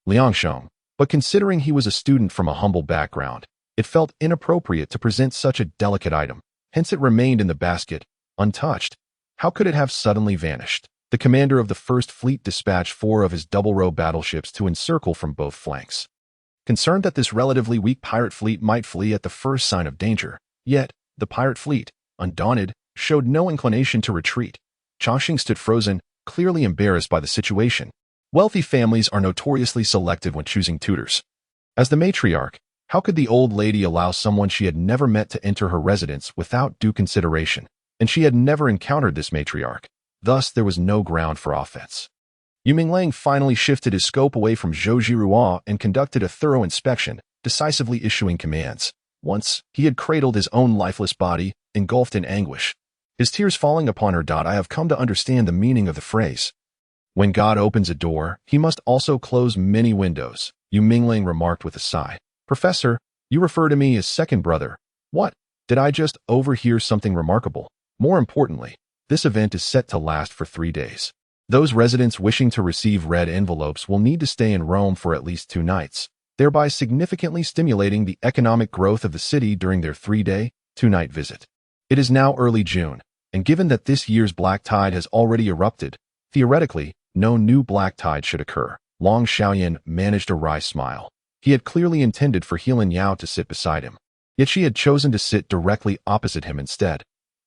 Liangsheng, but considering he was a student from a humble background, it felt inappropriate to present such a delicate item. Hence it remained in the basket, untouched. How could it have suddenly vanished? The commander of the First Fleet dispatched 4 of his double-row battleships to encircle from both flanks, concerned that this relatively weak pirate fleet might flee at the first sign of danger. Yet, the pirate fleet, undaunted, showed no inclination to retreat. Chongqing stood frozen, clearly embarrassed by the situation. Wealthy families are notoriously selective when choosing tutors. As the matriarch, how could the old lady allow someone she had never met to enter her residence without due consideration? And she had never encountered this matriarch. Thus, there was no ground for offense. Yu Minglang finally shifted his scope away from Zhou Jiruo and conducted a thorough inspection, decisively issuing commands. Once, he had cradled his own lifeless body, engulfed in anguish, his tears falling upon her. I have come to understand the meaning of the phrase. When God opens a door, he must also close many windows, Yu Minglang remarked with a sigh. Professor, you refer to me as second brother. What? Did I just overhear something remarkable? More importantly, this event is set to last for 3 days. Those residents wishing to receive red envelopes will need to stay in Rome for at least 2 nights, thereby significantly stimulating the economic growth of the city during their 3-day, 2-night visit. It is now early June, and given that this year's black tide has already erupted, theoretically, no new black tide should occur. Long Xiaoyan managed a wry smile. He had clearly intended for Helan Yao to sit beside him, yet she had chosen to sit directly opposite him instead.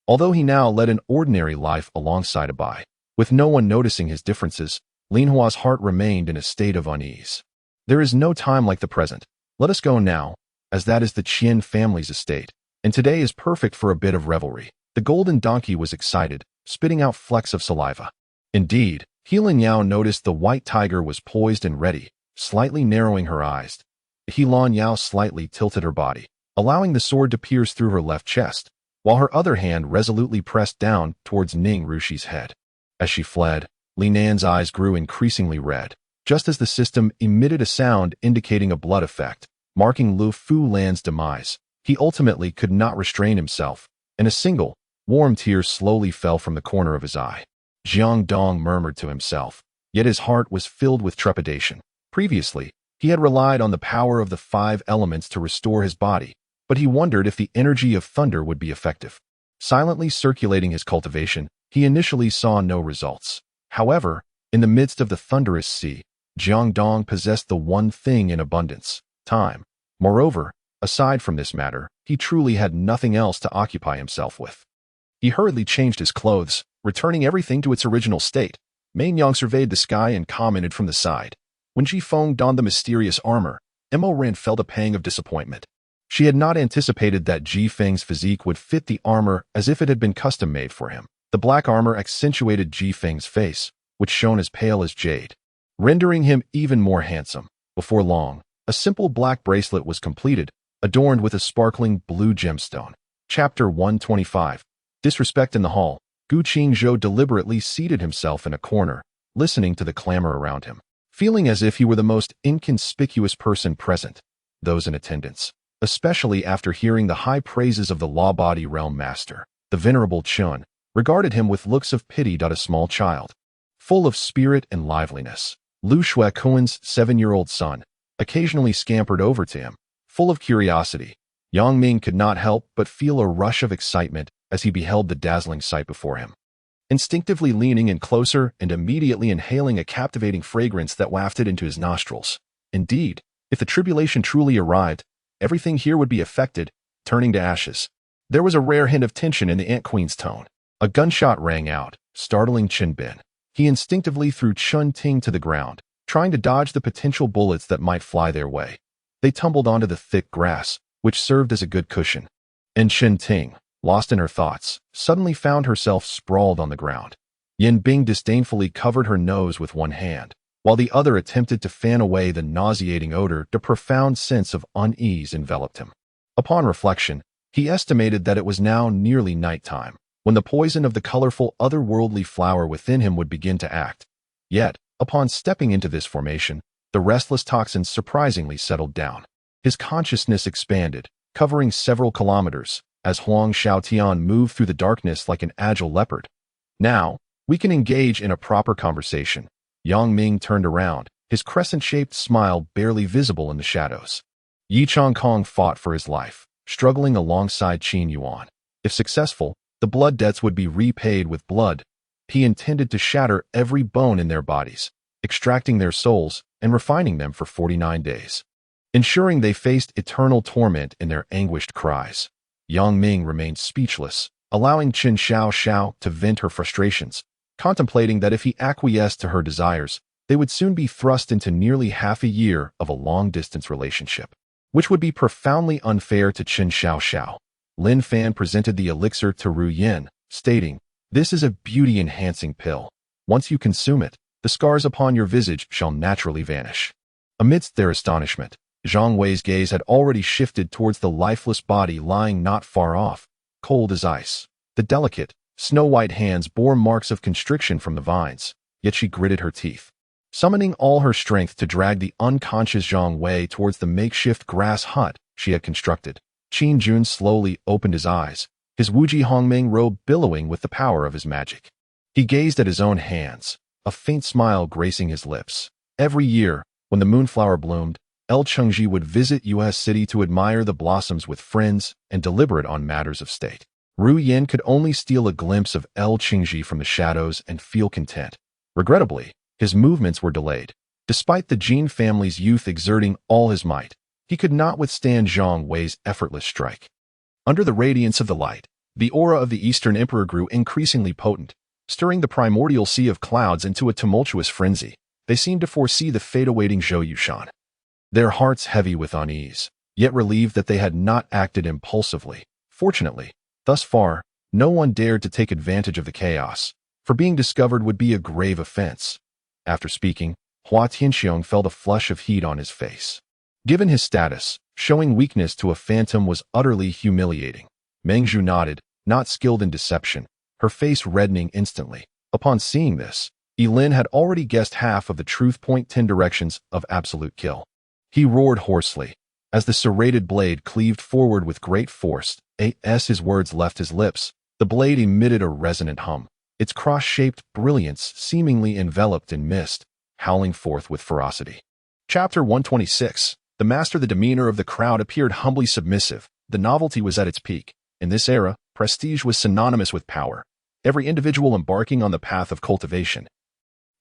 Although he now led an ordinary life alongside a Bai, with no one noticing his differences, Lin Hua's heart remained in a state of unease. There is no time like the present. Let us go now, as that is the Qian family's estate, and today is perfect for a bit of revelry. The golden donkey was excited, spitting out flecks of saliva. Indeed, Helan Yao noticed the white tiger was poised and ready, slightly narrowing her eyes. Helan Yao slightly tilted her body, allowing the sword to pierce through her left chest, while her other hand resolutely pressed down towards Ning Rushi's head. As she fled, Li Nan's eyes grew increasingly red, just as the system emitted a sound indicating a blood effect, marking Lu Fu Lan's demise. He ultimately could not restrain himself, and a single, warm tear slowly fell from the corner of his eye. Jiang Dong murmured to himself, yet his heart was filled with trepidation. Previously, he had relied on the power of the 5 elements to restore his body, but he wondered if the energy of thunder would be effective. Silently circulating his cultivation, he initially saw no results. However, in the midst of the thunderous sea, Jiang Dong possessed the one thing in abundance: time. Moreover, aside from this matter, he truly had nothing else to occupy himself with. He hurriedly changed his clothes, returning everything to its original state. Mei Yang surveyed the sky and commented from the side. When Ji Feng donned the mysterious armor, Mo Ren felt a pang of disappointment. She had not anticipated that Ji Feng's physique would fit the armor as if it had been custom-made for him. The black armor accentuated Ji Feng's face, which shone as pale as jade, rendering him even more handsome. Before long, a simple black bracelet was completed, adorned with a sparkling blue gemstone. Chapter 125. Disrespect in the hall. Gu Qingzhou deliberately seated himself in a corner, listening to the clamor around him, feeling as if he were the most inconspicuous person present. Those in attendance, especially after hearing the high praises of the law-body realm master, the venerable Chun, regarded him with looks of pity. A small child, full of spirit and liveliness, Lu Shuequan's 7-year-old son, occasionally scampered over to him, full of curiosity. Yang Ming could not help but feel a rush of excitement as he beheld the dazzling sight before him. Instinctively leaning in closer and immediately inhaling a captivating fragrance that wafted into his nostrils. Indeed, if the tribulation truly arrived, everything here would be affected, turning to ashes. There was a rare hint of tension in the Ant Queen's tone. A gunshot rang out, startling Chen Bin. He instinctively threw Chun Ting to the ground, trying to dodge the potential bullets that might fly their way. They tumbled onto the thick grass, which served as a good cushion. And Chen Ting, lost in her thoughts, suddenly found herself sprawled on the ground. Yin Bing disdainfully covered her nose with one hand, while the other attempted to fan away the nauseating odor. A profound sense of unease enveloped him. Upon reflection, He estimated that it was now nearly nighttime, when the poison of the colorful otherworldly flower within him would begin to act. Yet, upon stepping into this formation, the restless toxins surprisingly settled down. His consciousness expanded, covering several kilometers, as Huang Xiaotian moved through the darkness like an agile leopard. Now, we can engage in a proper conversation. Yang Ming turned around, his crescent-shaped smile barely visible in the shadows. Yi Changkong fought for his life, struggling alongside Qin Yuan. If successful, the blood debts would be repaid with blood. He intended to shatter every bone in their bodies, extracting their souls and refining them for 49 days, ensuring they faced eternal torment in their anguished cries. Yang Ming remained speechless, allowing Qin Xiao to vent her frustrations, contemplating that if he acquiesced to her desires, they would soon be thrust into nearly half a year of a long-distance relationship, which would be profoundly unfair to Qin Xiao. Lin Fan presented the elixir to Ruan, stating, "This is a beauty-enhancing pill. Once you consume it, the scars upon your visage shall naturally vanish." Amidst their astonishment, Zhang Wei's gaze had already shifted towards the lifeless body lying not far off, cold as ice. The delicate, snow-white hands bore marks of constriction from the vines, yet she gritted her teeth, summoning all her strength to drag the unconscious Zhang Wei towards the makeshift grass hut she had constructed. Qin Jun slowly opened his eyes, his Wuji Hongming robe billowing with the power of his magic. He gazed at his own hands, a faint smile gracing his lips. Every year, when the moonflower bloomed, El Chengji would visit U.S. City to admire the blossoms with friends and deliberate on matters of state. Ru Yin could only steal a glimpse of El Qingzhou from the shadows and feel content. Regrettably, his movements were delayed. Despite the Jin family's youth exerting all his might, he could not withstand Zhang Wei's effortless strike. Under the radiance of the light, the aura of the Eastern Emperor grew increasingly potent, stirring the primordial sea of clouds into a tumultuous frenzy. They seemed to foresee the fate awaiting Zhou Yushan. Their hearts heavy with unease, yet relieved that they had not acted impulsively. Fortunately, thus far, no one dared to take advantage of the chaos, for being discovered would be a grave offense. After speaking, Hua Tianxiong felt a flush of heat on his face. Given his status, showing weakness to a phantom was utterly humiliating. Meng Zhu nodded, not skilled in deception, her face reddening instantly. Upon seeing this, Lin had already guessed half of the truth. 10 directions of absolute kill. He roared hoarsely, as the serrated blade cleaved forward with great force. As his words left his lips, the blade emitted a resonant hum, its cross-shaped brilliance seemingly enveloped in mist, howling forth with ferocity. Chapter 126. The master. The demeanor of the crowd appeared humbly submissive. The novelty was at its peak. In this era, prestige was synonymous with power. Every individual embarking on the path of cultivation,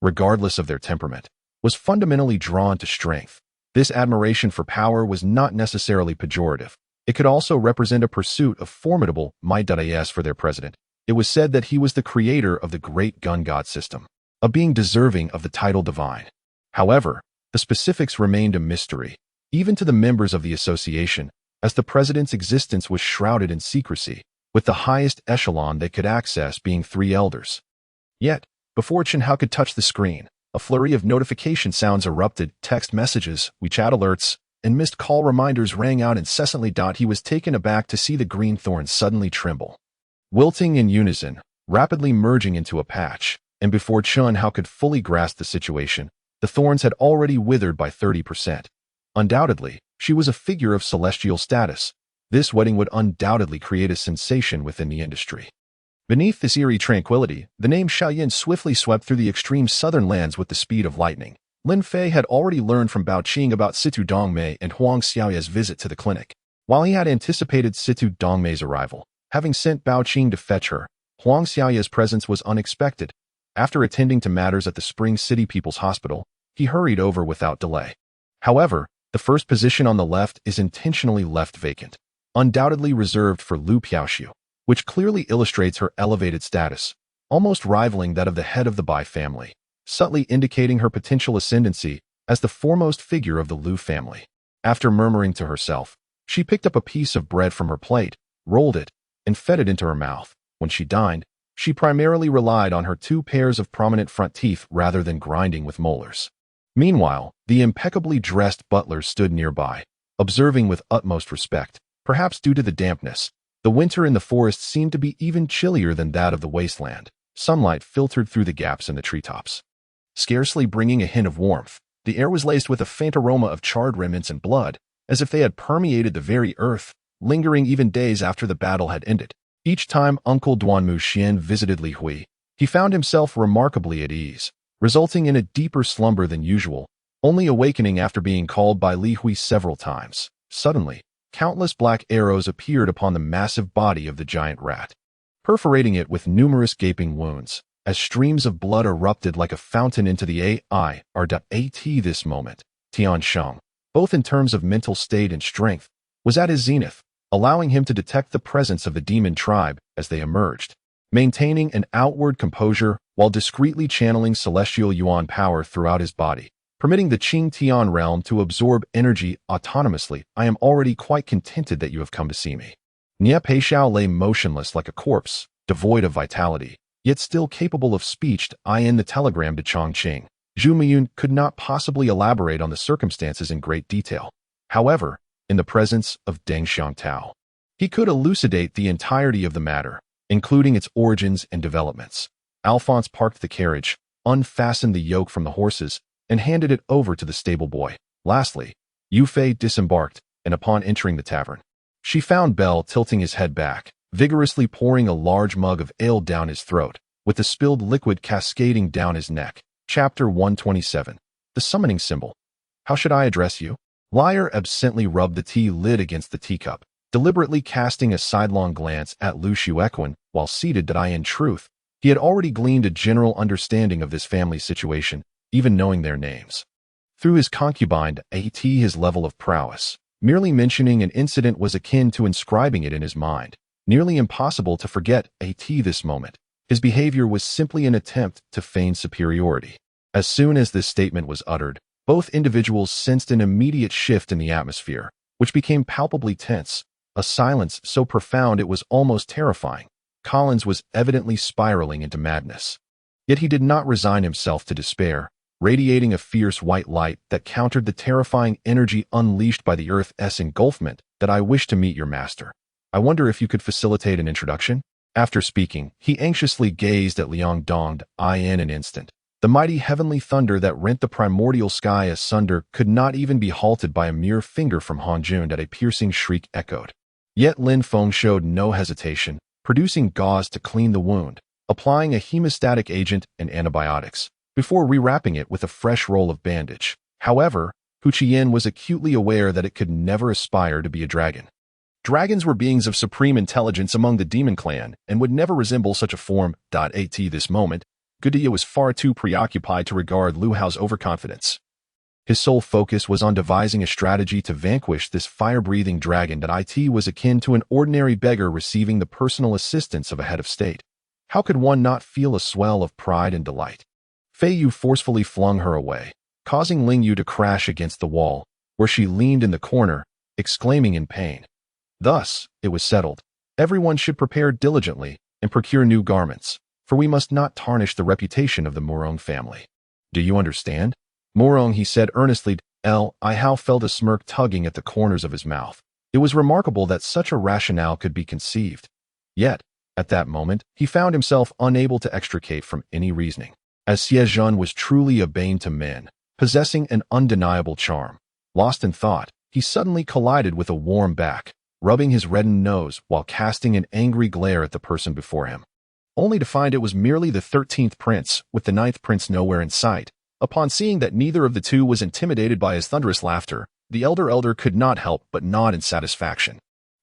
regardless of their temperament, was fundamentally drawn to strength. This admiration for power was not necessarily pejorative. It could also represent a pursuit of formidable might. For their president, it was said that he was the creator of the great gun god system, a being deserving of the title divine. However, the specifics remained a mystery, even to the members of the association, as the president's existence was shrouded in secrecy, with the highest echelon they could access being 3 elders. Yet, before Chen Hao could touch the screen, a flurry of notification sounds erupted. Text messages, WeChat alerts, and missed call reminders rang out incessantly. He was taken aback to see the green thorns suddenly tremble, wilting in unison, rapidly merging into a patch, and before Chen Hao could fully grasp the situation, the thorns had already withered by 30%. Undoubtedly, she was a figure of celestial status. This wedding would undoubtedly create a sensation within the industry. Beneath this eerie tranquility, the name Xiaoyan swiftly swept through the extreme southern lands with the speed of lightning. Lin Fei had already learned from Bao Qing about Situ Dongmei and Huang Xiaoya's visit to the clinic. While he had anticipated Situ Dongmei's arrival, having sent Bao Qing to fetch her, Huang Xiaoya's presence was unexpected. After attending to matters at the Spring City People's Hospital, he hurried over without delay. However, the first position on the left is intentionally left vacant, undoubtedly reserved for Lu Piaoxiu, which clearly illustrates her elevated status, almost rivaling that of the head of the Bai family, subtly indicating her potential ascendancy as the foremost figure of the Lu family. After murmuring to herself, she picked up a piece of bread from her plate, rolled it, and fed it into her mouth. When she dined, she primarily relied on her 2 pairs of prominent front teeth rather than grinding with molars. Meanwhile, the impeccably dressed butler stood nearby, observing with utmost respect, perhaps due to the dampness. The winter in the forest seemed to be even chillier than that of the wasteland. Sunlight filtered through the gaps in the treetops, scarcely bringing a hint of warmth. The air was laced with a faint aroma of charred remnants and blood, as if they had permeated the very earth, lingering even days after the battle had ended. Each time Uncle Duanmu Xian visited Li Hui, he found himself remarkably at ease, resulting in a deeper slumber than usual, only awakening after being called by Li Hui several times. Suddenly, countless black arrows appeared upon the massive body of the giant rat, perforating it with numerous gaping wounds, as streams of blood erupted like a fountain into the AT this moment. Tian Sheng, both in terms of mental state and strength, was at his zenith, allowing him to detect the presence of the demon tribe as they emerged, maintaining an outward composure while discreetly channeling celestial yuan power throughout his body, permitting the Qingtian realm to absorb energy autonomously. I am already quite contented that you have come to see me. Nie Peixiao lay motionless like a corpse, devoid of vitality, yet still capable of speech. In the telegram to Chongqing, Zhu Miyun could not possibly elaborate on the circumstances in great detail. However, in the presence of Deng Xiangtao, he could elucidate the entirety of the matter, including its origins and developments. Alphonse parked the carriage, unfastened the yoke from the horses, and handed it over to the stable boy. Lastly, Yu Fei disembarked, and upon entering the tavern, she found Bell tilting his head back, vigorously pouring a large mug of ale down his throat, with the spilled liquid cascading down his neck. Chapter 127. The Summoning Symbol. How should I address you? Liar absently rubbed the tea lid against the teacup, deliberately casting a sidelong glance at Lu Xuequan while seated. In truth, he had already gleaned a general understanding of this family's situation, even knowing their names. Through his concubine, his level of prowess, merely mentioning an incident was akin to inscribing it in his mind. Nearly impossible to forget this moment. His behavior was simply an attempt to feign superiority. As soon as this statement was uttered, both individuals sensed an immediate shift in the atmosphere, which became palpably tense, a silence so profound it was almost terrifying. Collins was evidently spiraling into madness. Yet he did not resign himself to despair, radiating a fierce white light that countered the terrifying energy unleashed by the Earth's engulfment. I wish to meet your master. I wonder if you could facilitate an introduction? After speaking, he anxiously gazed at Liang Donged in an instant. The mighty heavenly thunder that rent the primordial sky asunder could not even be halted by a mere finger from Han Jun. A piercing shriek echoed. Yet Lin Feng showed no hesitation, producing gauze to clean the wound, applying a hemostatic agent and antibiotics, before rewrapping it with a fresh roll of bandage. However, Hu Qian was acutely aware that it could never aspire to be a dragon. Dragons were beings of supreme intelligence among the demon clan and would never resemble such a form. At this moment, Gudia was far too preoccupied to regard Lu Hao's overconfidence. His sole focus was on devising a strategy to vanquish this fire-breathing dragon. It was akin to an ordinary beggar receiving the personal assistance of a head of state. How could one not feel a swell of pride and delight? Fei Yu forcefully flung her away, causing Ling Yu to crash against the wall, where she leaned in the corner, exclaiming in pain. Thus, it was settled. Everyone should prepare diligently and procure new garments, for we must not tarnish the reputation of the Morong family. Do you understand? Morong, he said earnestly. Hao felt a smirk tugging at the corners of his mouth. It was remarkable that such a rationale could be conceived. Yet, at that moment, he found himself unable to extricate from any reasoning. As Xie Zhen was truly a bane to men, possessing an undeniable charm. Lost in thought, he suddenly collided with a warm back, rubbing his reddened nose while casting an angry glare at the person before him, only to find it was merely the 13th prince, with the 9th prince nowhere in sight. Upon seeing that neither of the two was intimidated by his thunderous laughter, the elder could not help but nod in satisfaction.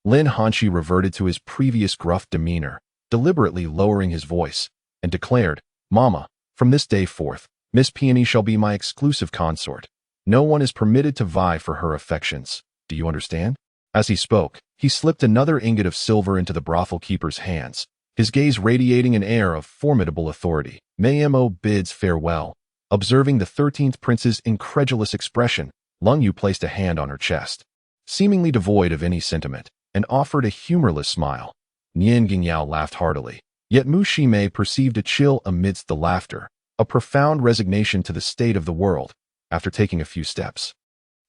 Lin Hanshi reverted to his previous gruff demeanor, deliberately lowering his voice, and declared, "Mama, from this day forth, Miss Peony shall be my exclusive consort. No one is permitted to vie for her affections. Do you understand?" As he spoke, he slipped another ingot of silver into the brothel keeper's hands, his gaze radiating an air of formidable authority. Mayemo bids farewell. Observing the 13th prince's incredulous expression, Lung Yu placed a hand on her chest, seemingly devoid of any sentiment, and offered a humorless smile. Nian Gingyao laughed heartily, yet Mu Shimei perceived a chill amidst the laughter, a profound resignation to the state of the world. After taking a few steps,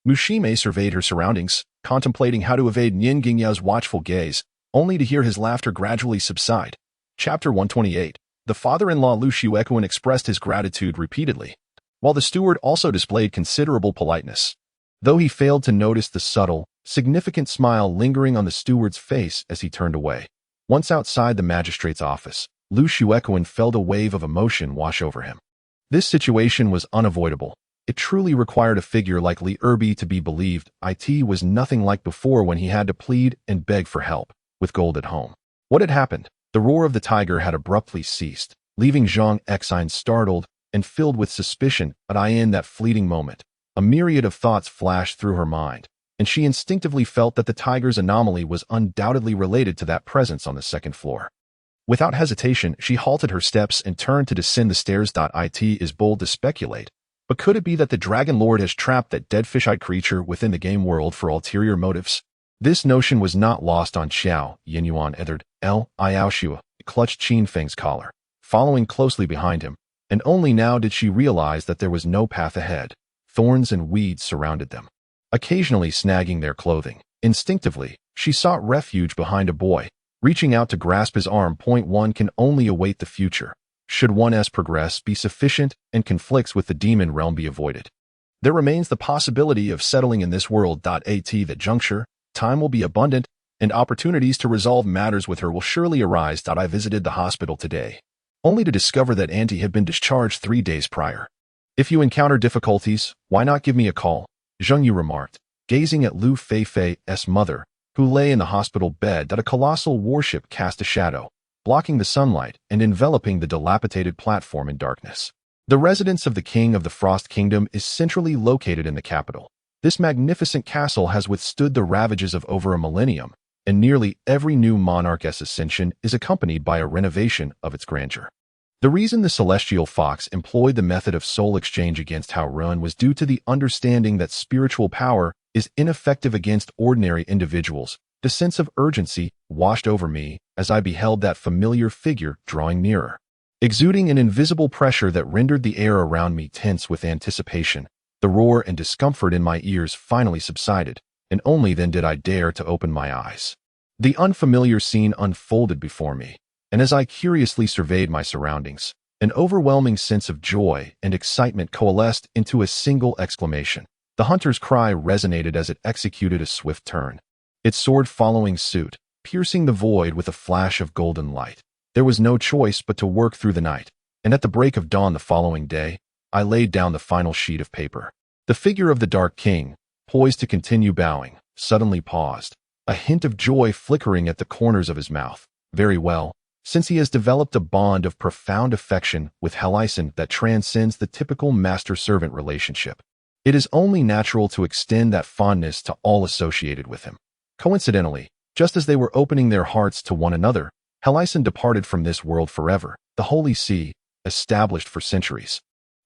Mu Shimei surveyed her surroundings, contemplating how to evade Nian Gingyao's watchful gaze. only to hear his laughter gradually subside. Chapter 128. The father-in-law Lu Shuekuan expressed his gratitude repeatedly, while the steward also displayed considerable politeness. Though he failed to notice the subtle, significant smile lingering on the steward's face as he turned away. Once outside the magistrate's office, Lu Shuekuan felt a wave of emotion wash over him. This situation was unavoidable. It truly required a figure like Li Erbi to be believed. It was nothing like before when he had to plead and beg for help, with gold at home. What had happened? The roar of the tiger had abruptly ceased, leaving Zhang Exine startled and filled with suspicion. But in that fleeting moment, a myriad of thoughts flashed through her mind, and she instinctively felt that the tiger's anomaly was undoubtedly related to that presence on the second floor. Without hesitation, she halted her steps and turned to descend the stairs. It is bold to speculate, but could it be that the Dragon Lord has trapped that dead fish-eyed creature within the game world for ulterior motives? This notion was not lost on Xiao Yinyuan. Liaoxue clutched Qin Feng's collar, following closely behind him, and only now did she realize that there was no path ahead. Thorns and weeds surrounded them, occasionally snagging their clothing. Instinctively, she sought refuge behind a boy, reaching out to grasp his arm. One can only await the future. Should one's progress be sufficient and conflicts with the demon realm be avoided, there remains the possibility of settling in this world. At that juncture, time will be abundant, and opportunities to resolve matters with her will surely arise. I visited the hospital today, only to discover that Auntie had been discharged 3 days prior. If you encounter difficulties, why not give me a call? Zheng Yu remarked, gazing at Lu Feifei's mother, who lay in the hospital bed. A colossal warship cast a shadow, blocking the sunlight and enveloping the dilapidated platform in darkness. The residence of the King of the Frost Kingdom is centrally located in the capital. This magnificent castle has withstood the ravages of over a millennium, and nearly every new monarch's ascension is accompanied by a renovation of its grandeur. The reason the Celestial Fox employed the method of soul exchange against Hao Ruan was due to the understanding that spiritual power is ineffective against ordinary individuals. The sense of urgency washed over me as I beheld that familiar figure drawing nearer, exuding an invisible pressure that rendered the air around me tense with anticipation. The roar and discomfort in my ears finally subsided, and only then did I dare to open my eyes. The unfamiliar scene unfolded before me, and as I curiously surveyed my surroundings, an overwhelming sense of joy and excitement coalesced into a single exclamation. The hunter's cry resonated as it executed a swift turn, its sword following suit, piercing the void with a flash of golden light. There was no choice but to work through the night, and at the break of dawn the following day, I laid down the final sheet of paper. The figure of the Dark King, poised to continue bowing, suddenly paused, a hint of joy flickering at the corners of his mouth. Very well, since he has developed a bond of profound affection with Helisen that transcends the typical master-servant relationship, it is only natural to extend that fondness to all associated with him. Coincidentally, just as they were opening their hearts to one another, Helisen departed from this world forever. The Holy See, established for centuries,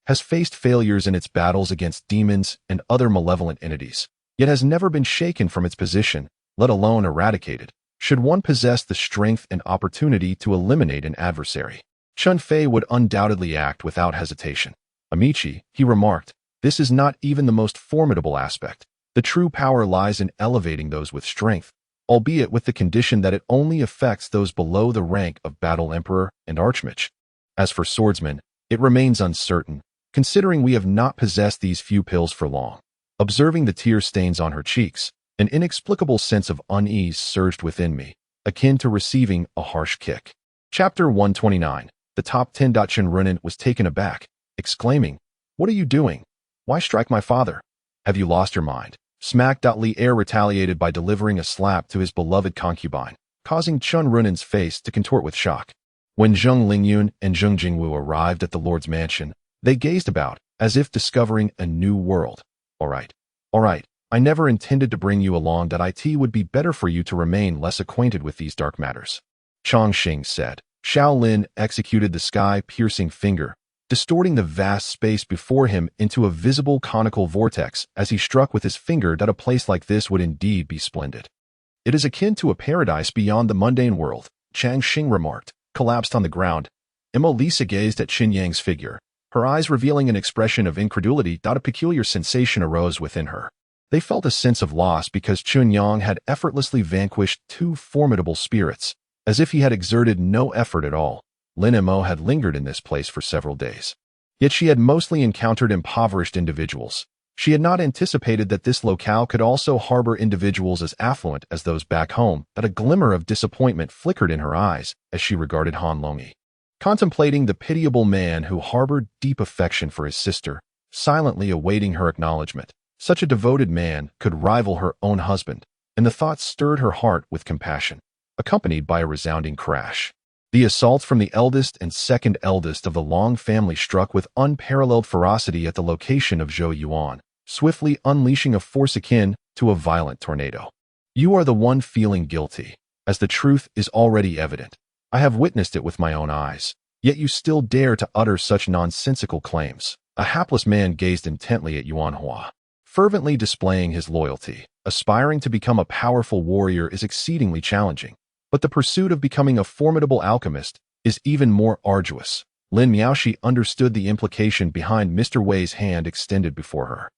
has faced failures in its battles against demons and other malevolent entities, yet has never been shaken from its position, let alone eradicated, should one possess the strength and opportunity to eliminate an adversary. Chun Fei would undoubtedly act without hesitation. Amici, he remarked, this is not even the most formidable aspect. The true power lies in elevating those with strength, albeit with the condition that it only affects those below the rank of Battle Emperor and Archmage. As for swordsmen, it remains uncertain, considering we have not possessed these few pills for long. Observing the tear stains on her cheeks, an inexplicable sense of unease surged within me, akin to receiving a harsh kick. Chapter 129. The top 10. Chen Runan was taken aback, exclaiming, "What are you doing? Why strike my father? Have you lost your mind?" Smack. Li Er retaliated by delivering a slap to his beloved concubine, causing Chun Runan's face to contort with shock. When Zheng Lingyun and Zheng Jingwu arrived at the Lord's mansion, they gazed about, as if discovering a new world. All right. I never intended to bring you along. It would be better for you to remain less acquainted with these dark matters, Chongqing said. Shaolin executed the sky-piercing finger, distorting the vast space before him into a visible conical vortex as he struck with his finger. A place like this would indeed be splendid. It is akin to a paradise beyond the mundane world, Chang Xing remarked, collapsed on the ground. Emma Lisa gazed at Qin Yang's figure, her eyes revealing an expression of incredulity. A peculiar sensation arose within her. They felt a sense of loss because Chunyang had effortlessly vanquished two formidable spirits, as if he had exerted no effort at all. Lin Mo had lingered in this place for several days. Yet she had mostly encountered impoverished individuals. She had not anticipated that this locale could also harbor individuals as affluent as those back home, that a glimmer of disappointment flickered in her eyes as she regarded Han Longyi. Contemplating the pitiable man who harbored deep affection for his sister, silently awaiting her acknowledgement. Such a devoted man could rival her own husband, and the thought stirred her heart with compassion, accompanied by a resounding crash. The assaults from the eldest and second eldest of the Long family struck with unparalleled ferocity at the location of Zhou Yuan, swiftly unleashing a force akin to a violent tornado. You are the one feeling guilty, as the truth is already evident. I have witnessed it with my own eyes, yet you still dare to utter such nonsensical claims. A hapless man gazed intently at Yuan Hua, fervently displaying his loyalty. Aspiring to become a powerful warrior is exceedingly challenging, but the pursuit of becoming a formidable alchemist is even more arduous. Lin Miaoshi understood the implication behind Mr. Wei's hand extended before her,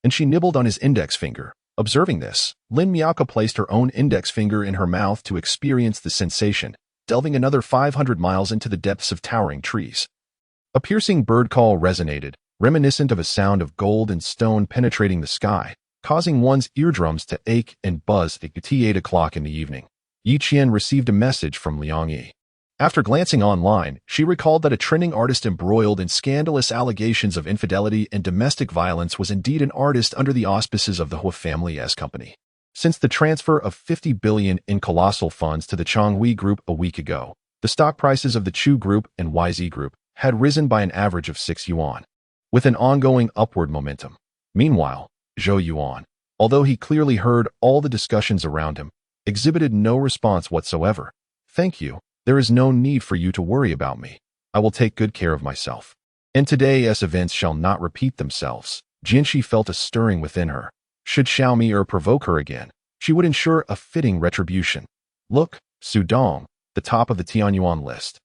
and she nibbled on his index finger. Observing this, Lin Miaoka placed her own index finger in her mouth to experience the sensation, delving another 500 miles into the depths of towering trees. A piercing bird call resonated, reminiscent of a sound of gold and stone penetrating the sky, causing one's eardrums to ache and buzz at 8 o'clock in the evening. Yi Qian received a message from Liang Yi. After glancing online, she recalled that a trending artist embroiled in scandalous allegations of infidelity and domestic violence was indeed an artist under the auspices of the Hua family's company. Since the transfer of 50 billion in colossal funds to the Chonghui Group a week ago, the stock prices of the Chu Group and YZ Group had risen by an average of 6 yuan, with an ongoing upward momentum. Meanwhile, Zhou Yuan, although he clearly heard all the discussions around him, exhibited no response whatsoever. Thank you. There is no need for you to worry about me. I will take good care of myself. And today's events shall not repeat themselves. Jinshi felt a stirring within her. Should Xiaomi provoke her again, she would ensure a fitting retribution. Look, Su Dong, the top of the Tianyuan list.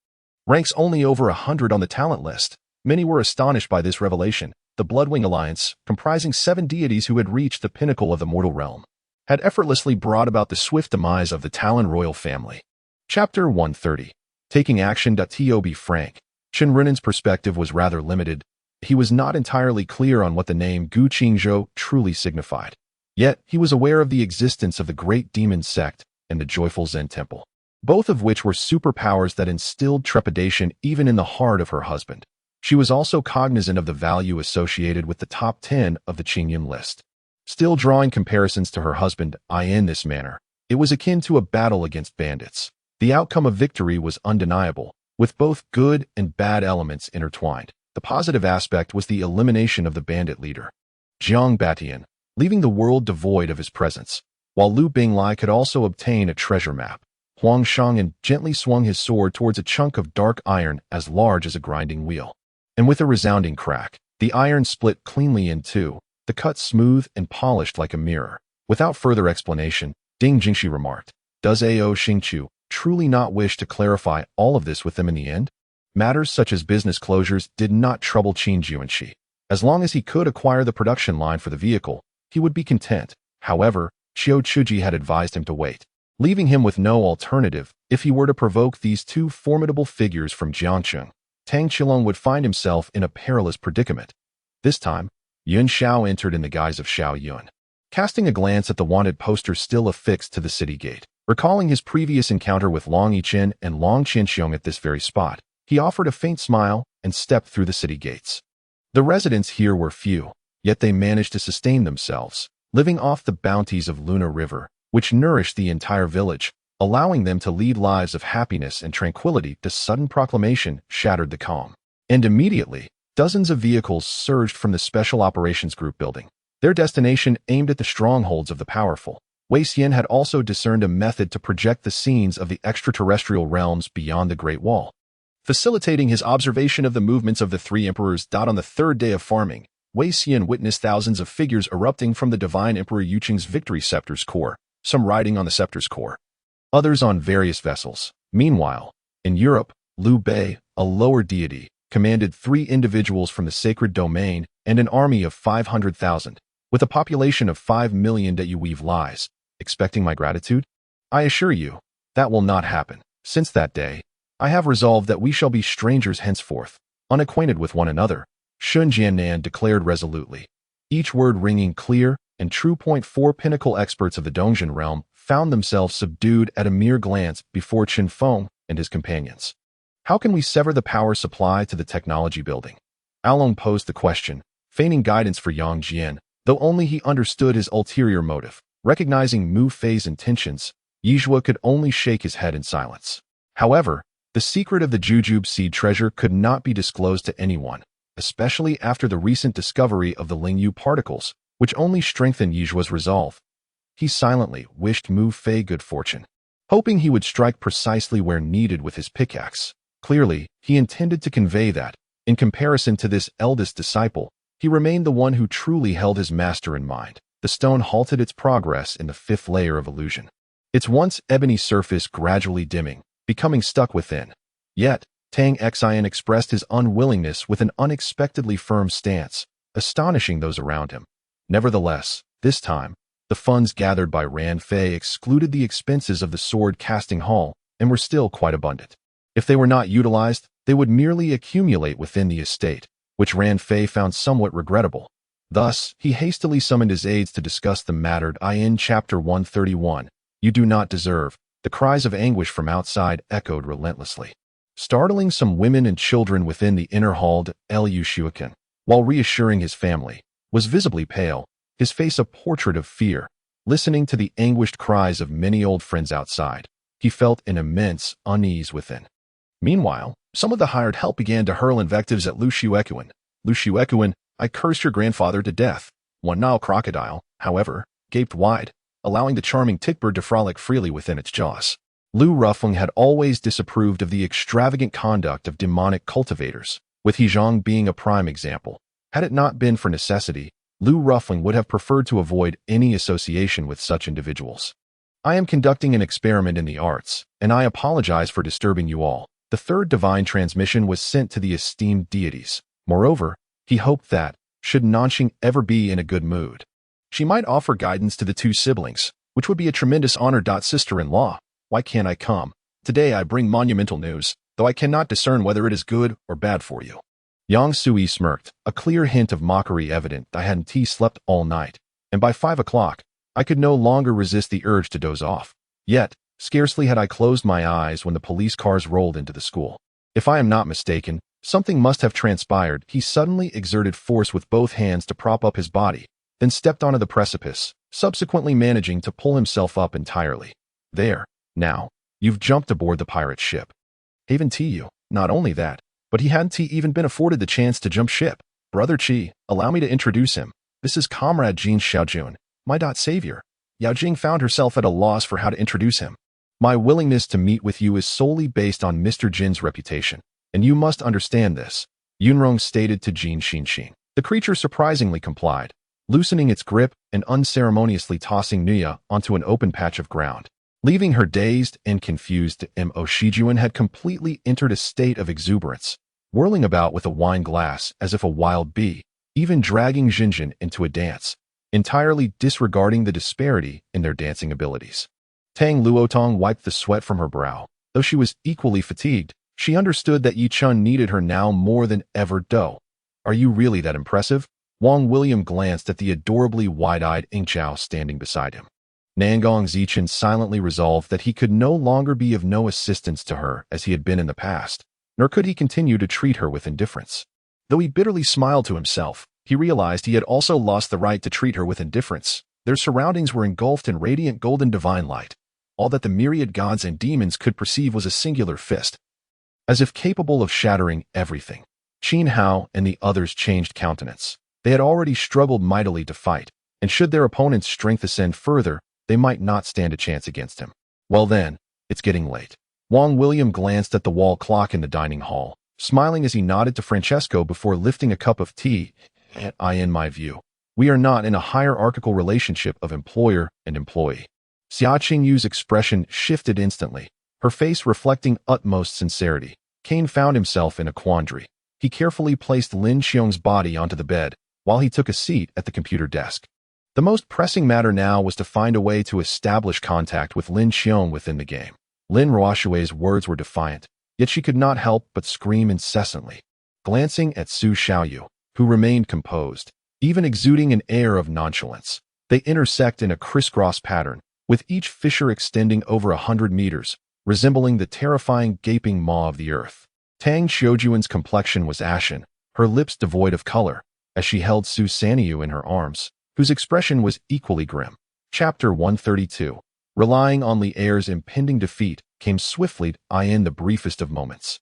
Ranks only over 100 on the talent list. Many were astonished by this revelation. The Bloodwing Alliance, comprising 7 deities who had reached the pinnacle of the mortal realm, had effortlessly brought about the swift demise of the Talon royal family. Chapter 130. Taking action. To be frank, Chen Renan's perspective was rather limited. He was not entirely clear on what the name Gu Qingzhou truly signified. Yet, he was aware of the existence of the Great Demon Sect and the Joyful Zen Temple, both of which were superpowers that instilled trepidation even in the heart of her husband. She was also cognizant of the value associated with the top 10 of the Qingyan list. Still drawing comparisons to her husband, in this manner, it was akin to a battle against bandits. The outcome of victory was undeniable, with both good and bad elements intertwined. The positive aspect was the elimination of the bandit leader, Jiang Batian, leaving the world devoid of his presence, while Lu Binglai could also obtain a treasure map. Huang Shang'an gently swung his sword towards a chunk of dark iron as large as a grinding wheel. And with a resounding crack, the iron split cleanly in two, the cut smooth and polished like a mirror. Without further explanation, Ding Jingxi remarked, "Does Ao Xingqiu truly not wish to clarify all of this with them in the end?" Matters such as business closures did not trouble Qin Juanxi. As long as he could acquire the production line for the vehicle, he would be content. However, Qiu Chuji had advised him to wait, leaving him with no alternative. If he were to provoke these two formidable figures from Jiangcheng, Tang Qilong would find himself in a perilous predicament. This time, Yun Xiao entered in the guise of Xiao Yun, casting a glance at the wanted poster still affixed to the city gate. Recalling his previous encounter with Long Yichen and Long Qianxiong at this very spot, he offered a faint smile and stepped through the city gates. The residents here were few, yet they managed to sustain themselves, living off the bounties of Luna River, which nourished the entire village, allowing them to lead lives of happiness and tranquility. The sudden proclamation shattered the calm, and immediately, dozens of vehicles surged from the Special Operations Group building, their destination aimed at the strongholds of the powerful. Wei Xian had also discerned a method to project the scenes of the extraterrestrial realms beyond the Great Wall, facilitating his observation of the movements of the 3 emperors. On the 3rd day of farming, Wei Xian witnessed thousands of figures erupting from the divine Emperor Yuqing's victory scepter's core, some riding on the scepter's core, others on various vessels. Meanwhile, in Europe, Liu Bei, a lower deity, commanded 3 individuals from the sacred domain and an army of 500,000, With a population of 5 million that you weave lies, expecting my gratitude? I assure you, that will not happen. Since that day, I have resolved that we shall be strangers henceforth, unacquainted with one another, Shun Jiannan declared resolutely, each word ringing clear and true. 4 Pinnacle experts of the Dongjin realm found themselves subdued at a mere glance before Qin Feng and his companions. How can we sever the power supply to the technology building? Along posed the question, feigning guidance for Yang Jian, though only he understood his ulterior motive. Recognizing Mu Fei's intentions, Yizhua could only shake his head in silence. However, the secret of the Jujube seed treasure could not be disclosed to anyone, especially after the recent discovery of the Lingyu particles, which only strengthened Yizhua's resolve. He silently wished Mu Fei good fortune, hoping he would strike precisely where needed with his pickaxe. Clearly, he intended to convey that, in comparison to this eldest disciple, he remained the one who truly held his master in mind. The stone halted its progress in the 5th layer of illusion, its once ebony surface gradually dimming, becoming stuck within. Yet, Tang Xian expressed his unwillingness with an unexpectedly firm stance, astonishing those around him. Nevertheless, this time, the funds gathered by Ran Fei excluded the expenses of the sword-casting hall and were still quite abundant. If they were not utilized, they would merely accumulate within the estate, which Ran Fei found somewhat regrettable. Thus, he hastily summoned his aides to discuss the matter. In Chapter 131, You do not deserve. The cries of anguish from outside echoed relentlessly, startling some women and children within the inner hall. Liu Shuiken, while reassuring his family, was visibly pale, his face a portrait of fear. Listening to the anguished cries of many old friends outside, he felt an immense unease within. Meanwhile, some of the hired help began to hurl invectives at Lu Shuiken. Lu Shuiken, I cursed your grandfather to death. One Nile crocodile, however, gaped wide, allowing the charming tickbird to frolic freely within its jaws. Lu Ruffling had always disapproved of the extravagant conduct of demonic cultivators, with He Zhang being a prime example. Had it not been for necessity, Lu Ruffling would have preferred to avoid any association with such individuals. I am conducting an experiment in the arts, and I apologize for disturbing you all. The 3rd divine transmission was sent to the esteemed deities. Moreover, he hoped that, should Nanxing ever be in a good mood, she might offer guidance to the 2 siblings, which would be a tremendous honor. Sister-in-law, why can't I come? Today I bring monumental news, though I cannot discern whether it is good or bad for you. Yang Sui smirked, a clear hint of mockery evident. I hadn't slept all night, and by 5 o'clock, I could no longer resist the urge to doze off. Yet, scarcely had I closed my eyes when the police cars rolled into the school. If I am not mistaken, something must have transpired. He suddenly exerted force with both hands to prop up his body, then stepped onto the precipice, subsequently managing to pull himself up entirely. There, now, you've jumped aboard the pirate ship. Haven to you. Not only that, but he hadn't even been afforded the chance to jump ship. Brother Qi, allow me to introduce him. This is Comrade Jin Xiaojun, my savior. Yao Jing found herself at a loss for how to introduce him. My willingness to meet with you is solely based on Mr. Jin's reputation, and you must understand this, Yunrong stated to Jin Xinxin. The creature surprisingly complied, loosening its grip and unceremoniously tossing Nuya onto an open patch of ground. Leaving her dazed and confused, Mo Shijuan had completely entered a state of exuberance, whirling about with a wine glass as if a wild bee, even dragging Jinjin into a dance, entirely disregarding the disparity in their dancing abilities. Tang Luotong wiped the sweat from her brow. Though she was equally fatigued, she understood that Yi Chun needed her now more than ever. Do. Are you really that impressive? Wang William glanced at the adorably wide-eyed Ing Chao standing beside him. Nangong Zichen silently resolved that he could no longer be of no assistance to her as he had been in the past, nor could he continue to treat her with indifference. Though he bitterly smiled to himself, he realized he had also lost the right to treat her with indifference. Their surroundings were engulfed in radiant golden divine light. All that the myriad gods and demons could perceive was a singular fist, as if capable of shattering everything. Qin Hao and the others changed countenance. They had already struggled mightily to fight, and should their opponent's strength ascend further, they might not stand a chance against him. Well then, it's getting late. Wang William glanced at the wall clock in the dining hall, smiling as he nodded to Francesco before lifting a cup of tea. In my view, we are not in a hierarchical relationship of employer and employee. Xia Qingyu's expression shifted instantly, her face reflecting utmost sincerity. Kane found himself in a quandary. He carefully placed Lin Xiong's body onto the bed, while he took a seat at the computer desk. The most pressing matter now was to find a way to establish contact with Lin Qiong within the game. Lin Ruoshui's words were defiant, yet she could not help but scream incessantly. Glancing at Su Xiaoyu, who remained composed, even exuding an air of nonchalance, they intersect in a crisscross pattern, with each fissure extending over 100 meters, resembling the terrifying gaping maw of the earth. Tang Xiujuan's complexion was ashen, her lips devoid of color, as she held Su Sanyu in her arms, whose expression was equally grim. Chapter 132. Relying on Li Er's impending defeat came swiftly in the briefest of moments.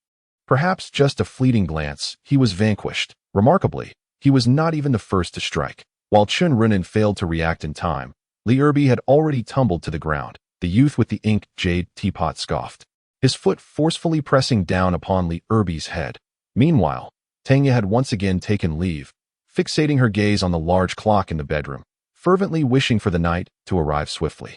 Perhaps just a fleeting glance, he was vanquished. Remarkably, he was not even the first to strike. While Chun Runan failed to react in time, Li Erbi had already tumbled to the ground. The youth with the ink jade teapot scoffed, his foot forcefully pressing down upon Li Erbi's head. Meanwhile, Tanya had once again taken leave, fixating her gaze on the large clock in the bedroom, fervently wishing for the night to arrive swiftly.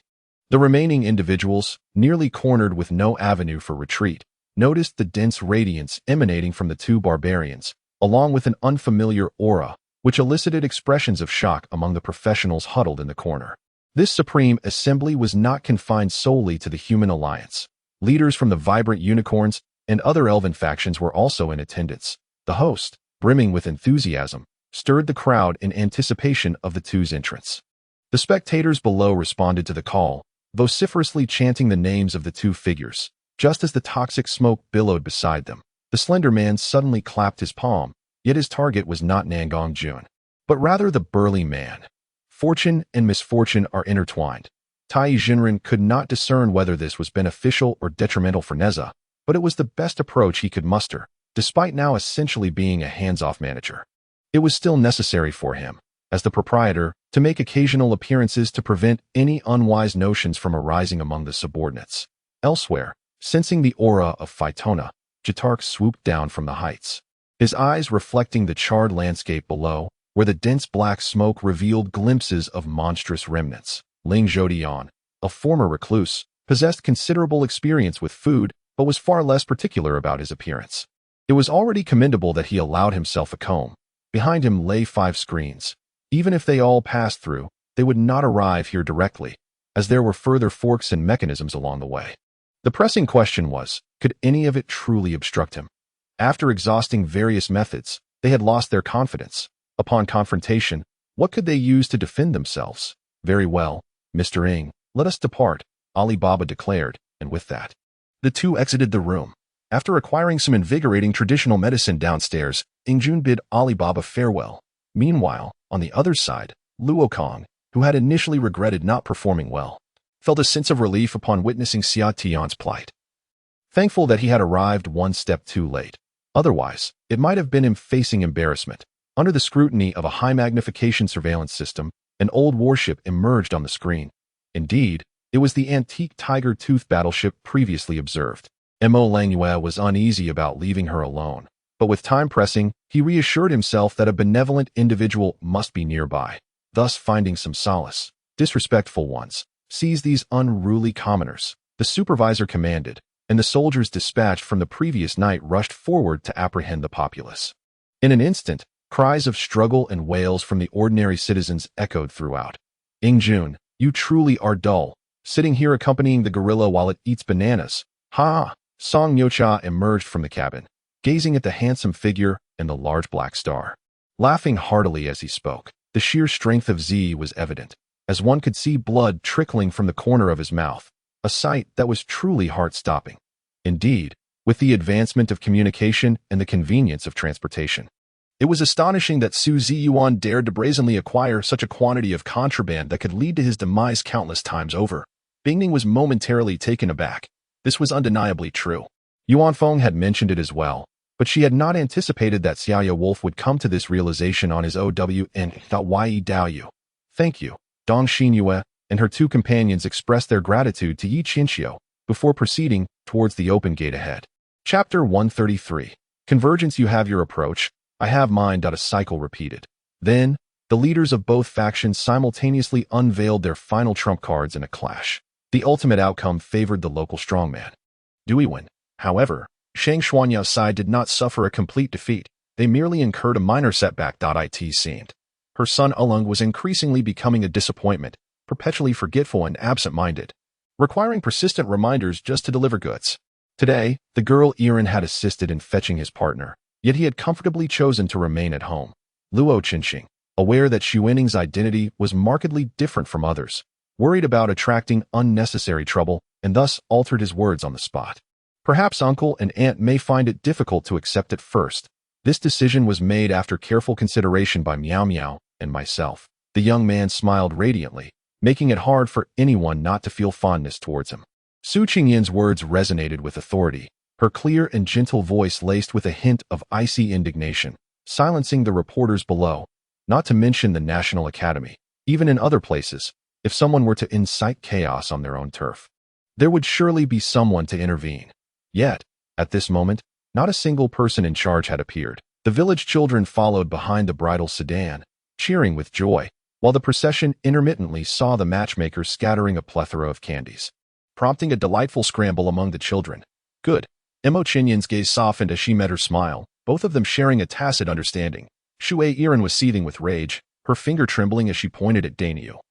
The remaining individuals, nearly cornered with no avenue for retreat, noticed the dense radiance emanating from the two barbarians, along with an unfamiliar aura, which elicited expressions of shock among the professionals huddled in the corner. This supreme assembly was not confined solely to the human alliance. Leaders from the vibrant unicorns and other elven factions were also in attendance. The host, brimming with enthusiasm, stirred the crowd in anticipation of the two's entrance. The spectators below responded to the call, vociferously chanting the names of the two figures. Just as the toxic smoke billowed beside them, the slender man suddenly clapped his palm, yet his target was not Nangong Jun, but rather the burly man. Fortune and misfortune are intertwined. Tai Jinren could not discern whether this was beneficial or detrimental for Neza, but it was the best approach he could muster, despite now essentially being a hands-off manager. It was still necessary for him, as the proprietor, to make occasional appearances to prevent any unwise notions from arising among the subordinates. Elsewhere, sensing the aura of Phytona, Jitark swooped down from the heights, his eyes reflecting the charred landscape below, where the dense black smoke revealed glimpses of monstrous remnants. Ling Zhodian, a former recluse, possessed considerable experience with food, but was far less particular about his appearance. It was already commendable that he allowed himself a comb. Behind him lay 5 screens. Even if they all passed through, they would not arrive here directly, as there were further forks and mechanisms along the way. The pressing question was, could any of it truly obstruct him? After exhausting various methods, they had lost their confidence. Upon confrontation, what could they use to defend themselves? Very well, Mr. Ng, let us depart, Ali Baba declared, and with that, the two exited the room. After acquiring some invigorating traditional medicine downstairs, Ingjun bid Ali Baba farewell. Meanwhile, on the other side, Luo Kong, who had initially regretted not performing well, felt a sense of relief upon witnessing Xia Tian's plight. Thankful that he had arrived one step too late. Otherwise, it might have been him facing embarrassment. Under the scrutiny of a high-magnification surveillance system, an old warship emerged on the screen. Indeed, it was the antique Tiger Tooth battleship previously observed. Mo Langyue was uneasy about leaving her alone, but with time pressing, he reassured himself that a benevolent individual must be nearby. Thus, finding some solace, disrespectful ones, seize these unruly commoners, the supervisor commanded, and the soldiers dispatched from the previous night rushed forward to apprehend the populace. In an instant, cries of struggle and wails from the ordinary citizens echoed throughout. Ingjun, you truly are dull, sitting here accompanying the gorilla while it eats bananas. Ha! Song Nyocha emerged from the cabin, gazing at the handsome figure and the large black star. Laughing heartily as he spoke, the sheer strength of Z was evident, as one could see blood trickling from the corner of his mouth, a sight that was truly heart-stopping. Indeed, with the advancement of communication and the convenience of transportation, it was astonishing that Su Ziyuan dared to brazenly acquire such a quantity of contraband that could lead to his demise countless times over. Bingning was momentarily taken aback. This was undeniably true. Yuan Feng had mentioned it as well, but she had not anticipated that Xiaoya Wolf would come to this realization on his OWN.Ye Daoyu. Thank you. Dong Xinyue and her two companions expressed their gratitude to Yi Qinxiu before proceeding towards the open gate ahead. Chapter 133. Convergence. You have your approach, I have mine. A cycle repeated. Then, the leaders of both factions simultaneously unveiled their final trump cards in a clash. The ultimate outcome favored the local strongman. Duiwen. However, Shang Xuanyao's side did not suffer a complete defeat. They merely incurred a minor setback. It seemed. Her son Ulung was increasingly becoming a disappointment, perpetually forgetful and absent-minded, requiring persistent reminders just to deliver goods. Today, the girl Iran had assisted in fetching his partner, yet he had comfortably chosen to remain at home. Luo Qinxing, aware that Xuaning's identity was markedly different from others, worried about attracting unnecessary trouble and thus altered his words on the spot. Perhaps uncle and aunt may find it difficult to accept at first. This decision was made after careful consideration by Miao Miao and myself. The young man smiled radiantly, making it hard for anyone not to feel fondness towards him. Su Qingyin's words resonated with authority, her clear and gentle voice laced with a hint of icy indignation, silencing the reporters below, not to mention the National Academy. Even in other places, if someone were to incite chaos on their own turf, there would surely be someone to intervene. Yet, at this moment, not a single person in charge had appeared. The village children followed behind the bridal sedan, cheering with joy, while the procession intermittently saw the matchmakers scattering a plethora of candies, prompting a delightful scramble among the children. Good. Mo Qinyin's gaze softened as she met her smile, both of them sharing a tacit understanding. Shui Iran was seething with rage, her finger trembling as she pointed at Daniel.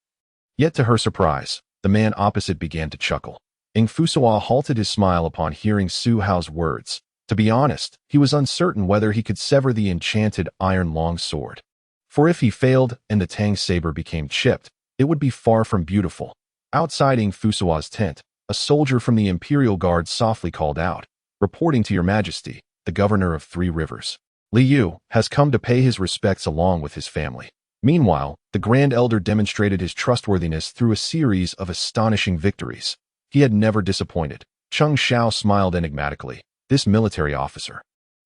Yet to her surprise, the man opposite began to chuckle. Ing Fusua halted his smile upon hearing Su Hao's words. To be honest, he was uncertain whether he could sever the enchanted iron long sword. For if he failed and the Tang saber became chipped, it would be far from beautiful. Outside Ing Fusua's tent, a soldier from the Imperial Guard softly called out, "Reporting to your majesty, the governor of Three Rivers, Li Yu, has come to pay his respects along with his family." Meanwhile, the Grand Elder demonstrated his trustworthiness through a series of astonishing victories. He had never disappointed. Cheng Xiao smiled enigmatically. "This military officer.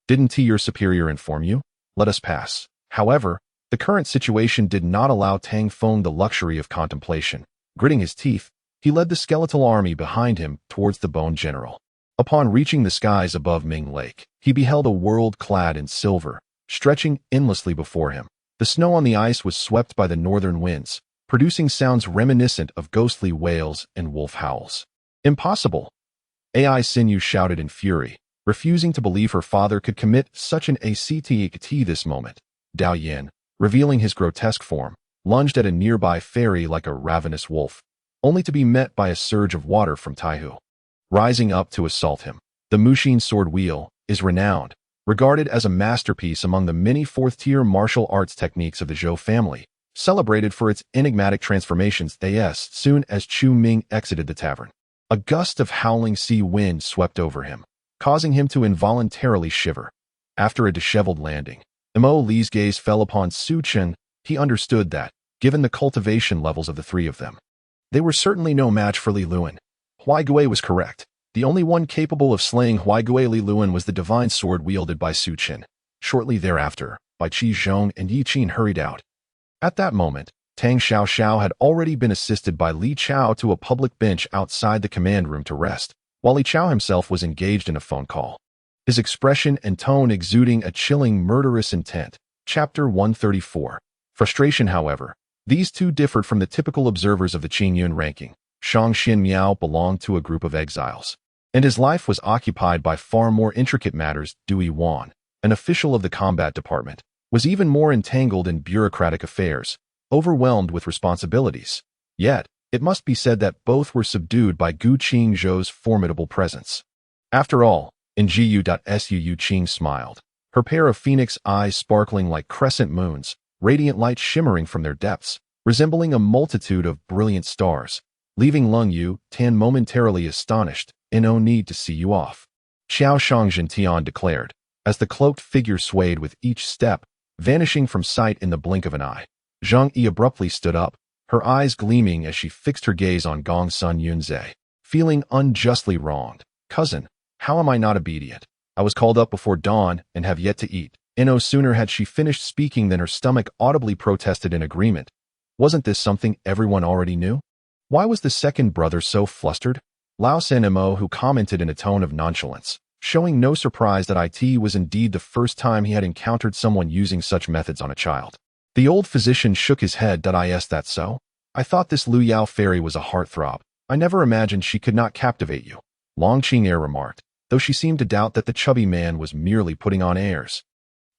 Didn't your superior inform you? Let us pass." However, the current situation did not allow Tang Feng the luxury of contemplation. Gritting his teeth, he led the skeletal army behind him towards the Bone General. Upon reaching the skies above Ming Lake, he beheld a world clad in silver, stretching endlessly before him. The snow on the ice was swept by the northern winds, producing sounds reminiscent of ghostly wails and wolf howls. "Impossible!" Ai Sinew shouted in fury, refusing to believe her father could commit such an act this moment. Dao Yin, revealing his grotesque form, lunged at a nearby ferry like a ravenous wolf, only to be met by a surge of water from Taihu, rising up to assault him. The Mushin sword wheel is renowned, regarded as a masterpiece among the many fourth-tier martial arts techniques of the Zhou family, celebrated for its enigmatic transformations as soon as Chu Ming exited the tavern. A gust of howling sea wind swept over him, causing him to involuntarily shiver. After a disheveled landing, Mo Li's gaze fell upon Su Chen. He understood that, given the cultivation levels of the three of them, they were certainly no match for Li Luan. Huaigui was correct. The only one capable of slaying Huaigui Li Luan was the divine sword wielded by Su Chen. Shortly thereafter, Bai Qizhong and Yi Qin hurried out. At that moment, Tang Xiao had already been assisted by Li Chao to a public bench outside the command room to rest, while Li Chao himself was engaged in a phone call, his expression and tone exuding a chilling murderous intent. Chapter 134. Frustration. However, these two differed from the typical observers of the Qingyun ranking. Shang Xin Miao belonged to a group of exiles, and his life was occupied by far more intricate matters. Dui Wan, an official of the combat department, was even more entangled in bureaucratic affairs, overwhelmed with responsibilities. Yet, it must be said that both were subdued by Gu Qingzhou's formidable presence. After all, in Gu Qing smiled, her pair of phoenix eyes sparkling like crescent moons, radiant light shimmering from their depths, resembling a multitude of brilliant stars, leaving Lung Yu Tan momentarily astonished. "No need to see you off," Xiao Shangzhen Tian declared, as the cloaked figure swayed with each step, vanishing from sight in the blink of an eye. Zhang Yi abruptly stood up, her eyes gleaming as she fixed her gaze on Gong Sun Yunze, feeling unjustly wronged. "Cousin, how am I not obedient? I was called up before dawn and have yet to eat." No sooner had she finished speaking than her stomach audibly protested in agreement. Wasn't this something everyone already knew? Why was the second brother so flustered? Lao San Mo, who commented in a tone of nonchalance, showing no surprise that it was indeed the first time he had encountered someone using such methods on a child. The old physician shook his head. "Is that so? I thought this Lu Yao fairy was a heartthrob. I never imagined she could not captivate you," Long Qing'er remarked, though she seemed to doubt that the chubby man was merely putting on airs.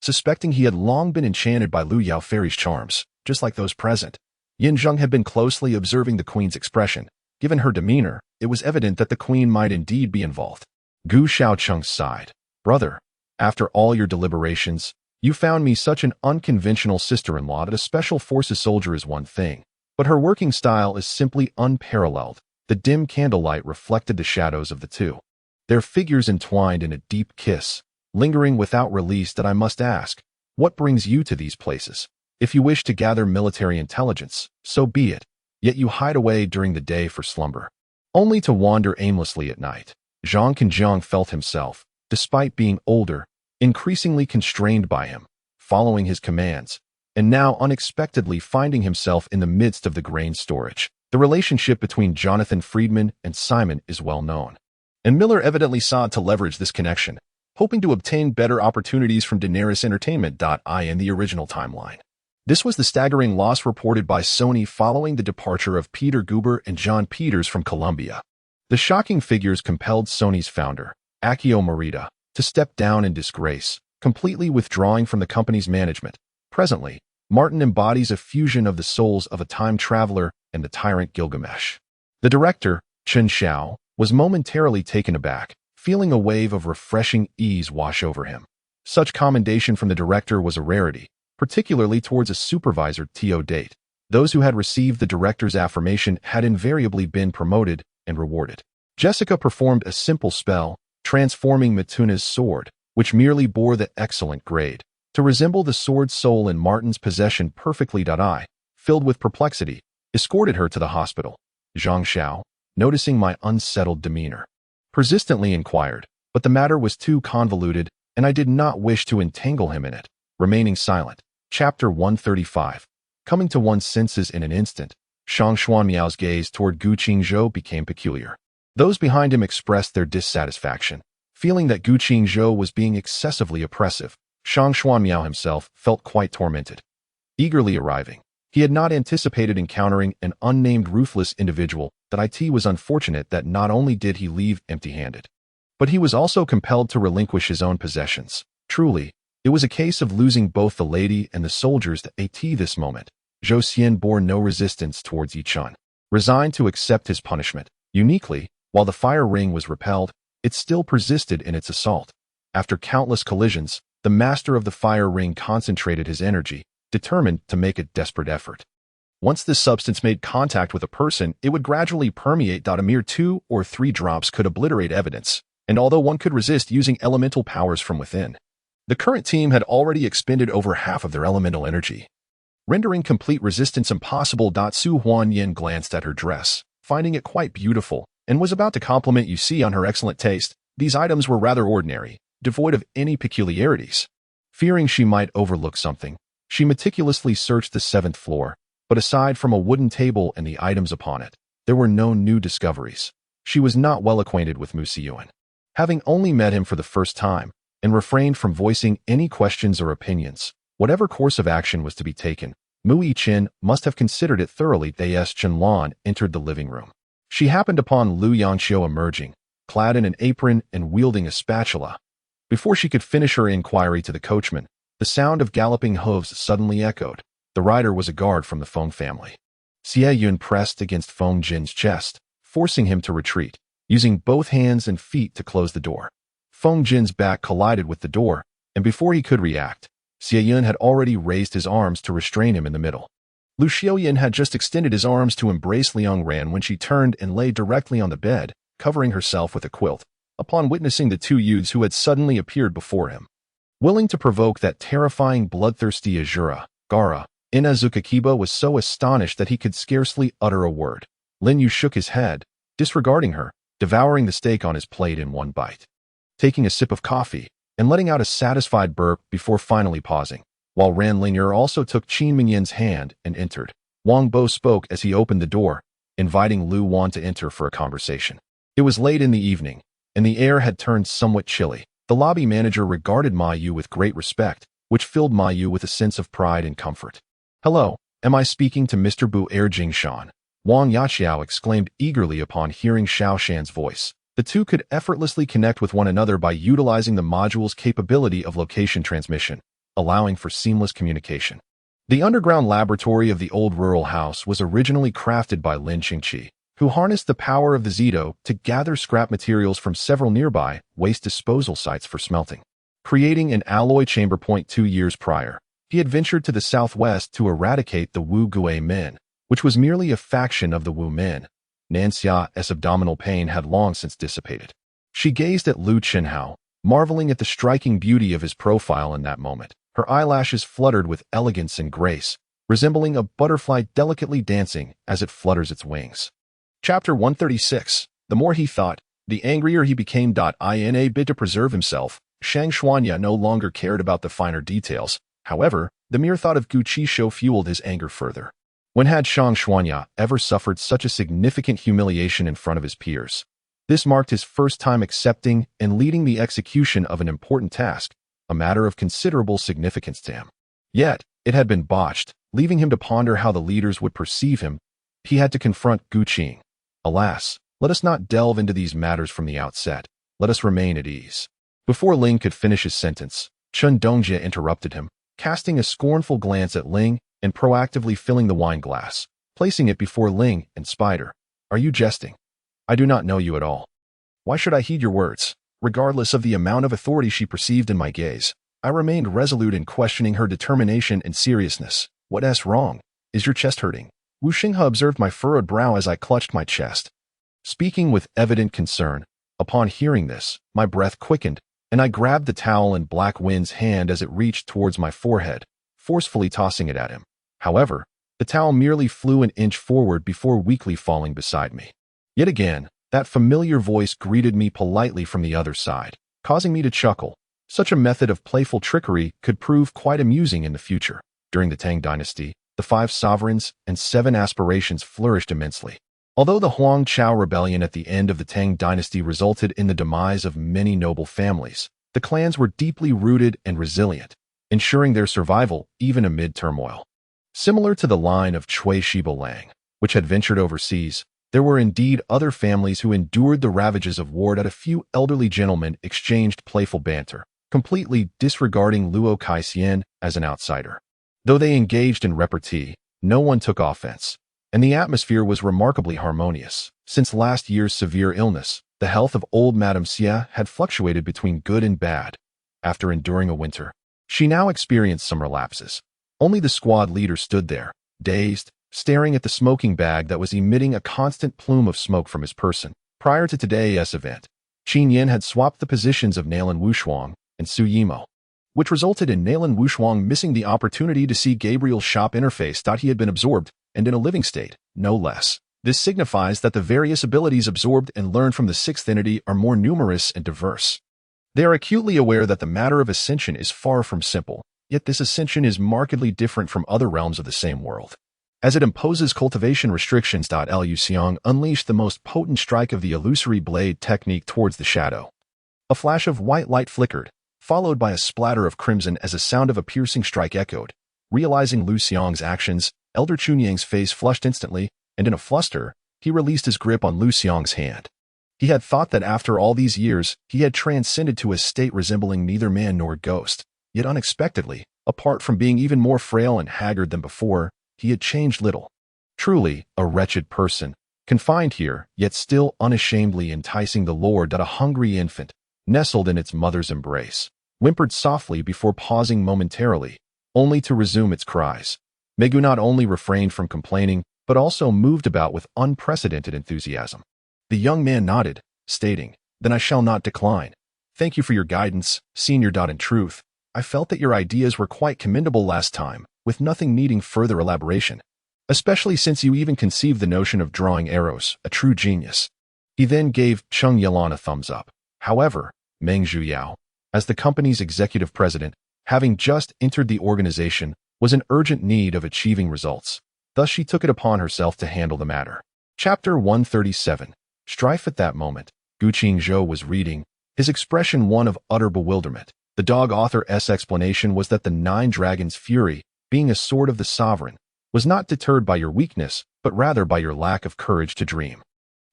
Suspecting he had long been enchanted by Lu Yao fairy's charms, just like those present. Yunjin had been closely observing the queen's expression. Given her demeanor, it was evident that the queen might indeed be involved. Gu Xiaocheng sighed. Brother, after all your deliberations, you found me such an unconventional sister-in-law that a special forces soldier is one thing, but her working style is simply unparalleled. The dim candlelight reflected the shadows of the two, their figures entwined in a deep kiss, lingering without release. That I must ask, what brings you to these places? If you wish to gather military intelligence, so be it, yet you hide away during the day for slumber, only to wander aimlessly at night. Zhang Qingzhou felt himself, despite being older, increasingly constrained by him, following his commands, and now unexpectedly finding himself in the midst of the grain storage. The relationship between Jonathan Friedman and Simon is well known, and Miller evidently sought to leverage this connection, hoping to obtain better opportunities from Daenerys Entertainment. In the original timeline, this was the staggering loss reported by Sony following the departure of Peter Guber and John Peters from Columbia. The shocking figures compelled Sony's founder, Akio Morita, to step down in disgrace, completely withdrawing from the company's management. Presently, Martin embodies a fusion of the souls of a time traveler and the tyrant Gilgamesh. The director, Chen Xiao, was momentarily taken aback, feeling a wave of refreshing ease wash over him. Such commendation from the director was a rarity, particularly towards a supervisor to date. Those who had received the director's affirmation had invariably been promoted and rewarded. Jessica performed a simple spell, transforming Mituna's sword, which merely bore the excellent grade, to resemble the sword soul in Martin's possession perfectly. I, filled with perplexity, escorted her to the hospital. Zhang Xiao, noticing my unsettled demeanor, persistently inquired, but the matter was too convoluted, and I did not wish to entangle him in it. Remaining silent. Chapter 135. Coming to one's senses in an instant, Shang Xuanmiao's gaze toward Gu Qingzhou became peculiar. Those behind him expressed their dissatisfaction, feeling that Gu Qingzhou was being excessively oppressive. Shang Xuanmiao himself felt quite tormented. Eagerly arriving, he had not anticipated encountering an unnamed ruthless individual. That it was unfortunate that not only did he leave empty-handed, but he was also compelled to relinquish his own possessions. Truly, it was a case of losing both the lady and the soldiers. At this moment, Zhou Xian bore no resistance towards Yichun, resigned to accept his punishment. Uniquely, while the fire ring was repelled, it still persisted in its assault. After countless collisions, the master of the fire ring concentrated his energy, determined to make a desperate effort. Once this substance made contact with a person, it would gradually permeate. A mere 2 or 3 drops could obliterate evidence, and although one could resist using elemental powers from within, the current team had already expended over half of their elemental energy, rendering complete resistance impossible. Su Huanyin glanced at her dress, finding it quite beautiful, and was about to compliment Yusi on her excellent taste. These items were rather ordinary, devoid of any peculiarities. Fearing she might overlook something, she meticulously searched the 7th floor, but aside from a wooden table and the items upon it, there were no new discoveries. She was not well acquainted with Mu Siyuan, having only met him for the first time, and refrained from voicing any questions or opinions. Whatever course of action was to be taken, Mu Yiqin must have considered it thoroughly. As Chen entered the living room, she happened upon Lu Yanxiu emerging, clad in an apron and wielding a spatula. Before she could finish her inquiry to the coachman, the sound of galloping hooves suddenly echoed. The rider was a guard from the Feng family. Xie Yun pressed against Feng Jin's chest, forcing him to retreat, using both hands and feet to close the door. Feng Jin's back collided with the door, and before he could react, Xie Yun had already raised his arms to restrain him in the middle. Lu Xiaoyan had just extended his arms to embrace Liang Ran when she turned and lay directly on the bed, covering herself with a quilt, upon witnessing the 2 youths who had suddenly appeared before him. Willing to provoke that terrifying bloodthirsty Azura, Gara, Inazuka was so astonished that he could scarcely utter a word. Lin Yu shook his head, disregarding her, devouring the steak on his plate in one bite, taking a sip of coffee, and letting out a satisfied burp before finally pausing, while Ran Ling'er also took Qin Mingyin's hand and entered. Wang Bo spoke as he opened the door, inviting Lu Wan to enter for a conversation. It was late in the evening, and the air had turned somewhat chilly. The lobby manager regarded Ma Yu with great respect, which filled Ma Yu with a sense of pride and comfort. "Hello, am I speaking to Mr. Bu Er Jingshan?" Wang Yaqiao exclaimed eagerly upon hearing Xiao Shan's voice. The two could effortlessly connect with one another by utilizing the module's capability of location transmission, allowing for seamless communication. The underground laboratory of the old rural house was originally crafted by Lin Qingqi, who harnessed the power of the Zido to gather scrap materials from several nearby waste disposal sites for smelting. Creating an alloy chamber. 2 years prior, he had ventured to the southwest to eradicate the Wu Gui men, which was merely a faction of the Wu men. Nanxia's abdominal pain had long since dissipated. She gazed at Lu Chenhao, marveling at the striking beauty of his profile in that moment. Her eyelashes fluttered with elegance and grace, resembling a butterfly delicately dancing as it flutters its wings. Chapter 136. The more he thought, the angrier he became. In a bid to preserve himself, Shang Xuanya no longer cared about the finer details. However, the mere thought of Gu Qishou fueled his anger further. When had Shang Xuanya ever suffered such a significant humiliation in front of his peers? This marked his first time accepting and leading the execution of an important task, a matter of considerable significance to him. Yet, it had been botched, leaving him to ponder how the leaders would perceive him. He had to confront Gu Qing. Alas, let us not delve into these matters from the outset. Let us remain at ease. Before Ling could finish his sentence, Chen Dongjie interrupted him, casting a scornful glance at Ling and proactively filling the wine glass, placing it before Ling and Spider. Are you jesting? I do not know you at all. Why should I heed your words? Regardless of the amount of authority she perceived in my gaze, I remained resolute in questioning her determination and seriousness. What's wrong? Is your chest hurting? Wu Xinghe observed my furrowed brow as I clutched my chest. Speaking with evident concern, upon hearing this, my breath quickened, and I grabbed the towel in Black Wind's hand as it reached towards my forehead, forcefully tossing it at him. However, the towel merely flew an inch forward before weakly falling beside me. Yet again, that familiar voice greeted me politely from the other side, causing me to chuckle. Such a method of playful trickery could prove quite amusing in the future. During the Tang dynasty, the 5 sovereigns and 7 aspirations flourished immensely. Although the Huang Chao rebellion at the end of the Tang dynasty resulted in the demise of many noble families, the clans were deeply rooted and resilient, ensuring their survival even amid turmoil. Similar to the line of Cui Shibolang, which had ventured overseas, there were indeed other families who endured the ravages of war. A few elderly gentlemen exchanged playful banter, completely disregarding Luo Kaixian as an outsider. Though they engaged in repartee, no one took offense, and the atmosphere was remarkably harmonious. Since last year's severe illness, the health of old Madame Xia had fluctuated between good and bad. After enduring a winter, she now experienced some relapses. Only the squad leader stood there, dazed, staring at the smoking bag that was emitting a constant plume of smoke from his person. Prior to today's event, Qin Yin had swapped the positions of Nalan Wushuang and Su Yimo, which resulted in Nalan Wushuang missing the opportunity to see Gabriel's shop interface. He had been absorbed, and in a living state, no less. This signifies that the various abilities absorbed and learned from the 6th entity are more numerous and diverse. They are acutely aware that the matter of ascension is far from simple, yet this ascension is markedly different from other realms of the same world, as it imposes cultivation restrictions. Liu Xiong unleashed the most potent strike of the illusory blade technique towards the shadow. A flash of white light flickered, followed by a splatter of crimson as a sound of a piercing strike echoed. Realizing Liu Xiong's actions, Elder Chunyang's face flushed instantly, and in a fluster, he released his grip on Liu Xiong's hand. He had thought that after all these years, he had transcended to a state resembling neither man nor ghost. Yet unexpectedly, apart from being even more frail and haggard than before, he had changed little. Truly, a wretched person, confined here, yet still unashamedly enticing the lord. A hungry infant, nestled in its mother's embrace, whimpered softly before pausing momentarily, only to resume its cries. Megu not only refrained from complaining, but also moved about with unprecedented enthusiasm. The young man nodded, stating, "Then I shall not decline. Thank you for your guidance, Senior. In truth, I felt that your ideas were quite commendable last time, with nothing needing further elaboration, especially since you even conceived the notion of drawing arrows, a true genius." He then gave Cheng Yalan a thumbs up. However, Meng Zhuyao, as the company's executive president, having just entered the organization, was in urgent need of achieving results. Thus she took it upon herself to handle the matter. Chapter 137. Strife. At that moment, Gu Qingzhou was reading, his expression one of utter bewilderment. The dog author's explanation was that the 9 dragons' fury, being a sword of the sovereign, was not deterred by your weakness, but rather by your lack of courage to dream.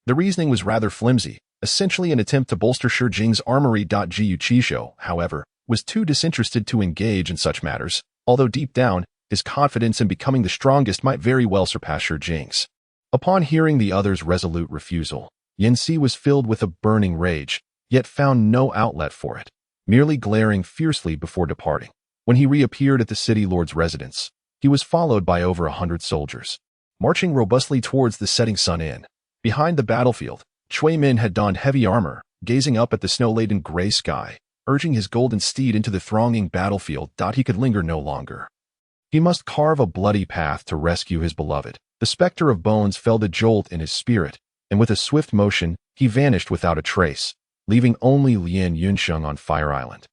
The reasoning was rather flimsy, essentially an attempt to bolster Shi Jing's armory. Gu Qishou, however, was too disinterested to engage in such matters, although deep down, his confidence in becoming the strongest might very well surpass Shi Jing's. Upon hearing the other's resolute refusal, Yanxi was filled with a burning rage, yet found no outlet for it, merely glaring fiercely before departing. When he reappeared at the city lord's residence, he was followed by over 100 soldiers, marching robustly towards the setting sun inn. Behind the battlefield, Cui Min had donned heavy armor, gazing up at the snow-laden gray sky, urging his golden steed into the thronging battlefield. He could linger no longer. He must carve a bloody path to rescue his beloved. The specter of bones felt a jolt in his spirit, and with a swift motion, he vanished without a trace, leaving only Ruan Yunjin on Fire Island.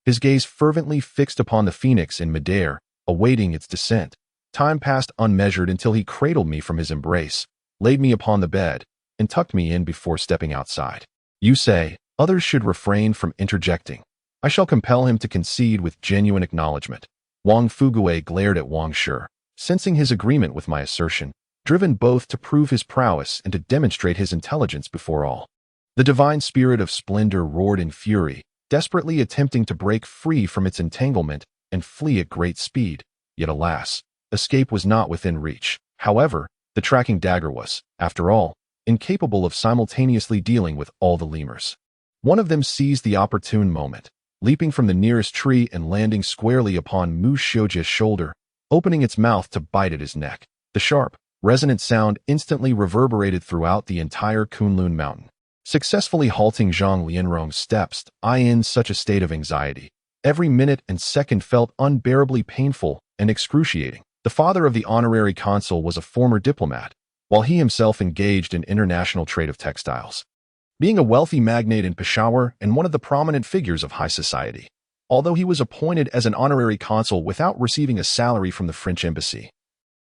His gaze fervently fixed upon the phoenix in midair, awaiting its descent. Time passed unmeasured until he cradled me from his embrace, laid me upon the bed, and tucked me in before stepping outside. You say, others should refrain from interjecting. I shall compel him to concede with genuine acknowledgement. Wang Fugue glared at Wang Shi, sensing his agreement with my assertion, driven both to prove his prowess and to demonstrate his intelligence before all. The divine spirit of splendor roared in fury, desperately attempting to break free from its entanglement and flee at great speed. Yet alas, escape was not within reach. However, the tracking dagger was, after all, incapable of simultaneously dealing with all the lemurs. One of them seized the opportune moment, leaping from the nearest tree and landing squarely upon Mu Xiujia's shoulder, opening its mouth to bite at his neck. The sharp, resonant sound instantly reverberated throughout the entire Kunlun mountain, successfully halting Zhang Lianrong's steps. In such a state of anxiety, every minute and second felt unbearably painful and excruciating. The father of the honorary consul was a former diplomat, while he himself engaged in international trade of textiles, being a wealthy magnate in Peshawar and one of the prominent figures of high society. Although he was appointed as an honorary consul without receiving a salary from the French embassy,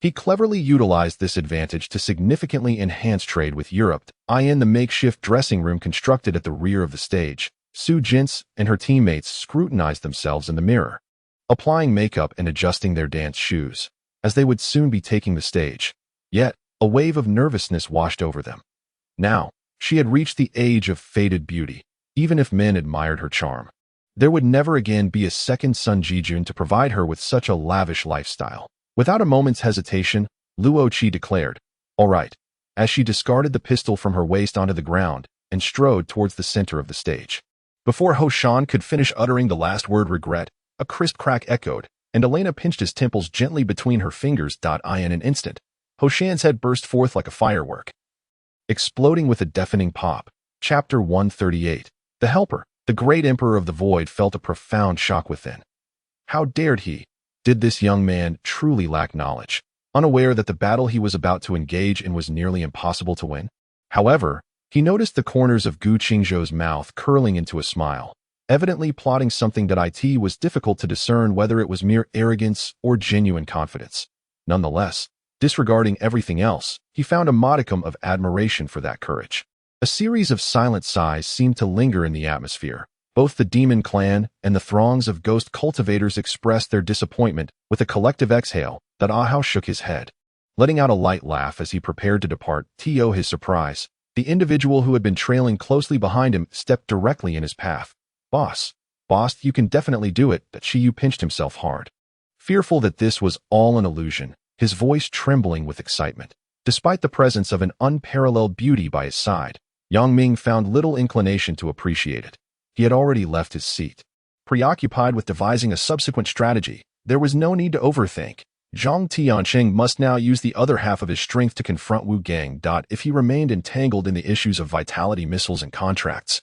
he cleverly utilized this advantage to significantly enhance trade with Europe. In the makeshift dressing room constructed at the rear of the stage, Su Jintz and her teammates scrutinized themselves in the mirror, applying makeup and adjusting their dance shoes, as they would soon be taking the stage. Yet, a wave of nervousness washed over them. Now, she had reached the age of faded beauty. Even if men admired her charm, there would never again be a second Sun Jijun to provide her with such a lavish lifestyle. Without a moment's hesitation, Luo Qi declared, "All right," as she discarded the pistol from her waist onto the ground and strode towards the center of the stage. Before Ho Shan could finish uttering the last word regret, a crisp crack echoed, and Elena pinched his temples gently between her fingers. In an instant, Ho Shan's head burst forth like a firework, exploding with a deafening pop. Chapter 138. The Helper. The great Emperor of the Void felt a profound shock within. How dared he? Did this young man truly lack knowledge, unaware that the battle he was about to engage in was nearly impossible to win? However, he noticed the corners of Gu Qingzhou's mouth curling into a smile, evidently plotting something that it was difficult to discern whether it was mere arrogance or genuine confidence. Nonetheless, disregarding everything else, he found a modicum of admiration for that courage. A series of silent sighs seemed to linger in the atmosphere. Both the demon clan and the throngs of ghost cultivators expressed their disappointment with a collective exhale. Ahau shook his head, letting out a light laugh as he prepared to depart. To his surprise, the individual who had been trailing closely behind him stepped directly in his path. Boss, you can definitely do it." Shi Yu pinched himself hard, fearful that this was all an illusion, his voice trembling with excitement. Despite the presence of an unparalleled beauty by his side, Yang Ming found little inclination to appreciate it. He had already left his seat, preoccupied with devising a subsequent strategy. There was no need to overthink. Zhang Tianqing must now use the other half of his strength to confront Wu Gang. If he remained entangled in the issues of vitality missiles and contracts,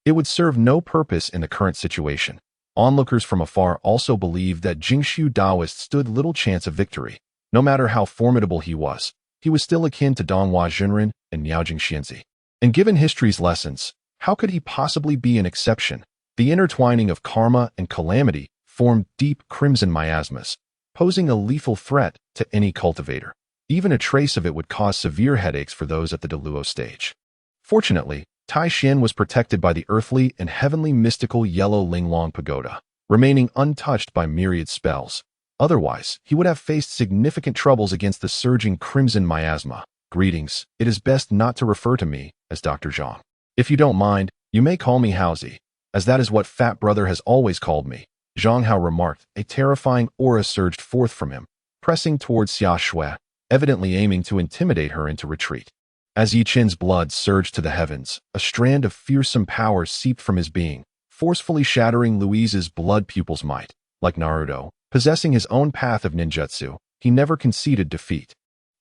it would serve no purpose in the current situation. Onlookers from afar also believed that Jingshu Daoist stood little chance of victory. No matter how formidable he was still akin to Donghua Junren and Miaojing Xianzi. And given history's lessons, how could he possibly be an exception? The intertwining of karma and calamity formed deep crimson miasmas, posing a lethal threat to any cultivator. Even a trace of it would cause severe headaches for those at the Deluo stage. Fortunately, Tai Xian was protected by the earthly and heavenly mystical yellow Linglong Pagoda, remaining untouched by myriad spells. Otherwise, he would have faced significant troubles against the surging crimson miasma. "Greetings. It is best not to refer to me as Dr. Zhang. If you don't mind, you may call me Haozi, as that is what Fat Brother has always called me." Zhang Hao remarked. A terrifying aura surged forth from him, pressing towards Xia Shui, evidently aiming to intimidate her into retreat. As Yi Qin's blood surged to the heavens, a strand of fearsome power seeped from his being, forcefully shattering Louise's blood pupils' might. Like Naruto, possessing his own path of ninjutsu, he never conceded defeat,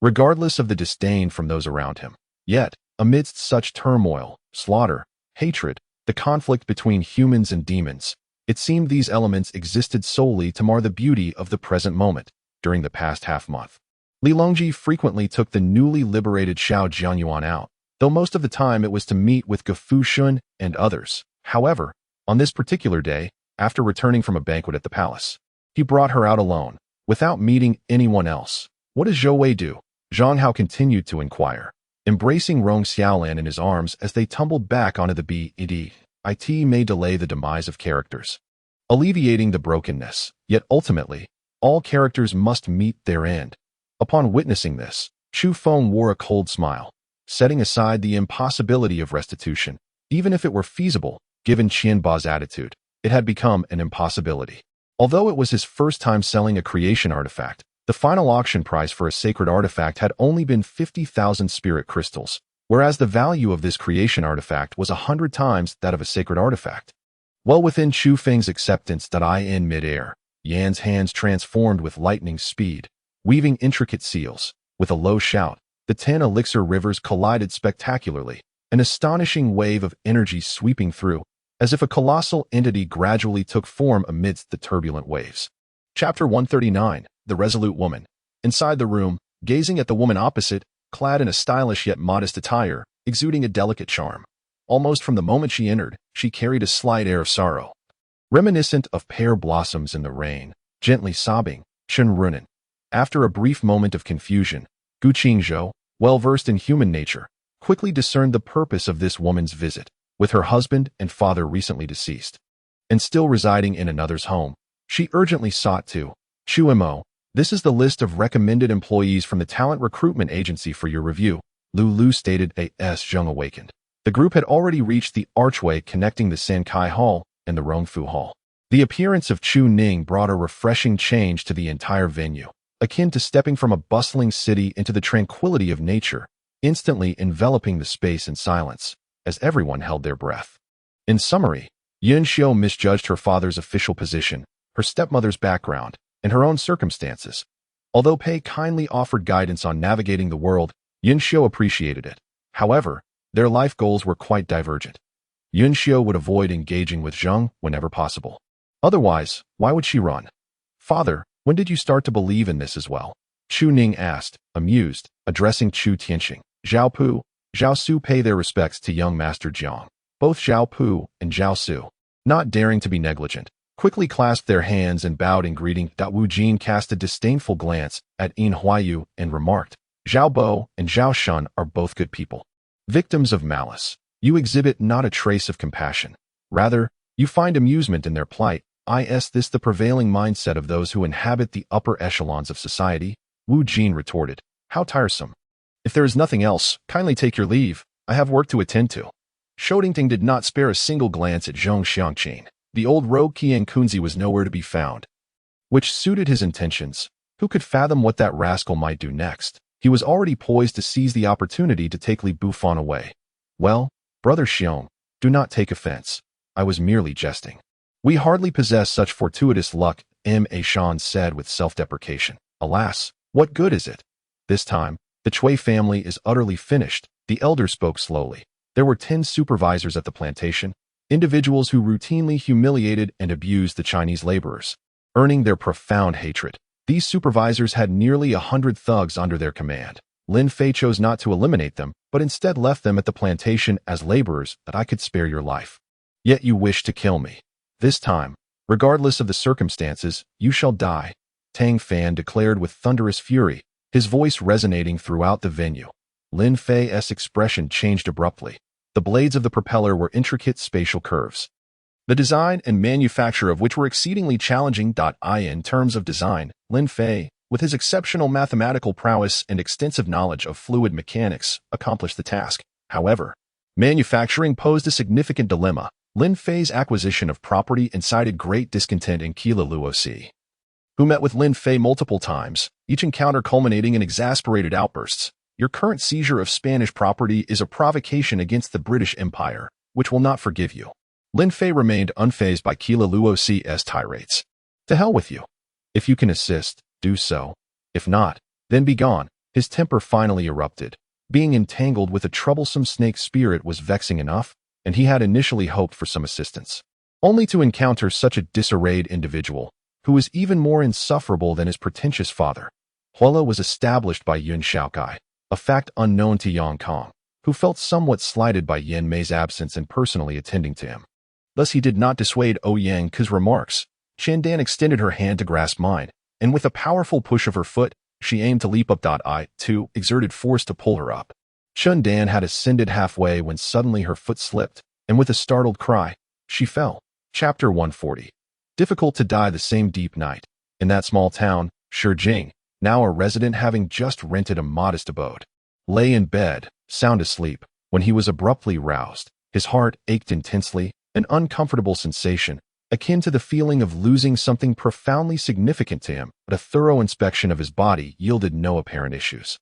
regardless of the disdain from those around him. Yet, amidst such turmoil, slaughter, hatred, the conflict between humans and demons, it seemed these elements existed solely to mar the beauty of the present moment. During the past half-month, Li Longji frequently took the newly liberated Xiao Jianyuan out, though most of the time it was to meet with Gefu Shun and others. However, on this particular day, after returning from a banquet at the palace, he brought her out alone, without meeting anyone else. What does Zhou Wei do? Zhang Hao continued to inquire, embracing Rong Xiaolan in his arms as they tumbled back onto the bed. It may delay the demise of characters, alleviating the brokenness, yet ultimately, all characters must meet their end. Upon witnessing this, Chu Feng wore a cold smile, setting aside the impossibility of restitution. Even if it were feasible, given Qian Ba's attitude, it had become an impossibility. Although it was his first time selling a creation artifact, the final auction price for a sacred artifact had only been 50,000 spirit crystals, whereas the value of this creation artifact was 100 times that of a sacred artifact. Well within Chu Feng's acceptance that in mid-air, Yan's hands transformed with lightning speed, weaving intricate seals. With a low shout, the 10 elixir rivers collided spectacularly, an astonishing wave of energy sweeping through, as if a colossal entity gradually took form amidst the turbulent waves. Chapter 139, The Resolute Woman. Inside the room, gazing at the woman opposite, clad in a stylish yet modest attire, exuding a delicate charm. Almost from the moment she entered, she carried a slight air of sorrow, reminiscent of pear blossoms in the rain, gently sobbing. Chen Runan. After a brief moment of confusion, Qingzhou, well-versed in human nature, quickly discerned the purpose of this woman's visit. With her husband and father recently deceased, and still residing in another's home, she urgently sought to. Mo, this is the list of recommended employees from the talent recruitment agency for your review, Lulu stated. As Zheng awakened, the group had already reached the archway connecting the Sankai Hall and the Rongfu Hall. The appearance of Chu Ning brought a refreshing change to the entire venue, akin to stepping from a bustling city into the tranquility of nature, instantly enveloping the space in silence, as everyone held their breath. In summary, Yunxiu misjudged her father's official position, her stepmother's background, and her own circumstances. Although Pei kindly offered guidance on navigating the world, Yunxiu appreciated it. However, their life goals were quite divergent. Yunxiu would avoid engaging with Zheng whenever possible. Otherwise, why would she run? Father, when did you start to believe in this as well? Chu Ning asked, amused, addressing Chu Tianxing. Zhao Pu, Zhao Su pay their respects to young Master Jiang. Both Zhao Pu and Zhao Su, not daring to be negligent, quickly clasped their hands and bowed in greeting. Wu Jin cast a disdainful glance at Yin Huayu and remarked, Zhao Bo and Zhao Shun are both good people. Victims of malice, you exhibit not a trace of compassion. Rather, you find amusement in their plight. Is this the prevailing mindset of those who inhabit the upper echelons of society? Wu Jin retorted, how tiresome. If there is nothing else, kindly take your leave. I have work to attend to. Shodingting did not spare a single glance at Zhong Xiangqin. The old rogue Qian Kunzi was nowhere to be found, which suited his intentions. Who could fathom what that rascal might do next? He was already poised to seize the opportunity to take Li Bufan away. Well, Brother Xiong, do not take offense. I was merely jesting. We hardly possess such fortuitous luck, M.A. Shan said with self-deprecation. Alas, what good is it? This time, the Chui family is utterly finished, the elder spoke slowly. There were 10 supervisors at the plantation, individuals who routinely humiliated and abused the Chinese laborers, earning their profound hatred. These supervisors had nearly 100 thugs under their command. Lin Fei chose not to eliminate them, but instead left them at the plantation as laborers that I could spare your life. Yet you wish to kill me. This time, regardless of the circumstances, you shall die, Tang Fan declared with thunderous fury, his voice resonating throughout the venue. Lin Fei's expression changed abruptly. The blades of the propeller were intricate spatial curves, the design and manufacture of which were exceedingly challenging. In terms of design, Lin Fei, with his exceptional mathematical prowess and extensive knowledge of fluid mechanics, accomplished the task. However, manufacturing posed a significant dilemma. Lin Fei's acquisition of property incited great discontent in Qingzhou Luosi, who met with Lin Fei multiple times, each encounter culminating in exasperated outbursts. Your current seizure of Spanish property is a provocation against the British Empire, which will not forgive you. Lin Fei remained unfazed by Qingzhou Luosi's tirades. To hell with you. If you can assist, do so. If not, then be gone. His temper finally erupted. Being entangled with a troublesome snake spirit was vexing enough, and he had initially hoped for some assistance. Only to encounter such a disarrayed individual, who was even more insufferable than his pretentious father. Huala was established by Yun Shaokai, a fact unknown to Yang Kong, who felt somewhat slighted by Yen Mei's absence and personally attending to him. Thus he did not dissuade Yang Ke's remarks. Chen Dan extended her hand to grasp mine, and with a powerful push of her foot, she aimed to leap up. I, too, exerted force to pull her up. Chen Dan had ascended halfway when suddenly her foot slipped, and with a startled cry, she fell. Chapter 140. Difficult to die the same deep night. In that small town, Shi Jing, now a resident having just rented a modest abode, lay in bed, sound asleep, when he was abruptly roused. His heart ached intensely, an uncomfortable sensation, akin to the feeling of losing something profoundly significant to him, but a thorough inspection of his body yielded no apparent issues.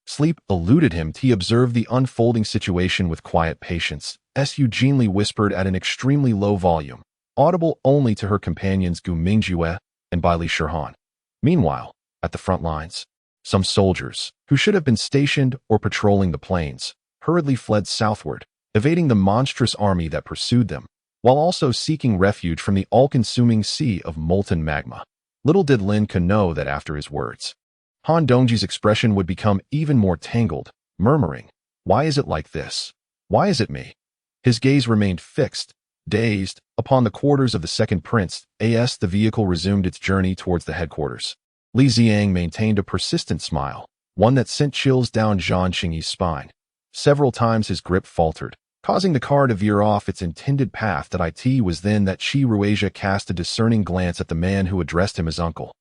Sleep eluded him. He observed the unfolding situation with quiet patience. Eugenely whispered at an extremely low volume, audible only to her companions Gu Mingjue and Bai Li Shirhan. Meanwhile, at the front lines, some soldiers, who should have been stationed or patrolling the plains, hurriedly fled southward, evading the monstrous army that pursued them, while also seeking refuge from the all-consuming sea of molten magma. Little did Lin Ke know that after his words, Han Dongji's expression would become even more tangled, murmuring, "Why is it like this? Why is it me?" His gaze remained fixed, dazed, upon the quarters of the second prince. As the vehicle resumed its journey towards the headquarters, Li Ziang maintained a persistent smile, one that sent chills down Zhang Qingyi's spine. Several times his grip faltered, causing the car to veer off its intended path. It was then that Shi Ruasia cast a discerning glance at the man who addressed him as uncle.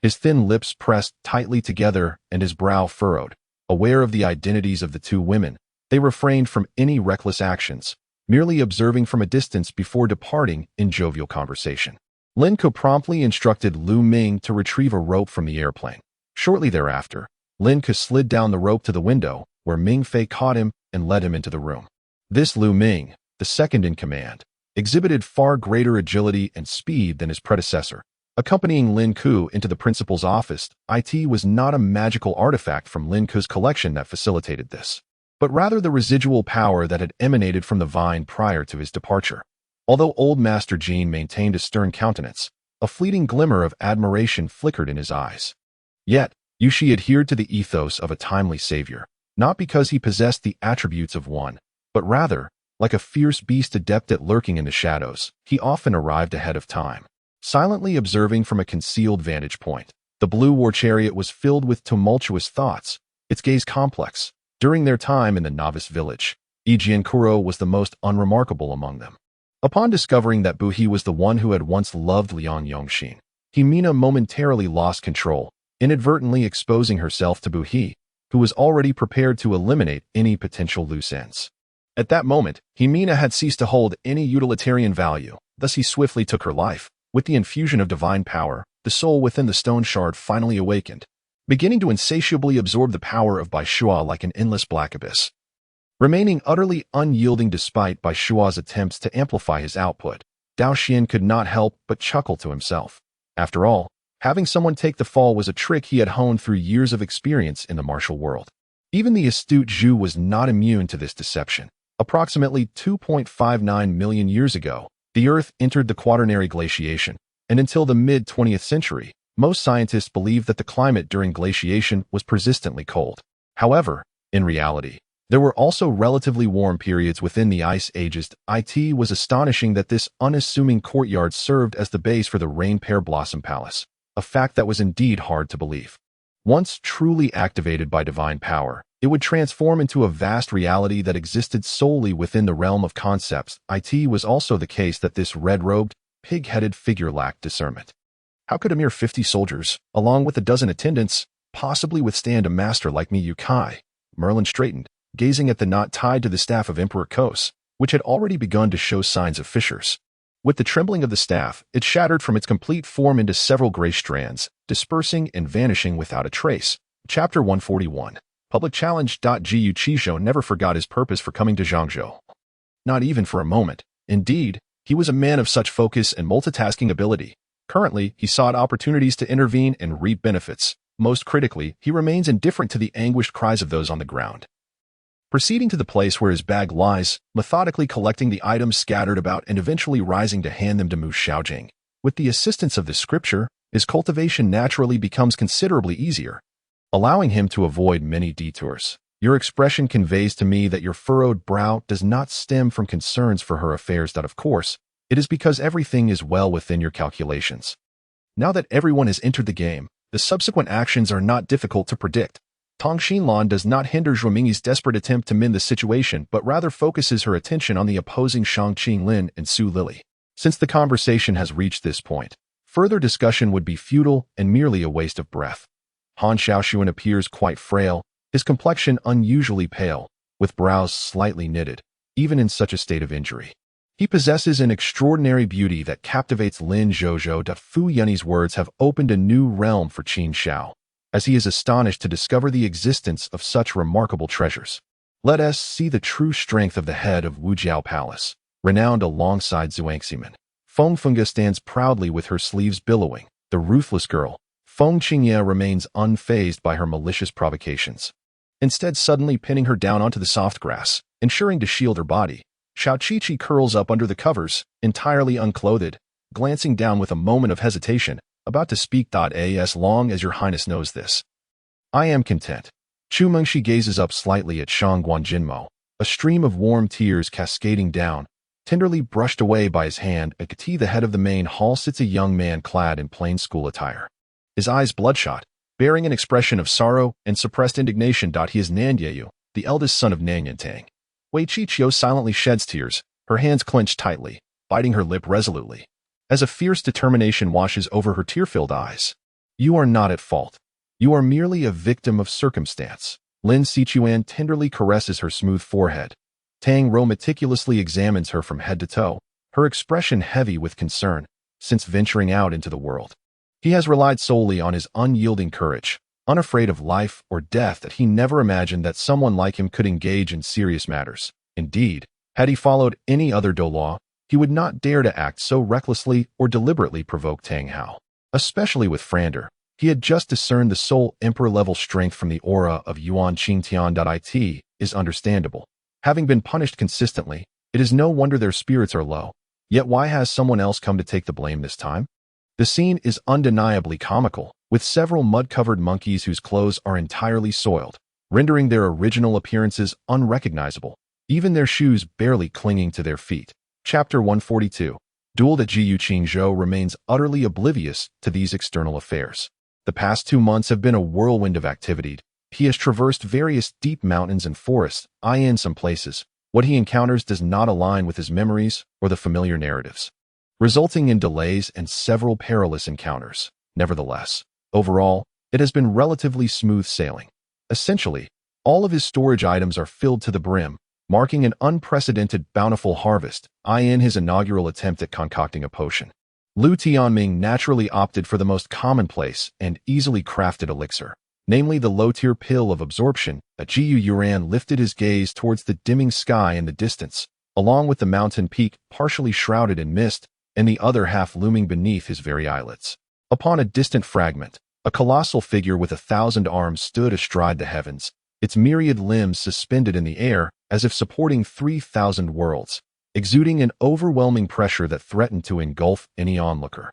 His thin lips pressed tightly together and his brow furrowed. Aware of the identities of the two women, they refrained from any reckless actions, merely observing from a distance before departing in jovial conversation. Lin Ke promptly instructed Lu Ming to retrieve a rope from the airplane. Shortly thereafter, Lin Ke slid down the rope to the window, where Ming Fei caught him and led him into the room. This Lu Ming, the second in command, exhibited far greater agility and speed than his predecessor. Accompanying Lin Ke into the principal's office, it was not a magical artifact from Lin Ke's collection that facilitated this, but rather the residual power that had emanated from the vine prior to his departure. Although old Master Jean maintained a stern countenance, a fleeting glimmer of admiration flickered in his eyes. Yet, Yushi adhered to the ethos of a timely savior, not because he possessed the attributes of one, but rather, like a fierce beast adept at lurking in the shadows, he often arrived ahead of time. Silently observing from a concealed vantage point, the blue war chariot was filled with tumultuous thoughts, its gaze complex. During their time in the novice village, Yijian Kuro was the most unremarkable among them. Upon discovering that Buhi was the one who had once loved Liang Yongxin, Himina momentarily lost control, inadvertently exposing herself to Buhi, who was already prepared to eliminate any potential loose ends. At that moment, Himina had ceased to hold any utilitarian value, thus he swiftly took her life. With the infusion of divine power, the soul within the stone shard finally awakened, beginning to insatiably absorb the power of Bai Shua like an endless black abyss. Remaining utterly unyielding despite Bai Shua's attempts to amplify his output, Dao Xian could not help but chuckle to himself. After all, having someone take the fall was a trick he had honed through years of experience in the martial world. Even the astute Zhu was not immune to this deception. Approximately 2.59 million years ago, the Earth entered the Quaternary glaciation, and until the mid-20th century, most scientists believed that the climate during glaciation was persistently cold. However, in reality, there were also relatively warm periods within the ice ages. It was astonishing that this unassuming courtyard served as the base for the Rain Pear Blossom Palace, a fact that was indeed hard to believe. Once truly activated by divine power, it would transform into a vast reality that existed solely within the realm of concepts. It was also the case that this red-robed, pig-headed figure lacked discernment. How could a mere 50 soldiers, along with a dozen attendants, possibly withstand a master like me, Yu Kai? Merlin straightened, gazing at the knot tied to the staff of Emperor Kos. which had already begun to show signs of fissures. With the trembling of the staff, it shattered from its complete form into several gray strands, dispersing and vanishing without a trace. Chapter 141. Public Challenge. Gu Qizhou never forgot his purpose for coming to Zhangzhou. Not even for a moment. Indeed, he was a man of such focus and multitasking ability. Currently, he sought opportunities to intervene and reap benefits. Most critically, he remains indifferent to the anguished cries of those on the ground. Proceeding to the place where his bag lies, methodically collecting the items scattered about and eventually rising to hand them to Mu Xiaojing. With the assistance of the scripture, his cultivation naturally becomes considerably easier, allowing him to avoid many detours. Your expression conveys to me that your furrowed brow does not stem from concerns for her affairs. Of course, it is because everything is well within your calculations. Now that everyone has entered the game, the subsequent actions are not difficult to predict. Tang Xinlan does not hinder Zhuo Mingyi's desperate attempt to mend the situation, but rather focuses her attention on the opposing Shang Qinglin and Su Lily. Since the conversation has reached this point, further discussion would be futile and merely a waste of breath. Han Xiaoshuan appears quite frail, his complexion unusually pale, with brows slightly knitted, even in such a state of injury. He possesses an extraordinary beauty that captivates Lin Zhozhou. Fu Yunyi's words have opened a new realm for Qin Xiao, as he is astonished to discover the existence of such remarkable treasures. Let us see the true strength of the head of Wujiao Palace, renowned alongside Zhuangximen. Feng Fengge stands proudly with her sleeves billowing. The ruthless girl, Feng Qingye, remains unfazed by her malicious provocations. Instead, suddenly pinning her down onto the soft grass, ensuring to shield her body, Xiao Qiqi curls up under the covers, entirely unclothed, glancing down with a moment of hesitation, about to speak. As long as your highness knows this, I am content. Chu Mengshi gazes up slightly at Shang Guanjinmo, a stream of warm tears cascading down, tenderly brushed away by his hand. At Kati, the head of the main hall, sits a young man clad in plain school attire. His eyes bloodshot, bearing an expression of sorrow and suppressed indignation. He is Nan Yeyu, the eldest son of Nan Yantang. Wei Qiqiu silently sheds tears, her hands clenched tightly, biting her lip resolutely, as a fierce determination washes over her tear-filled eyes. You are not at fault. You are merely a victim of circumstance. Lin Sichuan tenderly caresses her smooth forehead. Tang Rou meticulously examines her from head to toe, her expression heavy with concern. Since venturing out into the world, he has relied solely on his unyielding courage, unafraid of life or death. That he never imagined that someone like him could engage in serious matters. Indeed, had he followed any other Dolaw, he would not dare to act so recklessly or deliberately provoke Tang Hao. Especially with Frander, he had just discerned the soul emperor-level strength from the aura of Yuan Qingtian. It is understandable. Having been punished consistently, it is no wonder their spirits are low. Yet why has someone else come to take the blame this time? The scene is undeniably comical, with several mud-covered monkeys whose clothes are entirely soiled, rendering their original appearances unrecognizable, even their shoes barely clinging to their feet. Chapter 142. Duel. That Gu Qingzhou remains utterly oblivious to these external affairs. The past 2 months have been a whirlwind of activity. He has traversed various deep mountains and forests. In some places, what he encounters does not align with his memories or the familiar narratives, resulting in delays and several perilous encounters. Nevertheless, overall, it has been relatively smooth sailing. Essentially, all of his storage items are filled to the brim, marking an unprecedented bountiful harvest. In his inaugural attempt at concocting a potion, Lu Tianming naturally opted for the most commonplace and easily crafted elixir, namely the low-tier pill of absorption. Gu Yuran lifted his gaze towards the dimming sky in the distance, along with the mountain peak partially shrouded in mist and the other half looming beneath his very eyelids. Upon a distant fragment, a colossal figure with 1,000 arms stood astride the heavens, its myriad limbs suspended in the air as if supporting 3,000 worlds, exuding an overwhelming pressure that threatened to engulf any onlooker,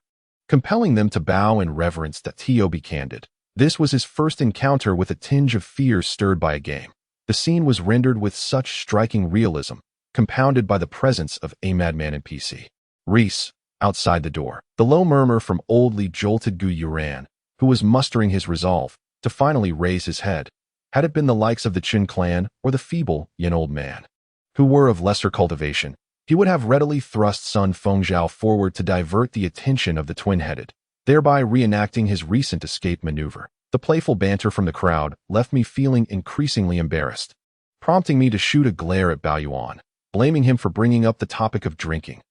compelling them to bow in reverence. Tio, be candid. This was his first encounter with a tinge of fear stirred by a game. The scene was rendered with such striking realism, compounded by the presence of a madman NPC. Reese, outside the door. The low murmur from oldly jolted Gu Yuran, who was mustering his resolve to finally raise his head. Had it been the likes of the Qin clan or the feeble Yin old man, who were of lesser cultivation, he would have readily thrust Sun Fengzhao forward to divert the attention of the twin-headed, thereby reenacting his recent escape maneuver. The playful banter from the crowd left me feeling increasingly embarrassed, prompting me to shoot a glare at Bao Yuan. blaming him for bringing up the topic of drinking.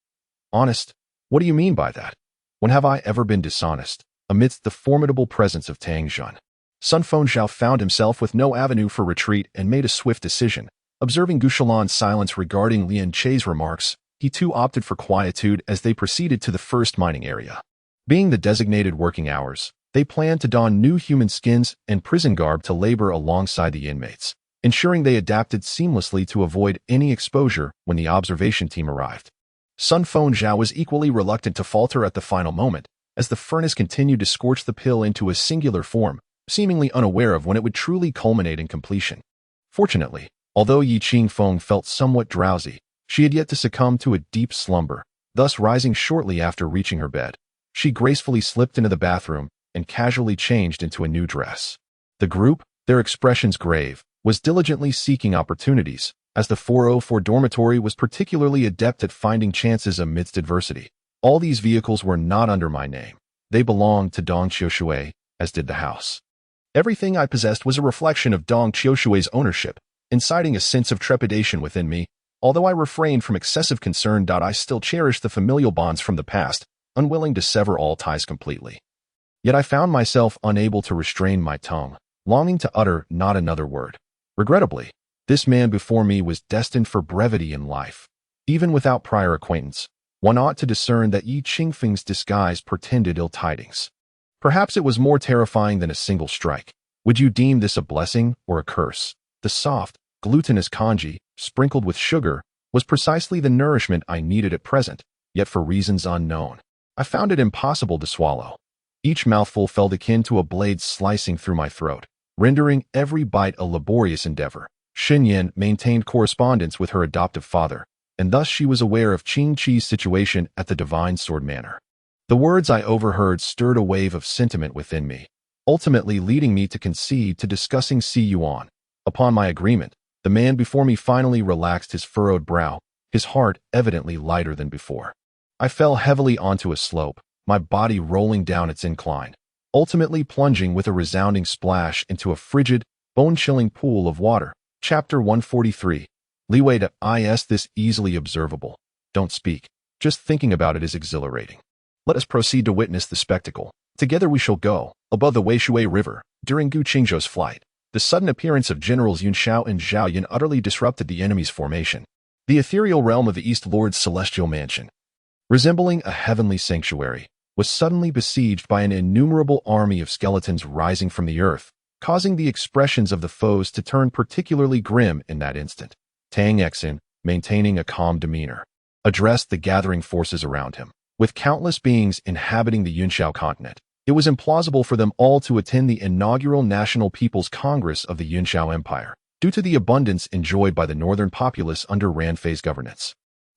Honest? What do you mean by that? When have I ever been dishonest? Amidst the formidable presence of Tang Jun, Sun Fengzhou found himself with no avenue for retreat and made a swift decision. Observing Gushalan's silence regarding Lian Che's remarks, he too opted for quietude as they proceeded to the first mining area. Being the designated working hours, they planned to don new human skins and prison garb to labor alongside the inmates, ensuring they adapted seamlessly to avoid any exposure when the observation team arrived. Sun Fengzhou was equally reluctant to falter at the final moment, as the furnace continued to scorch the pill into a singular form, seemingly unaware of when it would truly culminate in completion. Fortunately, although Yi Qingfeng felt somewhat drowsy, she had yet to succumb to a deep slumber, thus rising shortly after reaching her bed. She gracefully slipped into the bathroom and casually changed into a new dress. The group, their expressions grave, was diligently seeking opportunities, as the 404 dormitory was particularly adept at finding chances amidst adversity. All these vehicles were not under my name. They belonged to Dong Qiushui, as did the house. Everything I possessed was a reflection of Dong Qiushui's ownership, inciting a sense of trepidation within me. Although I refrained from excessive concern, I still cherished the familial bonds from the past, unwilling to sever all ties completely. Yet I found myself unable to restrain my tongue, longing to utter not another word. Regrettably, this man before me was destined for brevity in life. Even without prior acquaintance, one ought to discern that Yi Qingfeng's disguise portended ill tidings. Perhaps it was more terrifying than a single strike. Would you deem this a blessing or a curse? The soft, glutinous congee, sprinkled with sugar, was precisely the nourishment I needed at present, yet for reasons unknown, I found it impossible to swallow. Each mouthful felt akin to a blade slicing through my throat, rendering every bite a laborious endeavor. Xinyan maintained correspondence with her adoptive father, and thus she was aware of Qing Chi's situation at the Divine Sword Manor. The words I overheard stirred a wave of sentiment within me, ultimately leading me to concede to discussing Si Yuan. Upon my agreement, the man before me finally relaxed his furrowed brow, his heart evidently lighter than before. I fell heavily onto a slope, my body rolling down its incline, ultimately plunging with a resounding splash into a frigid, bone-chilling pool of water. Chapter 143. Leeway to is this easily observable. Don't speak. Just thinking about it is exhilarating. Let us proceed to witness the spectacle. Together we shall go. Above the Weishui River, during Gu Qingzhou's flight, the sudden appearance of Generals Yun Shao and Zhao Yun utterly disrupted the enemy's formation. The ethereal realm of the East Lord's celestial mansion, resembling a heavenly sanctuary, was suddenly besieged by an innumerable army of skeletons rising from the earth, causing the expressions of the foes to turn particularly grim in that instant. Tang Exin, maintaining a calm demeanor, addressed the gathering forces around him. With countless beings inhabiting the Yunshao continent, it was implausible for them all to attend the inaugural National People's Congress of the Yunshao Empire, due to the abundance enjoyed by the northern populace under Ranfei's governance.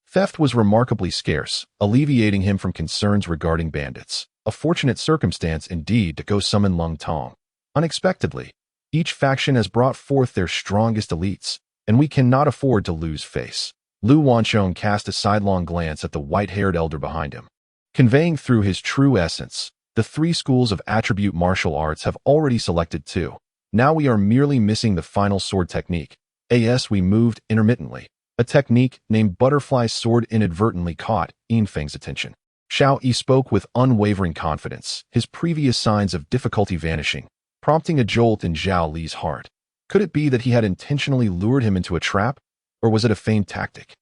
Theft was remarkably scarce, alleviating him from concerns regarding bandits. A fortunate circumstance indeed to go summon Lung Tong. Unexpectedly, each faction has brought forth their strongest elites, and we cannot afford to lose face. Lu Wansheng cast a sidelong glance at the white-haired elder behind him. Conveying through his true essence, the three schools of attribute martial arts have already selected two. Now we are merely missing the final sword technique. We moved intermittently. A technique named Butterfly Sword inadvertently caught Yinfeng's attention. Xiao Yi spoke with unwavering confidence, his previous signs of difficulty vanishing, prompting a jolt in Zhao Li's heart. Could it be that he had intentionally lured him into a trap, or was it a feigned tactic?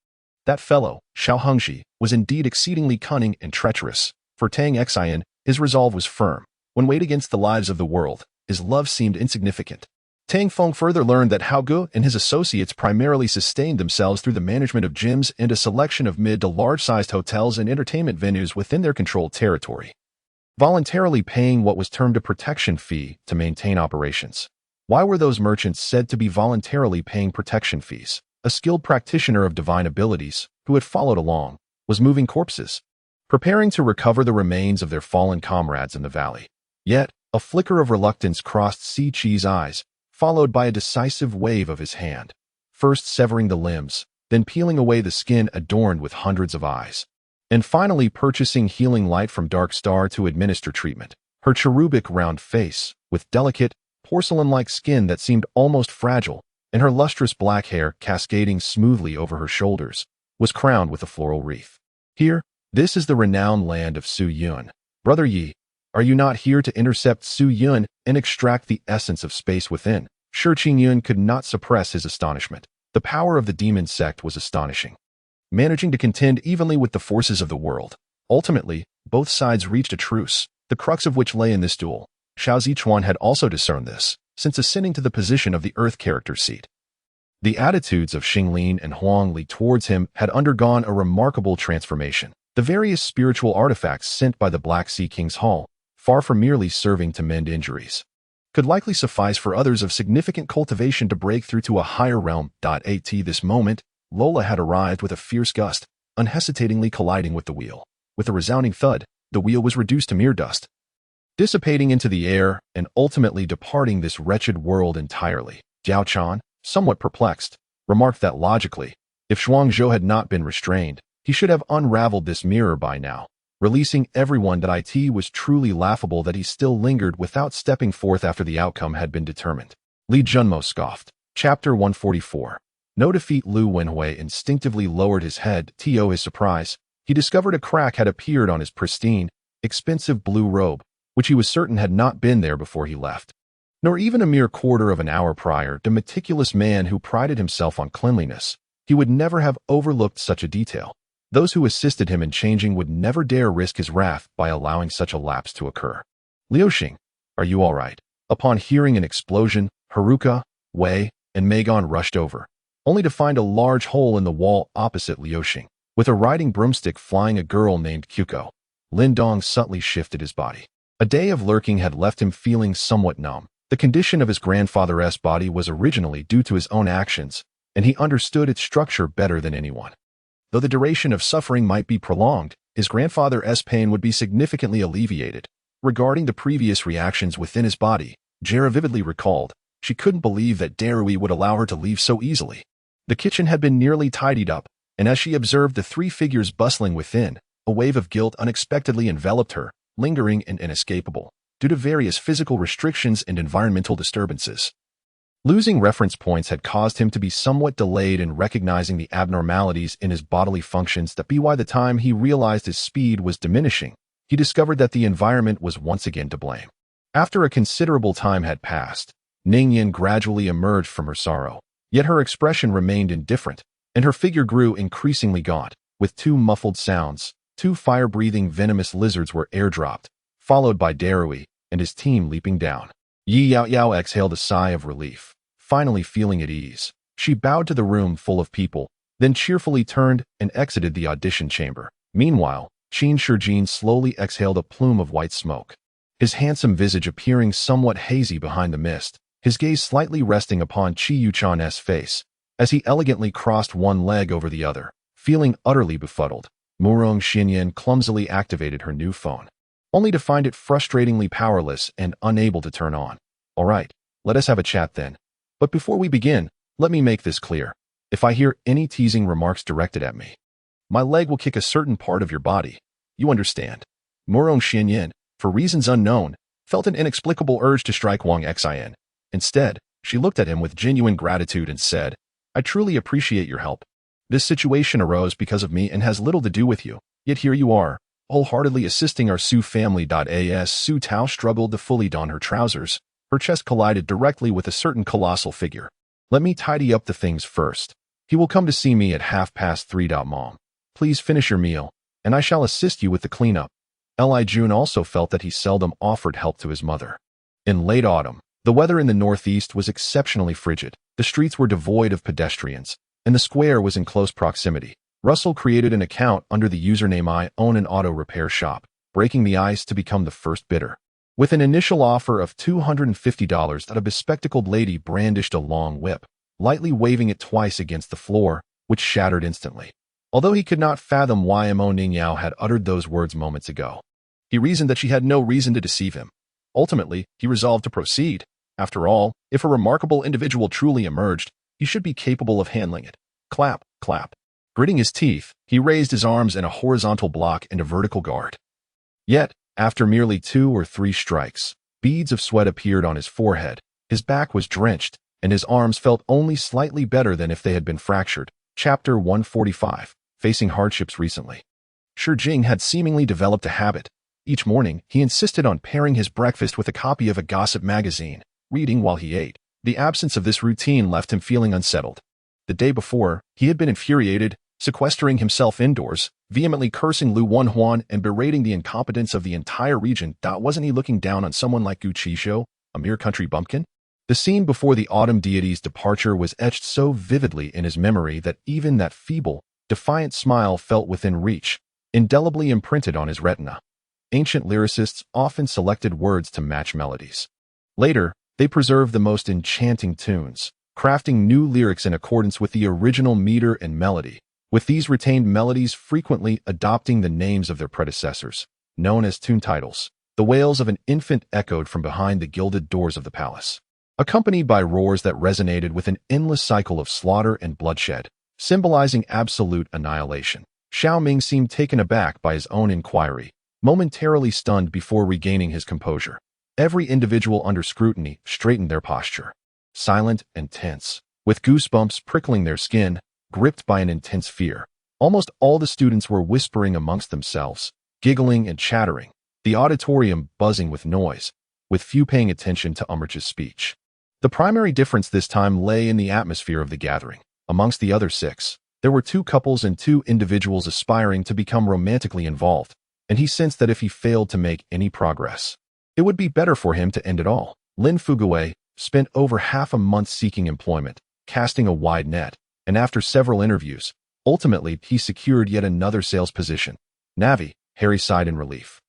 That fellow, Xiao Hengxi, was indeed exceedingly cunning and treacherous. For Tang Exin, his resolve was firm. When weighed against the lives of the world, his love seemed insignificant. Tang Feng further learned that Hao Gu and his associates primarily sustained themselves through the management of gyms and a selection of mid to large-sized hotels and entertainment venues within their controlled territory, voluntarily paying what was termed a protection fee to maintain operations. Why were those merchants said to be voluntarily paying protection fees? A skilled practitioner of divine abilities, who had followed along, was moving corpses, preparing to recover the remains of their fallen comrades in the valley. Yet, a flicker of reluctance crossed Si Chi's eyes, followed by a decisive wave of his hand, first severing the limbs, then peeling away the skin adorned with hundreds of eyes, and finally purchasing healing light from Dark Star to administer treatment. Her cherubic round face, with delicate, porcelain-like skin that seemed almost fragile, and her lustrous black hair cascading smoothly over her shoulders, was crowned with a floral wreath. Here, this is the renowned land of Su Yun. Brother Yi, are you not here to intercept Su Yun and extract the essence of space within? Shi Jing could not suppress his astonishment. The power of the demon sect was astonishing, managing to contend evenly with the forces of the world. Ultimately, both sides reached a truce, the crux of which lay in this duel. Xiao Zichuan had also discerned this, since ascending to the position of the Earth character seat. The attitudes of Xinglin and Huang Li towards him had undergone a remarkable transformation. The various spiritual artifacts sent by the Black Sea King's Hall, far from merely serving to mend injuries, could likely suffice for others of significant cultivation to break through to a higher realm. At this moment, Lola had arrived with a fierce gust, unhesitatingly colliding with the wheel. With a resounding thud, the wheel was reduced to mere dust, dissipating into the air and ultimately departing this wretched world entirely. Jiao Chan, somewhat perplexed, remarked that logically, if Shuangzhou had not been restrained, he should have unraveled this mirror by now. Releasing everyone. It was truly laughable that he still lingered without stepping forth after the outcome had been determined. Li Junmo scoffed. Chapter 144. No defeat. Lu Wenhui instinctively lowered his head. To his surprise, he discovered a crack had appeared on his pristine, expensive blue robe, which he was certain had not been there before he left. Nor even a mere quarter of an hour prior. The meticulous man who prided himself on cleanliness, he would never have overlooked such a detail. Those who assisted him in changing would never dare risk his wrath by allowing such a lapse to occur. Liuxing, are you all right? Upon hearing an explosion, Haruka, Wei, and Megan rushed over, only to find a large hole in the wall opposite Liuxing. With a riding broomstick flying a girl named Kyuko, Lin Dong subtly shifted his body. A day of lurking had left him feeling somewhat numb. The condition of his grandfather's body was originally due to his own actions, and he understood its structure better than anyone. Though the duration of suffering might be prolonged, his grandfather's pain would be significantly alleviated. Regarding the previous reactions within his body, Jera vividly recalled, she couldn't believe that Darui would allow her to leave so easily. The kitchen had been nearly tidied up, and as she observed the three figures bustling within, a wave of guilt unexpectedly enveloped her, lingering and inescapable, due to various physical restrictions and environmental disturbances. Losing reference points had caused him to be somewhat delayed in recognizing the abnormalities in his bodily functions. By the time he realized his speed was diminishing, he discovered that the environment was once again to blame. After a considerable time had passed, Ningyan gradually emerged from her sorrow, yet her expression remained indifferent, and her figure grew increasingly gaunt. With two muffled sounds, two fire-breathing venomous lizards were airdropped, followed by Darui and his team leaping down. Yi Yaoyao exhaled a sigh of relief. Finally feeling at ease, she bowed to the room full of people, then cheerfully turned and exited the audition chamber. Meanwhile, Shi Jing slowly exhaled a plume of white smoke, his handsome visage appearing somewhat hazy behind the mist, his gaze slightly resting upon Qi Yuchan's face, as he elegantly crossed one leg over the other. Feeling utterly befuddled, Murong Xinyan clumsily activated her new phone, only to find it frustratingly powerless and unable to turn on. All right, let us have a chat then. But before we begin, let me make this clear. If I hear any teasing remarks directed at me, my leg will kick a certain part of your body. You understand. Murong Xinyan, for reasons unknown, felt an inexplicable urge to strike Wang Xin. Instead, she looked at him with genuine gratitude and said, I truly appreciate your help. This situation arose because of me and has little to do with you. Yet here you are, wholeheartedly assisting our Su family. As Su Tao struggled to fully don her trousers, her chest collided directly with a certain colossal figure. Let me tidy up the things first. He will come to see me at 3:30. Mom, please finish your meal, and I shall assist you with the cleanup. Li Jun also felt that he seldom offered help to his mother. In late autumn, the weather in the northeast was exceptionally frigid. The streets were devoid of pedestrians, and the square was in close proximity. Russell created an account under the username I own an auto repair shop, breaking the ice to become the first bidder. With an initial offer of $250, that a bespectacled lady brandished a long whip, lightly waving it twice against the floor, which shattered instantly. Although he could not fathom why Mo Ningyao had uttered those words moments ago, he reasoned that she had no reason to deceive him. Ultimately, he resolved to proceed. After all, if a remarkable individual truly emerged, he should be capable of handling it. Clap, clap. Gritting his teeth, he raised his arms in a horizontal block and a vertical guard. Yet, after merely 2 or 3 strikes, beads of sweat appeared on his forehead, his back was drenched, and his arms felt only slightly better than if they had been fractured. Chapter 145. facing hardships recently. Shi Jing had seemingly developed a habit. Each morning, he insisted on pairing his breakfast with a copy of a gossip magazine, reading while he ate. The absence of this routine left him feeling unsettled. The day before, he had been infuriated, sequestering himself indoors, vehemently cursing Luan Huan and berating the incompetence of the entire region. Wasn't he looking down on someone like Qingzhou, a mere country bumpkin? The scene before the autumn deity's departure was etched so vividly in his memory that even that feeble, defiant smile felt within reach, indelibly imprinted on his retina. Ancient lyricists often selected words to match melodies. Later, they preserved the most enchanting tunes, crafting new lyrics in accordance with the original meter and melody, with these retained melodies frequently adopting the names of their predecessors, known as tune titles. The wails of an infant echoed from behind the gilded doors of the palace, accompanied by roars that resonated with an endless cycle of slaughter and bloodshed, symbolizing absolute annihilation. Xiao Ming seemed taken aback by his own inquiry, momentarily stunned before regaining his composure. Every individual under scrutiny straightened their posture, silent and tense, with goosebumps prickling their skin, gripped by an intense fear. Almost all the students were whispering amongst themselves, giggling and chattering, the auditorium buzzing with noise, with few paying attention to Umbridge's speech. The primary difference this time lay in the atmosphere of the gathering. Amongst the other 6, there were 2 couples and 2 individuals aspiring to become romantically involved, and he sensed that if he failed to make any progress, it would be better for him to end it all. Lin Fuguwei spent over half a month seeking employment, casting a wide net, and after several interviews, ultimately he secured yet another sales position. Navi, Harry sighed in relief.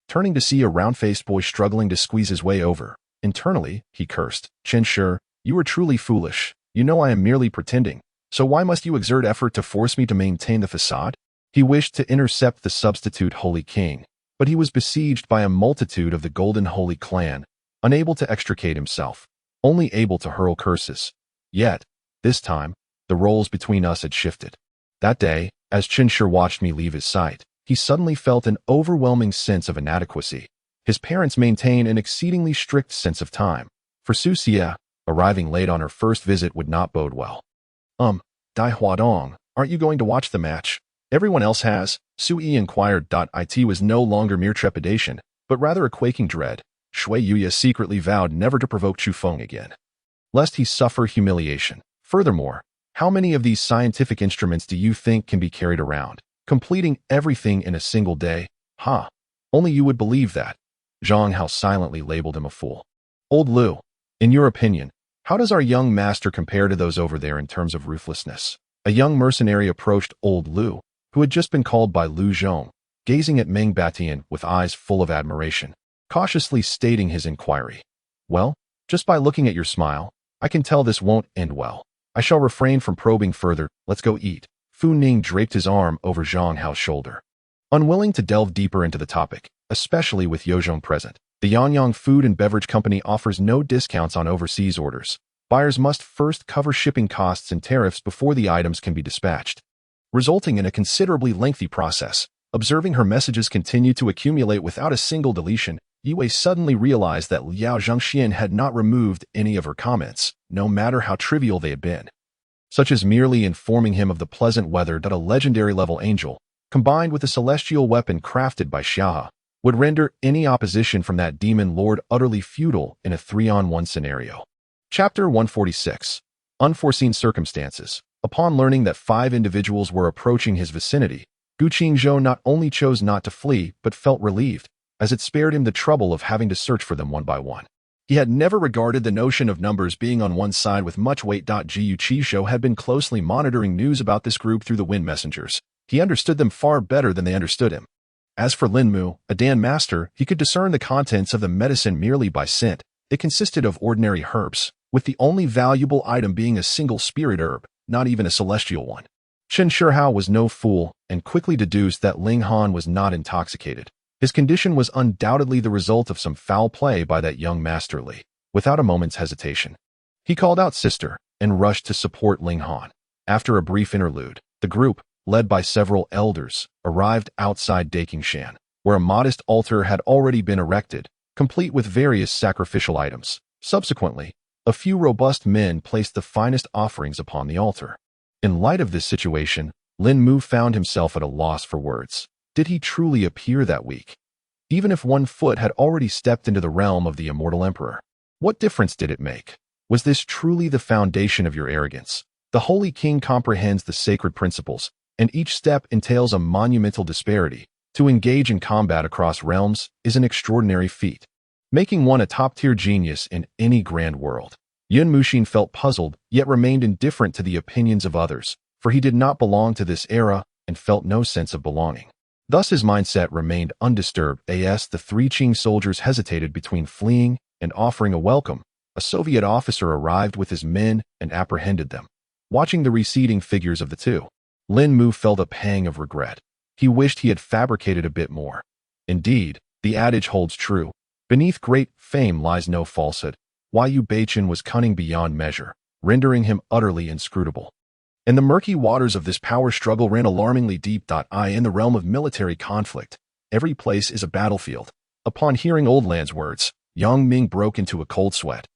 Turning to see a round-faced boy struggling to squeeze his way over, internally, he cursed. Chen Shi, you are truly foolish. You know I am merely pretending, so why must you exert effort to force me to maintain the facade? He wished to intercept the substitute Holy King, but he was besieged by a multitude of the Golden Holy Clan, unable to extricate himself, only able to hurl curses. Yet, this time, the roles between us had shifted. That day, as Chen Shi watched me leave his sight, he suddenly felt an overwhelming sense of inadequacy. His parents maintain an exceedingly strict sense of time. For Su Xie, arriving late on her first visit would not bode well. Dai Huadong, aren't you going to watch the match? Everyone else has, Su Yi inquired. It was no longer mere trepidation, but rather a quaking dread. Shui Yuya secretly vowed never to provoke Chu Feng again, lest he suffer humiliation. Furthermore, how many of these scientific instruments do you think can be carried around, completing everything in a single day? Only you would believe that. Zhang Hao silently labeled him a fool. Old Lu, in your opinion, how does our young master compare to those over there in terms of ruthlessness? A young mercenary approached Old Lu, who had just been called by Lu Zhong, gazing at Meng Batian with eyes full of admiration, cautiously stating his inquiry. Well, just by looking at your smile, I can tell this won't end well. I shall refrain from probing further. Let's go eat. Fu Ning draped his arm over Zhang Hao's shoulder, unwilling to delve deeper into the topic, especially with Yozhong present. The Yangyang Food and Beverage Company offers no discounts on overseas orders. Buyers must first cover shipping costs and tariffs before the items can be dispatched, resulting in a considerably lengthy process. Observing her messages continue to accumulate without a single deletion, Yue suddenly realized that Liao Zhangxian had not removed any of her comments, no matter how trivial they had been, such as merely informing him of the pleasant weather that a legendary-level angel, combined with a celestial weapon crafted by Xiaohe, would render any opposition from that demon lord utterly futile in a 3-on-1 scenario. Chapter 146. Unforeseen Circumstances. Upon learning that 5 individuals were approaching his vicinity, Qingzhou not only chose not to flee but felt relieved, as it spared him the trouble of having to search for them one by one. He had never regarded the notion of numbers being on one side with much weight. Qingzhou had been closely monitoring news about this group through the wind messengers. He understood them far better than they understood him. As for Linmu, a Dan master, he could discern the contents of the medicine merely by scent. It consisted of ordinary herbs, with the only valuable item being a single spirit herb, not even a celestial one. Chen Shihao was no fool, and quickly deduced that Ling Han was not intoxicated. His condition was undoubtedly the result of some foul play by that young Master Li. Without a moment's hesitation, he called out sister, and rushed to support Ling Han. After a brief interlude, the group, led by several elders, arrived outside Dakingshan, where a modest altar had already been erected, complete with various sacrificial items. Subsequently, a few robust men placed the finest offerings upon the altar. In light of this situation, Lin Mu found himself at a loss for words. Did he truly appear that weak? Even if one foot had already stepped into the realm of the immortal emperor. What difference did it make? Was this truly the foundation of your arrogance? The Holy King comprehends the sacred principles, and each step entails a monumental disparity. To engage in combat across realms is an extraordinary feat, making one a top-tier genius in any grand world. Yun Muxin felt puzzled, yet remained indifferent to the opinions of others, for he did not belong to this era and felt no sense of belonging. Thus his mindset remained undisturbed. As the three Qing soldiers hesitated between fleeing and offering a welcome, a Soviet officer arrived with his men and apprehended them. Watching the receding figures of the two, Lin Mu felt a pang of regret. He wished he had fabricated a bit more. Indeed, the adage holds true. Beneath great fame lies no falsehood. Yu Beichen was cunning beyond measure, rendering him utterly inscrutable. And the murky waters of this power struggle ran alarmingly deep. In the realm of military conflict, every place is a battlefield. Upon hearing Old Land's words, Yang Ming broke into a cold sweat.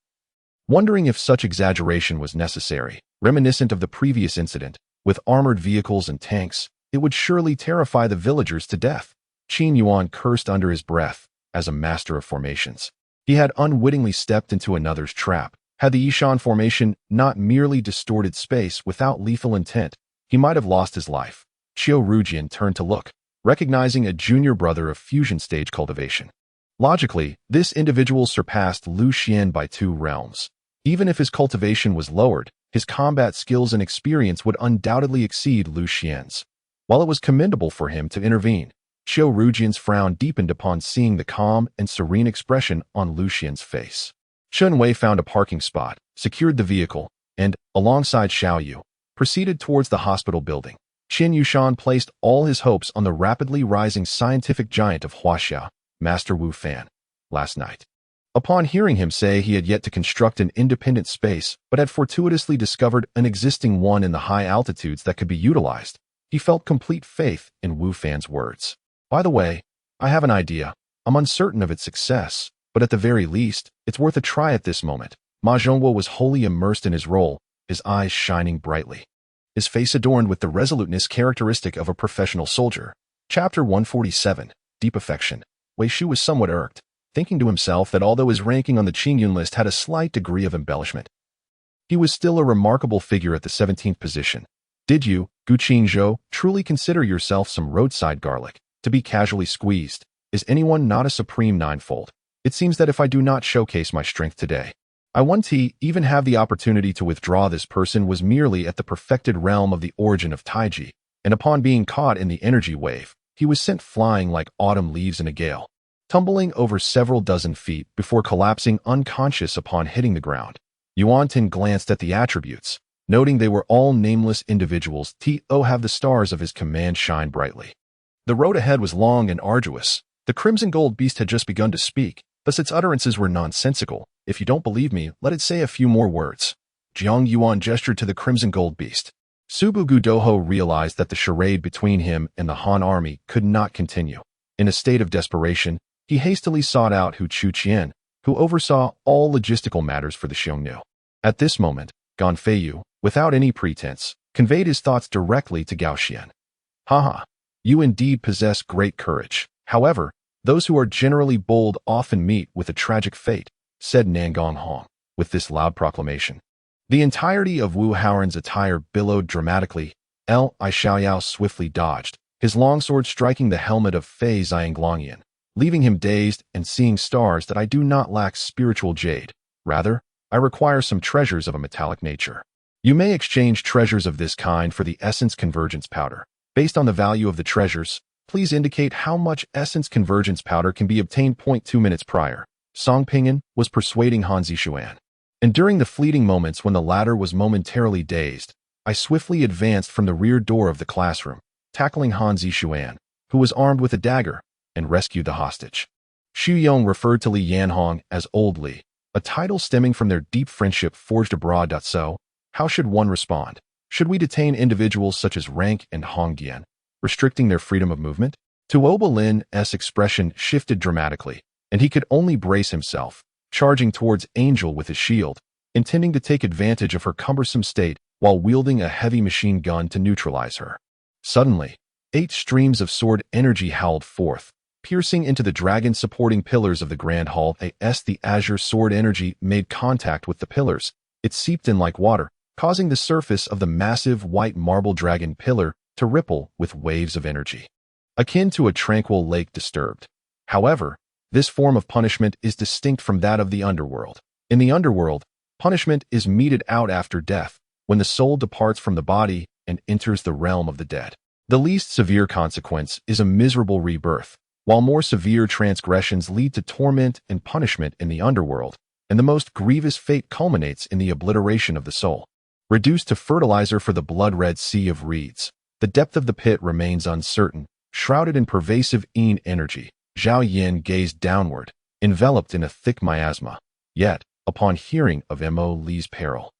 Wondering if such exaggeration was necessary, reminiscent of the previous incident, with armored vehicles and tanks, it would surely terrify the villagers to death. Qin Yuan cursed under his breath, as a master of formations. He had unwittingly stepped into another's trap. Had the Yishan formation not merely distorted space without lethal intent, he might have lost his life. Qiu Rujian turned to look, recognizing a junior brother of fusion stage cultivation. Logically, this individual surpassed Lu Xian by 2 realms. Even if his cultivation was lowered, his combat skills and experience would undoubtedly exceed Lu Xian's. While it was commendable for him to intervene, Qiu Rujian's frown deepened upon seeing the calm and serene expression on Lu Xian's face. Chun Wei found a parking spot, secured the vehicle, and, alongside Xiao Yu, proceeded towards the hospital building. Qin Yushan placed all his hopes on the rapidly rising scientific giant of Huaxia, Master Wu Fan, last night. Upon hearing him say he had yet to construct an independent space but had fortuitously discovered an existing one in the high altitudes that could be utilized, he felt complete faith in Wu Fan's words. By the way, I have an idea. I'm uncertain of its success, but at the very least, it's worth a try at this moment. Ma Zhongguo was wholly immersed in his role, his eyes shining brightly. His face adorned with the resoluteness characteristic of a professional soldier. Chapter 147, Deep Affection. Wei Shu was somewhat irked, thinking to himself that although his ranking on the Qingyun list had a slight degree of embellishment, he was still a remarkable figure at the 17th position. Did you, Gu Qingzhou, truly consider yourself some roadside garlic, to be casually squeezed? Is anyone not a supreme ninefold? It seems that if I do not showcase my strength today, I won't even have the opportunity to withdraw. This person was merely at the perfected realm of the origin of Taiji, and upon being caught in the energy wave, he was sent flying like autumn leaves in a gale, tumbling over several dozen feet before collapsing unconscious upon hitting the ground. Yuan Tin glanced at the attributes, noting they were all nameless individuals. Have the stars of his command shine brightly. The road ahead was long and arduous. The crimson gold beast had just begun to speak, thus its utterances were nonsensical. If you don't believe me, let it say a few more words. Jiang Yuan gestured to the crimson gold beast. Subugu Doho realized that the charade between him and the Han army could not continue. In a state of desperation, he hastily sought out Hu Chuqian, who oversaw all logistical matters for the Xiongnu. At this moment, Gan Feiyu, without any pretense, conveyed his thoughts directly to Gao Xian. Haha, you indeed possess great courage. However, those who are generally bold often meet with a tragic fate, said Nangong Hong, with this loud proclamation. The entirety of Wu Haoran's attire billowed dramatically. Li Xiaoyao swiftly dodged, his longsword striking the helmet of Fei Xianglongyan, leaving him dazed and seeing stars. That I do not lack spiritual jade. Rather, I require some treasures of a metallic nature. You may exchange treasures of this kind for the essence convergence powder. Based on the value of the treasures, please indicate how much essence convergence powder can be obtained. 2 minutes prior, Song Pingan was persuading Han Zishuan. And during the fleeting moments when the latter was momentarily dazed, I swiftly advanced from the rear door of the classroom, tackling Han Zishuan, who was armed with a dagger, and rescued the hostage. Xu Yong referred to Li Yanhong as Old Li, a title stemming from their deep friendship forged abroad. So, how should one respond? Should we detain individuals such as Rank and Hong Gian, restricting their freedom of movement? Tuoba Lin's expression shifted dramatically, and he could only brace himself, charging towards Angel with his shield, intending to take advantage of her cumbersome state while wielding a heavy machine gun to neutralize her. Suddenly, 8 streams of sword energy howled forth, piercing into the dragon-supporting pillars of the Grand Hall. As the azure sword energy made contact with the pillars, it seeped in like water, causing the surface of the massive white marble dragon pillar to ripple with waves of energy, akin to a tranquil lake disturbed. However, this form of punishment is distinct from that of the underworld. In the underworld, punishment is meted out after death, when the soul departs from the body and enters the realm of the dead. The least severe consequence is a miserable rebirth, while more severe transgressions lead to torment and punishment in the underworld, and the most grievous fate culminates in the obliteration of the soul. Reduced to fertilizer for the blood-red sea of reeds, the depth of the pit remains uncertain, shrouded in pervasive Yin energy. Zhao Yin gazed downward, enveloped in a thick miasma. Yet, upon hearing of Mo Li's peril,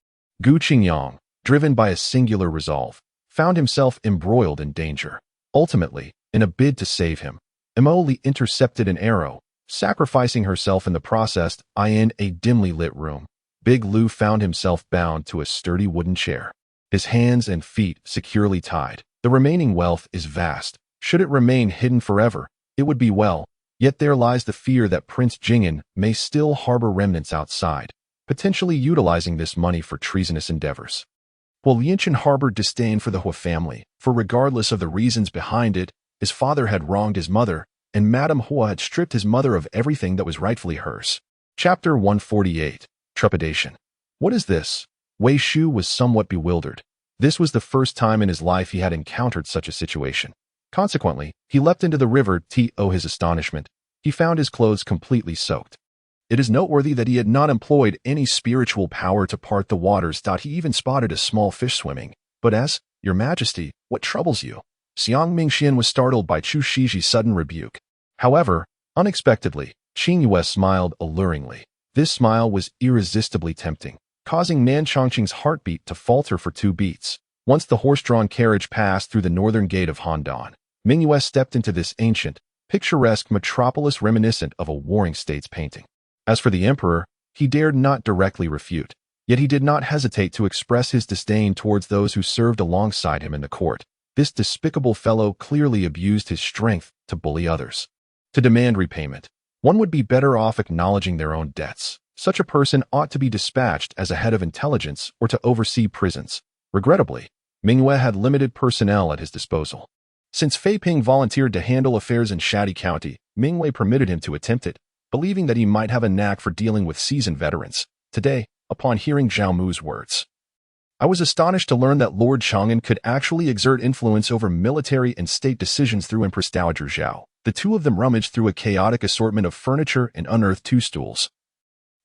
Gu Qingyang, driven by a singular resolve, found himself embroiled in danger. Ultimately, in a bid to save him, Mo Li intercepted an arrow, sacrificing herself in the process. In a dimly lit room, Big Lu found himself bound to a sturdy wooden chair, his hands and feet securely tied. The remaining wealth is vast. Should it remain hidden forever, it would be well, yet there lies the fear that Prince Jing'an may still harbor remnants outside, potentially utilizing this money for treasonous endeavors. While Lianchen harbored disdain for the Hua family, for regardless of the reasons behind it, his father had wronged his mother, and Madame Hua had stripped his mother of everything that was rightfully hers. Chapter 148. Trepidation. What is this? Wei Shu was somewhat bewildered. This was the first time in his life he had encountered such a situation. Consequently, he leapt into the river. To his astonishment, he found his clothes completely soaked. It is noteworthy that he had not employed any spiritual power to part the waters. He even spotted a small fish swimming. But as, Your Majesty, what troubles you? Xiang Mingxian was startled by Chu Shiji's sudden rebuke. However, unexpectedly, Qing Yue smiled alluringly. This smile was irresistibly tempting, causing Nan Chongqing's heartbeat to falter for 2 beats. Once the horse-drawn carriage passed through the northern gate of Handan, Ming Yue stepped into this ancient, picturesque metropolis reminiscent of a warring state's painting. As for the emperor, he dared not directly refute, yet he did not hesitate to express his disdain towards those who served alongside him in the court. This despicable fellow clearly abused his strength to bully others. To demand repayment, one would be better off acknowledging their own debts. Such a person ought to be dispatched as a head of intelligence or to oversee prisons. Regrettably, Ming Yue had limited personnel at his disposal. Since Fei Ping volunteered to handle affairs in Shadi County, Ming Yue permitted him to attempt it, believing that he might have a knack for dealing with seasoned veterans. Today, upon hearing Zhao Mu's words, I was astonished to learn that Lord Chang'an could actually exert influence over military and state decisions through Empress Dowager Zhao. The two of them rummaged through a chaotic assortment of furniture and unearthed 2 stools.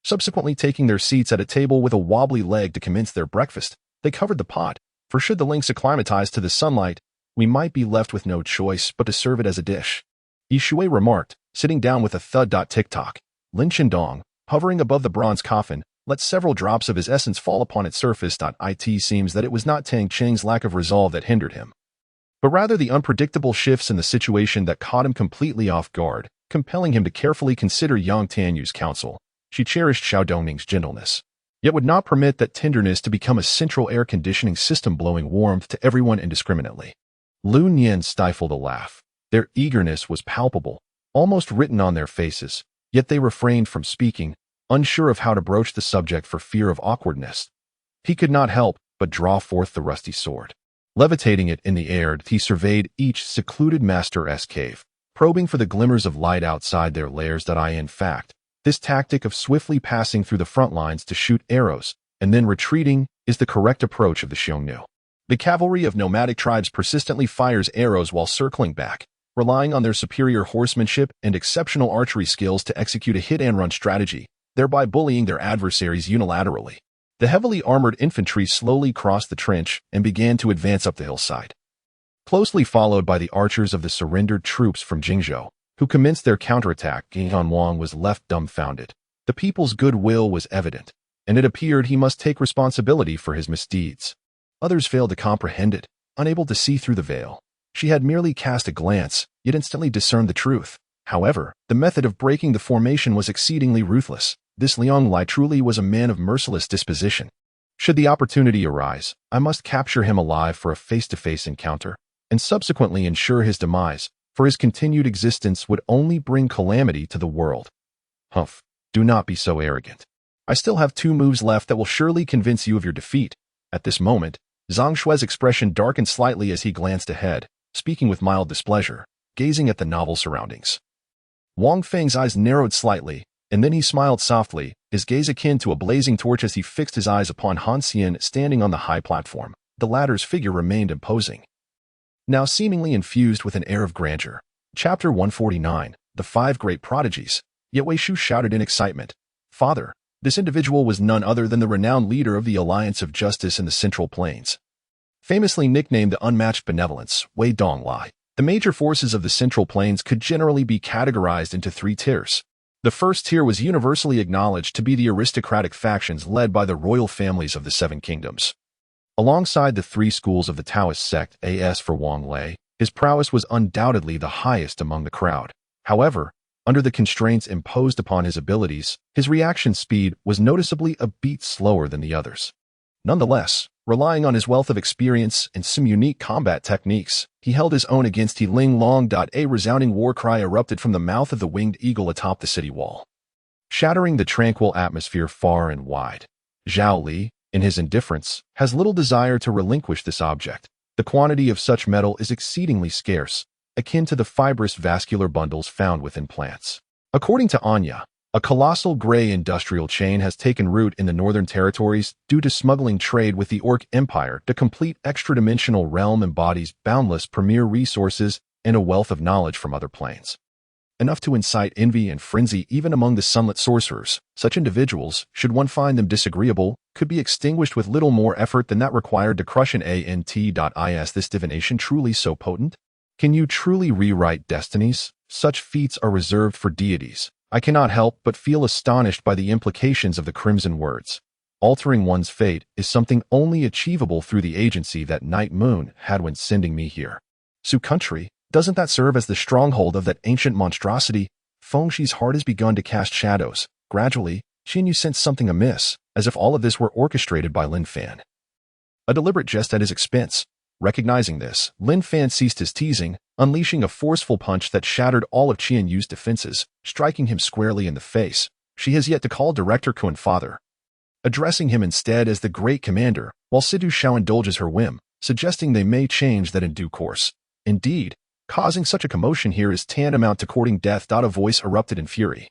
Subsequently taking their seats at a table with a wobbly leg to commence their breakfast, they covered the pot, for should the lynx acclimatize to the sunlight, we might be left with no choice but to serve it as a dish. Yi Shui remarked, sitting down with a thud. Tick-tock. Lin Chendong, hovering above the bronze coffin, let several drops of his essence fall upon its surface. It seems that it was not Tang Cheng's lack of resolve that hindered him, but rather the unpredictable shifts in the situation that caught him completely off guard, compelling him to carefully consider Yang Tianyu's counsel. She cherished Xiao Dongning's gentleness, yet would not permit that tenderness to become a central air conditioning system blowing warmth to everyone indiscriminately. Lu Nian stifled a laugh. Their eagerness was palpable, almost written on their faces, yet they refrained from speaking, unsure of how to broach the subject for fear of awkwardness. He could not help but draw forth the rusty sword. Levitating it in the air, he surveyed each secluded master's cave, probing for the glimmers of light outside their lairs. In fact, this tactic of swiftly passing through the front lines to shoot arrows and then retreating is the correct approach of the Xiongnu. The cavalry of nomadic tribes persistently fires arrows while circling back, relying on their superior horsemanship and exceptional archery skills to execute a hit-and-run strategy, thereby bullying their adversaries unilaterally. The heavily armored infantry slowly crossed the trench and began to advance up the hillside, closely followed by the archers of the surrendered troops from Qingzhou, who commenced their counterattack. Gan Wang was left dumbfounded. The people's goodwill was evident, and it appeared he must take responsibility for his misdeeds. Others failed to comprehend it, unable to see through the veil. She had merely cast a glance, yet instantly discerned the truth. However, the method of breaking the formation was exceedingly ruthless. This Liang Lai truly was a man of merciless disposition. Should the opportunity arise, I must capture him alive for a face-to-face encounter. and subsequently ensure his demise, for his continued existence would only bring calamity to the world. Humph, do not be so arrogant. I still have 2 moves left that will surely convince you of your defeat. At this moment, Zhang Shui's expression darkened slightly as he glanced ahead, speaking with mild displeasure, gazing at the novel surroundings. Wang Feng's eyes narrowed slightly, and then he smiled softly, his gaze akin to a blazing torch as he fixed his eyes upon Han Xian standing on the high platform. The latter's figure remained imposing, now seemingly infused with an air of grandeur. Chapter 149, The 5 Great Prodigies. Yet Wei Shu shouted in excitement, "Father, this individual was none other than the renowned leader of the Alliance of Justice in the Central Plains. Famously nicknamed the Unmatched Benevolence, Wei Donglai. The major forces of the Central Plains could generally be categorized into 3 tiers. The first tier was universally acknowledged to be the aristocratic factions led by the royal families of the 7 kingdoms. Alongside the 3 schools of the Taoist sect, as for Wang Lei, his prowess was undoubtedly the highest among the crowd. However, under the constraints imposed upon his abilities, his reaction speed was noticeably a beat slower than the others. Nonetheless, relying on his wealth of experience and some unique combat techniques, he held his own against Ling Long. A resounding war cry erupted from the mouth of the winged eagle atop the city wall, shattering the tranquil atmosphere far and wide. Zhao Li, in his indifference, has little desire to relinquish this object. The quantity of such metal is exceedingly scarce, akin to the fibrous vascular bundles found within plants. According to Anya, a colossal gray industrial chain has taken root in the northern territories due to smuggling trade with the Orc Empire. The complete extra-dimensional realm embodies boundless premier resources and a wealth of knowledge from other planes, enough to incite envy and frenzy even among the sunlit sorcerers. Such individuals, should one find them disagreeable, could be extinguished with little more effort than that required to crush an ant. Is this divination truly so potent? Can you truly rewrite destinies? Such feats are reserved for deities. I cannot help but feel astonished by the implications of the crimson words. Altering one's fate is something only achievable through the agency that Night Moon had when sending me here. Su country, doesn't that serve as the stronghold of that ancient monstrosity? Feng Shi's heart has begun to cast shadows. Gradually, Xin Yu sensed something amiss, as if all of this were orchestrated by Lin Fan. A deliberate jest at his expense. Recognizing this, Lin Fan ceased his teasing, unleashing a forceful punch that shattered all of Qian Yu's defenses, striking him squarely in the face. She has yet to call Director Kun father, addressing him instead as the Great Commander, while Sidu Shao indulges her whim, suggesting they may change that in due course. Indeed, causing such a commotion here is tantamount to courting death. A voice erupted in fury,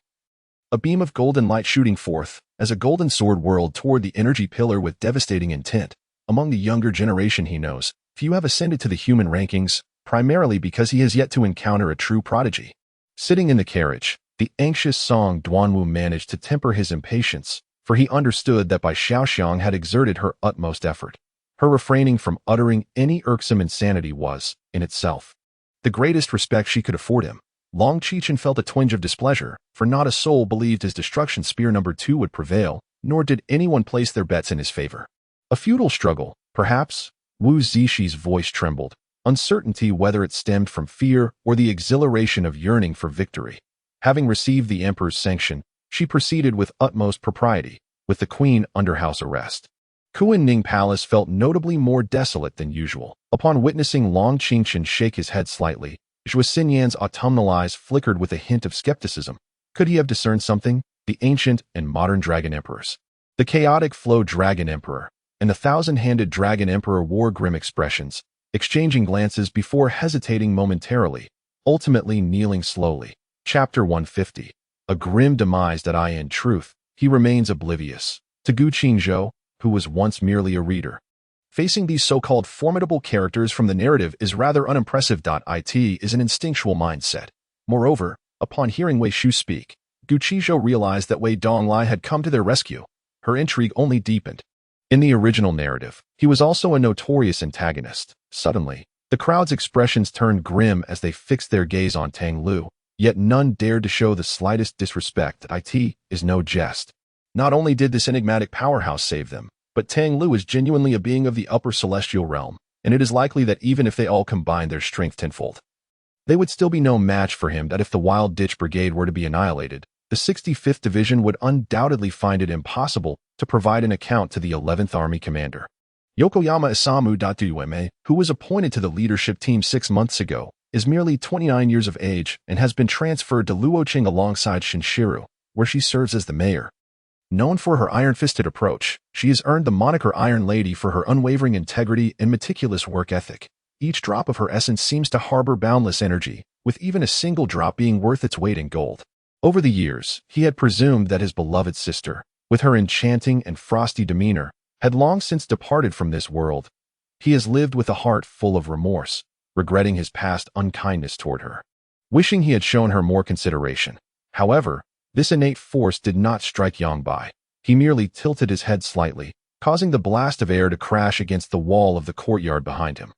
a beam of golden light shooting forth, as a golden sword whirled toward the energy pillar with devastating intent. Among the younger generation he knows, few have ascended to the human rankings, primarily because he has yet to encounter a true prodigy. Sitting in the carriage, the anxious Song Duanwu managed to temper his impatience, for he understood that by Xiaoxiang had exerted her utmost effort. Her refraining from uttering any irksome insanity was, in itself, the greatest respect she could afford him. Long Qichen felt a twinge of displeasure, for not a soul believed his destruction spear number 2 would prevail, nor did anyone place their bets in his favor. A futile struggle, perhaps? Wu Zixi's voice trembled, uncertainty whether it stemmed from fear or the exhilaration of yearning for victory. Having received the emperor's sanction, she proceeded with utmost propriety, with the queen under house arrest. Kuan-Ning Palace felt notably more desolate than usual. Upon witnessing Long Qingchen shake his head slightly, Zhuo Xinyan's autumnal eyes flickered with a hint of skepticism. Could he have discerned something? The ancient and modern dragon emperors, the chaotic flow dragon emperor, and the thousand-handed dragon emperor wore grim expressions, exchanging glances before hesitating momentarily, ultimately kneeling slowly. Chapter 150. A grim demise that in truth, he remains oblivious. To Gu Qingzhou, who was once merely a reader, facing these so-called formidable characters from the narrative is rather unimpressive. It is an instinctual mindset. Moreover, upon hearing Wei Shu speak, Gu Qingzhou realized that Wei Donglai had come to their rescue. Her intrigue only deepened. In the original narrative, he was also a notorious antagonist. Suddenly, the crowd's expressions turned grim as they fixed their gaze on Tang Lu, yet none dared to show the slightest disrespect. It is no jest. Not only did this enigmatic powerhouse save them, but Tang Lu is genuinely a being of the upper celestial realm, and it is likely that even if they all combined their strength tenfold, they would still be no match for him. That if the Wild Ditch Brigade were to be annihilated, the 65th Division would undoubtedly find it impossible to provide an account to the 11th Army commander. Yokoyama Isamu Datueme, who was appointed to the leadership team 6 months ago, is merely 29 years of age and has been transferred to Luoqing alongside Shinshiru, where she serves as the mayor. Known for her iron-fisted approach, she has earned the moniker Iron Lady for her unwavering integrity and meticulous work ethic. Each drop of her essence seems to harbor boundless energy, with even a single drop being worth its weight in gold. Over the years, he had presumed that his beloved sister, with her enchanting and frosty demeanor, had long since departed from this world. He has lived with a heart full of remorse, regretting his past unkindness toward her, wishing he had shown her more consideration. However, this innate force did not strike Yang Bai. He merely tilted his head slightly, causing the blast of air to crash against the wall of the courtyard behind him.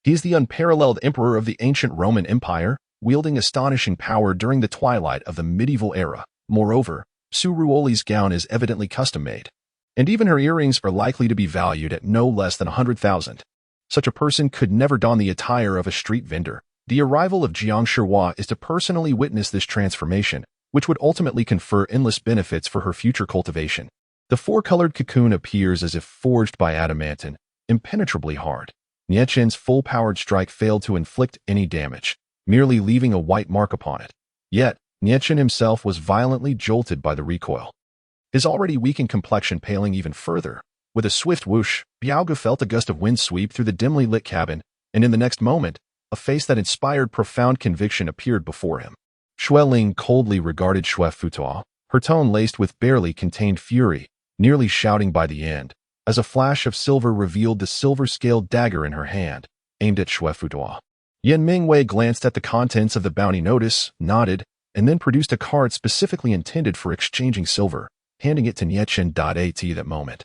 He is the unparalleled emperor of the ancient Roman Empire, wielding astonishing power during the twilight of the medieval era. Moreover, Su Ruoli's gown is evidently custom-made, and even her earrings are likely to be valued at no less than 100,000. Such a person could never don the attire of a street vendor. The arrival of Jiang Shihua is to personally witness this transformation, which would ultimately confer endless benefits for her future cultivation. The four-colored cocoon appears as if forged by adamantine, impenetrably hard. Niechen's full-powered strike failed to inflict any damage, merely leaving a white mark upon it. Yet, Niechen himself was violently jolted by the recoil, his already weakened complexion paling even further. With a swift whoosh, Biaogu felt a gust of wind sweep through the dimly lit cabin, and in the next moment, a face that inspired profound conviction appeared before him. Xue Ling coldly regarded Xue Futuo, her tone laced with barely contained fury, nearly shouting by the end, as a flash of silver revealed the silver-scaled dagger in her hand, aimed at Xue Futuo. Yan Mingwei glanced at the contents of the bounty notice, nodded, and then produced a card specifically intended for exchanging silver, handing it to Niechen. At that moment,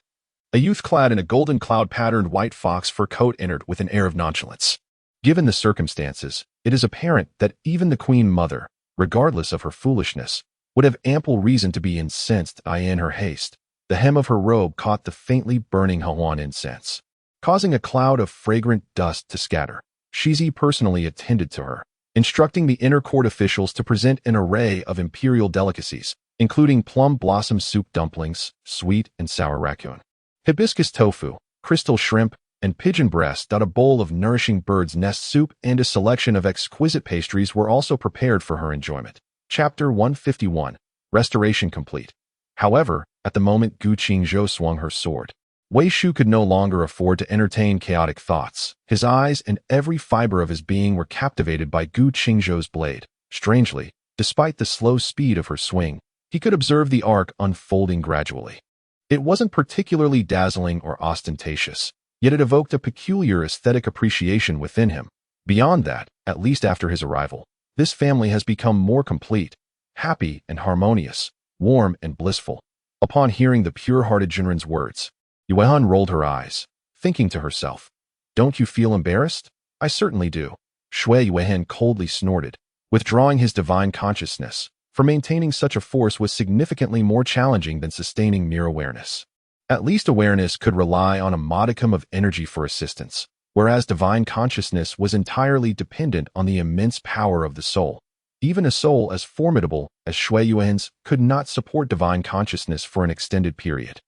a youth clad in a golden cloud-patterned white fox fur coat entered with an air of nonchalance. Given the circumstances, it is apparent that even the Queen Mother, regardless of her foolishness, would have ample reason to be incensed. In her haste, the hem of her robe caught the faintly burning Hawan incense, causing a cloud of fragrant dust to scatter. Shizi personally attended to her, instructing the inner court officials to present an array of imperial delicacies, including plum blossom soup dumplings, sweet and sour raccoon, hibiscus tofu, crystal shrimp, and pigeon breast. A bowl of nourishing bird's nest soup and a selection of exquisite pastries were also prepared for her enjoyment. Chapter 151. Restoration complete. However, at the moment Gu Qingzhou swung her sword, Wei Shu could no longer afford to entertain chaotic thoughts. His eyes and every fiber of his being were captivated by Gu Qingzhou's blade. Strangely, despite the slow speed of her swing, he could observe the arc unfolding gradually. It wasn't particularly dazzling or ostentatious, yet it evoked a peculiar aesthetic appreciation within him. Beyond that, at least after his arrival, this family has become more complete, happy and harmonious, warm and blissful. Upon hearing the pure-hearted Jinren's words, Yuehan rolled her eyes, thinking to herself, "Don't you feel embarrassed?" "I certainly do." Shui Yuehan coldly snorted, withdrawing his divine consciousness, for maintaining such a force was significantly more challenging than sustaining mere awareness. At least awareness could rely on a modicum of energy for assistance, whereas divine consciousness was entirely dependent on the immense power of the soul. Even a soul as formidable as Shui Yuan's could not support divine consciousness for an extended period.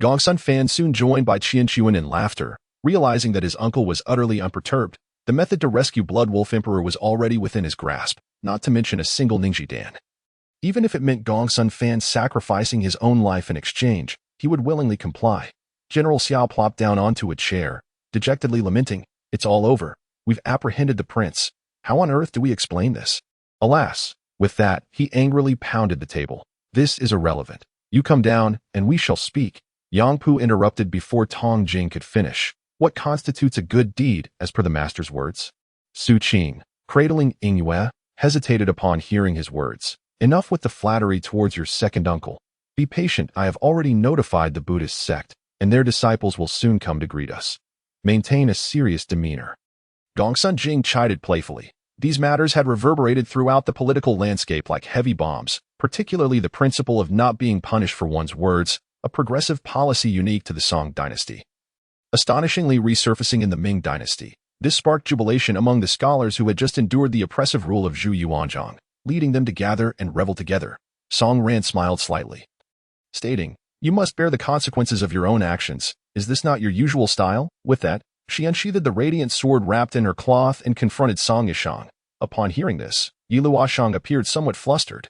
Gongsun Fan soon joined by Qian Chuan in laughter, realizing that his uncle was utterly unperturbed. The method to rescue Blood Wolf Emperor was already within his grasp, not to mention a single Ningji Dan. Even if it meant Gongsun Fan sacrificing his own life in exchange, he would willingly comply. General Xiao plopped down onto a chair, dejectedly lamenting, "It's all over. We've apprehended the prince. How on earth do we explain this?" Alas, with that, he angrily pounded the table. "This is irrelevant. You come down, and we shall speak." Yang Pu interrupted before Tong Jing could finish. "What constitutes a good deed, as per the master's words?" Su Qing, cradling Yingyue, hesitated upon hearing his words. "Enough with the flattery towards your second uncle. Be patient. I have already notified the Buddhist sect, and their disciples will soon come to greet us. Maintain a serious demeanor." Gongsun Jing chided playfully. These matters had reverberated throughout the political landscape like heavy bombs, particularly the principle of not being punished for one's words, a progressive policy unique to the Song dynasty. Astonishingly resurfacing in the Ming dynasty, this sparked jubilation among the scholars who had just endured the oppressive rule of Zhu Yuanzhang, leading them to gather and revel together. Song Ran smiled slightly, stating, "You must bear the consequences of your own actions. Is this not your usual style? With that, she unsheathed the radiant sword wrapped in her cloth and confronted Song Yishang. Upon hearing this, Yi Luoshang appeared somewhat flustered.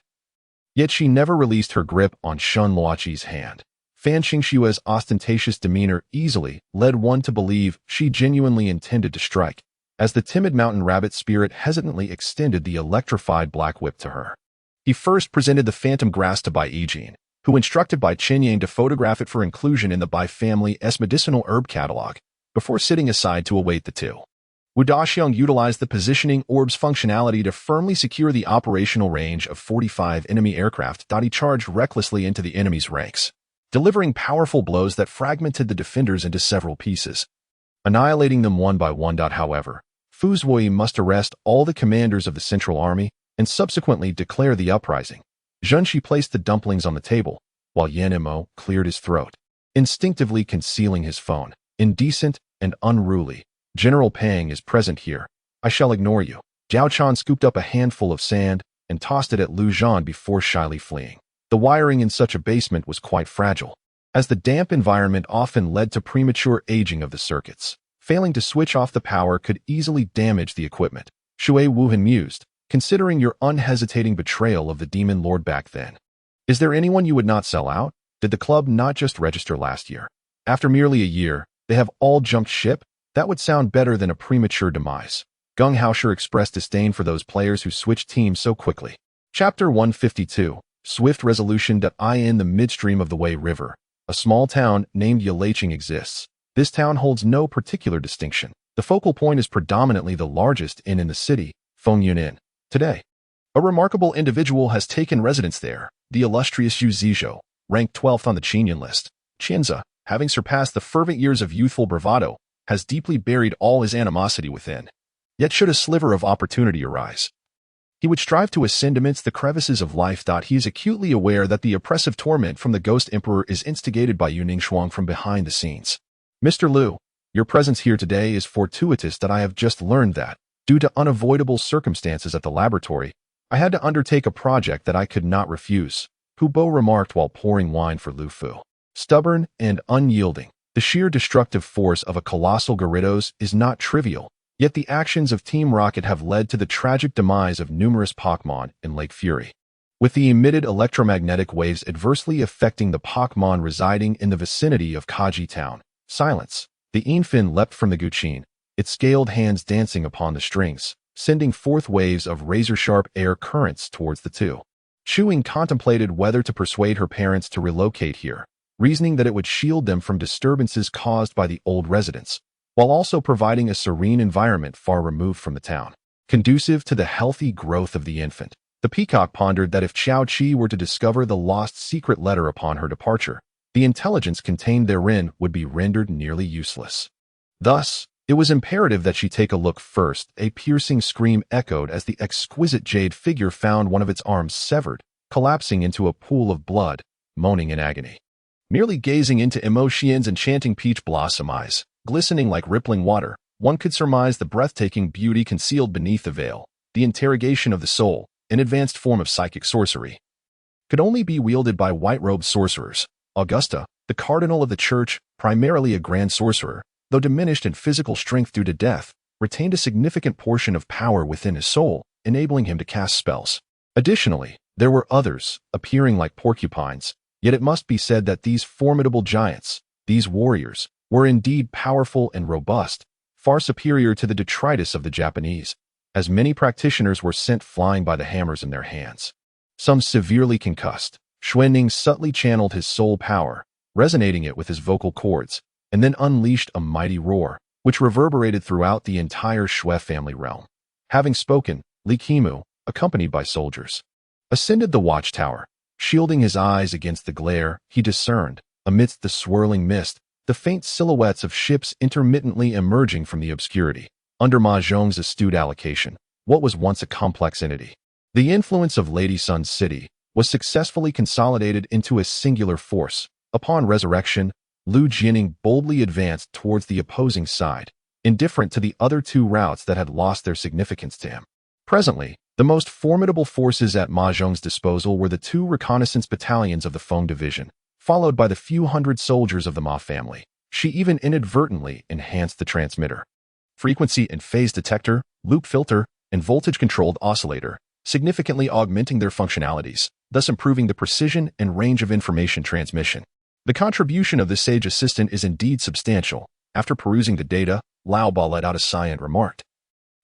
Yet she never released her grip on Shun Luoqi's hand. Fan Qingshua's ostentatious demeanor easily led one to believe she genuinely intended to strike, as the timid mountain rabbit spirit hesitantly extended the electrified black whip to her. He first presented the phantom grass to Bai Yijin, who instructed Bai Qinyang to photograph it for inclusion in the Bai family's medicinal herb catalog, before sitting aside to await the two. Wu Daxiang utilized the positioning orb's functionality to firmly secure the operational range of 45 enemy aircraft. He charged recklessly into the enemy's ranks, delivering powerful blows that fragmented the defenders into several pieces, annihilating them one by one. However, Fu Zuoyi must arrest all the commanders of the Central Army and subsequently declare the uprising. Zhenshi placed the dumplings on the table, while Yan Mo cleared his throat, instinctively concealing his phone. Indecent and unruly. General Pang is present here. I shall ignore you. Jiao Chan scooped up a handful of sand and tossed it at Lu Zhan before shyly fleeing. The wiring in such a basement was quite fragile, as the damp environment often led to premature aging of the circuits. Failing to switch off the power could easily damage the equipment. Shui Wuhan mused, considering your unhesitating betrayal of the demon lord back then. Is there anyone you would not sell out? Did the club not just register last year? After merely a year, they have all jumped ship? That would sound better than a premature demise. Gung Haosher expressed disdain for those players who switched teams so quickly. Chapter 152, Swift Resolution. In the midstream of the Wei River, a small town named Yalaching exists. This town holds no particular distinction. The focal point is predominantly the largest inn in the city, Fengyun Inn. Today, a remarkable individual has taken residence there, the illustrious Yu Zizhou, ranked 12th on the Qingyan list. Qingzhou, having surpassed the fervent years of youthful bravado, has deeply buried all his animosity within. Yet should a sliver of opportunity arise, he would strive to ascend amidst the crevices of life. He is acutely aware that the oppressive torment from the Ghost Emperor is instigated by Yu Ningxuang from behind the scenes. Mr. Liu, your presence here today is fortuitous. I have just learned that, due to unavoidable circumstances at the laboratory, I had to undertake a project that I could not refuse, Hu Bo remarked while pouring wine for Lu Fu. Stubborn and unyielding, the sheer destructive force of a colossal Gyarados is not trivial, yet the actions of Team Rocket have led to the tragic demise of numerous Pokémon in Lake Fury, with the emitted electromagnetic waves adversely affecting the Pokémon residing in the vicinity of Kaji Town. Silence. The Infin leapt from the Guqin, its scaled hands dancing upon the strings, sending forth waves of razor-sharp air currents towards the two. Chewing contemplated whether to persuade her parents to relocate here, reasoning that it would shield them from disturbances caused by the old residents, while also providing a serene environment far removed from the town, conducive to the healthy growth of the infant. The peacock pondered that if Xiao Qi were to discover the lost secret letter upon her departure, the intelligence contained therein would be rendered nearly useless. Thus, it was imperative that she take a look first. A piercing scream echoed as the exquisite jade figure found one of its arms severed, collapsing into a pool of blood, moaning in agony. Merely gazing into Emotian's enchanting peach blossom eyes, glistening like rippling water, one could surmise the breathtaking beauty concealed beneath the veil. The interrogation of the soul, an advanced form of psychic sorcery, could only be wielded by white-robed sorcerers. Augusta, the cardinal of the church, primarily a grand sorcerer, though diminished in physical strength due to death, retained a significant portion of power within his soul, enabling him to cast spells. Additionally, there were others, appearing like porcupines, yet it must be said that these formidable giants, these warriors, were indeed powerful and robust, far superior to the detritus of the Japanese, as many practitioners were sent flying by the hammers in their hands. Some severely concussed, Xuanning subtly channeled his soul power, resonating it with his vocal cords, and then unleashed a mighty roar, which reverberated throughout the entire Shui family realm. Having spoken, Li Qimu, accompanied by soldiers, ascended the watchtower. Shielding his eyes against the glare, he discerned, amidst the swirling mist, the faint silhouettes of ships intermittently emerging from the obscurity. Under Ma Zhong's astute allocation, what was once a complex entity, the influence of Lady Sun's city, was successfully consolidated into a singular force. Upon resurrection, Lu Jining boldly advanced towards the opposing side, indifferent to the other two routes that had lost their significance to him. Presently, the most formidable forces at Ma Zhong's disposal were the two reconnaissance battalions of the Feng Division, followed by the few hundred soldiers of the Ma family. She even inadvertently enhanced the transmitter. Frequency and phase detector, loop filter, and voltage-controlled oscillator, significantly augmenting their functionalities, thus improving the precision and range of information transmission. The contribution of the Sage Assistant is indeed substantial. After perusing the data, Lao Ba let out a sigh and remarked,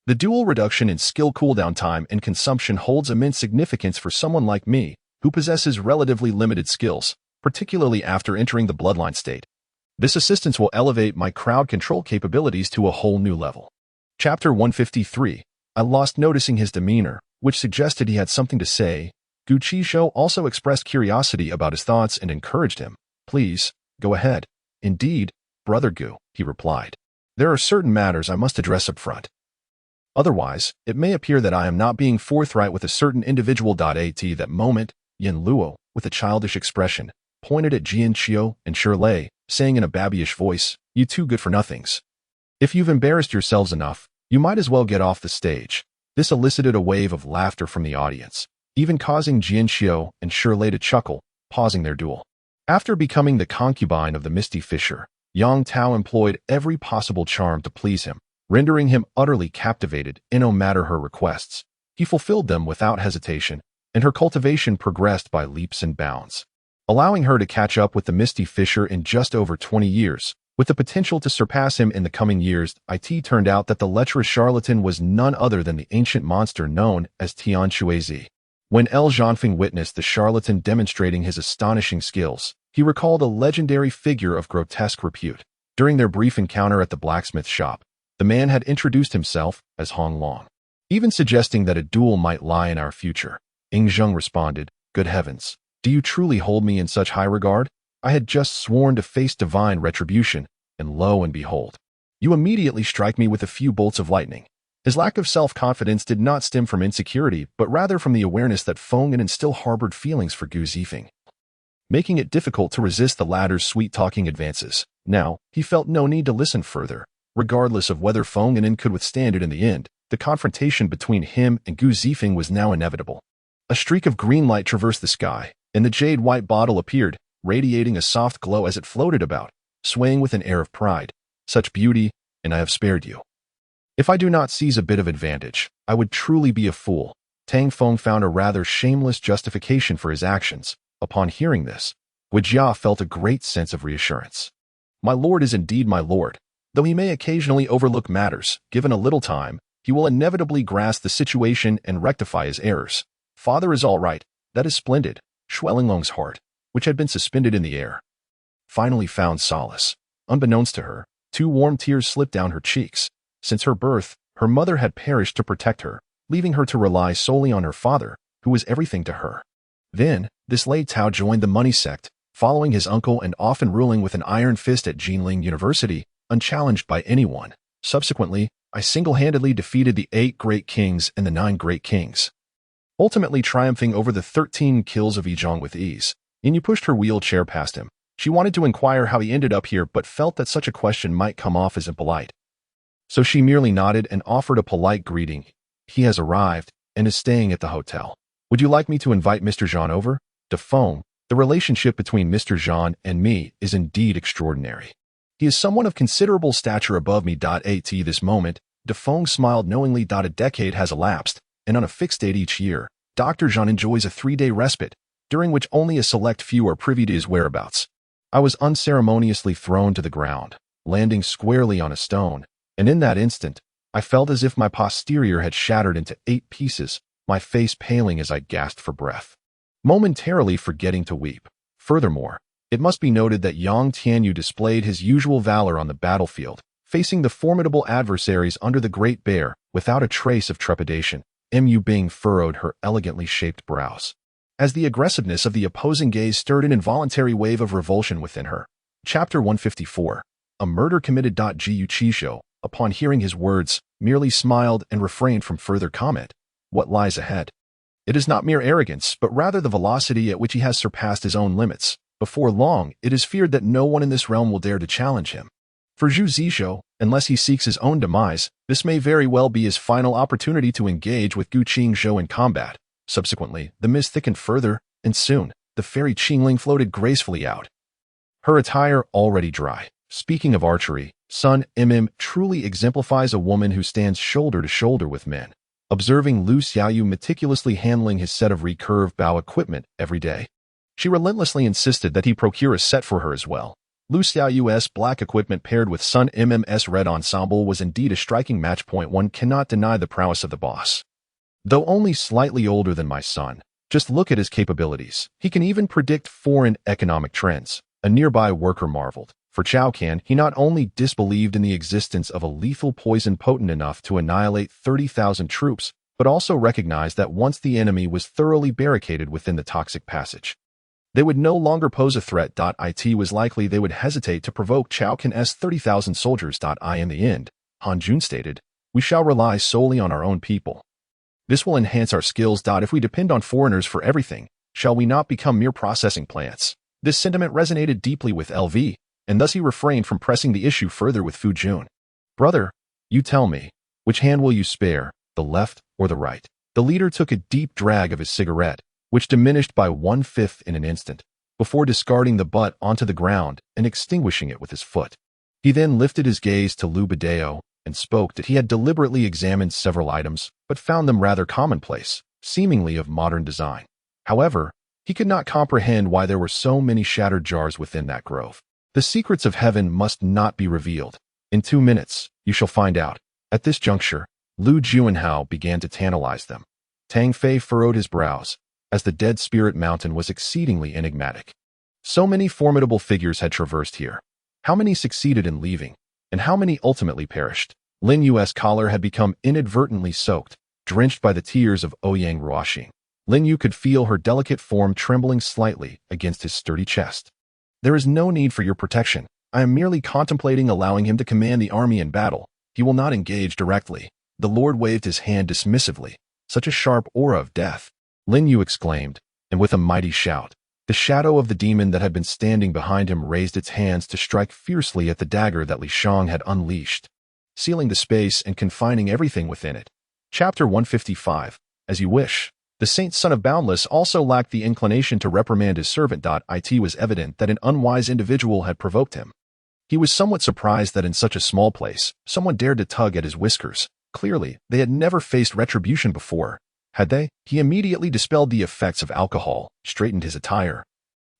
"The dual reduction in skill cooldown time and consumption holds immense significance for someone like me, who possesses relatively limited skills, particularly after entering the bloodline state. This assistance will elevate my crowd control capabilities to a whole new level." Chapter 153. I lost noticing his demeanor, which suggested he had something to say. Gu Qingzhou also expressed curiosity about his thoughts and encouraged him. "Please, go ahead." "Indeed, Brother Gu," he replied. "There are certain matters I must address up front. Otherwise, it may appear that I am not being forthright with a certain individual. At that moment, Yin Luo, with a childish expression, pointed at Jian Qiu and Shirlei, saying in a babyish voice, "You two good-for-nothings. If you've embarrassed yourselves enough, you might as well get off the stage." This elicited a wave of laughter from the audience, even causing Jian Qiu and Shirlei to chuckle, pausing their duel. After becoming the concubine of the Misty Fisher, Yang Tao employed every possible charm to please him, rendering him utterly captivated, and no matter her requests, he fulfilled them without hesitation, and her cultivation progressed by leaps and bounds, allowing her to catch up with the Misty Fisher in just over 20 years, with the potential to surpass him in the coming years. It turned out that the lecherous charlatan was none other than the ancient monster known as Tian Shuizi. When El Zhanfeng witnessed the charlatan demonstrating his astonishing skills, he recalled a legendary figure of grotesque repute. During their brief encounter at the blacksmith shop, the man had introduced himself as Hong Long, even suggesting that a duel might lie in our future. Ing Zheng responded, "Good heavens, do you truly hold me in such high regard? I had just sworn to face divine retribution, and lo and behold, you immediately strike me with a few bolts of lightning." His lack of self-confidence did not stem from insecurity, but rather from the awareness that Feng An still harbored feelings for Gu Zifeng, making it difficult to resist the latter's sweet-talking advances. Now, he felt no need to listen further. Regardless of whether Feng An could withstand it in the end, the confrontation between him and Gu Zifeng was now inevitable. A streak of green light traversed the sky, and the jade-white bottle appeared, radiating a soft glow as it floated about, swaying with an air of pride. "Such beauty, and I have spared you. If I do not seize a bit of advantage, I would truly be a fool." Tang Feng found a rather shameless justification for his actions. Upon hearing this, Guijia felt a great sense of reassurance. "My lord is indeed my lord. Though he may occasionally overlook matters, given a little time, he will inevitably grasp the situation and rectify his errors. Father is all right. That is splendid." Shuelinglong's heart, which had been suspended in the air, finally found solace. Unbeknownst to her, 2 warm tears slipped down her cheeks. Since her birth, her mother had perished to protect her, leaving her to rely solely on her father, who was everything to her. Then, this Lei Tao joined the money sect, following his uncle and often ruling with an iron fist at Jinling University, unchallenged by anyone. Subsequently, I single-handedly defeated the 8 great kings and the 9 great kings, ultimately triumphing over the 13 kills of Yizhong with ease. Yin pushed her wheelchair past him. She wanted to inquire how he ended up here, but felt that such a question might come off as impolite. So she merely nodded and offered a polite greeting. "He has arrived and is staying at the hotel. Would you like me to invite Mr. Zhan over?" To Feng, the relationship between Mr. Zhan and me is indeed extraordinary. He is someone of considerable stature above me. At this moment, De Feng smiled knowingly. A decade has elapsed, and on a fixed date each year, Dr. Zhan enjoys a 3-day respite, during which only a select few are privy to his whereabouts. I was unceremoniously thrown to the ground, landing squarely on a stone, and in that instant, I felt as if my posterior had shattered into 8 pieces, my face paling as I gasped for breath, momentarily forgetting to weep. Furthermore, it must be noted that Yang Tianyu displayed his usual valor on the battlefield, facing the formidable adversaries under the Great Bear without a trace of trepidation. Mu Bing furrowed her elegantly shaped brows, as the aggressiveness of the opposing gaze stirred an involuntary wave of revulsion within her. Chapter 154. A murder committed. Gu Qingzhou, upon hearing his words, merely smiled and refrained from further comment. What lies ahead? It is not mere arrogance, but rather the velocity at which he has surpassed his own limits. Before long, it is feared that no one in this realm will dare to challenge him. For Zhu Zizhou, unless he seeks his own demise, this may very well be his final opportunity to engage with Gu Qingzhou in combat. Subsequently, the mist thickened further, and soon, the fairy Qingling floated gracefully out, her attire already dry. Speaking of archery, Sun Im truly exemplifies a woman who stands shoulder to shoulder with men. Observing Lu Xiaoyu meticulously handling his set of recurve bow equipment every day, she relentlessly insisted that he procure a set for her as well. Lu Xiaoyu's black equipment paired with Sun Im's red ensemble was indeed a striking match point. One cannot deny the prowess of the boss. Though only slightly older than my son, just look at his capabilities. He can even predict foreign economic trends. A nearby worker marveled. For Chao Can, he not only disbelieved in the existence of a lethal poison potent enough to annihilate 30,000 troops, but also recognized that once the enemy was thoroughly barricaded within the toxic passage, they would no longer pose a threat. It was likely they would hesitate to provoke Chao Can's 30,000 soldiers. In the end, Han Jun stated, we shall rely solely on our own people. This will enhance our skills. If we depend on foreigners for everything, shall we not become mere processing plants? This sentiment resonated deeply with LV, and thus he refrained from pressing the issue further with Fu Jun. Brother, you tell me, which hand will you spare, the left or the right? The leader took a deep drag of his cigarette, which diminished by 1/5 in an instant, before discarding the butt onto the ground and extinguishing it with his foot. He then lifted his gaze to Lu Bideo and spoke that he had deliberately examined several items, but found them rather commonplace, seemingly of modern design. However, he could not comprehend why there were so many shattered jars within that grove. The secrets of heaven must not be revealed. In 2 minutes, you shall find out. At this juncture, Lu Juanhao began to tantalize them. Tang Fei furrowed his brows, as the Dead Spirit Mountain was exceedingly enigmatic. So many formidable figures had traversed here. How many succeeded in leaving, and how many ultimately perished? Lin Yu's collar had become inadvertently soaked, drenched by the tears of Ouyang Ruoxing. Lin Yu could feel her delicate form trembling slightly against his sturdy chest. There is no need for your protection. I am merely contemplating allowing him to command the army in battle. He will not engage directly. The Lord waved his hand dismissively. Such a sharp aura of death. Lin Yu exclaimed, and with a mighty shout, the shadow of the demon that had been standing behind him raised its hands to strike fiercely at the dagger that Li Shang had unleashed, sealing the space and confining everything within it. Chapter 155. As you wish. The Saint Son of Boundless also lacked the inclination to reprimand his servant. It was evident that an unwise individual had provoked him. He was somewhat surprised that in such a small place, someone dared to tug at his whiskers. Clearly, they had never faced retribution before. Had they? He immediately dispelled the effects of alcohol, straightened his attire,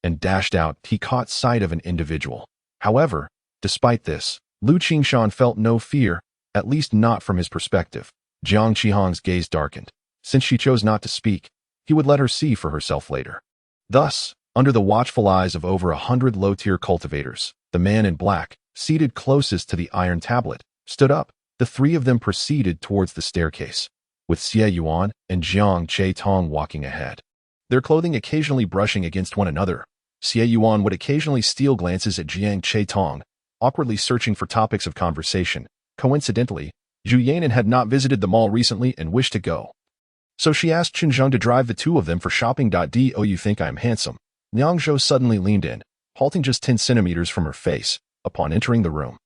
and dashed out. He caught sight of an individual. However, despite this, Lu Qingshan felt no fear, at least not from his perspective. Jiang Qihong's gaze darkened. Since she chose not to speak, he would let her see for herself later. Thus, under the watchful eyes of over 100 low-tier cultivators, the man in black, seated closest to the iron tablet, stood up. The three of them proceeded towards the staircase, with Xie Yuan and Jiang Che Tong walking ahead, their clothing occasionally brushing against one another. Xie Yuan would occasionally steal glances at Jiang Che Tong, awkwardly searching for topics of conversation. Coincidentally, Zhu Yanan had not visited the mall recently and wished to go, so she asked Qingzhou to drive the two of them for shopping. Do you think I am handsome? Liang Zhou suddenly leaned in, halting just 10 centimeters from her face, upon entering the room.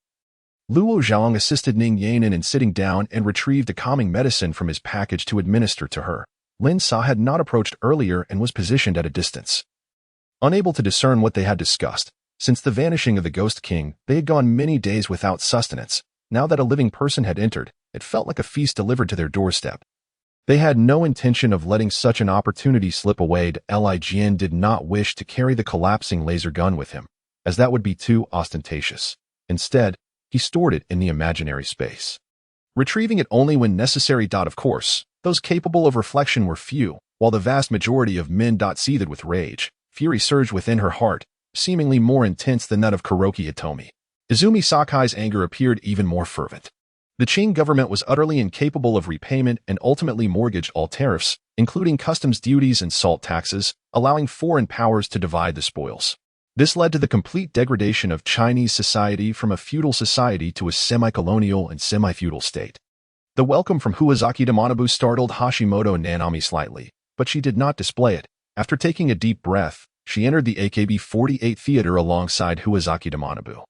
Luo Zhang assisted Ning Yanan in sitting down and retrieved a calming medicine from his package to administer to her. Lin Sa had not approached earlier and was positioned at a distance. Unable to discern what they had discussed, since the vanishing of the Ghost King, they had gone many days without sustenance. Now that a living person had entered, it felt like a feast delivered to their doorstep. They had no intention of letting such an opportunity slip away. Li Jian did not wish to carry the collapsing laser gun with him, as that would be too ostentatious. Instead, he stored it in the imaginary space, retrieving it only when necessary. Of course, those capable of reflection were few, while the vast majority of men seethed with rage. Fury surged within her heart, seemingly more intense than that of Kuroki Hitomi. Izumi Sakai's anger appeared even more fervent. The Qing government was utterly incapable of repayment and ultimately mortgaged all tariffs, including customs duties and salt taxes, allowing foreign powers to divide the spoils. This led to the complete degradation of Chinese society from a feudal society to a semi-colonial and semi-feudal state. The welcome from Huazaki de Manabu startled Hashimoto Nanami slightly, but she did not display it. After taking a deep breath, she entered the AKB-48 theater alongside Huazaki de Manabu,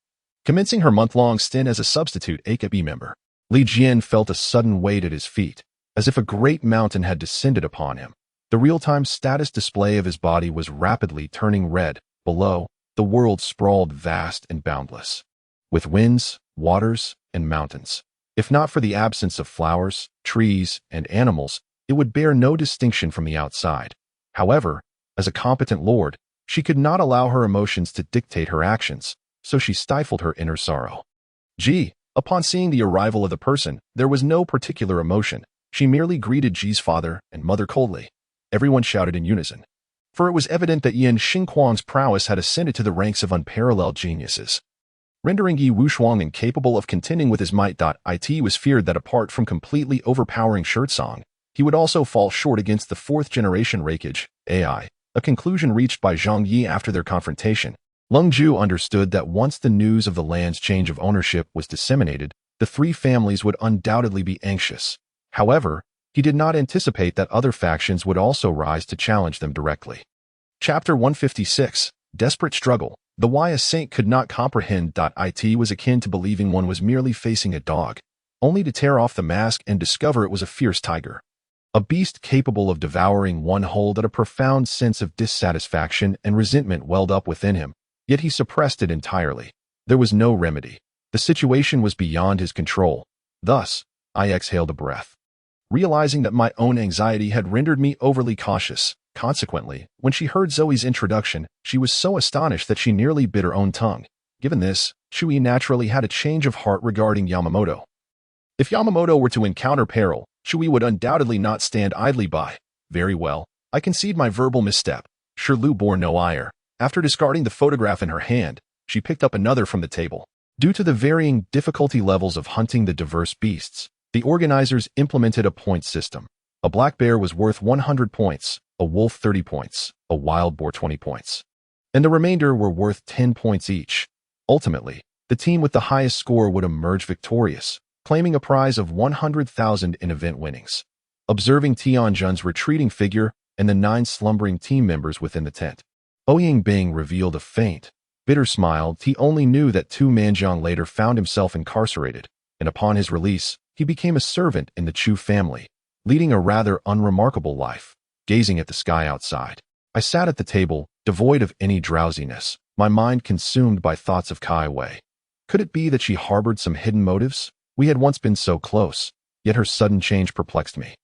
commencing her month-long stint as a substitute AKB member. Li Jian felt a sudden weight at his feet, as if a great mountain had descended upon him. The real-time status display of his body was rapidly turning red. Below, the world sprawled vast and boundless. with winds, waters, and mountains. If not for the absence of flowers, trees, and animals, it would bear no distinction from the outside. However, as a competent lord, she could not allow her emotions to dictate her actions, so she stifled her inner sorrow. Upon seeing the arrival of the person, there was no particular emotion. She merely greeted Ji's father and mother coldly. Everyone shouted in unison, for it was evident that Yin Xingquang's prowess had ascended to the ranks of unparalleled geniuses, rendering Yi Wushuang incapable of contending with his might. It was feared that apart from completely overpowering Shirtsong, he would also fall short against the fourth-generation Reikage, AI, a conclusion reached by Zhang Yi after their confrontation. Longzhu understood that once the news of the land's change of ownership was disseminated, the three families would undoubtedly be anxious. However, he did not anticipate that other factions would also rise to challenge them directly. Chapter 156, Desperate Struggle. The why a saint could not comprehend. It was akin to believing one was merely facing a dog, only to tear off the mask and discover it was a fierce tiger. A beast capable of devouring one whole. That a profound sense of dissatisfaction and resentment welled up within him, yet he suppressed it entirely. There was no remedy. The situation was beyond his control. Thus, I exhaled a breath, realizing that my own anxiety had rendered me overly cautious. Consequently, when she heard Zoe's introduction, she was so astonished that she nearly bit her own tongue. Given this, Shui naturally had a change of heart regarding Yamamoto. If Yamamoto were to encounter peril, Shui would undoubtedly not stand idly by. Very well, I concede my verbal misstep. Shirlu bore no ire. After discarding the photograph in her hand, she picked up another from the table. Due to the varying difficulty levels of hunting the diverse beasts, the organizers implemented a point system. A black bear was worth 100 points, a wolf 30 points, a wild boar 20 points, and the remainder were worth 10 points each. Ultimately, the team with the highest score would emerge victorious, claiming a prize of 100,000 in event winnings. Observing Tianjun's retreating figure and the 9 slumbering team members within the tent, Ouying Bing revealed a faint, bitter smile. He only knew that Tu Manjiang later found himself incarcerated, and upon his release, he became a servant in the Chu family, leading a rather unremarkable life. Gazing at the sky outside, I sat at the table, devoid of any drowsiness, my mind consumed by thoughts of Kai Wei. Could it be that she harbored some hidden motives? We had once been so close, yet her sudden change perplexed me.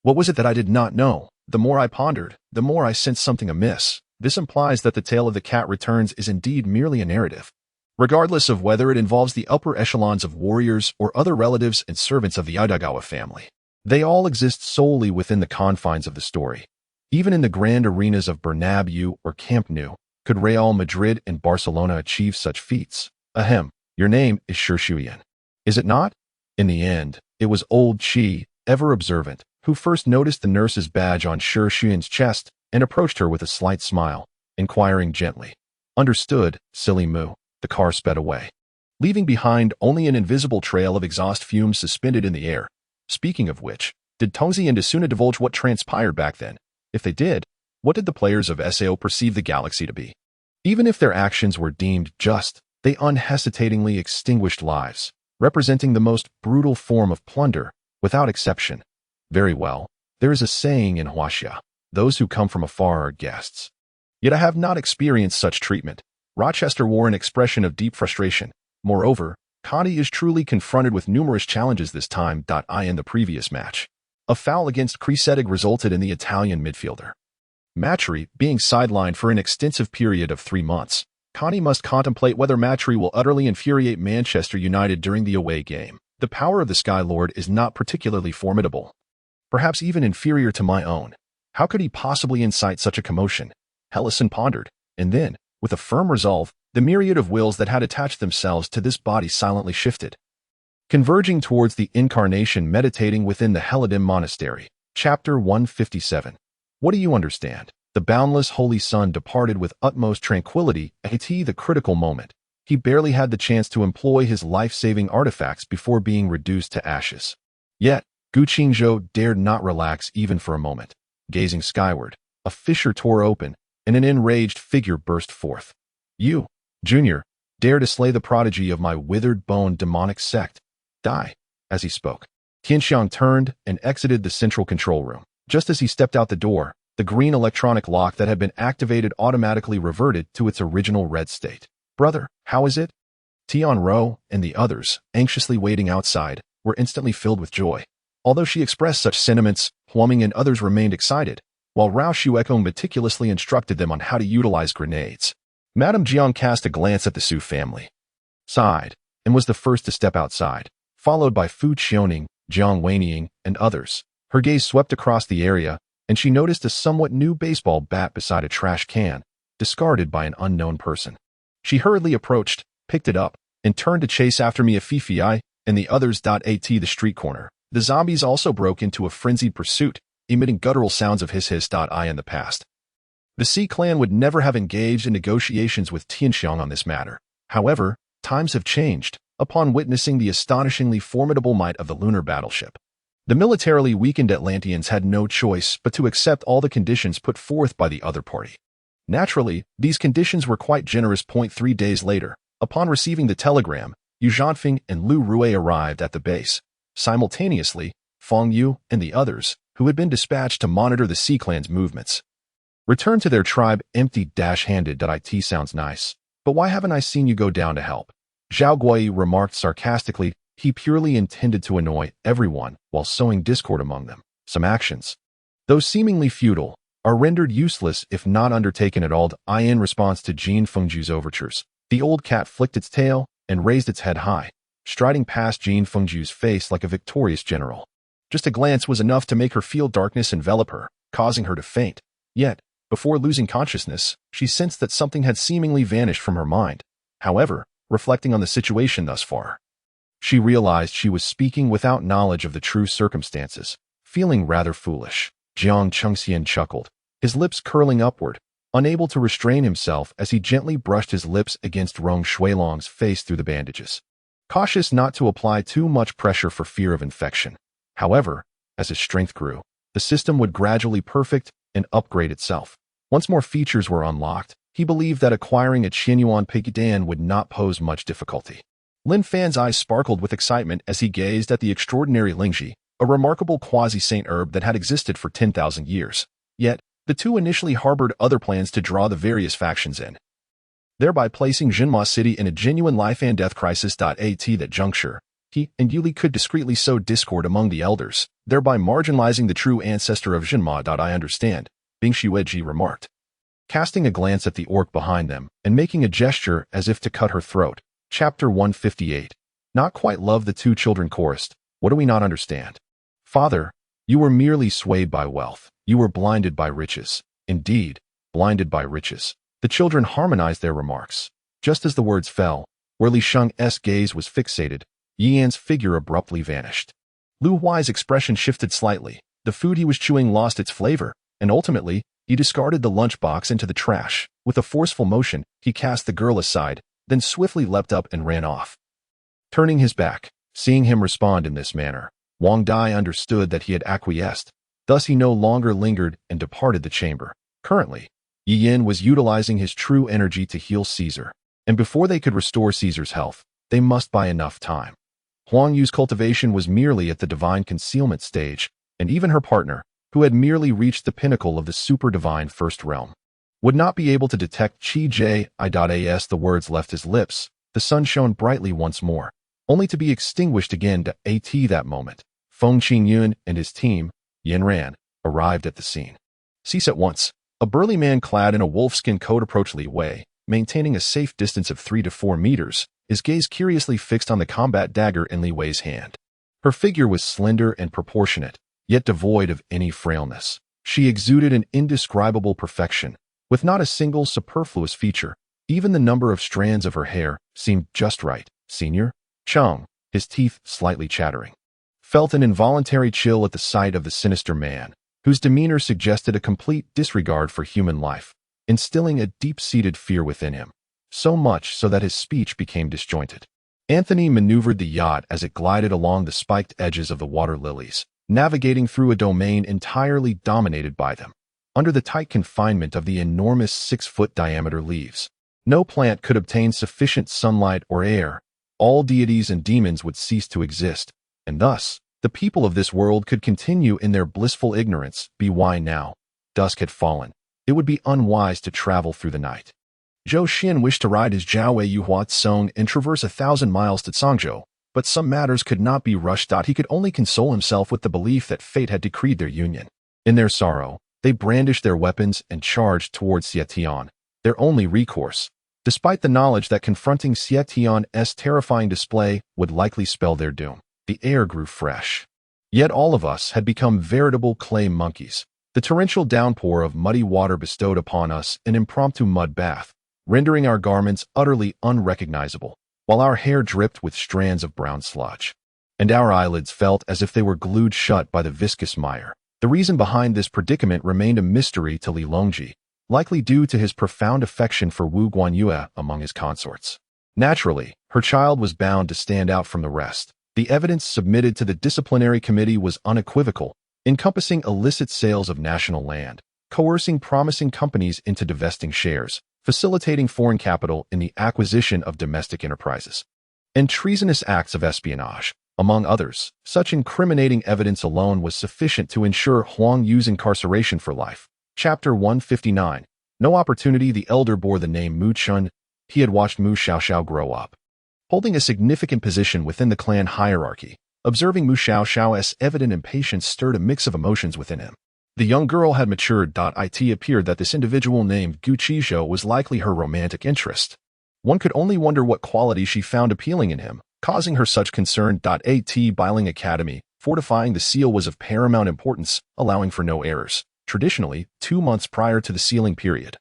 What was it that I did not know? The more I pondered, the more I sensed something amiss. This implies that the tale of the cat returns is indeed merely a narrative, regardless of whether it involves the upper echelons of warriors or other relatives and servants of the Yadagawa family. They all exist solely within the confines of the story. Even in the grand arenas of Bernabeu or Camp Nou, could Real Madrid and Barcelona achieve such feats? Ahem, your name is Shuyan, is it not? In the end, it was old Qi, ever observant, who first noticed the nurse's badge on Shuyan's chest and approached her with a slight smile, inquiring gently. Understood, silly moo. The car sped away, leaving behind only an invisible trail of exhaust fumes suspended in the air. Speaking of which, did Tongzi and Asuna divulge what transpired back then? If they did, what did the players of SAO perceive the galaxy to be? Even if their actions were deemed just, they unhesitatingly extinguished lives, representing the most brutal form of plunder, without exception. Very well, there is a saying in Huaxia, those who come from afar are guests. Yet I have not experienced such treatment. Rochester wore an expression of deep frustration. Moreover, Conti is truly confronted with numerous challenges this time. In the previous match, a foul against Cresedig resulted in the Italian midfielder Matri being sidelined for an extensive period of 3 months. Conti must contemplate whether Matri will utterly infuriate Manchester United during the away game. The power of the Sky Lord is not particularly formidable, perhaps even inferior to my own. How could he possibly incite such a commotion? Hellison pondered, and then, with a firm resolve, the myriad of wills that had attached themselves to this body silently shifted, converging towards the incarnation meditating within the Helidim Monastery. Chapter 157. What do you understand? The boundless Holy Sun departed with utmost tranquility at the critical moment. He barely had the chance to employ his life-saving artifacts before being reduced to ashes. Yet, Qingzhou dared not relax even for a moment. Gazing skyward, a fissure tore open, and an enraged figure burst forth. You, Junior, dare to slay the prodigy of my withered-boned demonic sect. Die. As he spoke, Qianxiang turned and exited the central control room. Just as he stepped out the door, the green electronic lock that had been activated automatically reverted to its original red state. Brother, how is it? Tianro and the others, anxiously waiting outside, were instantly filled with joy. Although she expressed such sentiments, Huaming and others remained excited, while Rao Shuekong meticulously instructed them on how to utilize grenades. Madame Jiang cast a glance at the Su family, sighed, and was the first to step outside, followed by Fu Qiaoning, Jiang Weining, and others. Her gaze swept across the area, and she noticed a somewhat new baseball bat beside a trash can, discarded by an unknown person. She hurriedly approached, picked it up, and turned to chase after Mia Fifi and the others. At the street corner, the zombies also broke into a frenzied pursuit, emitting guttural sounds of hiss-hiss.I in the past. The Xi clan would never have engaged in negotiations with Tianxiang on this matter. However, times have changed, upon witnessing the astonishingly formidable might of the lunar battleship. The militarily weakened Atlanteans had no choice but to accept all the conditions put forth by the other party. Naturally, these conditions were quite generous. 3 days later, upon receiving the telegram, Yu Zhanfeng and Lu Rui arrived at the base. Simultaneously, Feng Yu and the others, who had been dispatched to monitor the Xi clan's movements, returned to their tribe empty-handed. It sounds nice, but why haven't I seen you go down to help? Zhao Guai remarked sarcastically. He purely intended to annoy everyone while sowing discord among them. Some actions, though seemingly futile, are rendered useless if not undertaken at all. In response to Jin Fengju's overtures, the old cat flicked its tail and raised its head high, striding past Jin Fengju's face like a victorious general. Just a glance was enough to make her feel darkness envelop her, causing her to faint. Yet, before losing consciousness, she sensed that something had seemingly vanished from her mind. However, reflecting on the situation thus far, she realized she was speaking without knowledge of the true circumstances, feeling rather foolish. Jiang Chengxian chuckled, his lips curling upward, unable to restrain himself as he gently brushed his lips against Rong Shuilong's face through the bandages, cautious not to apply too much pressure for fear of infection. However, as his strength grew, the system would gradually perfect and upgrade itself. Once more features were unlocked, he believed that acquiring a Qianyuan Peikidan would not pose much difficulty. Lin Fan's eyes sparkled with excitement as he gazed at the extraordinary Lingji, a remarkable quasi-saint herb that had existed for 10,000 years. Yet, the two initially harbored other plans to draw the various factions in, thereby placing Jinma City in a genuine life-and-death crisis. At that juncture, he and Yuli could discreetly sow discord among the elders, thereby marginalizing the true ancestor of Jinma. I understand, Bing Shiweji remarked, casting a glance at the orc behind them and making a gesture as if to cut her throat. Chapter 158. Not quite love, the two children chorused. What do we not understand? Father, you were merely swayed by wealth. You were blinded by riches. Indeed, blinded by riches. The children harmonized their remarks. Just as the words fell, where Li Sheng's gaze was fixated, Yian's figure abruptly vanished. Lu Huai's expression shifted slightly. The food he was chewing lost its flavor, and ultimately, he discarded the lunchbox into the trash. With a forceful motion, he cast the girl aside, then swiftly leapt up and ran off. Turning his back, seeing him respond in this manner, Wang Dai understood that he had acquiesced. Thus he no longer lingered and departed the chamber. Currently, Yi Yin was utilizing his true energy to heal Caesar, and before they could restore Caesar's health, they must buy enough time. Huang Yu's cultivation was merely at the divine concealment stage, and even her partner, who had merely reached the pinnacle of the super-divine first realm, would not be able to detect Qi Jie. As the words left his lips, the sun shone brightly once more, only to be extinguished again. At that moment, Feng Qingyun and his team, Yin Ran, arrived at the scene. Cease at once. A burly man clad in a wolfskin coat approached Li Wei, maintaining a safe distance of 3 to 4 meters, his gaze curiously fixed on the combat dagger in Li Wei's hand. Her figure was slender and proportionate, yet devoid of any frailness. She exuded an indescribable perfection, with not a single superfluous feature. Even the number of strands of her hair seemed just right. Senior Cheng, his teeth slightly chattering, felt an involuntary chill at the sight of the sinister man, whose demeanor suggested a complete disregard for human life, instilling a deep-seated fear within him, so much so that his speech became disjointed. Anthony maneuvered the yacht as it glided along the spiked edges of the water lilies, navigating through a domain entirely dominated by them. Under the tight confinement of the enormous 6-foot diameter leaves, no plant could obtain sufficient sunlight or air. All deities and demons would cease to exist, and thus, the people of this world could continue in their blissful ignorance. Why now? Dusk had fallen. It would be unwise to travel through the night. Zhou Xian wished to ride his Jiaowei Yuhua Song and traverse 1,000 miles to Qingzhou, but some matters could not be rushed. He could only console himself with the belief that fate had decreed their union. In their sorrow, they brandished their weapons and charged towards Xietian, their only recourse, despite the knowledge that confronting Xietian's terrifying display would likely spell their doom. The air grew fresh. Yet all of us had become veritable clay monkeys. The torrential downpour of muddy water bestowed upon us an impromptu mud bath, rendering our garments utterly unrecognizable, while our hair dripped with strands of brown sludge. And our eyelids felt as if they were glued shut by the viscous mire. The reason behind this predicament remained a mystery to Li Longji, likely due to his profound affection for Wu Guanyue among his consorts. Naturally, her child was bound to stand out from the rest. The evidence submitted to the disciplinary committee was unequivocal, encompassing illicit sales of national land, coercing promising companies into divesting shares, facilitating foreign capital in the acquisition of domestic enterprises, and treasonous acts of espionage. Among others, such incriminating evidence alone was sufficient to ensure Huang Yu's incarceration for life. Chapter 159. No opportunity. The elder bore the name Mu Chun. He had watched Mu Xiaoxiao grow up, holding a significant position within the clan hierarchy. Observing Mu Xiaoxiao's evident impatience stirred a mix of emotions within him. The young girl had matured. It appeared that this individual named Gu Qingzhou was likely her romantic interest. One could only wonder what quality she found appealing in him, causing her such concern. At Biling Academy, fortifying the seal was of paramount importance, allowing for no errors. Traditionally, 2 months prior to the sealing period,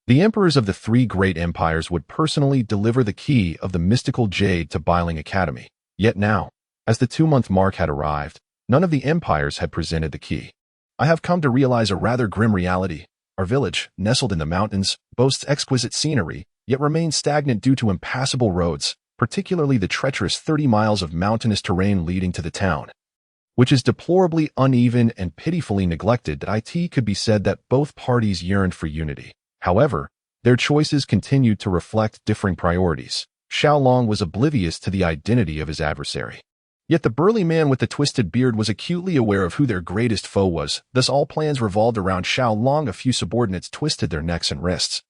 the emperors of the 3 great empires would personally deliver the key of the mystical jade to Biling Academy. Yet now, as the 2-month mark had arrived, none of the empires had presented the key. I have come to realize a rather grim reality. Our village, nestled in the mountains, boasts exquisite scenery, yet remains stagnant due to impassable roads, particularly the treacherous 30 miles of mountainous terrain leading to the town, which is deplorably uneven and pitifully neglected. It could be said that both parties yearned for unity. However, their choices continued to reflect differing priorities. Xiaolong was oblivious to the identity of his adversary. Yet the burly man with the twisted beard was acutely aware of who their greatest foe was, thus all plans revolved around Xiaolong. A few subordinates twisted their necks and wrists,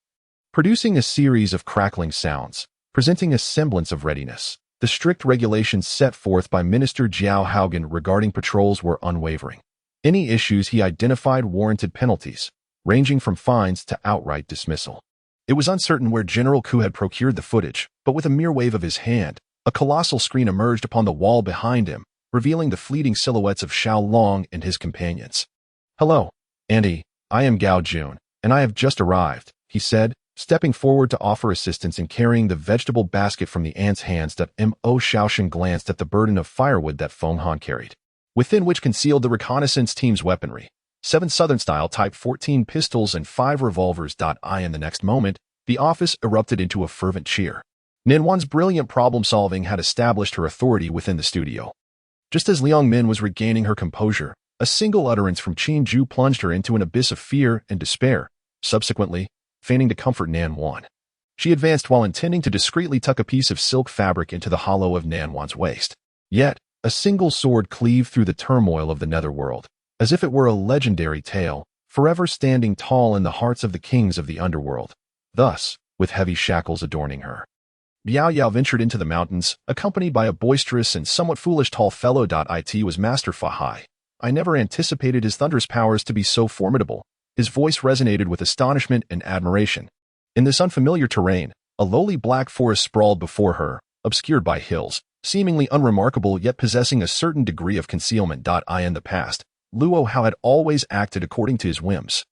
producing a series of crackling sounds, presenting a semblance of readiness. The strict regulations set forth by Minister Jiao Haugen regarding patrols were unwavering. Any issues he identified warranted penalties, ranging from fines to outright dismissal. It was uncertain where General Ku had procured the footage, but with a mere wave of his hand, a colossal screen emerged upon the wall behind him, revealing the fleeting silhouettes of Xiaolong and his companions. "Hello, Auntie, I am Gao Jun, and I have just arrived," he said, stepping forward to offer assistance in carrying the vegetable basket from the aunt's hands. Mo Xiaoshan glanced at the burden of firewood that Feng Han carried, within which concealed the reconnaissance team's weaponry, 7 Southern-style Type 14 pistols and 5 revolvers. In the next moment, the office erupted into a fervent cheer. Ninwan's brilliant problem-solving had established her authority within the studio. Just as Liang Min was regaining her composure, a single utterance from Qingzhou plunged her into an abyss of fear and despair. Subsequently, feigning to comfort Nanwan, she advanced while intending to discreetly tuck a piece of silk fabric into the hollow of Nanwan's waist. Yet, a single sword cleaved through the turmoil of the netherworld, as if it were a legendary tale, forever standing tall in the hearts of the kings of the underworld, thus, with heavy shackles adorning her. Biao Yao ventured into the mountains, accompanied by a boisterous and somewhat foolish tall fellow. It was Master Fahai. I never anticipated his thunderous powers to be so formidable. His voice resonated with astonishment and admiration. In this unfamiliar terrain, a lowly black forest sprawled before her, obscured by hills, seemingly unremarkable yet possessing a certain degree of concealment. In the past, Luo Hao had always acted according to his whims,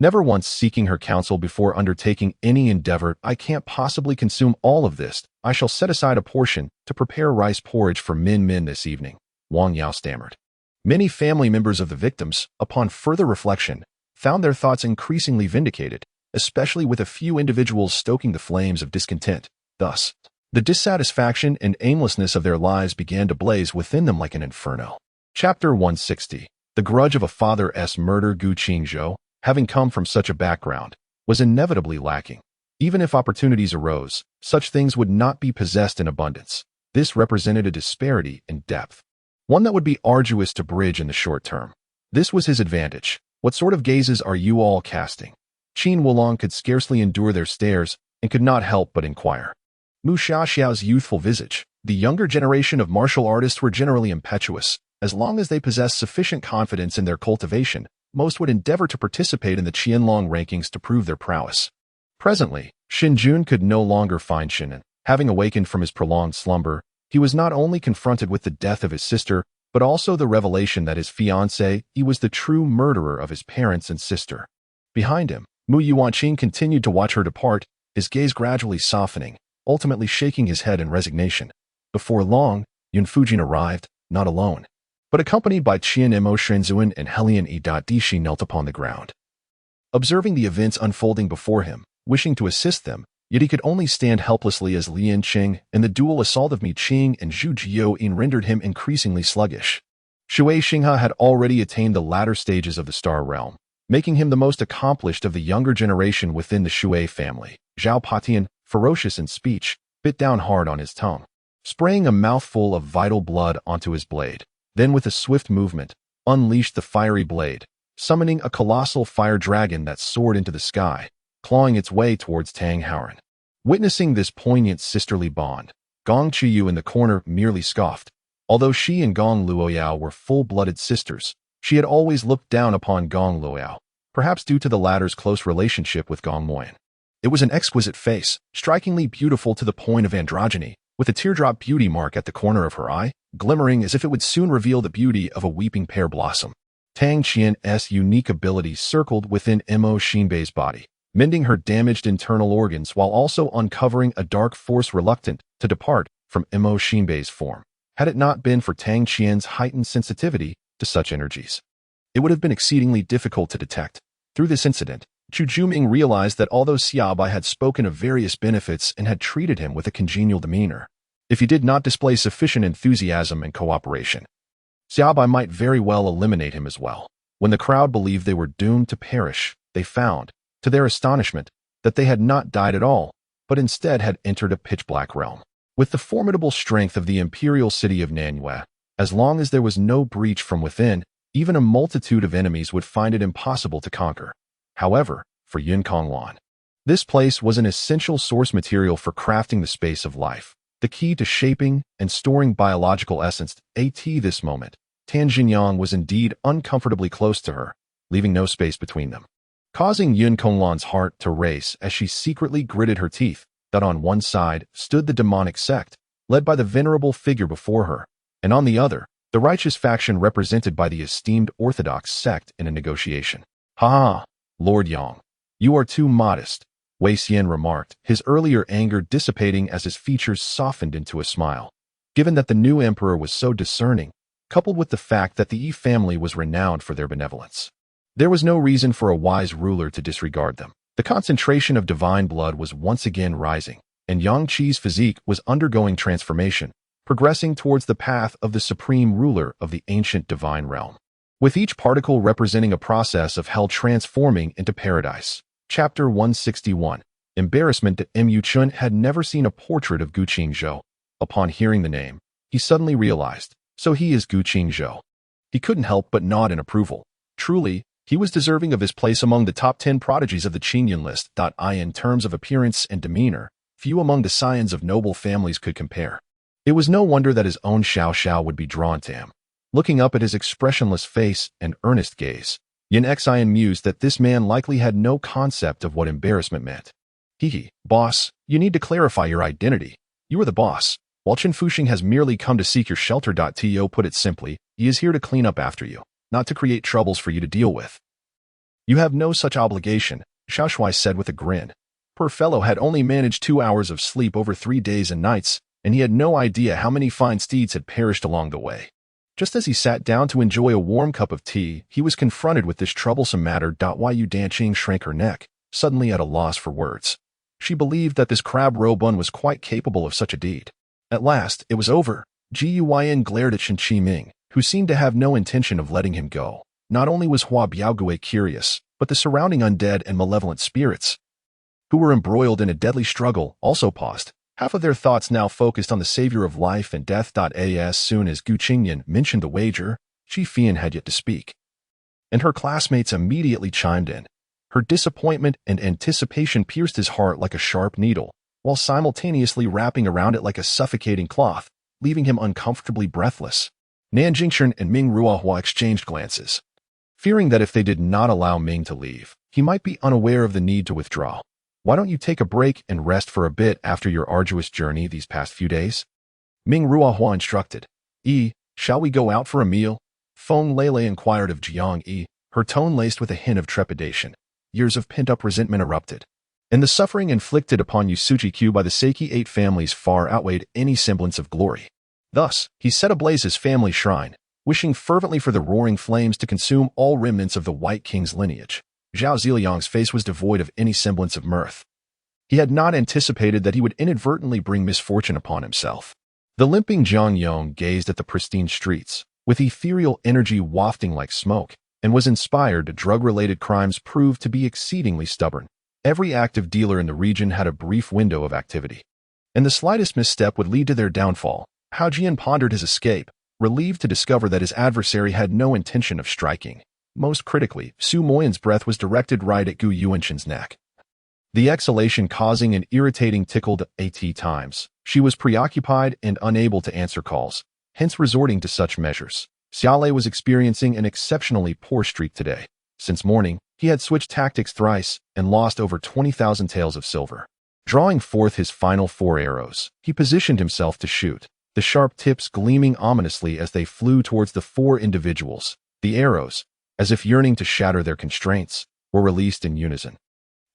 never once seeking her counsel before undertaking any endeavor. I can't possibly consume all of this. I shall set aside a portion to prepare rice porridge for Min Min this evening, Wang Yao stammered. Many family members of the victims, upon further reflection, found their thoughts increasingly vindicated, especially with a few individuals stoking the flames of discontent. Thus, the dissatisfaction and aimlessness of their lives began to blaze within them like an inferno. Chapter 160. The grudge of a father's murder. Gu Qingzhou, having come from such a background, was inevitably lacking. Even if opportunities arose, such things would not be possessed in abundance. This represented a disparity in depth, one that would be arduous to bridge in the short term. This was his advantage. "What sort of gazes are you all casting?" Qin Wulong could scarcely endure their stares, and could not help but inquire. Mu Xiaoxiao's youthful visage. The younger generation of martial artists were generally impetuous. As long as they possessed sufficient confidence in their cultivation, most would endeavor to participate in the Qianlong rankings to prove their prowess. Presently, Xinjun could no longer find Xinan. Having awakened from his prolonged slumber, he was not only confronted with the death of his sister, but also the revelation that his fiancée was the true murderer of his parents and sister. Behind him, Mu Yuanqing continued to watch her depart, his gaze gradually softening, ultimately shaking his head in resignation. Before long, Yun Fujin arrived, not alone, but accompanied by Qian Mo Shenzhuan and Helian Dishi knelt upon the ground. Observing the events unfolding before him, wishing to assist them, yet he could only stand helplessly as Lian Qing and the dual assault of Mi Qing and Zhu Jioin rendered him increasingly sluggish. Shui Xinghe had already attained the latter stages of the Star Realm, making him the most accomplished of the younger generation within the Shui family. Zhao Patian, ferocious in speech, bit down hard on his tongue, spraying a mouthful of vital blood onto his blade. Then with a swift movement, unleashed the fiery blade, summoning a colossal fire dragon that soared into the sky, clawing its way towards Tang Howren. Witnessing this poignant sisterly bond, Gong Qiyu in the corner merely scoffed. Although she and Gong Luoyao were full-blooded sisters, she had always looked down upon Gong Luoyao, perhaps due to the latter's close relationship with Gong Moyan. It was an exquisite face, strikingly beautiful to the point of androgyny, with a teardrop beauty mark at the corner of her eye, glimmering as if it would soon reveal the beauty of a weeping pear blossom. Tang Qian's unique abilities circled within Mo Xinbei's body, mending her damaged internal organs while also uncovering a dark force reluctant to depart from Mo Xinbei's form. Had it not been for Tang Qian's heightened sensitivity to such energies, it would have been exceedingly difficult to detect. Through this incident, Chu Juming realized that although Xiaobai had spoken of various benefits and had treated him with a congenial demeanor, if he did not display sufficient enthusiasm and cooperation, Xiaobai might very well eliminate him as well. When the crowd believed they were doomed to perish, they found, to their astonishment, that they had not died at all, but instead had entered a pitch-black realm. With the formidable strength of the imperial city of Nanyue, as long as there was no breach from within, even a multitude of enemies would find it impossible to conquer. However, for Yun Konglan, this place was an essential source material for crafting the space of life, the key to shaping and storing biological essence. At this moment, Tan Xingyang was indeed uncomfortably close to her, leaving no space between them, causing Yun Konglan's heart to race as she secretly gritted her teeth that on one side stood the demonic sect, led by the venerable figure before her, and on the other, the righteous faction represented by the esteemed orthodox sect in a negotiation. Ha ha, Lord Yang, you are too modest, Wei Xian remarked, his earlier anger dissipating as his features softened into a smile. Given that the new emperor was so discerning, coupled with the fact that the Yi family was renowned for their benevolence, there was no reason for a wise ruler to disregard them. The concentration of divine blood was once again rising, and Yang Qi's physique was undergoing transformation, progressing towards the path of the supreme ruler of the ancient divine realm, with each particle representing a process of hell transforming into paradise. Chapter 161. Embarrassment. Mu Chun had never seen a portrait of Gu Qingzhou. Upon hearing the name, he suddenly realized, so he is Gu Qingzhou. He couldn't help but nod in approval. Truly, he was deserving of his place among the top 10 prodigies of the Qingyun list. In terms of appearance and demeanor, few among the scions of noble families could compare. It was no wonder that his own Xiao Xiao would be drawn to him. Looking up at his expressionless face and earnest gaze, Yin Xian mused that this man likely had no concept of what embarrassment meant. Boss, you need to clarify your identity. You are the boss, while Chen Fuxing has merely come to seek your shelter. To put it simply, he is here to clean up after you, not to create troubles for you to deal with. You have no such obligation, Xiao Shui said with a grin. Poor fellow had only managed 2 hours of sleep over 3 days and nights, and he had no idea how many fine steeds had perished along the way. Just as he sat down to enjoy a warm cup of tea, he was confronted with this troublesome matter. Yu Danqing shrank her neck, suddenly at a loss for words. She believed that this crab Robun was quite capable of such a deed. At last, it was over. Guyan glared at Shen Qiming, who seemed to have no intention of letting him go. Not only was Hua Biaogui curious, but the surrounding undead and malevolent spirits, who were embroiled in a deadly struggle, also paused. Half of their thoughts now focused on the savior of life and death. As soon as Gu Qingyan mentioned the wager, Shi Fian had yet to speak, and her classmates immediately chimed in. Her disappointment and anticipation pierced his heart like a sharp needle, while simultaneously wrapping around it like a suffocating cloth, leaving him uncomfortably breathless. Nan Jingchen and Ming Ruahua exchanged glances, fearing that if they did not allow Ming to leave, he might be unaware of the need to withdraw. "Why don't you take a break and rest for a bit after your arduous journey these past few days?" Ming Ruahua instructed. Shall we go out for a meal?" Feng Lele inquired of Jiang, her tone laced with a hint of trepidation. Years of pent-up resentment erupted, and the suffering inflicted upon Yusuji-Q by the Seiki 8 families far outweighed any semblance of glory. Thus, he set ablaze his family shrine, wishing fervently for the roaring flames to consume all remnants of the White King's lineage. Zhao Ziliang's face was devoid of any semblance of mirth. He had not anticipated that he would inadvertently bring misfortune upon himself. The limping Zhang Yong gazed at the pristine streets, with ethereal energy wafting like smoke, and was inspired that drug-related crimes proved to be exceedingly stubborn. Every active dealer in the region had a brief window of activity, and the slightest misstep would lead to their downfall. Hao Jian pondered his escape, relieved to discover that his adversary had no intention of striking. Most critically, Su Moyan's breath was directed right at Gu Yuanshan's neck, the exhalation causing an irritating tickle at times. She was preoccupied and unable to answer calls, hence resorting to such measures. Xiaolei was experiencing an exceptionally poor streak today. Since morning, he had switched tactics thrice and lost over 20,000 taels of silver. Drawing forth his final 4 arrows, he positioned himself to shoot, the sharp tips gleaming ominously as they flew towards the 4 individuals. The arrows, as if yearning to shatter their constraints, were released in unison,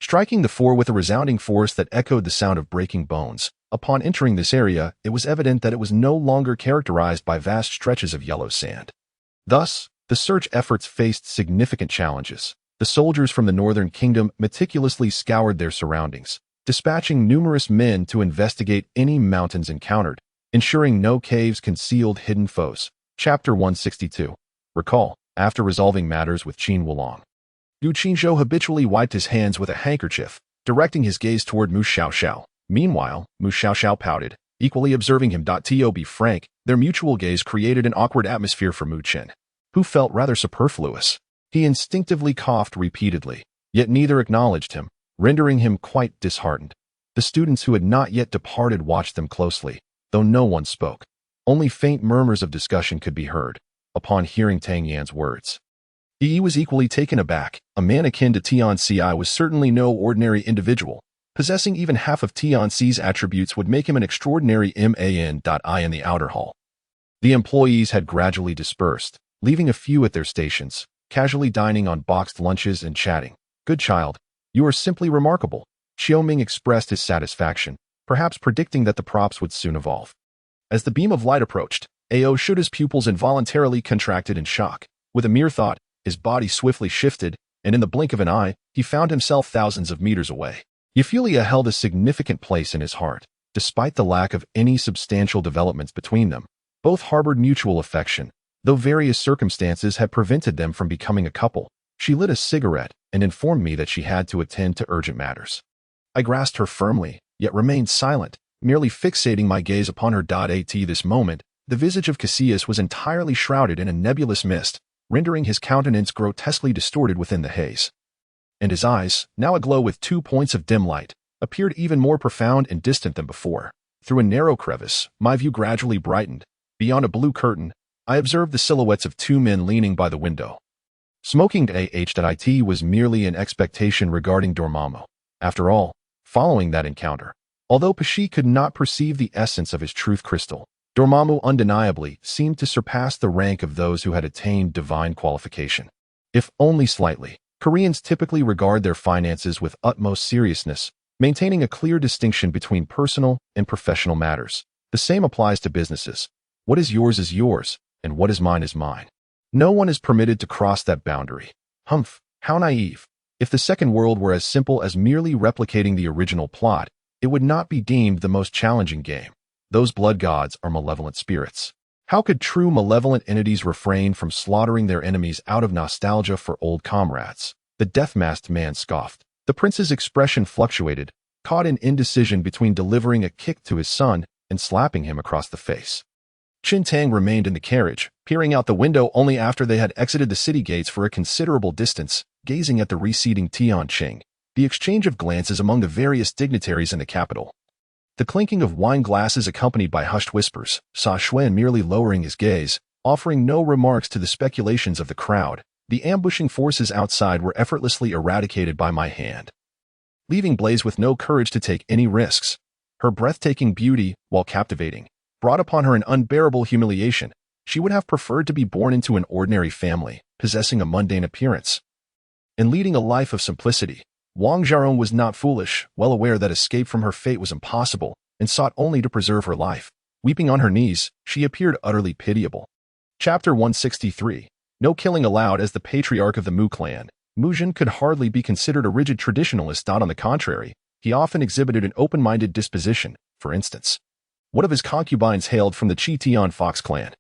striking the 4 with a resounding force that echoed the sound of breaking bones. Upon entering this area, it was evident that it was no longer characterized by vast stretches of yellow sand. Thus, the search efforts faced significant challenges. The soldiers from the Northern Kingdom meticulously scoured their surroundings, dispatching numerous men to investigate any mountains encountered, ensuring no caves concealed hidden foes. Chapter 162. Recall, after resolving matters with Qin Wulong, Gu Qingzhou habitually wiped his hands with a handkerchief, directing his gaze toward Mu Xiaoxiao. Meanwhile, Mu Xiaoxiao pouted, equally observing him. To be frank, their mutual gaze created an awkward atmosphere for Mu Chen, who felt rather superfluous. He instinctively coughed repeatedly, yet neither acknowledged him, rendering him quite disheartened. The students who had not yet departed watched them closely, though no one spoke. Only faint murmurs of discussion could be heard. Upon hearing Tang Yan's words, Yi was equally taken aback. A man akin to Tian Ci was certainly no ordinary individual. Possessing even half of Tian Ci's attributes would make him an extraordinary man. In the outer hall, the employees had gradually dispersed, leaving a few at their stations, casually dining on boxed lunches and chatting. "Good child, you are simply remarkable." Xiaoming expressed his satisfaction, perhaps predicting that the props would soon evolve. As the beam of light approached, Ao shut his pupils involuntarily contracted in shock. With a mere thought, his body swiftly shifted, and in the blink of an eye, he found himself thousands of meters away. Euphilia held a significant place in his heart. Despite the lack of any substantial developments between them, both harbored mutual affection, though various circumstances had prevented them from becoming a couple. She lit a cigarette and informed me that she had to attend to urgent matters. I grasped her firmly, yet remained silent, merely fixating my gaze upon her. At this moment, the visage of Cassius was entirely shrouded in a nebulous mist, rendering his countenance grotesquely distorted within the haze. And his eyes, now aglow with 2 points of dim light, appeared even more profound and distant than before. Through a narrow crevice, my view gradually brightened. Beyond a blue curtain, I observed the silhouettes of 2 men leaning by the window. Smoking it was merely an expectation regarding Dormammu. After all, following that encounter, although Pesci could not perceive the essence of his truth crystal, Dormammu undeniably seemed to surpass the rank of those who had attained divine qualification. If only slightly. Koreans typically regard their finances with utmost seriousness, maintaining a clear distinction between personal and professional matters. The same applies to businesses. What is yours, and what is mine. No one is permitted to cross that boundary. Humph, how naive. If the Second World were as simple as merely replicating the original plot, it would not be deemed the most challenging game. Those blood gods are malevolent spirits. How could true malevolent entities refrain from slaughtering their enemies out of nostalgia for old comrades? The death-masked man scoffed. The prince's expression fluctuated, caught in indecision between delivering a kick to his son and slapping him across the face. Qin Tang remained in the carriage, peering out the window only after they had exited the city gates for a considerable distance. gazing at the receding Tianqing, the exchange of glances among the various dignitaries in the capital. The clinking of wine glasses accompanied by hushed whispers saw Xuan merely lowering his gaze, offering no remarks to the speculations of the crowd. The ambushing forces outside were effortlessly eradicated by my hand, leaving Blaze with no courage to take any risks. Her breathtaking beauty, while captivating, brought upon her an unbearable humiliation. She would have preferred to be born into an ordinary family, possessing a mundane appearance, and leading a life of simplicity. Wang Xiaorong was not foolish, well aware that escape from her fate was impossible, and sought only to preserve her life. Weeping on her knees, she appeared utterly pitiable. Chapter 163. No killing allowed. As the patriarch of the Mu clan, Mu Jin could hardly be considered a rigid traditionalist. On the contrary, he often exhibited an open-minded disposition. For instance, one of his concubines hailed from the Qitian Fox clan,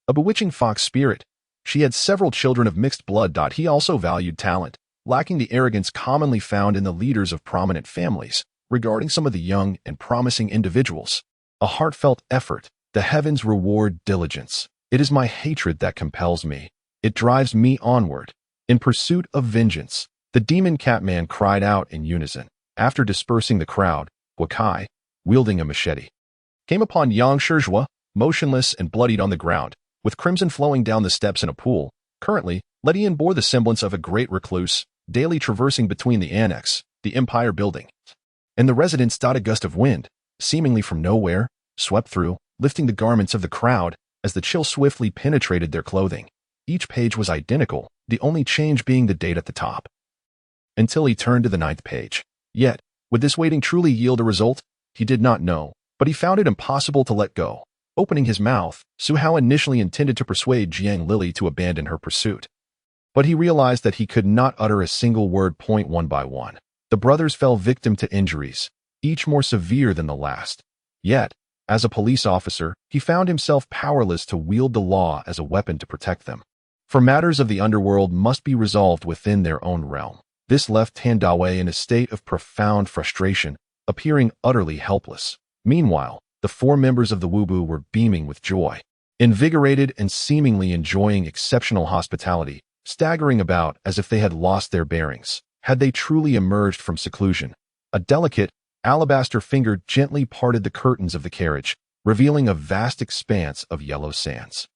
a bewitching fox spirit. She had several children of mixed blood. He also valued talent, lacking the arrogance commonly found in the leaders of prominent families. Regarding some of the young and promising individuals, a heartfelt effort. The heavens reward diligence. It is my hatred that compels me. It drives me onward, in pursuit of vengeance. The demon Catman cried out in unison. After dispersing the crowd, Guokai, wielding a machete, came upon Yang Shizhua, motionless and bloodied on the ground, with crimson flowing down the steps in a pool. Currently, Ledian bore the semblance of a great recluse, daily traversing between the annex, the Empire building, and the residence. A gust of wind, seemingly from nowhere, swept through, lifting the garments of the crowd as the chill swiftly penetrated their clothing. Each page was identical, the only change being the date at the top. Until he turned to the 9th page. Yet, would this waiting truly yield a result? He did not know, but he found it impossible to let go. Opening his mouth, Su Hao initially intended to persuade Jiang Lily to abandon her pursuit. But he realized that he could not utter a single word. One by one, the brothers fell victim to injuries, each more severe than the last. Yet, as a police officer, he found himself powerless to wield the law as a weapon to protect them. For matters of the underworld must be resolved within their own realm. This left Tan Dawei in a state of profound frustration, appearing utterly helpless. Meanwhile, the 4 members of the Wubu were beaming with joy, invigorated and seemingly enjoying exceptional hospitality, staggering about as if they had lost their bearings. Had they truly emerged from seclusion? A delicate, alabaster finger gently parted the curtains of the carriage, revealing a vast expanse of yellow sands.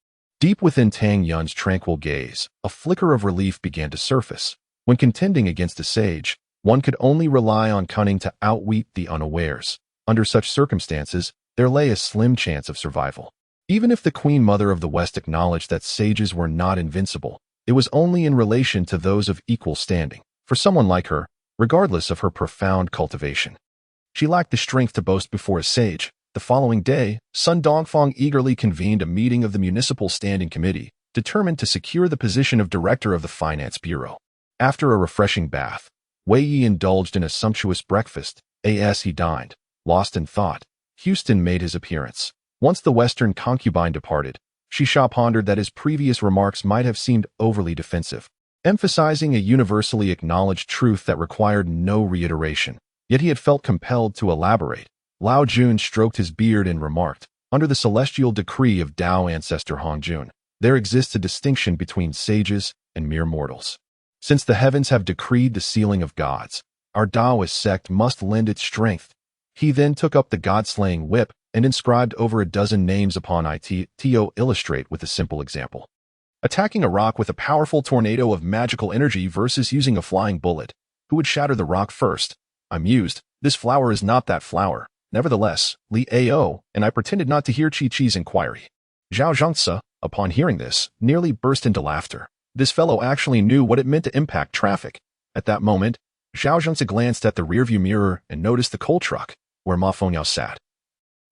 Deep within Tang Yun's tranquil gaze, a flicker of relief began to surface. When contending against a sage, one could only rely on cunning to outwit the unawares. Under such circumstances, there lay a slim chance of survival. Even if the Queen Mother of the West acknowledged that sages were not invincible, it was only in relation to those of equal standing. For someone like her, regardless of her profound cultivation, she lacked the strength to boast before a sage. The following day, Sun Dongfang eagerly convened a meeting of the Municipal Standing Committee, determined to secure the position of Director of the Finance Bureau. After a refreshing bath, Wei Yi indulged in a sumptuous breakfast. As he dined, lost in thought, Houston made his appearance. Once the Western concubine departed, Shisha pondered that his previous remarks might have seemed overly defensive, emphasizing a universally acknowledged truth that required no reiteration. Yet he had felt compelled to elaborate. Lao Jun stroked his beard and remarked, under the celestial decree of Dao ancestor Hong Jun, there exists a distinction between sages and mere mortals. Since the heavens have decreed the sealing of gods, our Daoist sect must lend its strength. He then took up the god-slaying whip and inscribed over a dozen names upon it. To illustrate with a simple example. Attacking a rock with a powerful tornado of magical energy versus using a flying bullet. Who would shatter the rock first? I mused. This flower is not that flower. Nevertheless, Li Ao, and I pretended not to hear Chi-Chi's inquiry. Zhao Zhangse, upon hearing this, nearly burst into laughter. This fellow actually knew what it meant to impact traffic. At that moment, Zhao Zhangse glanced at the rearview mirror and noticed the coal truck, where Ma Fengyao sat,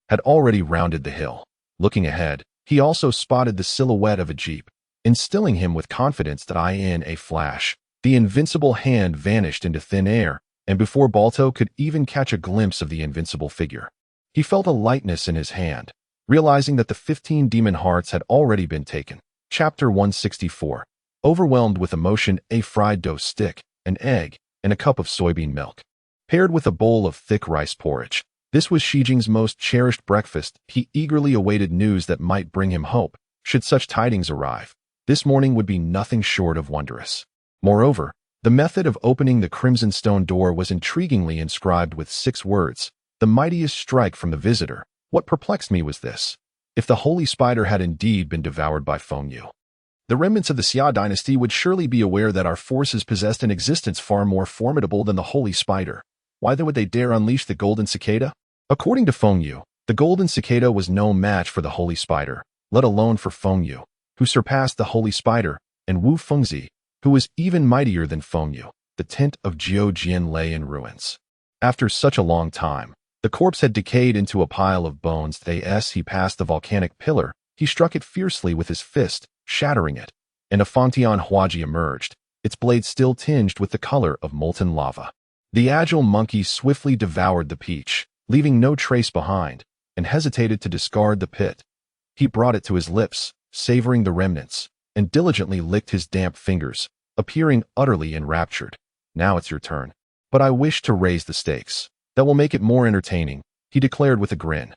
had already rounded the hill. Looking ahead, he also spotted the silhouette of a jeep, instilling him with confidence that in a flash, the invincible hand vanished into thin air, and before Balto could even catch a glimpse of the invincible figure, he felt a lightness in his hand, realizing that the 15 demon hearts had already been taken. Chapter 164. Overwhelmed with emotion, a fried dough stick, an egg, and a cup of soybean milk, paired with a bowl of thick rice porridge. This was Shi Jing's most cherished breakfast. He eagerly awaited news that might bring him hope. Should such tidings arrive, this morning would be nothing short of wondrous. Moreover, The method of opening the crimson stone door was intriguingly inscribed with 6 words, "The mightiest strike from the visitor." What perplexed me was this: if the holy spider had indeed been devoured by Fengyu, the remnants of the Xia dynasty would surely be aware that our forces possessed an existence far more formidable than the holy spider. Why then would they dare unleash the golden cicada? According to Fengyu, the golden cicada was no match for the holy spider, let alone for Fengyu, who surpassed the holy spider, and Wu Fengzi, who was even mightier than Fengyu. The tent of Jiao Jian lay in ruins. After such a long time, the corpse had decayed into a pile of bones. As he passed the volcanic pillar, he struck it fiercely with his fist, shattering it, and a Fantian Huaji emerged, its blade still tinged with the color of molten lava. The agile monkey swiftly devoured the peach, leaving no trace behind, and hesitated to discard the pit. He brought it to his lips, savoring the remnants, and diligently licked his damp fingers, appearing utterly enraptured. "Now it's your turn. But I wish to raise the stakes. That will make it more entertaining," he declared with a grin.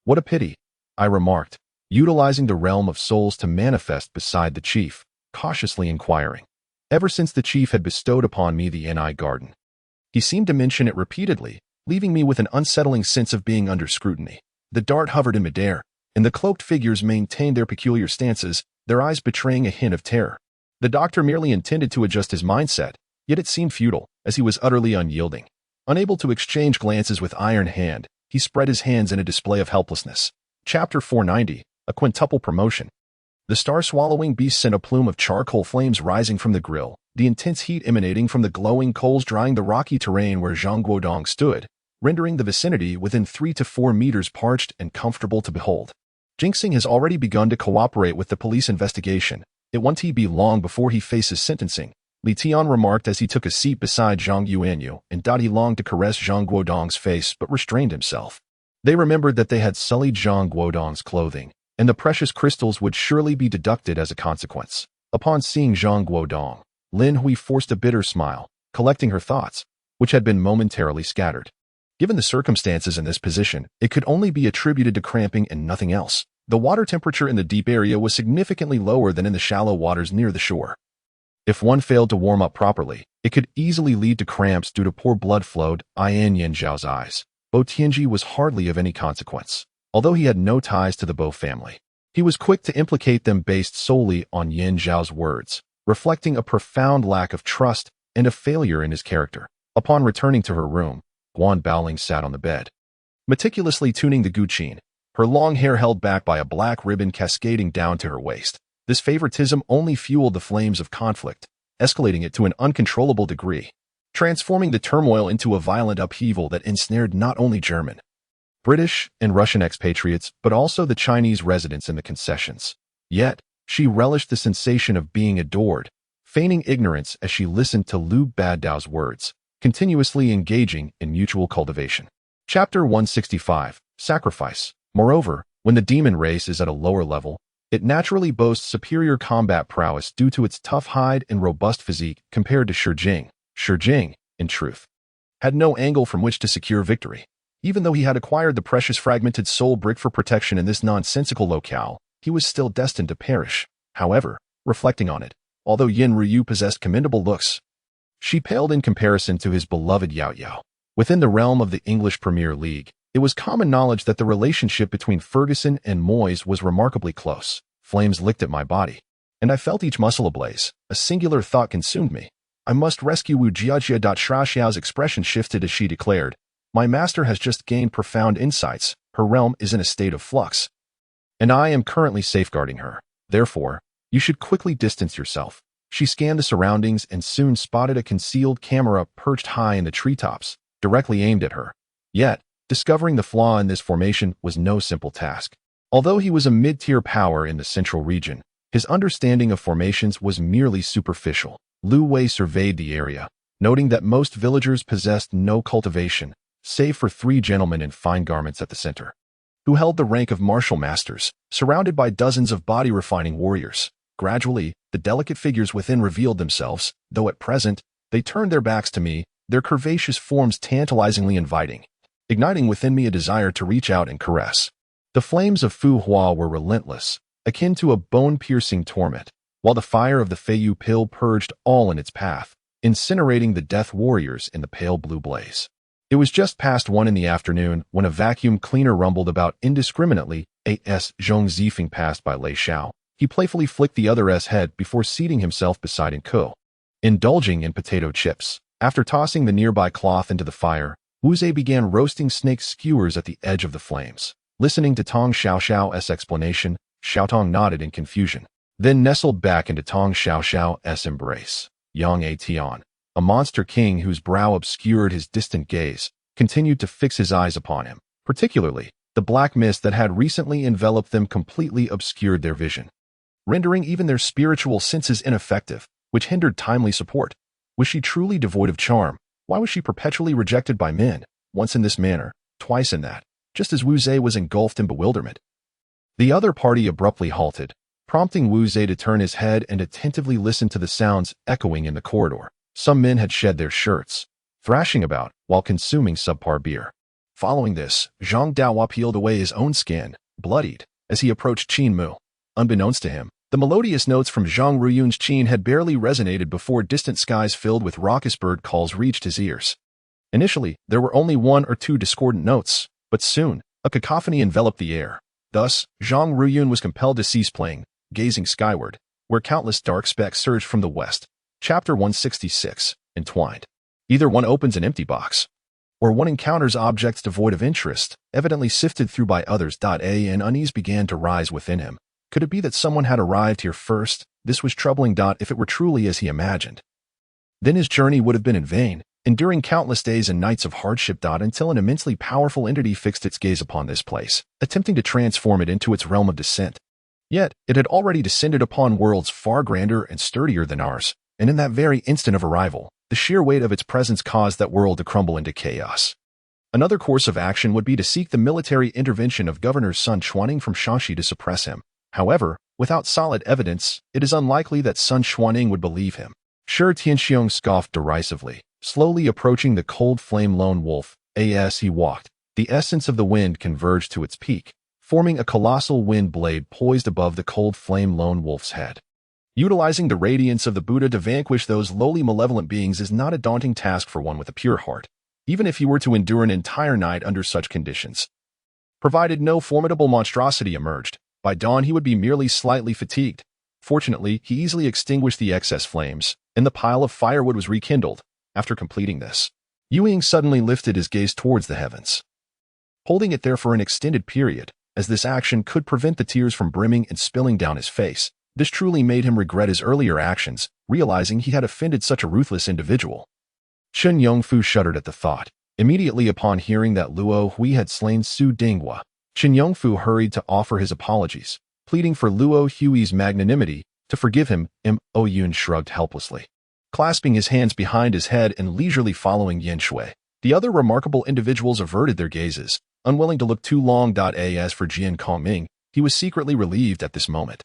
"What a pity," I remarked, utilizing the realm of souls to manifest beside the chief, cautiously inquiring. Ever since the chief had bestowed upon me the Ni garden, he seemed to mention it repeatedly, leaving me with an unsettling sense of being under scrutiny. The dart hovered in midair, and the cloaked figures maintained their peculiar stances, their eyes betraying a hint of terror. The doctor merely intended to adjust his mindset, yet it seemed futile, as he was utterly unyielding. Unable to exchange glances with Iron Hand, he spread his hands in a display of helplessness. Chapter 490, a quintuple promotion. The star-swallowing beast sent a plume of charcoal flames rising from the grill, the intense heat emanating from the glowing coals drying the rocky terrain where Zhang Guodong stood, rendering the vicinity within 3 to 4 meters parched and comfortable to behold. Jinxing has already begun to cooperate with the police investigation. It won't be long before he faces sentencing, Li Tian remarked as he took a seat beside Zhang Yuanyu, and He longed to caress Zhang Guodong's face but restrained himself. They remembered that they had sullied Zhang Guodong's clothing, and the precious crystals would surely be deducted as a consequence. Upon seeing Zhang Guodong, Lin Hui forced a bitter smile, collecting her thoughts, which had been momentarily scattered. Given the circumstances in this position, it could only be attributed to cramping and nothing else. The water temperature in the deep area was significantly lower than in the shallow waters near the shore. If one failed to warm up properly, it could easily lead to cramps due to poor blood flow. In Yan Zhao's eyes, Bo Tianji was hardly of any consequence. Although he had no ties to the Bo family, he was quick to implicate them based solely on Yan Zhao's words, reflecting a profound lack of trust and a failure in his character. Upon returning to her room, Guan Baoling sat on the bed, meticulously tuning the guqin, her long hair held back by a black ribbon cascading down to her waist. This favoritism only fueled the flames of conflict, escalating it to an uncontrollable degree, transforming the turmoil into a violent upheaval that ensnared not only German, British, and Russian expatriates, but also the Chinese residents in the concessions. Yet, she relished the sensation of being adored, feigning ignorance as she listened to Liu Badao's words, continuously engaging in mutual cultivation. Chapter 165, Sacrifice. Moreover, when the demon race is at a lower level, it naturally boasts superior combat prowess due to its tough hide and robust physique compared to Shi Jing. Shi Jing, in truth, had no angle from which to secure victory. Even though he had acquired the precious fragmented soul brick for protection in this nonsensical locale, he was still destined to perish. However, reflecting on it, although Yin Ryu possessed commendable looks, she paled in comparison to his beloved Yao Yao. Within the realm of the English Premier League, it was common knowledge that the relationship between Ferguson and Moyes was remarkably close. Flames licked at my body, and I felt each muscle ablaze. A singular thought consumed me. I must rescue Wu Jiajia. Shuaxiao's expression shifted as she declared, "My master has just gained profound insights. Her realm is in a state of flux, and I am currently safeguarding her. Therefore, you should quickly distance yourself." She scanned the surroundings and soon spotted a concealed camera perched high in the treetops, directly aimed at her. Yet, discovering the flaw in this formation was no simple task. Although he was a mid-tier power in the central region, his understanding of formations was merely superficial. Lu Wei surveyed the area, noting that most villagers possessed no cultivation, save for 3 gentlemen in fine garments at the center, who held the rank of martial masters, surrounded by dozens of body-refining warriors. Gradually, the delicate figures within revealed themselves, though at present, they turned their backs to me, their curvaceous forms tantalizingly inviting, igniting within me a desire to reach out and caress. The flames of Fu Hua were relentless, akin to a bone-piercing torment, while the fire of the Feiyu pill purged all in its path. incinerating the death warriors in the pale blue blaze. It was just past 1 in the afternoon when a vacuum cleaner rumbled about indiscriminately. As Zhong Zifeng passed by Lei Xiao, he playfully flicked the other's head before seating himself beside Ko. Indulging in potato chips, after tossing the nearby cloth into the fire, Wu Zhe began roasting snake skewers at the edge of the flames. Listening to Tong Xiaoxiao's explanation, Xiaotong nodded in confusion, then nestled back into Tong Xiaoxiao's embrace. Yang A Tian, a monster king whose brow obscured his distant gaze, continued to fix his eyes upon him. Particularly, the black mist that had recently enveloped them completely obscured their vision, rendering even their spiritual senses ineffective, which hindered timely support. Was she truly devoid of charm? Why was she perpetually rejected by men, once in this manner, twice in that, just as Wu Zhe was engulfed in bewilderment? The other party abruptly halted, prompting Wu Zhe to turn his head and attentively listen to the sounds echoing in the corridor. Some men had shed their shirts, thrashing about while consuming subpar beer. Following this, Zhang Daohua peeled away his own skin, bloodied, as he approached Qin Mu. Unbeknownst to him, the melodious notes from Zhang Ruyun's Qin had barely resonated before distant skies filled with raucous bird calls reached his ears. Initially, there were only 1 or 2 discordant notes, but soon, a cacophony enveloped the air. Thus, Zhang Ruyun was compelled to cease playing, gazing skyward, where countless dark specks surged from the west. Chapter 166, Entwined. Either one opens an empty box, or one encounters objects devoid of interest, evidently sifted through by others. An unease began to rise within him. Could it be that someone had arrived here first? This was troubling. If it were truly as he imagined, then his journey would have been in vain, enduring countless days and nights of hardship. Until an immensely powerful entity fixed its gaze upon this place, attempting to transform it into its realm of descent. Yet, it had already descended upon worlds far grander and sturdier than ours, and in that very instant of arrival, the sheer weight of its presence caused that world to crumble into chaos. Another course of action would be to seek the military intervention of Governor Sun Xuanning from Shaanxi to suppress him. However, without solid evidence, it is unlikely that Sun Xuanning would believe him. Shi Tianxiong scoffed derisively, slowly approaching the cold flame lone wolf. As he walked, the essence of the wind converged to its peak, forming a colossal wind blade poised above the cold flame lone wolf's head. Utilizing the radiance of the Buddha to vanquish those lowly malevolent beings is not a daunting task for one with a pure heart, even if he were to endure an entire night under such conditions. Provided no formidable monstrosity emerged, by dawn he would be merely slightly fatigued. Fortunately, he easily extinguished the excess flames, and the pile of firewood was rekindled. After completing this, Yu Ying suddenly lifted his gaze towards the heavens, holding it there for an extended period, as this action could prevent the tears from brimming and spilling down his face. This truly made him regret his earlier actions, realizing he had offended such a ruthless individual. Chen Yongfu shuddered at the thought. Immediately upon hearing that Luo Hui had slain Su Dinghua, Chen Yongfu hurried to offer his apologies, pleading for Luo Hui's magnanimity to forgive him. Mo Yun shrugged helplessly, clasping his hands behind his head and leisurely following Yen Shui. The other remarkable individuals averted their gazes, unwilling to look too long. As for Jian Kongming, he was secretly relieved at this moment.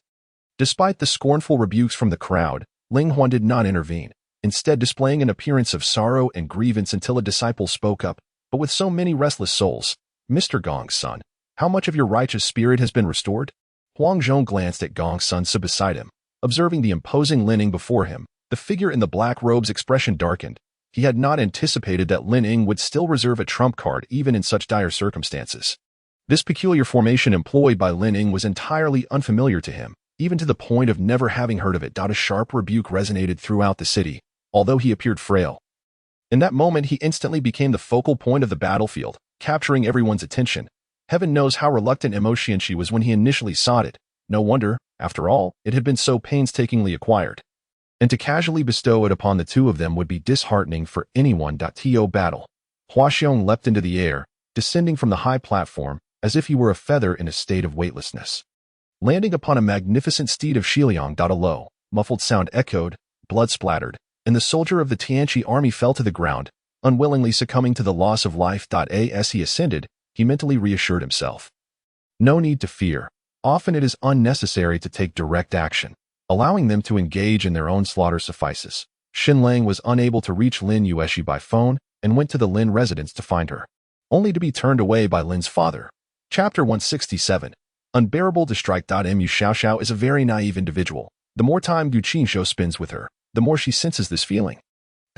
Despite the scornful rebukes from the crowd, Ling Huan did not intervene, instead displaying an appearance of sorrow and grievance until a disciple spoke up. But with so many restless souls, Mr. Gong's son, how much of your righteous spirit has been restored? Huang Zhong glanced at Gong's son beside him, observing the imposing Lin Ying before him. The figure in the black robe's expression darkened. He had not anticipated that Lin Ying would still reserve a trump card even in such dire circumstances. This peculiar formation employed by Lin Ying was entirely unfamiliar to him, even to the point of never having heard of it. A sharp rebuke resonated throughout the city, although he appeared frail. In that moment, he instantly became the focal point of the battlefield, capturing everyone's attention. Heaven knows how reluctant emotion she was when he initially sought it. No wonder, after all, it had been so painstakingly acquired. And to casually bestow it upon the two of them would be disheartening for anyone. To battle. Hua Xiong leapt into the air, descending from the high platform, as if he were a feather in a state of weightlessness. Landing upon a magnificent steed of Shiliang. A low, muffled sound echoed, blood splattered, and the soldier of the Tianqi army fell to the ground, unwillingly succumbing to the loss of life. As he ascended, he mentally reassured himself. No need to fear. Often it is unnecessary to take direct action. Allowing them to engage in their own slaughter suffices. Xin Lang was unable to reach Lin Yueshi by phone and went to the Lin residence to find her, only to be turned away by Lin's father. Chapter 167. Unbearable to strike. Mu Xiaoxiao is a very naive individual. The more time Gu Qingzhou spends with her, the more she senses this feeling.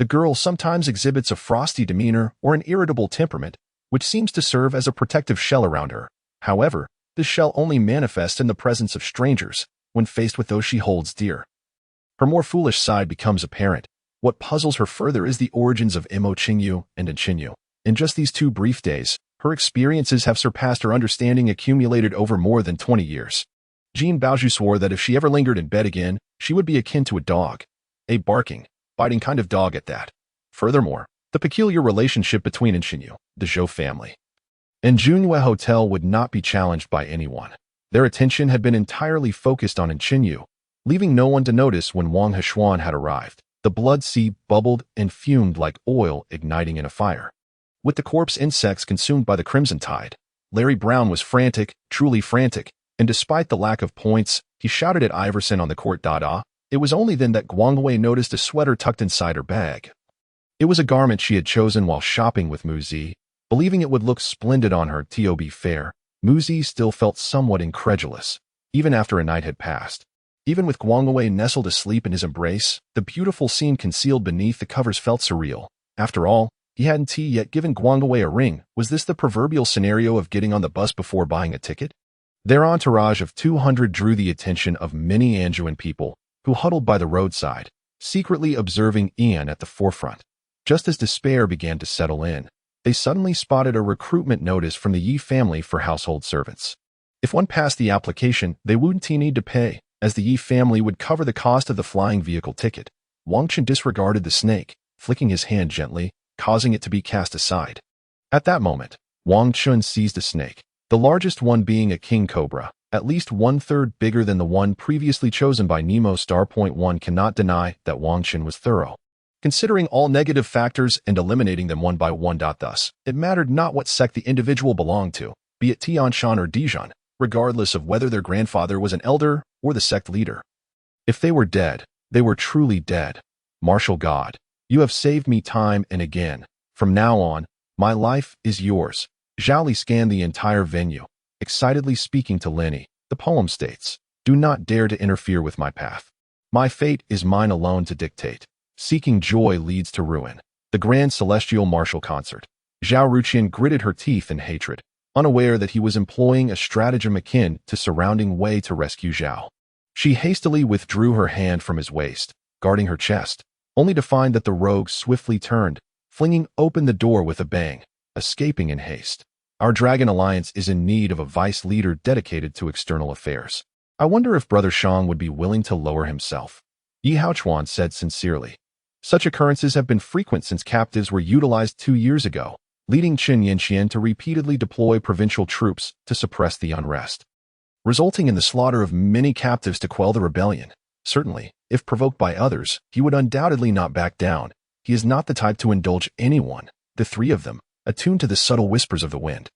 The girl sometimes exhibits a frosty demeanor or an irritable temperament, which seems to serve as a protective shell around her. However, this shell only manifests in the presence of strangers, when faced with those she holds dear. Her more foolish side becomes apparent. What puzzles her further is the origins of Imo Qingyu and Qingyu. In just these 2 brief days, her experiences have surpassed her understanding accumulated over more than 20 years. Jean Baoju swore that if she ever lingered in bed again, she would be akin to a dog. A barking, biting kind of dog at that. Furthermore, the peculiar relationship between Qingyu, the Zhou family, and Junyue Hotel would not be challenged by anyone. Their attention had been entirely focused on Qingyu, leaving no one to notice when Wang Heshuan had arrived. The blood sea bubbled and fumed like oil igniting in a fire. With the corpse insects consumed by the crimson tide, Larry Brown was frantic, truly frantic, and despite the lack of points, he shouted at Iverson on the court. It was only then that Guangwei noticed a sweater tucked inside her bag. It was a garment she had chosen while shopping with Muzi, believing it would look splendid on her. To be fair, Muzi still felt somewhat incredulous, even after a night had passed. Even with Guangwei nestled asleep in his embrace, the beautiful scene concealed beneath the covers felt surreal. After all, he hadn't yet given Guangwei a ring. Was this the proverbial scenario of getting on the bus before buying a ticket? Their entourage of 200 drew the attention of many Anjouan people, who huddled by the roadside, secretly observing Ian at the forefront. Just as despair began to settle in, they suddenly spotted a recruitment notice from the Yi family for household servants. If one passed the application, they wouldn't need to pay, as the Yi family would cover the cost of the flying vehicle ticket. Wang Chen disregarded the snake, flicking his hand gently, causing it to be cast aside. At that moment, Wang Chen seized a snake, the largest one being a king cobra, at least 1/3 bigger than the one previously chosen by Nemo. One cannot deny that Wang Chen was thorough, considering all negative factors and eliminating them one by one. Thus, it mattered not what sect the individual belonged to, be it Tianshan or Dijon, regardless of whether their grandfather was an elder or the sect leader. If they were dead, they were truly dead. Martial God, you have saved me time and again. From now on, my life is yours. Zhao Li scanned the entire venue, excitedly speaking to Lenny. The poem states, "Do not dare to interfere with my path. My fate is mine alone to dictate. Seeking joy leads to ruin." The grand celestial martial concert. Zhao Ruqian gritted her teeth in hatred, unaware that he was employing a stratagem akin to surrounding Wei to rescue Zhao. She hastily withdrew her hand from his waist, guarding her chest, only to find that the rogue swiftly turned, flinging open the door with a bang, escaping in haste. Our Dragon Alliance is in need of a vice leader dedicated to external affairs. I wonder if Brother Shang would be willing to lower himself. Yi Haochuan said sincerely. Such occurrences have been frequent since captives were utilized 2 years ago, leading Qin Yanxian to repeatedly deploy provincial troops to suppress the unrest, resulting in the slaughter of many captives to quell the rebellion. Certainly, if provoked by others, he would undoubtedly not back down. He is not the type to indulge anyone. The 3 of them, attuned to the subtle whispers of the wind,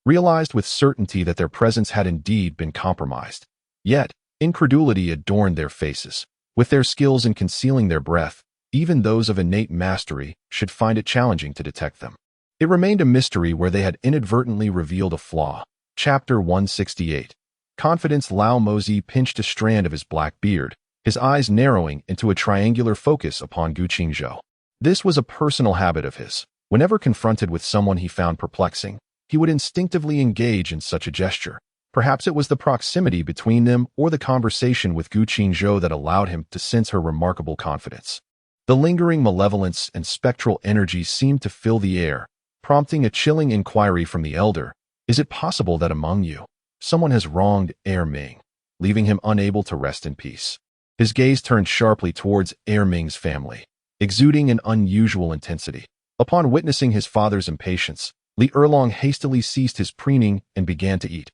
realized with certainty that their presence had indeed been compromised. Yet, incredulity adorned their faces. With their skills in concealing their breath, even those of innate mastery should find it challenging to detect them. It remained a mystery where they had inadvertently revealed a flaw. Chapter 168. Confidence. Lao Mozi pinched a strand of his black beard, his eyes narrowing into a triangular focus upon Gu Qingzhou. This was a personal habit of his. Whenever confronted with someone he found perplexing, he would instinctively engage in such a gesture. Perhaps it was the proximity between them or the conversation with Gu Qingzhou that allowed him to sense her remarkable confidence. The lingering malevolence and spectral energy seemed to fill the air, prompting a chilling inquiry from the elder. Is it possible that among you, someone has wronged Air Ming, leaving him unable to rest in peace? His gaze turned sharply towards Air Ming's family, exuding an unusual intensity. Upon witnessing his father's impatience, Li Erlong hastily ceased his preening and began to eat.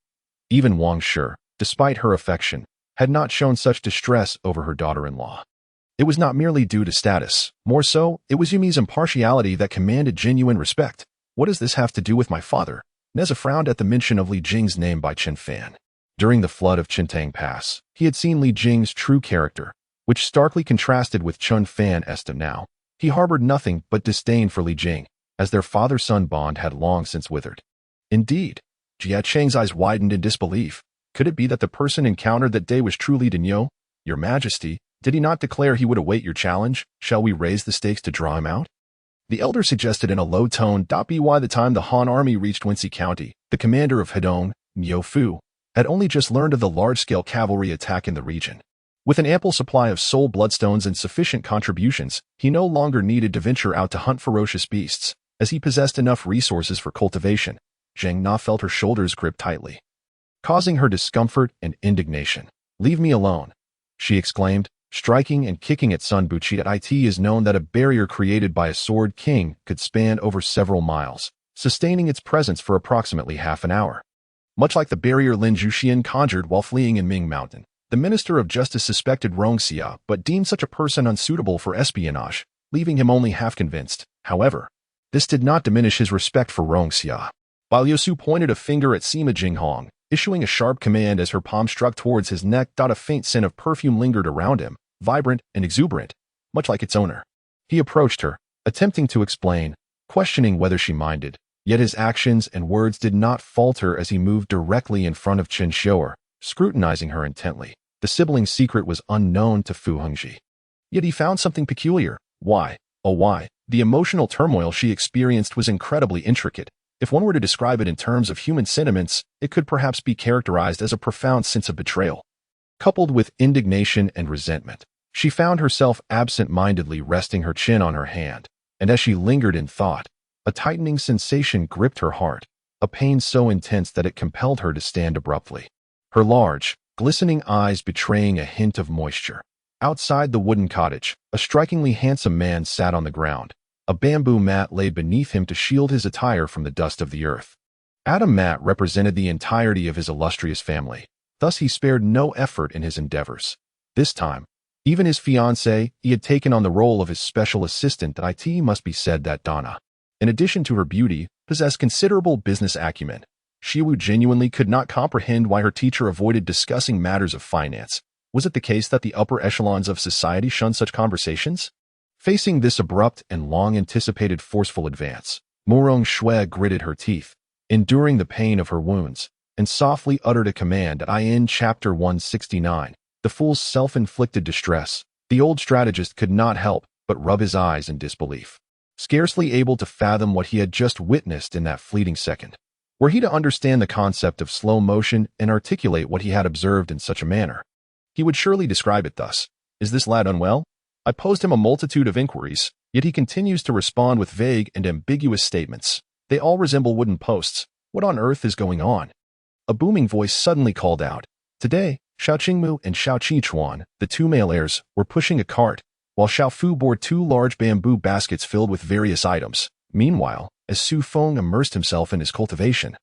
Even Wang Shi, despite her affection, had not shown such distress over her daughter-in-law. It was not merely due to status. More so, it was Yumi's impartiality that commanded genuine respect. What does this have to do with my father? Neza frowned at the mention of Li Jing's name by Chen Fan. During the flood of Qintang Pass, he had seen Li Jing's true character, which starkly contrasted with Chen Fan's now. He harbored nothing but disdain for Li Jing, as their father-son bond had long since withered. Indeed, Jia Cheng's eyes widened in disbelief. Could it be that the person encountered that day was truly Dinyo? Your Majesty, Did he not declare he would await your challenge? Shall we raise the stakes to draw him out? The elder suggested in a low tone. By the time the Han army reached Wenxi County, the commander of Hedong, Miao Fu, had only just learned of the large-scale cavalry attack in the region. With an ample supply of soul bloodstones and sufficient contributions, he no longer needed to venture out to hunt ferocious beasts, as he possessed enough resources for cultivation. Zheng Na felt her shoulders grip tightly, causing her discomfort and indignation. "Leave me alone," she exclaimed, striking and kicking at Sun Buqi. It is known that a barrier created by a sword king could span over several miles, sustaining its presence for approximately half an hour. Much like the barrier Lin Zhuxian conjured while fleeing in Ming Mountain, the Minister of Justice suspected Rongxia but deemed such a person unsuitable for espionage, leaving him only half convinced. However, this did not diminish his respect for Rongxia. While Yosu pointed a finger at Sima Jinghong, issuing a sharp command as her palm struck towards his neck. A faint scent of perfume lingered around him, vibrant and exuberant, much like its owner. He approached her, attempting to explain, questioning whether she minded, yet his actions and words did not falter as he moved directly in front of Chen Xiu'er, scrutinizing her intently. The sibling's secret was unknown to Fu Hongji. Yet he found something peculiar. Why? Oh why? The emotional turmoil she experienced was incredibly intricate. If one were to describe it in terms of human sentiments, it could perhaps be characterized as a profound sense of betrayal, coupled with indignation and resentment. She found herself absent-mindedly resting her chin on her hand, and as she lingered in thought, a tightening sensation gripped her heart, a pain so intense that it compelled her to stand abruptly, her large, glistening eyes betraying a hint of moisture. Outside the wooden cottage, a strikingly handsome man sat on the ground. A bamboo mat lay beneath him to shield his attire from the dust of the earth. Adam Mat represented the entirety of his illustrious family, thus he spared no effort in his endeavors. This time, even his fiancée, he had taken on the role of his special assistant. It must be said that Donna, in addition to her beauty, possessed considerable business acumen. Xiwu genuinely could not comprehend why her teacher avoided discussing matters of finance. Was it the case that the upper echelons of society shunned such conversations? Facing this abrupt and long-anticipated forceful advance, Murong Shui gritted her teeth, enduring the pain of her wounds, and softly uttered a command. In Chapter 169, The Fool's Self-Inflicted Distress, the old strategist could not help but rub his eyes in disbelief, scarcely able to fathom what he had just witnessed in that fleeting second. Were he to understand the concept of slow motion and articulate what he had observed in such a manner, he would surely describe it thus. "Is this lad unwell? I posed him a multitude of inquiries, yet he continues to respond with vague and ambiguous statements. They all resemble wooden posts. What on earth is going on?" A booming voice suddenly called out. Today, Xiao Qingmu and Xiao Qichuan, the two male heirs, were pushing a cart, while Xiao Fu bore two large bamboo baskets filled with various items. Meanwhile, as Su Feng immersed himself in his cultivation,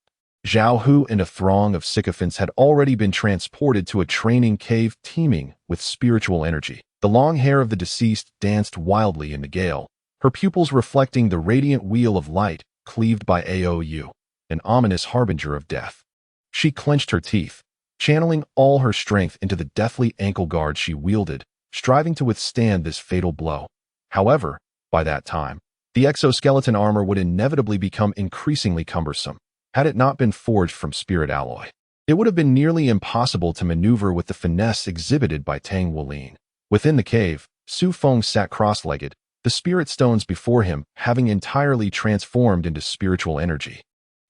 Zhao Hu and a throng of sycophants had already been transported to a training cave teeming with spiritual energy. The long hair of the deceased danced wildly in the gale, her pupils reflecting the radiant wheel of light cleaved by Aou, an ominous harbinger of death. She clenched her teeth, channeling all her strength into the deathly ankle guard she wielded, striving to withstand this fatal blow. However, by that time, the exoskeleton armor would inevitably become increasingly cumbersome. Had it not been forged from spirit alloy, it would have been nearly impossible to maneuver with the finesse exhibited by Tang Wulin. Within the cave, Su Feng sat cross-legged, the spirit stones before him having entirely transformed into spiritual energy,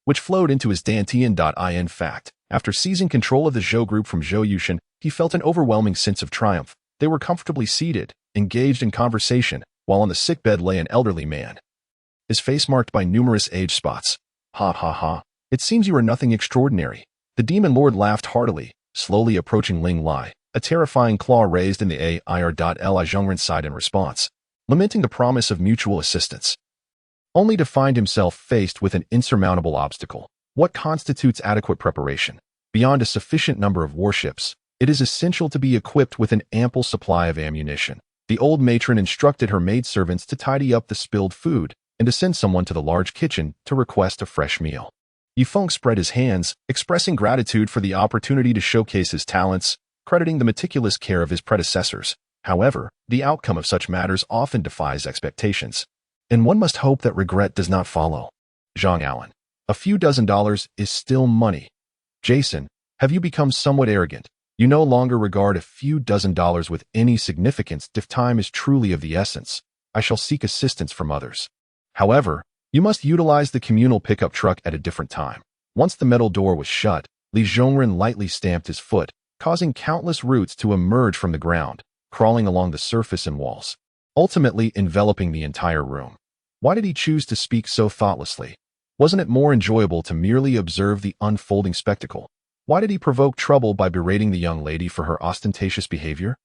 which flowed into his dantian. In fact, after seizing control of the Zhou group from Zhou Yushan, he felt an overwhelming sense of triumph. They were comfortably seated, engaged in conversation, while on the sickbed lay an elderly man, his face marked by numerous age spots. "Ha ha ha, it seems you are nothing extraordinary." The demon lord laughed heartily, slowly approaching Ling Lai, a terrifying claw raised in the AIR.Li Zhongren's side in response, lamenting the promise of mutual assistance, only to find himself faced with an insurmountable obstacle. What constitutes adequate preparation? Beyond a sufficient number of warships, it is essential to be equipped with an ample supply of ammunition. The old matron instructed her maidservants to tidy up the spilled food and to send someone to the large kitchen to request a fresh meal. Yifeng spread his hands, expressing gratitude for the opportunity to showcase his talents, crediting the meticulous care of his predecessors. However, the outcome of such matters often defies expectations, and one must hope that regret does not follow. Zhang Allen. A few dozen dollars is still money. Jason, have you become somewhat arrogant? You no longer regard a few dozen dollars with any significance if time is truly of the essence. I shall seek assistance from others. However, you must utilize the communal pickup truck at a different time. Once the metal door was shut, Li Zhongren lightly stamped his foot, causing countless roots to emerge from the ground, crawling along the surface and walls, ultimately enveloping the entire room. Why did he choose to speak so thoughtlessly? Wasn't it more enjoyable to merely observe the unfolding spectacle? Why did he provoke trouble by berating the young lady for her ostentatious behavior?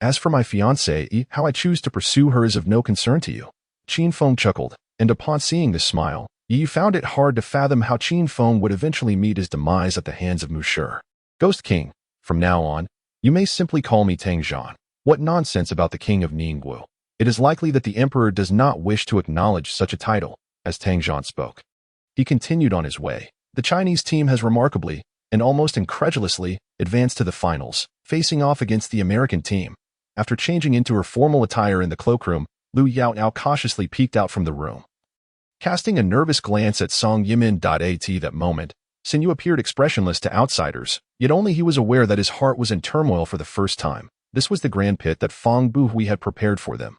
As for my fiancée, how I choose to pursue her is of no concern to you. Qin Feng chuckled, and upon seeing this smile, Yi found it hard to fathom how Qin Feng would eventually meet his demise at the hands of Musher. Ghost King, from now on, you may simply call me Tang Zhan. What nonsense about the king of Ningguo. It is likely that the emperor does not wish to acknowledge such a title, as Tang Zhan spoke. He continued on his way. The Chinese team has remarkably, and almost incredulously, advanced to the finals, facing off against the American team. After changing into her formal attire in the cloakroom, Lu Yaoyao cautiously peeked out from the room. Casting a nervous glance at Song Yimin. At that moment, Xin Yu appeared expressionless to outsiders, yet only he was aware that his heart was in turmoil for the first time. This was the grand pit that Fang Buhui had prepared for them.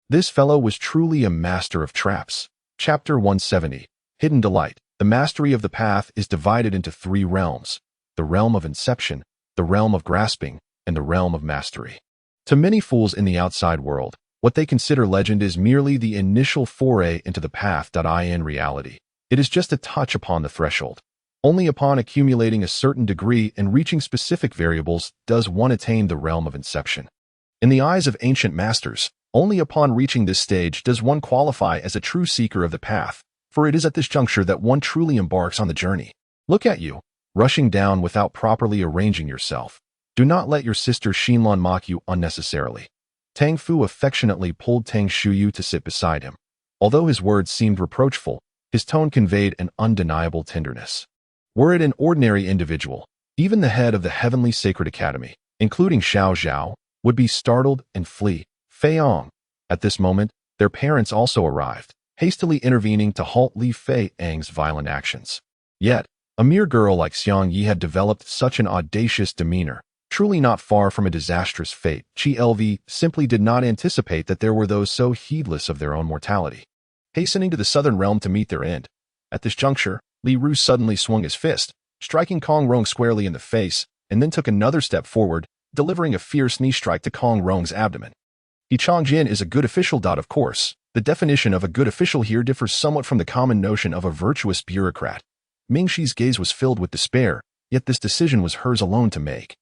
This fellow was truly a master of traps. Chapter 170. Hidden Delight. The mastery of the path is divided into three realms: the realm of inception, the realm of grasping, and the realm of mastery. To many fools in the outside world, what they consider legend is merely the initial foray into the path. In reality, it is just a touch upon the threshold. Only upon accumulating a certain degree and reaching specific variables does one attain the realm of inception. In the eyes of ancient masters, only upon reaching this stage does one qualify as a true seeker of the path, for it is at this juncture that one truly embarks on the journey. Look at you, rushing down without properly arranging yourself. Do not let your sister Xinlan mock you unnecessarily. Tang Fu affectionately pulled Tang Shuyu to sit beside him. Although his words seemed reproachful, his tone conveyed an undeniable tenderness. Were it an ordinary individual, even the head of the Heavenly Sacred Academy, including Xiao Zhao, would be startled and flee. Fei-Ong. At this moment, their parents also arrived, hastily intervening to halt Li Fei-Ang's violent actions. Yet, a mere girl like Xiang Yi had developed such an audacious demeanor, truly not far from a disastrous fate. Qi Lv simply did not anticipate that there were those so heedless of their own mortality, hastening to the southern realm to meet their end. At this juncture, Li Ru suddenly swung his fist, striking Kong Rong squarely in the face, and then took another step forward, delivering a fierce knee strike to Kong Rong's abdomen. He Changjin is a good official. Of course, the definition of a good official here differs somewhat from the common notion of a virtuous bureaucrat. Ming Shi's gaze was filled with despair, yet this decision was hers alone to make.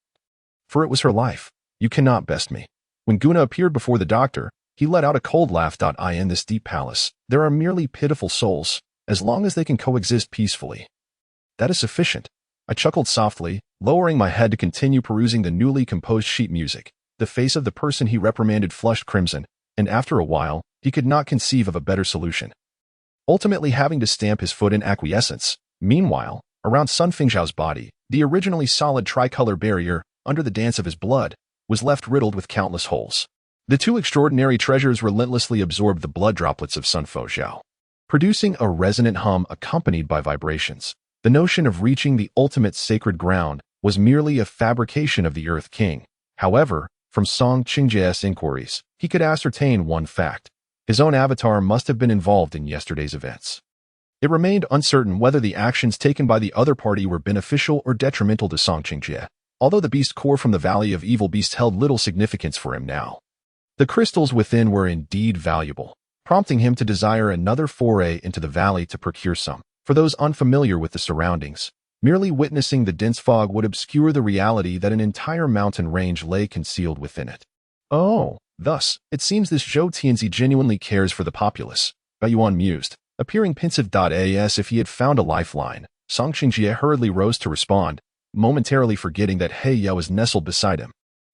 For it was her life. You cannot best me. When Guna appeared before the doctor, he let out a cold laugh. In this deep palace, there are merely pitiful souls, as long as they can coexist peacefully. That is sufficient. I chuckled softly, lowering my head to continue perusing the newly composed sheet music. The face of the person he reprimanded flushed crimson, and after a while, he could not conceive of a better solution. Ultimately having to stamp his foot in acquiescence. Meanwhile, around Sun Fengzhao's body, the originally solid tricolor barrier, under the dance of his blood, was left riddled with countless holes. The two extraordinary treasures relentlessly absorbed the blood droplets of Sun Fengzhao, producing a resonant hum accompanied by vibrations. The notion of reaching the ultimate sacred ground was merely a fabrication of the Earth King. However, from Song Qingjie's inquiries, he could ascertain one fact. His own avatar must have been involved in yesterday's events. It remained uncertain whether the actions taken by the other party were beneficial or detrimental to Song Qingjie, although the beast core from the Valley of Evil Beasts held little significance for him now. The crystals within were indeed valuable, prompting him to desire another foray into the valley to procure some. For those unfamiliar with the surroundings, merely witnessing the dense fog would obscure the reality that an entire mountain range lay concealed within it. Oh, thus, it seems this Zhou Tianzi genuinely cares for the populace, Bai Yuan mused, appearing pensive. As if he had found a lifeline, Song Qingjie hurriedly rose to respond, momentarily forgetting that He Yao was nestled beside him.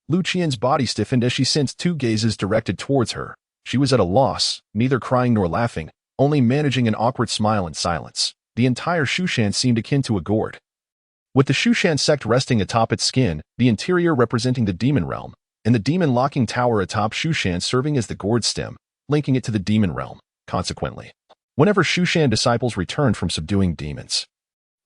Lu Qian's body stiffened as she sensed two gazes directed towards her. She was at a loss, neither crying nor laughing, only managing an awkward smile in silence. The entire Shushan seemed akin to a gourd, with the Shushan sect resting atop its skin, the interior representing the demon realm, and the demon locking tower atop Shushan serving as the gourd stem, linking it to the demon realm. Consequently, whenever Shushan disciples returned from subduing demons,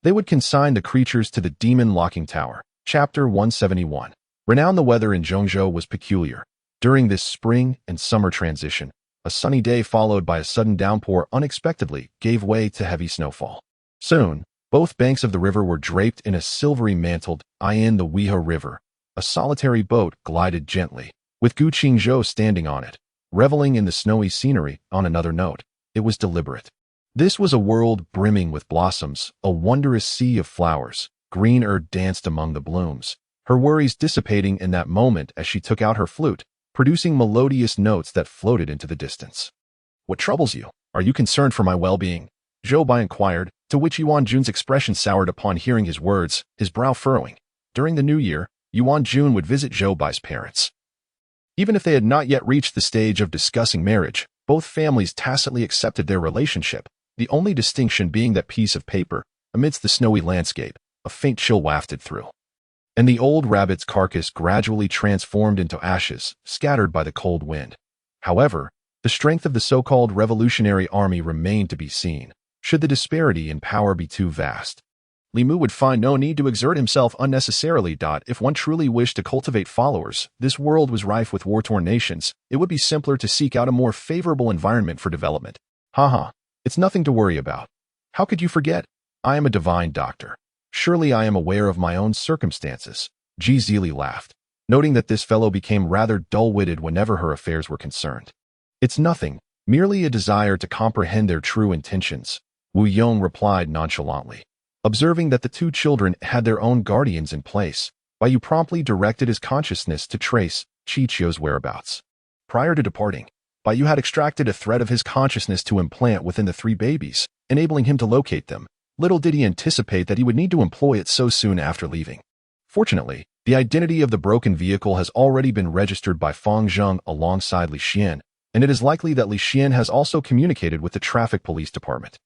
they would consign the creatures to the demon locking tower. Chapter 171. Renowned the weather in Qingzhou was peculiar. During this spring and summer transition, a sunny day followed by a sudden downpour unexpectedly gave way to heavy snowfall. Soon, both banks of the river were draped in a silvery mantled in the Weihua River. A solitary boat glided gently, with Gu Qingzhou standing on it, reveling in the snowy scenery. On another note, it was deliberate. This was a world brimming with blossoms, a wondrous sea of flowers. Green earth danced among the blooms, her worries dissipating in that moment as she took out her flute, producing melodious notes that floated into the distance. "What troubles you? Are you concerned for my well-being?" Zhou Bai inquired, to which Yuan Jun's expression soured upon hearing his words, his brow furrowing. During the new year, Yuan Jun would visit Zhou Bai's parents. Even if they had not yet reached the stage of discussing marriage, both families tacitly accepted their relationship, the only distinction being that piece of paper, amidst the snowy landscape, a faint chill wafted through. And the old rabbit's carcass gradually transformed into ashes, scattered by the cold wind. However, the strength of the so-called revolutionary army remained to be seen, should the disparity in power be too vast. Li Mu would find no need to exert himself unnecessarily. If one truly wished to cultivate followers, this world was rife with war-torn nations, it would be simpler to seek out a more favorable environment for development. Haha, it's nothing to worry about. How could you forget? I am a divine doctor. Surely I am aware of my own circumstances. Ji Zili laughed, noting that this fellow became rather dull-witted whenever her affairs were concerned. It's nothing, merely a desire to comprehend their true intentions, Wu Yong replied nonchalantly. Observing that the two children had their own guardians in place, Bai promptly directed his consciousness to trace Qiqiu's whereabouts. Prior to departing, Bai had extracted a thread of his consciousness to implant within the three babies, enabling him to locate them. Little did he anticipate that he would need to employ it so soon after leaving. Fortunately, the identity of the broken vehicle has already been registered by Fang Zheng alongside Li Xian, and it is likely that Li Xian has also communicated with the traffic police department.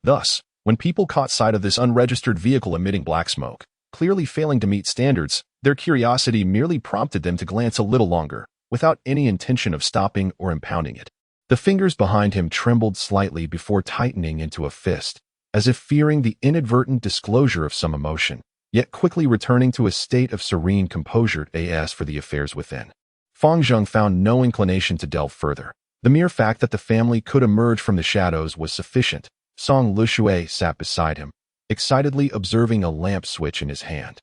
Thus, when people caught sight of this unregistered vehicle emitting black smoke, clearly failing to meet standards, their curiosity merely prompted them to glance a little longer, without any intention of stopping or impounding it. The fingers behind him trembled slightly before tightening into a fist, as if fearing the inadvertent disclosure of some emotion, yet quickly returning to a state of serene composure as for the affairs within. Fang Zheng found no inclination to delve further. The mere fact that the family could emerge from the shadows was sufficient. Song Lushui sat beside him, excitedly observing a lamp switch in his hand.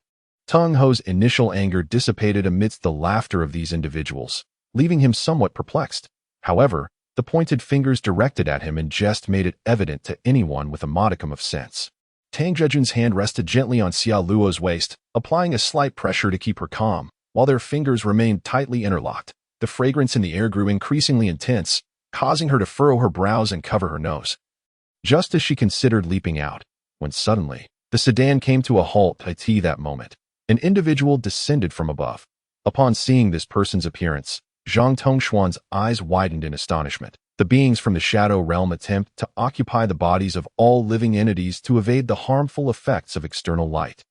Tung Ho's initial anger dissipated amidst the laughter of these individuals, leaving him somewhat perplexed. However, the pointed fingers directed at him in jest made it evident to anyone with a modicum of sense. Tang Zhejun's hand rested gently on Xia Luo's waist, applying a slight pressure to keep her calm, while their fingers remained tightly interlocked. The fragrance in the air grew increasingly intense, causing her to furrow her brows and cover her nose. Just as she considered leaping out, when suddenly, the sedan came to a halt at that moment. An individual descended from above. Upon seeing this person's appearance, Zhang Tongshuan's eyes widened in astonishment. The beings from the shadow realm attempt to occupy the bodies of all living entities to evade the harmful effects of external light,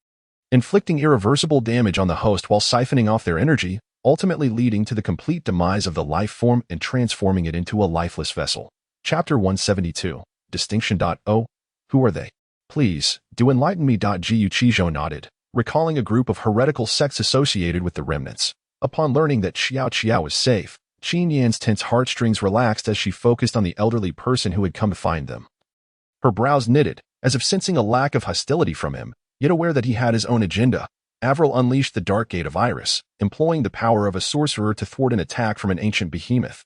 inflicting irreversible damage on the host while siphoning off their energy, ultimately leading to the complete demise of the life form and transforming it into a lifeless vessel. Chapter 172. Distinction. Oh, who are they? Please, do enlighten me. Gu Qizhou nodded, recalling a group of heretical sects associated with the remnants. Upon learning that Xiao was safe, Qin Yan's tense heartstrings relaxed as she focused on the elderly person who had come to find them. Her brows knitted, as if sensing a lack of hostility from him, yet aware that he had his own agenda. Avril unleashed the Dark Gate of Iris, employing the power of a sorcerer to thwart an attack from an ancient behemoth.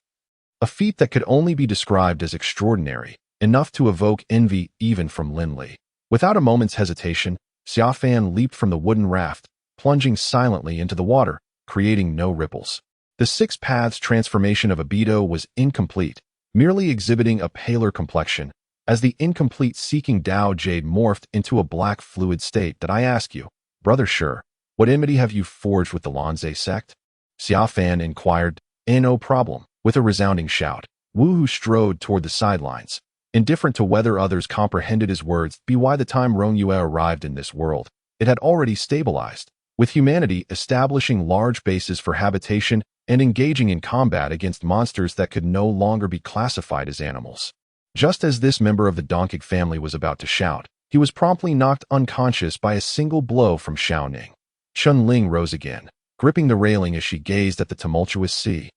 A feat that could only be described as extraordinary, enough to evoke envy even from Lin Li. Without a moment's hesitation, Xia Fan leaped from the wooden raft, plunging silently into the water, creating no ripples. The Six Paths transformation of Abido was incomplete, merely exhibiting a paler complexion, as the incomplete seeking Dao Jade morphed into a black fluid state. That I ask you, Brother Shi, what enmity have you forged with the Lanze sect? Xia Fan inquired. No problem, with a resounding shout. Wu Hu strode toward the sidelines, indifferent to whether others comprehended his words. By the time Rongyue arrived in this world, it had already stabilized, with humanity establishing large bases for habitation and engaging in combat against monsters that could no longer be classified as animals. Just as this member of the Donkey family was about to shout, he was promptly knocked unconscious by a single blow from Xiao Ning. Chun Ling rose again, gripping the railing as she gazed at the tumultuous sea.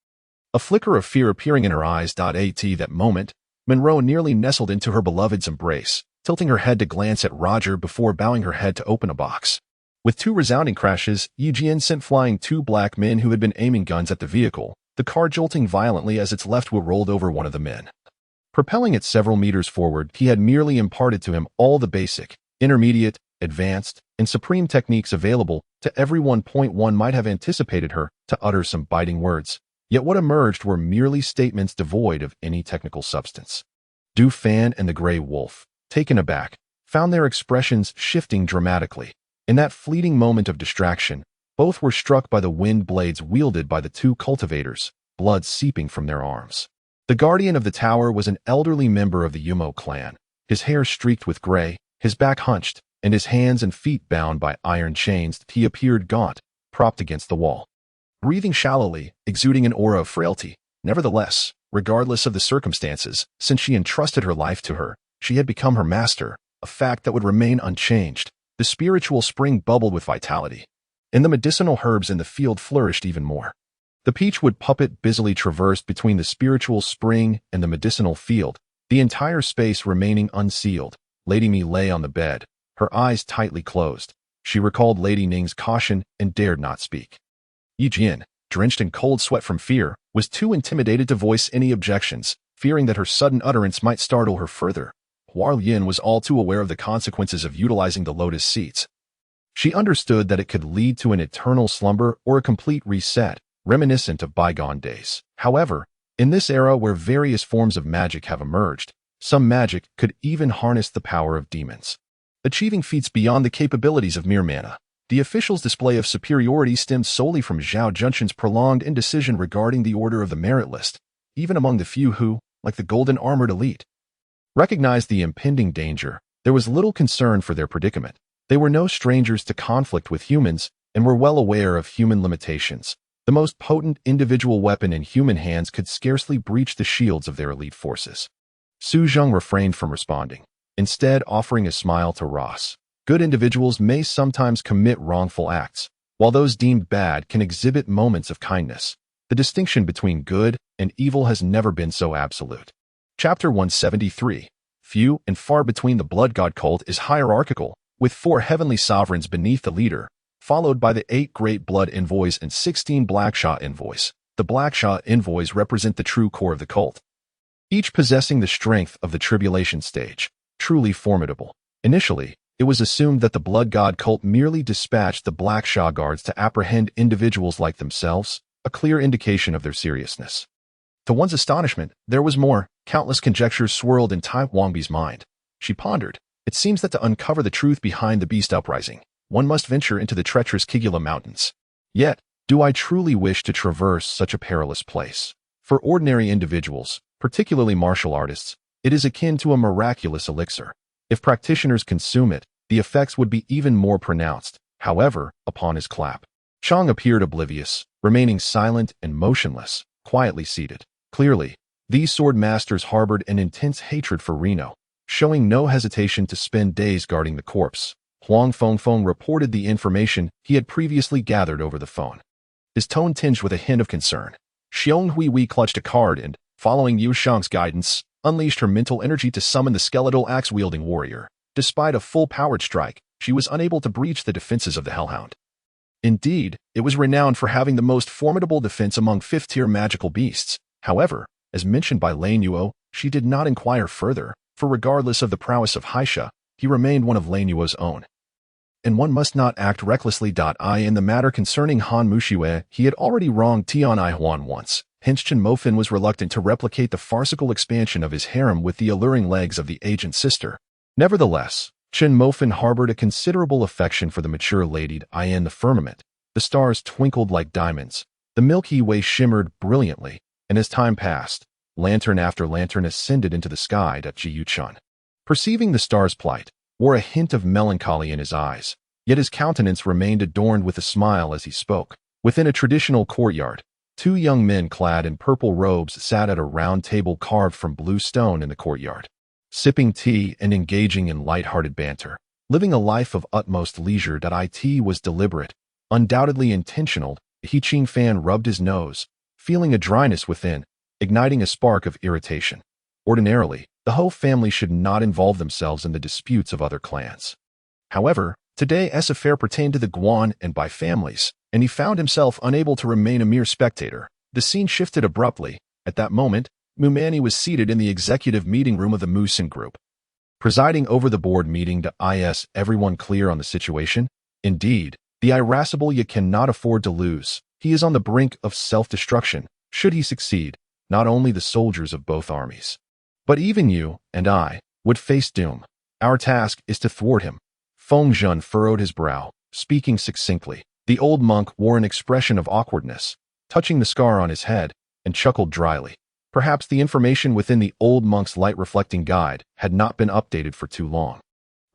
A flicker of fear appearing in her eyes. At that moment, Monroe nearly nestled into her beloved's embrace, tilting her head to glance at Roger before bowing her head to open a box. With two resounding crashes, Yujin sent flying two black men who had been aiming guns at the vehicle, the car jolting violently as its left wheel rolled over one of the men. Propelling it several meters forward, he had merely imparted to him all the basic, intermediate, advanced, and supreme techniques available to everyone. One might have anticipated her to utter some biting words, yet what emerged were merely statements devoid of any technical substance. Du Fan and the Grey Wolf, taken aback, found their expressions shifting dramatically. In that fleeting moment of distraction, both were struck by the wind blades wielded by the two cultivators, blood seeping from their arms. The guardian of the tower was an elderly member of the Yumo clan, his hair streaked with gray, his back hunched, and his hands and feet bound by iron chains. He appeared gaunt, propped against the wall, breathing shallowly, exuding an aura of frailty. Nevertheless, regardless of the circumstances, since she entrusted her life to her, she had become her master, a fact that would remain unchanged. The spiritual spring bubbled with vitality, and the medicinal herbs in the field flourished even more. The peachwood puppet busily traversed between the spiritual spring and the medicinal field, the entire space remaining unsealed. Lady Mi lay on the bed, her eyes tightly closed. She recalled Lady Ning's caution and dared not speak. Yujin, drenched in cold sweat from fear, was too intimidated to voice any objections, fearing that her sudden utterance might startle her further. Huan Yin was all too aware of the consequences of utilizing the lotus seeds. She understood that it could lead to an eternal slumber or a complete reset, reminiscent of bygone days. However, in this era where various forms of magic have emerged, some magic could even harness the power of demons, achieving feats beyond the capabilities of mere mana. The official's display of superiority stemmed solely from Zhao Junshin's prolonged indecision regarding the order of the merit list, even among the few who, like the golden-armored elite, recognized the impending danger. There was little concern for their predicament. They were no strangers to conflict with humans and were well aware of human limitations. The most potent individual weapon in human hands could scarcely breach the shields of their elite forces. Su Zheng refrained from responding, instead offering a smile to Ross. Good individuals may sometimes commit wrongful acts, while those deemed bad can exhibit moments of kindness. The distinction between good and evil has never been so absolute. Chapter 173. Few and far between. The blood god cult is hierarchical, with 4 heavenly sovereigns beneath the leader, followed by the 8 great blood envoys and 16 Blackshaw envoys. The Blackshaw envoys represent the true core of the cult, each possessing the strength of the tribulation stage, truly formidable. Initially, it was assumed that the blood god cult merely dispatched the Blackshaw guards to apprehend individuals like themselves, a clear indication of their seriousness. To one's astonishment, there was more. Countless conjectures swirled in Tai Wangbi's mind. She pondered. It seems that to uncover the truth behind the beast uprising, one must venture into the treacherous Kigula Mountains. Yet, do I truly wish to traverse such a perilous place? For ordinary individuals, particularly martial artists, it is akin to a miraculous elixir. If practitioners consume it, the effects would be even more pronounced. However, upon his clap, Chang appeared oblivious, remaining silent and motionless, quietly seated. Clearly, these sword masters harbored an intense hatred for Reno, showing no hesitation to spend days guarding the corpse. Huang Fengfeng reported the information he had previously gathered over the phone, his tone tinged with a hint of concern. Xiong Huihui clutched a card and, following Yu Shang's guidance, unleashed her mental energy to summon the skeletal axe-wielding warrior. Despite a full-powered strike, she was unable to breach the defenses of the Hellhound. Indeed, it was renowned for having the most formidable defense among 5th-tier magical beasts. However, as mentioned by Lane Yuo, she did not inquire further, for regardless of the prowess of Haisha, he remained one of Lane Yuo's own. And one must not act recklessly. In the matter concerning Han Muxiue, he had already wronged Tian Huan once. Hence Chen Mofin was reluctant to replicate the farcical expansion of his harem with the alluring legs of the aged sister. Nevertheless, Chen Mofin harbored a considerable affection for the mature lady in the firmament. The stars twinkled like diamonds. The Milky Way shimmered brilliantly, and as time passed, lantern after lantern ascended into the sky. Ji Yuchun, perceiving the star's plight, wore a hint of melancholy in his eyes, yet his countenance remained adorned with a smile as he spoke. Within a traditional courtyard, 2 young men clad in purple robes sat at a round table carved from blue stone in the courtyard, sipping tea and engaging in light-hearted banter, living a life of utmost leisure. It was deliberate, undoubtedly intentional, He Qing fan rubbed his nose, feeling a dryness within, igniting a spark of irritation. Ordinarily, the Ho family should not involve themselves in the disputes of other clans. However, today's affair pertained to the Guan and Bai families, and he found himself unable to remain a mere spectator. The scene shifted abruptly. At that moment, Mumani was seated in the executive meeting room of the Musin Group, presiding over the board meeting. Is everyone clear on the situation? Indeed, the irascible Yi cannot afford to lose. He is on the brink of self-destruction. Should he succeed, not only the soldiers of both armies, but even you and I would face doom. Our task is to thwart him. Feng Zhun furrowed his brow, speaking succinctly. The old monk wore an expression of awkwardness, touching the scar on his head, and chuckled dryly. Perhaps the information within the old monk's light-reflecting guide had not been updated for too long,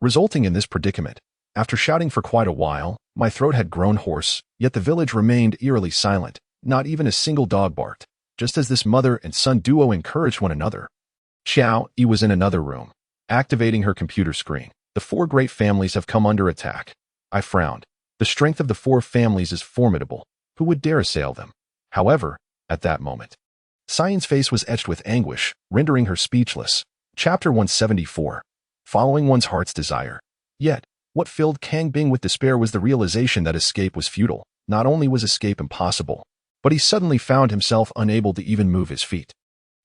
resulting in this predicament. After shouting for quite a while, my throat had grown hoarse, yet the village remained eerily silent. Not even a single dog barked, just as this mother and son duo encouraged one another. Xiao Yi was in another room, activating her computer screen. The four great families have come under attack. I frowned. The strength of the four families is formidable. Who would dare assail them? However, at that moment, Xian's face was etched with anguish, rendering her speechless. Chapter 174. Following one's heart's desire. Yet, what filled Kang Bing with despair was the realization that escape was futile. Not only was escape impossible, but he suddenly found himself unable to even move his feet.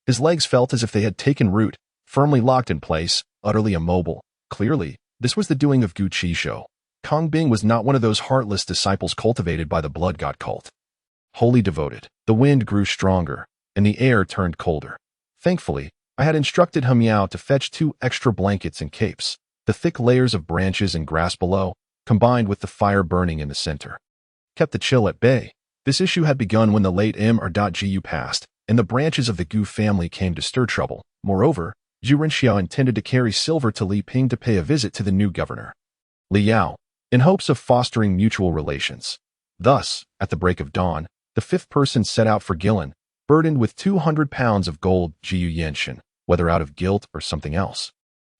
His legs felt as if they had taken root, firmly locked in place, utterly immobile. Clearly, this was the doing of Gu Qizhou. Kang Bing was not one of those heartless disciples cultivated by the blood god cult. Wholly devoted, the wind grew stronger, and the air turned colder. Thankfully, I had instructed He Miao to fetch 2 extra blankets and capes. The thick layers of branches and grass below, combined with the fire burning in the center, kept the chill at bay. This issue had begun when the late Mr.Gu passed, and the branches of the Gu family came to stir trouble. Moreover, Zhu Renxiao intended to carry silver to Li Ping to pay a visit to the new governor, Li Yao, in hopes of fostering mutual relations. Thus, at the break of dawn, the 5th person set out for Guilin, burdened with 200 pounds of gold. Jiu Yenshin, whether out of guilt or something else,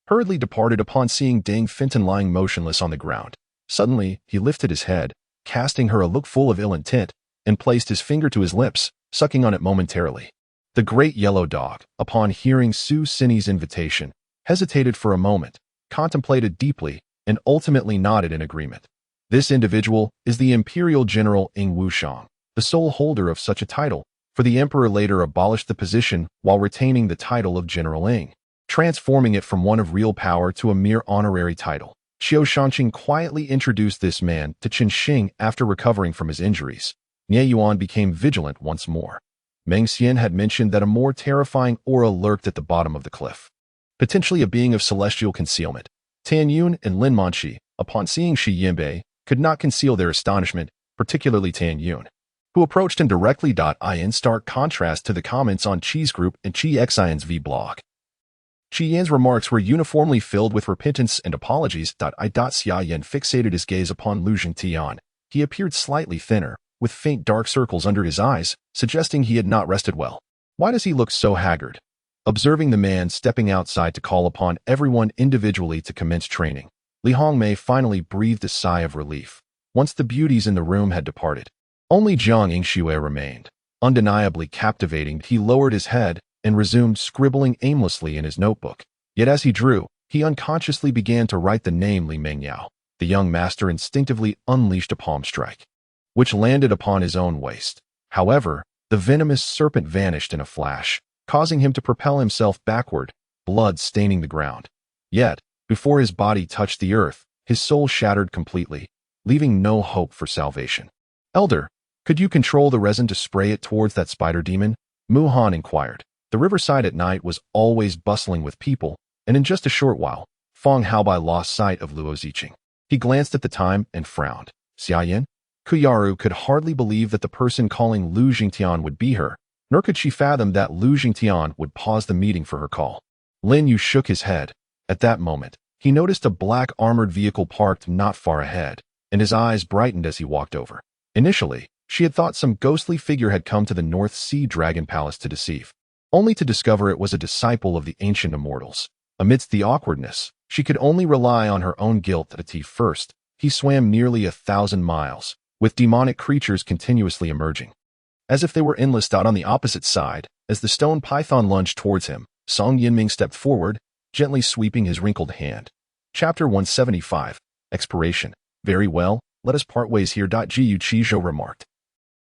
hurriedly departed upon seeing Deng Finton lying motionless on the ground. Suddenly, he lifted his head, casting her a look full of ill intent, and placed his finger to his lips, sucking on it momentarily. The great yellow dog, upon hearing Su Sini's invitation, hesitated for a moment, contemplated deeply, and ultimately nodded in agreement. This individual is the Imperial General Ing Wushang, the sole holder of such a title, for the emperor later abolished the position while retaining the title of General Ing, transforming it from one of real power to a mere honorary title. Xiao Shanqing quietly introduced this man to Qin Xing after recovering from his injuries. Nie Yuan became vigilant once more. Meng Xian had mentioned that a more terrifying aura lurked at the bottom of the cliff, potentially a being of celestial concealment. Tan Yun and Lin Manxi, upon seeing Shi Yinbei, could not conceal their astonishment, particularly Tan Yun, who approached him directly. In stark contrast to the comments on Qi's group and Qi Xian's V-blog, Qi Yan's remarks were uniformly filled with repentance and apologies. Xia Yan fixated his gaze upon Lu Jingtian. He appeared slightly thinner, with faint dark circles under his eyes, suggesting he had not rested well. Why does he look so haggard? Observing the man stepping outside to call upon everyone individually to commence training, Li Hongmei finally breathed a sigh of relief. Once the beauties in the room had departed, only Zhang Yingxue remained. Undeniably captivating, he lowered his head and resumed scribbling aimlessly in his notebook. Yet as he drew, he unconsciously began to write the name Li Mengyao. The young master instinctively unleashed a palm strike, which landed upon his own waist. However, the venomous serpent vanished in a flash, causing him to propel himself backward, blood staining the ground. Yet, before his body touched the earth, his soul shattered completely, leaving no hope for salvation. Elder, could you control the resin to spray it towards that spider demon? Mu Han inquired. The riverside at night was always bustling with people, and in just a short while, Feng Haobai lost sight of Luo Ziqing. He glanced at the time and frowned. Xia Yan? Kuyaru could hardly believe that the person calling Lu Jingtian would be her, nor could she fathom that Lu Jingtian would pause the meeting for her call. Lin Yu shook his head. At that moment, he noticed a black armored vehicle parked not far ahead, and his eyes brightened as he walked over. Initially, she had thought some ghostly figure had come to the North Sea Dragon Palace to deceive, only to discover it was a disciple of the ancient immortals. Amidst the awkwardness, she could only rely on her own guilt. First, he swam nearly 1,000 miles, with demonic creatures continuously emerging. As if they were endless. On the opposite side, as the stone python lunged towards him, Song Yinming stepped forward, gently sweeping his wrinkled hand. Chapter 175. Expiration. Very well, let us part ways here. Gu Qingzhou remarked,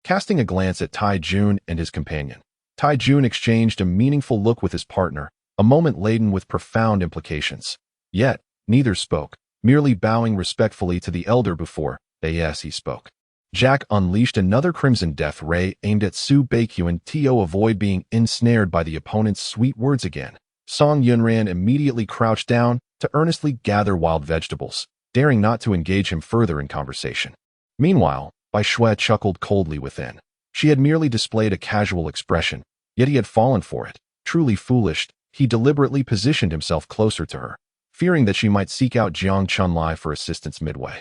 casting a glance at Tai Jun and his companion. Tai Jun exchanged a meaningful look with his partner, a moment laden with profound implications. Yet, neither spoke, merely bowing respectfully to the elder before, as he spoke. Jack unleashed another crimson death ray aimed at Su Baiqian to avoid being ensnared by the opponent's sweet words again. Song Yunran immediately crouched down to earnestly gather wild vegetables, daring not to engage him further in conversation. Meanwhile, Bai Shui chuckled coldly within. She had merely displayed a casual expression, yet he had fallen for it. Truly foolish, he deliberately positioned himself closer to her, fearing that she might seek out Jiang Chunlai for assistance midway,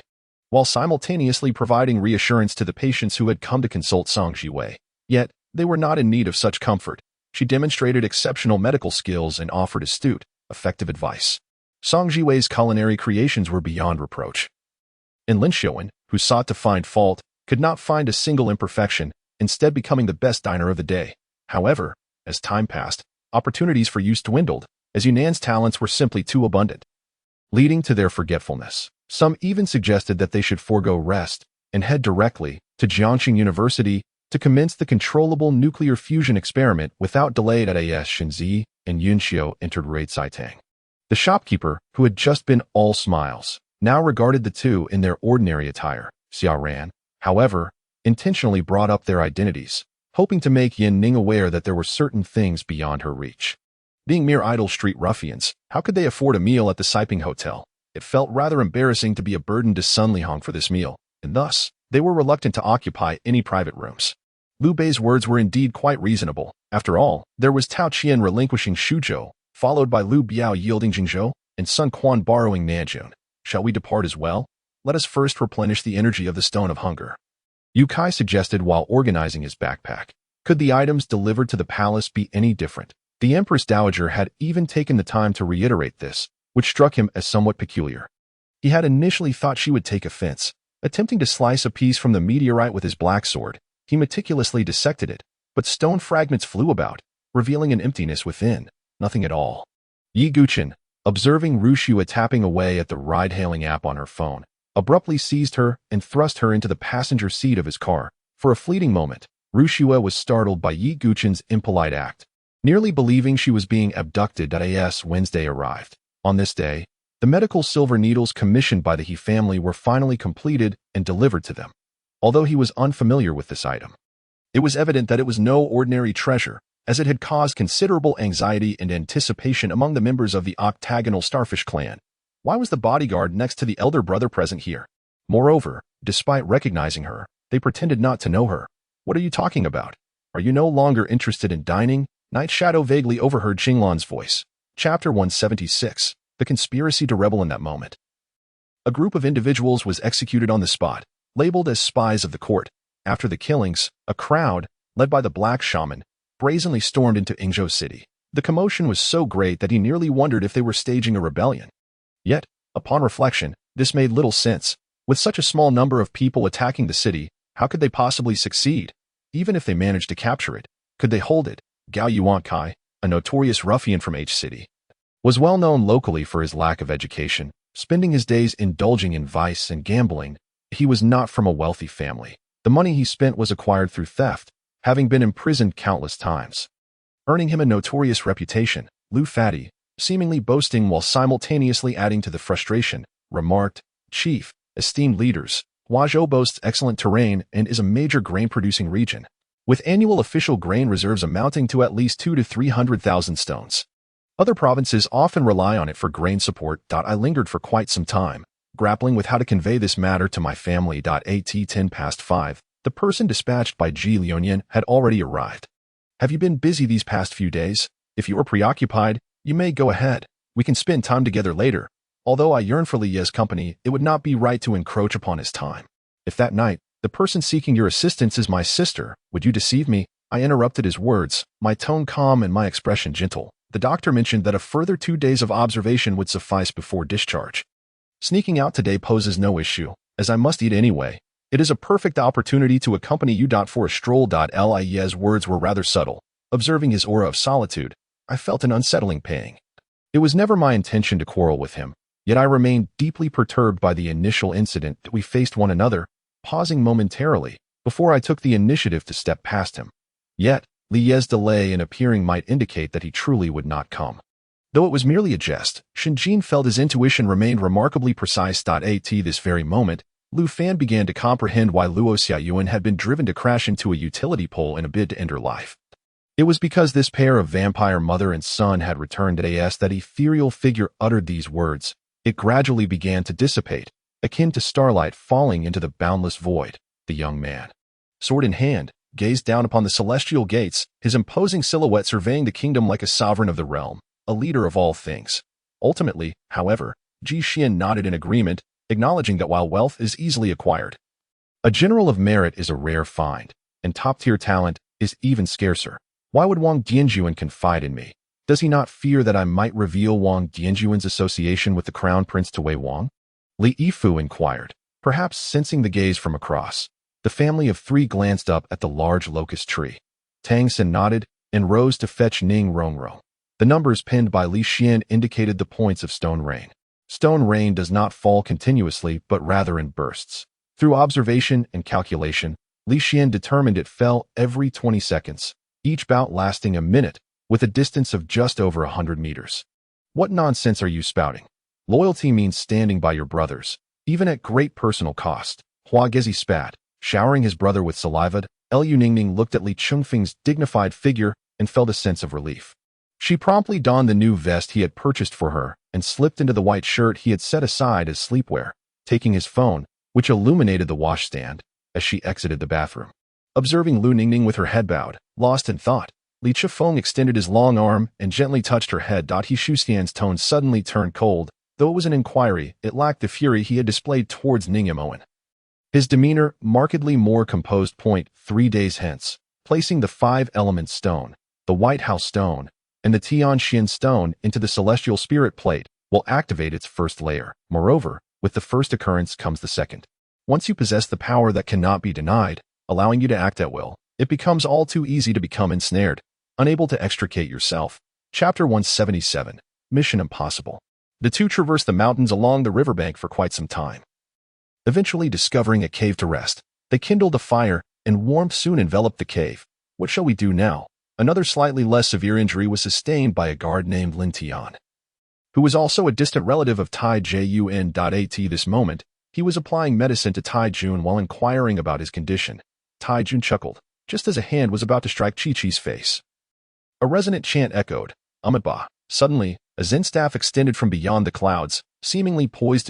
while simultaneously providing reassurance to the patients who had come to consult Song Jiwei. Yet, they were not in need of such comfort. She demonstrated exceptional medical skills and offered astute, effective advice. Song Jiwei's culinary creations were beyond reproach. And Lin Xiuan, who sought to find fault, could not find a single imperfection, instead becoming the best diner of the day. However, as time passed, opportunities for use dwindled, as Yunan's talents were simply too abundant, leading to their forgetfulness. Some even suggested that they should forego rest and head directly to Jiangxing University to commence the controllable nuclear fusion experiment without delay. As Shenzi and Yunxiu entered Raid Saitang, the shopkeeper, who had just been all smiles, now regarded the two in their ordinary attire. Xia Ran, however, intentionally brought up their identities, hoping to make Yin Ning aware that there were certain things beyond her reach. Being mere idle street ruffians, how could they afford a meal at the Siping Hotel? It felt rather embarrassing to be a burden to Sun Lihong for this meal, and thus, they were reluctant to occupy any private rooms. Liu Bei's words were indeed quite reasonable. After all, there was Tao Qian relinquishing Shuzhou, followed by Liu Biao yielding Qingzhou, and Sun Quan borrowing Nanjun. Shall we depart as well? Let us first replenish the energy of the Stone of Hunger, Yu Kai suggested while organizing his backpack. Could the items delivered to the palace be any different? The Empress Dowager had even taken the time to reiterate this, which struck him as somewhat peculiar. He had initially thought she would take offense. Attempting to slice a piece from the meteorite with his black sword, he meticulously dissected it, but stone fragments flew about, revealing an emptiness within, nothing at all. Yi Guqin, observing Rushua tapping away at the ride-hailing app on her phone, abruptly seized her and thrust her into the passenger seat of his car. For a fleeting moment, Rushua was startled by Yi Guqin's impolite act, nearly believing she was being abducted. As Wednesday arrived. On this day, the medical silver needles commissioned by the He family were finally completed and delivered to them. Although he was unfamiliar with this item, it was evident that it was no ordinary treasure, as it had caused considerable anxiety and anticipation among the members of the octagonal starfish clan. Why was the bodyguard next to the elder brother present here? Moreover, despite recognizing her, they pretended not to know her. What are you talking about? Are you no longer interested in dining? Night Shadow vaguely overheard Qinglan's voice. Chapter 176. The conspiracy to rebel. In that moment, a group of individuals was executed on the spot, labeled as spies of the court. After the killings, a crowd, led by the Black Shaman, brazenly stormed into Qingzhou City. The commotion was so great that he nearly wondered if they were staging a rebellion. Yet, upon reflection, this made little sense. With such a small number of people attacking the city, how could they possibly succeed? Even if they managed to capture it, could they hold it? Gao Yuankai, a notorious ruffian from H City, was well known locally for his lack of education, spending his days indulging in vice and gambling. He was not from a wealthy family. The money he spent was acquired through theft, having been imprisoned countless times, earning him a notorious reputation. Lu Fati, seemingly boasting while simultaneously adding to the frustration, remarked, "Chief, esteemed leaders, Huazhou boasts excellent terrain and is a major grain-producing region, with annual official grain reserves amounting to at least 200,000 to 300,000 stones. Other provinces often rely on it for grain support. I lingered for quite some time, grappling with how to convey this matter to my family. At 5:10, the person dispatched by Ji Liuyan had already arrived. Have you been busy these past few days? If you are preoccupied, you may go ahead. We can spend time together later. Although I yearn for Li Ye's company, it would not be right to encroach upon his time. If that night, the person seeking your assistance is my sister, would you deceive me?" I interrupted his words, my tone calm and my expression gentle. The doctor mentioned that a further 2 days of observation would suffice before discharge. Sneaking out today poses no issue, as I must eat anyway. It is a perfect opportunity to accompany you. For a stroll. Lie's words were rather subtle. Observing his aura of solitude, I felt an unsettling pang. It was never my intention to quarrel with him, yet I remained deeply perturbed by the initial incident that we faced one another, pausing momentarily before I took the initiative to step past him. Yet, Lie's delay in appearing might indicate that he truly would not come. Though it was merely a jest, Shi Jing felt his intuition remained remarkably precise. At this very moment, Lu Fan began to comprehend why Luo Xiaoyuan had been driven to crash into a utility pole in a bid to end her life. It was because this pair of vampire mother and son had returned as that ethereal figure uttered these words. It gradually began to dissipate, akin to starlight falling into the boundless void. The young man, sword in hand, gazed down upon the celestial gates, his imposing silhouette surveying the kingdom like a sovereign of the realm, a leader of all things. Ultimately, however, Ji Xian nodded in agreement, acknowledging that while wealth is easily acquired, a general of merit is a rare find, and top-tier talent is even scarcer. Why would Wang Dianjuan confide in me? Does he not fear that I might reveal Wang Dianjuan's association with the crown prince to Wei Wang? Li Yifu inquired, perhaps sensing the gaze from across. The family of three glanced up at the large locust tree. Tang Xin nodded and rose to fetch Ning Rongrong. The numbers pinned by Li Xian indicated the points of stone rain. Stone rain does not fall continuously, but rather in bursts. Through observation and calculation, Li Xian determined it fell every 20 seconds, each bout lasting a minute, with a distance of just over 100 meters. What nonsense are you spouting? Loyalty means standing by your brothers, even at great personal cost. Hua Gezi spat, showering his brother with saliva. Liu Ningning looked at Li Chengfeng's dignified figure and felt a sense of relief. She promptly donned the new vest he had purchased for her and slipped into the white shirt he had set aside as sleepwear, taking his phone, which illuminated the washstand, as she exited the bathroom. Observing Lu Ningning with her head bowed, lost in thought, Li Chifeng extended his long arm and gently touched her head. He Shuxian's tone suddenly turned cold. Though it was an inquiry, it lacked the fury he had displayed towards Ning Yimoen. His demeanor markedly more composed. 3 days hence, placing the 5-element stone, the White House stone, and the Tianxian stone into the celestial spirit plate will activate its first layer. Moreover, with the first occurrence comes the second. Once you possess the power that cannot be denied, allowing you to act at will, it becomes all too easy to become ensnared, unable to extricate yourself. Chapter 177, Mission Impossible. The two traversed the mountains along the riverbank for quite some time. Eventually discovering a cave to rest, they kindled a fire, and warmth soon enveloped the cave. What shall we do now? Another slightly less severe injury was sustained by a guard named Lin Tian, who was also a distant relative of Tai Jun. At this moment, he was applying medicine to Tai Jun while inquiring about his condition. Tai Jun chuckled, just as a hand was about to strike Chi-Chi's face. A resonant chant echoed, Amitabha. Suddenly, a Zen staff extended from beyond the clouds, seemingly poised to